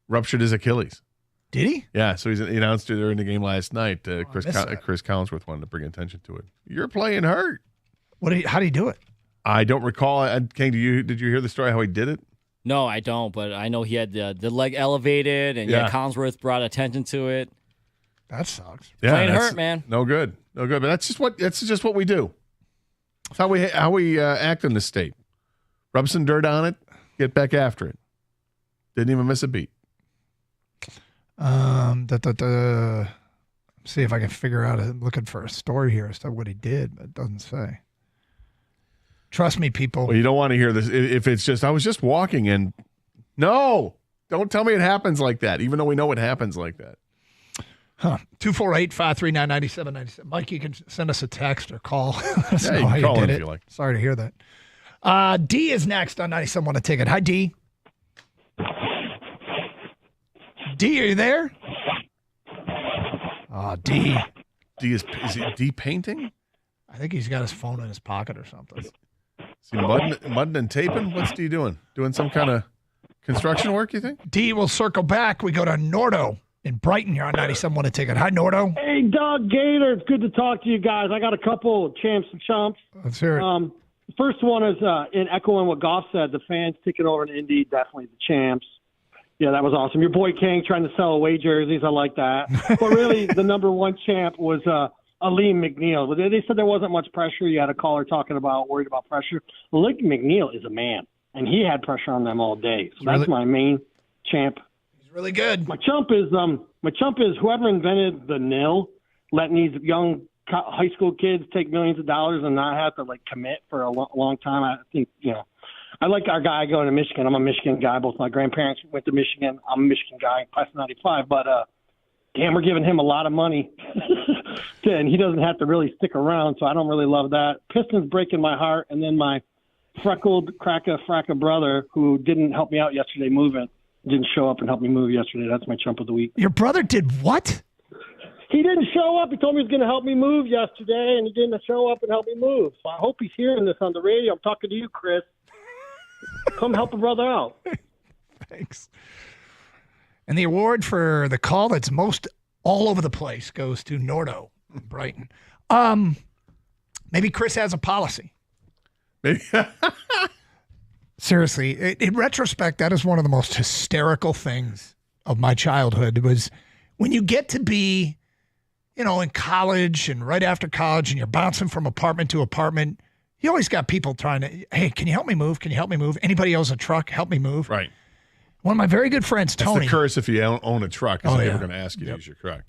ruptured his Achilles. Did he? Yeah, so he announced it during the game last night. Chris Collinsworth wanted to bring attention to it. You're playing hurt. How did he do it? I don't recall. King, did you hear the story how he did it? No, I don't, but I know he had the leg elevated, and Collinsworth brought attention to it. That sucks. Yeah, playing hurt, man. No good. But that's just what we do. It's how we act in this state. Rub some dirt on it, get back after it. Didn't even miss a beat. See if I can figure out. I'm looking for a story here as to what he did, but it doesn't say. Trust me, people. Well, you don't want to hear this. If it's just, I was just walking and no, don't tell me it happens like that, even though we know it happens like that. 248-539-9797. Mike, you can send us a text or call. You can call in if you like. Sorry to hear that. D is next on 97 Want a Ticket. Hi, D. D, are you there? D. D is he D painting? I think he's got his phone in his pocket or something. Is he mudding and taping? What's D doing? Doing some kind of construction work, you think? D will circle back. We go to Nordo in Brighton here on 97 Want a Ticket. Hi, Nordo. Hey, Doug Gator. It's good to talk to you guys. I got a couple champs and chumps. Let's hear it. First one is in echoing what Goff said, the fans taking over in Indy, definitely the champs. Yeah, that was awesome. Your boy King trying to sell away jerseys. I like that. But really, the number one champ was Aleem McNeil. They said there wasn't much pressure. You had a caller talking about worried about pressure. Aleem McNeil is a man, and he had pressure on them all day. So that's my main champ. He's really good. My chump is whoever invented the nil, letting these young high school kids take millions of dollars and not have to commit for a long time. I think I like our guy going to Michigan. I'm a Michigan guy. Both my grandparents went to Michigan. I'm a Michigan guy, class of 95. But damn, we're giving him a lot of money, and he doesn't have to really stick around. So I don't really love that. Pistons breaking my heart, and then my freckled fracka brother who didn't help me out yesterday moving didn't show up and help me move yesterday. That's my chump of the week. Your brother did what? He didn't show up. He told me he was going to help me move yesterday, and he didn't show up and help me move. So I hope he's hearing this on the radio. I'm talking to you, Chris. Come help a brother out. Thanks. And the award for the call that's most all over the place goes to Nordo in Brighton. Maybe Chris has a policy. Maybe. Seriously, in retrospect, that is one of the most hysterical things of my childhood. It was when you get to be, in college and right after college and you're bouncing from apartment to apartment, you always got people trying to, hey, can you help me move? Can you help me move? Anybody owns a truck? Help me move. Right. One of my very good friends, Tony. That's the curse if you own a truck. Is they're going to ask you to use your truck.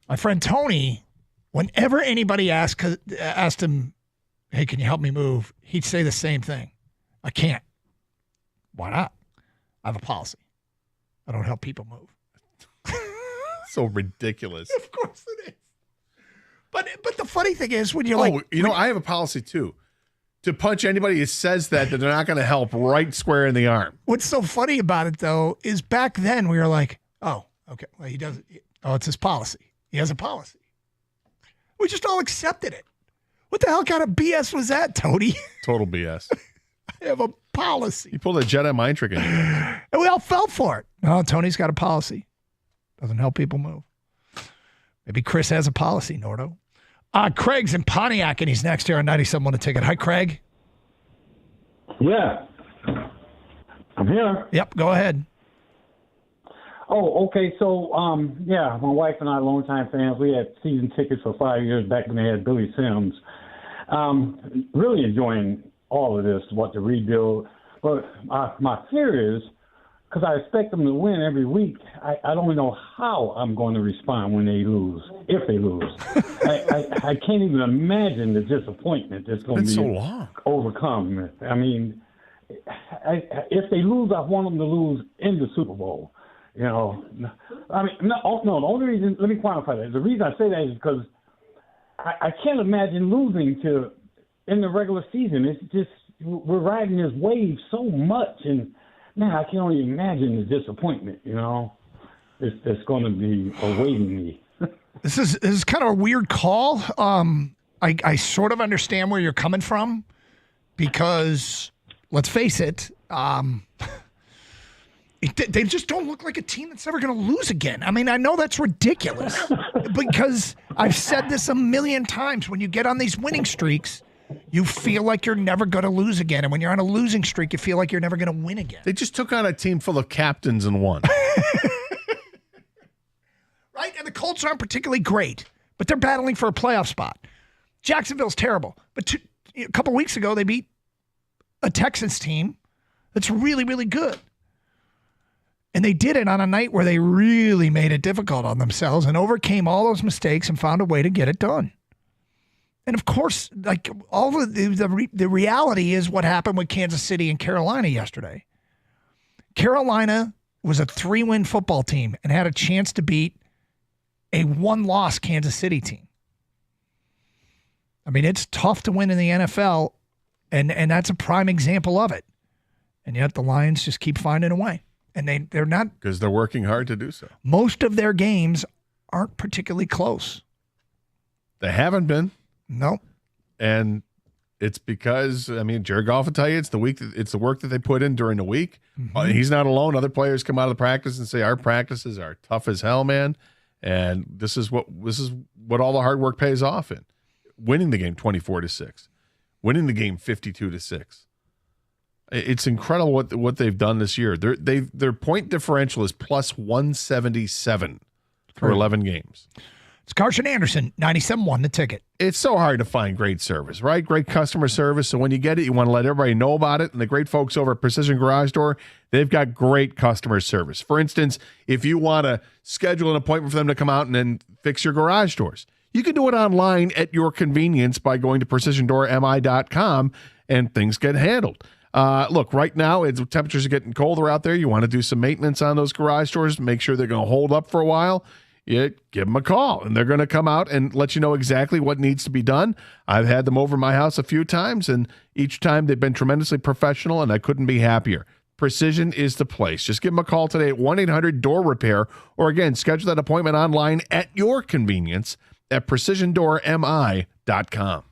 My friend Tony, whenever anybody asked him, hey, can you help me move? He'd say the same thing. I can't. Why not? I have a policy. I don't help people move. So ridiculous. Of course it is. But the funny thing is when you're I have a policy too. To punch anybody who says that they're not going to help right square in the arm. What's so funny about it, though, is back then we were like, oh, okay, well, he doesn't. Oh, it's his policy. He has a policy. We just all accepted it. What the hell kind of BS was that, Tony? Total BS. I have a policy. You pulled a Jedi mind trick on you. And we all fell for it. No, Tony's got a policy. Doesn't help people move. Maybe Chris has a policy, Nordo. Craig's in Pontiac, and he's next here on 97 Want a Ticket. Hi, Craig. Yeah. I'm here. Yep, go ahead. Oh, okay. So, yeah, my wife and I are longtime fans. We had season tickets for 5 years back when they had Billy Sims. Really enjoying all of this, what the rebuild. But my fear is, because I expect them to win every week, I don't know how I'm going to respond when they lose, if they lose. I can't even imagine the disappointment that's going to be so long. overcome. I mean, if they lose, I want them to lose in the Super Bowl. You know, I mean, no, the only reason, let me quantify that. The reason I say that is because I can't imagine losing in the regular season. It's just, we're riding this wave so much, and man, I can only imagine the disappointment, you know, that's going to be awaiting me. This is kind of a weird call. I sort of understand where you're coming from because, let's face it, they just don't look like a team that's ever going to lose again. I mean, I know that's ridiculous because I've said this a million times. When you get on these winning streaks, you feel like you're never going to lose again. And when you're on a losing streak, you feel like you're never going to win again. They just took on a team full of captains and won. Right? And the Colts aren't particularly great, but they're battling for a playoff spot. Jacksonville's terrible. But a couple weeks ago, they beat a Texans team that's really, really good. And they did it on a night where they really made it difficult on themselves and overcame all those mistakes and found a way to get it done. And of course, like all of the reality is what happened with Kansas City and Carolina yesterday. Carolina was a 3-win football team and had a chance to beat a 1-loss Kansas City team. I mean, it's tough to win in the NFL, and that's a prime example of it. And yet the Lions just keep finding a way. And they're not, because they're working hard to do so. Most of their games aren't particularly close. They haven't been. No. And it's because, I mean, Jared Goff will tell you it's the work that they put in during the week. Mm-hmm. He's not alone. Other players come out of the practice and say our practices are tough as hell, man. And this is what all the hard work pays off in. Winning the game 24-6, winning the game 52-6. It's incredible what they've done this year. Their point differential is plus 177 for 11 games. It's Carson Anderson, 97.1 The Ticket. It's so hard to find great service, right? Great customer service. So when you get it, you want to let everybody know about it. And the great folks over at Precision Garage Door, they've got great customer service. For instance, if you want to schedule an appointment for them to come out and then fix your garage doors, you can do it online at your convenience by going to precisiondoormi.com, and things get handled. Look, right now, temperatures are getting colder out there. You want to do some maintenance on those garage doors, make sure they're going to hold up for a while. You give them a call, and they're going to come out and let you know exactly what needs to be done. I've had them over my house a few times, and each time they've been tremendously professional, and I couldn't be happier. Precision is the place. Just give them a call today at 1-800-DOOR-REPAIR, or again, schedule that appointment online at your convenience at precisiondoormi.com.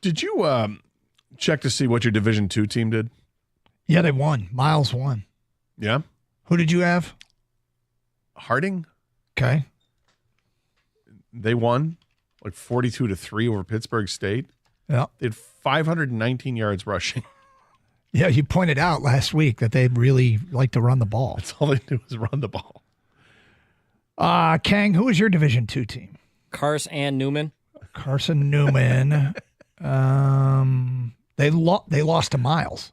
Did you check to see what your Division II team did? Yeah, they won. Miles won. Yeah. Who did you have? Harding. Okay. They won like 42-3 over Pittsburgh State. Yeah. They had 519 yards rushing. Yeah, you pointed out last week that they really like to run the ball. That's all they do is run the ball. Kang, who was your Division II team? Carson Newman. Carson Newman. They lost to Miles.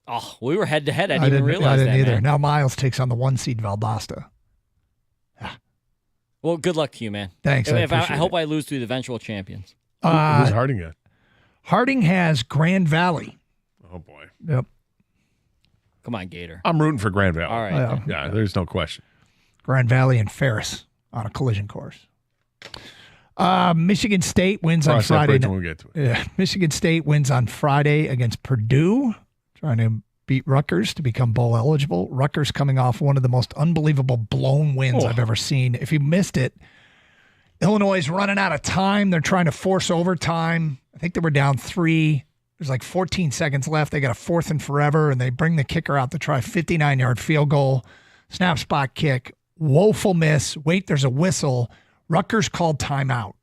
Oh, we were head to head. I didn't even realize I didn't that, either. man. Now Miles takes on the 1 seed Valdosta. Well, good luck to you, man. Thanks. I appreciate hope it. I lose to the eventual champions. Who's Harding at? Harding has Grand Valley. Oh, boy. Yep. Come on, Gator. I'm rooting for Grand Valley. All right. Yeah, there's no question. Grand Valley and Ferris on a collision course. Michigan State wins on Cross that Friday. bridge when we get to it. Yeah, Michigan State wins on Friday against Purdue, trying to beat Rutgers to become bowl eligible. Rutgers coming off one of the most unbelievable blown wins I've ever seen. If you missed it, Illinois is running out of time. They're trying to force overtime. I think they were down 3. There's like 14 seconds left. They got a 4th and forever, and they bring the kicker out to try a 59-yard field goal. Snap spot kick. Woeful miss. Wait, there's a whistle. Rutgers called timeout.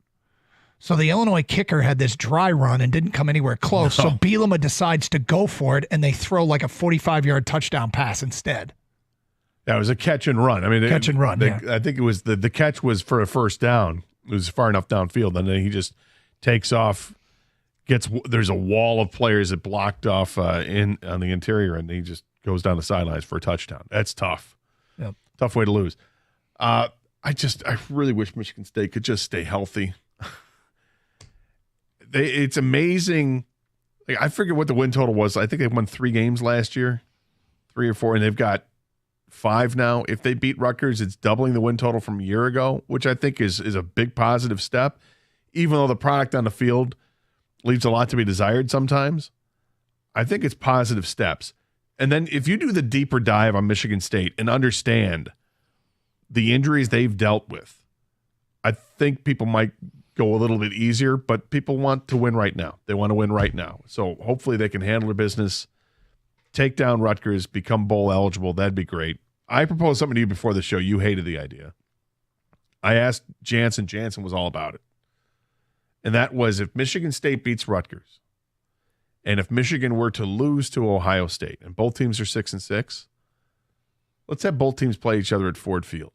So the Illinois kicker had this dry run and didn't come anywhere close. No. So Bielema decides to go for it, and they throw like a 45-yard touchdown pass instead. Yeah, it was a catch and run. I mean, Catch and run, yeah. I think it was the catch was for a first down. It was far enough downfield, and then he just takes off. There's a wall of players that blocked off on the interior, and he just goes down the sidelines for a touchdown. That's tough. Yep. Tough way to lose. I really wish Michigan State could just stay healthy. It's amazing. Like, I forget what the win total was. I think they won 3 games last year, 3 or 4, and they've got 5 now. If they beat Rutgers, it's doubling the win total from a year ago, which I think is a big positive step, even though the product on the field leaves a lot to be desired sometimes. I think it's positive steps. And then if you do the deeper dive on Michigan State and understand the injuries they've dealt with, I think people might go a little bit easier, but people want to win right now. They want to win right now. So hopefully they can handle their business, take down Rutgers, become bowl eligible. That'd be great. I proposed something to you before the show. You hated the idea. I asked Jansen. Jansen was all about it. And that was if Michigan State beats Rutgers, and if Michigan were to lose to Ohio State, and both teams are 6-6, let's have both teams play each other at Ford Field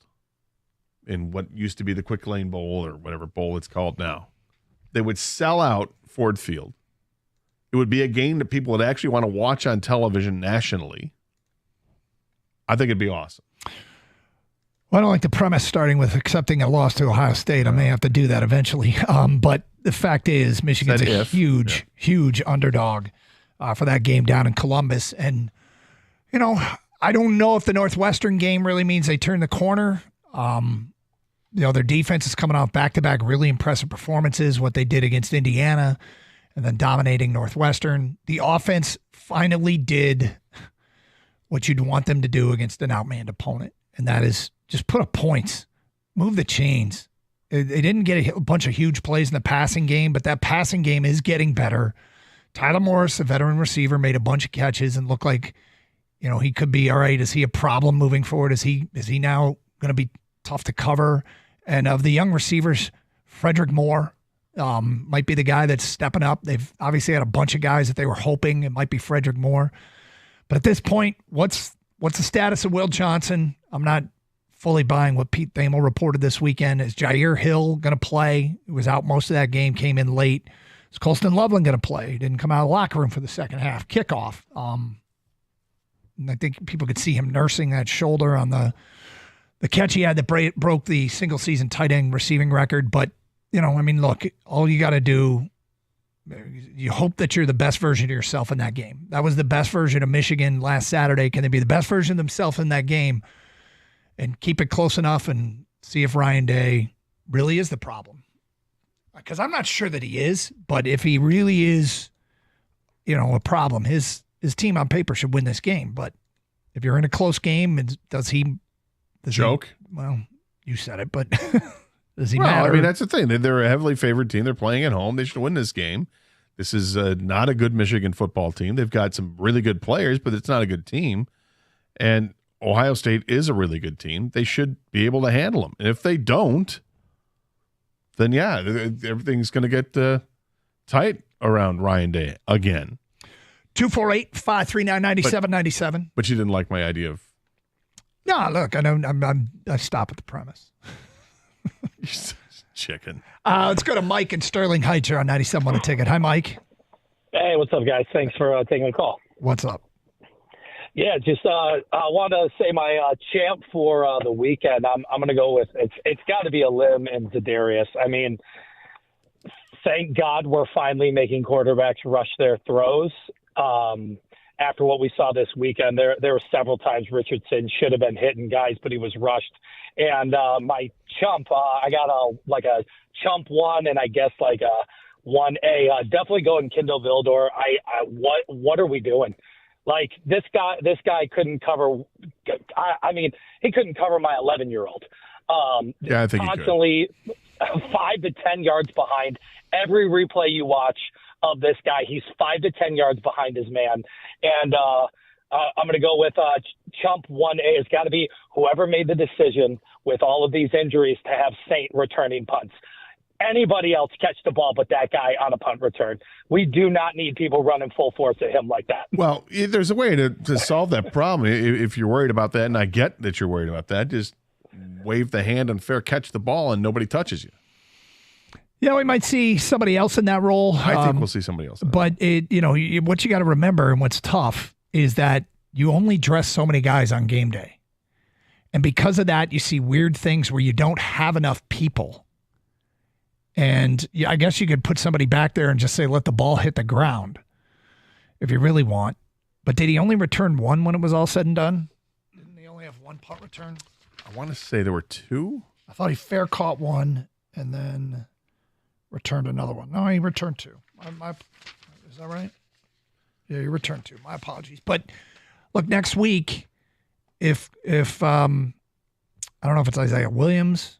in what used to be the Quick Lane Bowl or whatever bowl it's called now. They would sell out Ford Field. It would be a game that people would actually want to watch on television nationally. I think it'd be awesome. Well, I don't like the premise starting with accepting a loss to Ohio State. I may have to do that eventually. But the fact is, Michigan's a huge underdog for that game down in Columbus. And, I don't know if the Northwestern game really means they turn the corner. Their defense is coming off back-to-back really impressive performances, what they did against Indiana and then dominating Northwestern. The offense finally did what you'd want them to do against an outmanned opponent, and that is just put up points, move the chains. They didn't get a bunch of huge plays in the passing game, but that passing game is getting better. Tyler Morris, a veteran receiver, made a bunch of catches and looked like, he could be all right. Is he a problem moving forward? Is he now going to be tough to cover? And of the young receivers, Frederick Moore might be the guy that's stepping up. They've obviously had a bunch of guys that they were hoping it might be Frederick Moore. But at this point, what's the status of Will Johnson? I'm not fully buying what Pete Thamel reported this weekend. Is Jair Hill going to play? He was out most of that game, came in late. Is Colston Loveland going to play? He didn't come out of the locker room for the second half kickoff. And I think people could see him nursing that shoulder on the catch he had that broke the single-season tight end receiving record. But, look, all you got to do, you hope that you're the best version of yourself in that game. That was the best version of Michigan last Saturday. Can they be the best version of themselves in that game and keep it close enough and see if Ryan Day really is the problem? Because I'm not sure that he is, but if he really is, a problem, his team on paper should win this game. But if you're in a close game, does he joke? Well, you said it, but does he matter? I mean, that's the thing. They're a heavily favored team. They're playing at home. They should win this game. This is not a good Michigan football team. They've got some really good players, but it's not a good team. And Ohio State is a really good team. They should be able to handle them. And if they don't, then yeah, everything's going to get tight around Ryan Day again. 248-539-9797. But you didn't like my idea of. No, look, I stop at the premise. Chicken. Let's go to Mike in Sterling Heights here on 97 on the ticket. Hi, Mike. Hey, what's up, guys? Thanks for taking the call. What's up? Yeah, just I want to say my champ for the weekend. I'm going to go with it's got to be a limb and Za'Darius. I mean, thank God we're finally making quarterbacks rush their throws. After what we saw this weekend, there were several times Richardson should have been hitting guys, but he was rushed. And my chump, I got a chump 1 and I guess like a 1A. Definitely going Kindle Vildor. What are we doing? Like this guy couldn't cover. I mean, he couldn't cover my 11-year-old. Yeah, I think constantly 5 to 10 yards behind. Every replay you watch of this guy, he's 5 to 10 yards behind his man. And I'm going to go with Chump 1A. It's got to be whoever made the decision with all of these injuries to have Saint returning punts. Anybody else catch the ball but that guy on a punt return. We do not need people running full force at him like that. Well, there's a way to solve that problem. If you're worried about that, and I get that you're worried about that, just wave the hand and fair catch the ball and nobody touches you. Yeah, we might see somebody else in that role. I think we'll see somebody else. But what you got to remember and what's tough is that you only dress so many guys on game day. And because of that, you see weird things where you don't have enough people. And I guess you could put somebody back there and just say, let the ball hit the ground if you really want. But did he only return 1 when it was all said and done? Didn't he only have 1 punt return? I want to say there were 2. I thought he fair caught 1 and then returned another one. No, he returned 2. Is that right? Yeah, he returned 2. My apologies. But look, next week, if I don't know if it's Isaiah Williams.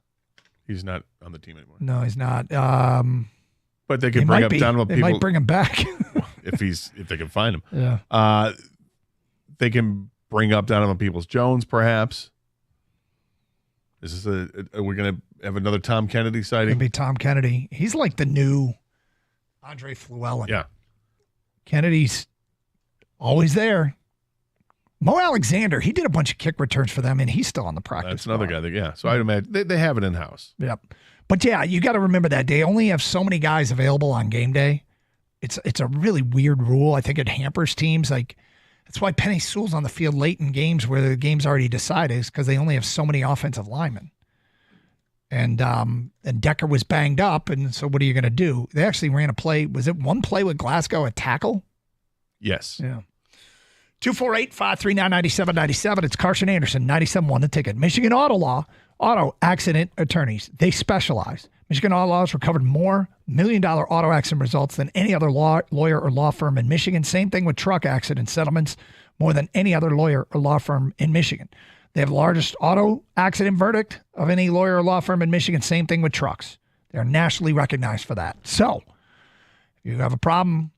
He's not on the team anymore. No, he's not. But they could bring up Donovan They people. might bring him back. if they can find him. Yeah. They can bring up Donovan Peoples-Jones, perhaps. Is this are we going to have another Tom Kennedy sighting? It'll be Tom Kennedy. He's like the new Andre Fluellen. Yeah. Kennedy's always there. Mo Alexander, he did a bunch of kick returns for them, and he's still on the practice. That's another guy. Yeah. So I'd imagine they have it in-house. Yep. But, yeah, you got to remember that they only have so many guys available on game day. It's a really weird rule. I think it hampers teams. Like, that's why Penny Sewell's on the field late in games where the game's already decided, is because they only have so many offensive linemen. And Decker was banged up, and so what are you going to do? They actually ran a play. Was it one play with Glasgow at tackle? Yes. Yeah. 248-539-9797. It's Carson Anderson, 97.1 The Ticket. Michigan Auto Law, auto accident attorneys. They specialize. Michigan Auto Law has recovered more million-dollar auto accident results than any other lawyer or law firm in Michigan. Same thing with truck accident settlements, more than any other lawyer or law firm in Michigan. They have the largest auto accident verdict of any lawyer or law firm in Michigan. Same thing with trucks. They're nationally recognized for that. So, if you have a problem,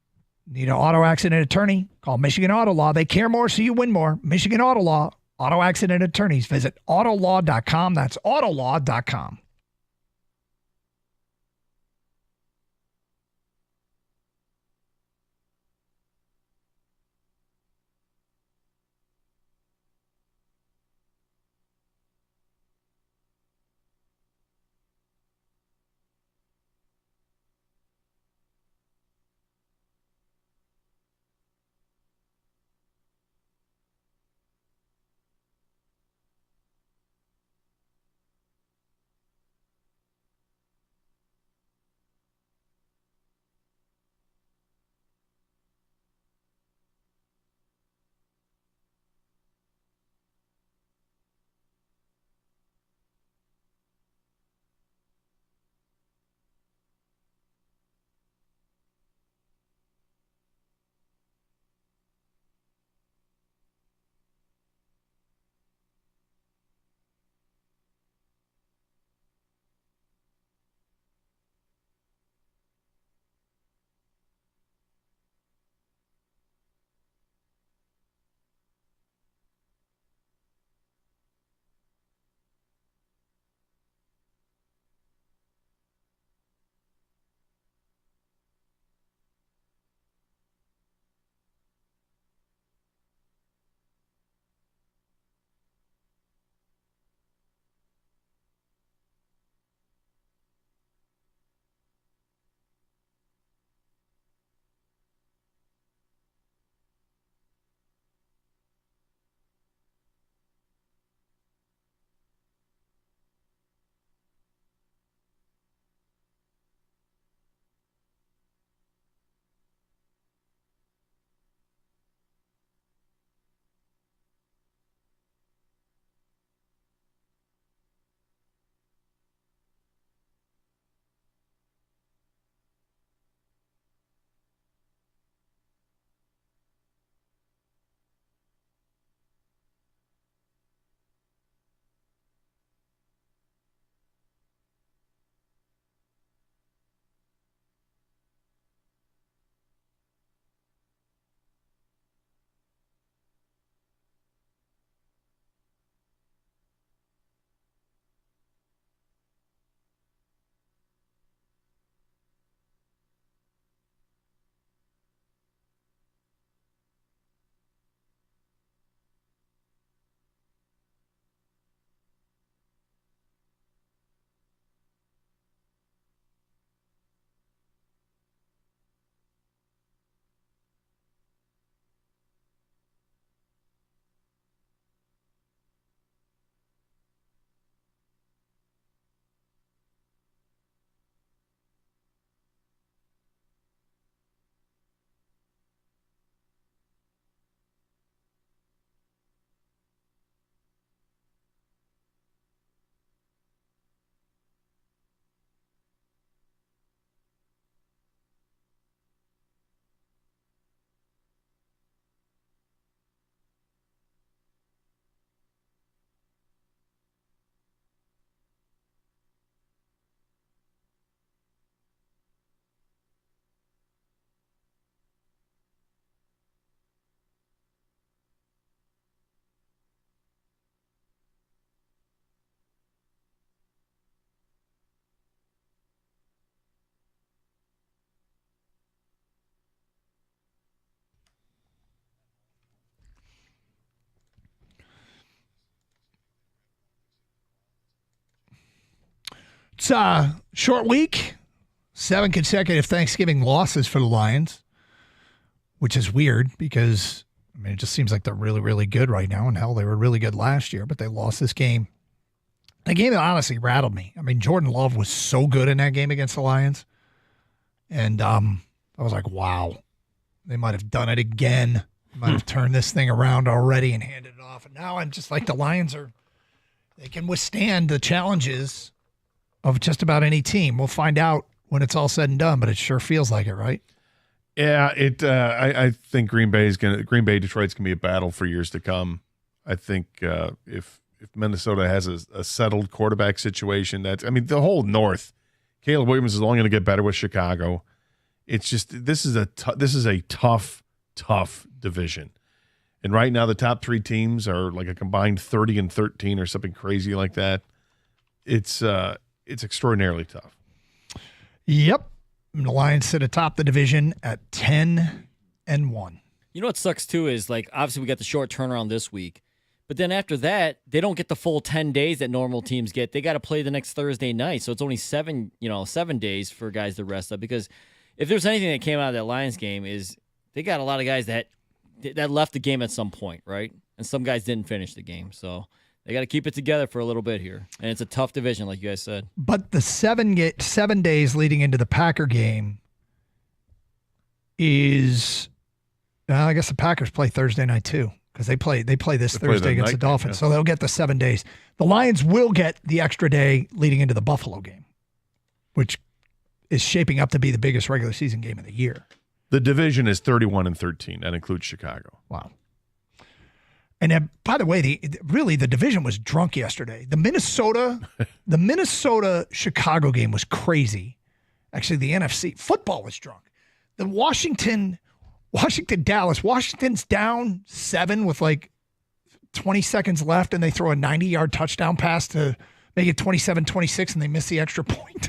need an auto accident attorney, call Michigan Auto Law. They care more, so you win more. Michigan Auto Law, auto accident attorneys. Visit autolaw.com. That's autolaw.com. It's a short week. 7 consecutive Thanksgiving losses for the Lions, which is weird because, I mean, it just seems like they're really, really good right now. And hell, they were really good last year, but they lost this game. The game that honestly rattled me. I mean, Jordan Love was so good in that game against the Lions. And I was like, wow, they might have done it again. Might have turned this thing around already and handed it off. And now I'm just like, the Lions they can withstand the challenges of just about any team. We'll find out when it's all said and done, but it sure feels like it, right? Yeah, I think Green Bay, Detroit's gonna be a battle for years to come. I think if Minnesota has a settled quarterback situation, the whole North, Caleb Williams is only going to get better with Chicago. It's just this is a tough division, and right now the top 3 teams are like a combined 30-13 or something crazy like that. It's extraordinarily tough. Yep. The Lions sit atop the division at 10-1. You know what sucks too is, like, obviously we got the short turnaround this week, but then after that they don't get the full 10 days that normal teams get. They got to play the next Thursday night, so it's only 7 days for guys to rest up. Because if there's anything that came out of that Lions game is they got a lot of guys that left the game at some point, right? And some guys didn't finish the game, so they got to keep it together for a little bit here. And it's a tough division, like you guys said. But the 7 days leading into the Packer game is, I guess the Packers play Thursday night too, because they play this Thursday against the Dolphins. So they'll get the 7 days. The Lions will get the extra day leading into the Buffalo game, which is shaping up to be the biggest regular season game of the year. The division is 31-13. That includes Chicago. Wow. And then, by the way, the division was drunk yesterday. The Minnesota Chicago game was crazy. Actually, the NFC football was drunk. The Washington Dallas. Washington's down 7 with like 20 seconds left, and they throw a 90-yard touchdown pass to make it 27-26, and they miss the extra point.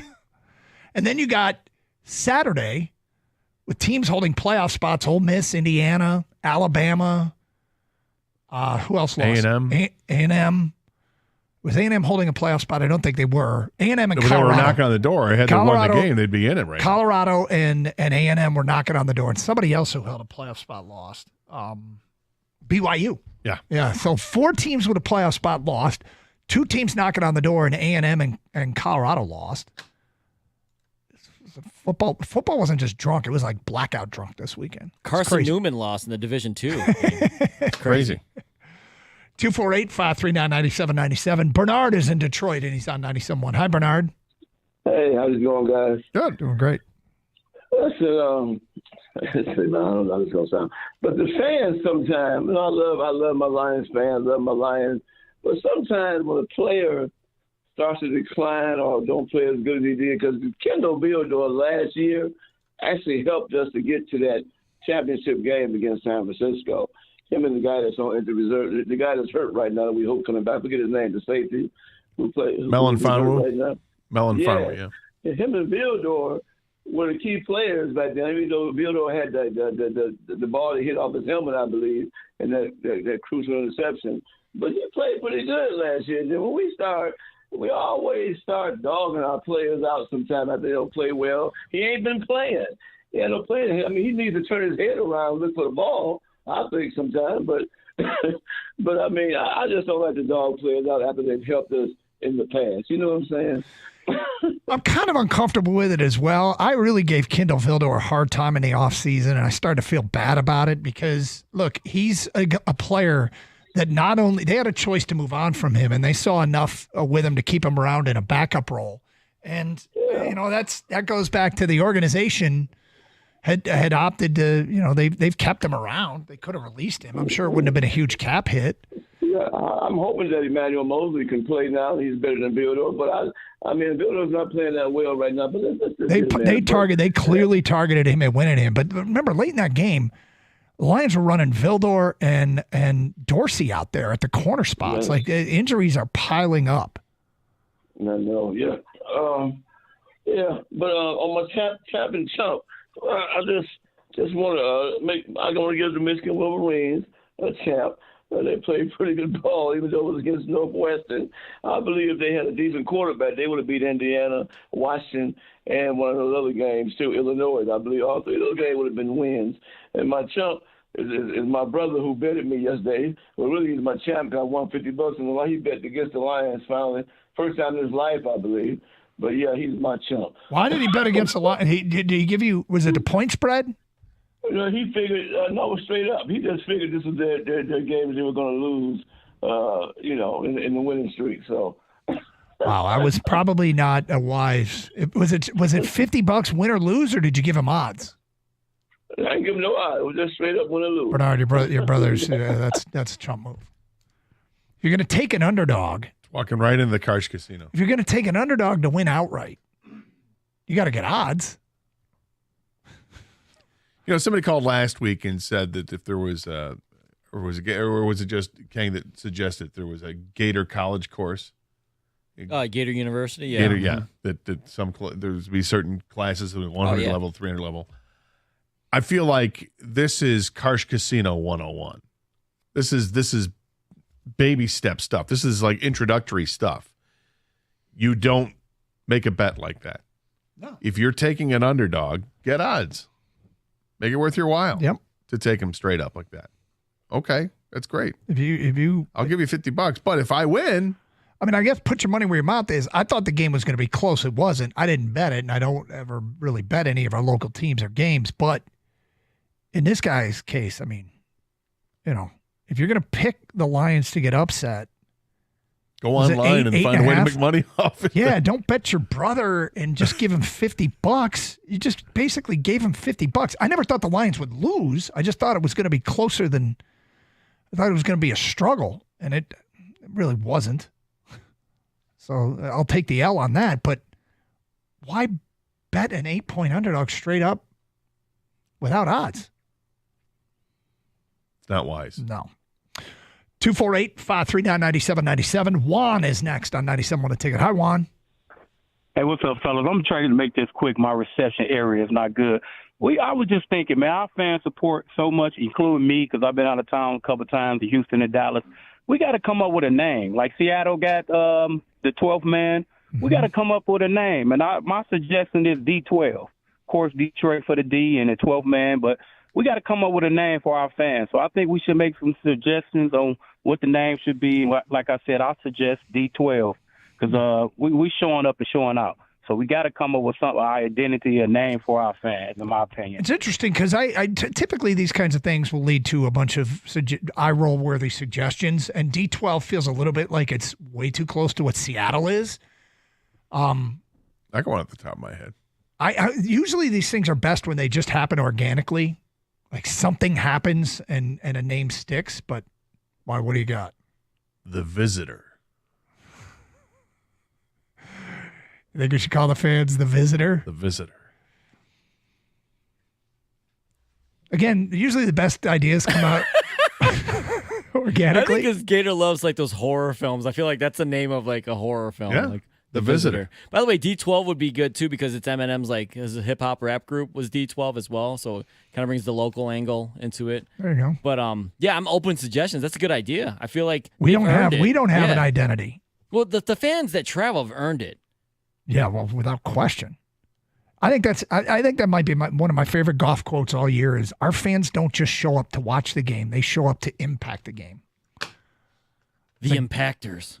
And then you got Saturday with teams holding playoff spots: Ole Miss, Indiana, Alabama. Who else lost? A&M. A&M. Was A&M holding a playoff spot? I don't think they were. A&M and Colorado. They were knocking on the door. Had they won the game, they'd be in it right now. Colorado and A&M were knocking on the door. And somebody else who held a playoff spot lost. BYU. Yeah. So 4 teams with a playoff spot lost. 2 teams knocking on the door, and A&M and Colorado lost. Football wasn't just drunk. It was like blackout drunk this weekend. Carson Newman lost in the Division 2. Crazy. 248-539-9797. Bernard is in Detroit, and he's on 97.1. Hi, Bernard. Hey, how's it going, guys? Good. Doing great. Listen, I don't know how this is going to sound. But the fans sometimes, I love my Lions fans, love my Lions. But sometimes when a player starts to decline or don't play as good as he did, because Kendall Vildor last year actually helped us to get to that championship game against San Francisco. Him and the guy that's on the reserve, the guy that's hurt right now that we hope coming back, forget his name, the safety who played. Melon Fonwu. Right now. Melon Fonwu, yeah. Him and Vildor were the key players back then. Even though Vildor had the ball that hit off his helmet, I believe, and that crucial interception. But he played pretty good last year. And then when we always start dogging our players out sometimes after they don't play well. He ain't been playing. He ain't no playing. I mean, he needs to turn his head around and look for the ball, I think, sometimes. But I mean, I just don't like to dog players out after they've helped us in the past. You know what I'm saying? I'm kind of uncomfortable with it as well. I really gave Kendall Vildor a hard time in the offseason, and I started to feel bad about it because, look, he's a player that not only they had a choice to move on from him, and they saw enough with him to keep him around in a backup role. And that goes back to the organization had opted to, they've kept him around. They could have released him. I'm sure it wouldn't have been a huge cap hit. Yeah, I'm hoping that Emmanuel Mosley can play now. He's better than Vildor, but I mean, Vildor's not playing that well right now. But they clearly targeted him and went at him. But remember, late in that game, the Lions were running Vildor and Dorsey out there at the corner spots. Yeah. Like, injuries are piling up. No, yeah. But on my cap and chump, I just want to I'm going to give the Michigan Wolverines a champ. They played pretty good ball, even though it was against Northwestern. I believe if they had a decent quarterback, they would have beat Indiana, Washington, and one of those other games too, Illinois. I believe all three of those games would have been wins. And my chump is my brother who betted me yesterday. Well, really, he's my champ. I won $50, and he bet against the Lions finally, first time in his life, I believe. But yeah, he's my chump. Why did he bet against the Lions? Did he give you? Was it the point spread? He figured, no, straight up. He just figured this was their games they were going to lose, in the winning streak. So, wow, I was probably not a wise. Was it $50 win or lose, or did you give him odds? I didn't give him no odds. It was just straight up win or lose. Bernard, your brother's that's a chump move. If you're going to take an underdog, walking right into the Karsh Casino. If you're going to take an underdog to win outright, you got to get odds. Somebody called last week and said that if there was or was it just Kang that suggested there was a Gator college course? Gator University, yeah. Gator, yeah. That some there would be certain classes at 100 level, 300 level. I feel like this is Karsh Casino 101. This is baby step stuff. This is like introductory stuff. You don't make a bet like that. No. If you're taking an underdog, get odds. Make it worth your while. Yep. To take them straight up like that. Okay, that's great. If you, I'll give you $50. But if I win, I mean, I guess put your money where your mouth is. I thought the game was going to be close. It wasn't. I didn't bet it, and I don't ever really bet any of our local teams or games. But in this guy's case, I mean, if you're going to pick the Lions to get upset, go online and find a way to make money off it. Yeah, don't bet your brother and just give him $50. You just basically gave him $50. I never thought the Lions would lose. I just thought it was going to be closer than I thought it was going to be a struggle, and it really wasn't. So I'll take the L on that. But why bet an 8-point underdog straight up without odds? It's not wise. No. 248-539-9797. Juan is next on 97 on the ticket. Hi, Juan. Hey, what's up, fellas? I'm trying to make this quick. My reception area is not good. I was just thinking, man, our fan support so much, including me, because I've been out of town a couple of times to Houston and Dallas. We got to come up with a name. Like Seattle got the 12th man. We got to come up with a name. And my suggestion is D12. Of course, Detroit for the D and the 12th man, but we got to come up with a name for our fans. So I think we should make some suggestions on what the name should be. Like I said, I suggest D12 because we showing up and showing out. So we got to come up with something, our identity, a name for our fans, in my opinion. It's interesting because typically these kinds of things will lead to a bunch of eye-roll worthy suggestions, and D12 feels a little bit like it's way too close to what Seattle is. I go on at the top of my head. I usually these things are best when they just happen organically. Like something happens and a name sticks, but why? What do you got? The Visitor. You think we should call the fans the Visitor? The Visitor. Again, usually the best ideas come out organically. I think because Gator loves like those horror films. I feel like that's the name of like a horror film. Yeah. Like The Visitor. By the way, D12 would be good too because it's Eminem's like his hip hop rap group was D12 as well, so it kind of brings the local angle into it. There you go. But yeah, I'm open to suggestions. That's a good idea. I feel like we don't have Yeah. an identity. Well, the fans that travel have earned it. Yeah, well, without question. I think that might be one of my favorite golf quotes all year is our fans don't just show up to watch the game; they show up to impact the game. The Impactors.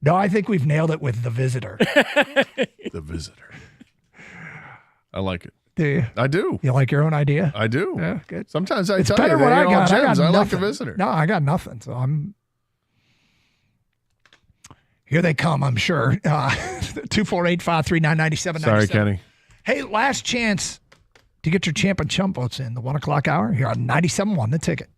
No, I think we've nailed it with the Visitor. The Visitor. I like it. Do you? I do. You like your own idea? I do. Yeah, good. Sometimes I It's tell better you, what I they're all got. gems. I like nothing. The Visitor. No, I got nothing. So here they come, I'm sure. 248-539-9797. Sorry, Kenny. Hey, last chance to get your champ and chump votes in the 1 o'clock hour here on 97.1 The Ticket.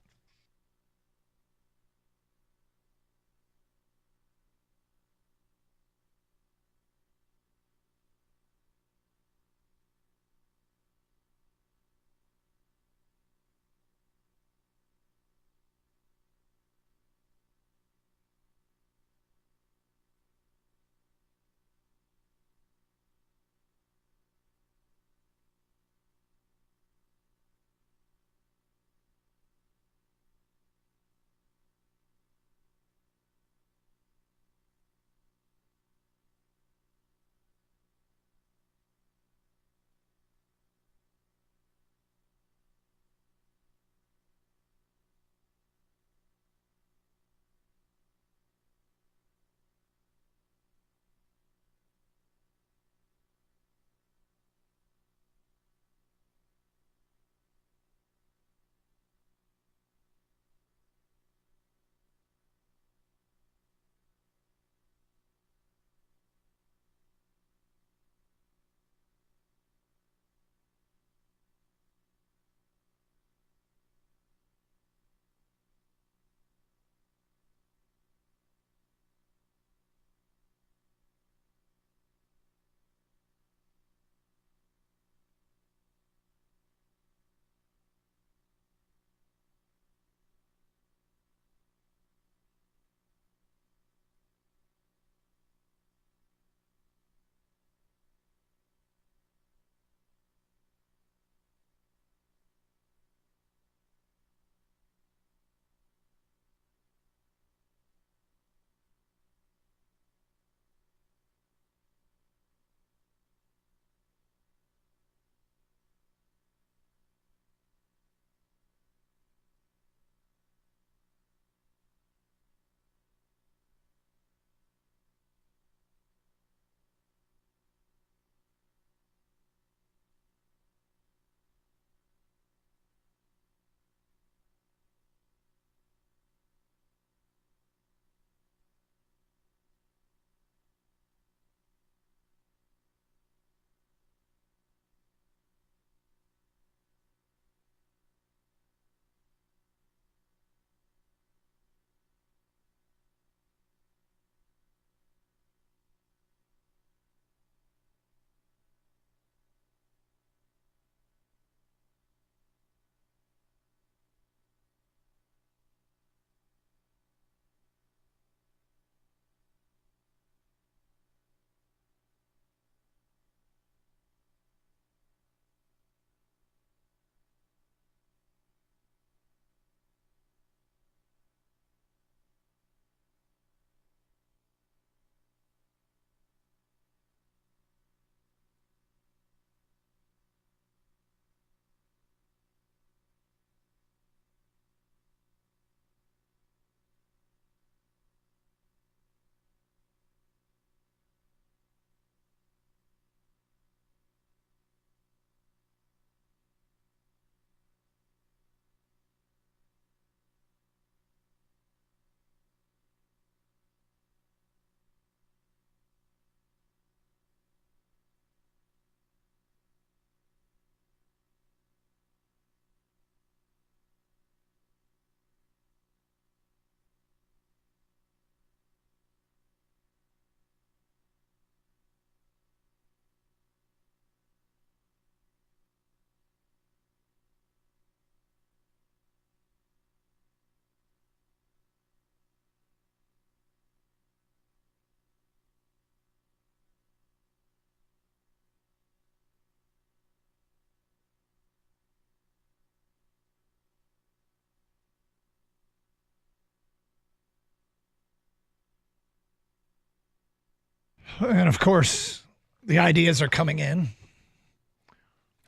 And of course, the ideas are coming in.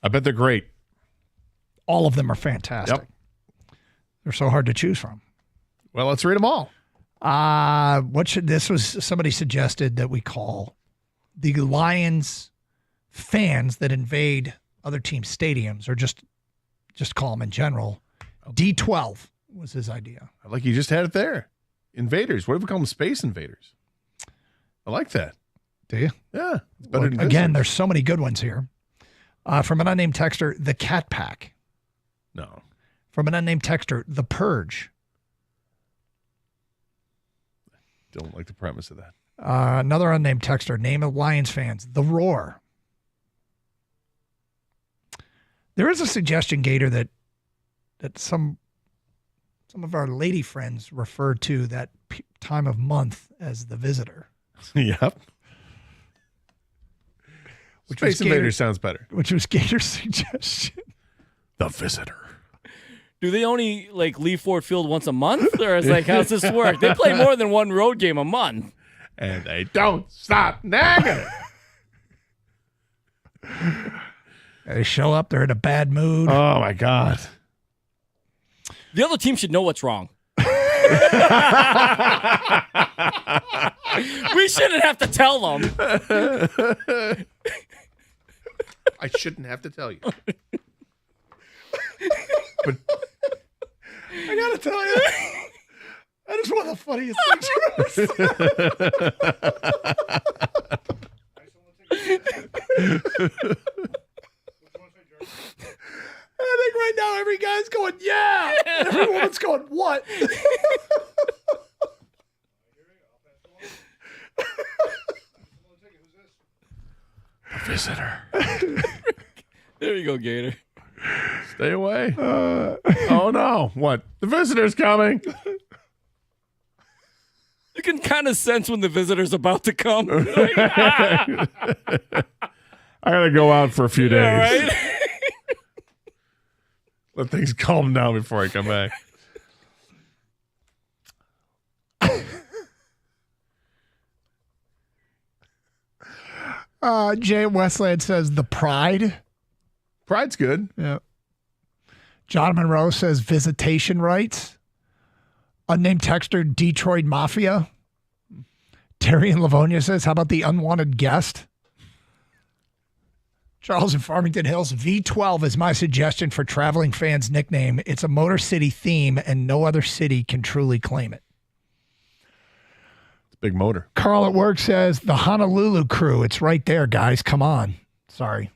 I bet they're great. All of them are fantastic. Yep. They're so hard to choose from. Well, let's read them all. Somebody suggested that we call the Lions fans that invade other teams' stadiums, or just call them in general. D12 was his idea. I like you just had it there. Invaders. What if we call them Space Invaders? I like that. Do you? Yeah. It's better than again, visitors. there's so many good ones here. From an unnamed texter, the Cat Pack. No. From an unnamed texter, the Purge. Don't like the premise of that. Another unnamed texter, name of Lions fans, the Roar. There is a suggestion, Gator, that some of our lady friends refer to that time of month as the Visitor. Yep. Space Invaders sounds better. Which was Gator's suggestion. The Visitor. Do they only leave Ford Field once a month, or is how's this work? They play more than one road game a month, and they don't stop nagging. They show up, they're in a bad mood. Oh my God! The other team should know what's wrong. We shouldn't have to tell them. I shouldn't have to tell you. But I gotta tell you, that is one of the funniest things you've ever said. I think right now every guy's going, yeah. And every woman's going, what? The Visitor. There you go, Gator. Stay away. Oh, no. What? The Visitor's coming. You can kind of sense when the Visitor's about to come. I got to go out for a few days. Yeah, right? Let things calm down before I come back. Jay Westland says the Pride. Pride's good. Yeah. John Monroe says visitation rights. Unnamed texter Detroit Mafia. Terry in Livonia says, how about the unwanted guest? Charles in Farmington Hills, V12 is my suggestion for traveling fans' nickname. It's a Motor City theme, and no other city can truly claim it. It's a big motor. Carl at work says, the Honolulu crew. It's right there, guys. Come on. Sorry.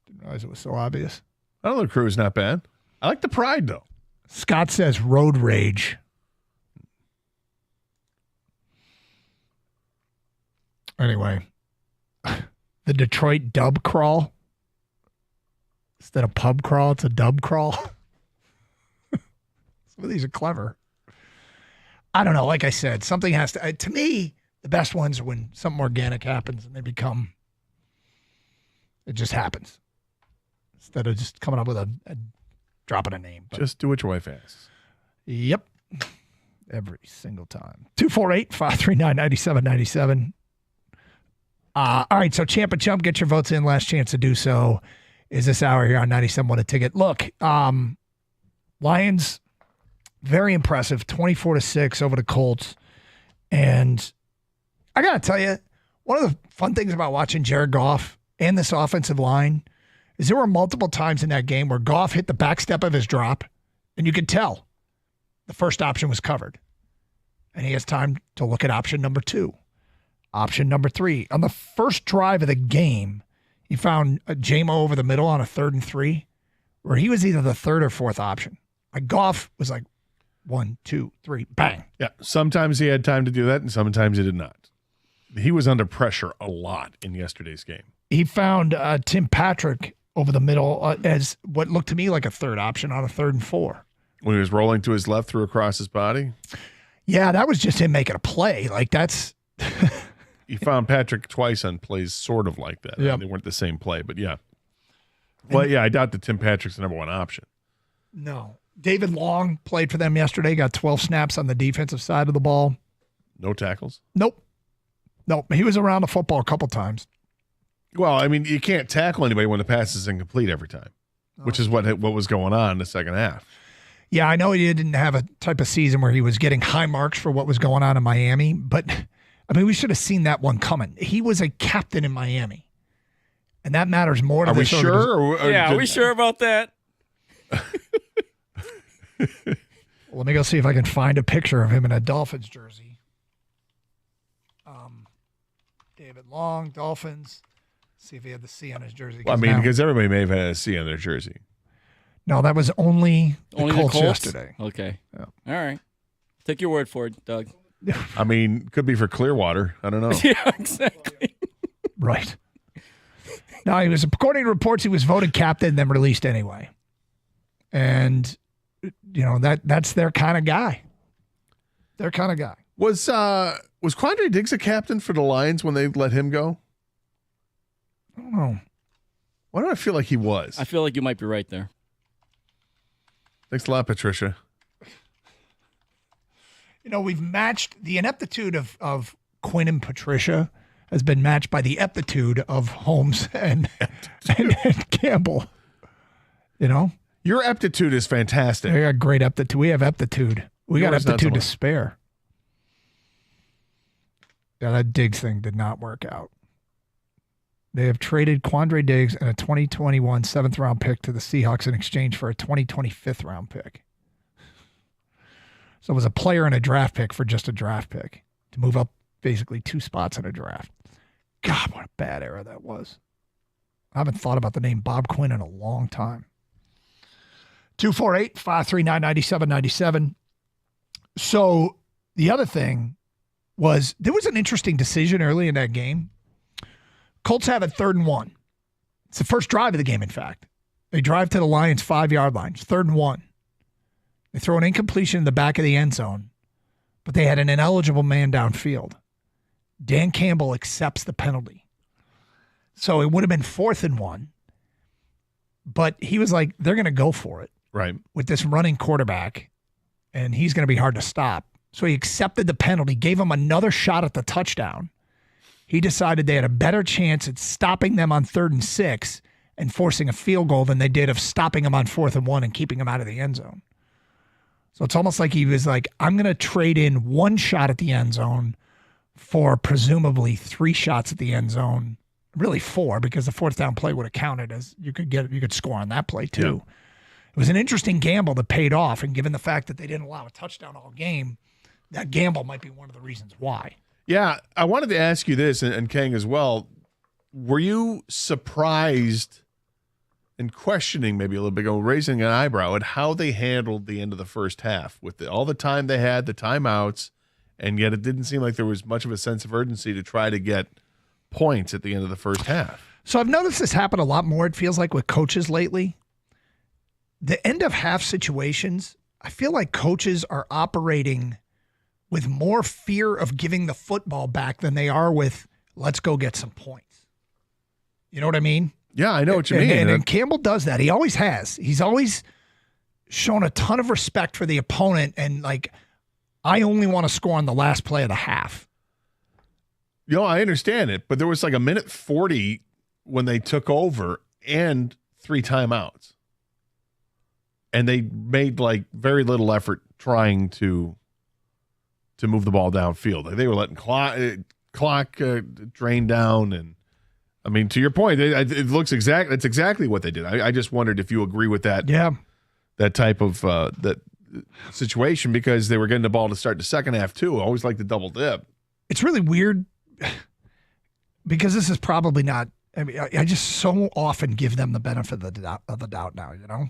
Didn't realize it was so obvious. Honolulu crew is not bad. I like the Pride, though. Scott says road rage. Anyway, the Detroit dub crawl. Instead of pub crawl, it's a dub crawl. Some of these are clever. I don't know. Like I said, something has to me, the best ones are when something organic happens and it just happens. Instead of just coming up with a dropping a name. But just do what your wife asks. Yep. Every single time. 248-539-9797. All right, so Champ and Chump, get your votes in. Last chance to do so is this hour here on 97.1 A Ticket. Look, Lions, very impressive, 24-6 over the Colts. And I got to tell you, one of the fun things about watching Jared Goff and this offensive line is there were multiple times in that game where Goff hit the back step of his drop, and you could tell the first option was covered. And he has time to look at option number 2. Option number 3. On the first drive of the game, he found a J-Mo over the middle on a 3rd and 3, where he was either the 3rd or 4th option. Like Goff was like 1, 2, 3, bang. Yeah, sometimes he had time to do that, and sometimes he did not. He was under pressure a lot in yesterday's game. He found Tim Patrick over the middle as what looked to me like a 3rd option on a 3rd and 4. When he was rolling to his left, threw across his body? Yeah, that was just him making a play. Like that's... He found Patrick twice on plays sort of like that. Yeah, they weren't the same play, but yeah. Well, yeah, I doubt that Tim Patrick's the number 1 option. No. David Long played for them yesterday, got 12 snaps on the defensive side of the ball. No tackles? Nope. No, he was around the football a couple times. Well, I mean, you can't tackle anybody when the pass is incomplete every time, which is what was going on in the second half. Yeah, I know he didn't have a type of season where he was getting high marks for what was going on in Miami, but I mean, we should have seen that one coming. He was a captain in Miami, and that matters more to Are we sure? Are we sure about that? Let me go see if I can find a picture of him in a Dolphins jersey. David Long, Dolphins. See if he had the C on his jersey. Well, I mean, because everybody may have had a C on their jersey. No, that was only the Colts yesterday. Okay. Yeah. All right. Take your word for it, Doug. I mean, could be for Clearwater. I don't know. Yeah, exactly. Right. No, he was, according to reports, he was voted captain, then released anyway. And, you know, that's their kind of guy. Their kind of guy. Was Quandre Diggs a captain for the Lions when they let him go? I don't know. Why do I feel like he was? I feel like you might be right there. Thanks a lot, Patricia. You know, we've matched the ineptitude of Quinn and Patricia has been matched by the aptitude of Holmes and Campbell. You know? Your aptitude is fantastic. We got great aptitude. We have aptitude. We got Yours not so aptitude to much. spare. Yeah, that Diggs thing did not work out. They have traded Quandre Diggs and a 2021 7th-round pick to the Seahawks in exchange for a 2020 5th-round pick. So it was a player and a draft pick for just a draft pick to move up basically 2 spots in a draft. God, what a bad era that was. I haven't thought about the name Bob Quinn in a long time. 248-539-9797. So the other thing was there was an interesting decision early in that game. Colts have it 3rd and 1. It's the first drive of the game, in fact. They drive to the Lions' 5-yard line. It's 3rd and 1. They throw an incompletion in the back of the end zone, but they had an ineligible man downfield. Dan Campbell accepts the penalty. So it would have been 4th and 1, but he was like, they're going to go for it. Right. With this running quarterback, and he's going to be hard to stop. So he accepted the penalty, gave him another shot at the touchdown. He decided they had a better chance at stopping them on 3rd and 6 and forcing a field goal than they did of stopping them on 4th and 1 and keeping them out of the end zone. So it's almost like he was like, I'm going to trade in 1 shot at the end zone for presumably 3 shots at the end zone. Really 4, because the 4th down play would have counted as you could score on that play too. Yeah. It was an interesting gamble that paid off, and given the fact that they didn't allow a touchdown all game, that gamble might be one of the reasons why. Yeah, I wanted to ask you this, and Kang as well. Were you surprised and questioning maybe a little bit, raising an eyebrow at how they handled the end of the first half with all the time they had, the timeouts, and yet it didn't seem like there was much of a sense of urgency to try to get points at the end of the first half? So I've noticed this happen a lot more, it feels like, with coaches lately. The end of half situations, I feel like coaches are operating with more fear of giving the football back than they are with, let's go get some points. You know what I mean? Yeah, I know what you mean. And Campbell does that. He always has. He's always shown a ton of respect for the opponent, and like, I only want to score on the last play of the half. You know, I understand it, but there was like a minute 40 when they took over and 3 timeouts. And they made like very little effort trying to move the ball downfield. Like, they were letting clock drain down, and I mean, to your point, it looks exactly. That's exactly what they did. I just wondered if you agree with that. Yeah, that type of that situation, because they were getting the ball to start the second half too. I always like the double dip. It's really weird because this is probably not. I mean, I just so often give them the benefit of the doubt now. You know.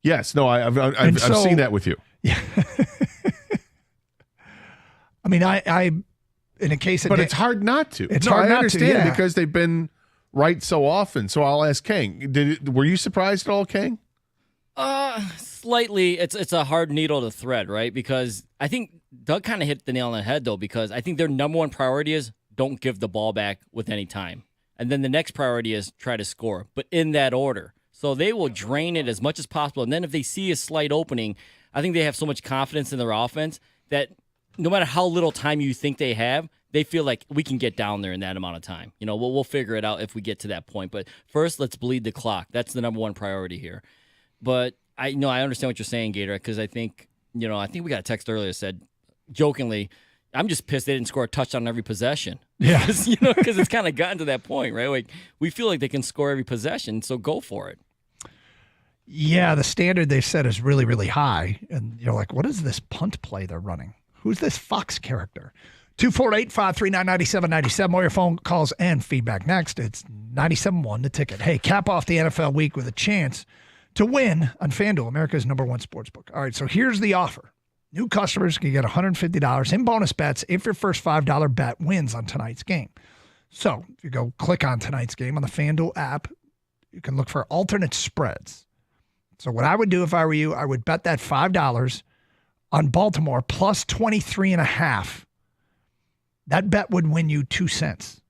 Yes. No. I've seen that with you. Yeah. I mean, I in a case of but it's hard not to. It's hard not understand to, yeah. because they've been right so often. So I'll ask Kang. Were you surprised at all, Kang? Slightly. It's a hard needle to thread, right? Because I think Doug kind of hit the nail on the head, though, because I think their number one priority is don't give the ball back with any time. And then the next priority is try to score, but in that order. So they will drain it as much as possible. And then if they see a slight opening, I think they have so much confidence in their offense that no matter how little time you think they have, they feel like we can get down there in that amount of time. We'll figure it out if we get to that point. But first, let's bleed the clock. That's the number one priority here. But I understand what you're saying, Gator, because I think we got a text earlier that said, jokingly, I'm just pissed they didn't score a touchdown on every possession. Yeah. Because it's kind of gotten to that point, right? Like, we feel like they can score every possession, so go for it. Yeah, the standard they set is really, really high. And you're like, what is this punt play they're running? Who's this Fox character? 248-539-9797. More your phone calls and feedback next. It's 97.1 The Ticket. Hey, cap off the NFL week with a chance to win on FanDuel, America's #1 sportsbook. All right, so here's the offer. New customers can get $150 in bonus bets if your first $5 bet wins on tonight's game. So if you go click on tonight's game on the FanDuel app, you can look for alternate spreads. So what I would do if I were you, I would bet that $5 on Baltimore plus 23.5. That bet would win you 2 cents.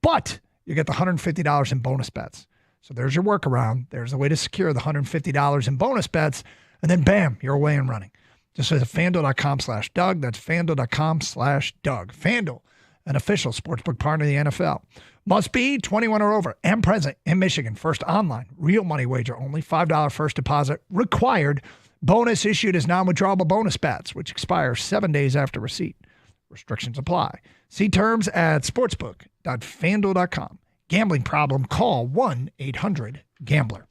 But you get the $150 in bonus bets. So there's your workaround. There's a way to secure the $150 in bonus bets. And then bam, you're away and running. Just visit FanDuel.com/Doug. That's FanDuel.com/Doug. FanDuel, an official sportsbook partner of the NFL. Must be 21 or over and present in Michigan. First online, real money wager only. $5 first deposit required. Bonus issued as non-withdrawable bonus bets, which expire 7 days after receipt. Restrictions apply. See terms at sportsbook.fanduel.com. Gambling problem? Call 1-800-GAMBLER.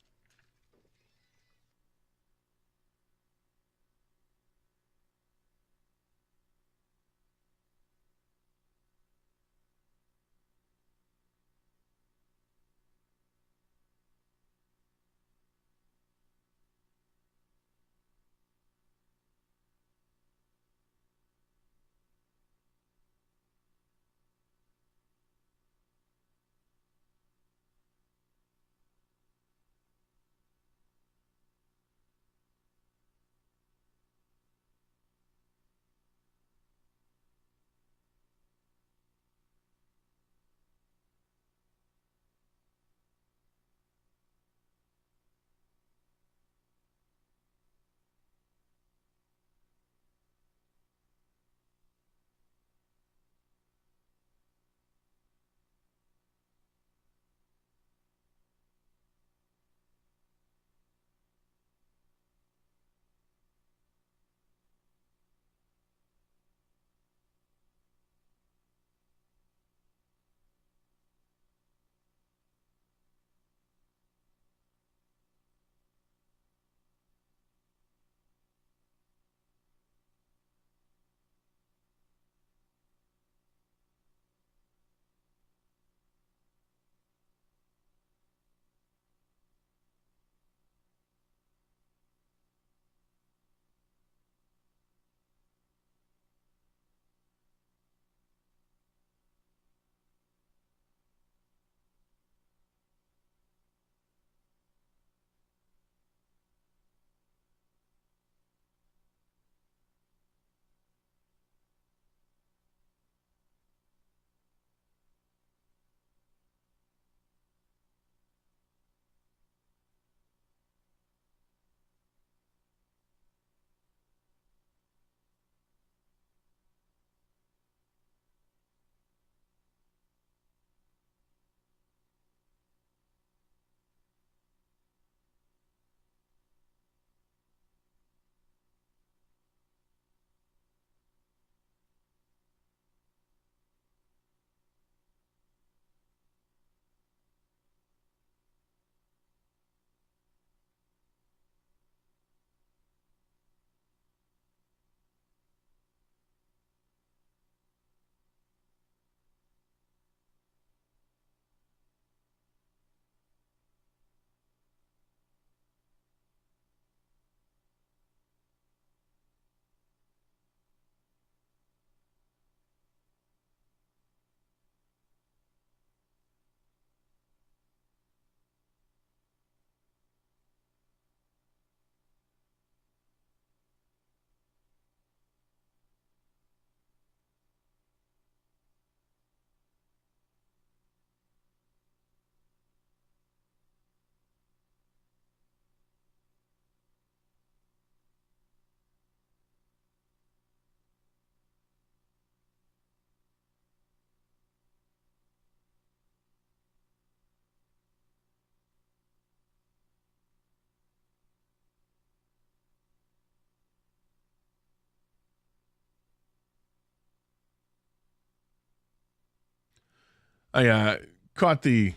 I caught the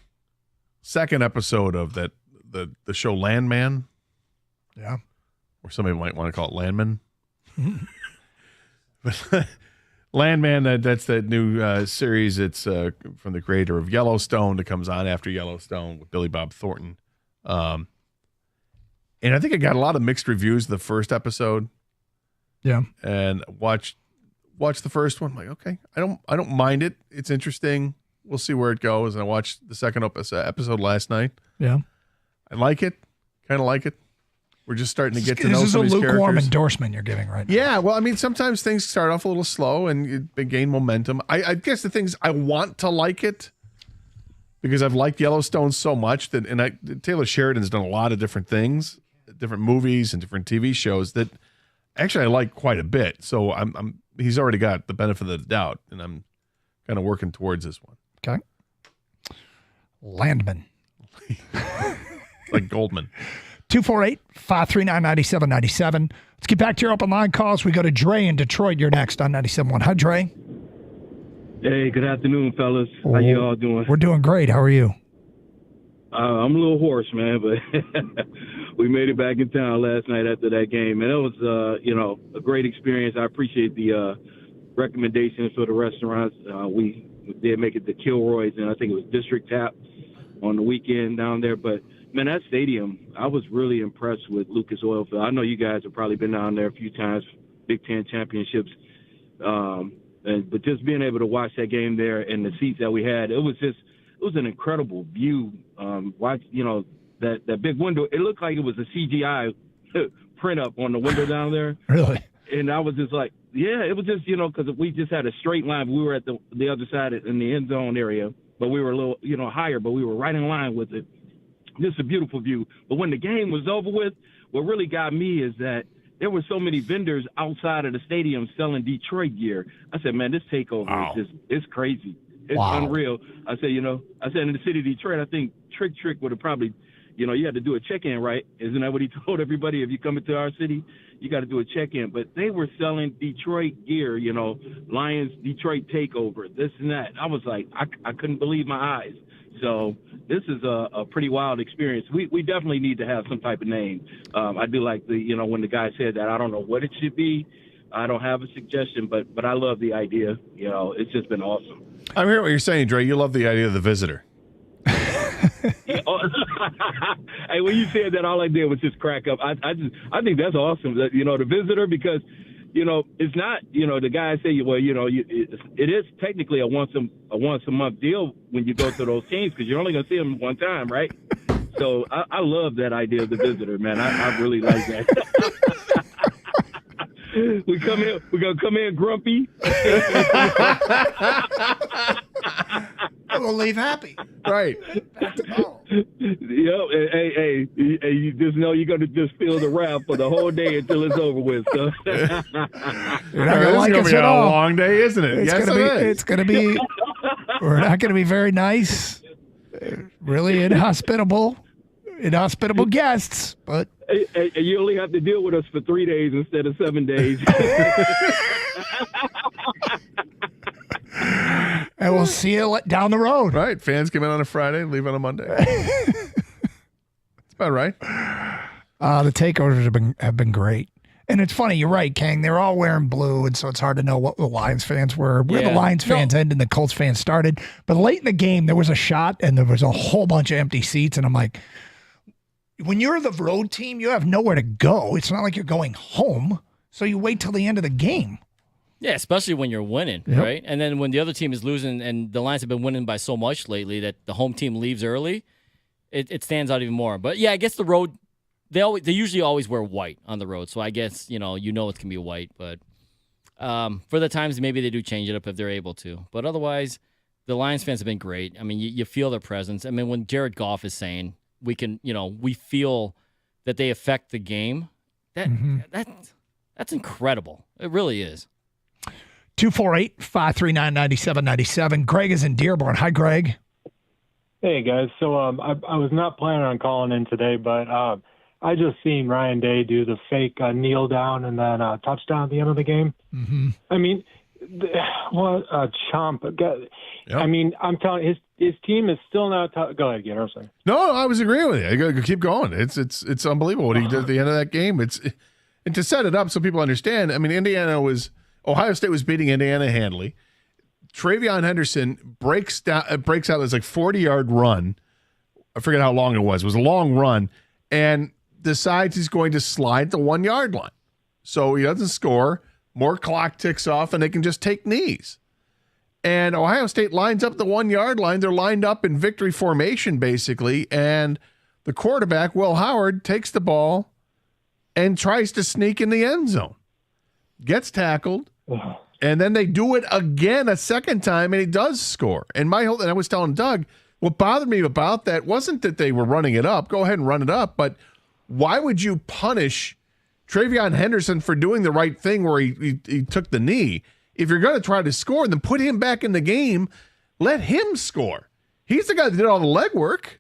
second episode of the show Landman. Yeah. Or somebody might want to call it Landman. But Landman, that's that new series. It's from the creator of Yellowstone that comes on after Yellowstone with Billy Bob Thornton. And I think it got a lot of mixed reviews the first episode. Yeah. And watched the first one. I'm like, okay, I don't mind it. It's interesting. We'll see where it goes. And I watched the second episode last night. Yeah. I like it. Kind of like it. We're just starting to get to know This is some a of these lukewarm characters. endorsement you're giving right now. Yeah, well, I mean, sometimes things start off a little slow and they gain momentum. I guess the things I want to like it because I've liked Yellowstone so much Taylor Sheridan's done a lot of different things, different movies and different TV shows that actually I like quite a bit. So he's already got the benefit of the doubt, and I'm kind of working towards this one. Okay. Landman. Like Goldman. 248-539-9797. Let's get back to your open line calls. We go to Dre in Detroit. You're next on 97.1. Hi, Dre. Hey, good afternoon, fellas. How you all doing? We're doing great. How are you? I'm a little hoarse, man, but we made it back in town last night after that game, and it was, a great experience. I appreciate the recommendations for the restaurants. We did make it to Kilroy's, and I think it was District Tap on the weekend down there, but man, that stadium, I was really impressed with Lucas Oil Field. I know you guys have probably been down there a few times, Big Ten championships. But just being able to watch that game there and the seats that we had, it was an incredible view. Watch, that big window. It looked like it was a CGI print up on the window down there. Really? And I was just like, yeah, it was just, because we just had a straight line. We were at the other side in the end zone area, but we were a little, higher, but we were right in line with it. Just a beautiful view. But when the game was over with, what really got me is that there were so many vendors outside of the stadium selling Detroit gear. I said, man, this takeover is it's crazy. It's unreal. I said, in the city of Detroit, I think Trick would have probably, you had to do a check-in, right? Isn't that what he told everybody? If you come into our city, you got to do a check-in. But they were selling Detroit gear, Lions Detroit takeover, this and that. I was like, I couldn't believe my eyes. So this is a pretty wild experience. We definitely need to have some type of name. I do like when the guy said that. I don't know what it should be. I don't have a suggestion, but I love the idea. It's just been awesome. I hear what you're saying, Dre. You love the idea of the visitor. Hey, when you said that, all I did was just crack up. I think that's awesome. That, the visitor, because it's not, the guys say, well, it is technically a once a month deal when you go to those teams because you're only going to see them one time, right? So I love that idea of the visitor, man. I really like that. We're going to come in grumpy. We'll leave happy. Right. Hey, you just know you're going to just feel the wrath for the whole day until it's over with. So. You're not It's like going to us be at a all. long day, isn't it? It's Yes, gonna it be. is. It's gonna be. We're not gonna be very nice. Really inhospitable guests, but Hey, you only have to deal with us for 3 days instead of 7 days. and we'll see you down the road. Right. Fans come in on a Friday, leave on a Monday. That's about right. The takeovers have been great. And it's funny, you're right, Kang. They're all wearing blue, and so it's hard to know what the Lions fans were. Where the Lions fans ended and the Colts fans started. But late in the game, there was a shot, and there was a whole bunch of empty seats. And I'm like, when you're the road team, you have nowhere to go. It's not like you're going home. So you wait till the end of the game. Yeah, especially when you're winning, Yep. right? And then when the other team is losing, and the Lions have been winning by so much lately that the home team leaves early, it stands out even more. But yeah, I guess the road, they usually always wear white on the road, so I guess it's gonna be white. But for the times maybe they do change it up if they're able to. But otherwise, the Lions fans have been great. I mean, you feel their presence. I mean, when Jared Goff is saying we feel that they affect the game, that's incredible. It really is. 248-539-9797. Greg is in Dearborn. Hi, Greg. Hey, guys. So I was not planning on calling in today, but I just seen Ryan Day do the fake kneel down and then touchdown at the end of the game. Mm-hmm. I mean, Chomp. I mean, I'm telling his team is still not. Go ahead, Gator. Sorry. No, I was agreeing with you. You gotta keep going. It's unbelievable what he did at the end of that game. And to set it up so people understand. I mean, Ohio State was beating Indiana handily. Travion Henderson breaks out. It's like 40-yard run. I forget how long it was. It was a long run, and decides he's going to slide the 1 yard line. So he doesn't score. More clock ticks off, and they can just take knees. And Ohio State lines up the 1 yard line. They're lined up in victory formation, basically. And the quarterback, Will Howard, takes the ball and tries to sneak in the end zone. Gets tackled. And then they do it again a second time, and he does score. And I was telling Doug, what bothered me about that wasn't that they were running it up. Go ahead and run it up. But why would you punish Travion Henderson for doing the right thing where he took the knee? If you're going to try to score, then put him back in the game. Let him score. He's the guy that did all the legwork.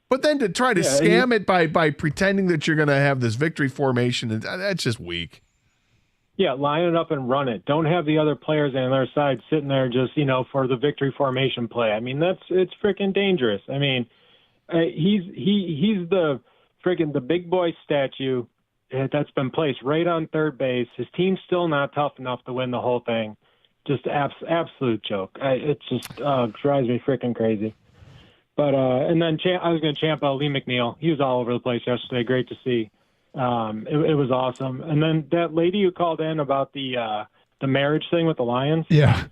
But then to try to scam it by pretending that you're going to have this victory formation, that's just weak. Yeah, line it up and run it. Don't have the other players on the other side sitting there just, for the victory formation play. I mean, it's freaking dangerous. I mean, he's the freaking the big boy statue that's been placed right on third base. His team's still not tough enough to win the whole thing. Just absolute joke. It just drives me freaking crazy. But and then I was going to champ out Lee McNeil. He was all over the place yesterday. Great to see. It was awesome. And then that lady who called in about the marriage thing with the Lions. Yeah.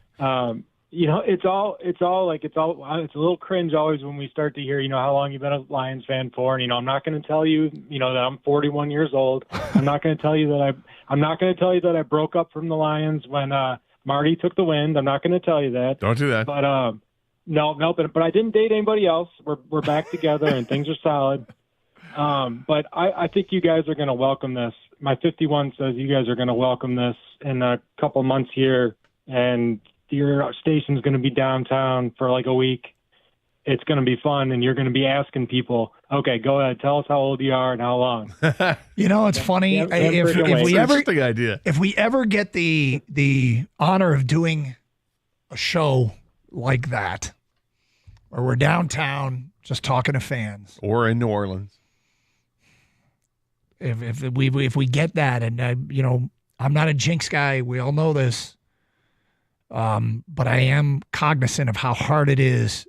It's a little cringe always when we start to hear, how long you've been a Lions fan for. And, I'm not going to tell you, that I'm 41 years old. I'm not going to tell you that I broke up from the Lions when Marty took the wind. I'm not going to tell you that. Don't do that. But no, but I didn't date anybody else. We're back together and things are solid. But I think you guys are going to welcome this. My 51 says you guys are going to welcome this in a couple months here, and your station's going to be downtown for like a week. It's going to be fun, and you're going to be asking people, okay, go ahead, tell us how old you are and how long. It's funny. If we ever get the honor of doing a show like that, where we're downtown just talking to fans, or in New Orleans, if we get that, and I'm not a jinx guy, we all know this, but I am cognizant of how hard it is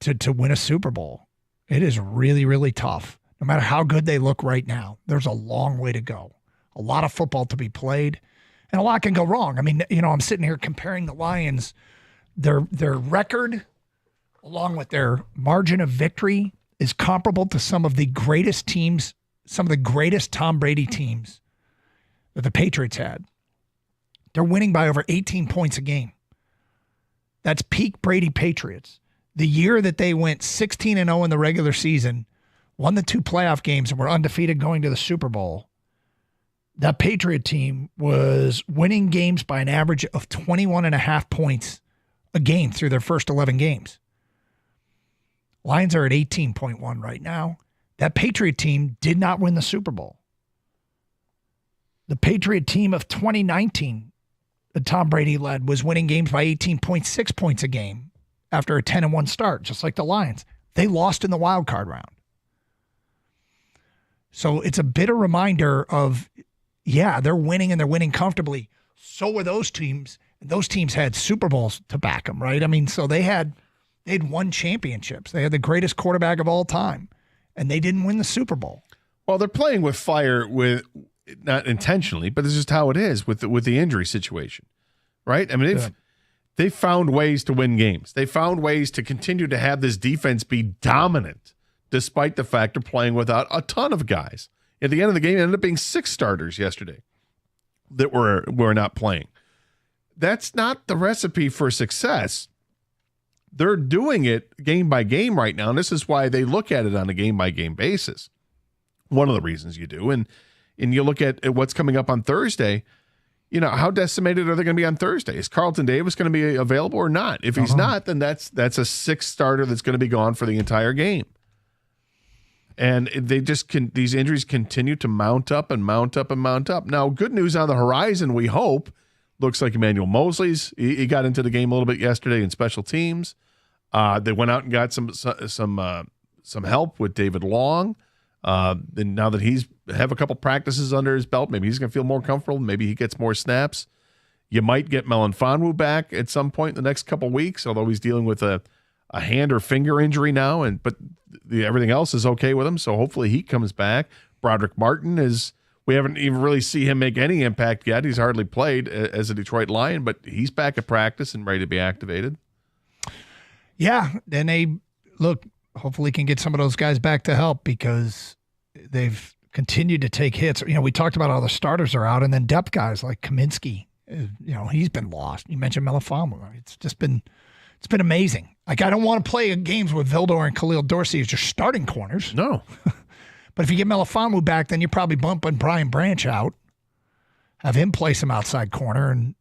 to win a Super Bowl. It is really, really tough. No matter how good they look right now, there's a long way to go. A lot of football to be played, and a lot can go wrong. I mean, I'm sitting here comparing the Lions, their record, along with their margin of victory, is comparable to some of the greatest teams, some of the greatest Tom Brady teams that the Patriots had. They're winning by over 18 points a game. That's peak Brady Patriots. The year that they went 16-0 in the regular season, won the 2 playoff games, and were undefeated going to the Super Bowl, that Patriot team was winning games by an average of 21.5 points a game through their first 11 games. Lions are at 18.1 right now. That Patriot team did not win the Super Bowl. The Patriot team of 2019 that Tom Brady led was winning games by 18.6 points a game after a 10-1 start, just like the Lions. They lost in the wild card round. So it's a bitter reminder of, they're winning and they're winning comfortably. So were those teams. And those teams had Super Bowls to back them, right? I mean, so they'd won championships. They had the greatest quarterback of all time, and they didn't win the Super Bowl. Well, they're playing with fire, not intentionally, but this is how it is with the injury situation, right? I mean, they found ways to win games. They found ways to continue to have this defense be dominant, despite the fact they're playing without a ton of guys. At the end of the game, it ended up being 6 starters yesterday that were not playing. That's not the recipe for success. They're doing it game by game right now, and this is why they look at it on a game-by-game basis. One of the reasons you do. And you look at what's coming up on Thursday, how decimated are they going to be on Thursday? Is Carlton Davis going to be available or not? If he's not, then that's a 6th starter that's going to be gone for the entire game. And these injuries continue to mount up and mount up and mount up. Now, good news on the horizon, we hope. looks like Emmanuel Mosley's. He got into the game a little bit yesterday in special teams. They went out and got some help with David Long. And now that he's have a couple practices under his belt, maybe he's going to feel more comfortable. Maybe he gets more snaps. You might get Melifonwu back at some point in the next couple weeks, although he's dealing with a hand or finger injury now, but everything else is okay with him. So hopefully he comes back. Broderick Martin we haven't even really see him make any impact yet. He's hardly played as a Detroit Lion, but he's back at practice and ready to be activated. Yeah, and hopefully can get some of those guys back to help because they've continued to take hits. We talked about all the starters are out, and then depth guys like Kaminsky, he's been lost. You mentioned Melifonwu. It's been amazing. Like, I don't want to play games with Vildor and Khalil Dorsey as your starting corners. No. But if you get Melifonwu back, then you're probably bumping Brian Branch out, have him play some outside corner. And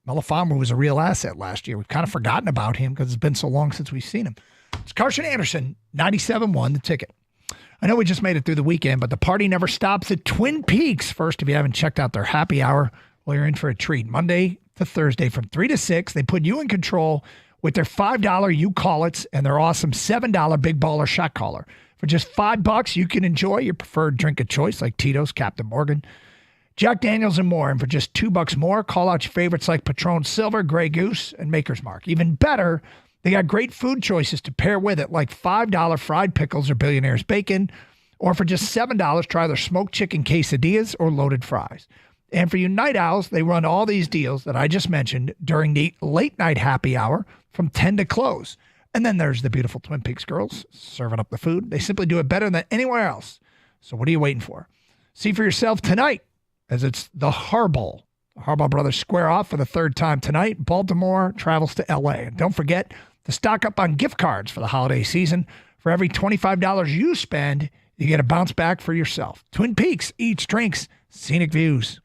Melifonwu was a real asset last year. We've kind of forgotten about him because it's been so long since we've seen him. It's Carson Anderson, 97.1 The Ticket. I know we just made it through the weekend, but the party never stops at Twin Peaks. First, if you haven't checked out their happy hour, well, you're in for a treat. Monday to Thursday from 3 to 6, they put you in control with their $5 You Call It's and their awesome $7 Big Baller Shot Caller. For just $5, you can enjoy your preferred drink of choice like Tito's, Captain Morgan, Jack Daniels, and more. And for just $2 more, call out your favorites like Patron Silver, Grey Goose, and Maker's Mark. Even better, they got great food choices to pair with it, like $5 fried pickles or Billionaire's Bacon. Or for just $7, try their smoked chicken quesadillas or loaded fries. And for you night owls, they run all these deals that I just mentioned during the late night happy hour from 10 to close. And then there's the beautiful Twin Peaks girls serving up the food. They simply do it better than anywhere else. So what are you waiting for? See for yourself tonight, as it's the Harbaugh. The Harbaugh brothers square off for the third time tonight. Baltimore travels to L.A. And don't forget to stock up on gift cards for the holiday season. For every $25 you spend, you get a bounce back for yourself. Twin Peaks, eats, drinks, scenic views.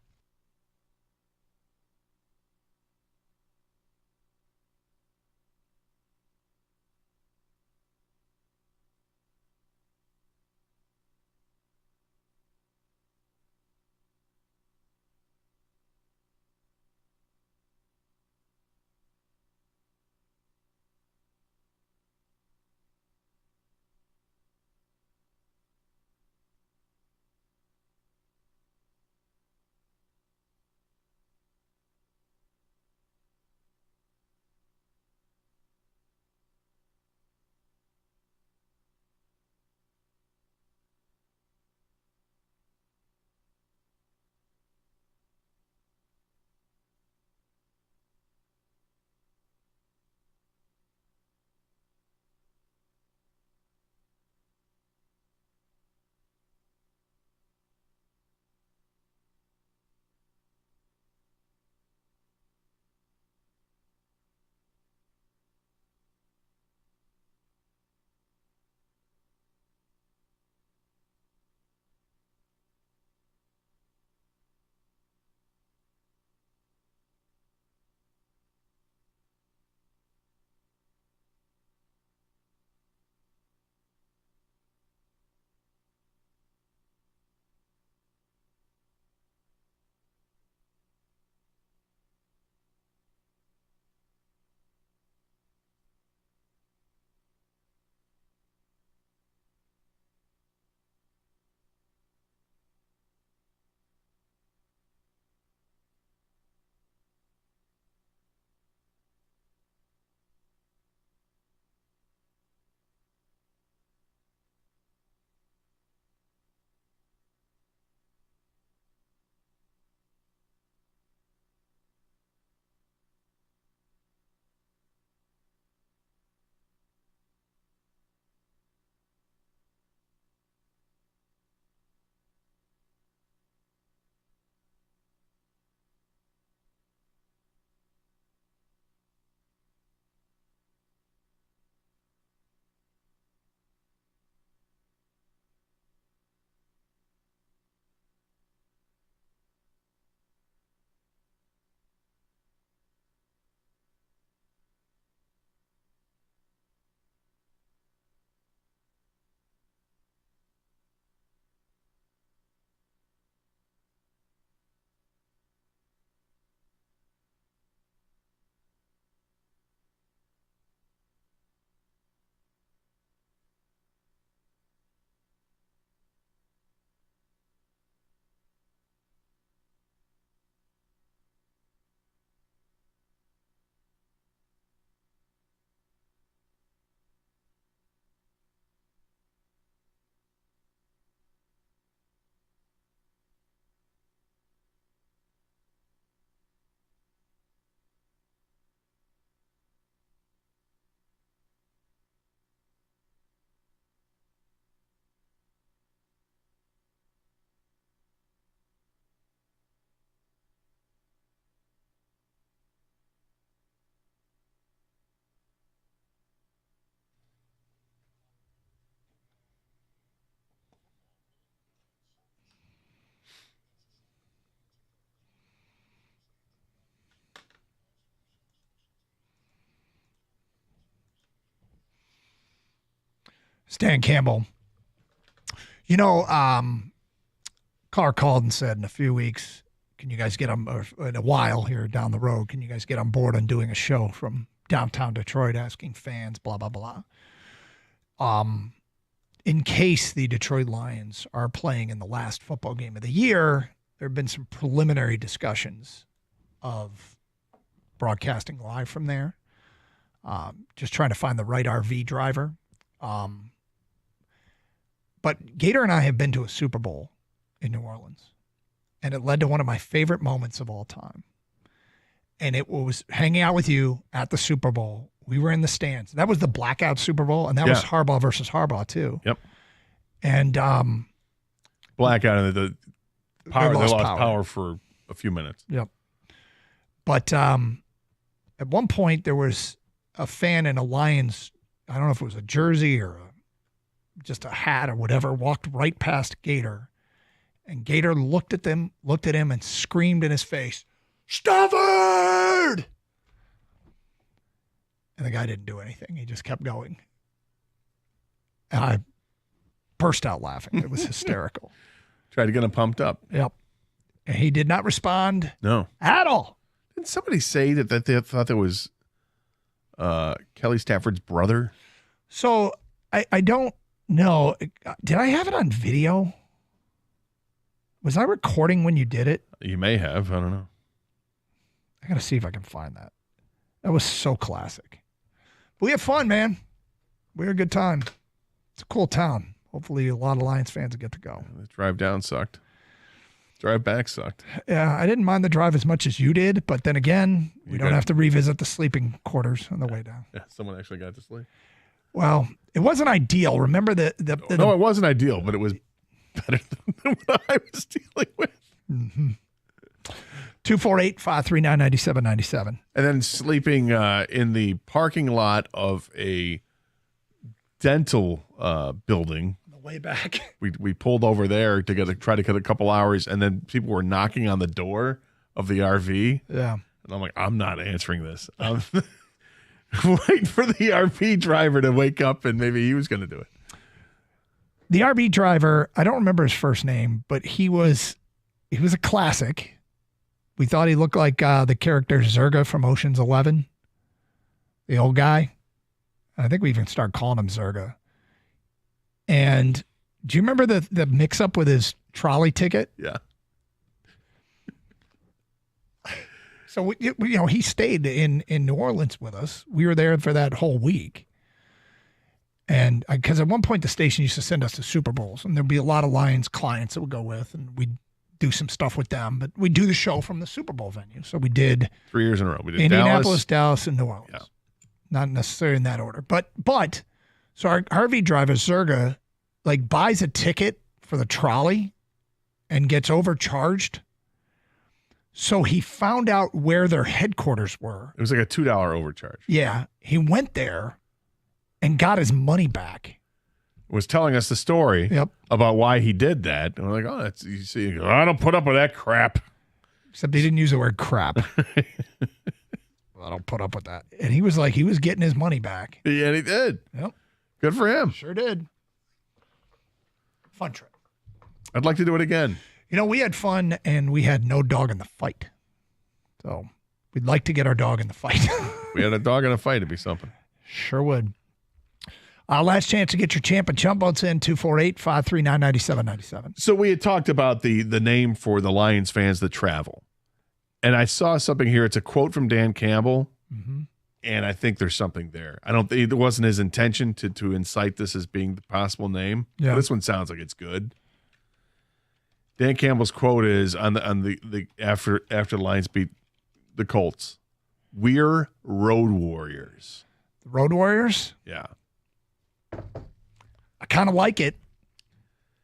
Stan Campbell. You know, Carr called and said in a few weeks, can you guys get on, or in a while here down the road, can you guys get on board on doing a show from downtown Detroit asking fans, blah, blah, blah. In case the Detroit Lions are playing in the last football game of the year, there have been some preliminary discussions of broadcasting live from there. Just trying to find the right RV driver. But Gator and I have been to a Super Bowl in New Orleans, and it led to one of my favorite moments of all time. And it was hanging out with you at the Super Bowl. We were in the stands. That was the blackout Super Bowl, and that was Harbaugh versus Harbaugh too. Yep. And blackout, and the power. They lost power. power for a few minutes. Yep. But at one point, there was a fan in a Lions, I don't know if it was a jersey or just a hat or whatever, walked right past Gator. And Gator looked at him, and screamed in his face, "Stafford!" And the guy didn't do anything. He just kept going. And I burst out laughing. It was hysterical. Tried to get him pumped up. Yep. And he did not respond No. at all. Didn't somebody say that they thought that was Kelly Stafford's brother? So I don't know. Did I have it on video? Was I recording when you did it? You may have. I don't know. I got to see if I can find that. That was so classic. But we had fun, man. We had a good time. It's a cool town. Hopefully a lot of Lions fans will get to go. The drive down sucked. Drive back sucked. Yeah, I didn't mind the drive as much as you did, but then again, we don't have to revisit the sleeping quarters on the way down. Yeah, someone actually got to sleep. Well, it wasn't ideal. Remember No, it wasn't ideal, but it was better than what I was dealing with. Mm-hmm. 248-539-9797. And then sleeping in the parking lot of a dental building. On the way back. We pulled over there to try to get a couple hours, and then people were knocking on the door of the RV. Yeah. And I'm like, I'm not answering this. I'm waiting for the RV driver to wake up, and maybe he was going to do it. The RV driver, I don't remember his first name, but he was a classic. We thought he looked like the character Zerga from Ocean's 11, the old guy. I think we even started calling him Zerga. And do you remember the mix-up with his trolley ticket? Yeah. So he stayed in New Orleans with us. We were there for that whole week. And because at one point the station used to send us to Super Bowls, and there'd be a lot of Lions clients that would go with, and we'd do some stuff with them. But we do the show from the Super Bowl venue. So we did 3 years in a row. We did Indianapolis, Dallas, and New Orleans. Yeah. Not necessarily in that order. But so our RV driver, Zerga, buys a ticket for the trolley and gets overcharged. So he found out where their headquarters were. It was like a $2 overcharge. Yeah. He went there and got his money back. Was telling us the story about why he did that. And we're like, oh, that's you see. I don't put up with that crap. Except he didn't use the word crap. I don't put up with that. And he was getting his money back. Yeah, and he did. Yep. Good for him. Sure did. Fun trip. I'd like to do it again. We had fun, and we had no dog in the fight. So we'd like to get our dog in the fight. We had a dog in a fight. It'd be something. Sure would. Last chance to get your champ and chump votes in, 248-539-9797. So we had talked about the name for the Lions fans that travel. And I saw something here. It's a quote from Dan Campbell. Mm-hmm. And I think there's something there. I don't think it wasn't his intention to incite this as being the possible name. Yeah. But this one sounds like it's good. Dan Campbell's quote is on the after the Lions beat the Colts. We're road warriors. Road warriors? Yeah. I kind of like it.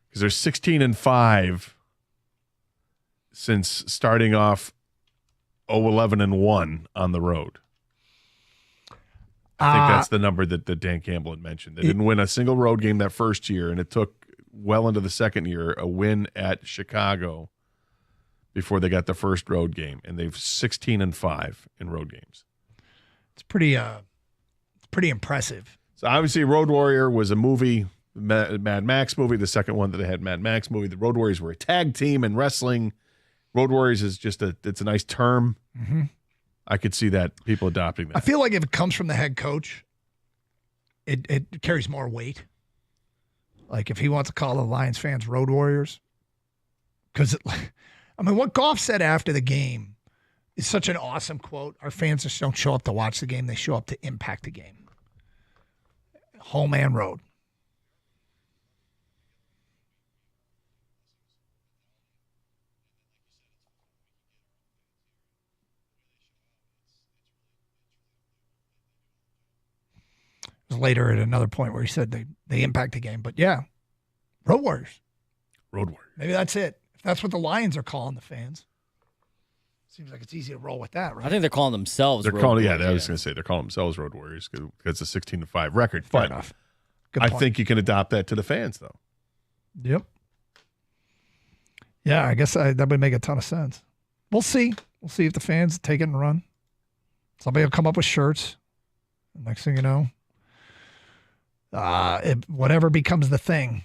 Because they're 16-5 since starting off 0-11-1 on the road. I think that's the number that Dan Campbell had mentioned. They didn't win a single road game that first year, and it took well into the second year a win at Chicago before they got the first road game, and they've 16-5 in road games. It's pretty impressive. So obviously, Road Warrior was a movie, Mad Max movie, the second one that they had Mad Max movie. The Road Warriors were a tag team in wrestling. Road Warriors is just it's a nice term. Mm-hmm. I could see that people adopting that. I feel like if it comes from the head coach, it carries more weight. Like if he wants to call the Lions fans Road Warriors, because I mean, what Goff said after the game is such an awesome quote. Our fans just don't show up to watch the game; they show up to impact the game. Home and road. Later at another point where he said they impact the game. But yeah, Road Warriors. Road Warriors. Maybe that's it. If that's what the Lions are calling the fans. Seems like it's easy to roll with that, right? I think they're calling themselves They're Road calling, Warriors. I was going to say they're calling themselves Road Warriors because it's a 16-5 record. Fair But enough. Good I point. think you can adopt that to the fans, though. Yep. Yeah, I guess that would make a ton of sense. We'll see. We'll see if the fans take it and run. Somebody will come up with shirts. Next thing you know, whatever becomes the thing.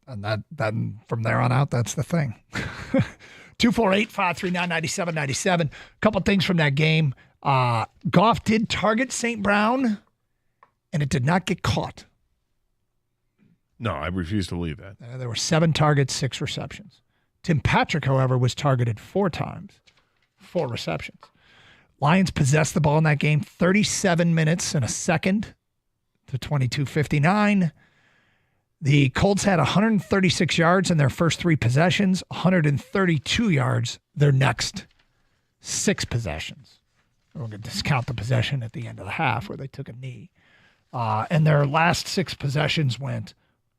And that from there on out, that's the thing. 248-539-9797. A couple things from that game. Goff did target St. Brown, and it did not get caught. No, I refuse to believe that. There were 7 targets, 6 receptions. Tim Patrick, however, was targeted 4 times, 4 receptions. Lions possessed the ball in that game 37 minutes and a second to 22:59. The Colts had 136 yards in their first 3 possessions, 132 yards their next 6 possessions. We're going to discount the possession at the end of the half where they took a knee. And their last 6 possessions went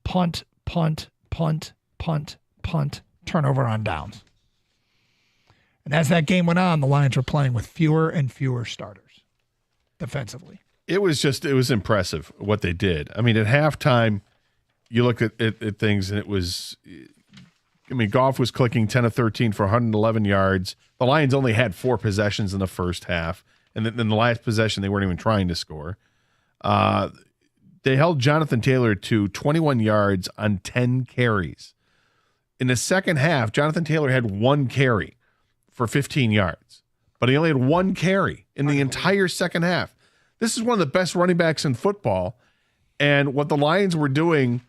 punt, punt, punt, punt, punt, turnover on downs. And as that game went on, the Lions were playing with fewer and fewer starters defensively. It was impressive what they did. I mean, at halftime, you looked at things and it was, I mean, Goff was clicking 10 of 13 for 111 yards. The Lions only had 4 possessions in the first half. And then the last possession, they weren't even trying to score. They held Jonathan Taylor to 21 yards on 10 carries. In the second half, Jonathan Taylor had 1 carry for 15 yards, but he only had 1 carry in the entire second half. This is one of the best running backs in football, and what the Lions were doing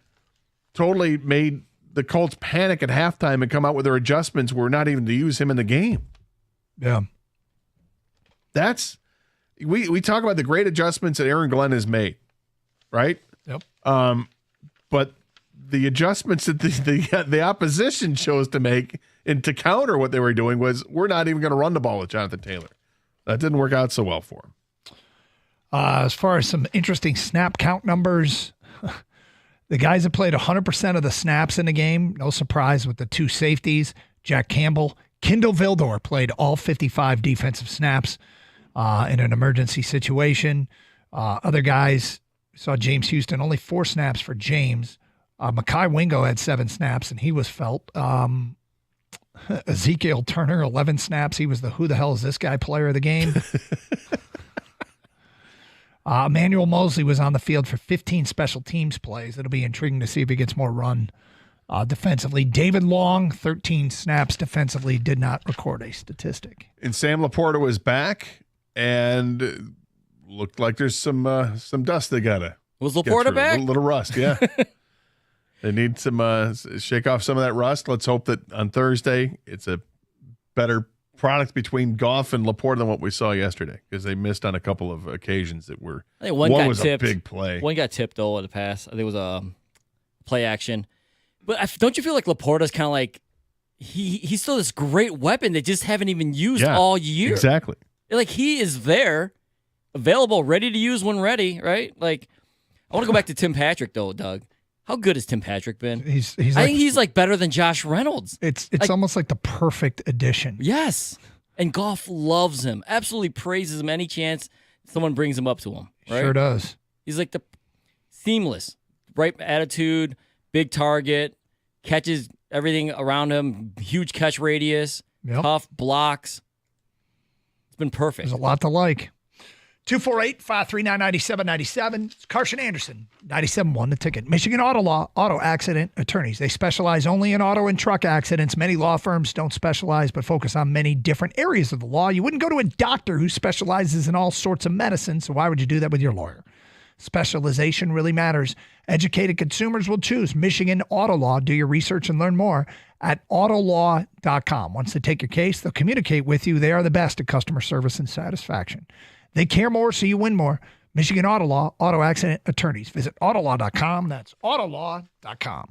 totally made the Colts panic at halftime and come out with their adjustments were not even to use him in the game. Yeah. We talk about the great adjustments that Aaron Glenn has made, right? Yep. But the adjustments that the opposition chose to make and to counter what they were doing was we're not even going to run the ball with Jonathan Taylor. That didn't work out so well for him. As far as some interesting snap count numbers, the guys that played 100% of the snaps in the game, no surprise with the 2 safeties, Jack Campbell. Kindle Vildor played all 55 defensive snaps in an emergency situation. Other guys, saw James Houston, only 4 snaps for James. Mekhi Wingo had 7 snaps, and he was felt. Ezekiel Turner, 11 snaps. He was the who the hell is this guy player of the game. Emmanuel Mosley was on the field for 15 special teams plays. It'll be intriguing to see if he gets more run defensively. David Long, 13 snaps defensively, did not record a statistic. And Sam Laporta was back and looked like there's some dust they got to. Was Laporta back? A little rust, yeah. They need some shake off some of that rust. Let's hope that on Thursday it's a better product between Goff and Laporta than what we saw yesterday because they missed on a couple of occasions that were. I think one was tipped. A big play. One got tipped though at the pass. I think it was a play action. But don't you feel like Laporta's kind of like he's still this great weapon they just haven't even used all year? Exactly. Like he is there, available, ready to use when ready, right? Like I want to go back to Tim Patrick though, Doug. How good has Tim Patrick been? I think he's like better than Josh Reynolds. It's like, almost like the perfect addition. Yes. And Goff loves him. Absolutely praises him any chance someone brings him up to him. Right? Sure does. He's like the seamless, right attitude, big target, catches everything around him, huge catch radius, tough blocks. It's been perfect. There's a lot to like. 248-539-9797. It's Carson Anderson, 97.1 The Ticket. Michigan Auto Law, auto accident attorneys. They specialize only in auto and truck accidents. Many law firms don't specialize but focus on many different areas of the law. You wouldn't go to a doctor who specializes in all sorts of medicine, so why would you do that with your lawyer? Specialization really matters. Educated consumers will choose Michigan Auto Law. Do your research and learn more at autolaw.com. Once they take your case, they'll communicate with you. They are the best at customer service and satisfaction. They care more, so you win more. Michigan Auto Law, auto accident attorneys. Visit autolaw.com. That's autolaw.com.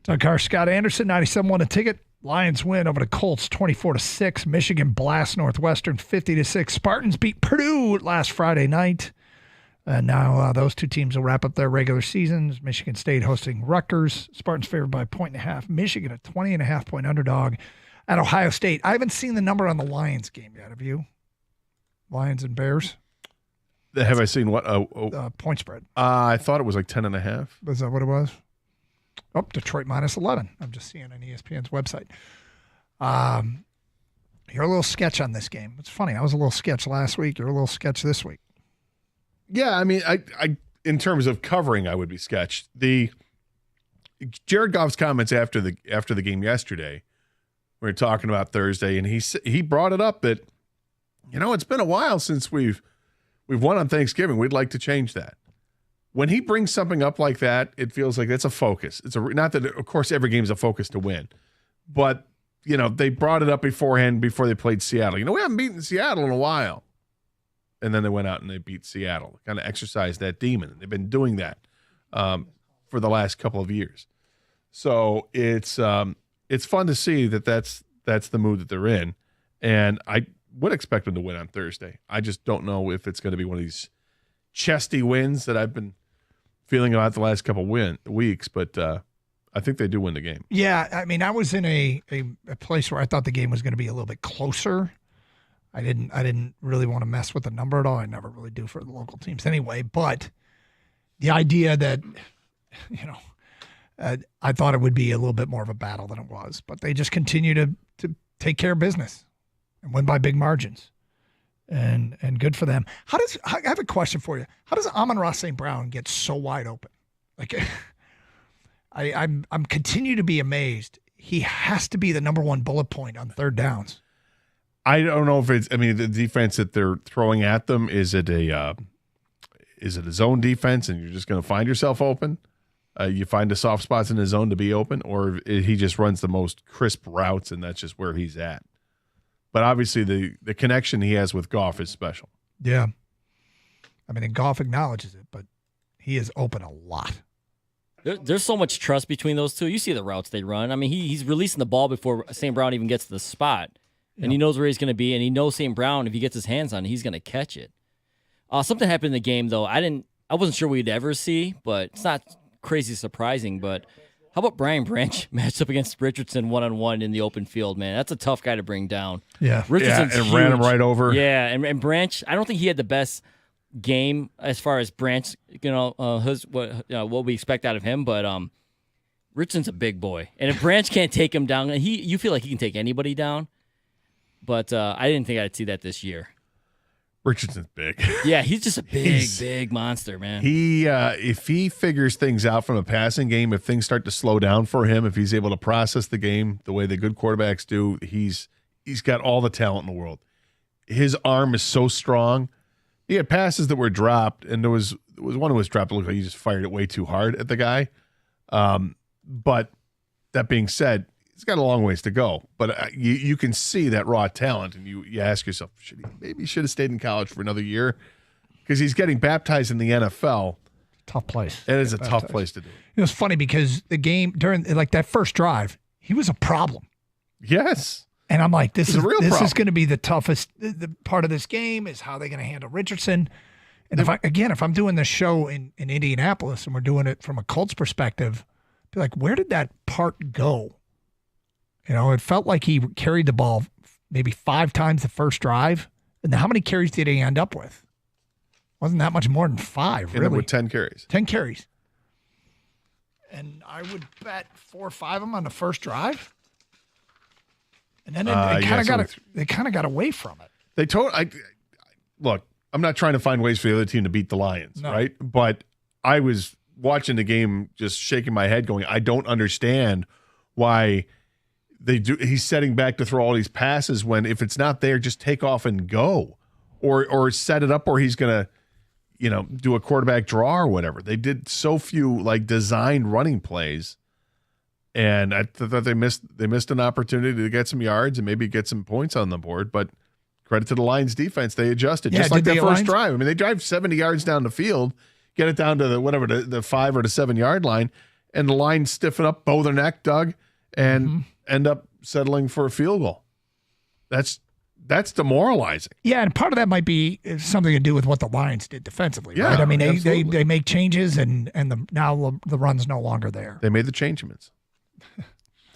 Doug Carr, Scott Anderson, 97-1 a ticket. Lions win over the Colts 24-6. Michigan blast Northwestern 50-6. Spartans beat Purdue last Friday night. And now those two teams will wrap up their regular seasons. Michigan State hosting Rutgers. Spartans favored by 1.5. Michigan a 20.5 point underdog at Ohio State. I haven't seen the number on the Lions game yet. Have you? Lions and Bears? Have I seen what? Point spread. I thought it was like 10.5. Was that what it was? Oh, Detroit minus 11. I'm just seeing on ESPN's website. You're a little sketch on this game. It's funny. I was a little sketch last week. You're a little sketch this week. Yeah, I mean, I in terms of covering, I would be sketched. The Jared Goff's comments after the game yesterday, we were talking about Thursday, and he brought it up that, it's been a while since we've won on Thanksgiving. We'd like to change that. When he brings something up like that, it feels like that's a focus. It's not that, of course, every game's a focus to win, but they brought it up beforehand before they played Seattle. We haven't beaten Seattle in a while. And then they went out and they beat Seattle, kind of exercised that demon. They've been doing that for the last couple of years. So it's fun to see that's the mood that they're in. And I would expect them to win on Thursday. I just don't know if it's going to be one of these chesty wins that I've been feeling about the last couple weeks, but I think they do win the game. Yeah, I mean, I was in a place where I thought the game was going to be a little bit closer. I didn't really want to mess with the number at all. I never really do for the local teams anyway. But the idea that, I thought it would be a little bit more of a battle than it was. But they just continue to take care of business and win by big margins. And good for them. I have a question for you. How does Amon-Ra St. Brown get so wide open? Like, I'm continue to be amazed. He has to be the number one bullet point on third downs. I don't know if the defense that they're throwing at them, is it a zone defense and you're just going to find yourself open? You find the soft spots in the zone to be open, or he just runs the most crisp routes and that's just where he's at. But obviously the connection he has with Goff is special. Yeah. I mean, and Goff acknowledges it, but he is open a lot. There's so much trust between those two. You see the routes they run. I mean, he's releasing the ball before St. Brown even gets to the spot. And he knows where he's going to be, and he knows St. Brown, if he gets his hands on it, he's going to catch it. Something happened in the game, though. I wasn't sure we'd ever see, but it's not crazy surprising. But how about Brian Branch matched up against Richardson one-on-one in the open field, man? That's a tough guy to bring down. Yeah. Richardson's and huge. ran him right over. Yeah, and Branch, I don't think he had the best game as far as Branch, what we expect out of him, but Richardson's a big boy. And if Branch can't take him down, you feel like he can take anybody down. But I didn't think I'd see that this year. Richardson's big. Yeah, he's just a big monster, man. He if he figures things out from a passing game, if things start to slow down for him, if he's able to process the game the way the good quarterbacks do, he's got all the talent in the world. His arm is so strong. He had passes that were dropped, and there was one that was dropped. It looked like he just fired it way too hard at the guy. But that being said, he's got a long ways to go, but you can see that raw talent, and you ask yourself, maybe he should have stayed in college for another year, because he's getting baptized in the NFL. Tough place. It is a tough place to do. It was funny because the game during that first drive, he was a problem. Yes. And I'm like, this is going to be the toughest the part of this game is how they're going to handle Richardson. And if I'm doing this show in Indianapolis and we're doing it from a Colts perspective, be like, where did that part go? It felt like he carried the ball maybe 5 times the first drive. And how many carries did he end up with? Wasn't that much more than 5, really. With 10 carries. 10 carries. And I would bet 4 or 5 of them on the first drive. And then they kind of got away from it. Look, I'm not trying to find ways for the other team to beat the Lions, right? But I was watching the game just shaking my head going, I don't understand why he's setting back to throw all these passes when if it's not there, just take off and go, or set it up, or he's gonna, do a quarterback draw or whatever. They did so few designed running plays, and I thought they missed an opportunity to get some yards and maybe get some points on the board. But credit to the Lions defense, they adjusted just like that first drive. I mean, they drive 70 yards down the field, get it down to the 5 or the 7 yard line, and the Lions stiffen up, bow their neck, Doug, and end up settling for a field goal. That's demoralizing. Yeah, and part of that might be something to do with what the Lions did defensively. Yeah, right? I mean, they make changes, and now the run's no longer there. They made the changements.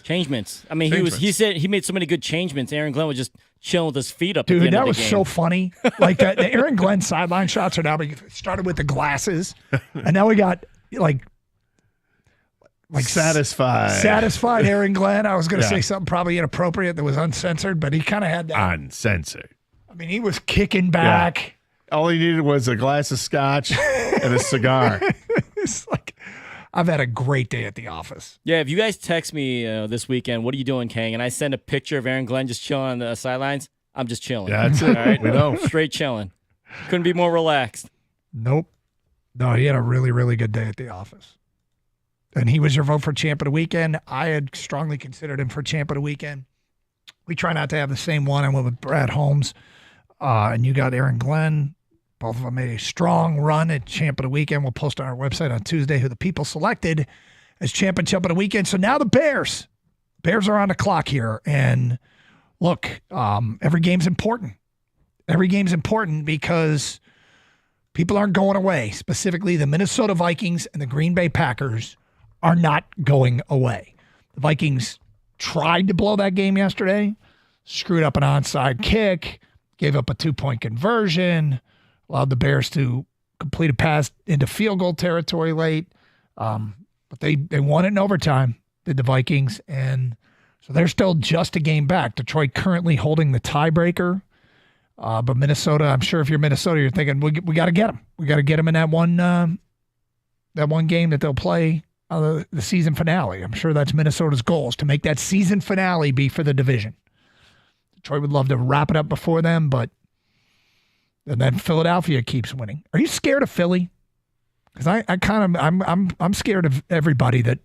Changements. I mean, he said he made so many good changements. Aaron Glenn was just chilling with his feet up. Dude, at the end that of the was game. so funny. Like the Aaron Glenn sideline shots are now. We started with the glasses, and now we got like satisfied Aaron Glenn. I was going to say something probably inappropriate that was uncensored, but he kind of had that. Uncensored. I mean, he was kicking back. Yeah. All he needed was a glass of scotch and a cigar. It's like, I've had a great day at the office. Yeah, if you guys text me this weekend, what are you doing, Kang? And I send a picture of Aaron Glenn just chilling on the sidelines, I'm just chilling. Yeah, that's it. All right? We know. Straight chilling. Couldn't be more relaxed. Nope. No, he had a really, really good day at the office. And he was your vote for champ of the weekend. I had strongly considered him for champ of the weekend. We try not to have the same one. I went with Brad Holmes, and you got Aaron Glenn. Both of them made a strong run at champ of the weekend. We'll post on our website on Tuesday who the people selected as champ of the weekend. So now the Bears are on the clock here. And look, every game's important. Every game's important because people aren't going away. Specifically, the Minnesota Vikings and the Green Bay Packers are not going away. The Vikings tried to blow that game yesterday, screwed up an onside kick, gave up a 2-point conversion, allowed the Bears to complete a pass into field goal territory late. But they won it in overtime, did the Vikings. And so they're still just a game back. Detroit currently holding the tiebreaker. But Minnesota, I'm sure if you're Minnesota, you're thinking, we got to get them. We got to get them in that one game that they'll play the season finale. I'm sure that's Minnesota's goal, is to make that season finale be for the division. Detroit would love to wrap it up before them, and then Philadelphia keeps winning. Are you scared of Philly? Because I'm scared of everybody that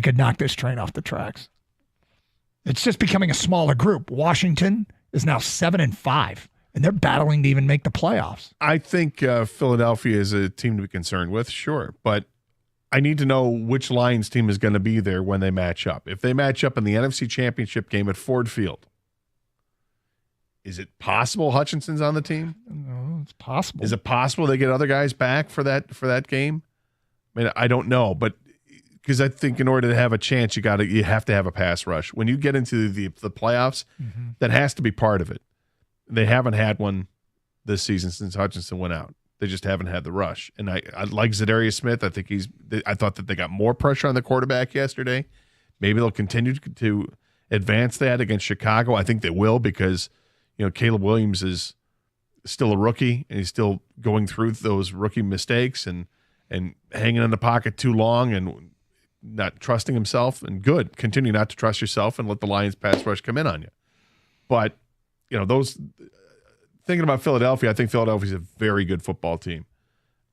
could knock this train off the tracks. It's just becoming a smaller group. Washington is now 7-5, and they're battling to even make the playoffs. I think Philadelphia is a team to be concerned with, sure, but I need to know which Lions team is going to be there when they match up. If they match up in the NFC Championship game at Ford Field, is it possible Hutchinson's on the team? No, it's possible. Is it possible they get other guys back for that game? I mean, I don't know, but because I think in order to have a chance, you have to have a pass rush. When you get into the playoffs, that has to be part of it. They haven't had one this season since Hutchinson went out. They just haven't had the rush. And I like Zadarius Smith. I thought that they got more pressure on the quarterback yesterday. Maybe they'll continue to advance that against Chicago. I think they will because, Caleb Williams is still a rookie and he's still going through those rookie mistakes and hanging in the pocket too long and not trusting himself. And good. Continue not to trust yourself and let the Lions pass rush come in on you. But, thinking about Philadelphia, I think Philadelphia's a very good football team.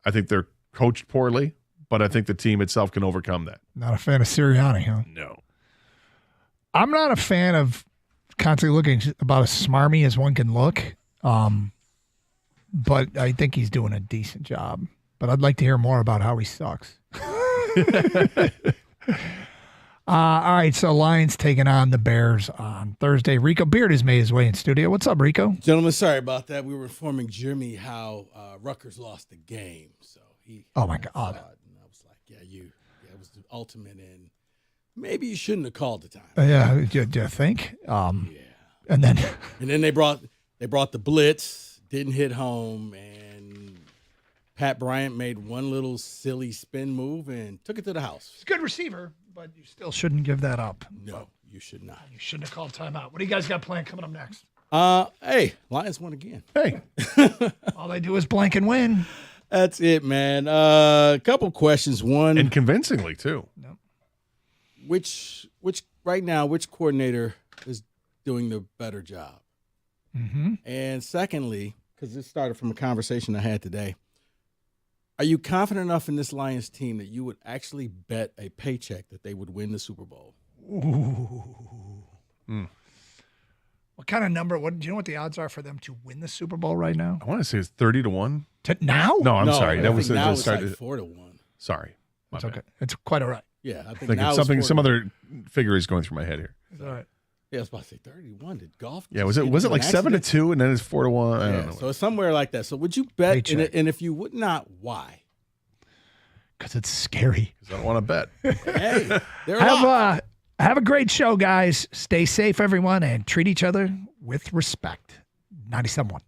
I think they're coached poorly, but I think the team itself can overcome that. Not a fan of Sirianni, huh? No. I'm not a fan of constantly looking about as smarmy as one can look, but I think he's doing a decent job. But I'd like to hear more about how he sucks. All right, so Lions taking on the Bears on Thursday. Rico Beard has made his way in studio. What's up, Rico? Gentlemen, sorry about that. We were informing Jimmy how Rutgers lost the game. So he. Oh my God! And I was like, it was the ultimate, and maybe you shouldn't have called the time. Yeah, do you think? Yeah. And then they brought the blitz, didn't hit home, and Pat Bryant made one little silly spin move and took it to the house. He's a good receiver, but you still shouldn't give that up. No, you should not. You shouldn't have called timeout. What do you guys got planned coming up next? Hey, Lions won again. Hey. All they do is blank and win. That's it, man. A couple questions. One, and convincingly too. No. Which right now, which coordinator is doing the better job? Mm-hmm. And secondly, because this started from a conversation I had today, are you confident enough in this Lions team that you would actually bet a paycheck that they would win the Super Bowl? Ooh. What kind of number? Do you know what the odds are for them to win the Super Bowl right now? I want to say it's 30-1. Now? No, I'm sorry. That was now the it's start. like 4-1. Sorry, it's okay. It's quite all right. Yeah, I think now some other figure is going through my head here. It's all right. Yeah, I was about to say 31. Did golf? Yeah, was it like 7-2 and then it's 4-1? I don't know. So it's somewhere like that. So would you bet? And if you would not, why? Because it's scary. Because I don't want to bet. Hey, I Have a great show, guys. Stay safe, everyone, and treat each other with respect. 97.1.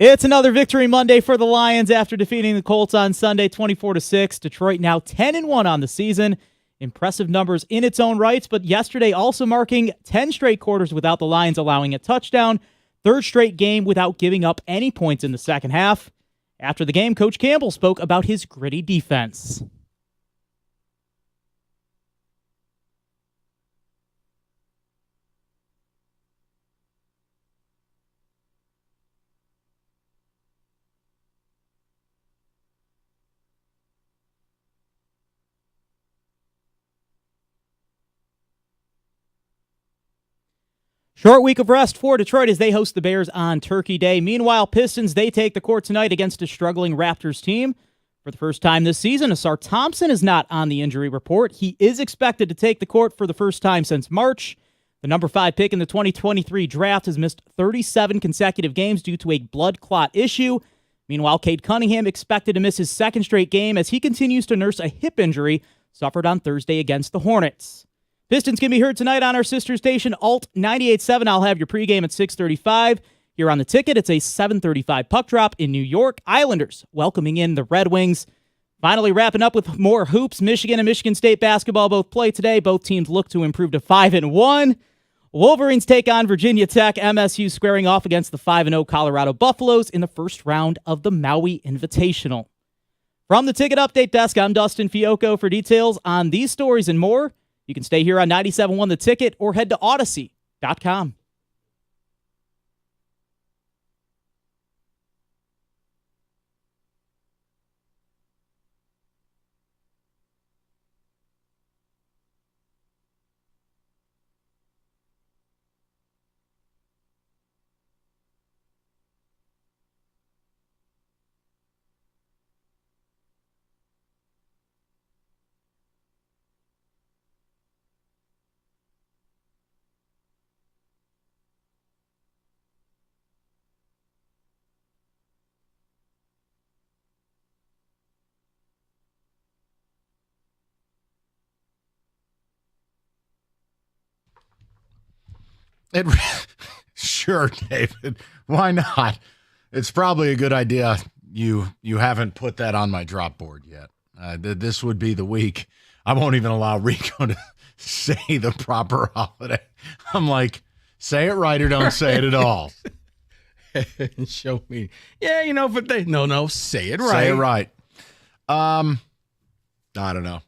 It's another victory Monday for the Lions after defeating the Colts on Sunday 24-6. Detroit now 10-1 on the season. Impressive numbers in its own rights, but yesterday also marking 10 straight quarters without the Lions allowing a touchdown. Third straight game without giving up any points in the second half. After the game, Coach Campbell spoke about his gritty defense. Short week of rest for Detroit as they host the Bears on Turkey Day. Meanwhile, Pistons, they take the court tonight against a struggling Raptors team. For the first time this season, Asar Thompson is not on the injury report. He is expected to take the court for the first time since March. The number 5 pick in the 2023 draft has missed 37 consecutive games due to a blood clot issue. Meanwhile, Cade Cunningham expected to miss his second straight game as he continues to nurse a hip injury suffered on Thursday against the Hornets. Pistons can be heard tonight on our sister station, Alt 98.7. I'll have your pregame at 6:35. Here on the ticket, it's a 7:35 puck drop in New York. Islanders welcoming in the Red Wings. Finally wrapping up with more hoops. Michigan and Michigan State basketball both play today. Both teams look to improve to 5-1. Wolverines take on Virginia Tech. MSU squaring off against the 5-0 Colorado Buffaloes in the first round of the Maui Invitational. From the Ticket Update Desk, I'm Dustin Fiocco. For details on these stories and more, you can stay here on 97.1 The Ticket or head to Odyssey.com. Sure, David. Why not? It's probably a good idea. You haven't put that on my drop board yet. This would be the week. I won't even allow Rico to say the proper holiday. I'm like, say it right or don't say it at all. Show me. Yeah, but say it right. Say it right. I don't know.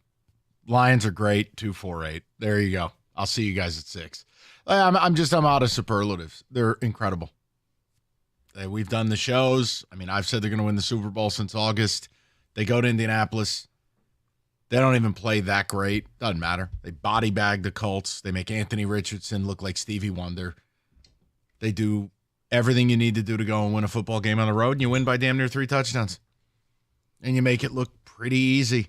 Lions are great. 2-4-8. There you go. I'll see you guys at 6. I'm out of superlatives. They're incredible. We've done the shows. I mean, I've said they're going to win the Super Bowl since August. They go to Indianapolis. They don't even play that great. Doesn't matter. They body bag the Colts. They make Anthony Richardson look like Stevie Wonder. They do everything you need to do to go and win a football game on the road, and you win by damn near 3 touchdowns. And you make it look pretty easy.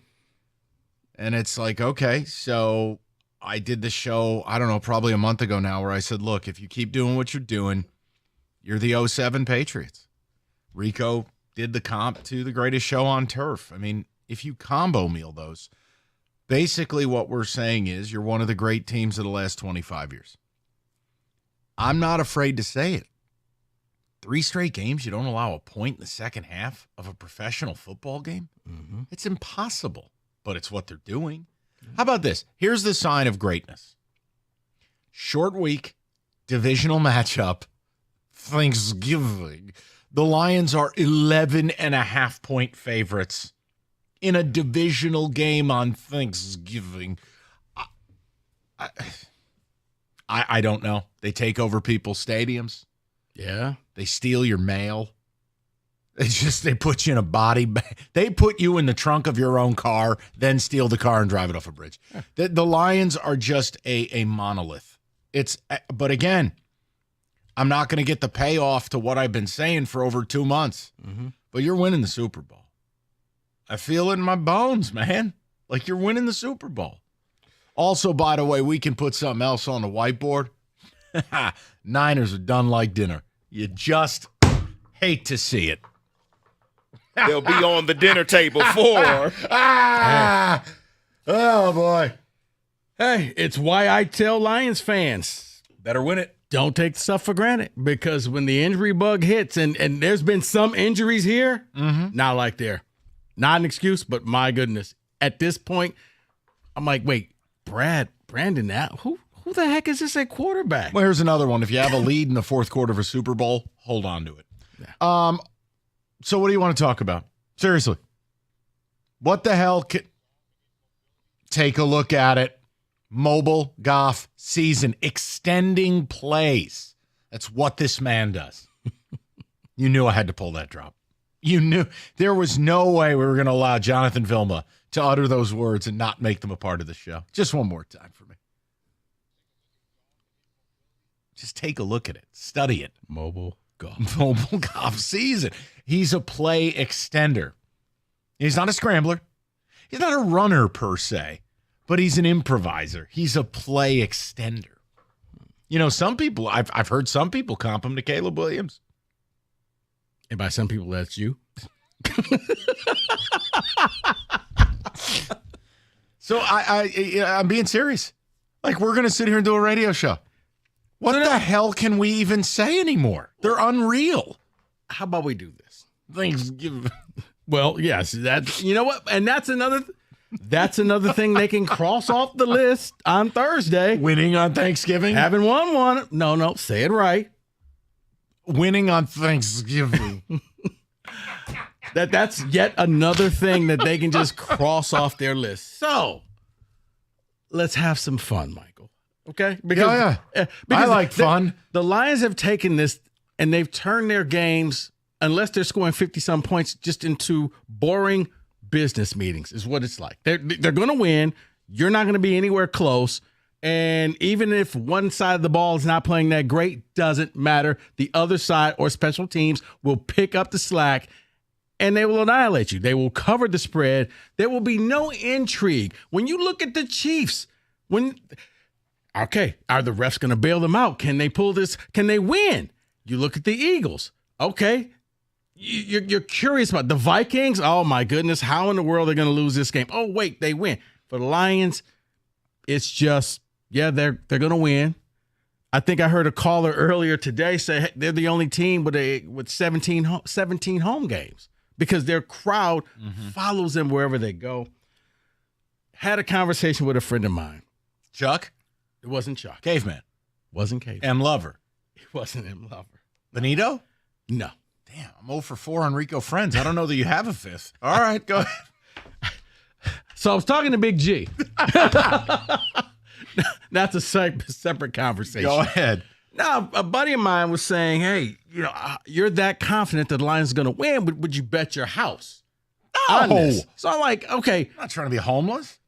And it's like, okay, so I did the show, I don't know, probably a month ago now, where I said, look, if you keep doing what you're doing, you're the 07 Patriots. Rico did the comp to the greatest show on turf. I mean, if you combo meal those, basically what we're saying is you're one of the great teams of the last 25 years. I'm not afraid to say it. 3 straight games, you don't allow a point in the second half of a professional football game? Mm-hmm. It's impossible, but it's what they're doing. How about this? Here's the sign of greatness. Short week, divisional matchup, Thanksgiving. The Lions are 11.5-point favorites in a divisional game on Thanksgiving. I don't know. They take over people's stadiums. Yeah. They steal your mail. They put you in a body bag. They put you in the trunk of your own car, then steal the car and drive it off a bridge. The Lions are just a monolith. But again, I'm not going to get the payoff to what I've been saying for over 2 months. Mm-hmm. But you're winning the Super Bowl. I feel it in my bones, man. Like you're winning the Super Bowl. Also, by the way, we can put something else on the whiteboard. Niners are done like dinner. You just hate to see it. They'll be on the dinner table for. Oh, boy. Hey, it's why I tell Lions fans, better win it. Don't take stuff for granted, because when the injury bug hits, and there's been some injuries here, not like there. Not an excuse, but my goodness. At this point, I'm like, wait, Brandon, who the heck is this at quarterback? Well, here's another one. If you have a lead in the fourth quarter of a Super Bowl, hold on to it. Yeah. So what do you want to talk about? Seriously. What the hell? Take a look at it. Mobile golf season. Extending plays. That's what this man does. You knew I had to pull that drop. You knew there was no way we were going to allow Jonathan Vilma to utter those words and not make them a part of the show. Just one more time for me. Just take a look at it. Study it. Mobile golf. Mobile golf season. He's a play extender. He's not a scrambler. He's not a runner per se, but he's an improviser. He's a play extender. You know, some people, I've heard some people comp him to Caleb Williams. And by some people, that's you. So I'm being serious. Like, we're going to sit here and do a radio show. What the hell can we even say anymore? They're unreal. How about we do this? Thanksgiving. Well, yes, that's, you know what? And that's another thing they can cross off the list on Thursday. Winning on Thanksgiving? Having won one. No, say it right. Winning on Thanksgiving. That's yet another thing that they can just cross off their list. So, let's have some fun, Michael. Okay? Because I like fun. The Lions have taken this and they've turned their games, unless they're scoring 50-some points, just into boring business meetings is what it's like. They're going to win. You're not going to be anywhere close. And even if one side of the ball is not playing that great, doesn't matter. The other side or special teams will pick up the slack and they will annihilate you. They will cover the spread. There will be no intrigue. When you look at the Chiefs, are the refs going to bail them out? Can they pull this? Can they win? You look at the Eagles. Okay. You're curious about the Vikings. Oh, my goodness. How in the world are they going to lose this game? Oh, wait, they win. For the Lions, it's just, they're going to win. I think I heard a caller earlier today say they're the only team with 17 home games because their crowd follows them wherever they go. Had a conversation with a friend of mine. Chuck? It wasn't Chuck. Caveman? Wasn't Caveman. M. Lover? It wasn't M. Lover. Benito? No. Damn, I'm 0 for 4 on Rico Friends. I don't know that you have a fifth. All right, go ahead. So I was talking to Big G. That's a separate conversation. Go ahead. Now, a buddy of mine was saying, hey, you're that confident that the Lions are going to win, but would you bet your house on this? So I'm like, okay. I'm not trying to be homeless.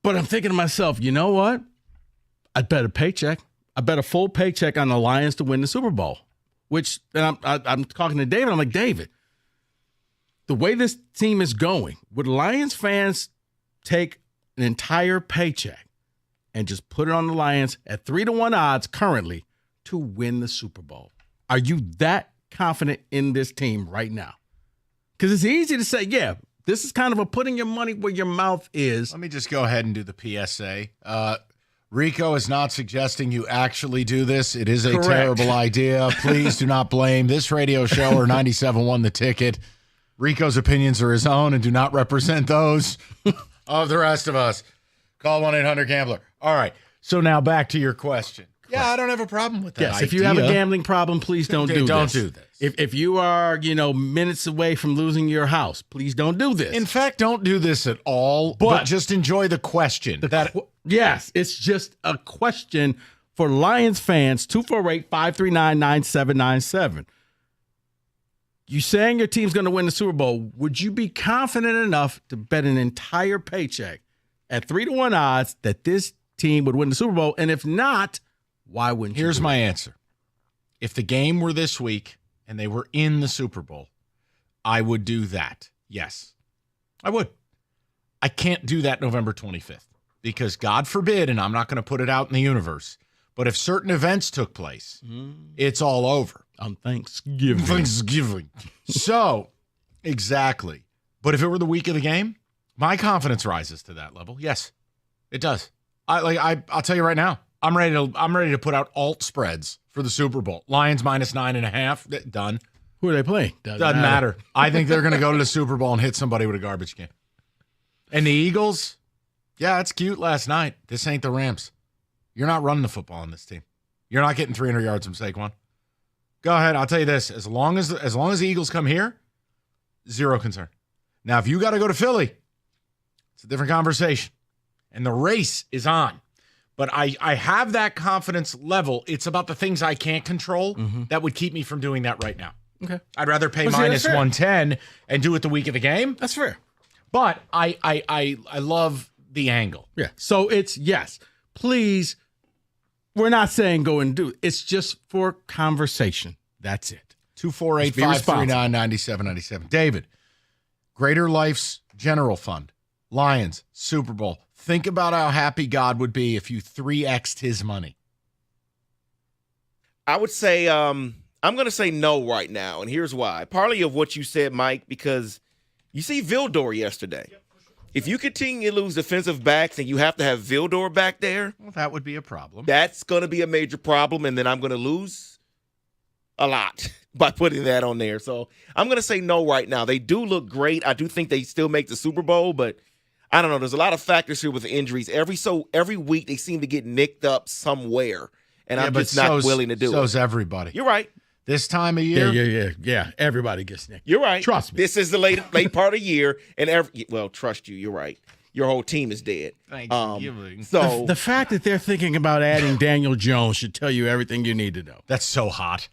But I'm thinking to myself, you know what? I'd bet a paycheck. I bet a full paycheck on the Lions to win the Super Bowl, which I'm talking to David. I'm like, David, the way this team is going, would Lions fans take an entire paycheck and just put it on the Lions at 3-1 odds currently to win the Super Bowl? Are you that confident in this team right now? Because it's easy to say, yeah, this is kind of a putting your money where your mouth is. Let me just go ahead and do the PSA. Rico is not suggesting you actually do this. It is a terrible idea. Please do not blame this radio show or 97.1 The Ticket. Rico's opinions are his own and do not represent those of the rest of us. Call 1-800-GAMBLER. All right. So now back to your question. Yeah, I don't have a problem with that. Yes, if you have a gambling problem, please don't do this. Don't do this. If you are, minutes away from losing your house, please don't do this. In fact, don't do this at all, but just enjoy the question. Yes, it's just a question for Lions fans, 248-539-9797. You saying your team's going to win the Super Bowl, would you be confident enough to bet an entire paycheck at 3-1 odds that this team would win the Super Bowl? And if not, why wouldn't you? Here's my answer. If the game were this week and they were in the Super Bowl, I would do that. Yes, I would. I can't do that November 25th because God forbid, and I'm not going to put it out in the universe, but if certain events took place, it's all over. On Thanksgiving. So, exactly. But if it were the week of the game, my confidence rises to that level. Yes, it does. I'll tell you right now, I'm ready to put out alt spreads for the Super Bowl. Lions minus 9.5. Done. Who are they playing? Doesn't matter. I think they're going to go to the Super Bowl and hit somebody with a garbage can. And the Eagles, yeah, it's cute last night. This ain't the Rams. You're not running the football on this team. You're not getting 300 yards from Saquon. Go ahead. I'll tell you this. As long as the Eagles come here, zero concern. Now, if you got to go to Philly, it's a different conversation. And the race is on. But I have that confidence level. It's about the things I can't control that would keep me from doing that right now. Okay. I'd rather pay minus 110 and do it the week of the game. That's fair. But I love the angle. Yeah. So it's yes. Please, we're not saying go and do it. It's just for conversation. That's it. 248-539-9797. David, Greater Life's General Fund, Lions, Super Bowl. Think about how happy God would be if you 3x'd his money. I would say I'm going to say no right now, and here's why. Partly of what you said, Mike, because you see Vildor yesterday. If you continue to lose defensive backs and you have to have Vildor back there, well, that would be a problem. That's going to be a major problem, and then I'm going to lose a lot by putting that on there. So I'm going to say no right now. They do look great. I do think they still make the Super Bowl, but I don't know. There's a lot of factors here with the injuries. Every week they seem to get nicked up somewhere, and I'm just not willing to do it. So's everybody. You're right. This time of year? Yeah. Everybody gets nicked. You're right. Trust me. This is the late part of the year, and trust you. You're right. Your whole team is dead. Thanksgiving. So the fact that they're thinking about adding Daniel Jones should tell you everything you need to know. That's so hot.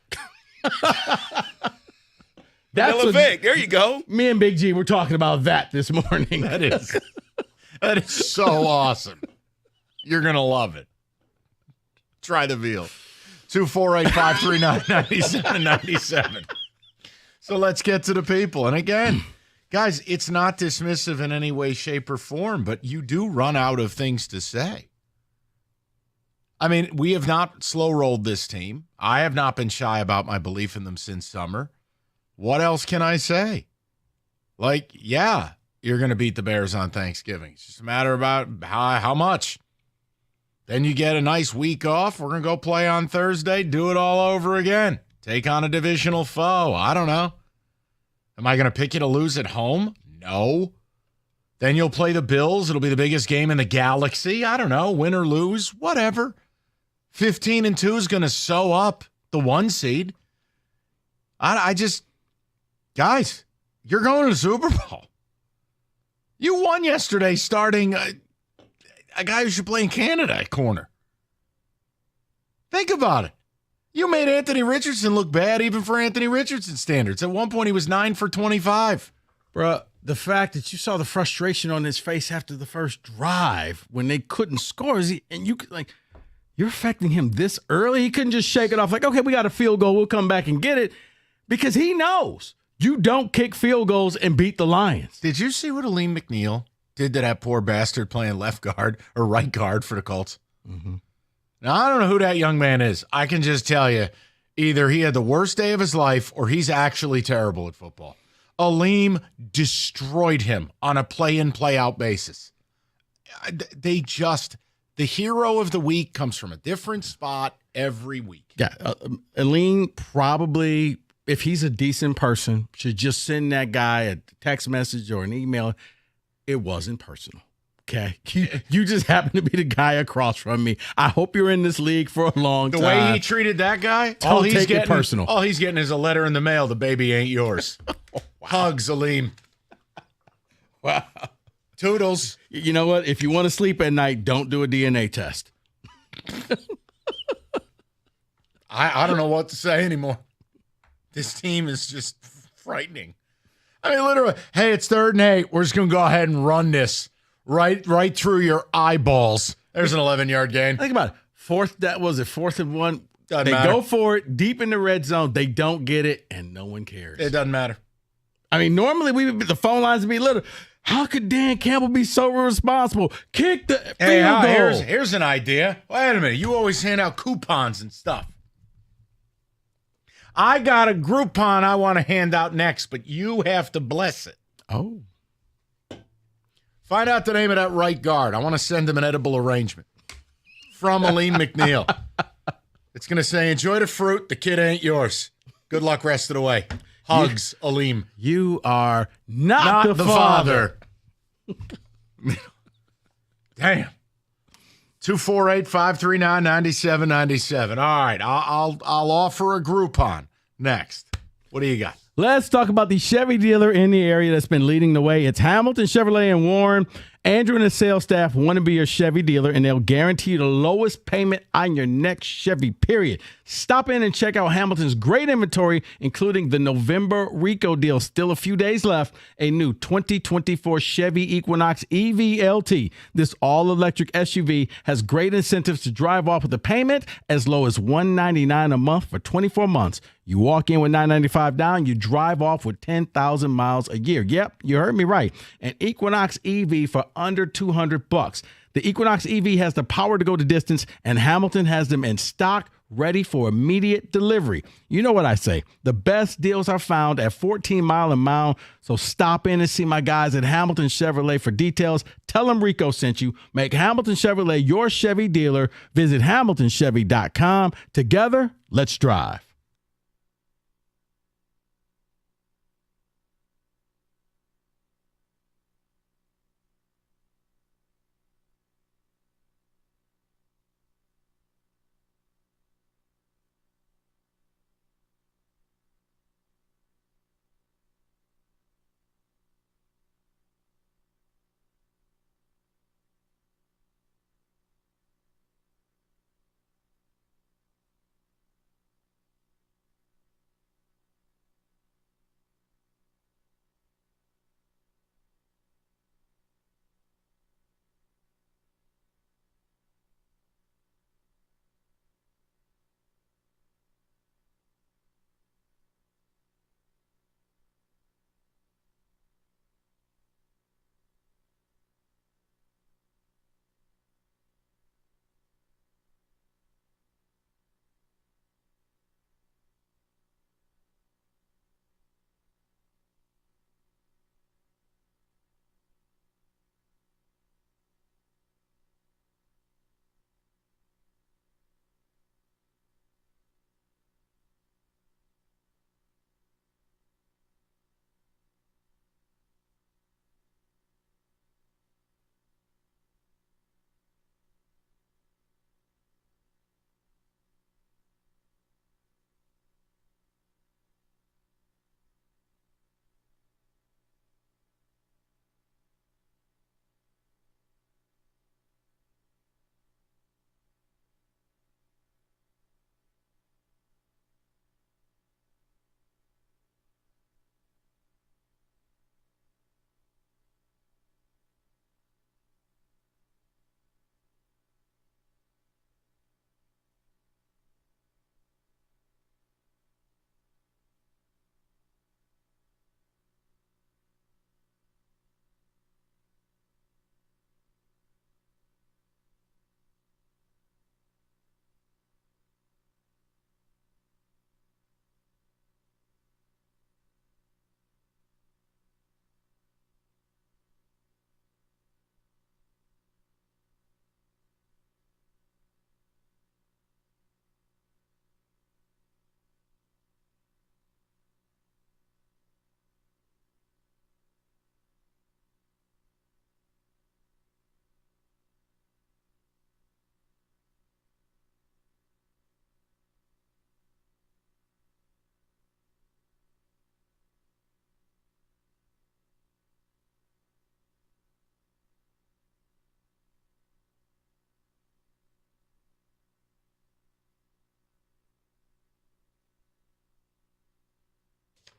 Vic, there you go. Me and Big G were talking about that this morning. That is so awesome. You're going to love it. Try the veal. 248-539-9797. So let's get to the people. And again, guys, it's not dismissive in any way, shape, or form, but you do run out of things to say. I mean, we have not slow-rolled this team. I have not been shy about my belief in them since summer. What else can I say? Yeah, you're going to beat the Bears on Thanksgiving. It's just a matter about how much. Then you get a nice week off. We're going to go play on Thursday, do it all over again. Take on a divisional foe. I don't know. Am I going to pick you to lose at home? No. Then you'll play the Bills. It'll be the biggest game in the galaxy. I don't know. Win or lose, whatever. 15-2 is going to sew up the 1 seed. I just, guys, you're going to the Super Bowl. You won yesterday starting a guy who should play in Canada at corner. Think about it. You made Anthony Richardson look bad even for Anthony Richardson standards. At one point, he was 9 for 25. Bruh, the fact that you saw the frustration on his face after the first drive when they couldn't score, you're affecting him this early? He couldn't just shake it off like, okay, we got a field goal. We'll come back and get it. Because he knows you don't kick field goals and beat the Lions. Did you see what Aleem McNeil did to that poor bastard playing left guard or right guard for the Colts? Mm-hmm. Now, I don't know who that young man is. I can just tell you, either he had the worst day of his life or he's actually terrible at football. Aleem destroyed him on a play-in, play-out basis. The hero of the week comes from a different spot every week. Yeah, Aleem probably, if he's a decent person, should just send that guy a text message or an email. It wasn't personal. Okay, you just happen to be the guy across from me. I hope you're in this league for a long time. The way he treated that guy, Don't take it personal. All he's getting is a letter in the mail. The baby ain't yours. Wow. Hugs, Aleem. Wow. Toodles. You know what? If you want to sleep at night, don't do a DNA test. I don't know what to say anymore. This team is just frightening. I mean, literally, hey, it's 3rd and 8. We're just going to go ahead and run this right through your eyeballs. There's an 11-yard gain. Think about it. 4th and 1. Doesn't they matter. go for it deep in the red zone. They don't get it, and no one cares. It doesn't matter. I mean, normally the phone lines would be little. How could Dan Campbell be so irresponsible? Kick the field goal. Here's an idea. Wait a minute. You always hand out coupons and stuff. I got a Groupon I want to hand out next, but you have to bless it. Oh. Find out the name of that right guard. I want to send him an edible arrangement from Aleem McNeil. It's going to say, enjoy the fruit. The kid ain't yours. Good luck rest of the way. Hugs, Aleem. You are not the father. Damn. 248-539-9797. All right, I'll offer a Groupon next. What do you got? Let's talk about the Chevy dealer in the area that's been leading the way. It's Hamilton Chevrolet in Warren. Andrew and his sales staff want to be your Chevy dealer, and they'll guarantee you the lowest payment on your next Chevy, period. Stop in and check out Hamilton's great inventory, including the November Rico deal. Still a few days left. A new 2024 Chevy Equinox EV-LT. This all-electric SUV has great incentives to drive off with a payment as low as $199 a month for 24 months. You walk in with $995 down, you drive off with 10,000 miles a year. Yep, you heard me right. An Equinox EV for under $200. The Equinox EV has the power to go the distance, and Hamilton has them in stock, ready for immediate delivery. You know what I say. The best deals are found at 14 Mile and Mound. So stop in and see my guys at Hamilton Chevrolet for details. Tell them Rico sent you. Make Hamilton Chevrolet your Chevy dealer. Visit HamiltonChevy.com. Together, let's drive.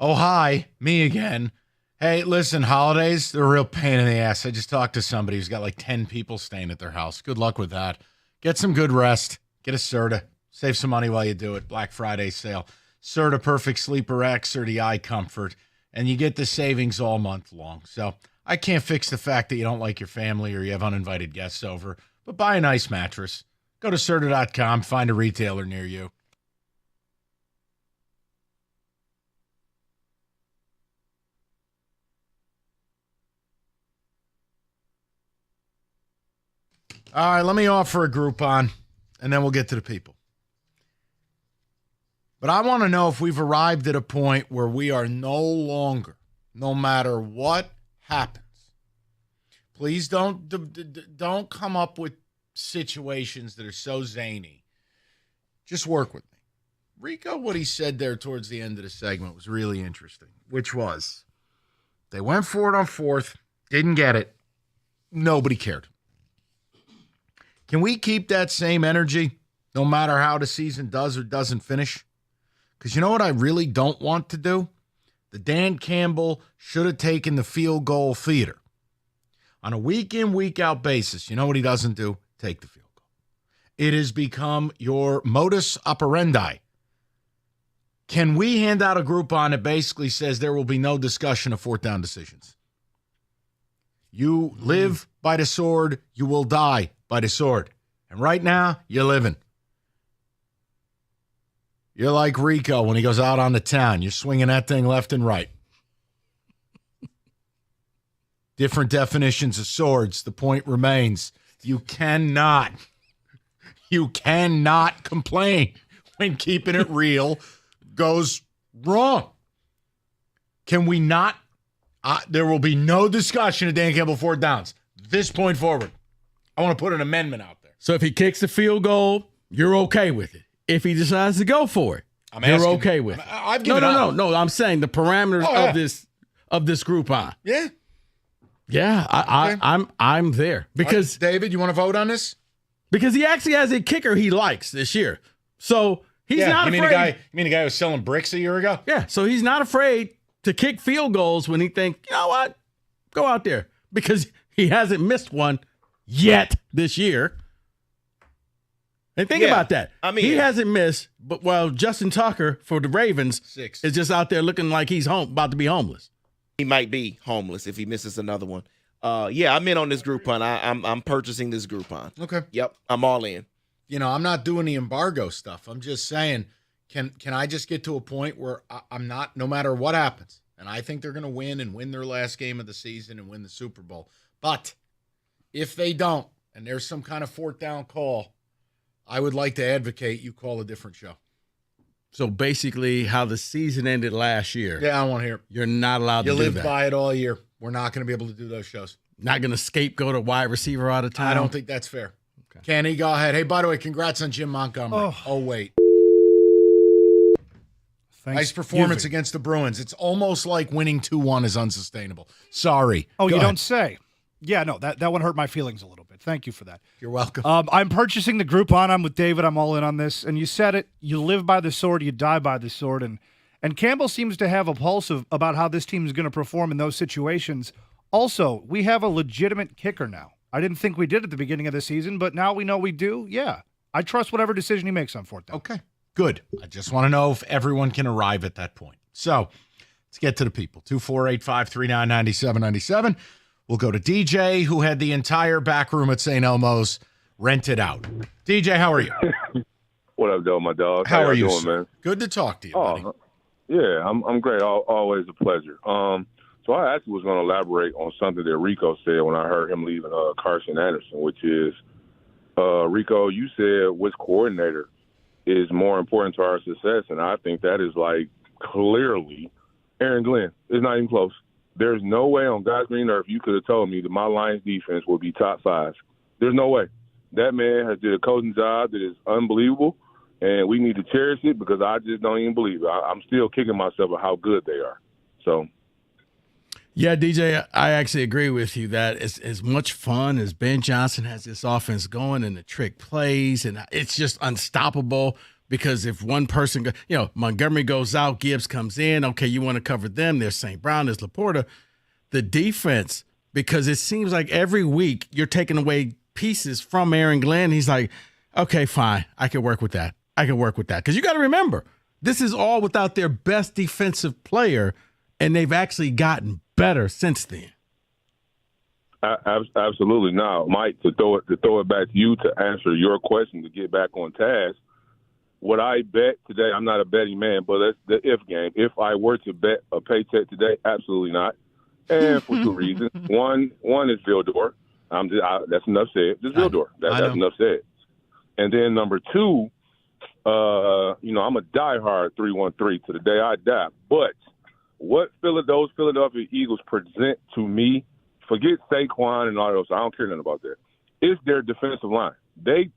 Oh, hi, me again. Hey, listen, holidays, they're a real pain in the ass. I just talked to somebody who's got like 10 people staying at their house. Good luck with that. Get some good rest. Get a Serta. Save some money while you do it. Black Friday sale. Serta Perfect Sleeper X or the Eye Comfort. And you get the savings all month long. So I can't fix the fact that you don't like your family or you have uninvited guests over, but buy a nice mattress. Go to Serta.com, find a retailer near you. All right, let me offer a Groupon, and then we'll get to the people. But I want to know if we've arrived at a point where we are no longer, no matter what happens, please don't come up with situations that are so zany. Just work with me. Rico, what he said there towards the end of the segment was really interesting, which was they went for it on fourth, didn't get it, nobody cared. Can we keep that same energy no matter how the season does or doesn't finish? Because you know what I really don't want to do? The Dan Campbell should have taken the field goal theater. On a week-in, week-out basis, you know what he doesn't do? Take the field goal. It has become your modus operandi. Can we hand out a Groupon that basically says there will be no discussion of fourth down decisions? You live by the sword, you will die by the sword. And right now, you're living. You're like Rico when he goes out on the town. You're swinging that thing left and right. Different definitions of swords. The point remains, you cannot complain when keeping it real goes wrong. Can we not? There will be no discussion of Dan Campbell fourth downs. This point forward. I want to put an amendment out there. So if he kicks the field goal, you're okay with it. If he decides to go for it, you're okay with it. I've given up. No. I'm saying the parameters of this Groupon. Yeah. Yeah, I'm there because David, you want to vote on this? Because he actually has a kicker he likes this year, so he's not afraid. You mean the guy who was selling bricks a year ago? Yeah, so he's not afraid to kick field goals when he thinks, you know what, go out there because he hasn't missed one yet this year. And think about that. I mean, he hasn't missed, but while Justin Tucker for the Ravens is just out there looking like he's about to be homeless. He might be homeless if he misses another one. Yeah, I'm in on this Groupon. I'm purchasing this Groupon. Okay. Yep, I'm all in. You know, I'm not doing the embargo stuff. I'm just saying, can I just get to a point where I'm not, no matter what happens, and I think they're going to win their last game of the season and win the Super Bowl. But if they don't, and there's some kind of fourth down call, I would like to advocate you call a different show. So basically how the season ended last year. Yeah, I want to hear. You're not allowed to do that. You live by it all year. We're not going to be able to do those shows. Not going to scapegoat a wide receiver out of time? I don't think that's fair. Okay. Kenny, go ahead. Hey, by the way, congrats on Jim Montgomery. Oh wait. Nice performance against the Bruins. It's almost like winning 2-1 is unsustainable. Sorry. Oh, you don't say. Yeah, no, that one hurt my feelings a little bit. Thank you for that. You're welcome. I'm purchasing the Groupon. I'm with David. I'm all in on this. And you said it. You live by the sword. You die by the sword. And Campbell seems to have a pulse about how this team is going to perform in those situations. Also, we have a legitimate kicker now. I didn't think we did at the beginning of the season, but now we know we do. Yeah. I trust whatever decision he makes on fourth down. Okay, good. I just want to know if everyone can arrive at that point. So let's get to the people. 248-539-9797. We'll go to DJ, who had the entire back room at St. Elmo's rented out. DJ, how are you? What up, though, my dog? How are you doing, man? Good to talk to you, buddy. Yeah, I'm great. Always a pleasure. So I actually was going to elaborate on something that Rico said when I heard him leaving Carson Anderson, which is, Rico, you said which coordinator is more important to our success, and I think that is, like, clearly Aaron Glenn. It's not even close. There's no way on God's green earth you could have told me that my Lions defense would be top 5. There's no way. That man has did a coaching job that is unbelievable, and we need to cherish it because I just don't even believe it. I'm still kicking myself at how good they are. So, yeah, DJ, I actually agree with you that as much fun as Ben Johnson has this offense going and the trick plays, and it's just unstoppable. because if one person, Montgomery goes out, Gibbs comes in, okay, you want to cover them. There's St. Brown, there's Laporta. The defense, because it seems like every week you're taking away pieces from Aaron Glenn. He's like, okay, fine, I can work with that. Because you got to remember, this is all without their best defensive player, and they've actually gotten better since then. Absolutely. Now, Mike, to throw it back to you to answer your question, to get back on task, would I bet today? I'm not a betting man, but that's the if game. If I were to bet a paycheck today, absolutely not. And for two reasons. One is Vildor. That's enough said. Just Vildor. That's enough said. And then number two, I'm a diehard 313 to the day I die. But what those Philadelphia Eagles present to me, forget Saquon and all those. I don't care nothing about that. It's their defensive line. They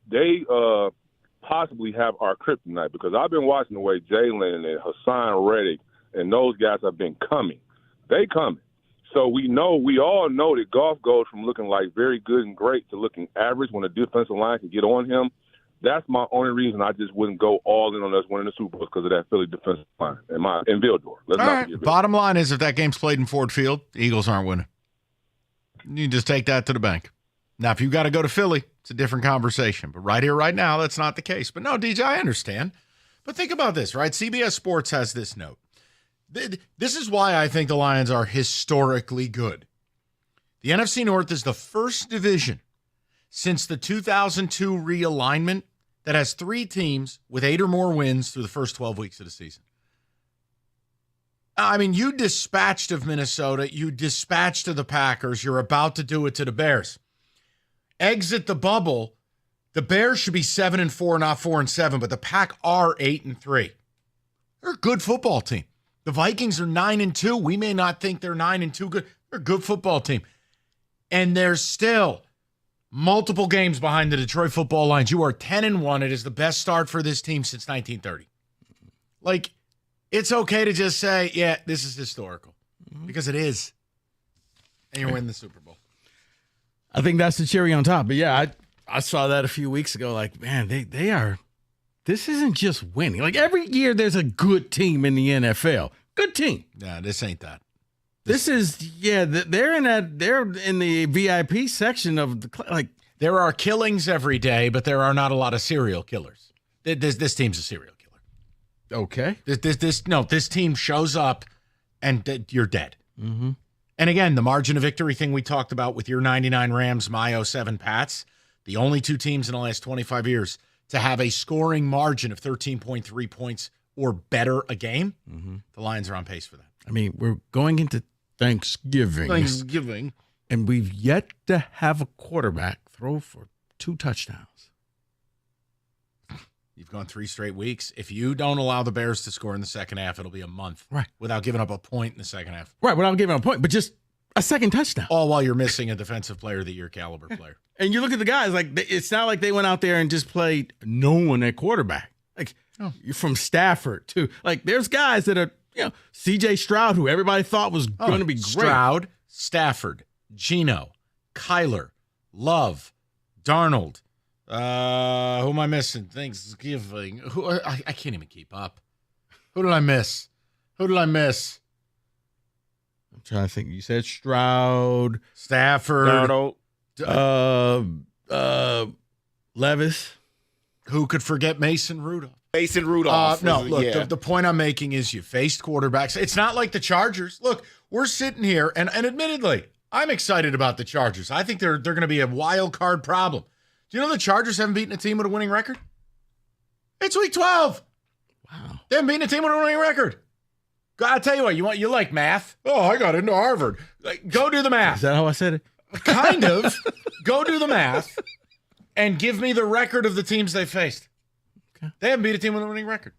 possibly have our kryptonite, because I've been watching the way Jalen and Hassan Reddick and those guys have been coming. They coming. So we all know that Goff goes from looking like very good and great to looking average when the defensive line can get on him. That's my only reason I just wouldn't go all in on us winning the Super Bowl, because of that Philly defensive line and Vildor. All right. Bottom line is, if that game's played in Ford Field, the Eagles aren't winning. You just take that to the bank. Now, if you got to go to Philly, it's a different conversation. But right here, right now, that's not the case. But no, DJ, I understand. But think about this, right? CBS Sports has this note. This is why I think the Lions are historically good. The NFC North is the first division since the 2002 realignment that has 3 teams with 8 or more wins through the first 12 weeks of the season. I mean, you dispatched of Minnesota. You dispatched of the Packers. You're about to do it to the Bears. Exit the bubble. The Bears should be 7-4, not 4-7, but the Pack are 8-3. They're a good football team. The Vikings are 9-2. We may not think they're 9-2 good. They're a good football team. And they're still multiple games behind the Detroit Football Lions. You are 10-1. It is the best start for this team since 1930. Like, it's okay to just say, yeah, this is historical. Because it is. And you're winning the Super Bowl. I think that's the cherry on top. But yeah, I saw that a few weeks ago. Like, man, they are. This isn't just winning. Like, every year there's a good team in the NFL. Good team. Yeah, this ain't that. This is, they're in the VIP section of the, like. There are killings every day, but there are not a lot of serial killers. This team's a serial killer. Okay. This team shows up and you're dead. Mm-hmm. And again, the margin of victory thing we talked about with your 99 Rams, my 07 Pats, the only 2 teams in the last 25 years to have a scoring margin of 13.3 points or better a game. Mm-hmm. The Lions are on pace for that. I mean, we're going into Thanksgiving. And we've yet to have a quarterback throw for 2 touchdowns. You've gone 3 straight weeks. If you don't allow the Bears to score in the second half, it'll be a month. Right. Without giving up a point in the second half. Right, without giving up a point, but just a second touchdown. All while you're missing a defensive player of the year caliber player. And you look at the guys, like, it's not like they went out there and just played no one at quarterback. Like, you're from Stafford, too. Like, there's guys that are, C.J. Stroud, who everybody thought was going to be great. Stroud, Stafford, Geno, Kyler, Love, Darnold. Who am I missing? Thanksgiving. I can't even keep up. Who did I miss? I'm trying to think. You said Stroud, Stafford, Darnold, Levis. Who could forget Mason Rudolph? The point I'm making is you faced quarterbacks. It's not like the Chargers. Look, we're sitting here, and admittedly, I'm excited about the Chargers. I think they're going to be a wild card problem. Do you know the Chargers haven't beaten a team with a winning record? It's week 12. Wow. They haven't beaten a team with a winning record. I'll tell you what, you like math. Oh, I got into Harvard. Go do the math. Is that how I said it? Kind of. Go do the math and give me the record of the teams they faced. Okay. They haven't beat a team with a winning record.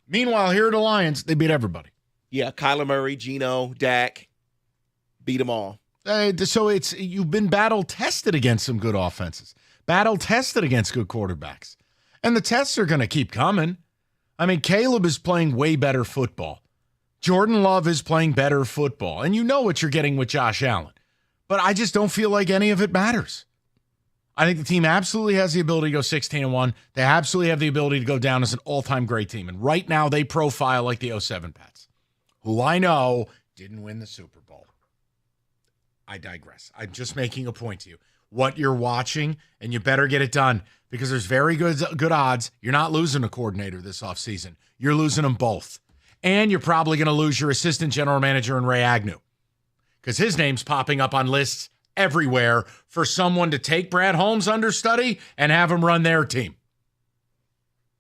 Meanwhile, here are the Lions. They beat everybody. Yeah, Kyler Murray, Geno, Dak, beat them all. So you've been battle-tested against some good offenses. Battle-tested against good quarterbacks. And the tests are going to keep coming. I mean, Caleb is playing way better football. Jordan Love is playing better football. And you know what you're getting with Josh Allen. But I just don't feel like any of it matters. I think the team absolutely has the ability to go 16-1. They absolutely have the ability to go down as an all-time great team. And right now they profile like the 07 Pats, who I know didn't win the Super Bowl. I digress. I'm just making a point to you. What you're watching, and you better get it done because there's very good odds you're not losing a coordinator this offseason. You're losing them both. And you're probably going to lose your assistant general manager in Ray Agnew because his name's popping up on lists everywhere for someone to take Brad Holmes' understudy and have him run their team.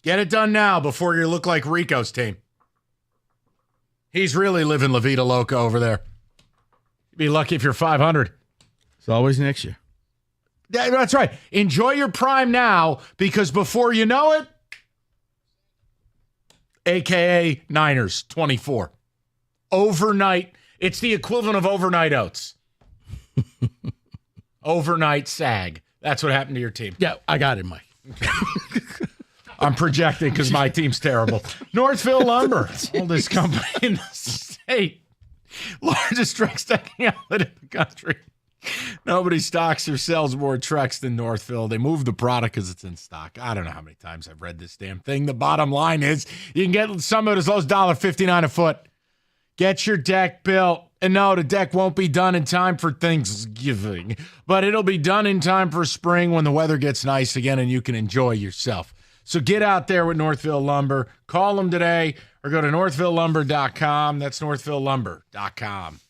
Get it done now before you look like Rico's team. He's really living La Vida Loca over there. You'd be lucky if you're 500. It's always next year. Yeah, that's right. Enjoy your prime now because before you know it, AKA Niners 24. Overnight. It's the equivalent of overnight oats. Overnight sag. That's what happened to your team. Yeah, I got it, Mike. I'm projecting because my team's terrible. Northville Lumber, oldest company in the state. Largest truck stacking outlet in the country. Nobody stocks or sells more trucks than Northville. They move the product because it's in stock. I don't know how many times I've read this damn thing. The bottom line is you can get some of it as low as $1.59 a foot. Get your deck built. And no, the deck won't be done in time for Thanksgiving, but it'll be done in time for spring when the weather gets nice again and you can enjoy yourself. So get out there with Northville Lumber. Call them today or go to northvillelumber.com. That's northvillelumber.com.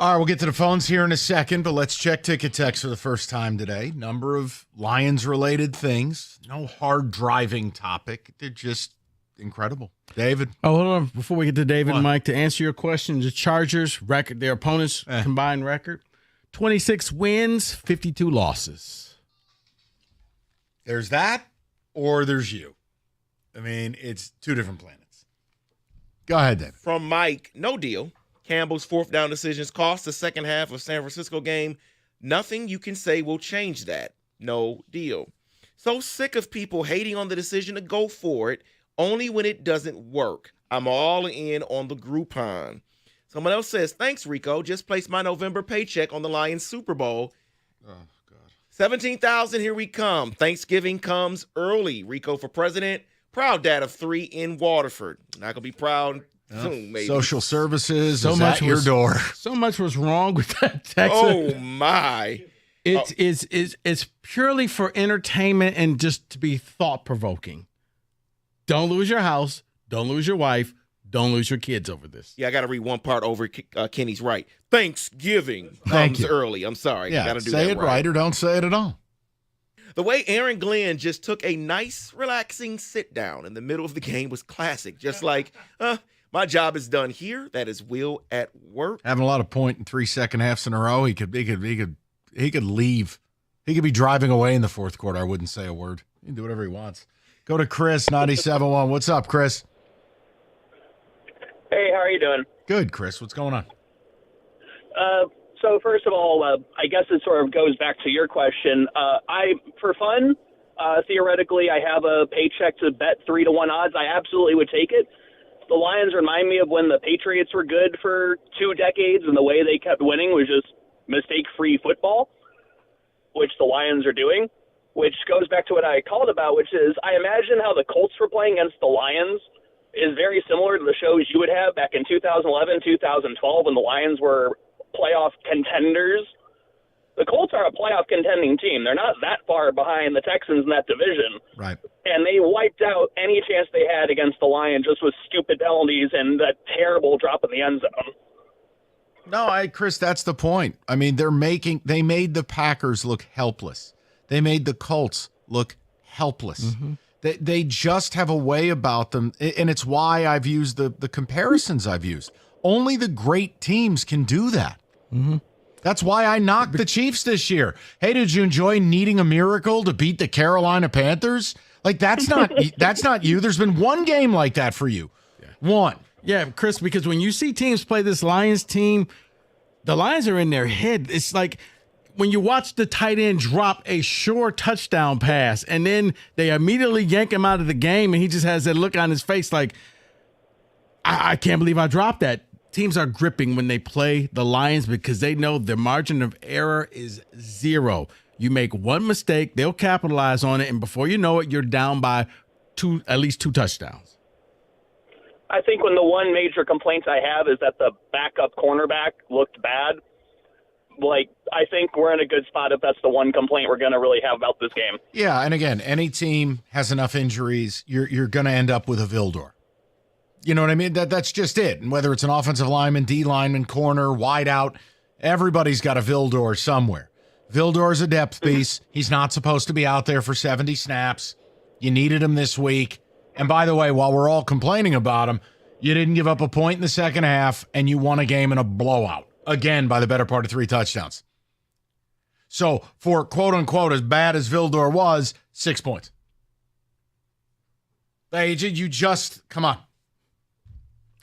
All right, we'll get to the phones here in a second, but let's check Ticket Text for the first time today. Number of Lions-related things. No hard driving topic. They're just incredible. David? Oh, hold on. Before we get to David and Mike, to answer your question, the Chargers record, their opponents' combined record, 26 wins, 52 losses. There's that, or there's you. I mean, it's two different planets. Go ahead, David. From Mike, no deal. Campbell's fourth down decisions cost the second half of San Francisco game. Nothing you can say will change that. No deal. So sick of people hating on the decision to go for it only when it doesn't work. I'm all in on the Groupon. Someone else says, thanks, Rico. Just placed my November paycheck on the Lions Super Bowl. Oh, God. 17,000, here we come. Thanksgiving comes early. Rico for president. Proud dad of 3 in Waterford. Not going to be proud soon, maybe. Social services is at your door. So much was wrong with that text. Oh, my. It's purely for entertainment and just to be thought-provoking. Don't lose your house. Don't lose your wife. Don't lose your kids over this. Yeah, I got to read one part over. Kenny's right. Thanksgiving comes early. I'm sorry. Yeah, got to do say that it right or don't say it at all. The way Aaron Glenn just took a nice, relaxing sit down in the middle of the game was classic. Just like, my job is done here. That is Will at work. Having a lot of point in 3 second halves in a row, he could leave. He could be driving away in the fourth quarter. I wouldn't say a word. He can do whatever he wants. Go to Chris, 97.1. What's up, Chris? Hey, how are you doing? Good, Chris. What's going on? So first of all, I guess it sort of goes back to your question. For fun, theoretically, I have a paycheck to bet 3-1 odds. I absolutely would take it. The Lions remind me of when the Patriots were good for 2 decades, and the way they kept winning was just mistake-free football, which the Lions are doing, which goes back to what I called about, which is I imagine how the Colts were playing against the Lions is very similar to the shows you would have back in 2011, 2012 when the Lions were playoff contenders. The Colts are a playoff contending team. They're not that far behind the Texans in that division. Right. And they wiped out any chance they had against the Lions just with stupid penalties and that terrible drop in the end zone. No, Chris, that's the point. I mean, they made the Packers look helpless. They made the Colts look helpless. Mm-hmm. They just have a way about them, and it's why I've used the comparisons I've used. Only the great teams can do that. Mm-hmm. That's why I knocked the Chiefs this year. Hey, did you enjoy needing a miracle to beat the Carolina Panthers? Like, that's not you. There's been one game like that for you. Yeah. One. Yeah, Chris, because when you see teams play this Lions team, the Lions are in their head. It's like when you watch the tight end drop a sure touchdown pass, and then they immediately yank him out of the game, and he just has that look on his face like, I can't believe I dropped that. Teams are gripping when they play the Lions because they know their margin of error is 0. You make one mistake, they'll capitalize on it, and before you know it, you're down by at least 2 touchdowns. I think when the one major complaint I have is that the backup cornerback looked bad. Like, I think we're in a good spot if that's the one complaint we're going to really have about this game. Yeah, and again, any team has enough injuries, you're going to end up with a Vildor. You know what I mean? That's just it. And whether it's an offensive lineman, D lineman, corner, wide out, everybody's got a Vildor somewhere. Vildor's a depth piece. He's not supposed to be out there for 70 snaps. You needed him this week. And by the way, while we're all complaining about him, you didn't give up a point in the second half, and you won a game in a blowout. Again, by the better part of 3 touchdowns. So for quote-unquote as bad as Vildor was, 6 points. Hey, you just, come on.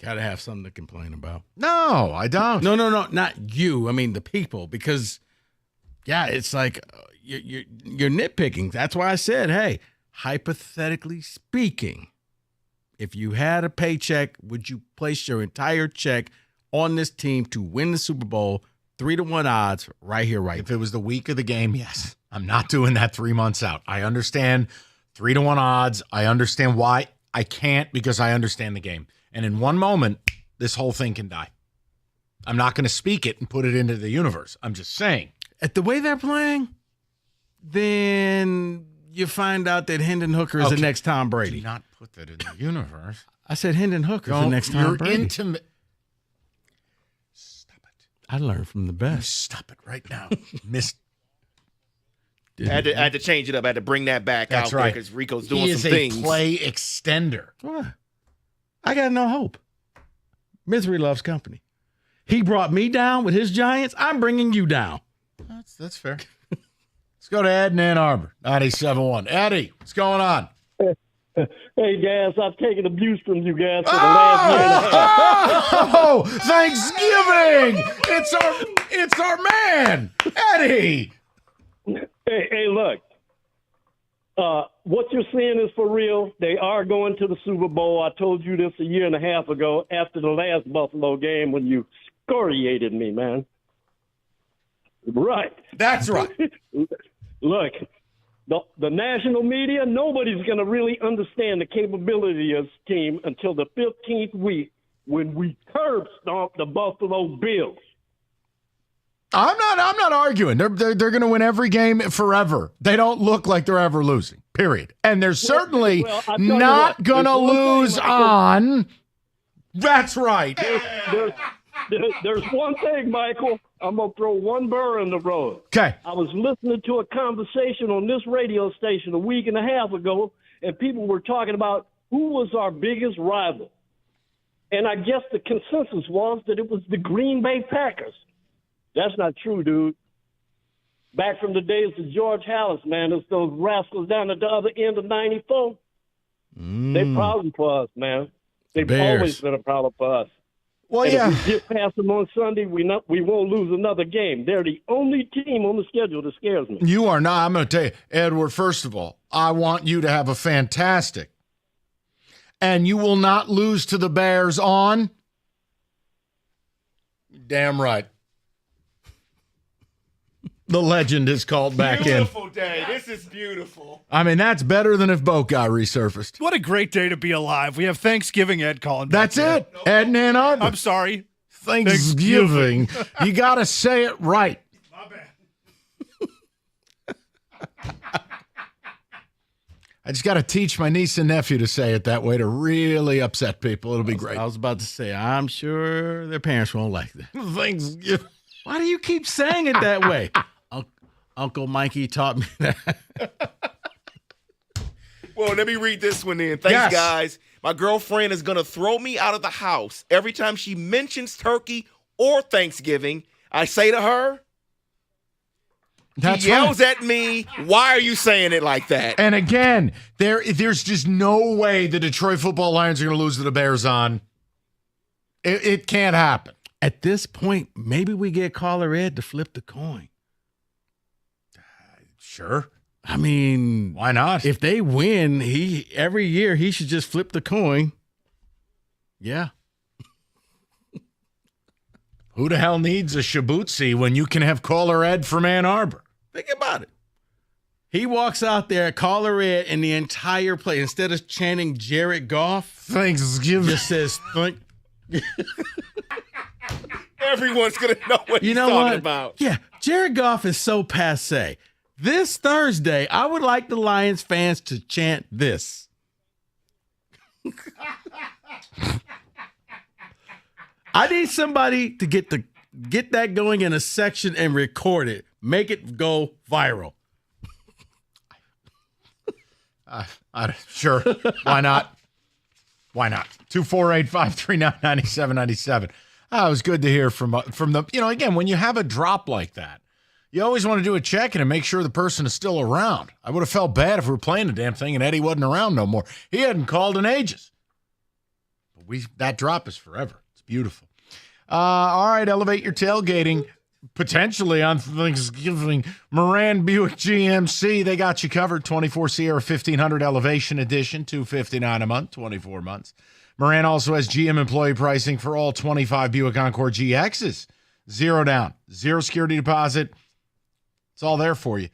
Got to have something to complain about. No, I don't. No, not you. I mean the people, because, yeah, it's like you're nitpicking. That's why I said, hey, hypothetically speaking, if you had a paycheck, would you place your entire check on this team to win the Super Bowl, 3-1 odds, right here, right now? If it was the week of the game, yes. I'm not doing that 3 months out. I understand 3-1 odds. I understand why. I can't because I understand the game. And in one moment, this whole thing can die. I'm not going to speak it and put it into the universe. I'm just saying. At the way they're playing, then you find out that Hendon Hooker is the next Tom Brady. Do not put that in the universe. I said Hendon Hooker is the next Tom Brady. Intimate. I learned from the best. Stop it right now. Miss. I had to change it up. I had to bring that back That's out right. because Rico's doing He some is things. a play extender. What? I got no hope. Misery loves company. He brought me down with his Giants. I'm bringing you down. That's fair. Let's go to Ed in Ann Arbor, 97.1. Eddie, what's going on? Hey, guys, I've taken abuse from you guys for the last year and a half. Oh, Thanksgiving! It's our man, Eddie. Hey, look. What you're seeing is for real. They are going to the Super Bowl. I told you this a year and a half ago after the last Buffalo game when you excoriated me, man. Right. That's right. Look, the national media, nobody's going to really understand the capability of this team until the 15th week when we curb stomp the Buffalo Bills. I'm not arguing. They're going to win every game forever. They don't look like they're ever losing. Period. And they're certainly not going to lose on. That's right. There's one thing, Michael. I'm going to throw one burr in the road. Okay. I was listening to a conversation on this radio station a week and a half ago, and people were talking about who was our biggest rival. And I guess the consensus was that it was the Green Bay Packers. That's not true, dude. Back from the days of George Halas, man, it's those rascals down at the other end of 94. They problem for us, man. They've always been a problem for us. Well, and yeah. if we get past them on Sunday, we won't lose another game. They're the only team on the schedule that scares me. You are not. I'm going to tell you, Edward, first of all, I want you to have a fantastic. And you will not lose to the Bears on. Damn right. The legend is called back in. Beautiful day. This is beautiful. I mean, that's better than if Boat Guy resurfaced. What a great day to be alive. We have Thanksgiving, Ed calling. That's it. Ed in Ann Arbor. I'm sorry. Thanksgiving. You got to say it right. My bad. I just got to teach my niece and nephew to say it that way to really upset people. It'll be great. I was about to say, I'm sure their parents won't like that. Thanksgiving. Why do you keep saying it that way? Uncle Mikey taught me that. Well, let me read this one in. Thanks, guys. My girlfriend is going to throw me out of the house every time she mentions turkey or Thanksgiving. I say to her, she yells at me, why are you saying it like that? And again, there's just no way the Detroit Football Lions are going to lose to the Bears on. It can't happen. At this point, maybe we get caller Ed to flip the coin. Sure. I mean, why not? If they win, every year he should just flip the coin. Yeah. Who the hell needs a Shabutsi when you can have caller Ed from Ann Arbor? Think about it. He walks out there, caller Ed, and the entire play, instead of chanting Jared Goff, Thanksgiving, just says thank. Everyone's going to know what he's talking about. Yeah, Jared Goff is so passé. This Thursday, I would like the Lions fans to chant this. I need somebody to get that going in a section and record it. Make it go viral. Sure. Why not? Why not? 248-539-9797. It was good to hear from the, again, when you have a drop like that, you always want to do a check-in and make sure the person is still around. I would have felt bad if we were playing the damn thing and Eddie wasn't around no more. He hadn't called in ages. But that drop is forever. It's beautiful. All right, elevate your tailgating. Potentially on Thanksgiving. Moran Buick GMC, they got you covered. 24 Sierra 1500 Elevation Edition, $259 a month, 24 months. Moran also has GM employee pricing for all 25 Buick Encore GXs. 0 down, 0 security deposit. It's all there for you.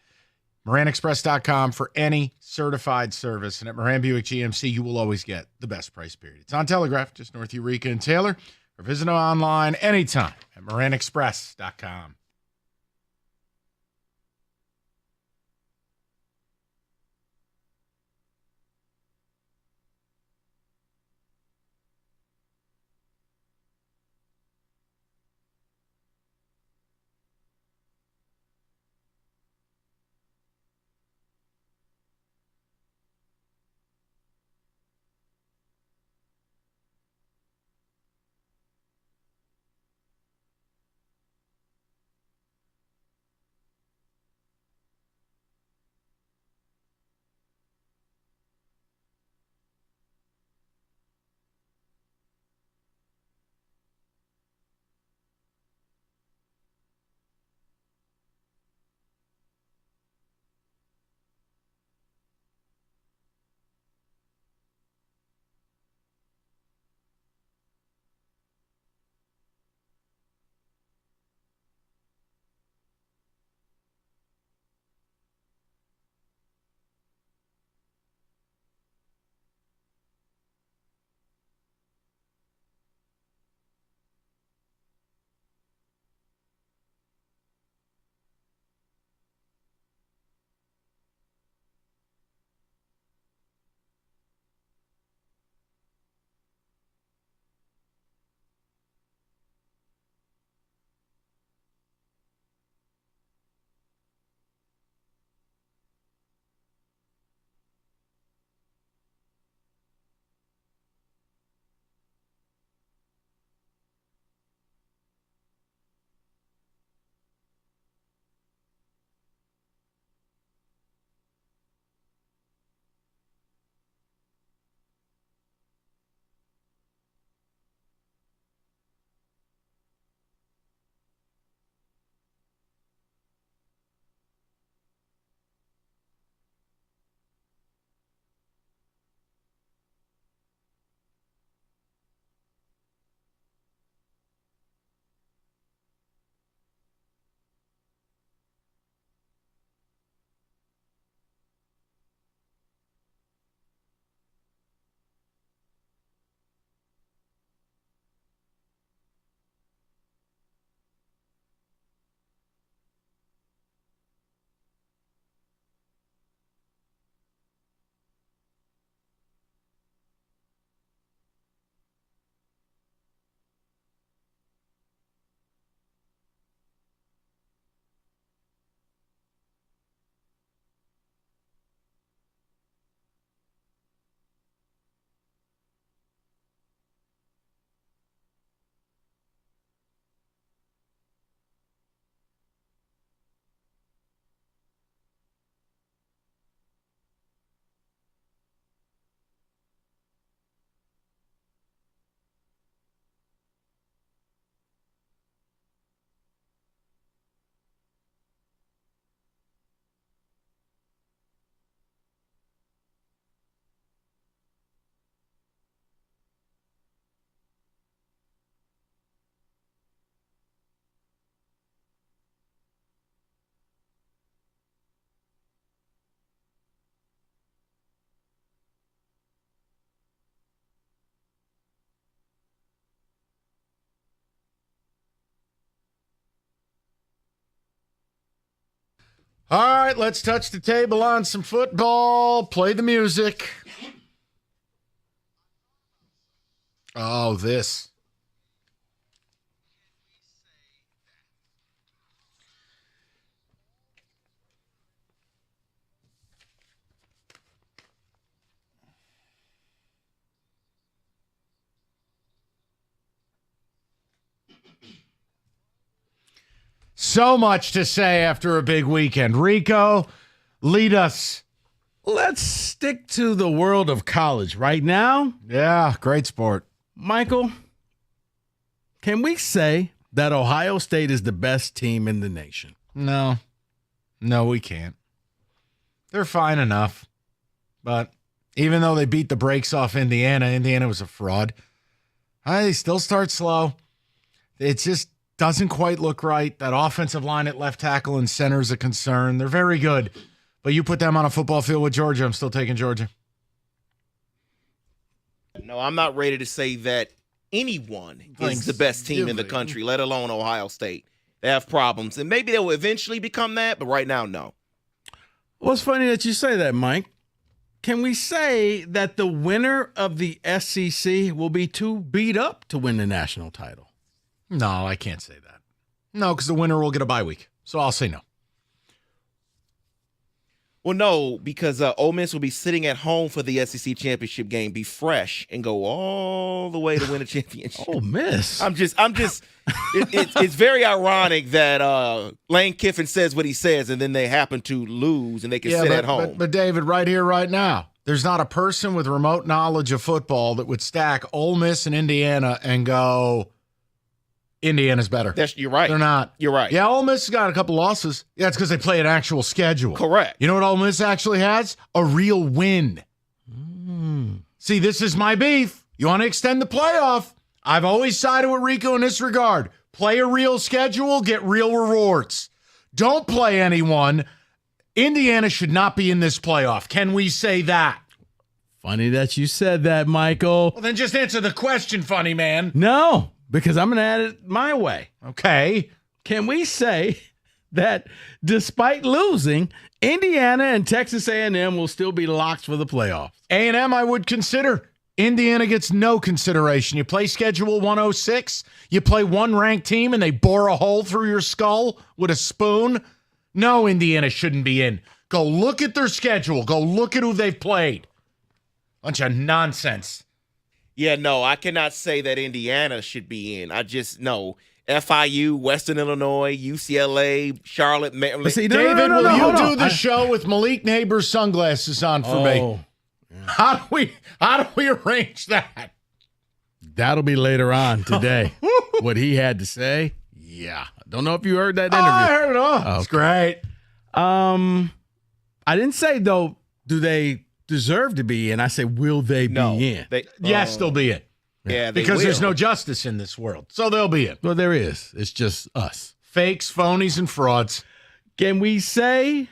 MoranExpress.com for any certified service. And at Moran Buick GMC, you will always get the best price period. It's on Telegraph, just north of Eureka and Taylor. Or visit them online anytime at MoranExpress.com. All right, let's touch the table on some football. Play the music. Oh, this. So much to say after a big weekend. Rico, lead us. Let's stick to the world of college right now. Yeah, great sport. Michael, can we say that Ohio State is the best team in the nation? No, we can't. They're fine enough. But even though they beat the brakes off Indiana was a fraud. They still start slow. It just doesn't quite look right. That offensive line at left tackle and center is a concern. They're very good. But you put them on a football field with Georgia, I'm still taking Georgia. No, I'm not ready to say that anyone is the best team in the country, let alone Ohio State. They have problems, and maybe they will eventually become that, but right now, no. Well, it's funny that you say that, Mike. Can we say that the winner of the SEC will be too beat up to win the national title? No, I can't say that. No, because the winner will get a bye week. So I'll say no. Well, no, because Ole Miss will be sitting at home for the SEC championship game, be fresh, and go all the way to win a championship. Ole Miss. It's very ironic that Lane Kiffin says what he says, and then they happen to lose, and they can sit at home. But David, right here, right now, there's not a person with remote knowledge of football that would stack Ole Miss and Indiana and go, Indiana's better. You're right. They're not. You're right. Yeah, Ole Miss has got a couple losses. Yeah, it's because they play an actual schedule. Correct. You know what Ole Miss actually has? A real win. See, this is my beef. You want to extend the playoff? I've always sided with Rico in this regard. Play a real schedule, get real rewards. Don't play anyone. Indiana should not be in this playoff. Can we say that? Funny that you said that, Michael. Well, then just answer the question, funny man. No, because I'm going to add it my way. Okay. Can we say that despite losing, Indiana and Texas A&M will still be locked for the playoffs? A&M I would consider. Indiana gets no consideration. You play Schedule 106, you play one ranked team, and they bore a hole through your skull with a spoon. No, Indiana shouldn't be in. Go look at their schedule. Go look at who they've played. Bunch of nonsense. Yeah, no, I cannot say that Indiana should be in. I just know FIU, Western Illinois, UCLA, Charlotte, Maryland. David, will you do the show with Malik Neighbors' sunglasses on for me? Yeah. How do we arrange that? That'll be later on today. What he had to say. Yeah. Don't know if you heard that interview. I heard it all. It's great. I didn't say, though, do they deserve to be in? I say, will they be in? Yes, they'll be in. Yeah, because there's no justice in this world. So they'll be in. Well, there is. It's just us. Fakes, phonies, and frauds. Can we say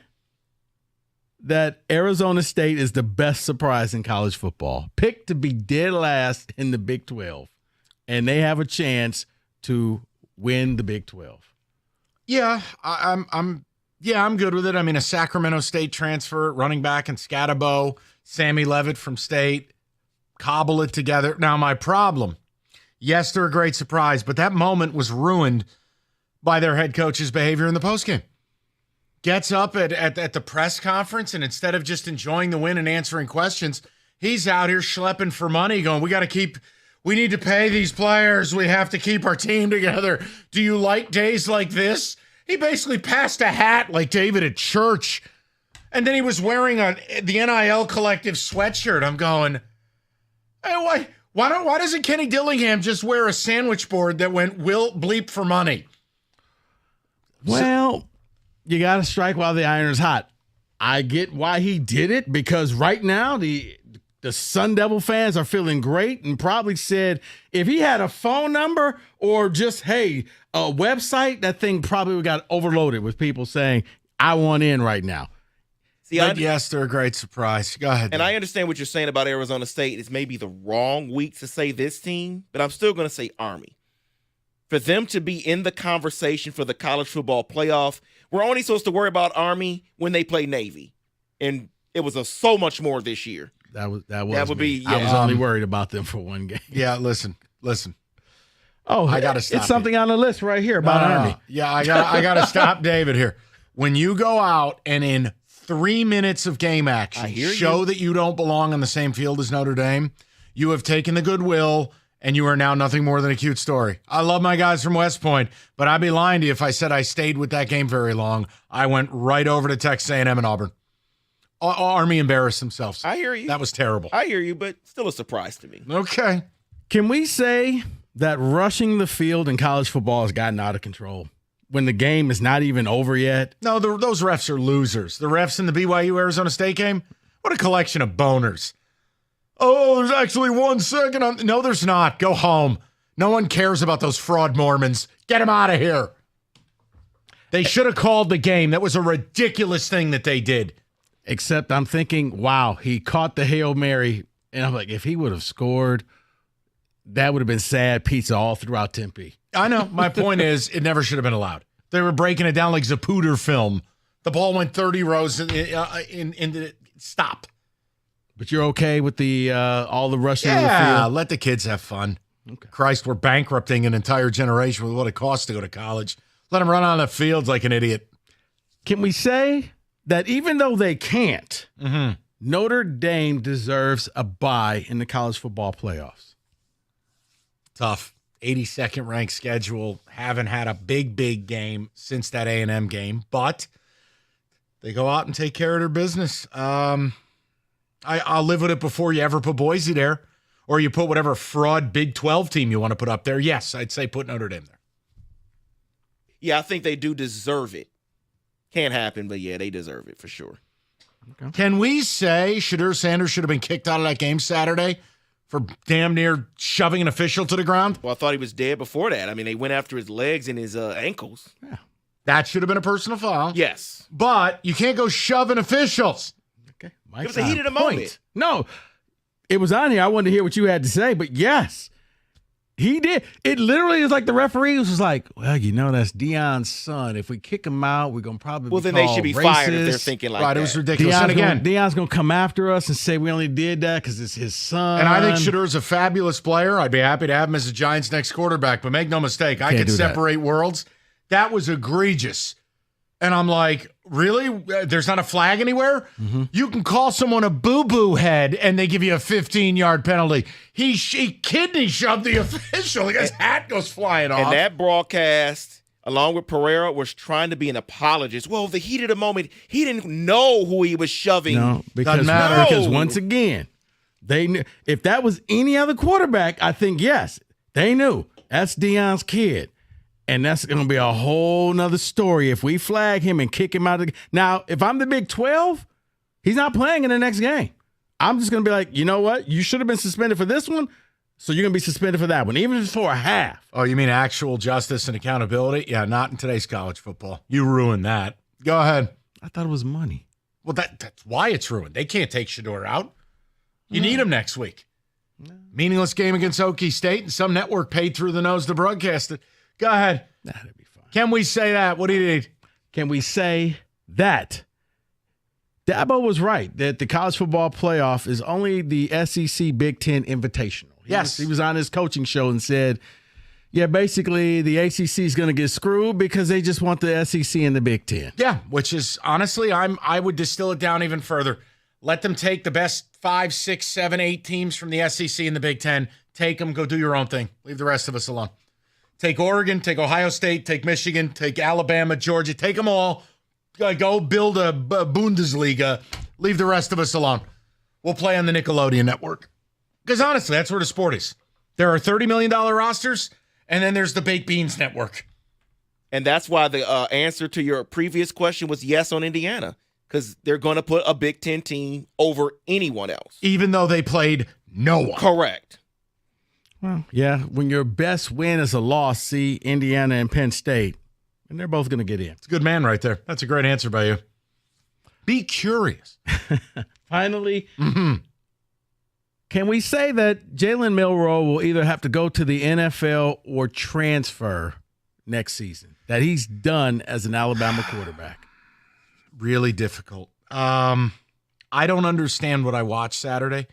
that Arizona State is the best surprise in college football? Picked to be dead last in the Big 12. And they have a chance to win the Big 12. Yeah, I'm good with it. I mean, a Sacramento State transfer, running back in Scatabo, Sammy Levitt from State, cobble it together. Now, my problem, yes, they're a great surprise, but that moment was ruined by their head coach's behavior in the postgame. Gets up at the press conference, and instead of just enjoying the win and answering questions, he's out here schlepping for money, going, we need to pay these players. We have to keep our team together. Do you like days like this? He basically passed a hat like David at church. And then he was wearing the NIL Collective sweatshirt. I'm going, hey, why doesn't Kenny Dillingham just wear a sandwich board that went "Will bleep for money"? Well, you got to strike while the iron is hot. I get why he did it, because right now the Sun Devil fans are feeling great and probably said if he had a phone number or just, hey, a website, that thing probably got overloaded with people saying, I want in right now. See, yes, they're a great surprise. Go ahead. And I understand what you're saying about Arizona State. It's maybe the wrong week to say this team, but I'm still going to say Army. for them to be in the conversation for the college football playoff, we're only supposed to worry about Army when they play Navy. And it was so much more this year. That would me. be. I was only worried about them for one game. Yeah, listen. Oh, I gotta stop. It's something on the list right here about Army. Yeah, I gotta stop David here. When you go out and in 3 minutes of game action show that you don't belong on the same field as Notre Dame, you have taken the goodwill and you are now nothing more than a cute story. I love my guys from West Point, but I'd be lying to you if I said I stayed with that game very long. I went right over to Texas A&M and Auburn. Army embarrassed themselves. I hear you. That was terrible. I hear you, but still a surprise to me. Okay. Can we say that rushing the field in college football has gotten out of control when the game is not even over yet? No, those refs are losers. The refs in the BYU-Arizona State game, what a collection of boners. Oh, there's actually 1 second. No, there's not. Go home. No one cares about those fraud Mormons. Get them out of here. They should have called the game. That was a ridiculous thing that they did. Except I'm thinking, wow, he caught the Hail Mary. And I'm like, if he would have scored, that would have been sad pizza all throughout Tempe. I know. My point is, it never should have been allowed. They were breaking it down like Zapruder film. The ball went 30 rows in the stop. But you're okay with the all the rushing of the Yeah, field? let the kids have fun. Okay. Christ, we're bankrupting an entire generation with what it costs to go to college. Let them run on the fields like an idiot. Can we say that even though they can't, Notre Dame deserves a bye in the college football playoffs? Tough. 82nd ranked schedule. Haven't had a big game since that A&M game, but they go out and take care of their business. I'll live with it before you ever put Boise there, or you put whatever fraud Big 12 team you want to put up there. Yes, I'd say put Notre Dame there. Yeah, I think they do deserve it. Can't happen, but yeah, they deserve it for sure. Okay. Can we say Shadur Sanders should have been kicked out of that game Saturday for damn near shoving an official to the ground? Well, I thought he was dead before that. I mean, they went after his legs and his ankles. Yeah. That should have been a personal foul. Yes. But you can't go shoving officials. Okay. It was a heat of the moment. No, it was on here. I wanted to hear what you had to say, but yes, he did. It literally is like the referee was like, well, that's Deion's son. If we kick him out, we're going to probably then they should be racist. fired if they're thinking like that. Right, it was ridiculous. And again, Deion's going to come after us and say we only did that because it's his son. And I think Shadur's a fabulous player. I'd be happy to have him as the Giants' next quarterback. But make no mistake, I could separate worlds. That was egregious. And I'm like, really? There's not a flag anywhere? Mm-hmm. You can call someone a boo-boo head and they give you a 15-yard penalty. He kidney shoved the official. His hat goes flying off. And that broadcast, along with Pereira, was trying to be an apologist. Well, the heat of the moment, he didn't know who he was shoving. No, because once again, they knew. If that was any other quarterback, I think, yes, they knew. That's Deion's kid. And that's going to be a whole nother story if we flag him and kick him out of the – Now, if I'm the Big 12, he's not playing in the next game. I'm just going to be like, you know what? You should have been suspended for this one, so you're going to be suspended for that one, even if it's for a half. Oh, you mean actual justice and accountability? Yeah, not in today's college football. You ruined that. Go ahead. I thought it was money. Well, that's why it's ruined. They can't take Shador out. You need him next week. Meaningless game against Okie State, and some network paid through the nose to broadcast it. Go ahead. That'd be fine. Can we say that? What do you need? Can we say that Dabo was right, that the college football playoff is only the SEC Big Ten Invitational? He was on his coaching show and said, yeah, basically the ACC is going to get screwed because they just want the SEC and the Big Ten. Yeah, which is honestly, I would distill it down even further. Let them take the best 5, 6, 7, 8 teams from the SEC and the Big Ten. Take them, go do your own thing. Leave the rest of us alone. Take Oregon, take Ohio State, take Michigan, take Alabama, Georgia. Take them all. Go build a Bundesliga. Leave the rest of us alone. We'll play on the Nickelodeon network. Because honestly, that's where the sport is. There are $30 million rosters, and then there's the Baked Beans network. And that's why the answer to your previous question was yes on Indiana. Because they're going to put a Big Ten team over anyone else. Even though they played no one. Correct. Well, yeah, when your best win is a loss, see Indiana and Penn State, and they're both going to get in. It's a good man right there. That's a great answer by you. Be curious. Finally, Can we say that Jalen Milroe will either have to go to the NFL or transfer next season? That he's done as an Alabama quarterback? Really difficult. I don't understand what I watched Saturday.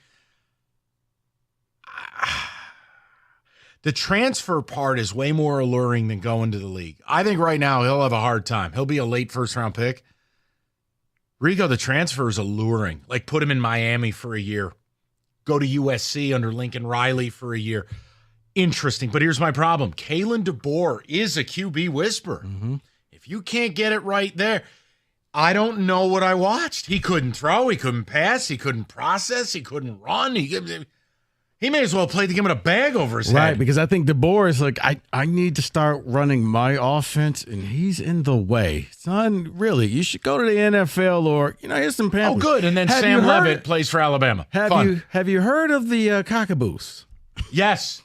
The transfer part is way more alluring than going to the league. I think right now he'll have a hard time. He'll be a late first-round pick. Rico, the transfer is alluring. Like, put him in Miami for a year. Go to USC under Lincoln Riley for a year. Interesting. But here's my problem. Kalen DeBoer is a QB whisperer. Mm-hmm. If you can't get it right there, I don't know what I watched. He couldn't throw. He couldn't pass. He couldn't process. He couldn't run. He may as well play the game with a bag over his head. Right, because I think DeBoer is like, I need to start running my offense, and he's in the way. Son, really, you should go to the NFL or, here's some pamphlets. Oh, good. And then Sam Levitt plays for Alabama. Have you heard of the Cockaboos? Yes.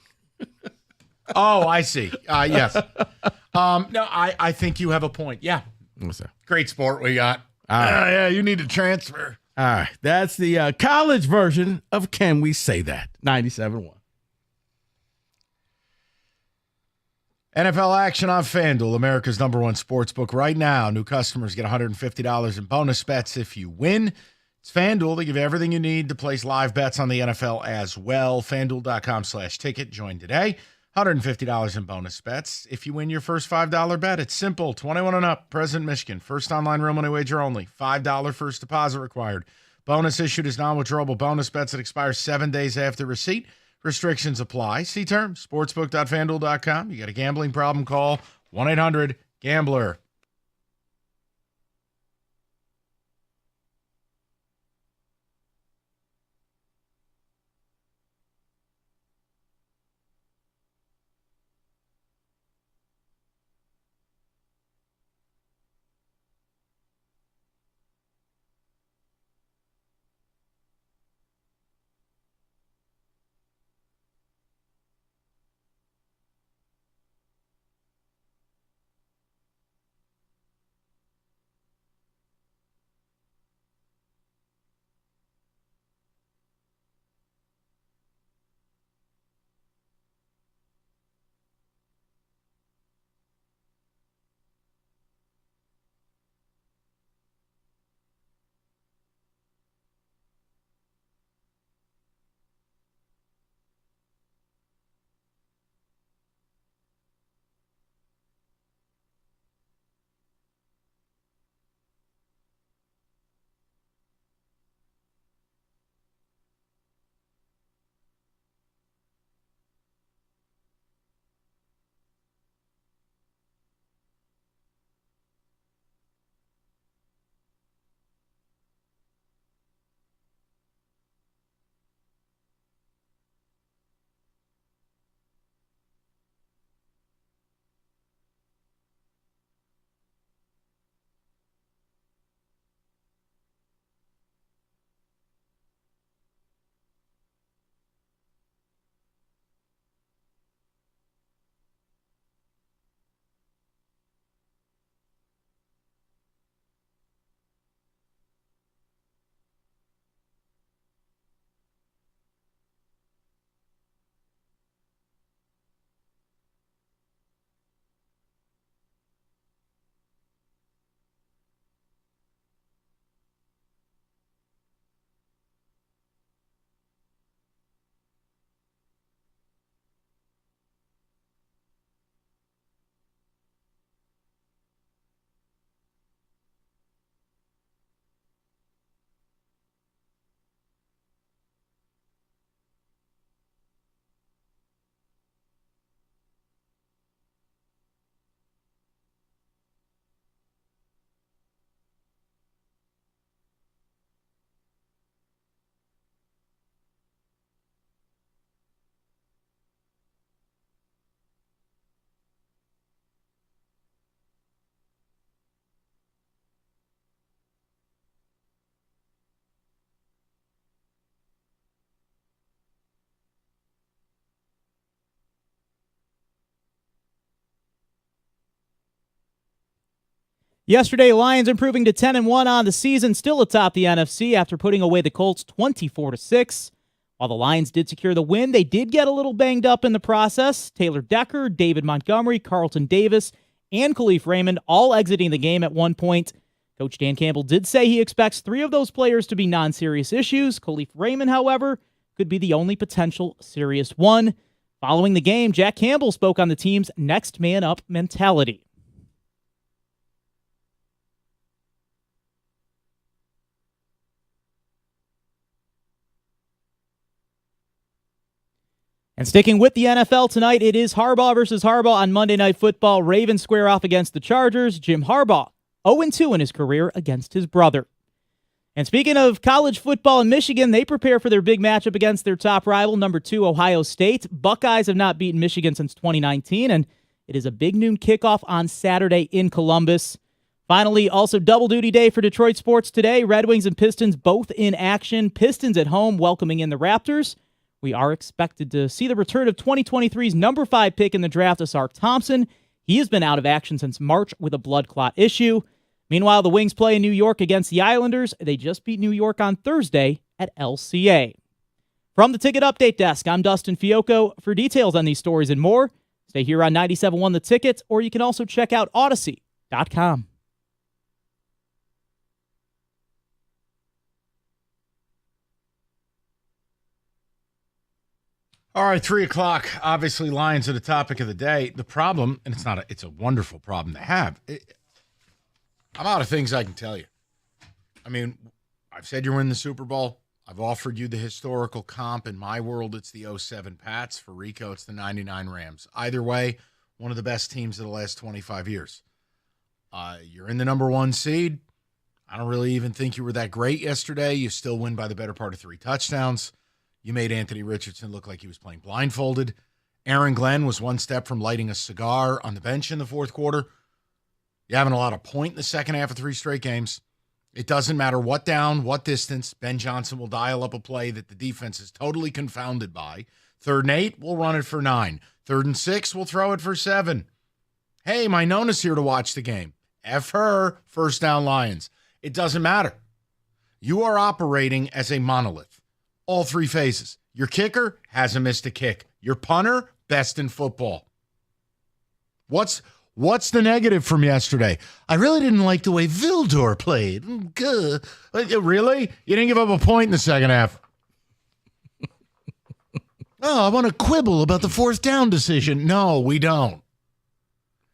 Oh, I see. Yes. No, I think you have a point. Yeah. What's that? Great sport we got. Yeah, you need to transfer. All right. That's the college version of Can We Say That? 97.1. NFL action on FanDuel, America's #1 sportsbook right now. New customers get $150 in bonus bets if you win. It's FanDuel. They give you everything you need to place live bets on the NFL as well. FanDuel.com/ticket. Join today. $150 in bonus bets if you win your first $5 bet. It's simple. 21 and up. Present Michigan. First online real money wager only. $5 first deposit required. Bonus issued as non-withdrawable bonus bets that expire 7 days after receipt. Restrictions apply. See terms. Sportsbook.fanduel.com. You got a gambling problem? Call 1-800-GAMBLER. Yesterday, Lions improving to 10-1 on the season, still atop the NFC after putting away the Colts 24-6. While the Lions did secure the win, they did get a little banged up in the process. Taylor Decker, David Montgomery, Carlton Davis, and Khalif Raymond all exiting the game at one point. Coach Dan Campbell did say he expects 3 of those players to be non-serious issues. Khalif Raymond, however, could be the only potential serious one. Following the game, Jack Campbell spoke on the team's next man up mentality. And sticking with the NFL tonight, it is Harbaugh versus Harbaugh on Monday Night Football. Ravens square off against the Chargers. Jim Harbaugh, 0-2 in his career against his brother. And speaking of college football in Michigan, they prepare for their big matchup against their top rival, number 2, Ohio State. Buckeyes have not beaten Michigan since 2019, and it is a big noon kickoff on Saturday in Columbus. Finally, also double duty day for Detroit sports today. Red Wings and Pistons both in action. Pistons at home welcoming in the Raptors. We are expected to see the return of 2023's number 5 pick in the draft, Asar Thompson. He has been out of action since March with a blood clot issue. Meanwhile, the Wings play in New York against the Islanders. They just beat New York on Thursday at LCA. From the Ticket Update Desk, I'm Dustin Fiocco. For details on these stories and more, stay here on 97.1 The Ticket, or you can also check out Odyssey.com. All right, 3 o'clock. Obviously, Lions are the topic of the day. The problem, and it's a wonderful problem to have. I'm out of things I can tell you. I mean, I've said you're in the Super Bowl. I've offered you the historical comp. In my world, it's the 07 Pats. For Rico, it's the 99 Rams. Either way, one of the best teams of the last 25 years. You're in the number 1 seed. I don't really even think you were that great yesterday. You still win by the better part of 3 touchdowns. You made Anthony Richardson look like he was playing blindfolded. Aaron Glenn was 1 step from lighting a cigar on the bench in the fourth quarter. You're having a lot of point in the second half of 3 straight games. It doesn't matter what down, what distance. Ben Johnson will dial up a play that the defense is totally confounded by. 3rd and 8, we'll run it for 9. 3rd and 6, we'll throw it for 7. Hey, my Nona's here to watch the game. F her, first down Lions. It doesn't matter. You are operating as a monolith. All 3 phases. Your kicker hasn't missed a kick. Your punter, best in football. What's the negative from yesterday? I really didn't like the way Vildor played. Good. Really? You didn't give up a point in the second half. Oh, I want to quibble about the 4th down decision. No, we don't.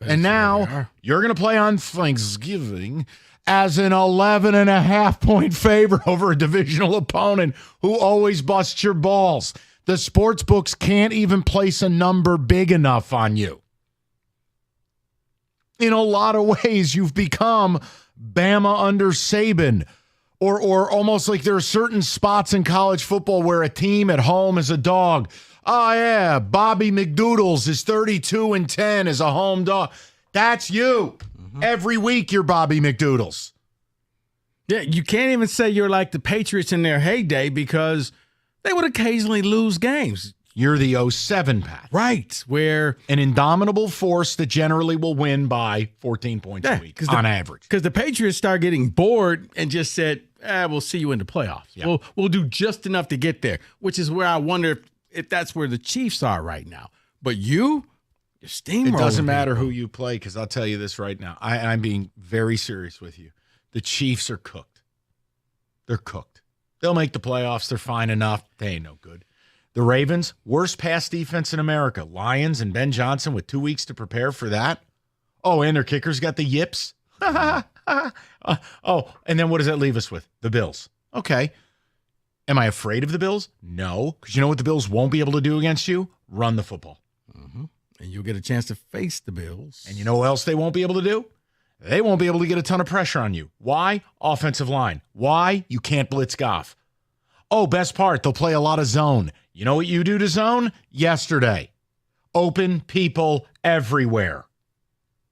And now you're going to play on Thanksgiving as an 11.5-point favorite over a divisional opponent who always busts your balls. The sports books can't even place a number big enough on you. In a lot of ways, you've become Bama under Saban, or almost like there are certain spots in college football where a team at home is a dog. Oh, yeah, Bobby McDoodles is 32-10 as a home dog. That's you. Every week you're Bobby McDoodles. Yeah, you can't even say you're like the Patriots in their heyday because they would occasionally lose games. You're the 07 Pat. Right, where an indomitable force that generally will win by 14 points a week on average. Because the Patriots started getting bored and just said, we'll see you in the playoffs. Yeah. We'll do just enough to get there, which is where I wonder if that's where the Chiefs are right now. But you're steamrolling. It doesn't matter who you play, because I'll tell you this right now. I'm being very serious with you. The Chiefs are cooked. They're cooked. They'll make the playoffs. They're fine enough. They ain't no good. The Ravens, worst pass defense in America. Lions and Ben Johnson with 2 weeks to prepare for that. Oh, and their kicker's got the yips. And then what does that leave us with? The Bills. Okay. Am I afraid of the Bills? No, because you know what the Bills won't be able to do against you? Run the football. Mm-hmm. And you'll get a chance to face the Bills. And you know what else they won't be able to do? They won't be able to get a ton of pressure on you. Why? Offensive line. Why? You can't blitz Goff. Oh, best part, they'll play a lot of zone. You know what you do to zone? Yesterday. Open people everywhere.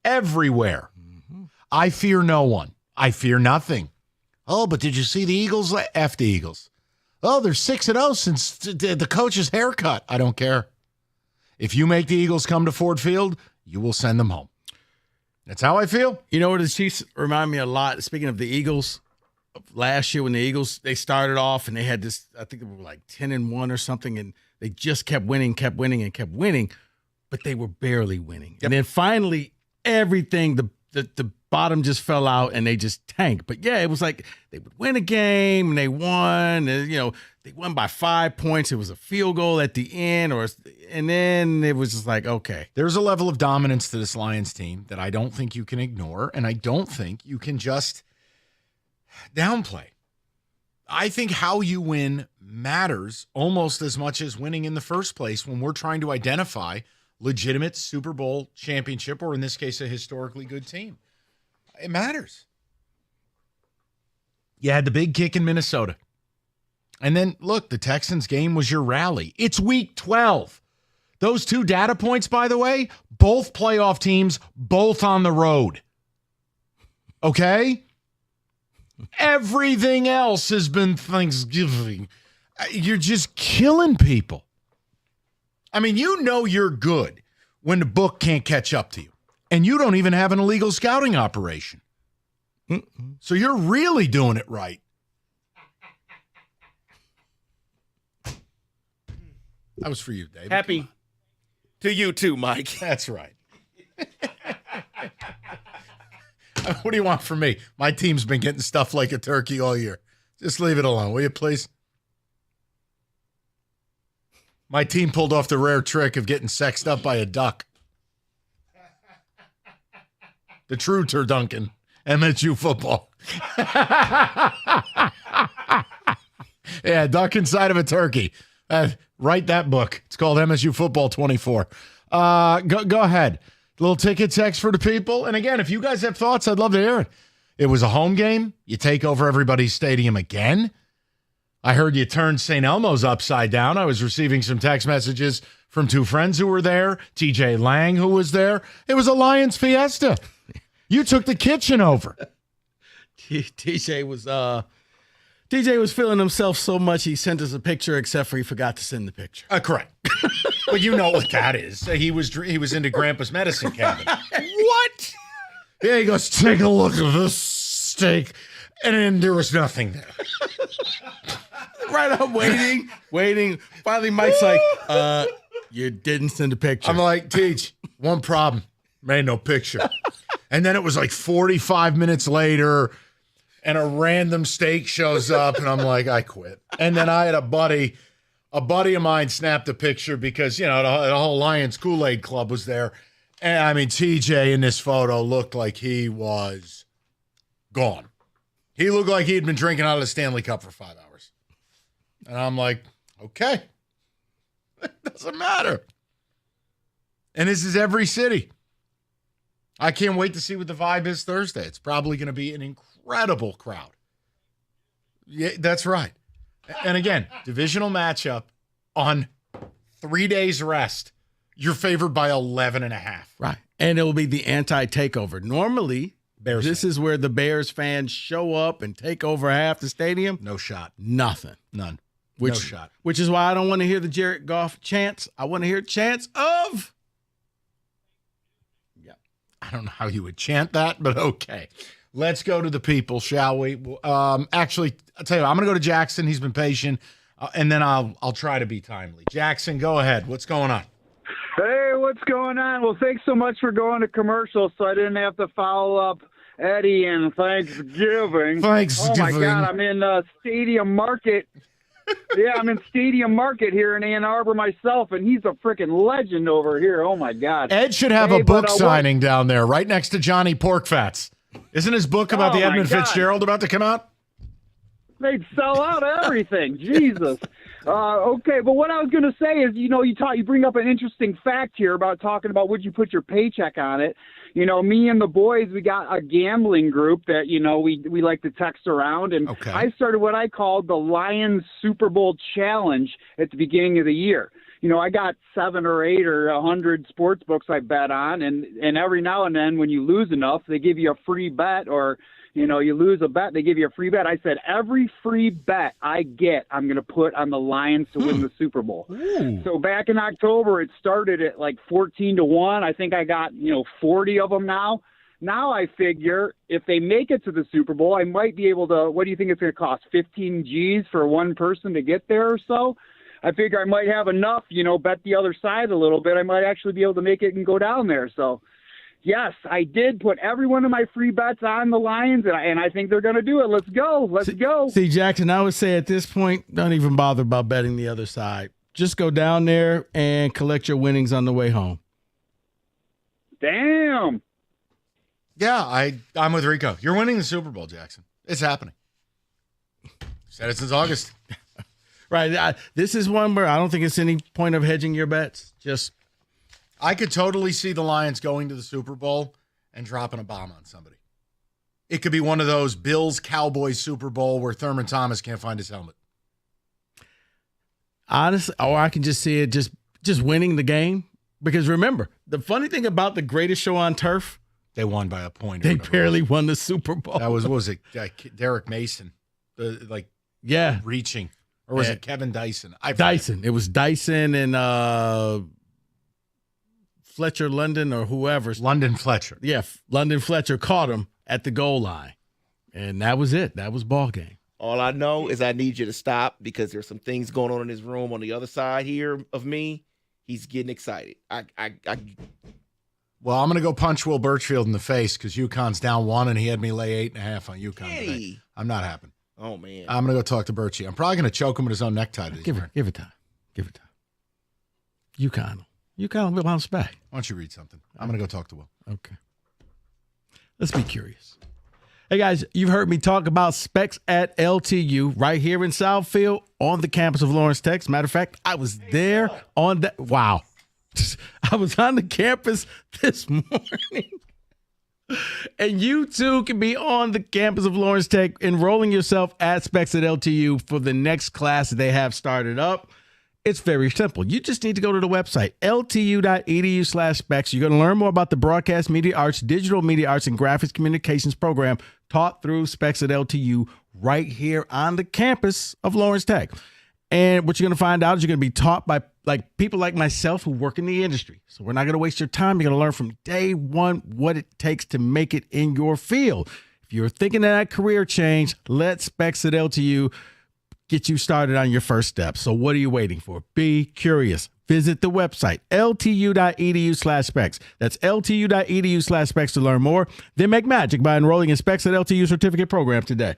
Everywhere. Mm-hmm. I fear no one. I fear nothing. Oh, but did you see the Eagles? F the Eagles. Oh, they're 6-0 since the coach's haircut. I don't care. If you make the Eagles come to Ford Field, you will send them home. That's how I feel. You know what the Chiefs remind me a lot, speaking of the Eagles, last year when the Eagles, they started off and they had this, I think they were like 10-1 or something, and they just kept winning, but they were barely winning. Yep. And then finally everything, the bottom just fell out and they just tanked. But yeah, it was like they would win a game and they won, and they won by 5 points. It was a field goal at the end, and then it was just like, okay. There's a level of dominance to this Lions team that I don't think you can ignore, and I don't think you can just downplay. I think how you win matters almost as much as winning in the first place when we're trying to identify legitimate Super Bowl championship, or in this case, a historically good team. It matters. You had the big kick in Minnesota. And then, look, the Texans game was your rally. It's week 12. Those 2 data points, by the way, both playoff teams, both on the road. Okay? Everything else has been Thanksgiving. You're just killing people. I mean, you're good when the book can't catch up to you. And you don't even have an illegal scouting operation. So you're really doing it right. That was for you, Dave. Happy to you too, Mike. That's right. What do you want from me? My team's been getting stuff like a turkey all year. Just leave it alone, will you, please? My team pulled off the rare trick of getting sexed up by a duck. The true Turduncan, MSU football. Yeah, duck inside of a turkey. Write that book. It's called MSU Football 24. Go ahead. Little ticket text for the people. And again, if you guys have thoughts, I'd love to hear it. It was a home game. You take over everybody's stadium again. I heard you turned St. Elmo's upside down. I was receiving some text messages from 2 friends who were there. TJ Lang, who was there. It was a Lions fiesta. You took the kitchen over. TJ was feeling himself so much he sent us a picture, except for he forgot to send the picture. Correct. But you know what that is. He was into Grandpa's medicine cabinet. What? Yeah, he goes, take a look at this steak. And then there was nothing there. Right, I'm waiting. Finally, Mike's like, you didn't send a picture. I'm like, Teach, one problem. Made no picture. And then it was like 45 minutes later, and a random steak shows up, and I'm like, I quit. And then I had a buddy of mine snapped a picture because, the whole Lions Kool-Aid Club was there. And I mean, TJ in this photo looked like he was gone. He looked like he had been drinking out of the Stanley Cup for 5 hours. And I'm like, okay. It doesn't matter. And this is every city. I can't wait to see what the vibe is Thursday. It's probably going to be an incredible crowd. Yeah, that's right. And again, divisional matchup on 3 days rest. You're favored by 11.5. Right. And it will be the anti-takeover. Normally, this is where the Bears fans show up and take over half the stadium. No shot. Nothing. None. No shot. Which is why I don't want to hear the Jared Goff chants. I want to hear chants of. I don't know how you would chant that, but okay. Let's go to the people, shall we? Actually, I'll tell you what, I'm going to go to Jackson. He's been patient, and then I'll try to be timely. Jackson, go ahead. What's going on? Hey, what's going on? Well, thanks so much for going to commercial so I didn't have to follow up Eddie and Thanksgiving. Oh, my God. I'm in Stadium Market. Yeah, I'm in Stadium Market here in Ann Arbor myself, and he's a freaking legend over here. Oh, my God. Ed should have a book signing down there right next to Johnny Porkfats. Isn't his book about the Edmund Fitzgerald about to come out? They'd sell out everything. Jesus. Okay, but what I was going to say is, you bring up an interesting fact here about talking about would you put your paycheck on it. Me and the boys, we got a gambling group that, we like to text around. And I started what I called the Lions Super Bowl Challenge at the beginning of the year. I got 7 or 8 or 100 sports books I bet on. And every now and then when you lose enough, they give you a free bet, or, you lose a bet, they give you a free bet. I said, every free bet I get, I'm going to put on the Lions to win the Super Bowl. So back in October, it started at like 14-1. I think I got, 40 of them now. Now I figure if they make it to the Super Bowl, I might be able to, what do you think it's going to cost? 15 G's for one person to get there or so? I figure I might have enough, bet the other side a little bit. I might actually be able to make it and go down there. So, yes, I did put every one of my free bets on the Lions, and I think they're going to do it. Let's go. Let's go. See, Jackson, I would say at this point, don't even bother about betting the other side. Just go down there and collect your winnings on the way home. Damn. Yeah, I'm with Rico. You're winning the Super Bowl, Jackson. It's happening. Said it since August. Right. This is one where I don't think it's any point of hedging your bets. Just I could totally see the Lions going to the Super Bowl and dropping a bomb on somebody. It could be one of those Bills-Cowboys Super Bowl where Thurman Thomas can't find his helmet. Honestly, or I can just see it just winning the game. Because remember, the funny thing about the greatest show on turf, they won by a point. They barely won the Super Bowl. That was, what was it? Derek Mason. Reaching. Or was it Kevin Dyson? Dyson. It was Dyson and Fletcher London or whoever. London Fletcher. Yeah, London Fletcher caught him at the goal line. And that was it. That was ball game. All I know is I need you to stop because there's some things going on in his room on the other side here of me. He's getting excited. Well, I'm going to go punch Will Birchfield in the face because UConn's down 1 and he had me lay 8.5 on UConn today. I'm not happy. Oh, man. I'm going to go talk to Birchie. I'm probably going to choke him with his own necktie. Give it time. UConn will bounce back. Why don't you read something? I'm going to go talk to Will. Okay. Let's be curious. Hey, guys, you've heard me talk about Specs at LTU right here in Southfield on the campus of Lawrence Tech. Matter of fact, I was there on that. Wow. I was on the campus this morning. And you too can be on the campus of Lawrence Tech enrolling yourself at Specs at LTU for the next class that they have started up. It's very simple. You just need to go to the website, ltu.edu/specs. You're going to learn more about the broadcast media arts, digital media arts, and graphics communications program taught through Specs at LTU right here on the campus of Lawrence Tech. And what you're going to find out is you're going to be taught by people like myself who work in the industry. So we're not going to waste your time. You're going to learn from day one what it takes to make it in your field. If you're thinking of that career change, let Specs at LTU get you started on your first steps. So what are you waiting for? Be curious. Visit the website, ltu.edu/specs. That's ltu.edu/specs to learn more. Then make magic by enrolling in Specs at LTU certificate program today.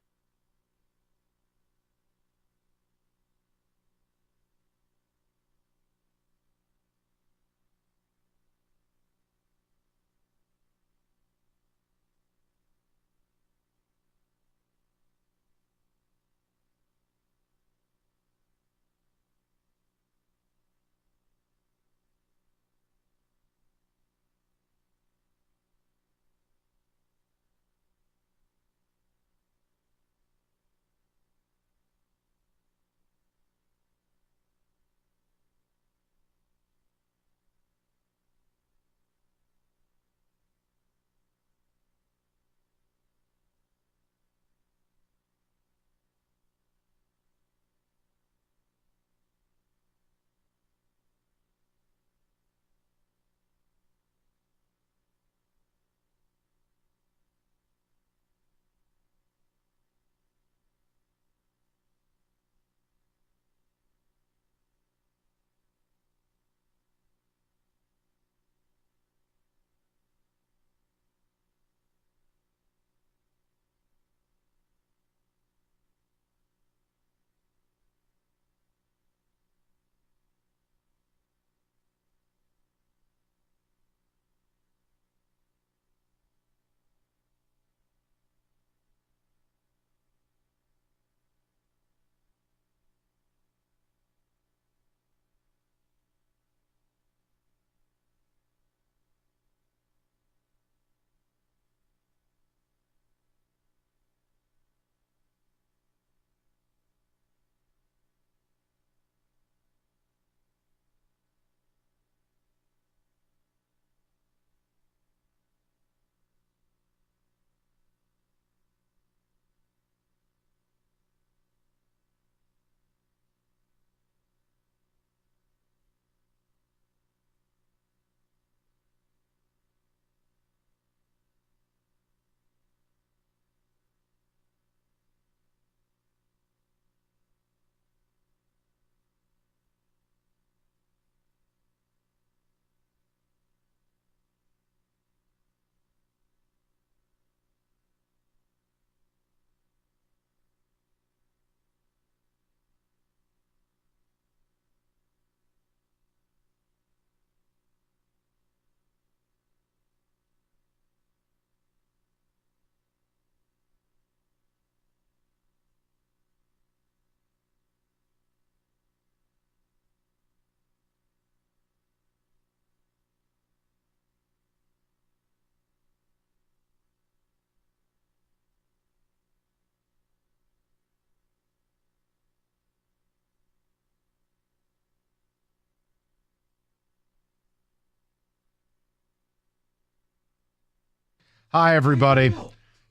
Hi, everybody.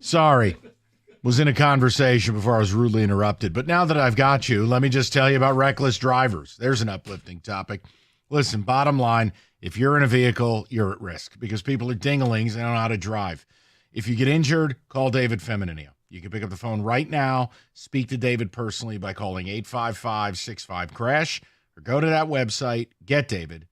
Sorry. Was in a conversation before I was rudely interrupted. But now that I've got you, let me just tell you about reckless drivers. There's an uplifting topic. Listen, bottom line, if you're in a vehicle, you're at risk because people are ding-a-lings. They don't know how to drive. If you get injured, call David Femininio. You can pick up the phone right now, speak to David personally by calling 855-65-CRASH, or go to that website, getpaid.com.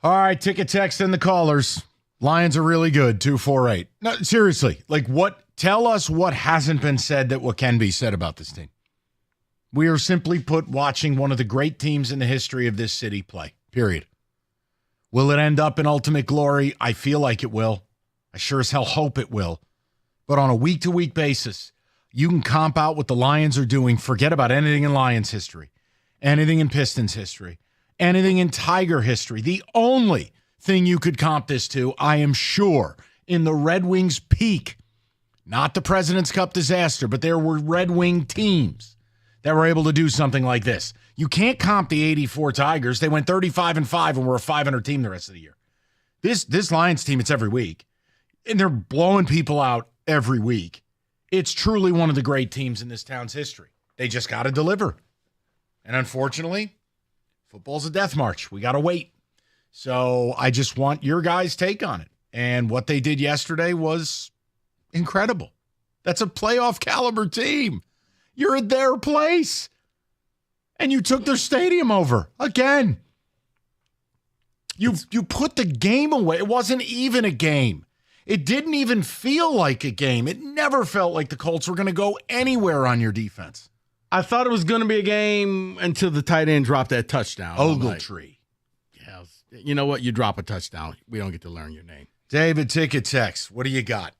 All right, ticket text and the callers. Lions are really good, 248. No, seriously, tell us what hasn't been said that what can be said about this team. We are simply put watching one of the great teams in the history of this city play, period. Will it end up in ultimate glory? I feel like it will. I sure as hell hope it will. But on a week-to-week basis, you can comp out what the Lions are doing. Forget about anything in Lions history, anything in Pistons history, anything in Tiger history. The only thing you could comp this to, I am sure, in the Red Wings peak, not the President's Cup disaster, but there were Red Wing teams that were able to do something like this. You can't comp the 84 Tigers. They went 35-5 and were a 500 team the rest of the year. This Lions team, it's every week. And they're blowing people out every week. It's truly one of the great teams in this town's history. They just got to deliver. And unfortunately, football's a death march. We got to wait. So I just want your guys' take on it. And what they did yesterday was incredible. That's a playoff caliber team. You're at their place. And you took their stadium over again. You put the game away. It wasn't even a game. It didn't even feel like a game. It never felt like the Colts were going to go anywhere on your defense. I thought it was going to be a game until the tight end dropped that touchdown. Ogletree. Yeah, you know what? You drop a touchdown, we don't get to learn your name. David, ticket text. What do you got?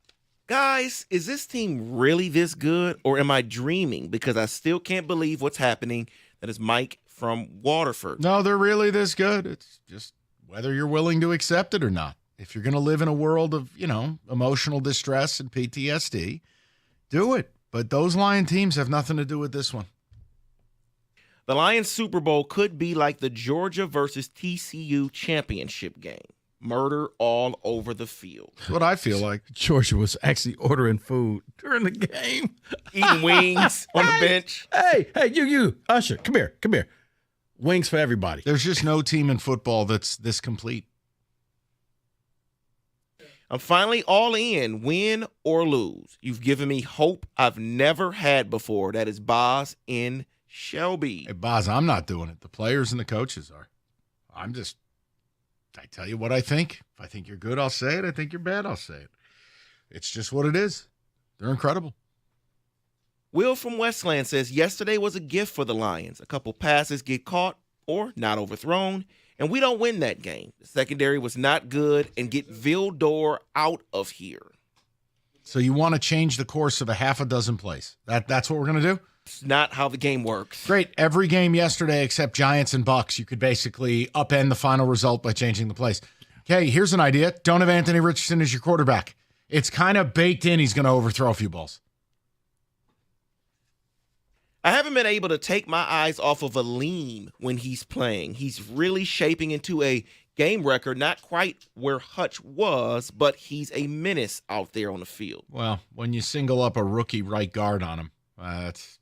Guys, is this team really this good, or am I dreaming? Because I still can't believe what's happening. That is Mike from Waterford. No, they're really this good. It's just whether you're willing to accept it or not. If you're going to live in a world of, emotional distress and PTSD, do it. But those Lion teams have nothing to do with this one. The Lions Super Bowl could be like the Georgia versus TCU championship game. Murder all over the field. That's what I feel like. Georgia was actually ordering food during the game. Eating wings on the bench. Hey, you, Usher, come here. Wings for everybody. There's just no team in football that's this complete. I'm finally all in, win or lose. You've given me hope I've never had before. That is Boz in Shelby. Hey, Boz, I'm not doing it. The players and the coaches are. I tell you what I think. If I think you're good, I'll say it. I think you're bad, I'll say it. It's just what it is. They're incredible. Will from Westland says, yesterday was a gift for the Lions. A couple passes get caught or not overthrown, and we don't win that game. The secondary was not good, and get Vildor out of here. So you want to change the course of a half a dozen plays. That's what we're going to do? It's not how the game works. Great. Every game yesterday except Giants and Bucks, you could basically upend the final result by changing the plays. Okay, here's an idea. Don't have Anthony Richardson as your quarterback. It's kind of baked in he's going to overthrow a few balls. I haven't been able to take my eyes off of Aleem when he's playing. He's really shaping into a game record, not quite where Hutch was, but he's a menace out there on the field. Well, when you single up a rookie right guard on him, that's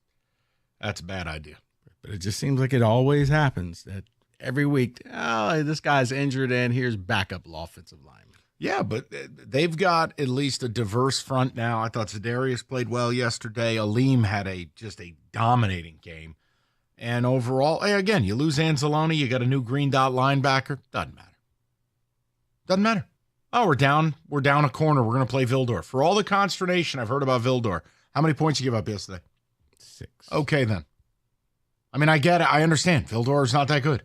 a bad idea. But it just seems like it always happens that every week, this guy's injured and here's backup offensive lineman. Yeah, but they've got at least a diverse front now. I thought Za'Darius played well yesterday. Aleem had just a dominating game. And overall, hey, again, you lose Anzalone, you got a new green dot linebacker. Doesn't matter. Oh, we're down a corner. We're going to play Vildor. For all the consternation I've heard about Vildor, how many points you give up yesterday? 6. Okay, then. I mean, I get it. I understand. Vildor is not that good.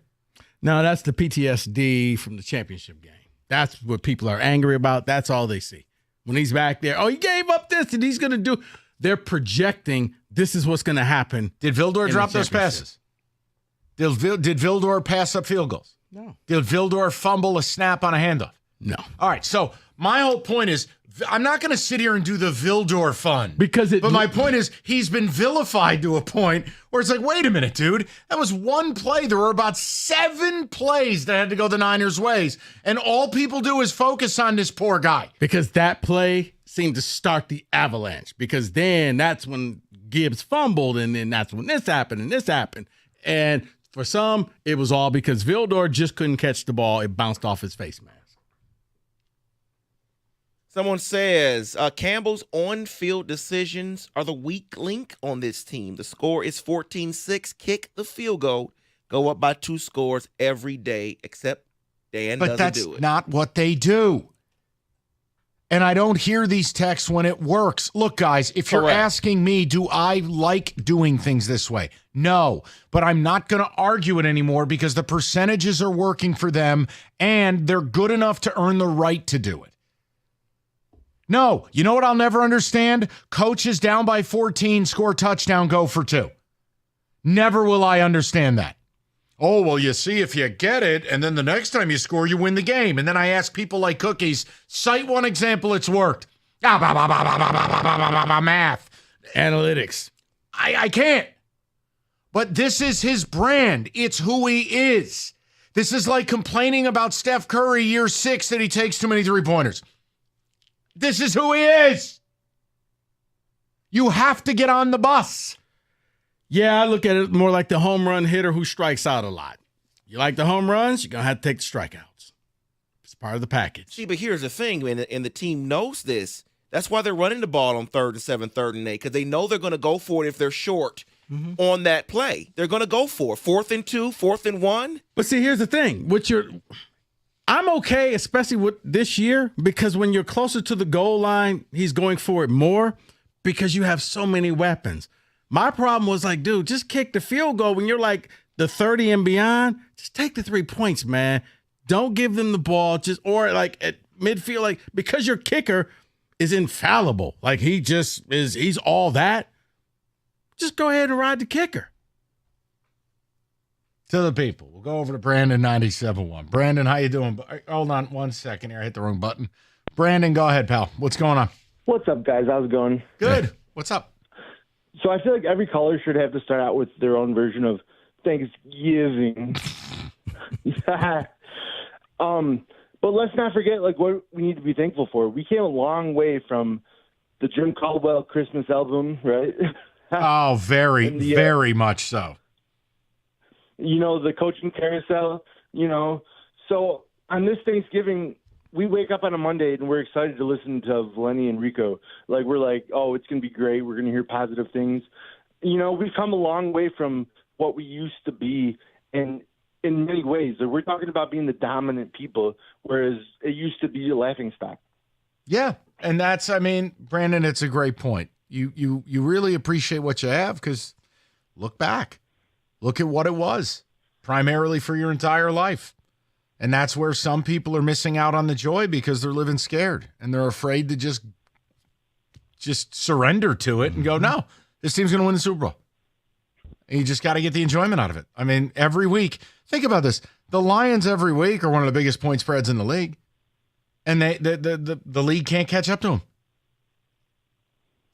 No, that's the PTSD from the championship game. That's what people are angry about. That's all they see. When he's back there, he gave up this and he's going to do. They're projecting this is what's going to happen. Did Vildor drop those passes? Did Vildor pass up field goals? No. Did Vildor fumble a snap on a handoff? No. All right, so my whole point is I'm not going to sit here and do the Vildor fun. But my point is, he's been vilified to a point where it's like, wait a minute, dude. That was one play. There were about 7 plays that had to go the Niners' ways. And all people do is focus on this poor guy. Because that play seemed to start the avalanche. Because then that's when Gibbs fumbled, and then that's when this happened, and this happened. And for some, it was all because Vildor just couldn't catch the ball. It bounced off his face mask. Someone says Campbell's on-field decisions are the weak link on this team. The score is 14-6. Kick the field goal. Go up by 2 scores every day, except Dan doesn't do it. But that's not what they do. And I don't hear these texts when it works. Look, guys, if you're asking me, do I like doing things this way? No, but I'm not going to argue it anymore because the percentages are working for them and they're good enough to earn the right to do it. No, you know what I'll never understand? Coaches down by 14, score touchdown, go for 2. Never will I understand that. Oh, well, you see, if you get it, and then the next time you score, you win the game. And then I ask people like Cookies, cite one example it's worked. Math. Analytics. I can't. But this is his brand. It's who he is. This is like complaining about Steph Curry year 6 that he takes too many 3-pointers. This is who he is. You have to get on the bus. Yeah, I look at it more like the home run hitter who strikes out a lot. You like the home runs, you're going to have to take the strikeouts. It's part of the package. See, but here's the thing, and the team knows this. That's why they're running the ball on 3rd and 7, 3rd and 8, because they know they're going to go for it if they're short on that play. They're going to go for it. 4th and 2, 4th and 1. But see, here's the thing. I'm okay, especially with this year, because when you're closer to the goal line, he's going for it more because you have so many weapons. My problem was like, dude, just kick the field goal when you're like the 30 and beyond. Just take the 3 points, man. Don't give them the ball, or like at midfield, like because your kicker is infallible. Like he's all that. Just go ahead and ride the kicker. To the people. We'll go over to Brandon 97.1. Brandon, how you doing? Hold on 1 second here. I hit the wrong button. Brandon, go ahead, pal. What's going on? What's up, guys? How's it going? Good. What's up? So I feel like every caller should have to start out with their own version of Thanksgiving. But let's not forget like what we need to be thankful for. We came a long way from the Jim Caldwell Christmas album, right? Oh, very, very much so. You know, the coaching carousel, you know. So on this Thanksgiving, we wake up on a Monday and we're excited to listen to Valeni and Rico. Like, we're like, oh, it's going to be great. We're going to hear positive things. You know, we've come a long way from what we used to be in many ways. We're talking about being the dominant people, whereas it used to be a laughingstock. Yeah, and that's, I mean, Brandon, it's a great point. You really appreciate what you have because look back. Look at what it was, primarily for your entire life. And that's where some people are missing out on the joy because they're living scared and they're afraid to just surrender to it and go, no, this team's going to win the Super Bowl. And you just got to get the enjoyment out of it. I mean, every week, think about this. The Lions every week are one of the biggest point spreads in the league. And the league can't catch up to them.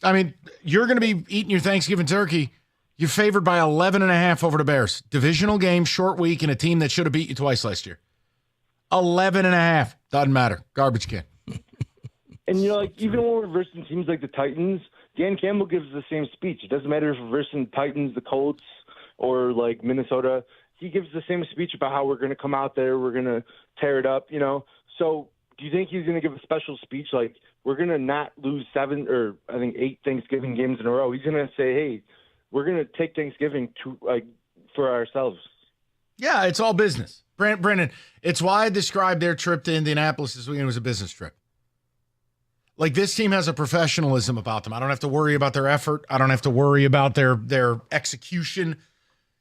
I mean, you're going to be eating your Thanksgiving turkey. You're favored by 11.5 over the Bears. Divisional game, short week, and a team that should have beat you twice last year. 11.5. Doesn't matter. Garbage can. And, you know, like, even when we're versing teams like the Titans, Dan Campbell gives the same speech. It doesn't matter if we're versing Titans, the Colts, or, like, Minnesota. He gives the same speech about how we're going to come out there, we're going to tear it up, you know. So do you think he's going to give a special speech like, we're going to not lose 7 or, I think, 8 Thanksgiving games in a row? He's going to say, hey, we're going to take Thanksgiving for ourselves. Yeah, it's all business. Brendan, it's why I described their trip to Indianapolis this weekend as a business trip. Like, this team has a professionalism about them. I don't have to worry about their effort. I don't have to worry about their execution.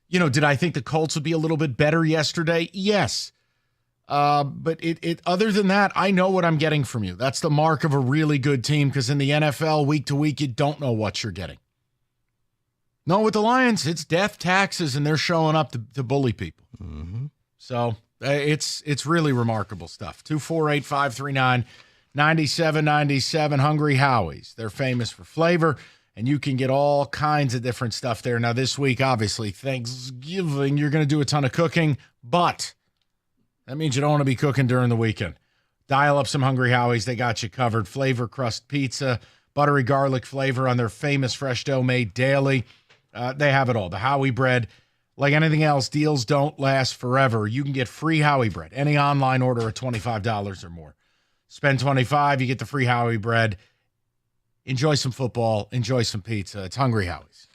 You know, did I think the Colts would be a little bit better yesterday? Yes. But it other than that, I know what I'm getting from you. That's the mark of a really good team because in the NFL, week to week, you don't know what you're getting. No, with the Lions, it's death, taxes, and they're showing up to bully people. Mm-hmm. So it's really remarkable stuff. 248-539-9229. 97.97 Hungry Howie's. They're famous for flavor, and you can get all kinds of different stuff there. Now, this week, obviously, Thanksgiving, you're going to do a ton of cooking, but that means you don't want to be cooking during the weekend. Dial up some Hungry Howie's. They got you covered. Flavor crust pizza, buttery garlic flavor on their famous fresh dough made daily. They have it all. The Howie bread, like anything else, deals don't last forever. You can get free Howie bread, any online order of $25 or more. Spend $25, you get the free Howie bread. Enjoy some football. Enjoy some pizza. It's Hungry Howie's.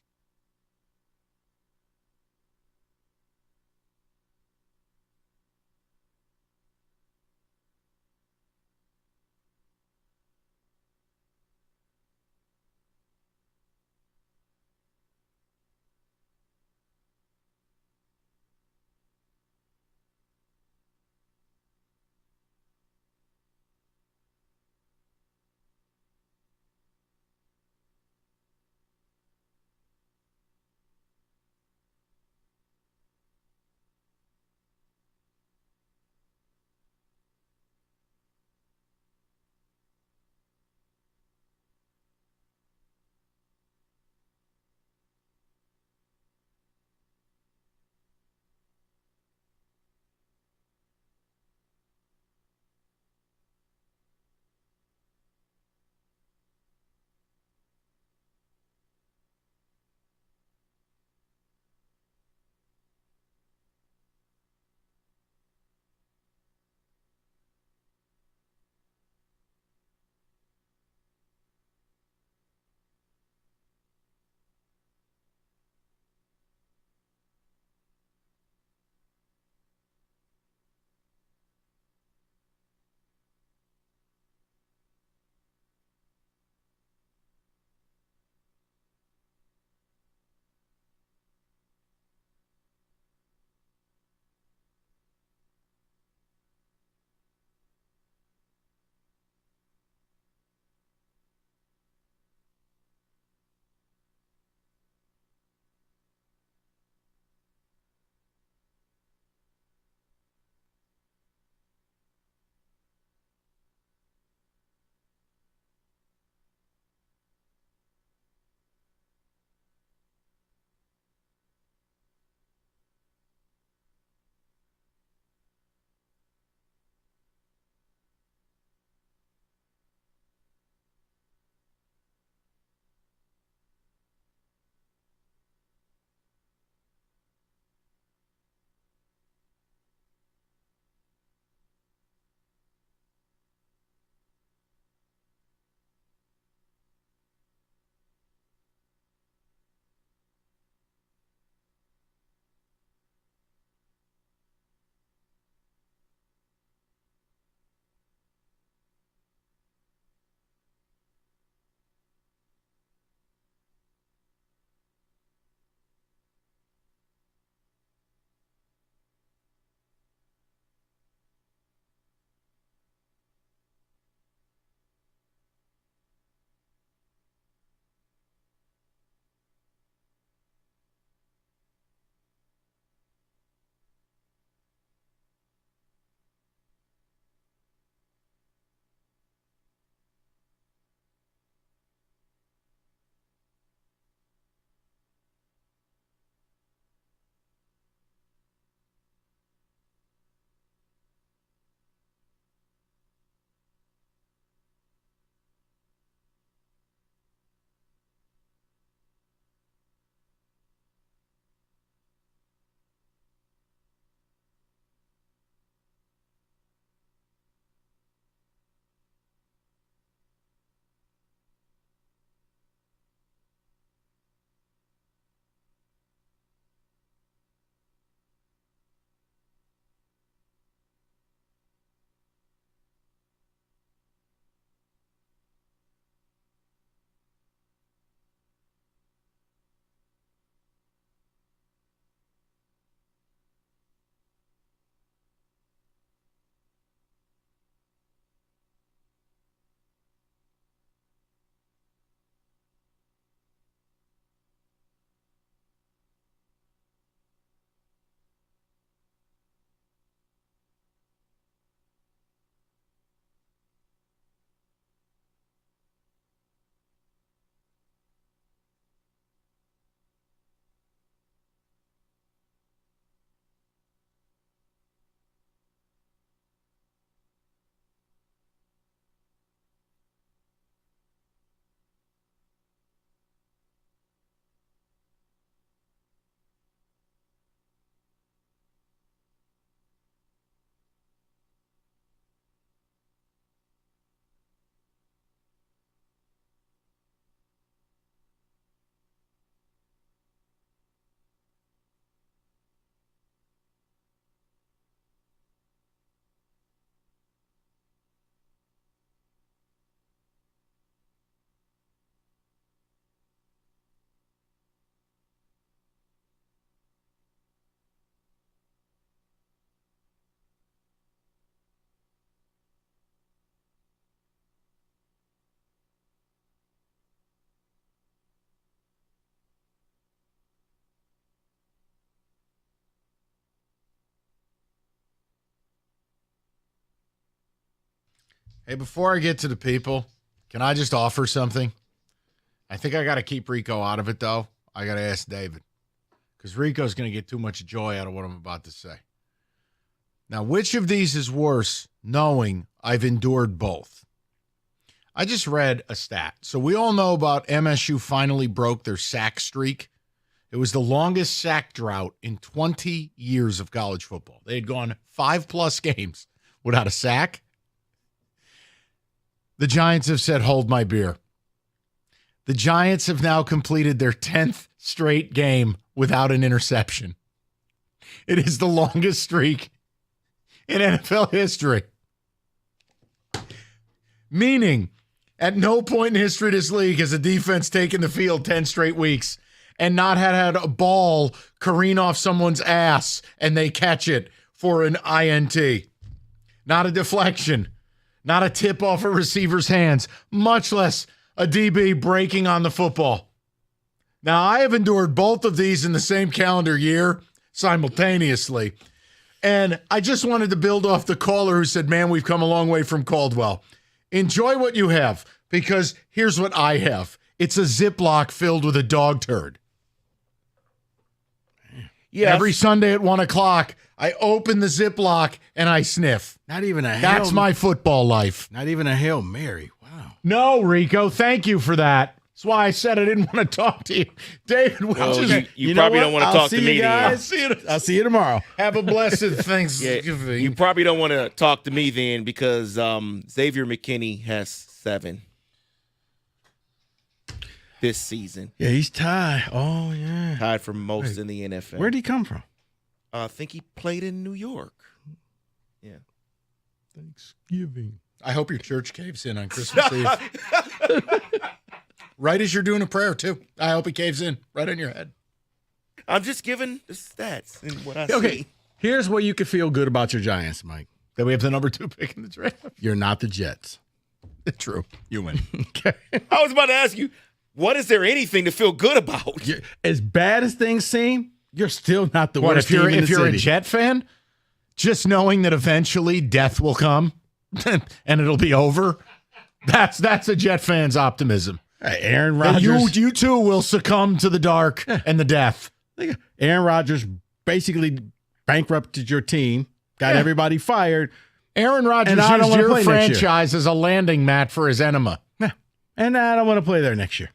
Hey, before I get to the people, can I just offer something? I think I got to keep Rico out of it, though. I got to ask David, because Rico's going to get too much joy out of what I'm about to say. Now, which of these is worse, knowing I've endured both? I just read a stat. So we all know about MSU finally broke their sack streak. It was the longest sack drought in 20 years of college football. They had gone 5+ games without a sack. The Giants have said, hold my beer. The Giants have now completed their 10th straight game without an interception. It is the longest streak in NFL history. Meaning, at no point in history of this league has a defense taken the field 10 straight weeks and not had a ball careen off someone's ass and they catch it for an INT. Not a deflection. Not a tip off a receiver's hands, much less a DB breaking on the football. Now, I have endured both of these in the same calendar year simultaneously. And I just wanted to build off the caller who said, man, we've come a long way from Caldwell. Enjoy what you have, because here's what I have. It's a Ziploc filled with a dog turd. Yeah. Every Sunday at 1 o'clock, I open the Ziploc and I sniff. Not even a That's my football life. Not even a Hail Mary. Wow. No, Rico, thank you for that. That's why I said I didn't want to talk to you. David, you probably don't want to talk to me then. I'll see you tomorrow. Have a blessed Thanksgiving. You probably don't want to talk to me then, because Xavier McKinney has 7 this season. Yeah, he's tied. Oh, yeah. Tied for most in the NFL. Where'd he come from? I think he played in New York. Yeah. Thanksgiving. I hope your church caves in on Christmas Eve. Right as you're doing a prayer, too. I hope it caves in right on your head. I'm just giving the stats and what I Okay, see. here's where you can feel good about your Giants, Mike. That we have the number 2 pick in the draft. You're not the Jets. True. You win. Okay. I was about to ask you, what is there anything to feel good about? As bad as things seem, you're still not the What, worst if you're team in the a city. Jet fan, just knowing that eventually death will come and it'll be over, that's a Jet fan's optimism. Hey, Aaron That Rodgers. you too will succumb to the dark and the death. Aaron Rodgers basically bankrupted your team, got everybody fired. Aaron Rodgers And I don't used wanna your play next year. franchise as a landing mat for his enema. And I don't want to play there next year.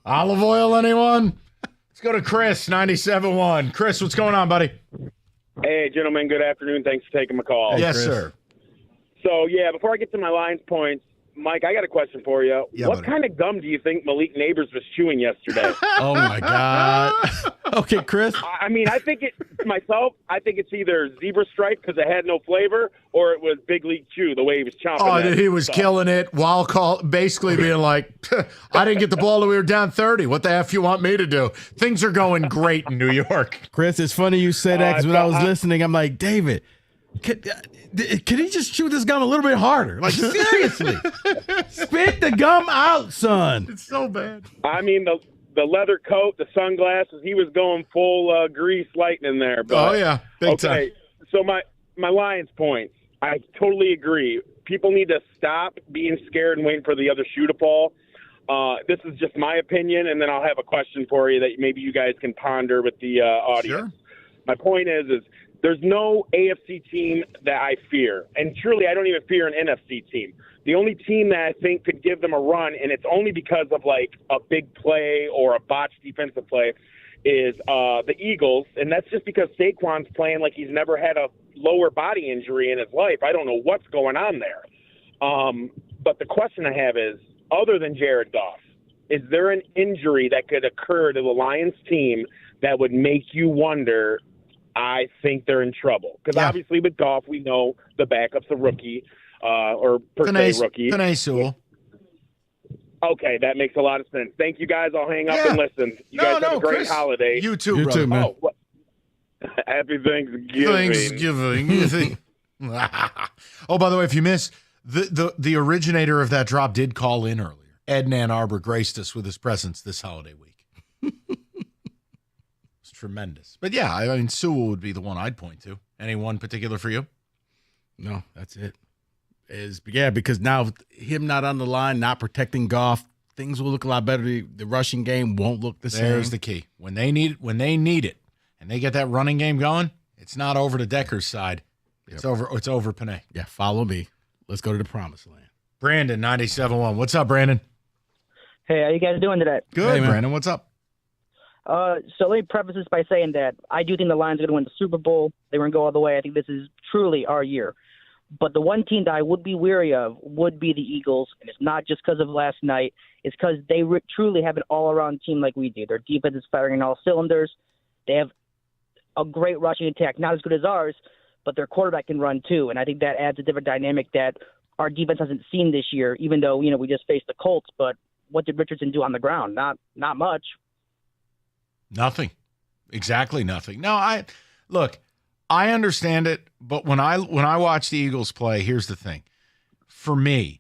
Olive oil, anyone? Let's go to Chris, 97.1. Chris, what's going on, buddy? Hey, gentlemen, good afternoon. Thanks for taking my call. Yes, sir. So, yeah, before I get to my Lions points, Mike, I got a question for you. Yeah, what buddy. kind of gum do you think Malik Neighbors was chewing yesterday? Oh, my God. Okay, Chris. I mean, I think it's either Zebra Stripe because it had no flavor, or it was Big League Chew, the way he was chomping. Oh, that he was stuff. killing it while basically being like, I didn't get the ball till we were down 30. What the F you want me to do? Things are going great in New York. Chris, it's funny you say that because when I was listening, I'm like, David, can he just chew this gum a little bit harder? Like, seriously. Spit the gum out, son. It's so bad. I mean, the leather coat, the sunglasses, he was going full grease lightning there. But, Oh, yeah. Big time. So my Lions points, I totally agree. People need to stop being scared and waiting for the other shoe to fall. This is just my opinion, and then I'll have a question for you that maybe you guys can ponder with the audience. Sure. My point is there's no AFC team that I fear, and truly I don't even fear an NFC team. The only team that I think could give them a run, and it's only because of like a big play or a botched defensive play, is the Eagles, and that's just because Saquon's playing like he's never had a lower body injury in his life. I don't know what's going on there. But the question I have is, other than Jared Goff, is there an injury that could occur to the Lions team that would make you wonder, I think they're in trouble? Because obviously with Goff, we know the backup's a rookie, or per se rookie. Penei Sewell. Okay, that makes a lot of sense. Thank you, guys. I'll hang up and listen. You guys have a great Chris, holiday. You too, brother. too, man. Oh, what? Happy Thanksgiving. Oh, by the way, if you missed, the originator of that drop did call in earlier. Ed Ann Arbor graced us with his presence this holiday week. It's tremendous. But yeah, I mean, Sewell would be the one I'd point to. Any one particular for you? No, that's it. because now with him not on the line, not protecting Goff, things will look a lot better. The rushing game won't look the same. There's the key. When they need it, and they get that running game going, it's not over to Decker's side. It's over Panay. Yeah, follow me. Let's go to the promised land. Brandon, 97.1. What's up, Brandon? Hey, how you guys doing today? Good, Brandon. What's up? So let me preface this by saying that I do think the Lions are going to win the Super Bowl. They were going to go all the way. I think this is truly our year. But the one team that I would be weary of would be the Eagles, and it's not just because of last night. It's because they truly have an all-around team like we do. Their defense is firing on all cylinders. They have a great rushing attack, not as good as ours, but their quarterback can run too, and I think that adds a different dynamic that our defense hasn't seen this year, even though, we just faced the Colts. But what did Richardson do on the ground? Not much. Nothing. Exactly nothing. No, I understand it, but when I watch the Eagles play, here's the thing. For me,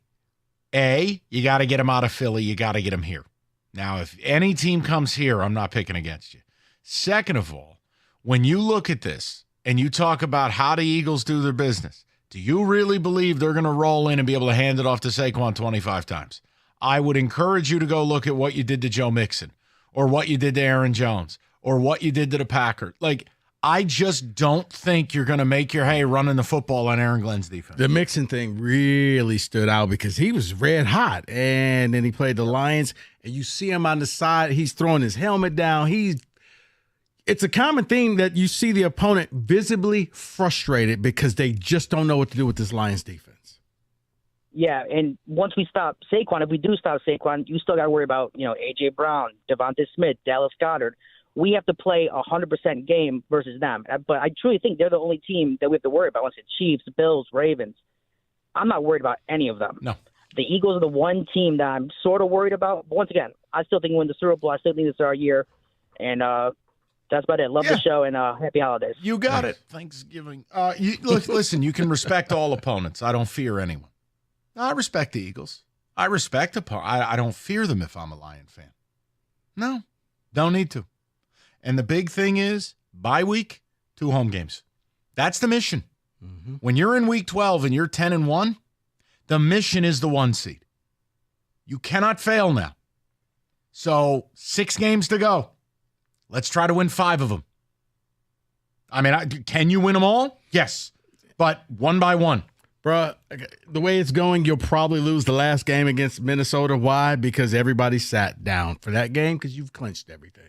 you got to get them out of Philly. You got to get them here. Now, if any team comes here, I'm not picking against you. Second of all, when you look at this and you talk about how the Eagles do their business, do you really believe they're going to roll in and be able to hand it off to Saquon 25 times? I would encourage you to go look at what you did to Joe Mixon or what you did to Aaron Jones or what you did to the Packers. I just don't think you're going to make your hay running the football on Aaron Glenn's defense. The Mixon thing really stood out because he was red hot, and then he played the Lions, and you see him on the side. He's throwing his helmet down. It's a common theme that you see the opponent visibly frustrated because they just don't know what to do with this Lions defense. Yeah, and once we stop Saquon, if we do stop Saquon, you still got to worry about, A.J. Brown, Devontae Smith, Dallas Goedert. We have to play a 100% game versus them. But I truly think they're the only team that we have to worry about. Once it's Chiefs, Bills, Ravens. I'm not worried about any of them. No. The Eagles are the one team that I'm sort of worried about. But once again, I still think we win the Super Bowl. I still think this is our year. And that's about it. Love the show, and happy holidays. You got it. Thanksgiving. Listen, you can respect all opponents. I don't fear anyone. I respect the Eagles. I respect I don't fear them if I'm a Lion fan. No, don't need to. And the big thing is, bye week, 2 home games. That's the mission. Mm-hmm. When you're in week 12 and you're 10-1, the mission is the 1 seed. You cannot fail now. So 6 games to go. Let's try to win 5 of them. I mean, can you win them all? Yes, but one by one. Bruh, the way it's going, you'll probably lose the last game against Minnesota. Why? Because everybody sat down for that game because you've clinched everything.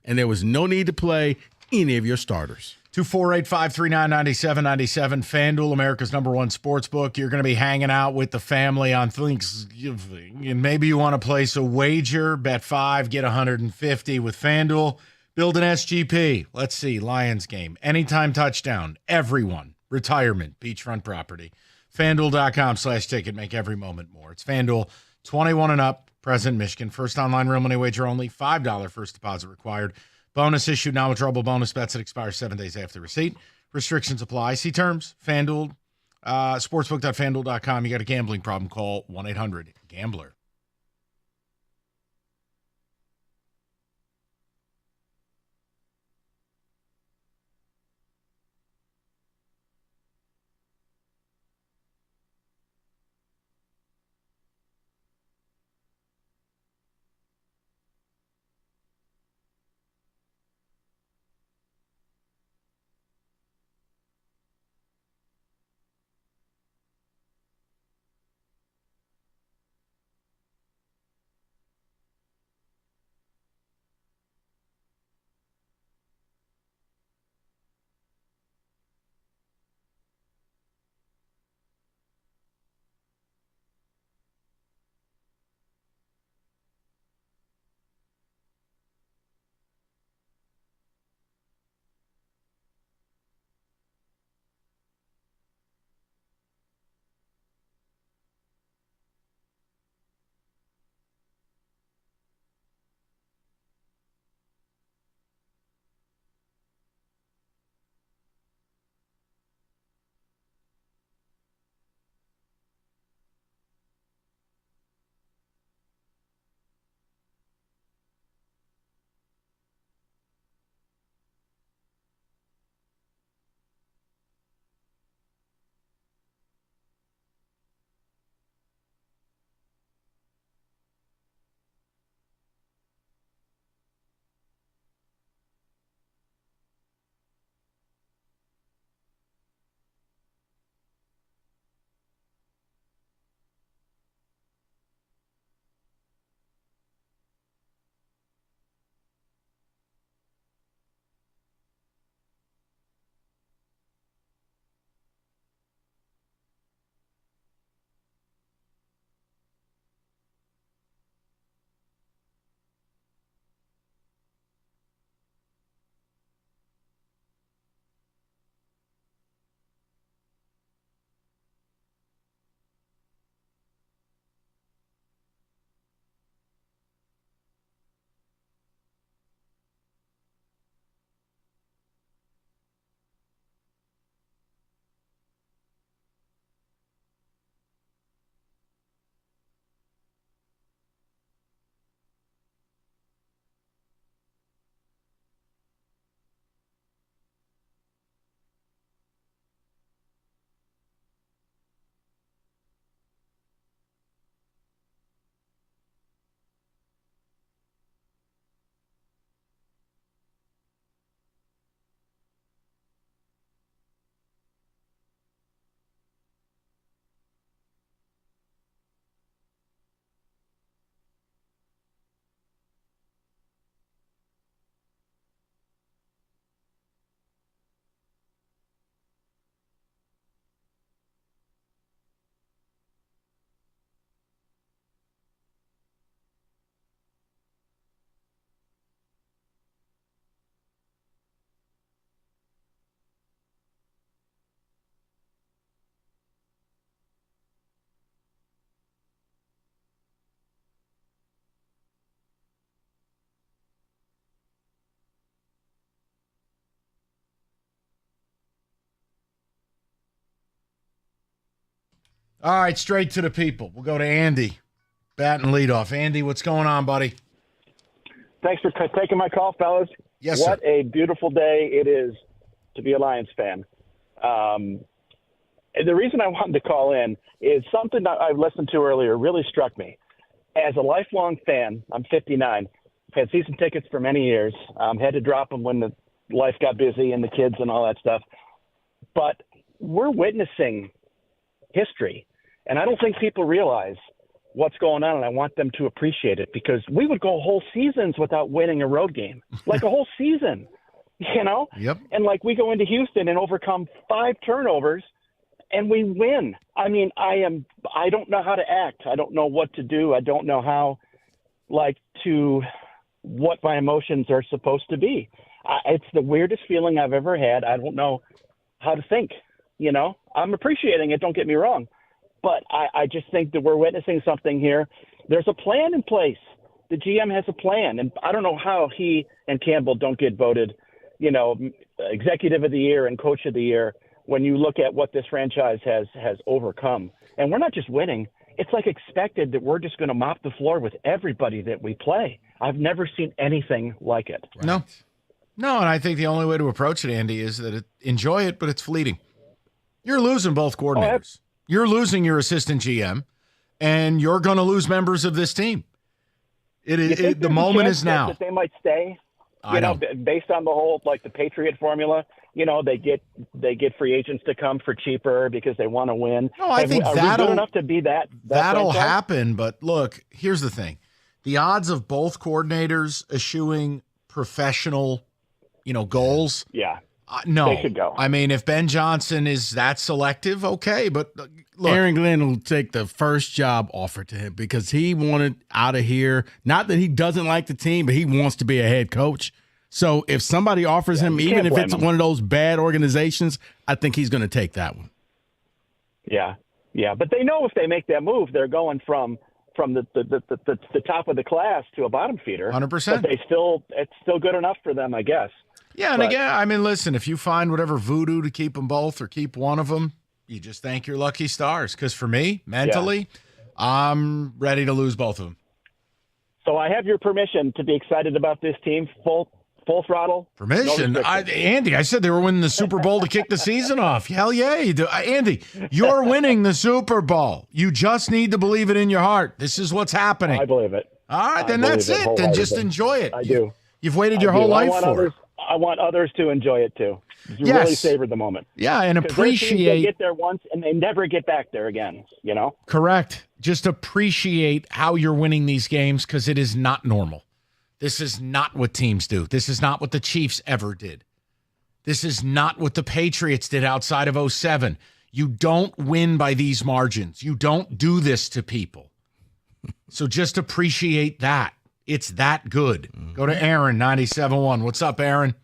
And there was no need to play any of your starters. 248-539-9797. FanDuel, America's #1 sports book. You're going to be hanging out with the family on Thanksgiving, and maybe you want to place a wager. Bet 5, get 150 with FanDuel. Build an SGP. Let's see, Lions game. Anytime touchdown. Everyone. Retirement. Beachfront property. FanDuel.com/ticket. Make every moment more. It's FanDuel. 21 and up. Present Michigan. First online real money wager only. $5 first deposit required. Bonus issued now withdrawable bonus bets that expire 7 days after receipt. Restrictions apply. See terms. FanDuel. Sportsbook.fanduel.com. You got a gambling problem, call 1-800-GAMBLER. All right, straight to the people. We'll go to Andy, bat and lead off. Andy, what's going on, buddy? Thanks for taking my call, fellas. Yes, what sir. a beautiful day it is to be a Lions fan. The reason I wanted to call in is something that I listened to earlier really struck me. As a lifelong fan, I'm 59, had season tickets for many years, had to drop them when the life got busy and the kids and all that stuff. But we're witnessing history, and I don't think people realize what's going on, and I want them to appreciate it, because we would go whole seasons without winning a road game, like a whole season, you know? Yep. And like we go into Houston and overcome 5 turnovers and we win. I mean, I don't know how to act. I don't know what to do. I don't know how, what my emotions are supposed to be. It's the weirdest feeling I've ever had. I don't know how to think, you know? I'm appreciating it, don't get me wrong. But I just think that we're witnessing something here. There's a plan in place. The GM has a plan. And I don't know how he and Campbell don't get voted, you know, executive of the year and coach of the year when you look at what this franchise has overcome. And we're not just winning. It's like expected that we're just going to mop the floor with everybody that we play. I've never seen anything like it. No, and I think the only way to approach it, Andy, is that enjoy it, but it's fleeting. You're losing both coordinators. You're losing your assistant GM, and you're going to lose members of this team. The moment is now. That they might stay, I know. based on the whole, the Patriot formula. You know, they get free agents to come for cheaper because they want to win. No, I think are we good enough to be that'll franchise? happen. But look, here's the thing: the odds of both coordinators eschewing professional, goals. Yeah, no, they should go. I mean, if Ben Johnson is that selective, okay. But look, Aaron Glenn will take the first job offered to him because he wanted out of here. Not that he doesn't like the team, but he wants to be a head coach. So if somebody offers him, even if it's one of those bad organizations, I think he's going to take that one. Yeah. But they know if they make that move, they're going from the top of the class to a bottom feeder. 100%. But it's still good enough for them, I guess. Yeah, and again, I mean, listen, if you find whatever voodoo to keep them both or keep one of them, you just thank your lucky stars. Because for me, mentally, I'm ready to lose both of them. So I have your permission to be excited about this team, full throttle. Permission? No Andy, I said they were winning the Super Bowl to kick the season off. Hell yeah. You do. Andy, you're winning the Super Bowl. You just need to believe it in your heart. This is what's happening. I believe it. All right, then that's it. Then just enjoy it. I do. You've waited your whole life for it. I want others to enjoy it too. You really savor the moment. Yeah, and appreciate. They get there once and they never get back there again, Correct. Just appreciate how you're winning these games because it is not normal. This is not what teams do. This is not what the Chiefs ever did. This is not what the Patriots did outside of 2007. You don't win by these margins. You don't do this to people. So just appreciate that. It's that good. Go to Aaron, 97.1. What's up, Aaron?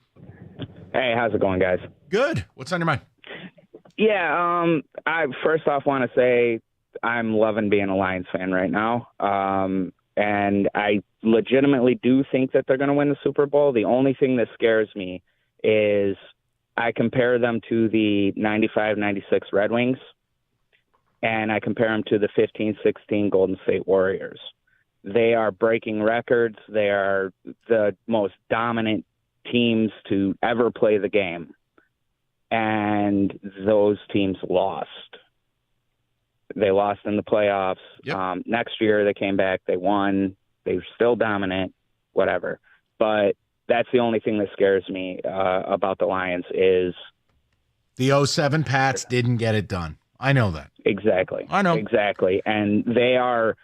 Hey, how's it going, guys? Good. What's on your mind? Yeah, I first off want to say I'm loving being a Lions fan right now. And I legitimately do think that they're going to win the Super Bowl. The only thing that scares me is I compare them to the 95-96 Red Wings, and I compare them to the 15-16 Golden State Warriors. They are breaking records. They are the most dominant teams to ever play the game, and those teams lost. They lost in the playoffs. Yep. Next year, they came back. They won. They were still dominant, whatever. But that's the only thing that scares me about the Lions is the 2007 Pats didn't get it done. I know that. Exactly. I know. Exactly. And they are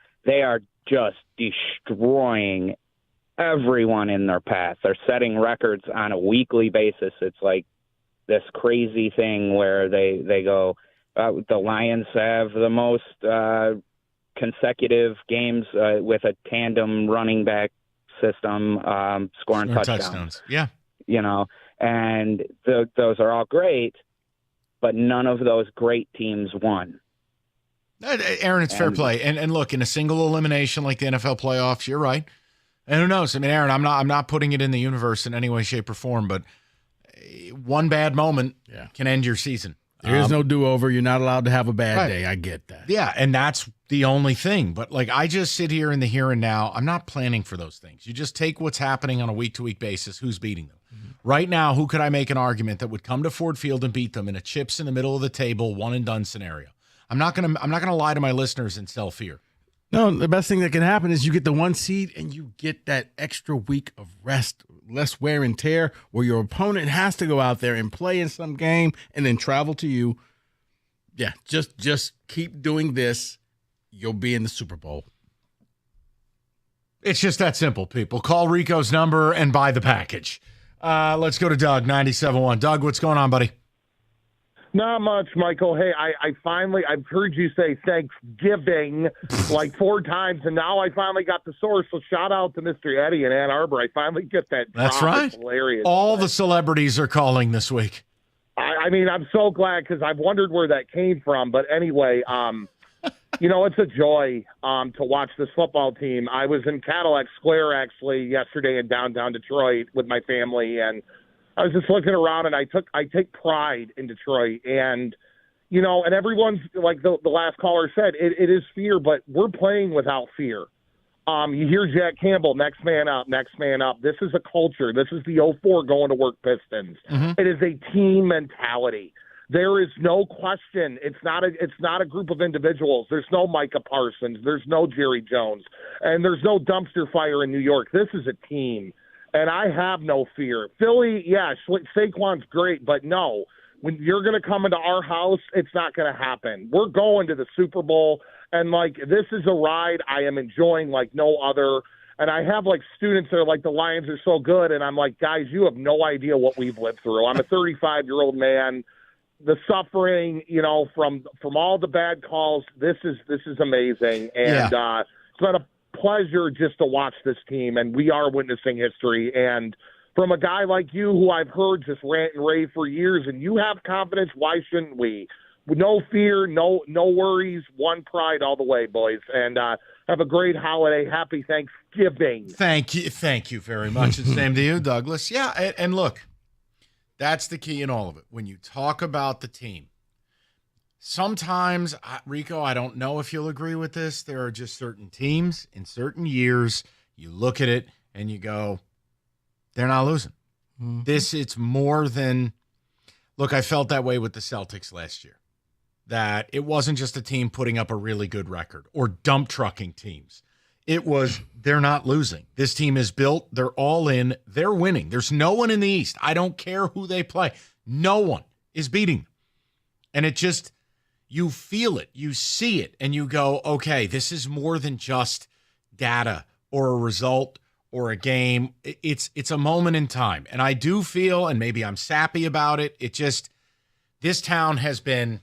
just destroying everyone in their path. They're setting records on a weekly basis. It's like this crazy thing where they go, the Lions have the most consecutive games with a tandem running back system, scoring touchdowns. Yeah. And those are all great, but none of those great teams won. Aaron, it's fair play. And look, in a single elimination like the NFL playoffs, you're right. And who knows? I mean, Aaron, I'm not putting it in the universe in any way, shape, or form, but one bad moment can end your season. There is no do-over. You're not allowed to have a bad Right. day. I get that. Yeah, and that's the only thing. But like, I just sit here in the here and now. I'm not planning for those things. You just take what's happening on a week-to-week basis. Who's beating them? Right now, who could I make an argument that would come to Ford Field and beat them in a chips in the middle of the table, one and done scenario? I'm not gonna lie to my listeners and sell fear. No, the best thing that can happen is you get the 1 seed and you get that extra week of rest, less wear and tear, where your opponent has to go out there and play in some game and then travel to you. Yeah, just keep doing this. You'll be in the Super Bowl. It's just that simple, people. Call Rico's number and buy the package. Let's go to Doug, 97.1. Doug, what's going on, buddy? Not much, Michael. Hey, I've heard you say Thanksgiving like 4 times, and now I finally got the source. So shout out to Mr. Eddie in Ann Arbor. I finally get that. That's drop. right. It's hilarious. All the celebrities are calling this week. I mean, I'm so glad because I've wondered where that came from. But anyway, it's a joy to watch this football team. I was in Cadillac Square actually yesterday in downtown Detroit with my family, and I was just looking around, and I take pride in Detroit, and and everyone's like the last caller said, it is fear, but we're playing without fear. You hear Jack Campbell, next man up, next man up. This is a culture. This is the 04 going to work Pistons. Mm-hmm. It is a team mentality. There is no question. It's not a group of individuals. There's no Micah Parsons. There's no Jerry Jones, and there's no dumpster fire in New York. This is a team. And I have no fear. Philly, yeah, Saquon's great, but no. When you're going to come into our house, it's not going to happen. We're going to the Super Bowl, and, this is a ride I am enjoying like no other. And I have, students that are like, the Lions are so good, and I'm like, guys, you have no idea what we've lived through. I'm a 35-year-old man. The suffering, from all the bad calls, this is amazing. And it's been a pleasure just to watch this team, and we are witnessing history. And from a guy like you who I've heard just rant and rave for years, and you have confidence, why shouldn't we? With no fear, no worries, one pride all the way, boys. And have a great holiday. Happy Thanksgiving. Thank you very much. And same to you, Douglas. Yeah, and look, that's the key in all of it. When you talk about the team, sometimes, Rico, I don't know if you'll agree with this. There are just certain teams in certain years, you look at it and you go, they're not losing. Mm-hmm. It's more than, look, I felt that way with the Celtics last year, that it wasn't just a team putting up a really good record or dump trucking teams. It was, they're not losing. This team is built. They're all in. They're winning. There's no one in the East. I don't care who they play. No one is beating them. And it just, you feel it, you see it, and you go, okay, this is more than just data or a result or a game. It's a moment in time. And I do feel, and maybe I'm sappy about it, this town has been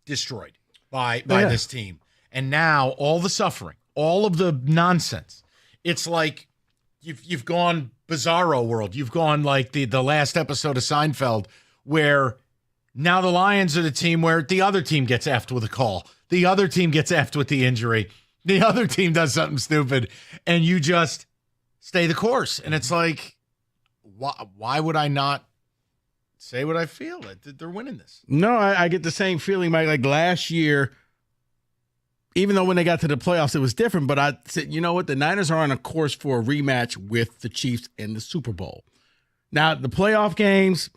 destroyed by this team. And now all the suffering, all of the nonsense, it's like you've gone bizarro world. You've gone like the last episode of Seinfeld, where now the Lions are the team where the other team gets effed with a call. The other team gets effed with the injury. The other team does something stupid, and you just stay the course. And it's like, why would I not say what I feel? They're winning this. No, I get the same feeling, Mike. Like last year, even though when they got to the playoffs, it was different. But I said, you know what? The Niners are on a course for a rematch with the Chiefs in the Super Bowl. Now, the playoff games,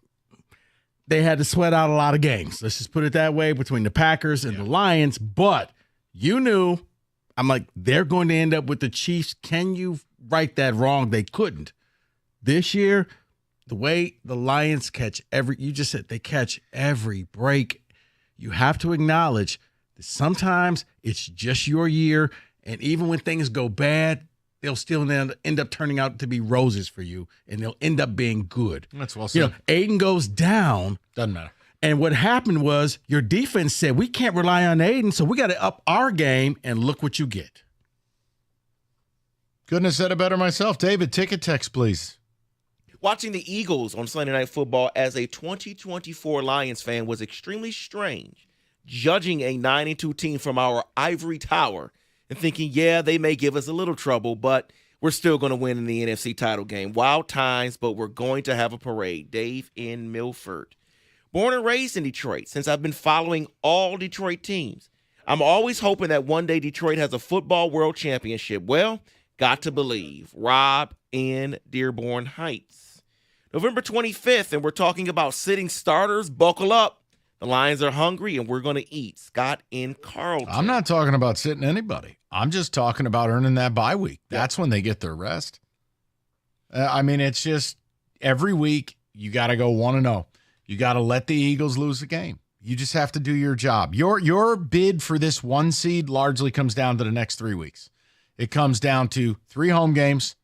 they had to sweat out a lot of games. Let's just put it that way, between the Packers and the Lions. But you knew, I'm like, they're going to end up with the Chiefs. Can you right that wrong? They couldn't. This year, the way the Lions catch you just said they catch every break. You have to acknowledge that sometimes it's just your year. And even when things go bad, they'll still end up turning out to be roses for you, and they'll end up being good. That's well said. Aiden goes down. Doesn't matter. And what happened was your defense said, we can't rely on Aiden, so we got to up our game, and look what you get. Couldn't have said it better myself. David, ticket text, please. Watching the Eagles on Sunday Night Football as a 2024 Lions fan was extremely strange. Judging a 9-2 team from our ivory tower and thinking, yeah, they may give us a little trouble, but we're still going to win in the NFC title game. Wild times, but we're going to have a parade. Dave in Milford. Born and raised in Detroit, since I've been following all Detroit teams. I'm always hoping that one day Detroit has a football world championship. Well, got to believe. Rob in Dearborn Heights. November 25th, and we're talking about sitting starters. Buckle up. The Lions are hungry, and we're going to eat. Scott in Carlton. I'm not talking about sitting anybody. I'm just talking about earning that bye week. That's when they get their rest. I mean, it's just every week you got to go 1-0. You got to let the Eagles lose the game. You just have to do your job. Your bid for this 1 seed largely comes down to the next 3 weeks. It comes down to 3 home games,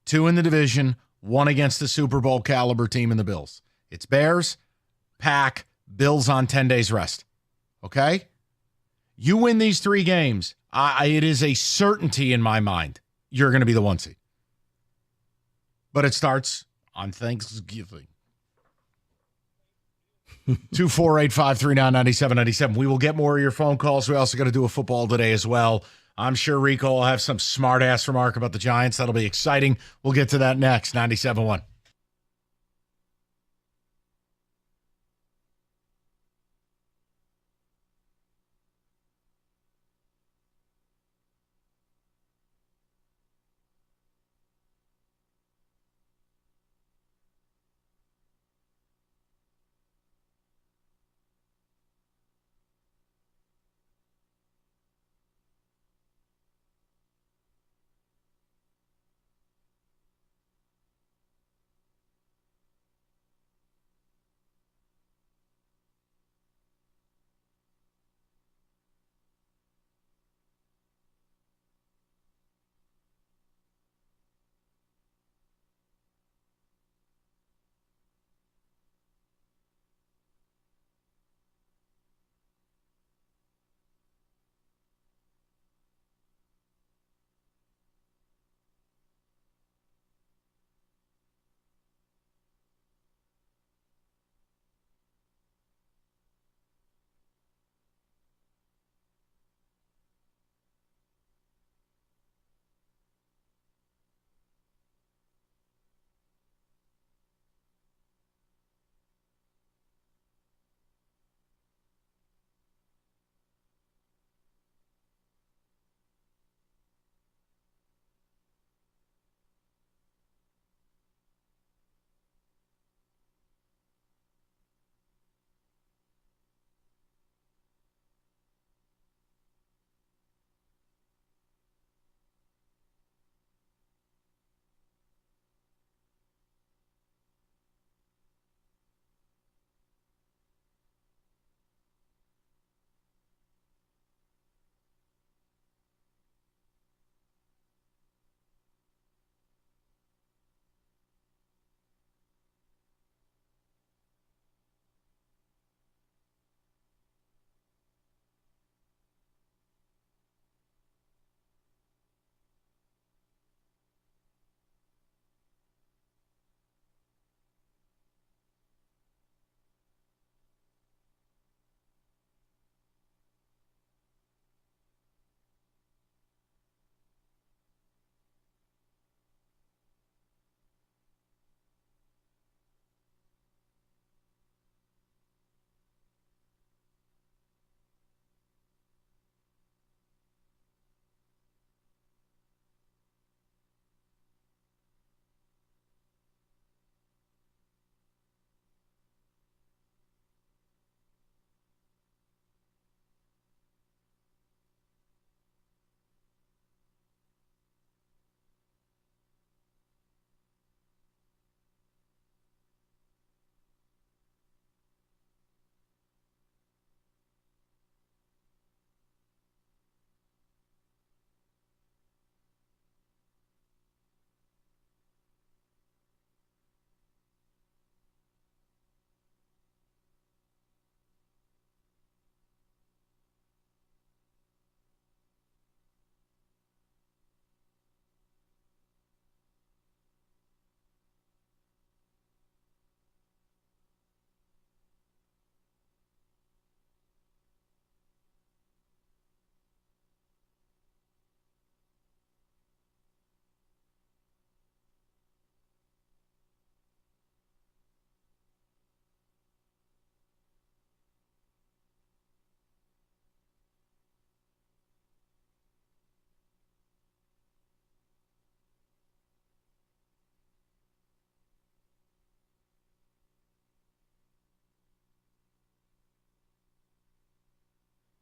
2 in the division, 1 against the Super Bowl caliber team in the Bills. It's Bears, Pack, Bills on 10 days rest. Okay? You win these 3 games, it is a certainty in my mind you're going to be the 1 seed. But it starts on Thanksgiving. 248-539-9797. We will get more of your phone calls. We also got to do a football today as well. I'm sure Rico will have some smart-ass remark about the Giants. That'll be exciting. We'll get to that next. 97.1.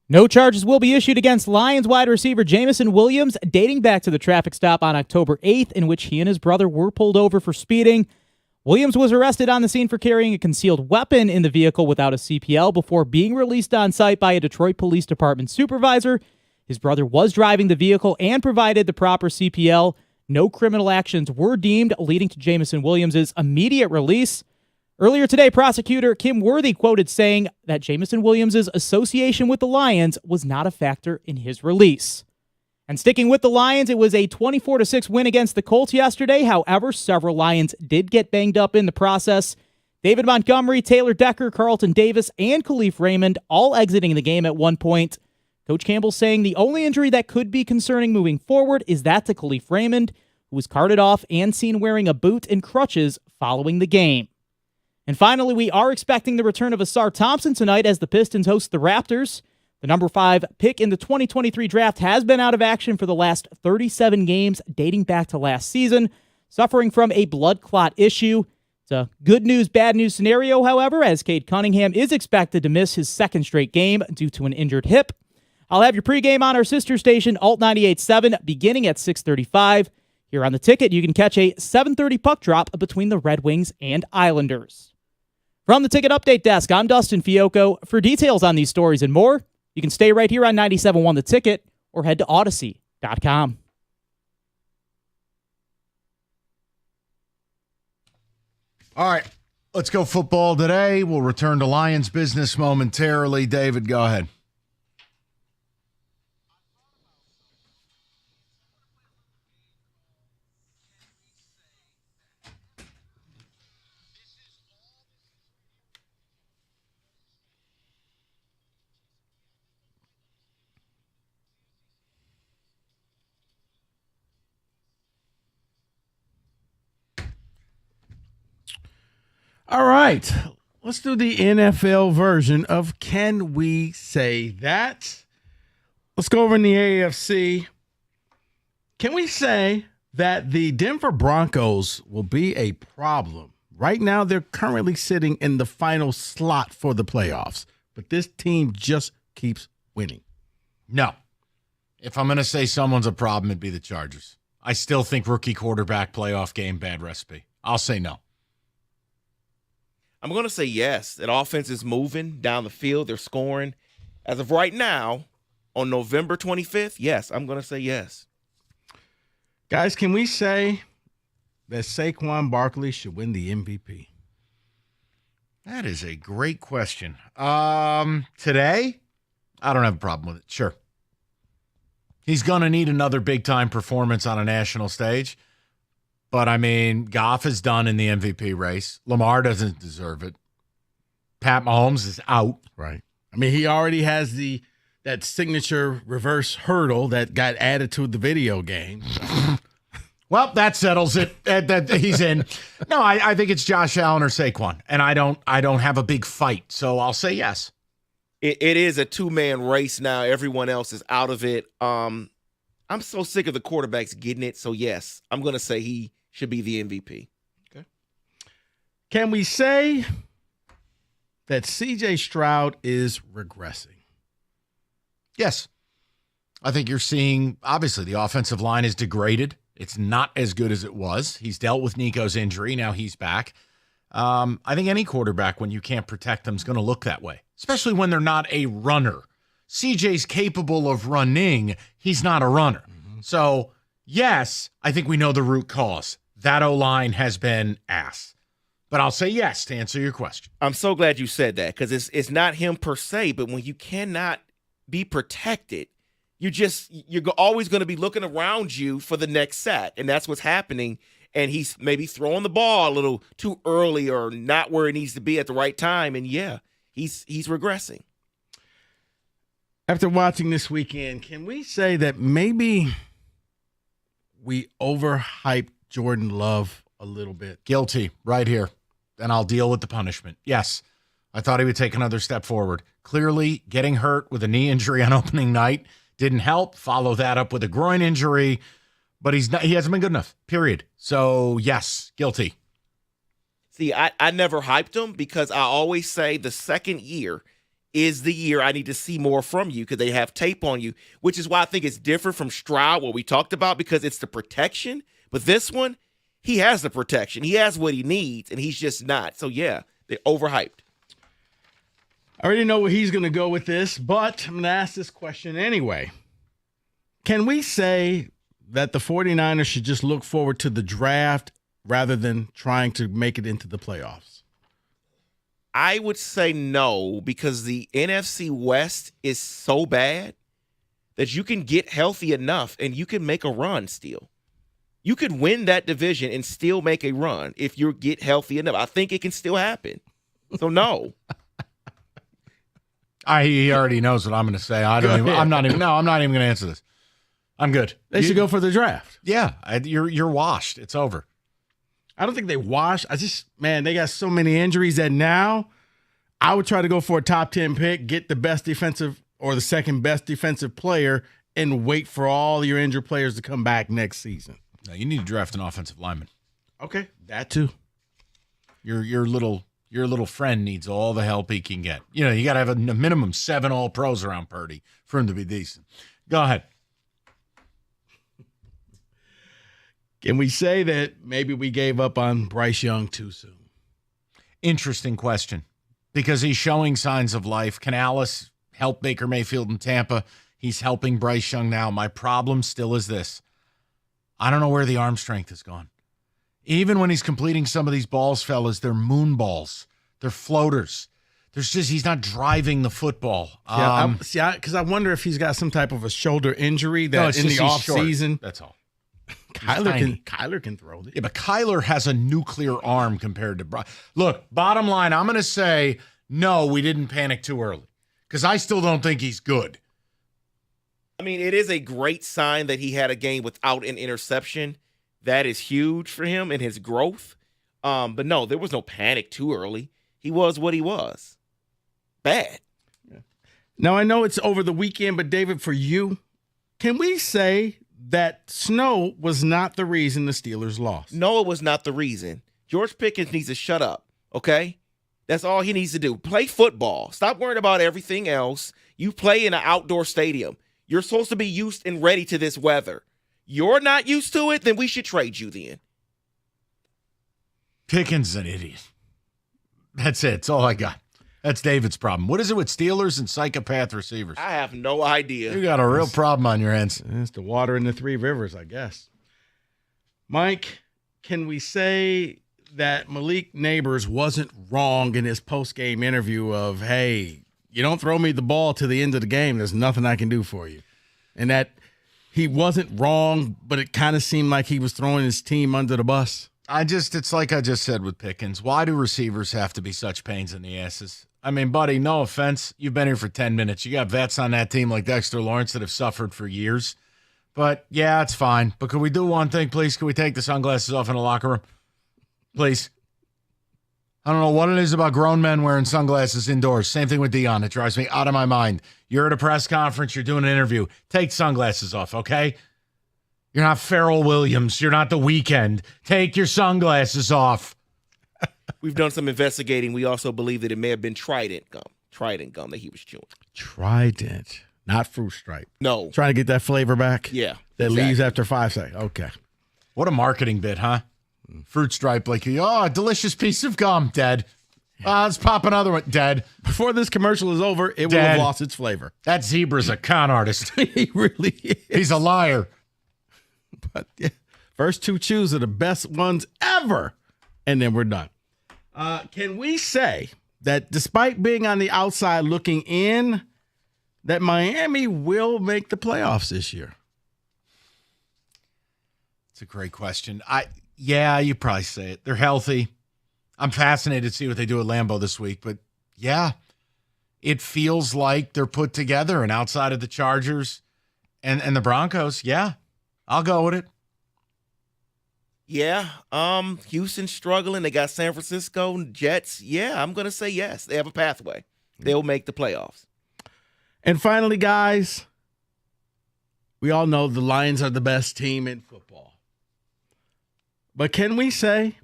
No charges will be issued against Lions wide receiver Jameson Williams, dating back to the traffic stop on October 8th, in which he and his brother were pulled over for speeding. Williams was arrested on the scene for carrying a concealed weapon in the vehicle without a CPL before being released on site by a Detroit Police Department supervisor. His brother was driving the vehicle and provided the proper CPL. No criminal actions were deemed, leading to Jameson Williams' immediate release. Earlier today, prosecutor Kim Worthy quoted saying that Jameson Williams' association with the Lions was not a factor in his release. And sticking with the Lions, it was a 24-6 win against the Colts yesterday. However, several Lions did get banged up in the process. David Montgomery, Taylor Decker, Carlton Davis, and Khalif Raymond all exiting the game at one point. Coach Campbell saying the only injury that could be concerning moving forward is that to Khalif Raymond, who was carted off and seen wearing a boot and crutches following the game. And finally, we are expecting the return of Asar Thompson tonight as the Pistons host the Raptors. The number 5 pick in the 2023 draft has been out of action for the last 37 games dating back to last season, suffering from a blood clot issue. It's a good news, bad news scenario, however, as Cade Cunningham is expected to miss his second straight game due to an injured hip. I'll have your pregame on our sister station, Alt 98.7, beginning at 6:35. Here on The Ticket, you can catch a 7:30 puck drop between the Red Wings and Islanders. From the Ticket Update Desk, I'm Dustin Fiocco. For details on these stories and more, you can stay right here on 97.1 The Ticket or head to Odyssey.com. All right, let's go football today. We'll return to Lions business momentarily. David, go ahead. All right, let's do the NFL version of Can We Say That? Let's go over in the AFC. Can we say that the Denver Broncos will be a problem? Right now, they're currently sitting in the final slot for the playoffs, but this team just keeps winning. No. If I'm going to say someone's a problem, it'd be the Chargers. I still think rookie quarterback playoff game, bad recipe. I'll say no. I'm going to say yes. That offense is moving down the field. They're scoring. As of right now, on November 25th, yes, I'm going to say yes. Guys, can we say that Saquon Barkley should win the MVP? That is a great question. Today, I don't have a problem with it. Sure. He's going to need another big-time performance on a national stage. But, I mean, Goff is done in the MVP race. Lamar doesn't deserve it. Pat Mahomes is out. Right. I mean, he already has that signature reverse hurdle that got added to the video game. Well, that settles it. He's in. No, I think it's Josh Allen or Saquon, and I don't have a big fight, so I'll say yes. It is a two-man race now. Everyone else is out of it. I'm so sick of the quarterbacks getting it, so yes, I'm going to say he should be the MVP. Okay. Can we say that C.J. Stroud is regressing? Yes. I think you're seeing, obviously, the offensive line is degraded. It's not as good as it was. He's dealt with Nico's injury. Now he's back. I think any quarterback, when you can't protect them, is going to look that way, especially when they're not a runner. CJ's capable of running. He's not a runner. Mm-hmm. So, yes, I think we know the root cause. That O-line has been ass. But I'll say yes to answer your question. I'm so glad you said that because it's not him per se, but when you cannot be protected, you're always going to be looking around you for the next sack, and that's what's happening. And he's maybe throwing the ball a little too early or not where it needs to be at the right time, and yeah, he's regressing. After watching this weekend, can we say that maybe we overhyped Jordan Love a little bit? Guilty, right here. And I'll deal with the punishment. Yes, I thought he would take another step forward. Clearly, getting hurt with a knee injury on opening night didn't help. Follow that up with a groin injury, but he hasn't been good enough, period. So, yes, guilty. See, I never hyped him because I always say the second year is the year I need to see more from you because they have tape on you, which is why I think it's different from Stroud, what we talked about, because it's the protection. But this one, he has the protection. He has what he needs, and he's just not. So, yeah, they're overhyped. I already know where he's going to go with this, but I'm going to ask this question anyway. Can we say that the 49ers should just look forward to the draft rather than trying to make it into the playoffs? I would say no, because the NFC West is so bad that you can get healthy enough and you can make a run still. You could win that division and still make a run if you get healthy enough. I think it can still happen. So no. He already knows what I'm going to say. I'm not even going to answer this. I'm good. They should go for the draft. Yeah, you're washed. It's over. I don't think they wash. They got so many injuries that now I would try to go for a top 10 pick, get the best defensive or the second best defensive player, and wait for all your injured players to come back next season. No, you need to draft an offensive lineman. Okay, that too. Your little friend needs all the help he can get. You know, you got to have a minimum 7 All-Pros around Purdy for him to be decent. Go ahead. Can we say that maybe we gave up on Bryce Young too soon? Interesting question, because he's showing signs of life. Can Alice help Baker Mayfield in Tampa? He's helping Bryce Young now. My problem still is this. I don't know where the arm strength has gone. Even when he's completing some of these balls, fellas, they're moon balls. They're floaters. He's not driving the football. Because I wonder if he's got some type of a shoulder injury that in the offseason. That's all. Kyler can throw it. Yeah, but Kyler has a nuclear arm compared to Bryce. Look, bottom line, I'm going to say, no, we didn't panic too early because I still don't think he's good. I mean, it is a great sign that he had a game without an interception. That is huge for him and his growth. But no, there was no panic too early. He was what he was. Bad. Yeah. Now, I know it's over the weekend, but David, for you, can we say that snow was not the reason the Steelers lost? No, it was not the reason. George Pickens needs to shut up, okay? That's all he needs to do. Play football. Stop worrying about everything else. You play in an outdoor stadium. You're supposed to be used and ready to this weather. You're not used to it, then we should trade you then. Pickens is an idiot. That's it. That's all I got. That's David's problem. What is it with Steelers and psychopath receivers? I have no idea. You got a real problem on your hands. It's the water in the Three Rivers, I guess. Mike, can we say that Malik Neighbors wasn't wrong in his post-game interview of, hey, you don't throw me the ball to the end of the game, there's nothing I can do for you? And that he wasn't wrong, but it kind of seemed like he was throwing his team under the bus. It's like I just said with Pickens. Why do receivers have to be such pains in the asses? I mean, buddy, no offense. You've been here for 10 minutes. You got vets on that team like Dexter Lawrence that have suffered for years. But, yeah, it's fine. But could we do one thing, please? Could we take the sunglasses off in the locker room? Please. I don't know what it is about grown men wearing sunglasses indoors. Same thing with Dion. It drives me out of my mind. You're at a press conference. You're doing an interview. Take sunglasses off, okay? You're not Pharrell Williams. You're not The Weeknd. Take your sunglasses off. We've done some investigating. We also believe that it may have been Trident gum that he was chewing. Trident, not Fruit Stripe. No. Trying to get that flavor back? Yeah. That leaves after 5 seconds. Okay. What a marketing bit, huh? Fruit Stripe, like, a delicious piece of gum, dead. Let's pop another one, dead. Before this commercial is over, it will have lost its flavor. That zebra's a con artist. He really is. He's a liar. But yeah, first 2 chews are the best ones ever, and then we're done. Can we say that despite being on the outside looking in, that Miami will make the playoffs this year? It's a great question. Yeah, you probably say it. They're healthy. I'm fascinated to see what they do at Lambeau this week, but yeah, it feels like they're put together, and outside of the Chargers and the Broncos, yeah, I'll go with it. Yeah, Houston's struggling. They got San Francisco and Jets. Yeah, I'm going to say yes. They have a pathway. They'll make the playoffs. And finally, guys, we all know the Lions are the best team in football. But can we say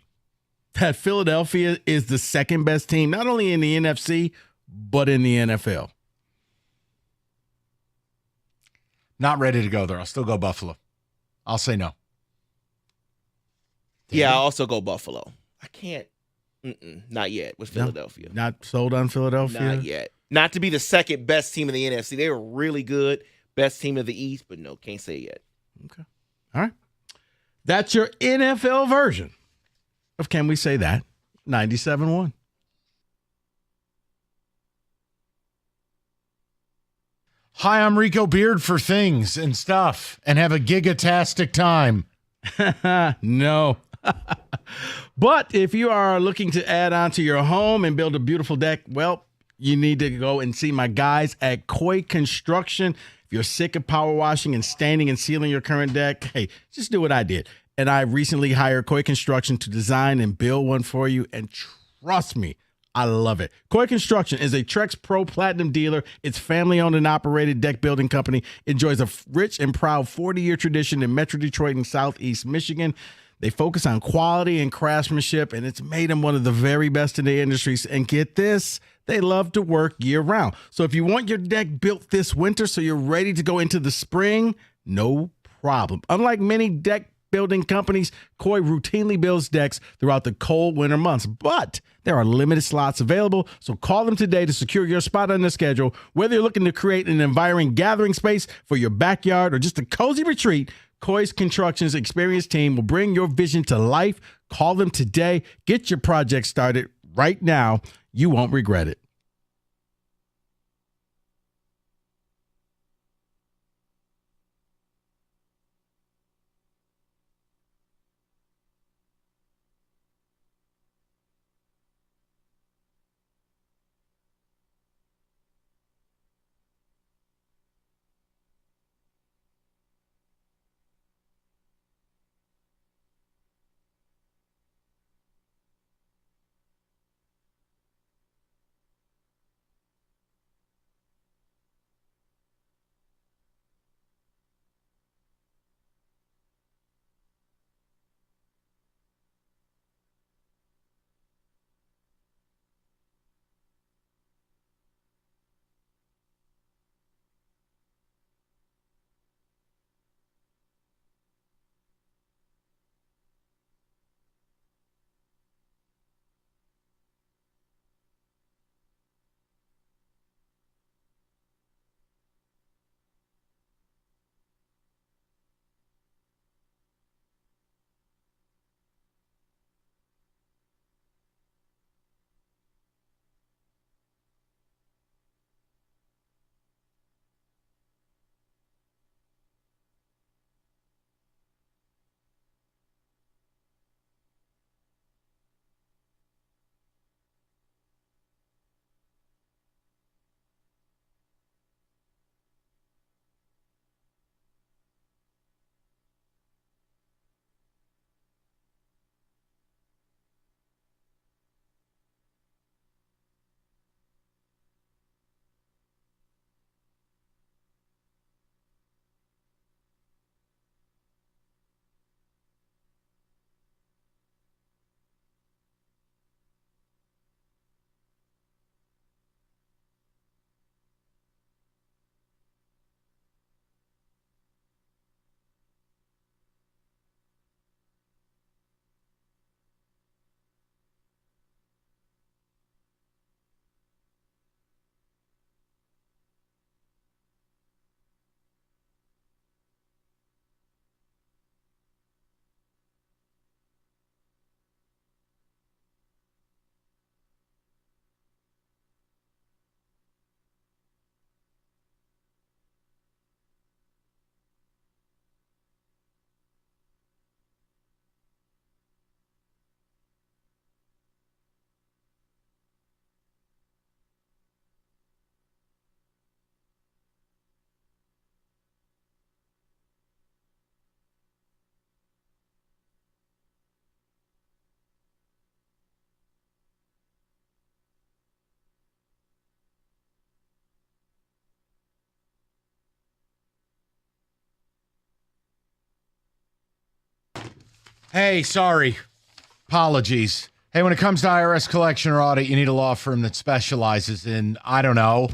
that Philadelphia is the second best team, not only in the NFC, but in the NFL. Not ready to go there. I'll still go Buffalo. I'll say no. Yeah, I'll also go Buffalo. I can't. Not yet with Philadelphia. No, not sold on Philadelphia? Not yet. Not to be the second best team in the NFC. They were really good. Best team of the East, but no, can't say yet. Okay. All right. That's your NFL version of Can We Say That? 97.1. Hi, I'm Rico Beard for things and stuff, and have a gigatastic time. No. But if you are looking to add on to your home and build a beautiful deck, well, you need to go and see my guys at Koi Construction. If you're sick of power washing and standing and sealing your current deck, hey, just do what I did. And I recently hired Koi Construction to design and build one for you. And trust me, I love it. Koi Construction is a Trex Pro Platinum dealer. Its family-owned and operated deck building company enjoys a rich and proud 40-year tradition in Metro Detroit and Southeast Michigan. They focus on quality and craftsmanship, and it's made them one of the very best in the industries. And get this, they love to work year-round. So if you want your deck built this winter so you're ready to go into the spring, no problem. Unlike many deck building companies, Koi routinely builds decks throughout the cold winter months, but there are limited slots available, so call them today to secure your spot on the schedule. Whether you're looking to create an inviting gathering space for your backyard or just a cozy retreat, Koi's Construction's experienced team will bring your vision to life. Call them today. Get your project started right now. You won't regret it. Hey, sorry. Apologies. Hey, when it comes to IRS collection or audit, you need a law firm that specializes in, I don't know,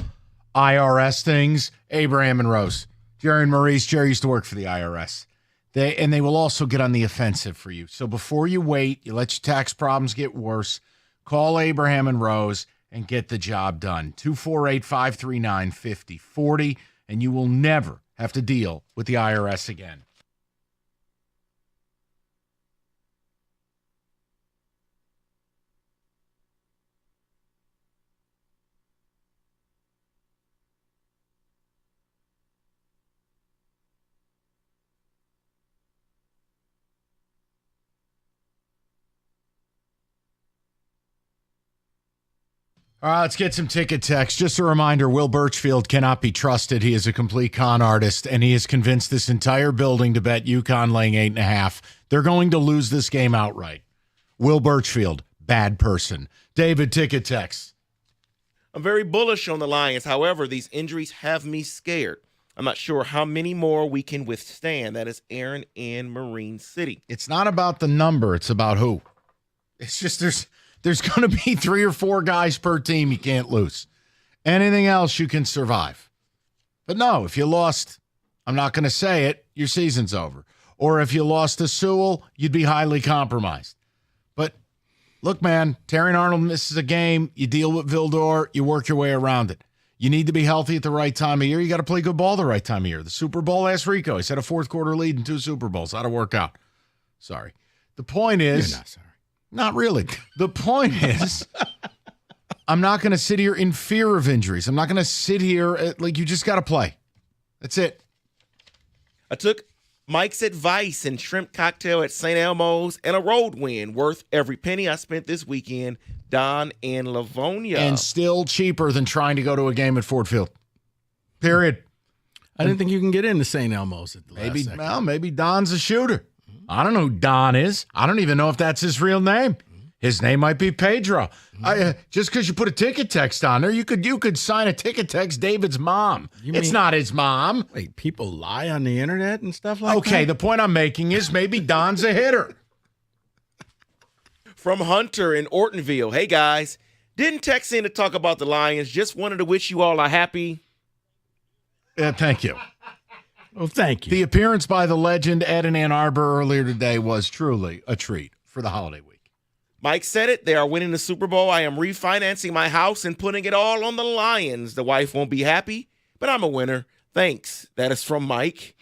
IRS things. Abraham and Rose. Jerry and Maurice. Jerry used to work for the IRS. They will also get on the offensive for you. So before you wait, you let your tax problems get worse, call Abraham and Rose and get the job done. 248-539-5040, and you will never have to deal with the IRS again. All right, let's get some ticket text. Just a reminder, Will Birchfield cannot be trusted. He is a complete con artist, and he has convinced this entire building to bet UConn laying 8.5. They're going to lose this game outright. Will Birchfield, bad person. David, ticket text. I'm very bullish on the Lions. However, these injuries have me scared. I'm not sure how many more we can withstand. That is Aaron in Marine City. It's not about the number. It's about who. It's just there's going to be 3 or 4 guys per team you can't lose. Anything else you can survive. But no, if you lost, I'm not going to say it, your season's over. Or if you lost to Sewell, you'd be highly compromised. But look, man, Terrion Arnold misses a game. You deal with Vildor. You work your way around it. You need to be healthy at the right time of year. You got to play good ball the right time of year. The Super Bowl, asked Rico. He's had a fourth quarter lead in 2 Super Bowls. How'd it work out? Sorry. The point is, You're not sorry. Not really. The point is, I'm not going to sit here in fear of injuries. I'm not going to sit here like you just got to play. That's it. I took Mike's advice and shrimp cocktail at St. Elmo's and a road win worth every penny I spent this weekend. Don in Livonia. And still cheaper than trying to go to a game at Ford Field. Period. I didn't think you can get into St. Elmo's at the last second. Well, maybe Don's a shooter. I don't know who Don is. I don't even know if that's his real name. His name might be Pedro. Just because you put a ticket text on there, you could sign a ticket text David's mom. It's not his mom. Wait, people lie on the internet and stuff like that? Okay, the point I'm making is maybe Don's a hitter. From Hunter in Ortonville. Hey, guys. Didn't text in to talk about the Lions. Just wanted to wish you all a happy. Thank you. Well, thank you. The appearance by the legend Ed in Ann Arbor earlier today was truly a treat for the holiday week. Mike said it. They are winning the Super Bowl. I am refinancing my house and putting it all on the Lions. The wife won't be happy, but I'm a winner. Thanks. That is from Mike.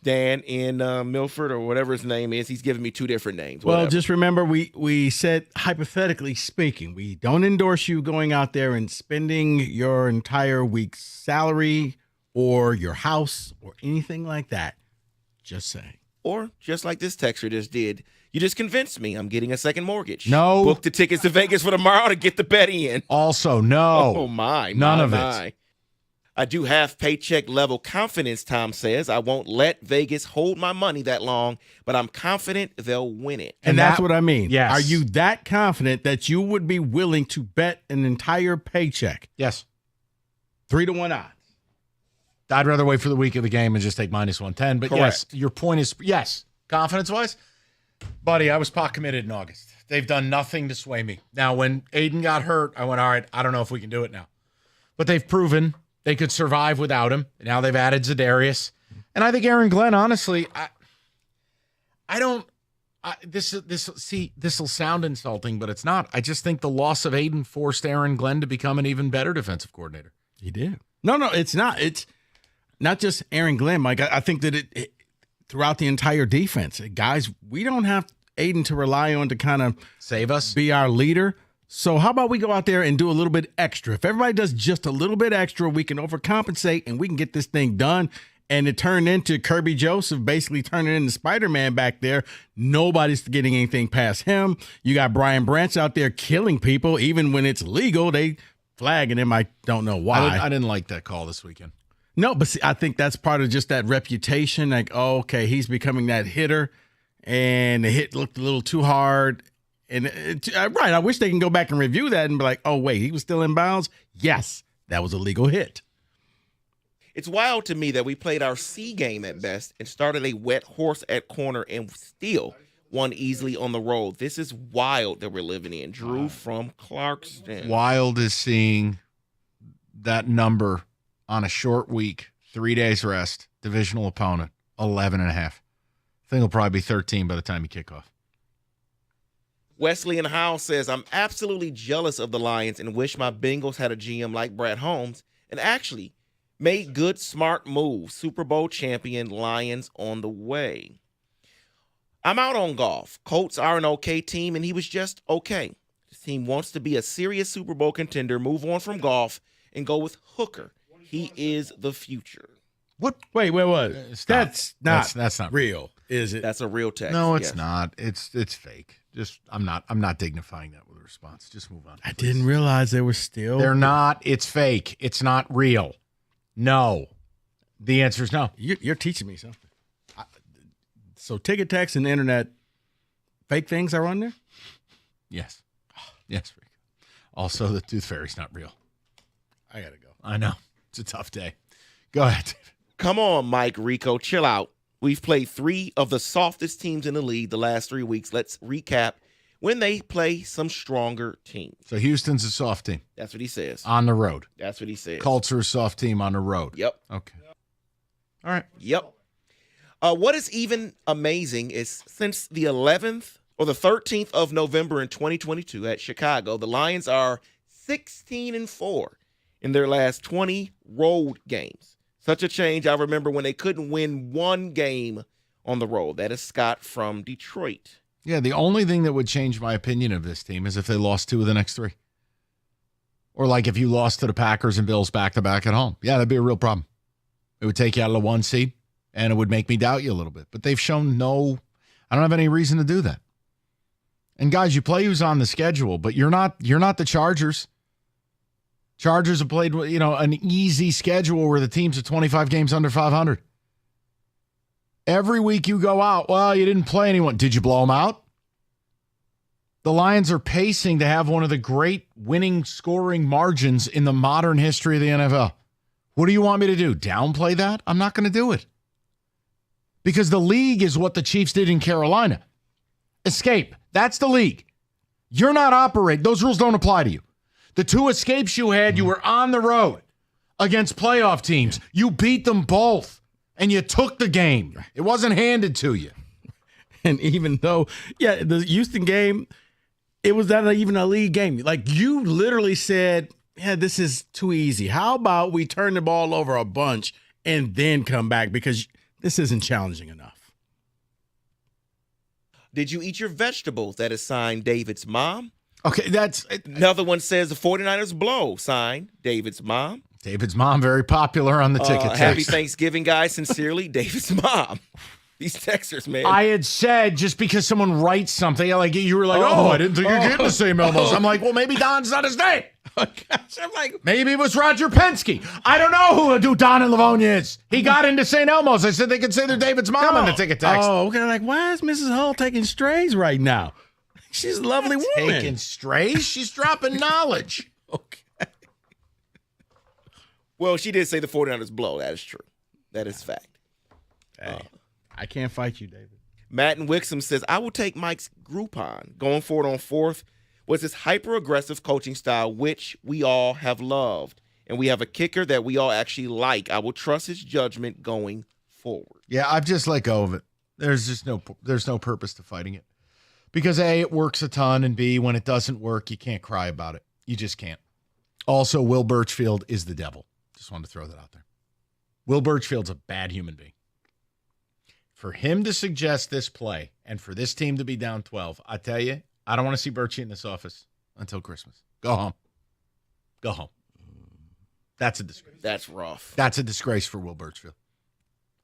Dan in Milford or whatever his name is. He's giving me 2 different names. Well, Whatever. just remember, we said, hypothetically speaking, we don't endorse you going out there and spending your entire week's salary or your house or anything like that. Just saying. Or just like this texter just did. You just convinced me I'm getting a second mortgage. No. Book the tickets to Vegas for tomorrow to get the bet in. Also, no. Oh, my. None my, of my. it. I do have paycheck level confidence, Tom says. I won't let Vegas hold my money that long, but I'm confident they'll win it. And that's what I mean. Yes. Are you that confident that you would be willing to bet an entire paycheck? Yes. 3-1 odds. I'd rather wait for the week of the game and just take -110. But yes, your point is, yes, confidence-wise, buddy, I was pot committed in August. They've done nothing to sway me. Now, when Aiden got hurt, I went, all right, I don't know if we can do it now. But they've proven they could survive without him. Now they've added Za'Darius. And I think Aaron Glenn, honestly, this will sound insulting, but it's not. I just think the loss of Aiden forced Aaron Glenn to become an even better defensive coordinator. He did. No, it's not. It's not just Aaron Glenn, Mike. I think that it throughout the entire defense, guys, we don't have Aiden to rely on to kind of save us, be our leader. So how about we go out there and do a little bit extra? If everybody does just a little bit extra, we can overcompensate and we can get this thing done. And it turned into Kirby Joseph basically turning into Spider-Man back there. Nobody's getting anything past him. You got Brian Branch out there killing people. Even when it's legal, they flagging him. I don't know why. I didn't like that call this weekend. No, but see, I think that's part of just that reputation. Like, oh, okay, he's becoming that hitter, and the hit looked a little too hard. And right, I wish they can go back and review that and be like, oh, wait, he was still in bounds? Yes, that was a legal hit. It's wild to me that we played our C game at best and started a wet horse at corner, and still won easily on the road. This is wild that we're living in. Drew from Clarkston. Wild is seeing that number on a short week, 3 days rest, divisional opponent, 11.5. I think it'll probably be 13 by the time you kick off. Wesley and Howell says, I'm absolutely jealous of the Lions and wish my Bengals had a GM like Brad Holmes and actually made good, smart moves. Super Bowl champion Lions on the way. I'm out on Goff. Colts are an okay team, and he was just okay. This team wants to be a serious Super Bowl contender, move on from Goff, and go with Hooker. He is the future. What? Wait. That's not real, is it? That's a real text. No, it's yes. not. It's fake. Just I'm not dignifying that with a response. Just move on. I didn't realize they were still. They're not. It's fake. It's not real. No. The answer is no. You're teaching me something. So ticket text and the internet, fake things are on there? Yes. Yes, Rick. Also, the Tooth Fairy's not real. I got to go. I know. It's a tough day. Go ahead. Come on, Mike Rico. Chill out. We've played 3 of the softest teams in the league the last 3 weeks. Let's recap when they play some stronger teams. So Houston's a soft team. That's what he says. On the road. That's what he says. Colts are a soft team on the road. Yep. Okay. All right. Yep. What is even amazing is since the 11th or the 13th of November in 2022 at Chicago, the Lions are 16-4 in their last 20 road games. Such a change. I remember when they couldn't win one game on the road. That is Scott from Detroit. Yeah, the only thing that would change my opinion of this team is if they lost 2 of the next 3. Or like if you lost to the Packers and Bills back-to-back at home. Yeah, that'd be a real problem. It would take you out of the 1 seed, and it would make me doubt you a little bit. But they've shown I don't have any reason to do that. And guys, you play who's on the schedule, but you're not the Chargers. Chargers have played, an easy schedule where the teams are 25 games under 500. Every week you go out, well, you didn't play anyone. Did you blow them out? The Lions are pacing to have one of the great winning scoring margins in the modern history of the NFL. What do you want me to do? Downplay that? I'm not going to do it. Because the league is what the Chiefs did in Carolina. Escape. That's the league. You're not operating. Those rules don't apply to you. The 2 escapes you had, you were on the road against playoff teams. You beat them both, and you took the game. It wasn't handed to you. And even though, the Houston game, it was not even a league game. Like, you literally said, this is too easy. How about we turn the ball over a bunch and then come back because this isn't challenging enough. Did you eat your vegetables? That is signed David's mom. Okay, that's... Another one says the 49ers blow. Signed David's mom. David's mom, very popular on the ticket text. Happy Thanksgiving, guys. Sincerely, David's mom. These texters, man. I had said just because someone writes something, like you were like, I didn't think you're getting the same Elmos. I'm like, well, maybe Don's not his name. Oh, gosh, I'm like, maybe it was Roger Penske. I don't know who Don and Livonia is. He got into St. Elmo's. I said they could say they're David's mom on the ticket text. Oh, okay. Like, why is Mrs. Hull taking strays right now? She's a lovely woman. Taking strays? She's dropping knowledge. Okay. Well, she did say the 49ers blow. That is true. That is fact. Hey, I can't fight you, David. Matt and Wixom says, I will take Mike's Groupon. Going forward on 4th was his hyper-aggressive coaching style, which we all have loved. And we have a kicker that we all actually like. I will trust his judgment going forward. Yeah, I've just let go of it. There's no purpose to fighting it. Because A, it works a ton, and B, when it doesn't work, you can't cry about it. You just can't. Also, Will Birchfield is the devil. Just wanted to throw that out there. Will Birchfield's a bad human being. For him to suggest this play and for this team to be down 12, I tell you, I don't want to see Birchie in this office until Christmas. Go home. Go home. That's a disgrace. That's rough. That's a disgrace for Will Birchfield.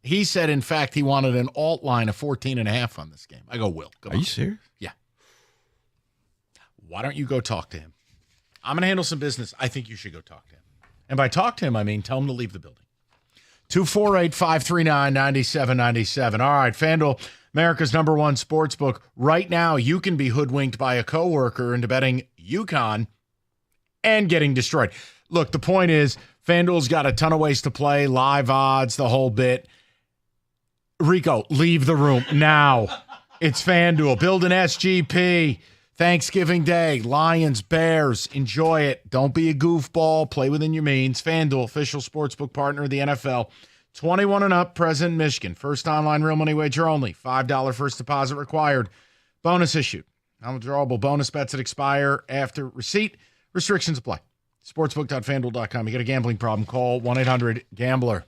He said, in fact, he wanted an alt line of 14.5 on this game. I go, Will, come on. Are you serious? Yeah. Why don't you go talk to him? I'm going to handle some business. I think you should go talk to him. And by talk to him, I mean tell him to leave the building. 248-539-9797. All right, FanDuel, America's #1 sports book. Right now, you can be hoodwinked by a coworker into betting UConn and getting destroyed. Look, the point is, FanDuel's got a ton of ways to play, live odds, the whole bit. Rico, leave the room now. It's FanDuel. Build an SGP. Thanksgiving Day. Lions, Bears. Enjoy it. Don't be a goofball. Play within your means. FanDuel, official sportsbook partner of the NFL. 21 and up, present in Michigan. First online real money wager only. $5 first deposit required. Bonus issued. Non-withdrawable bonus bets that expire after receipt. Restrictions apply. Sportsbook.fanduel.com. You got a gambling problem, call 1-800-GAMBLER.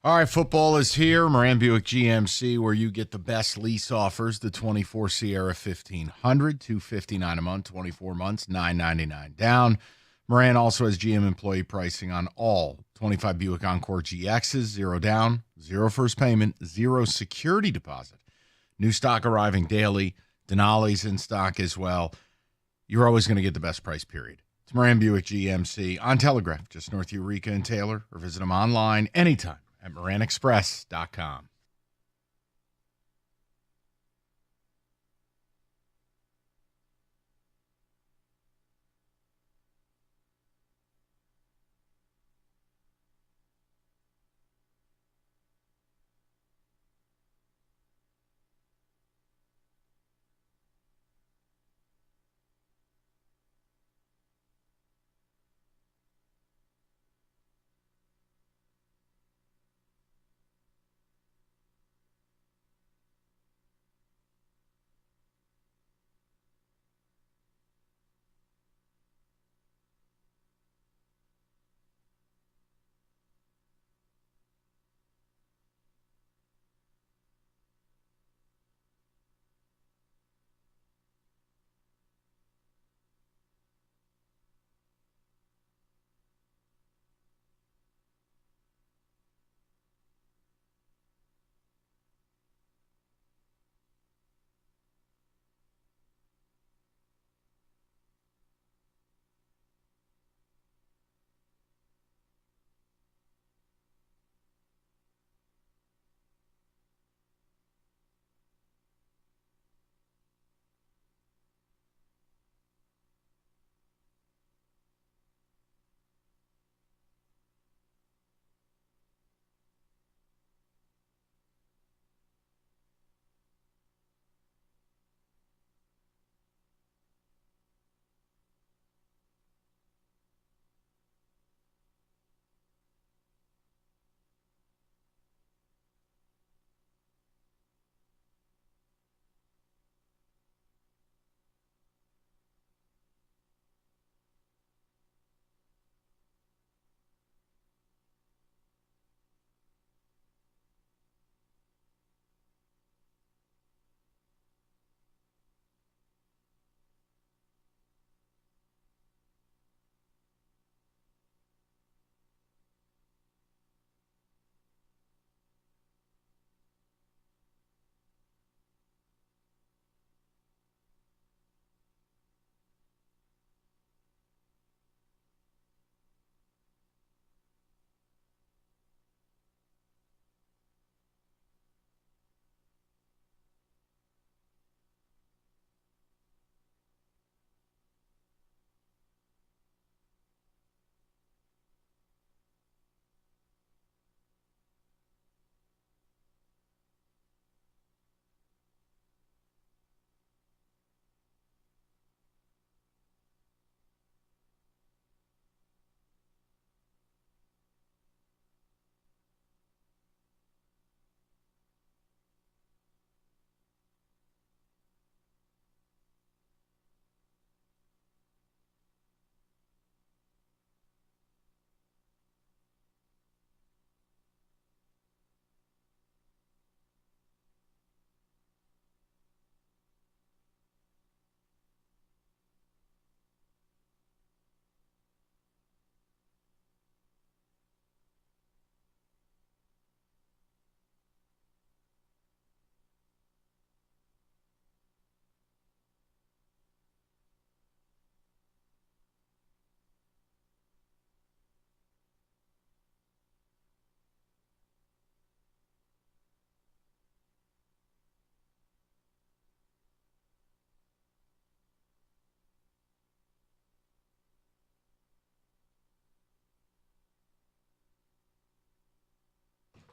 All right, football is here. Moran Buick GMC, where you get the best lease offers. The 24 Sierra 1500, $259 a month, 24 months, $999 down. Moran also has GM employee pricing on all 25 Buick Encore GXs, 0 down, 0 first payment, 0 security deposit. New stock arriving daily. Denali's in stock as well. You're always going to get the best price, period. It's Moran Buick GMC on Telegraph, just north of Eureka and Taylor, or visit them online anytime at moranexpress.com.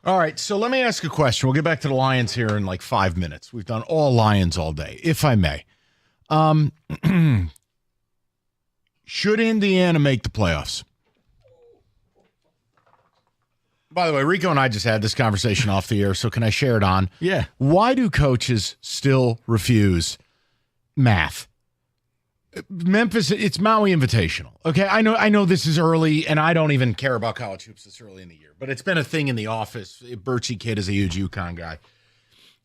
All right, so let me ask a question. We'll get back to the Lions here in like 5 minutes. We've done all Lions all day, if I may. Should Indiana make the playoffs? By the way, Rico and I just had this conversation off the air, so can I share it on? Yeah. Why do coaches still refuse math? Memphis, it's Maui Invitational. Okay, I know this is early, and I don't even care about college hoops this early in the year, but it's been a thing in the office. Birchie Kid is a huge UConn guy.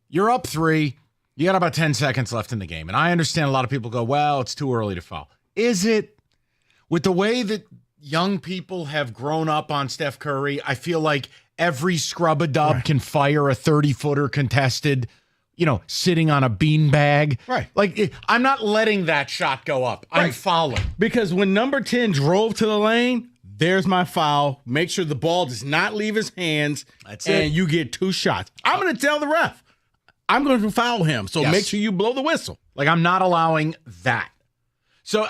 You're up 3. You got about 10 seconds left in the game, and I understand a lot of people go, well, it's too early to foul. Is it? With the way that young people have grown up on Steph Curry, I feel like every scrub-a-dub can fire a 30-footer contested, sitting on a beanbag. Right. Like, I'm not letting that shot go up. I'm fouling. Because when number 10 drove to the lane, there's my foul. Make sure the ball does not leave his hands. And you get 2 shots. I'm going to tell the ref, I'm going to foul him. So make sure you blow the whistle. Like, I'm not allowing that. So,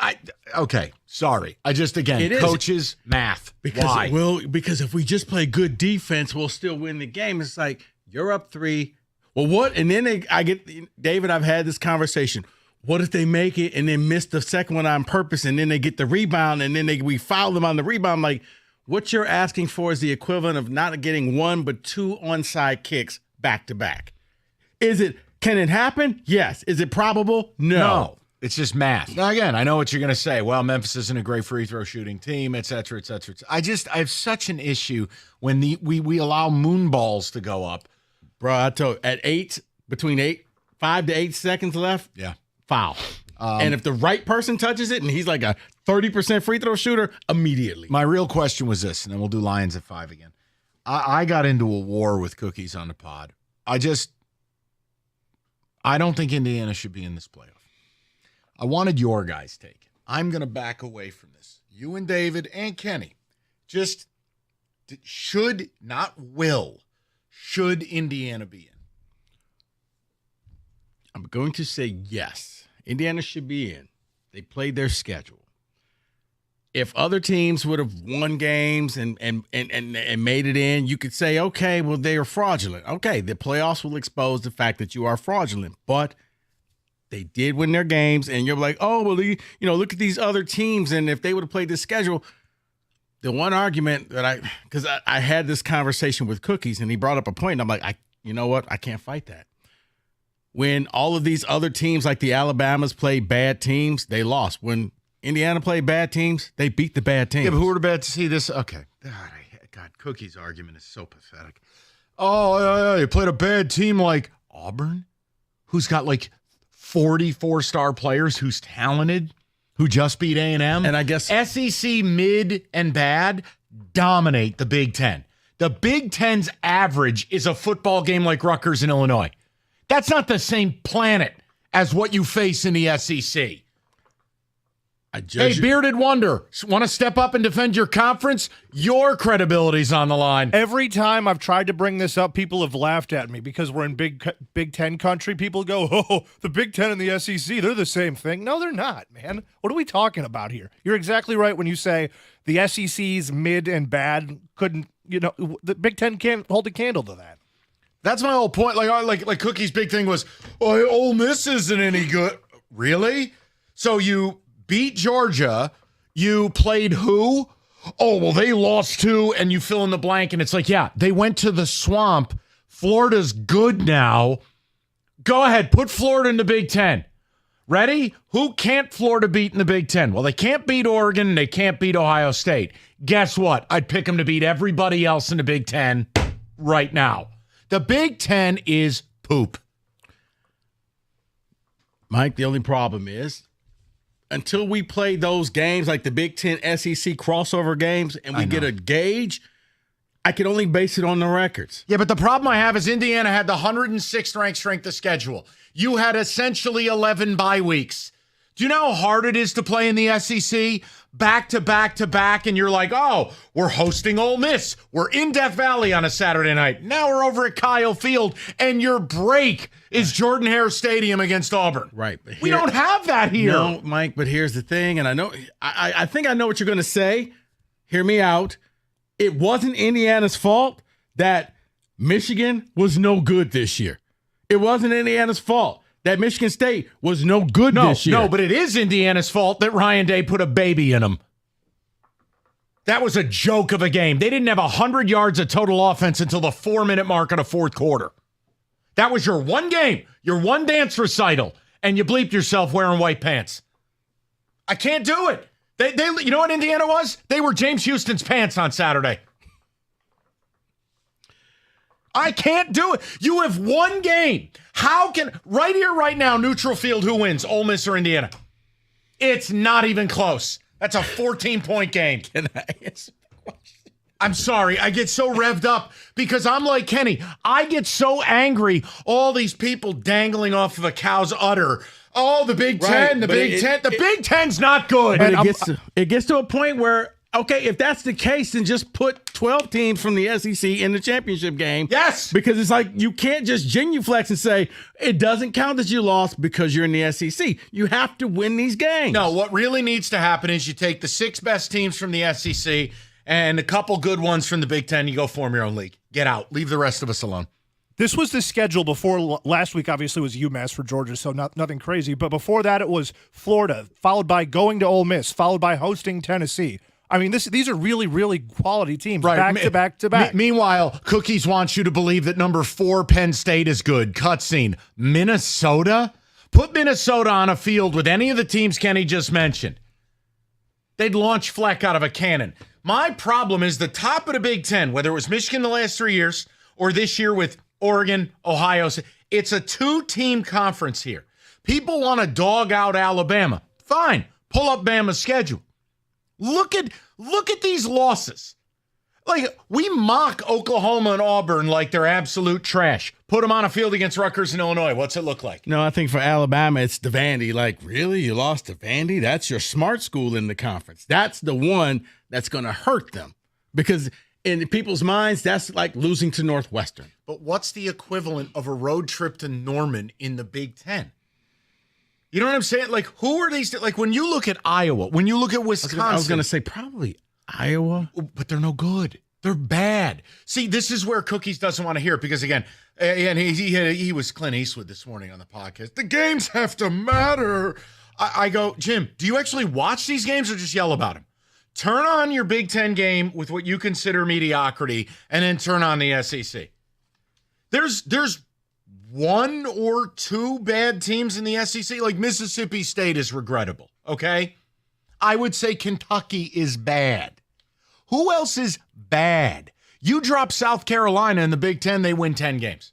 sorry. I just, again, coaches, math. Why? Because if we just play good defense, we'll still win the game. It's like, you're up 3. Well, what? And then David, I've had this conversation. What if they make it and then miss the second one on purpose, and then they get the rebound, and then we foul them on the rebound? Like, what you're asking for is the equivalent of not getting 1 but 2 onside kicks back to back. Can it happen? Yes. Is it probable? No. It's just math. Now, again, I know what you're going to say. Well, Memphis isn't a great free throw shooting team, et cetera, et cetera. I have such an issue when we allow moon balls to go up. Bro, I told you, between 5 to 8 seconds left, foul. And if the right person touches it and he's like a 30% free throw shooter, immediately. My real question was this, and then we'll do Lions at 5 again. I got into a war with Cookies on the pod. I don't think Indiana should be in this playoff. I wanted your guys' take. I'm going to back away from this. You and David and Kenny. Just should, not will, should Indiana be in? I'm going to say yes. Indiana should be in. They played their schedule. If other teams would have won games and made it in, you could say, okay, well, they are fraudulent. Okay, the playoffs will expose the fact that you are fraudulent. But they did win their games, and you're like, oh, well, look at these other teams, and if they would have played this schedule, the one argument that because I had this conversation with Cookies, and he brought up a point, and I'm like, you know what? I can't fight that. When all of these other teams, like the Alabamas, played bad teams, they lost. When Indiana played bad teams, they beat the bad teams. Yeah, but who would have bet to see this? Okay. God, Cookies' argument is so pathetic. Oh, you played a bad team like Auburn, who's got like 40 4-star players, who's talented, who just beat A&M. And I guess SEC mid and bad dominate the Big Ten. The Big Ten's average is a football game like Rutgers in Illinois. That's not the same planet as what you face in the SEC. Hey, Bearded Wonder, want to step up and defend your conference? Your credibility's on the line. Every time I've tried to bring this up, people have laughed at me because we're in Big Ten country. People go, oh, the Big Ten and the SEC, they're the same thing. No, they're not, man. What are we talking about here? You're exactly right when you say the SEC's mid and bad couldn't, the Big Ten can't hold a candle to that. That's my whole point. Like Cookie's big thing was, oh, Ole Miss isn't any good. Really? So you beat Georgia, you played who? Oh, well, they lost to, and you fill in the blank, and it's like, yeah, they went to the swamp. Florida's good now. Go ahead, put Florida in the Big Ten. Ready? Who can't Florida beat in the Big Ten? Well, they can't beat Oregon, and they can't beat Ohio State. Guess what? I'd pick them to beat everybody else in the Big Ten right now. The Big Ten is poop. Mike, the only problem is, until we play those games like the Big Ten SEC crossover games and we get a gauge, I can only base it on the records. Yeah, but the problem I have is Indiana had the 106th ranked strength of schedule. You had essentially 11 bye weeks. Do you know how hard it is to play in the SEC? Back to back to back, and you're like, oh, we're hosting Ole Miss. We're in Death Valley on a Saturday night. Now we're over at Kyle Field, and your break is Jordan-Hare Stadium against Auburn. Right. We don't have that here. No, Mike, but here's the thing, and I think I know what you're going to say. Hear me out. It wasn't Indiana's fault that Michigan was no good this year. It wasn't Indiana's fault that Michigan State was no good this year. No, but it is Indiana's fault that Ryan Day put a baby in them. That was a joke of a game. They didn't have 100 yards of total offense until the 4-minute mark of the fourth quarter. That was your one game, your one dance recital, and you bleeped yourself wearing white pants. I can't do it. They you know what Indiana was? They were James Houston's pants on Saturday. I can't do it. You have one game. How can, right here, right now, neutral field, who wins, Ole Miss or Indiana? It's not even close. That's a 14-point game. Can I answer the question? I'm sorry. I get so revved up because I'm like Kenny. I get so angry. All these people dangling off of a cow's udder. Oh, the Big Ten, the Big Ten. The Big Ten's not good. But it gets to a point where, okay, if that's the case, then just put 12 teams from the SEC in the championship game. Yes. Because it's like you can't just genuflex and say it doesn't count that you lost because you're in the SEC. You have to win these games. No, what really needs to happen is you take the 6 best teams from the SEC and a couple good ones from the Big Ten. You go form your own league. Get out. Leave the rest of us alone. This was the schedule before last week. Obviously, was UMass for Georgia, so nothing crazy. But before that, it was Florida, followed by going to Ole Miss, followed by hosting Tennessee. I mean, these are really, really quality teams, back to back to back. Meanwhile, Cookies wants you to believe that number 4 Penn State is good. Cutscene. Minnesota? Put Minnesota on a field with any of the teams Kenny just mentioned. They'd launch Fleck out of a cannon. My problem is the top of the Big Ten, whether it was Michigan the last 3 years or this year with Oregon, Ohio, it's a 2-team conference here. People want to dog out Alabama. Fine. Pull up Bama's schedule. Look at these losses. Like, we mock Oklahoma and Auburn like they're absolute trash. Put them on a field against Rutgers and Illinois. What's it look like? No, I think for Alabama, it's the Vandy. Like, really? You lost to Vandy? That's your smart school in the conference. That's the one that's going to hurt them. Because in people's minds, that's like losing to Northwestern. But what's the equivalent of a road trip to Norman in the Big Ten? You know what I'm saying? Like, who are these? Like, when you look at Iowa, when you look at Wisconsin. I was going to say probably Iowa. But they're no good. They're bad. See, this is where Cookies doesn't want to hear it because, again, and he was Clint Eastwood this morning on the podcast. The games have to matter. I go, Jim, do you actually watch these games or just yell about them? Turn on your Big Ten game with what you consider mediocrity and then turn on the SEC. There's 1 or 2 bad teams in the SEC. Like Mississippi State is regrettable, okay? I would say Kentucky is bad. Who else is bad? You drop South Carolina in the Big Ten, they win 10 games.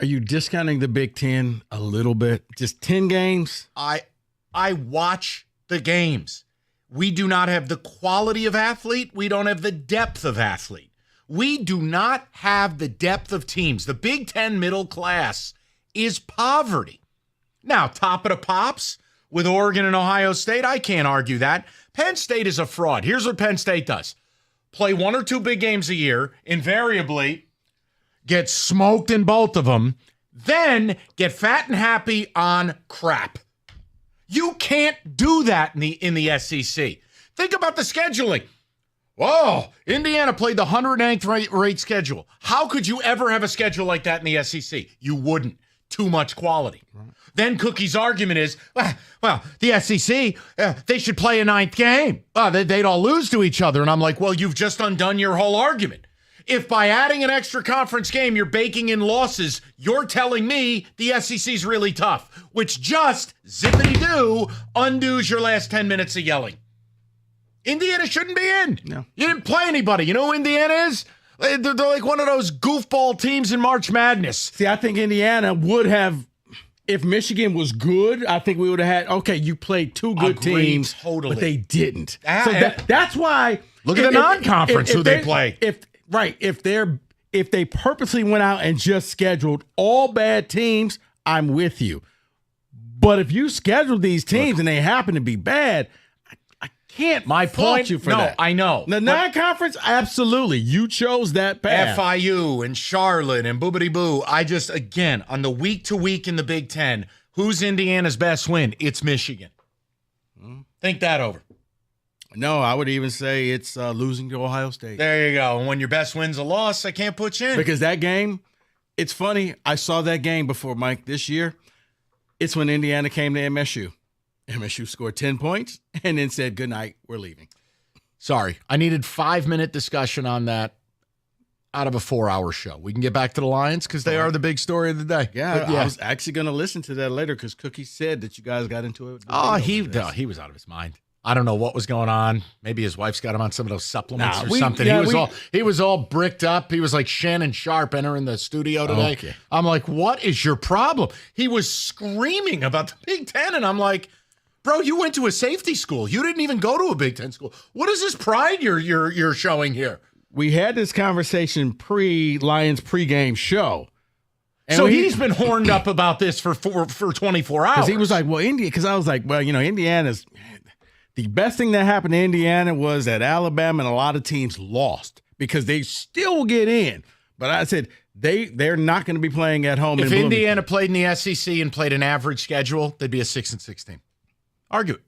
Are you discounting the Big Ten a little bit? Just 10 games? I watch the games. We do not have the quality of athlete. We don't have the depth of athlete. We do not have the depth of teams. The Big Ten middle class is poverty. Now, top of the pops with Oregon and Ohio State, I can't argue that. Penn State is a fraud. Here's what Penn State does. Play 1 or 2 big games a year, invariably get smoked in both of them, then get fat and happy on crap. You can't do that in the SEC. Think about the scheduling. Whoa, Indiana played the 109th rate schedule. How could you ever have a schedule like that in the SEC? You wouldn't. Too much quality. Right. Then Cookie's argument is, well, the SEC, they should play a 9th game. They'd all lose to each other. And I'm like, well, you've just undone your whole argument. If by adding an extra conference game, you're baking in losses, you're telling me the SEC's really tough, which just, zippity-doo, undoes your last 10 minutes of yelling. Indiana shouldn't be in. No. You didn't play anybody. You know who Indiana is? They're like one of those goofball teams in March Madness. See, I think Indiana would have, if Michigan was good, I think we would have had, okay, you played 2 good teams, totally. But they didn't. So that's why. Look at the non-conference who they play. If they purposely went out and just scheduled all bad teams, I'm with you. But if you schedule these teams and they happen to be bad, can't fault you for that. I know. The non-conference, absolutely. You chose that path. FIU and Charlotte and boobity-boo. I just, again, on the week-to-week in the Big Ten, who's Indiana's best win? It's Michigan. Think that over. No, I would even say it's losing to Ohio State. There you go. And when your best win's a loss, I can't put you in. Because that game, it's funny. I saw that game before, Mike, this year. It's when Indiana came to MSU. MSU scored 10 points and then said, good night, we're leaving. Sorry, I needed 5-minute discussion on that. out of a 4-hour show. We can get back to the Lions because they are the big story of the day. Yeah, But I was actually going to listen to that later because Cookie said that you guys got into it. He was out of his mind. I don't know what was going on. Maybe his wife's got him on some of those supplements or something. He was all bricked up. He was like Shannon Sharp entering the studio today. Okay. I'm like, what is your problem? He was screaming about the Big Ten, and I'm like, bro, you went to a safety school. You didn't even go to a Big Ten school. What is this pride you're showing here? We had this conversation pre-Lions pregame show. And So he's been horned up about this for 24 hours. Because he was like, well, because I was like, well, Indiana's the best thing that happened to Indiana was that Alabama and a lot of teams lost because they still get in. But I said they're not going to be playing at home. If in Indiana played in the SEC and played an average schedule, they'd be a 6-6 team. Argue it.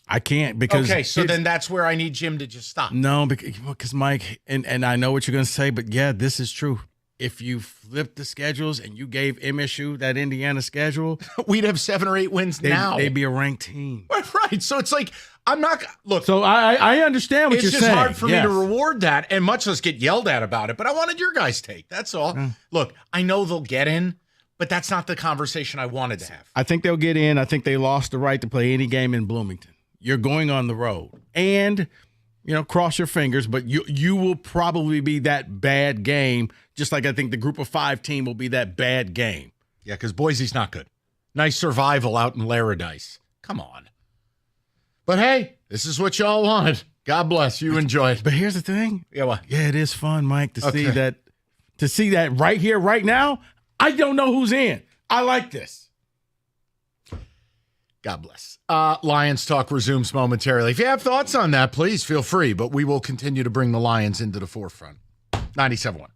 I can't because then that's where I need Jim to just stop. No, because Mike, and I know what you're going to say, but yeah, this is true. If you flipped the schedules and you gave MSU that Indiana schedule, we'd have 7 or 8 wins now. They'd be a ranked team. Right. So it's like, I'm not, look. So I understand what you're saying. It's just hard for me to reward that and much less get yelled at about it, but I wanted your guys' take. That's all. Look, I know they'll get in, but that's not the conversation I wanted to have. I think they'll get in. I think they lost the right to play any game in Bloomington. You're going on the road. And, cross your fingers, but you will probably be that bad game, just like I think the group of 5 team will be that bad game. Yeah, because Boise's not good. Nice survival out in Laradice. Come on. But hey, this is what y'all wanted. God bless you. Enjoy it. But here's the thing. Yeah, what? Yeah, it is fun, Mike, to see that right here, right now. I don't know who's in. I like this. God bless. Lions Talk resumes momentarily. If you have thoughts on that, please feel free, but we will continue to bring the Lions into the forefront. 97.1.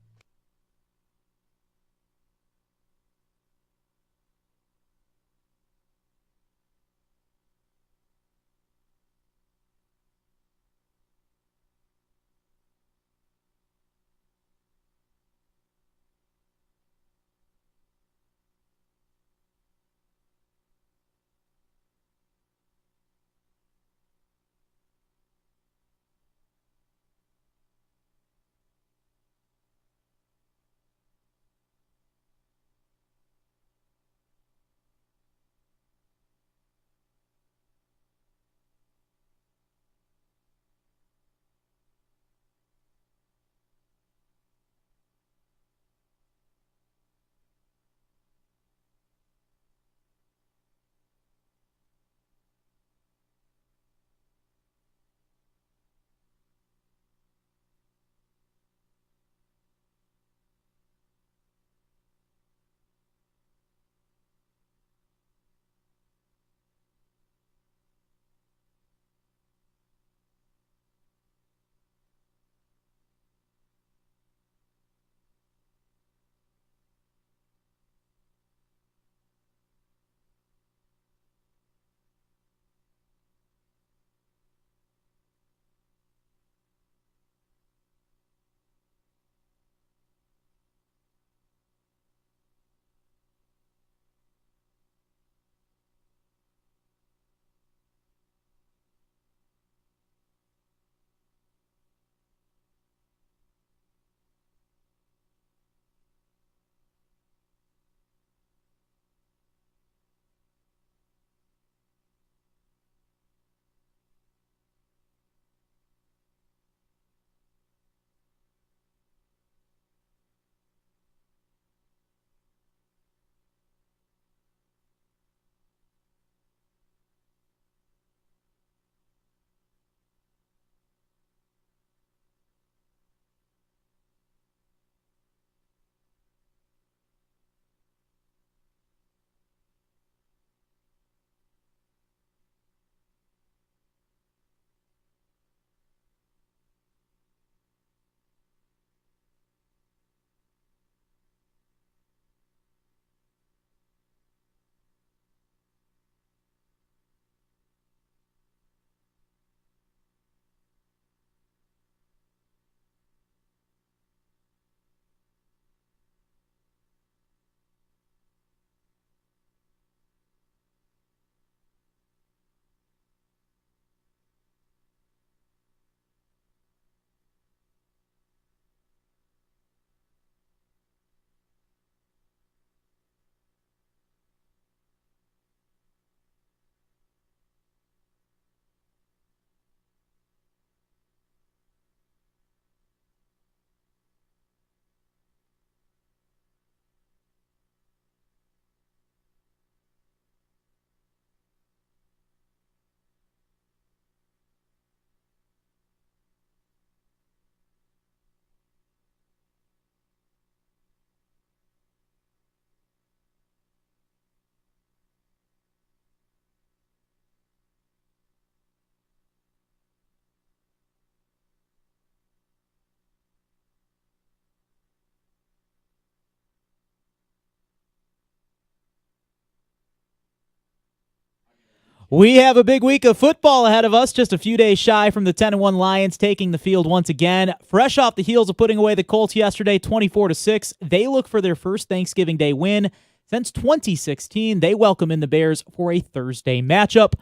We have a big week of football ahead of us, just a few days shy from the 10-1 Lions taking the field once again. Fresh off the heels of putting away the Colts yesterday, 24-6, they look for their first Thanksgiving Day win since 2016. They welcome in the Bears for a Thursday matchup.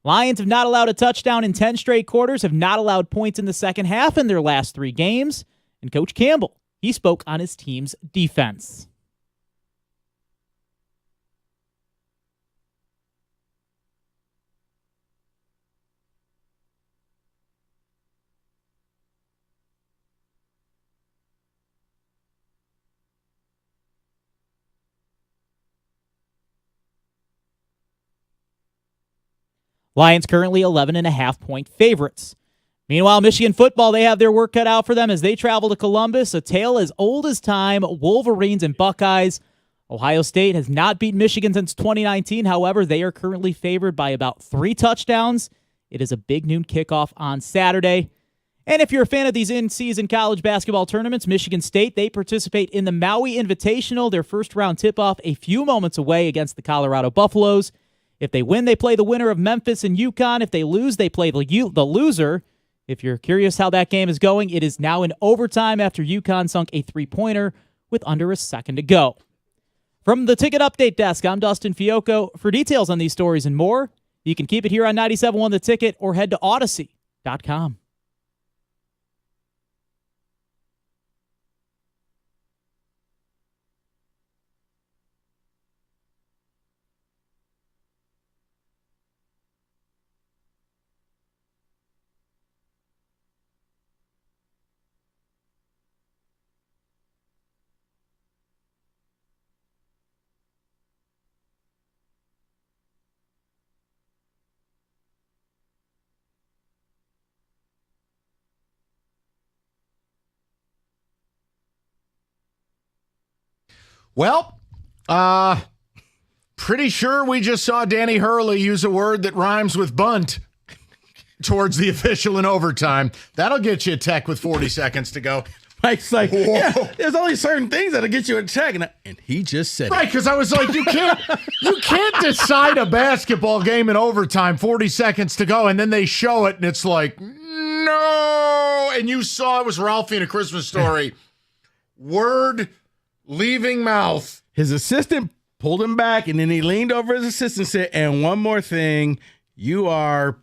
Lions have not allowed a touchdown in 10 straight quarters, have not allowed points in the second half in their last 3 games. And Coach Campbell, he spoke on his team's defense. Lions currently 11.5-point favorites. Meanwhile, Michigan football, they have their work cut out for them as they travel to Columbus, a tale as old as time, Wolverines and Buckeyes. Ohio State has not beaten Michigan since 2019. However, they are currently favored by about 3 touchdowns. It is a big noon kickoff on Saturday. And if you're a fan of these in-season college basketball tournaments, Michigan State, they participate in the Maui Invitational, their first-round tip-off a few moments away against the Colorado Buffaloes. If they win, they play the winner of Memphis and UConn. If they lose, they play the loser. If you're curious how that game is going, it is now in overtime after UConn sunk a 3-pointer with under a second to go. From the Ticket Update Desk, I'm Dustin Fiocco. For details on these stories and more, you can keep it here on 97.1 The Ticket or head to Odyssey.com. Well, pretty sure we just saw Danny Hurley use a word that rhymes with bunt towards the official in overtime. That'll get you a tech with 40 seconds to go. Mike's like, yeah, there's only certain things that'll get you a tech. And he just said right, because I was like, you can't decide a basketball game in overtime, 40 seconds to go, and then they show it, and it's like, no. And you saw it was Ralphie in A Christmas Story. Word leaving mouth. His assistant pulled him back, and then he leaned over his assistant and said, and one more thing, you are...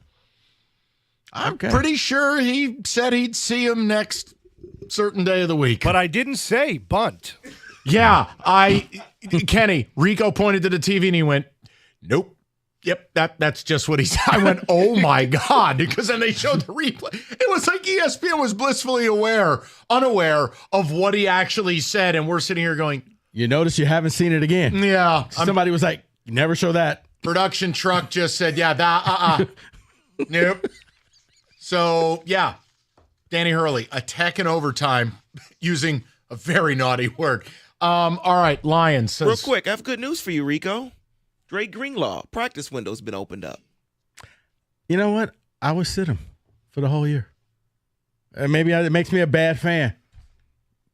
I'm pretty sure he said he'd see him next certain day of the week. But I didn't say bunt. Yeah, Kenny, Rico pointed to the TV and he went, nope. Yep, that's just what he said. I went, oh my God, because then they showed the replay. It was like ESPN was blissfully unaware of what he actually said, and we're sitting here going, you notice you haven't seen it again. Yeah. Somebody was like, you never show that. Production truck just said, yeah, nope. So, yeah, Danny Hurley, a tech in overtime using a very naughty word. All right, Lions. Real quick, I have good news for you, Rico. Dre Greenlaw, practice window's been opened up. You know what? I would sit him for the whole year. And maybe it makes me a bad fan.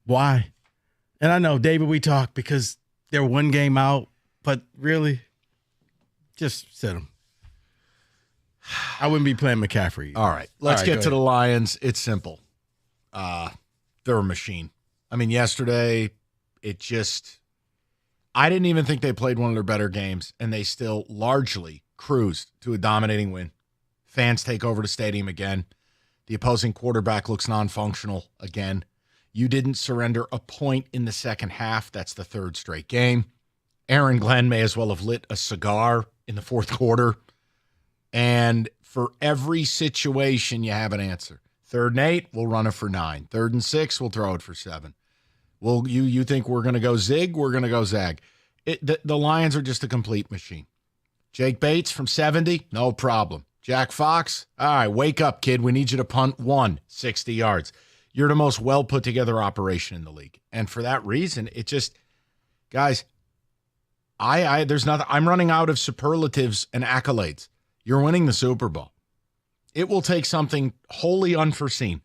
Why? And I know, David, we talk because they're one game out, but really, just sit him. I wouldn't be playing McCaffrey either. All right, let's get to the Lions. It's simple. They're a machine. I mean, yesterday, I didn't even think they played one of their better games, and they still largely cruised to a dominating win. Fans take over the stadium again. The opposing quarterback looks non-functional again. You didn't surrender a point in the second half. That's the 3rd straight game. Aaron Glenn may as well have lit a cigar in the 4th quarter. And for every situation, you have an answer. 3rd and 8, we'll run it for 9. 3rd and 6, we'll throw it for 7. Well, you think we're going to go zig? We're going to go zag. The Lions are just a complete machine. Jake Bates from 70, no problem. Jack Fox, all right, wake up, kid. We need you to punt 60 yards. You're the most well-put-together operation in the league. And for that reason, it just, guys, there's nothing. I'm running out of superlatives and accolades. You're winning the Super Bowl. It will take something wholly unforeseen,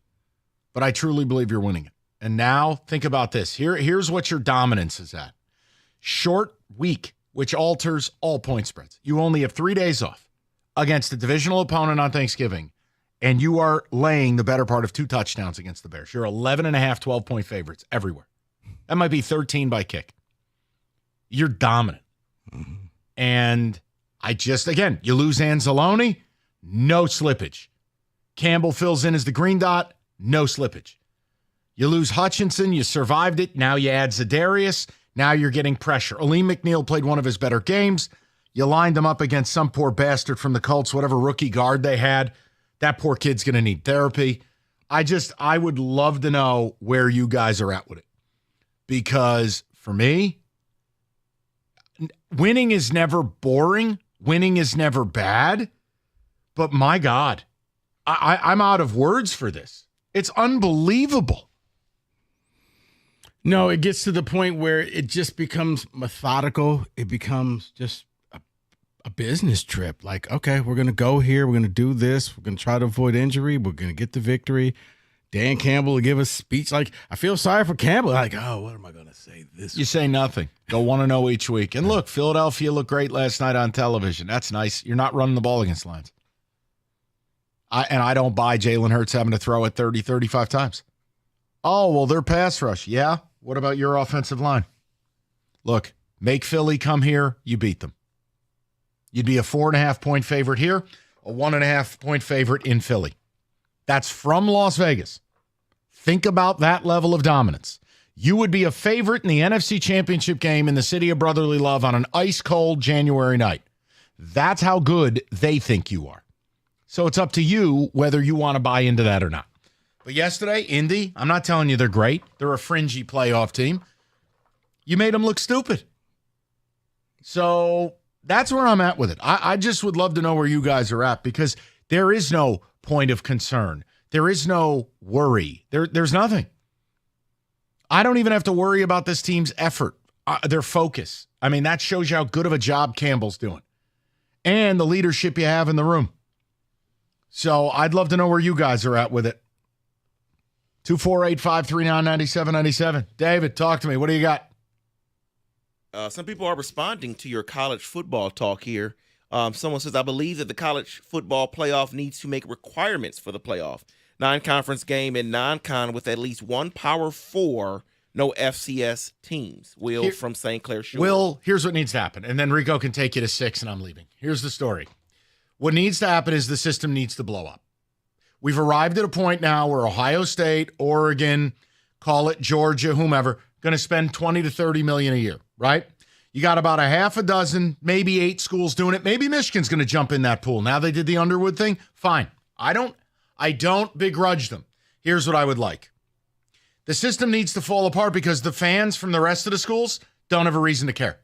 but I truly believe you're winning it. And now think about this. Here's what your dominance is at. Short week, which alters all point spreads. You only have 3 days off. against a divisional opponent on Thanksgiving, and you are laying the better part of 2 touchdowns against the Bears. You're 11.5, 12-point favorites everywhere. That might be 13 by kick. You're dominant. And again, you lose Anzalone, no slippage. Campbell fills in as the green dot, no slippage. You lose Hutchinson, you survived it. Now you add Za'Darius. Now you're getting pressure. Aleem McNeil played one of his better games. You lined him up against some poor bastard from the Colts, whatever rookie guard they had. That poor kid's going to need therapy. I would love to know where you guys are at with it. Because for me, winning is never boring. Winning is never bad. But my God, I'm out of words for this. It's unbelievable. No, it gets to the point where it just becomes methodical. It becomes just a business trip. Like, okay, we're going to go here. We're going to do this. We're going to try to avoid injury. We're going to get the victory. Dan Campbell will give a speech. Like, I feel sorry for Campbell. Like, oh, what am I going to say this? You say nothing. Go 1-0 each week. And look, Philadelphia looked great last night on television. That's nice. You're not running the ball against Lions. I don't buy Jalen Hurts having to throw it 30, 35 times. Oh, well, they're pass rush. Yeah. What about your offensive line? Look, make Philly come here, you beat them. You'd be a 4.5-point favorite here, a 1.5-point favorite in Philly. That's from Las Vegas. Think about that level of dominance. You would be a favorite in the NFC Championship game in the city of brotherly love on an ice-cold January night. That's how good they think you are. So it's up to you whether you want to buy into that or not. But yesterday, Indy, I'm not telling you they're great. They're a fringy playoff team. You made them look stupid. So that's where I'm at with it. I just would love to know where you guys are at because there is no point of concern. There is no worry. There's nothing. I don't even have to worry about this team's effort, their focus. I mean, that shows you how good of a job Campbell's doing and the leadership you have in the room. So I'd love to know where you guys are at with it. 248-539-9797. David, talk to me. What do you got? Some people are responding to your college football talk here. Someone says, I believe that the college football playoff needs to make requirements for the playoff. 9-conference game and non-con with at least one Power 4, no FCS teams. Will from St. Clair Shore. Will, here's what needs to happen. And then Rico can take you to 6 and I'm leaving. Here's the story. What needs to happen is the system needs to blow up. We've arrived at a point now where Ohio State, Oregon, call it Georgia, whomever, going to spend $20 to $30 million a year, right? You got about a half a dozen, maybe 8 schools doing it. Maybe Michigan's going to jump in that pool. Now they did the Underwood thing. Fine. I don't begrudge them. Here's what I would like. The system needs to fall apart because the fans from the rest of the schools don't have a reason to care.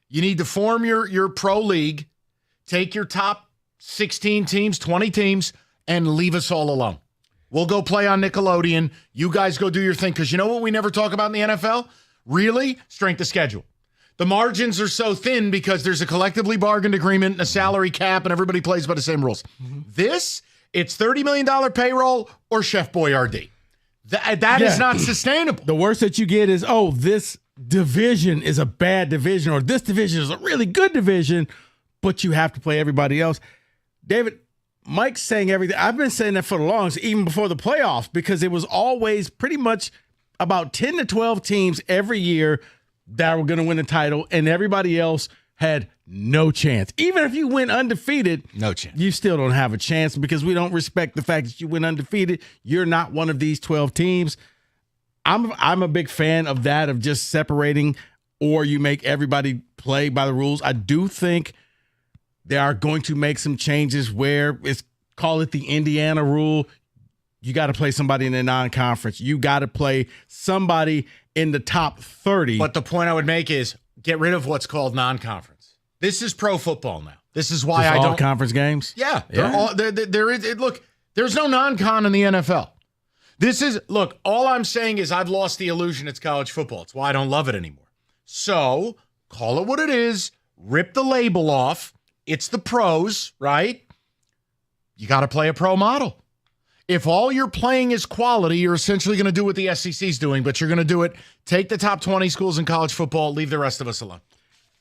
You need to form your pro league, take your top 16 teams, 20 teams, and leave us all alone. We'll go play on Nickelodeon. You guys go do your thing. Because you know what we never talk about in the NFL? Really? Strength of schedule. The margins are so thin because there's a collectively bargained agreement and a salary cap and everybody plays by the same rules. This, it's $30 million payroll or Chef Boyardee. That is not sustainable. The worst that you get is, oh, this division is a bad division or this division is a really good division, but you have to play everybody else. David, Mike's saying everything. I've been saying that for the longest, even before the playoffs, because it was always pretty much about 10 to 12 teams every year that were going to win the title, and everybody else had no chance. Even if you went undefeated, no chance. You still don't have a chance because we don't respect the fact that you went undefeated. You're not one of these 12 teams. I'm a big fan of that, of just separating, or you make everybody play by the rules. I do think they are going to make some changes where it's, call it the Indiana rule. You got to play somebody in the non-conference. You got to play somebody in the top 30. But the point I would make is get rid of what's called non-conference. This is pro football now. This is why just I all don't conference games. Yeah, look, there's no non-con in the NFL. Look, all I'm saying is I've lost the illusion it's college football. It's why I don't love it anymore. So call it what it is. Rip the label off. It's the pros, right? You got to play a pro model. If all you're playing is quality, you're essentially going to do what the SEC's doing, but you're going to do it. Take the top 20 schools in college football, leave the rest of us alone.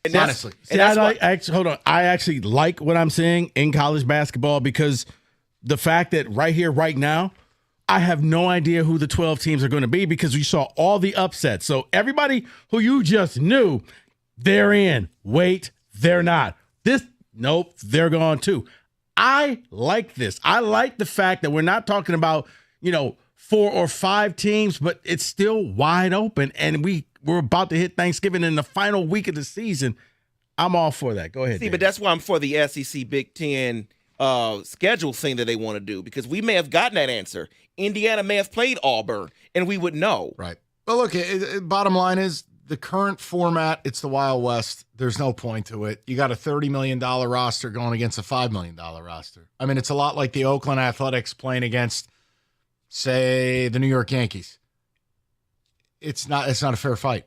And that's, honestly. and that's why, Hold on. I actually like what I'm seeing in college basketball because the fact that right here, right now, I have no idea who the 12 teams are going to be because we saw all the upsets. So everybody who you just knew, they're in. Wait, they're not. Nope, they're gone too. I like this. I like the fact that we're not talking about, 4 or 5 teams, but it's still wide open. And we're about to hit Thanksgiving in the final week of the season. I'm all for that. Go ahead. See, Dave. but that's why I'm for the SEC Big Ten schedule thing that they want to do, because we may have gotten that answer. Indiana may have played Auburn, and we would know. Right. But look, bottom line is the current format, it's the Wild West. There's no point to it. You got a $30 million roster going against a $5 million roster. I mean, it's a lot like the Oakland Athletics playing against, say, the New York Yankees. It's not a fair fight.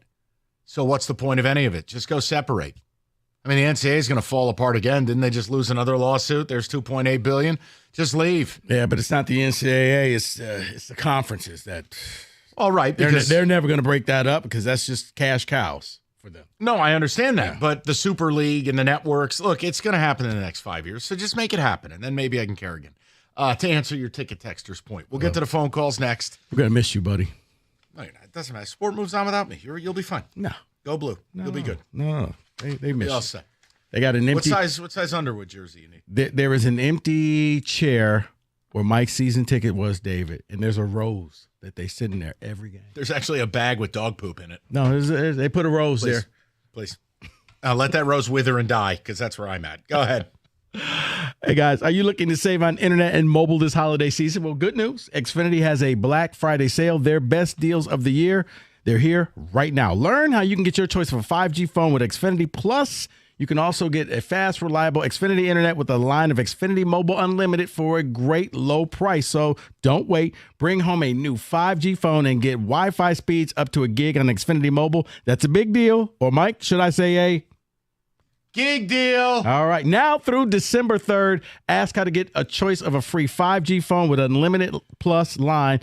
So what's the point of any of it? Just go separate. I mean, the NCAA is going to fall apart again. Didn't they just lose another lawsuit? There's $2.8 billion. Just leave. Yeah, but it's not the NCAA. It's the conferences that. All right, because they're never going to break that up because that's just cash cows for them. No, I understand that. Yeah. But the Super League and the networks, look, it's going to happen in the next 5 years. So just make it happen, and then maybe I can care again. To answer your ticket texter's point, we'll get to the phone calls next. We're going to miss you, buddy. No, you're not. It doesn't matter. Sport moves on without me. You'll be fine. No. Go blue. No. You'll be good. No. They miss you. Set. They got an empty. What size Underwood jersey you need? There is an empty chair where Mike's season ticket was, David, and there's a rose that they sit in there every game. There's actually a bag with dog poop in it. No, they put a rose there. Please. Let that rose wither and die, because that's where I'm at. Go ahead. Hey, guys, are you looking to save on internet and mobile this holiday season? Well, good news. Xfinity has a Black Friday sale. Their best deals of the year. They're here right now. Learn how you can get your choice of a 5G phone with Xfinity Plus. You can also get a fast, reliable Xfinity internet with a line of Xfinity Mobile Unlimited for a great low price. So don't wait. Bring home a new 5G phone and get Wi-Fi speeds up to a gig on Xfinity Mobile. That's a big deal. Or, Mike, should I say a gig deal? All right. Now through December 3rd, ask how to get a choice of a free 5G phone with Unlimited Plus line.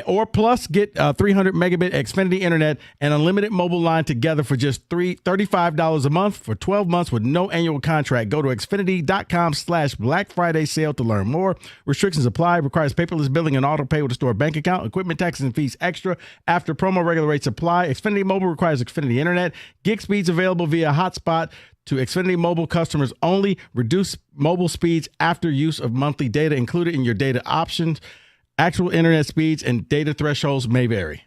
Or plus get 300 megabit Xfinity internet and unlimited mobile line together for just $35 a month for 12 months with no annual contract. Go to Xfinity.com/Black Friday sale to learn more. Restrictions apply. Requires paperless billing and auto pay with a store bank account. Equipment taxes and fees extra. After promo, regular rates apply. Xfinity Mobile requires Xfinity internet. Gig speeds available via hotspot to Xfinity Mobile customers only. Reduce mobile speeds after use of monthly data included in your data options. Actual internet speeds and data thresholds may vary.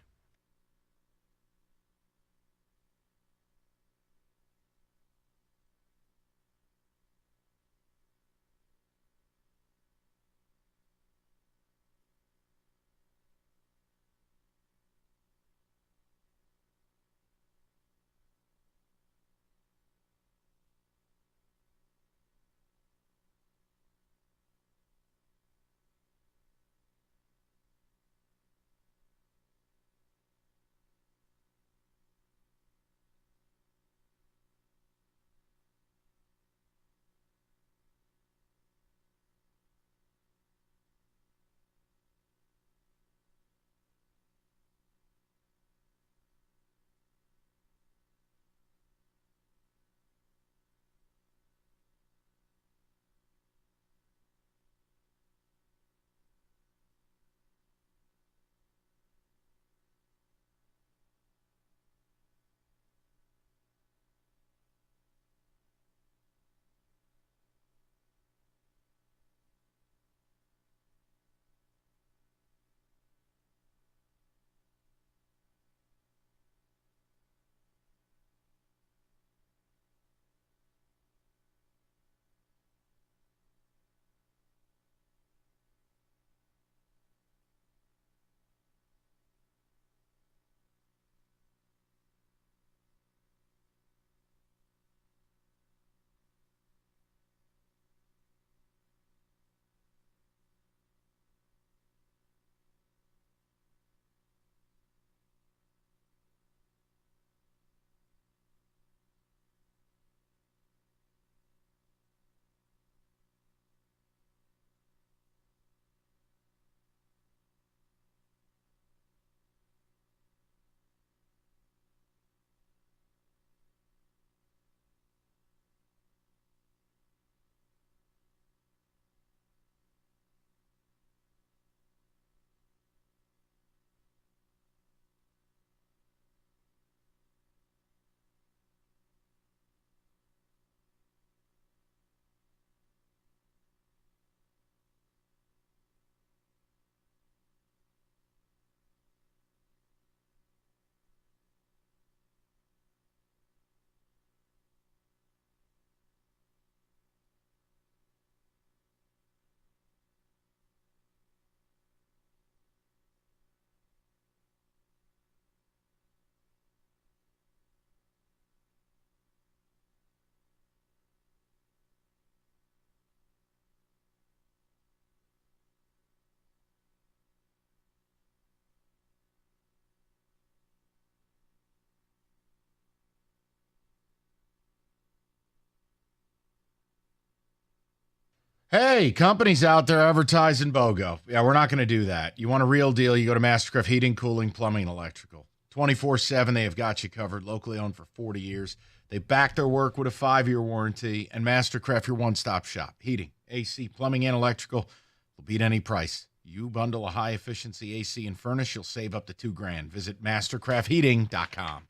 Hey, companies out there advertising BOGO. Yeah, we're not going to do that. You want a real deal, you go to Mastercraft Heating, Cooling, Plumbing, and Electrical. 24/7, they have got you covered, locally owned for 40 years. They back their work with a 5-year warranty, and Mastercraft, your one-stop shop. Heating, AC, plumbing, and electrical will beat any price. You bundle a high-efficiency AC and furnace, you'll save up to $2,000. Visit mastercraftheating.com.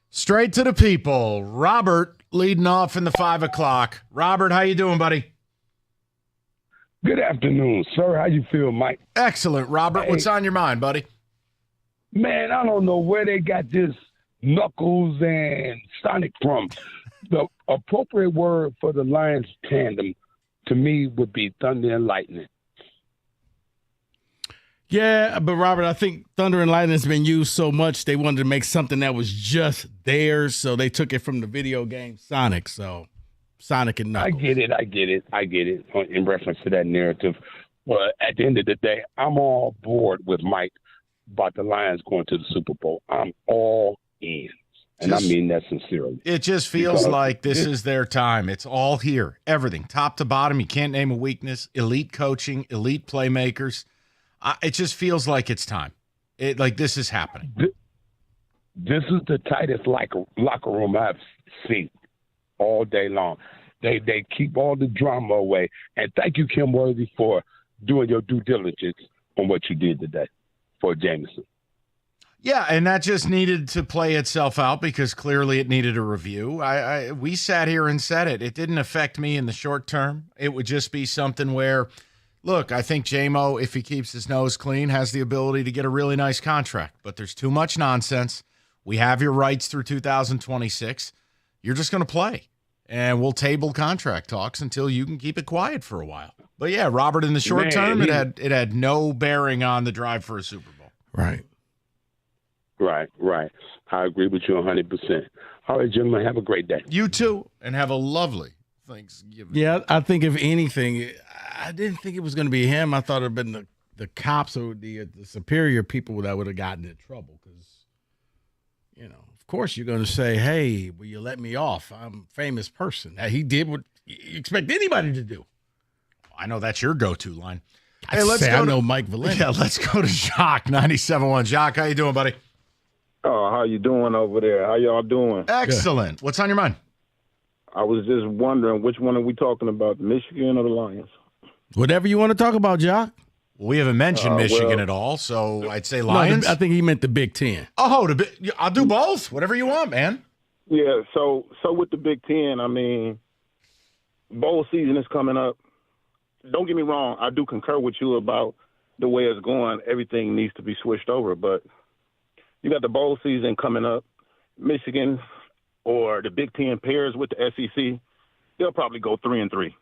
Straight to the people. Robert leading off in the 5 o'clock. Robert, how you doing, buddy? Good afternoon, sir. How you feel, Mike? Excellent, Robert. Hey. What's on your mind, buddy? Man, I don't know where they got this Knuckles and Sonic from. The appropriate word for the Lions tandem to me would be thunder and lightning. Yeah, but Robert, I think Thunder and Lightning has been used so much they wanted to make something that was just theirs, so they took it from the video game Sonic. So Sonic and Knuckles. I get it in reference to that narrative. But at the end of the day, I'm all board with Mike about the Lions going to the Super Bowl. I'm all in. And I mean that sincerely. It just feels like this is their time. It's all here. Everything, top to bottom. You can't name a weakness. Elite coaching, elite playmakers. It just feels like it's time. Like this is happening. This is the tightest locker room I've seen all day long. They keep all the drama away. And thank you, Kim Worthy, for doing your due diligence on what you did today for Jameson. Yeah, and that just needed to play itself out because clearly it needed a review. We sat here and said it. It didn't affect me in the short term. It would just be something where, look, I think J-Mo, if he keeps his nose clean, has the ability to get a really nice contract. But there's too much nonsense. We have your rights through 2026. You're just going to play. And we'll table contract talks until you can keep it quiet for a while. But yeah, Robert, in the short term, it had no bearing on the drive for a Super Bowl. Right. Right. I agree with you 100%. All right, gentlemen, have a great day. You too, and have a lovely Thanksgiving. Yeah, I think if anything, I didn't think it was going to be him. I thought it would have been the cops or the superior people that would have gotten in trouble because, of course you're going to say, hey, will you let me off? I'm a famous person. He did what you expect anybody to do. I know that's your go-to line. Hey, I know Mike Valenti. Yeah, let's go to Jacques, 97.1. Jacques, how you doing, buddy? Oh, how you doing over there? How y'all doing? Excellent. What's on your mind? I was just wondering, which one are we talking about, Michigan or the Lions? Whatever you want to talk about, Jock. Well, we haven't mentioned Michigan at all, so I'd say Lions. No, I think he meant the Big Ten. Oh, I'll do both. Whatever you want, man. Yeah, so with the Big Ten, I mean, bowl season is coming up. Don't get me wrong, I do concur with you about the way it's going. Everything needs to be switched over, but you got the bowl season coming up. Michigan or the Big Ten pairs with the SEC, they'll probably go 3-3.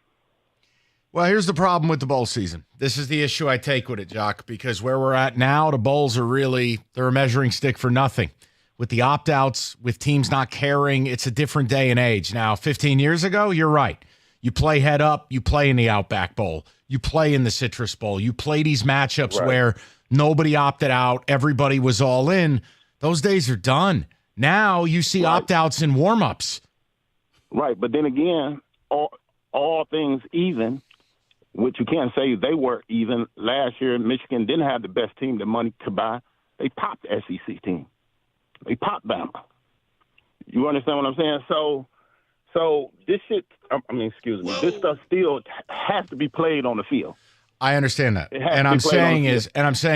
Well, here's the problem with the bowl season. This is the issue I take with it, Jock, because where we're at now, the bowls are they're a measuring stick for nothing. With the opt-outs, with teams not caring, it's a different day and age. Now, 15 years ago, you're right. You play head up, you play in the Outback Bowl, you play in the Citrus Bowl, you play these matchups where nobody opted out, everybody was all in. Those days are done. Now you see opt-outs in warm-ups. Right, but then again, all things even, which you can't say they were even. Last year, Michigan didn't have the best team, the money to buy. They popped the SEC team. They popped Bama. You understand what I'm saying? So this shit, this stuff still has to be played on the field. I understand that. And I'm saying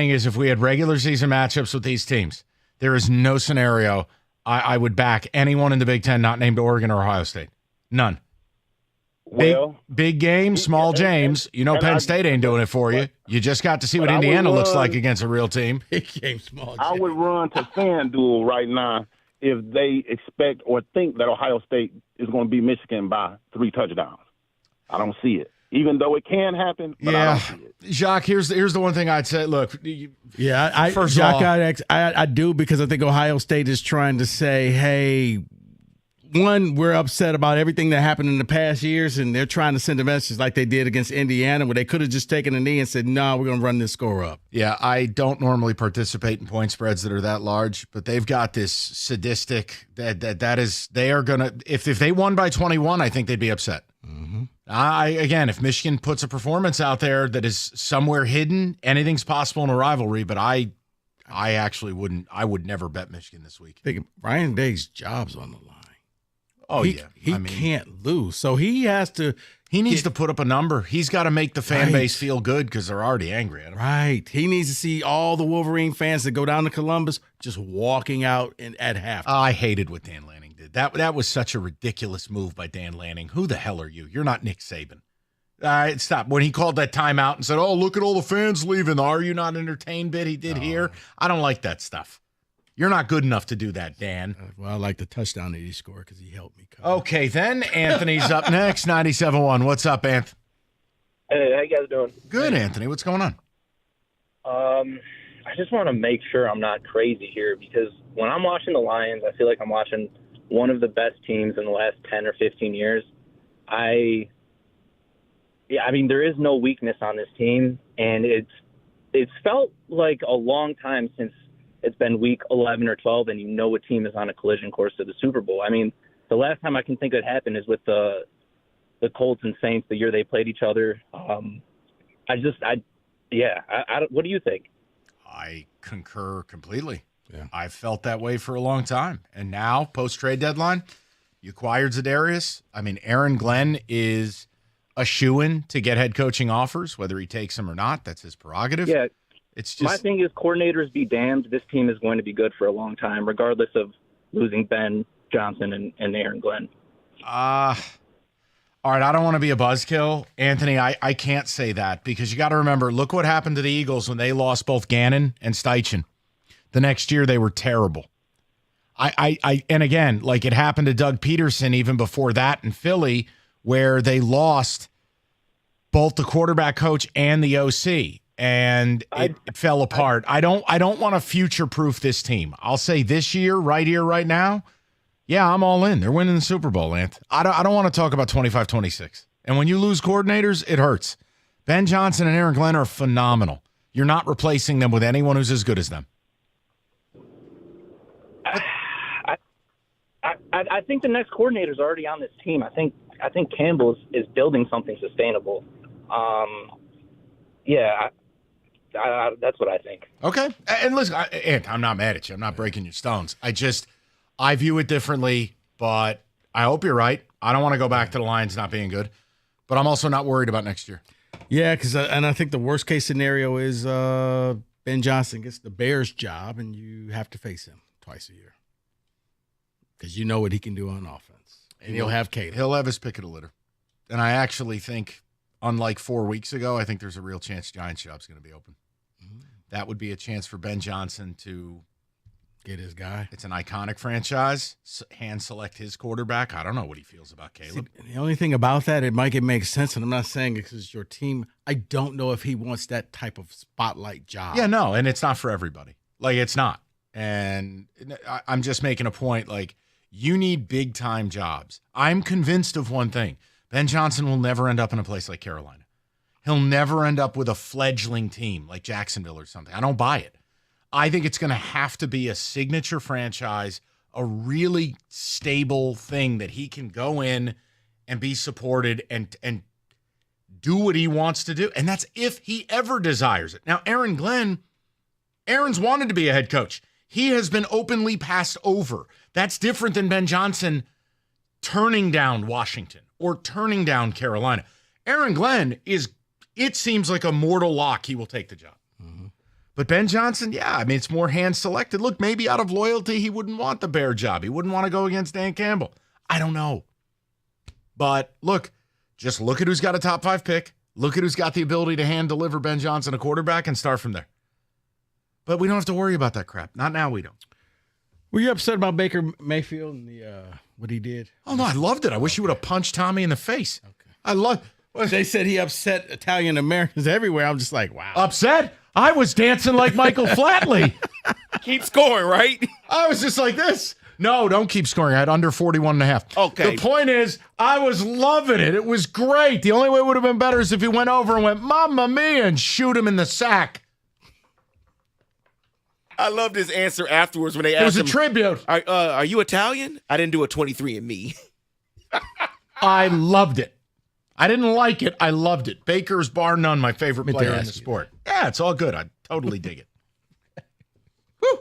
is if we had regular season matchups with these teams, there is no scenario I would back anyone in the Big Ten not named Oregon or Ohio State. None. Big game, small James. Penn State ain't doing it for you. You just got to see what Indiana looks like against a real team. Big game, small James. I would run to FanDuel right now if they expect or think that Ohio State is going to beat Michigan by 3 touchdowns. I don't see it. Even though it can happen, but I don't see it. Jacques, here's the one thing I'd say. Look, I do because I think Ohio State is trying to say, hey, one, we're upset about everything that happened in the past years, and they're trying to send a message like they did against Indiana, where they could have just taken a knee and said, no, we're going to run this score up. Yeah, I don't normally participate in point spreads that are that large, but they've got this sadistic that is they are going to if they won by 21, I think they'd be upset. Mm-hmm. Again, if Michigan puts a performance out there that is somewhere hidden, anything's possible in a rivalry, but I actually wouldn't. I would never bet Michigan this week. Ryan Day's job's on the line. Oh, he can't lose, so he has to. He needs to put up a number. He's got to make the fan base feel good because they're already angry at him. Right. He needs to see all the Wolverine fans that go down to Columbus just walking out at half. I hated what Dan Lanning did. That was such a ridiculous move by Dan Lanning. Who the hell are you? You're not Nick Saban. All right, stop. When he called that timeout and said, "Oh, look at all the fans leaving. The Are you not entertained?" bit he did here. I don't like that stuff. You're not good enough to do that, Dan. Well, I like the touchdown that he scored because he helped me. Okay, then Anthony's up next, 97.1. What's up, Anth? Hey, how you guys doing? Good, Anthony. What's going on? I just want to make sure I'm not crazy here because when I'm watching the Lions, I feel like I'm watching one of the best teams in the last 10 or 15 years. I mean, there is no weakness on this team, and it's felt like a long time since it's been week 11 or 12, and you know a team is on a collision course to the Super Bowl. I mean, the last time I can think it happened is with the Colts and Saints the year they played each other. What do you think? I concur completely. Yeah. I've felt that way for a long time. And now, post-trade deadline, you acquired Za'Darius. I mean, Aaron Glenn is a shoo-in to get head coaching offers, whether he takes them or not. That's his prerogative. Yeah. It's just, my thing is coordinators be damned. This team is going to be good for a long time, regardless of losing Ben Johnson and Aaron Glenn. All right, I don't want to be a buzzkill. Anthony, I can't say that because you got to remember, look what happened to the Eagles when they lost both Gannon and Steichen. The next year, they were terrible. And again, like it happened to Doug Peterson even before that in Philly, where they lost both the quarterback coach and the OC, and it fell apart. I don't want to future-proof this team. I'll say this year, right here, right now, yeah, I'm all in. They're winning the Super Bowl, Anth. I don't want to talk about 25-26. And when you lose coordinators, it hurts. Ben Johnson and Aaron Glenn are phenomenal. You're not replacing them with anyone who's as good as them. I think the next coordinator is already on this team. I think Campbell is building something sustainable. That's what I think. Okay. And listen, Ant, I'm not mad at you. I'm not breaking your stones. I view it differently, but I hope you're right. I don't want to go back to the Lions not being good, but I'm also not worried about next year. Yeah, because I think the worst case scenario is Ben Johnson gets the Bears job and you have to face him twice a year because you know what he can do on offense. And he'll have Caleb. He'll have his pick of the litter. And I actually think, unlike 4 weeks ago, I think there's a real chance Giants job's going to be open. Mm-hmm. That would be a chance for Ben Johnson to get his guy. It's an iconic franchise. Hand select his quarterback. I don't know what he feels about Caleb. See, the only thing about that, it might make sense, and I'm not saying it because it's your team. I don't know if he wants that type of spotlight job. Yeah, no, and it's not for everybody. Like, it's not. And I'm just making a point, like, you need big-time jobs. I'm convinced of one thing. Ben Johnson will never end up in a place like Carolina. He'll never end up with a fledgling team like Jacksonville or something. I don't buy it. I think it's going to have to be a signature franchise, a really stable thing that he can go in and be supported and do what he wants to do. And that's if he ever desires it. Now, Aaron's wanted to be a head coach. He has been openly passed over. That's different than Ben Johnson turning down Washington or turning down Carolina. Aaron Glenn it seems like a mortal lock he will take the job. Mm-hmm. But Ben Johnson, yeah, I mean, it's more hand-selected. Look, maybe out of loyalty, he wouldn't want the Bear job. He wouldn't want to go against Dan Campbell. I don't know. But look, just look at who's got a top 5 pick. Look at who's got the ability to hand-deliver Ben Johnson a quarterback and start from there. But we don't have to worry about that crap. Not now, we don't. Were you upset about Baker Mayfield and what he did? Oh, no, I loved it. I wish you would have punched Tommy in the face. Okay. I love They said he upset Italian Americans everywhere. I'm just like, wow. Upset? I was dancing like Michael Flatley. Keep scoring, right? I was just like this. No, don't keep scoring. I had under 41.5. Okay. The point is, I was loving it. It was great. The only way it would have been better is if he went over and went, Mamma Mia, and shoot him in the sack. I loved his answer afterwards when they asked him. It was a tribute. Are you Italian? I didn't do a 23andMe. I loved it. I didn't like it. I loved it. Baker's bar none my favorite player in the sport. Yeah, it's all good. I totally dig it. Woo!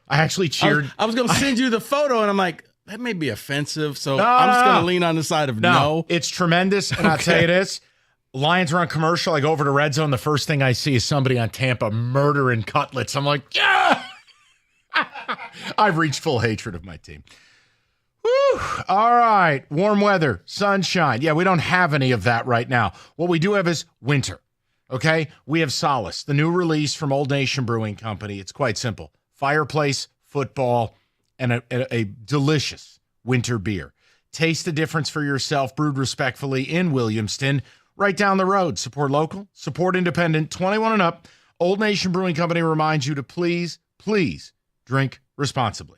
I actually cheered. I was going to send you the photo, and I'm like, that may be offensive, so I'm just going to lean on the side of no. It's tremendous, and I'll tell you this. Lions are on commercial. I go over to Red Zone. The first thing I see is somebody on Tampa murdering cutlets. I'm like, yeah! I've reached full hatred of my team. Whew. All right. Warm weather, sunshine. Yeah, we don't have any of that right now. What we do have is winter. Okay? We have Solace, the new release from Old Nation Brewing Company. It's quite simple. Fireplace, football, and a delicious winter beer. Taste the difference for yourself, brewed respectfully in Williamston, right down the road. Support local, support independent, 21 and up. Old Nation Brewing Company reminds you to please drink responsibly.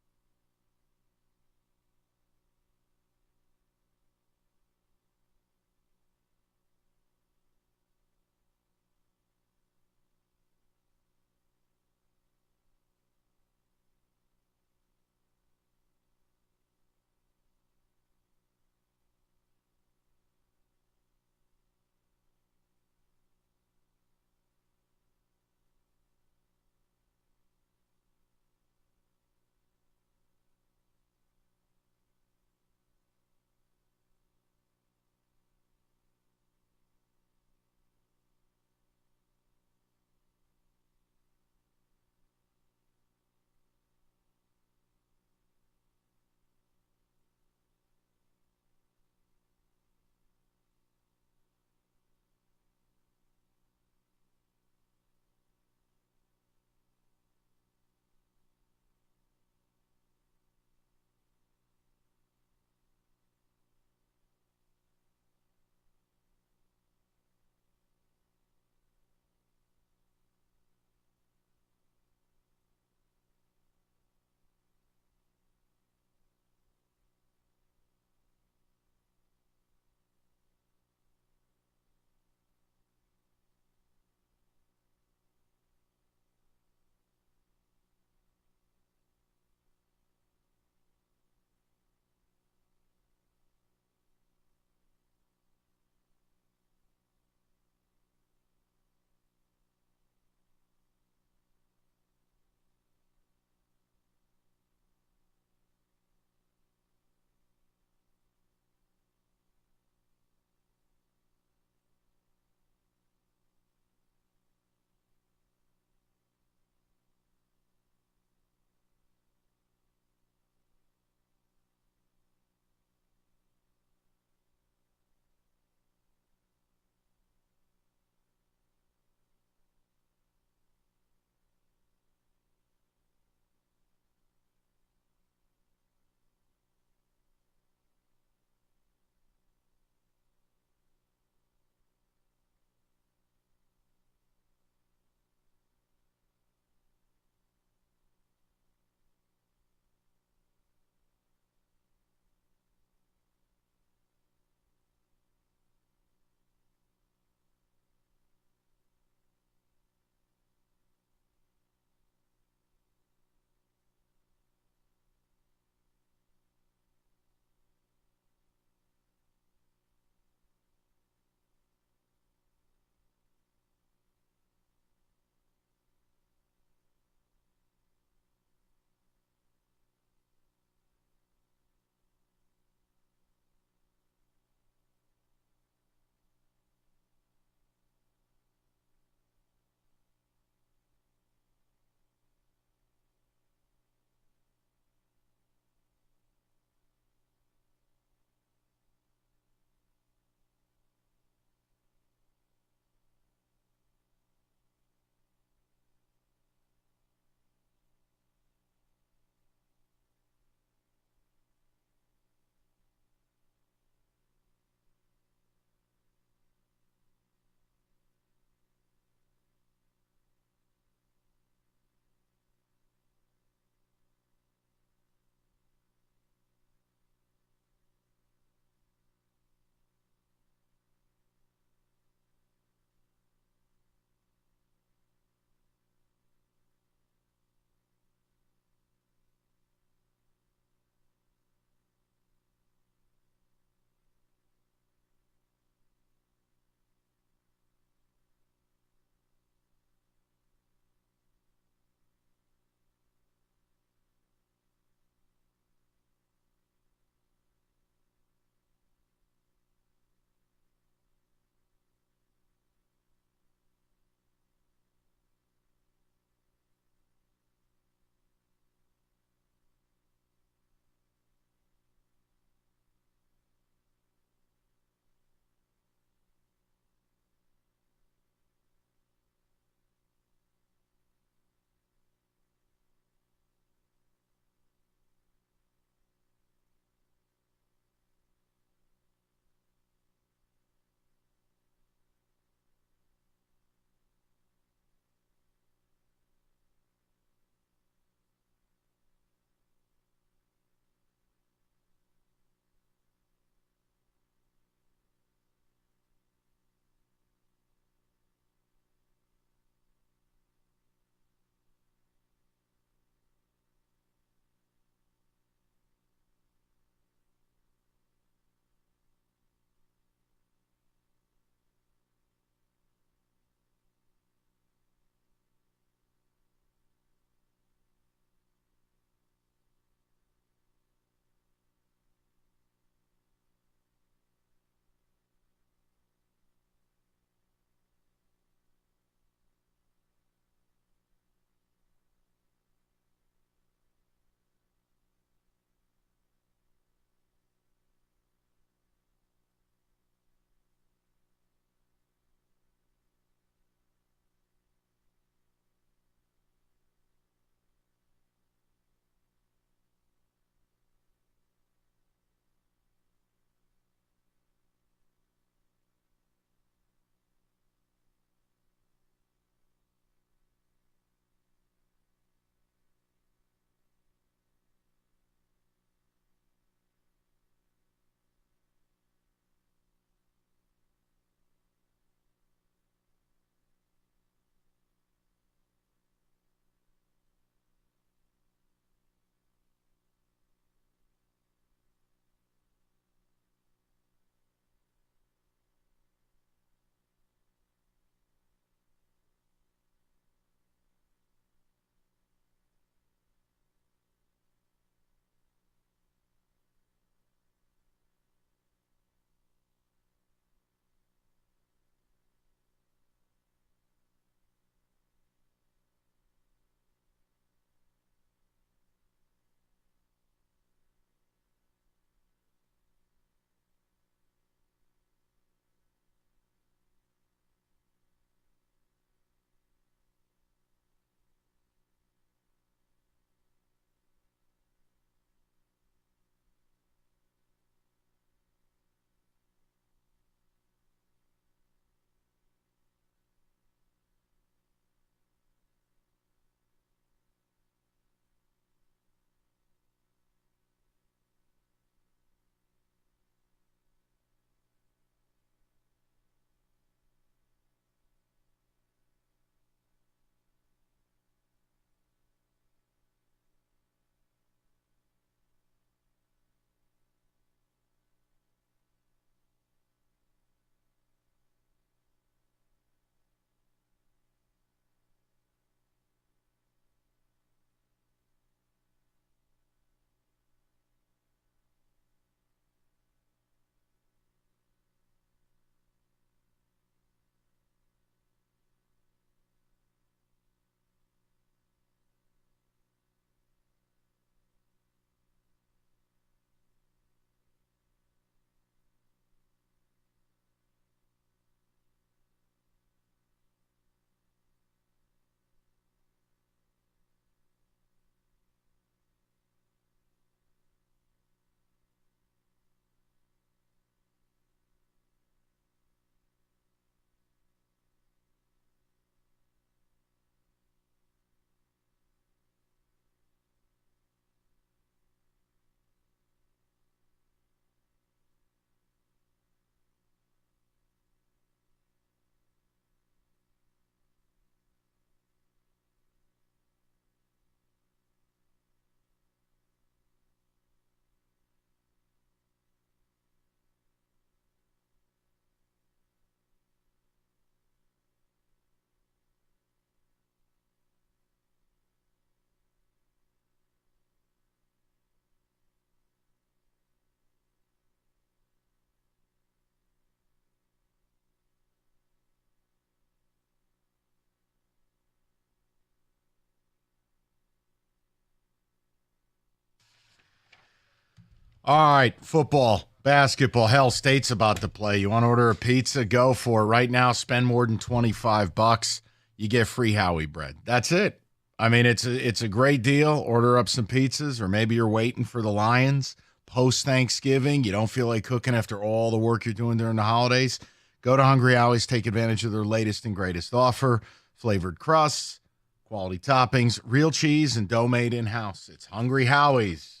All right, football, basketball. Hell, State's about to play. You want to order a pizza? Go for it. Right now, spend more than $25. You get free Howie bread. That's it. I mean, it's a great deal. Order up some pizzas, or maybe you're waiting for the Lions post-Thanksgiving. You don't feel like cooking after all the work you're doing during the holidays. Go to Hungry Howie's. Take advantage of their latest and greatest offer. Flavored crusts, quality toppings, real cheese, and dough made in-house. It's Hungry Howie's.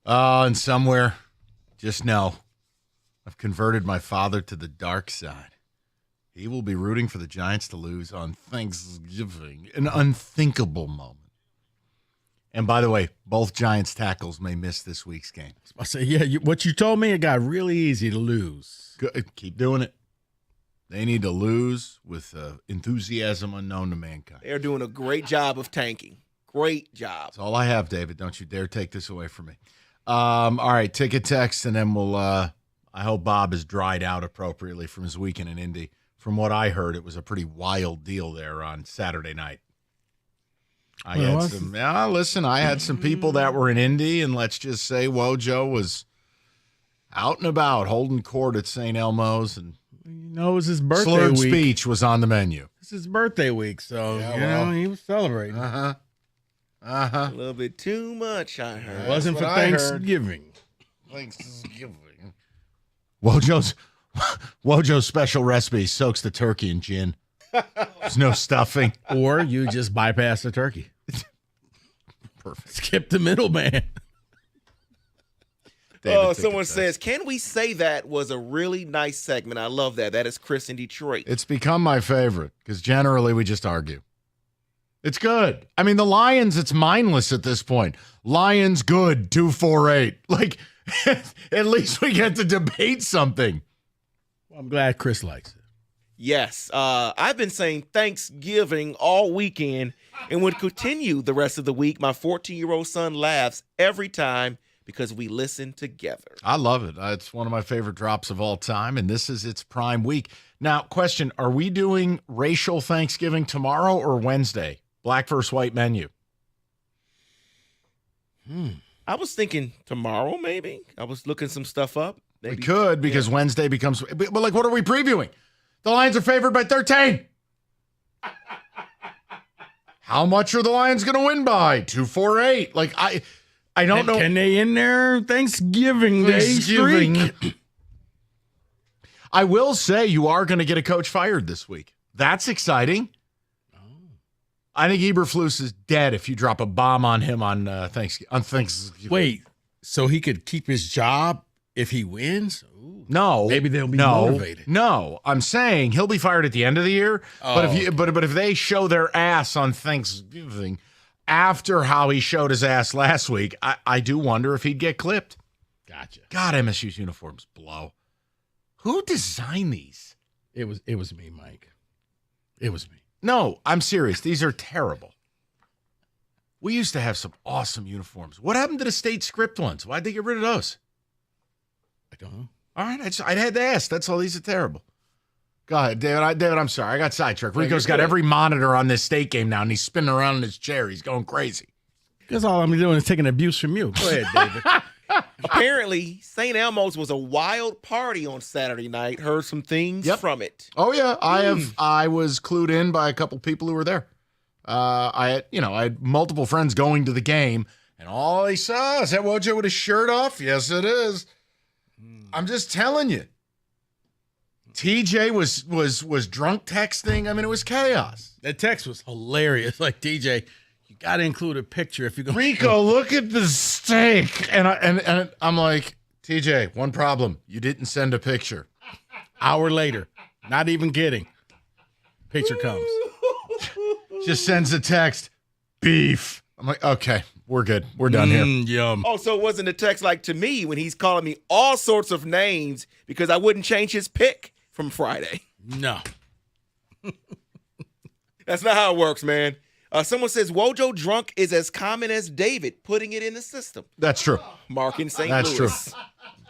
And somewhere, just know, I've converted my father to the dark side. He will be rooting for the Giants to lose on Thanksgiving, an unthinkable moment. And by the way, both Giants tackles may miss this week's game. I say, yeah, what you told me, it got really easy to lose. Good. Keep doing it. They need to lose with enthusiasm unknown to mankind. They're doing a great job of tanking. Great job. That's all I have, David. Don't you dare take this away from me. All right, ticket text, and then we'll I hope Bob is dried out appropriately from his weekend in Indy. From what I heard, it was a pretty wild deal there on Saturday night. I had some people that were in Indy, and let's just say Wojo was out and about holding court at St. Elmo's, and it was his birthday slurred week. speech was on the menu. It's his birthday week, so he was celebrating. A little bit too much, I heard. It wasn't for Thanksgiving. Thanksgiving. Wojo's Wojo's special recipe soaks the turkey in gin. There's no stuffing. Or you just bypass the turkey. Perfect. Skip the middleman. Someone says, can we say that was a really nice segment? I love that. That is Chris in Detroit. It's become my favorite because generally we just argue. It's good. I mean, the Lions, it's mindless at this point. Lions good, 2-4-8. Like, at least we get to debate something. Well, I'm glad Chris likes it. Yes. I've been saying Thanksgiving all weekend and would continue the rest of the week. My 14-year-old son laughs every time because we listen together. I love it. It's one of my favorite drops of all time, and this is its prime week. Now, question, are we doing racial Thanksgiving tomorrow or Wednesday? Black versus white menu. I was thinking tomorrow, maybe. I was looking some stuff up. Maybe. We could because Wednesday becomes – but like, what are we previewing? The Lions are favored by 13. How much are the Lions going to win by? 2-4-8. Like, I don't know. Can they end their Thanksgiving Day streak? I will say you are going to get a coach fired this week. That's exciting. I think Eberflus is dead if you drop a bomb on him on Thanksgiving. Wait, so he could keep his job if he wins? Ooh. No, maybe they'll be motivated. No, I'm saying he'll be fired at the end of the year. But if they show their ass on Thanksgiving after how he showed his ass last week, I do wonder if he'd get clipped. Gotcha. God, MSU's uniforms blow. Who designed these? It was me, Mike. It was me. No, I'm serious. These are terrible. We used to have some awesome uniforms. What happened to the state script ones? Why'd they get rid of those? I don't know. All right, I had to ask. That's all. These are terrible. Go ahead, David. David, I'm sorry. I got sidetracked. Rico's got every monitor on this state game now, and he's spinning around in his chair. He's going crazy. Because all I'm doing is taking abuse from you. Go ahead, David. Apparently, St. Elmo's was a wild party on Saturday night. Heard some things from it. Oh yeah, I was clued in by a couple people who were there. I had multiple friends going to the game, and all they saw is that Wojo with his shirt off. Yes, it is. I'm just telling you. TJ was drunk texting. I mean, it was chaos. That text was hilarious. Like, TJ, you got to include a picture if you're going. Rico, look at the steak, and I'm like, TJ, one problem: you didn't send a picture. Hour later, not even kidding. Picture comes. Just sends a text, beef. I'm like, okay, we're good. We're done here. Yum. Oh, so it wasn't a text like to me when he's calling me all sorts of names because I wouldn't change his pick from Friday. No. That's not how it works, man. Someone says Wojo drunk is as common as David putting it in the system. That's true. Mark in St. That's Louis. true.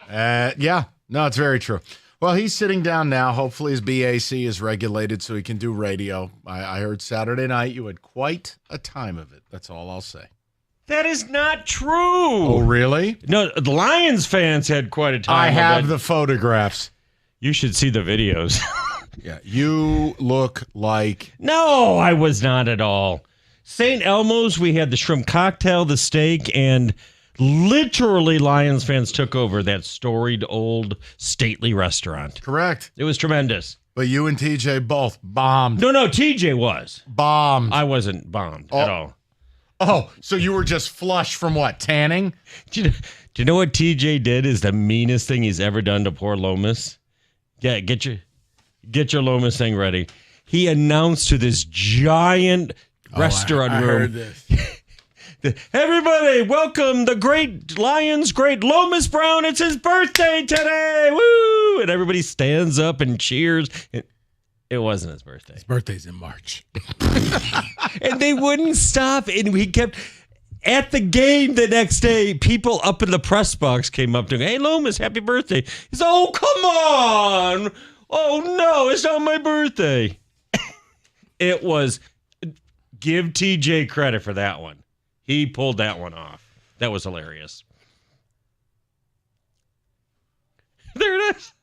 Yeah. No, it's very true. Well, he's sitting down now. Hopefully his BAC is regulated so he can do radio. I heard Saturday night you had quite a time of it. That's all I'll say. That is not true. Oh, really? No, the Lions fans had quite a time. I have the photographs. You should see the videos. Yeah, you look like... No, I was not at all. St. Elmo's, we had the shrimp cocktail, the steak, and literally Lions fans took over that storied, old, stately restaurant. Correct. It was tremendous. But you and TJ both bombed. No, TJ was. Bombed. I wasn't bombed at all. Oh, so you were just flush from what, tanning? Do you know what TJ did is the meanest thing he's ever done to poor Lomas? Yeah, get your Lomas thing ready. He announced to this giant restaurant I room. heard this. Everybody, welcome the great Lions, great Lomas Brown. It's his birthday today. Woo! And everybody stands up and cheers. It wasn't his birthday. His birthday's in March. And they wouldn't stop. And we kept... At the game the next day, people up in the press box came up to him. Hey, Lomas, happy birthday. He said, oh, come on. Oh, no, it's not my birthday. It was... Give TJ credit for that one. He pulled that one off. That was hilarious. There it is.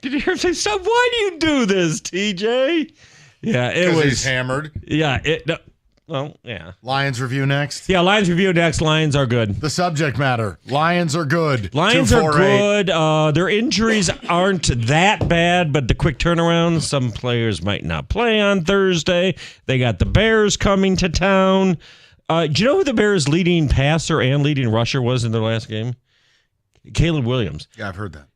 Did you hear him say, "Stop? Why do you do this, TJ?" Yeah, it was. He's hammered. Yeah, Well, yeah. Lions review next. Yeah, Lions review next. Lions are good. The subject matter. Lions are good. Lions are good. Their injuries aren't that bad, but the quick turnaround, some players might not play on Thursday. They got the Bears coming to town. Do you know who the Bears' leading passer and leading rusher was in their last game? Caleb Williams. Yeah, I've heard that.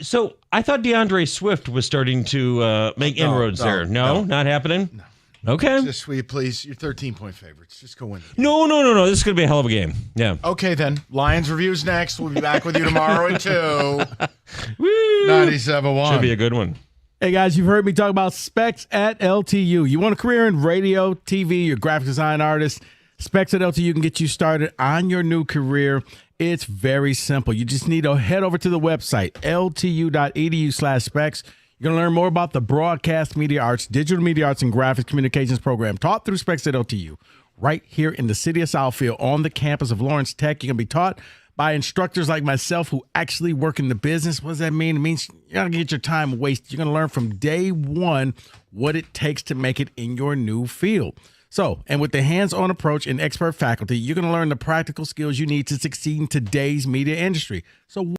So I thought DeAndre Swift was starting to make inroads there. No, not happening? No. Okay. Just will you please, you're 13-point favorites. Just go win. No. This is going to be a hell of a game. Yeah. Okay, then. Lions reviews next. We'll be back with you tomorrow at 2. 97.1. Should be a good one. Hey, guys, you've heard me talk about Specs at LTU. You want a career in radio, TV, you're a graphic design artist, Specs at LTU can get you started on your new career. It's very simple. You just need to head over to the website, ltu.edu/specs. You're going to learn more about the broadcast media arts, digital media arts, and graphics communications program taught through Specs at LTU. Right here in the city of Southfield on the campus of Lawrence Tech. You're going to be taught by instructors like myself who actually work in the business. What does that mean? It means you're not going to get your time wasted. You're going to learn from day one what it takes to make it in your new field. So, and with the hands-on approach and expert faculty, you're going to learn the practical skills you need to succeed in today's media industry. So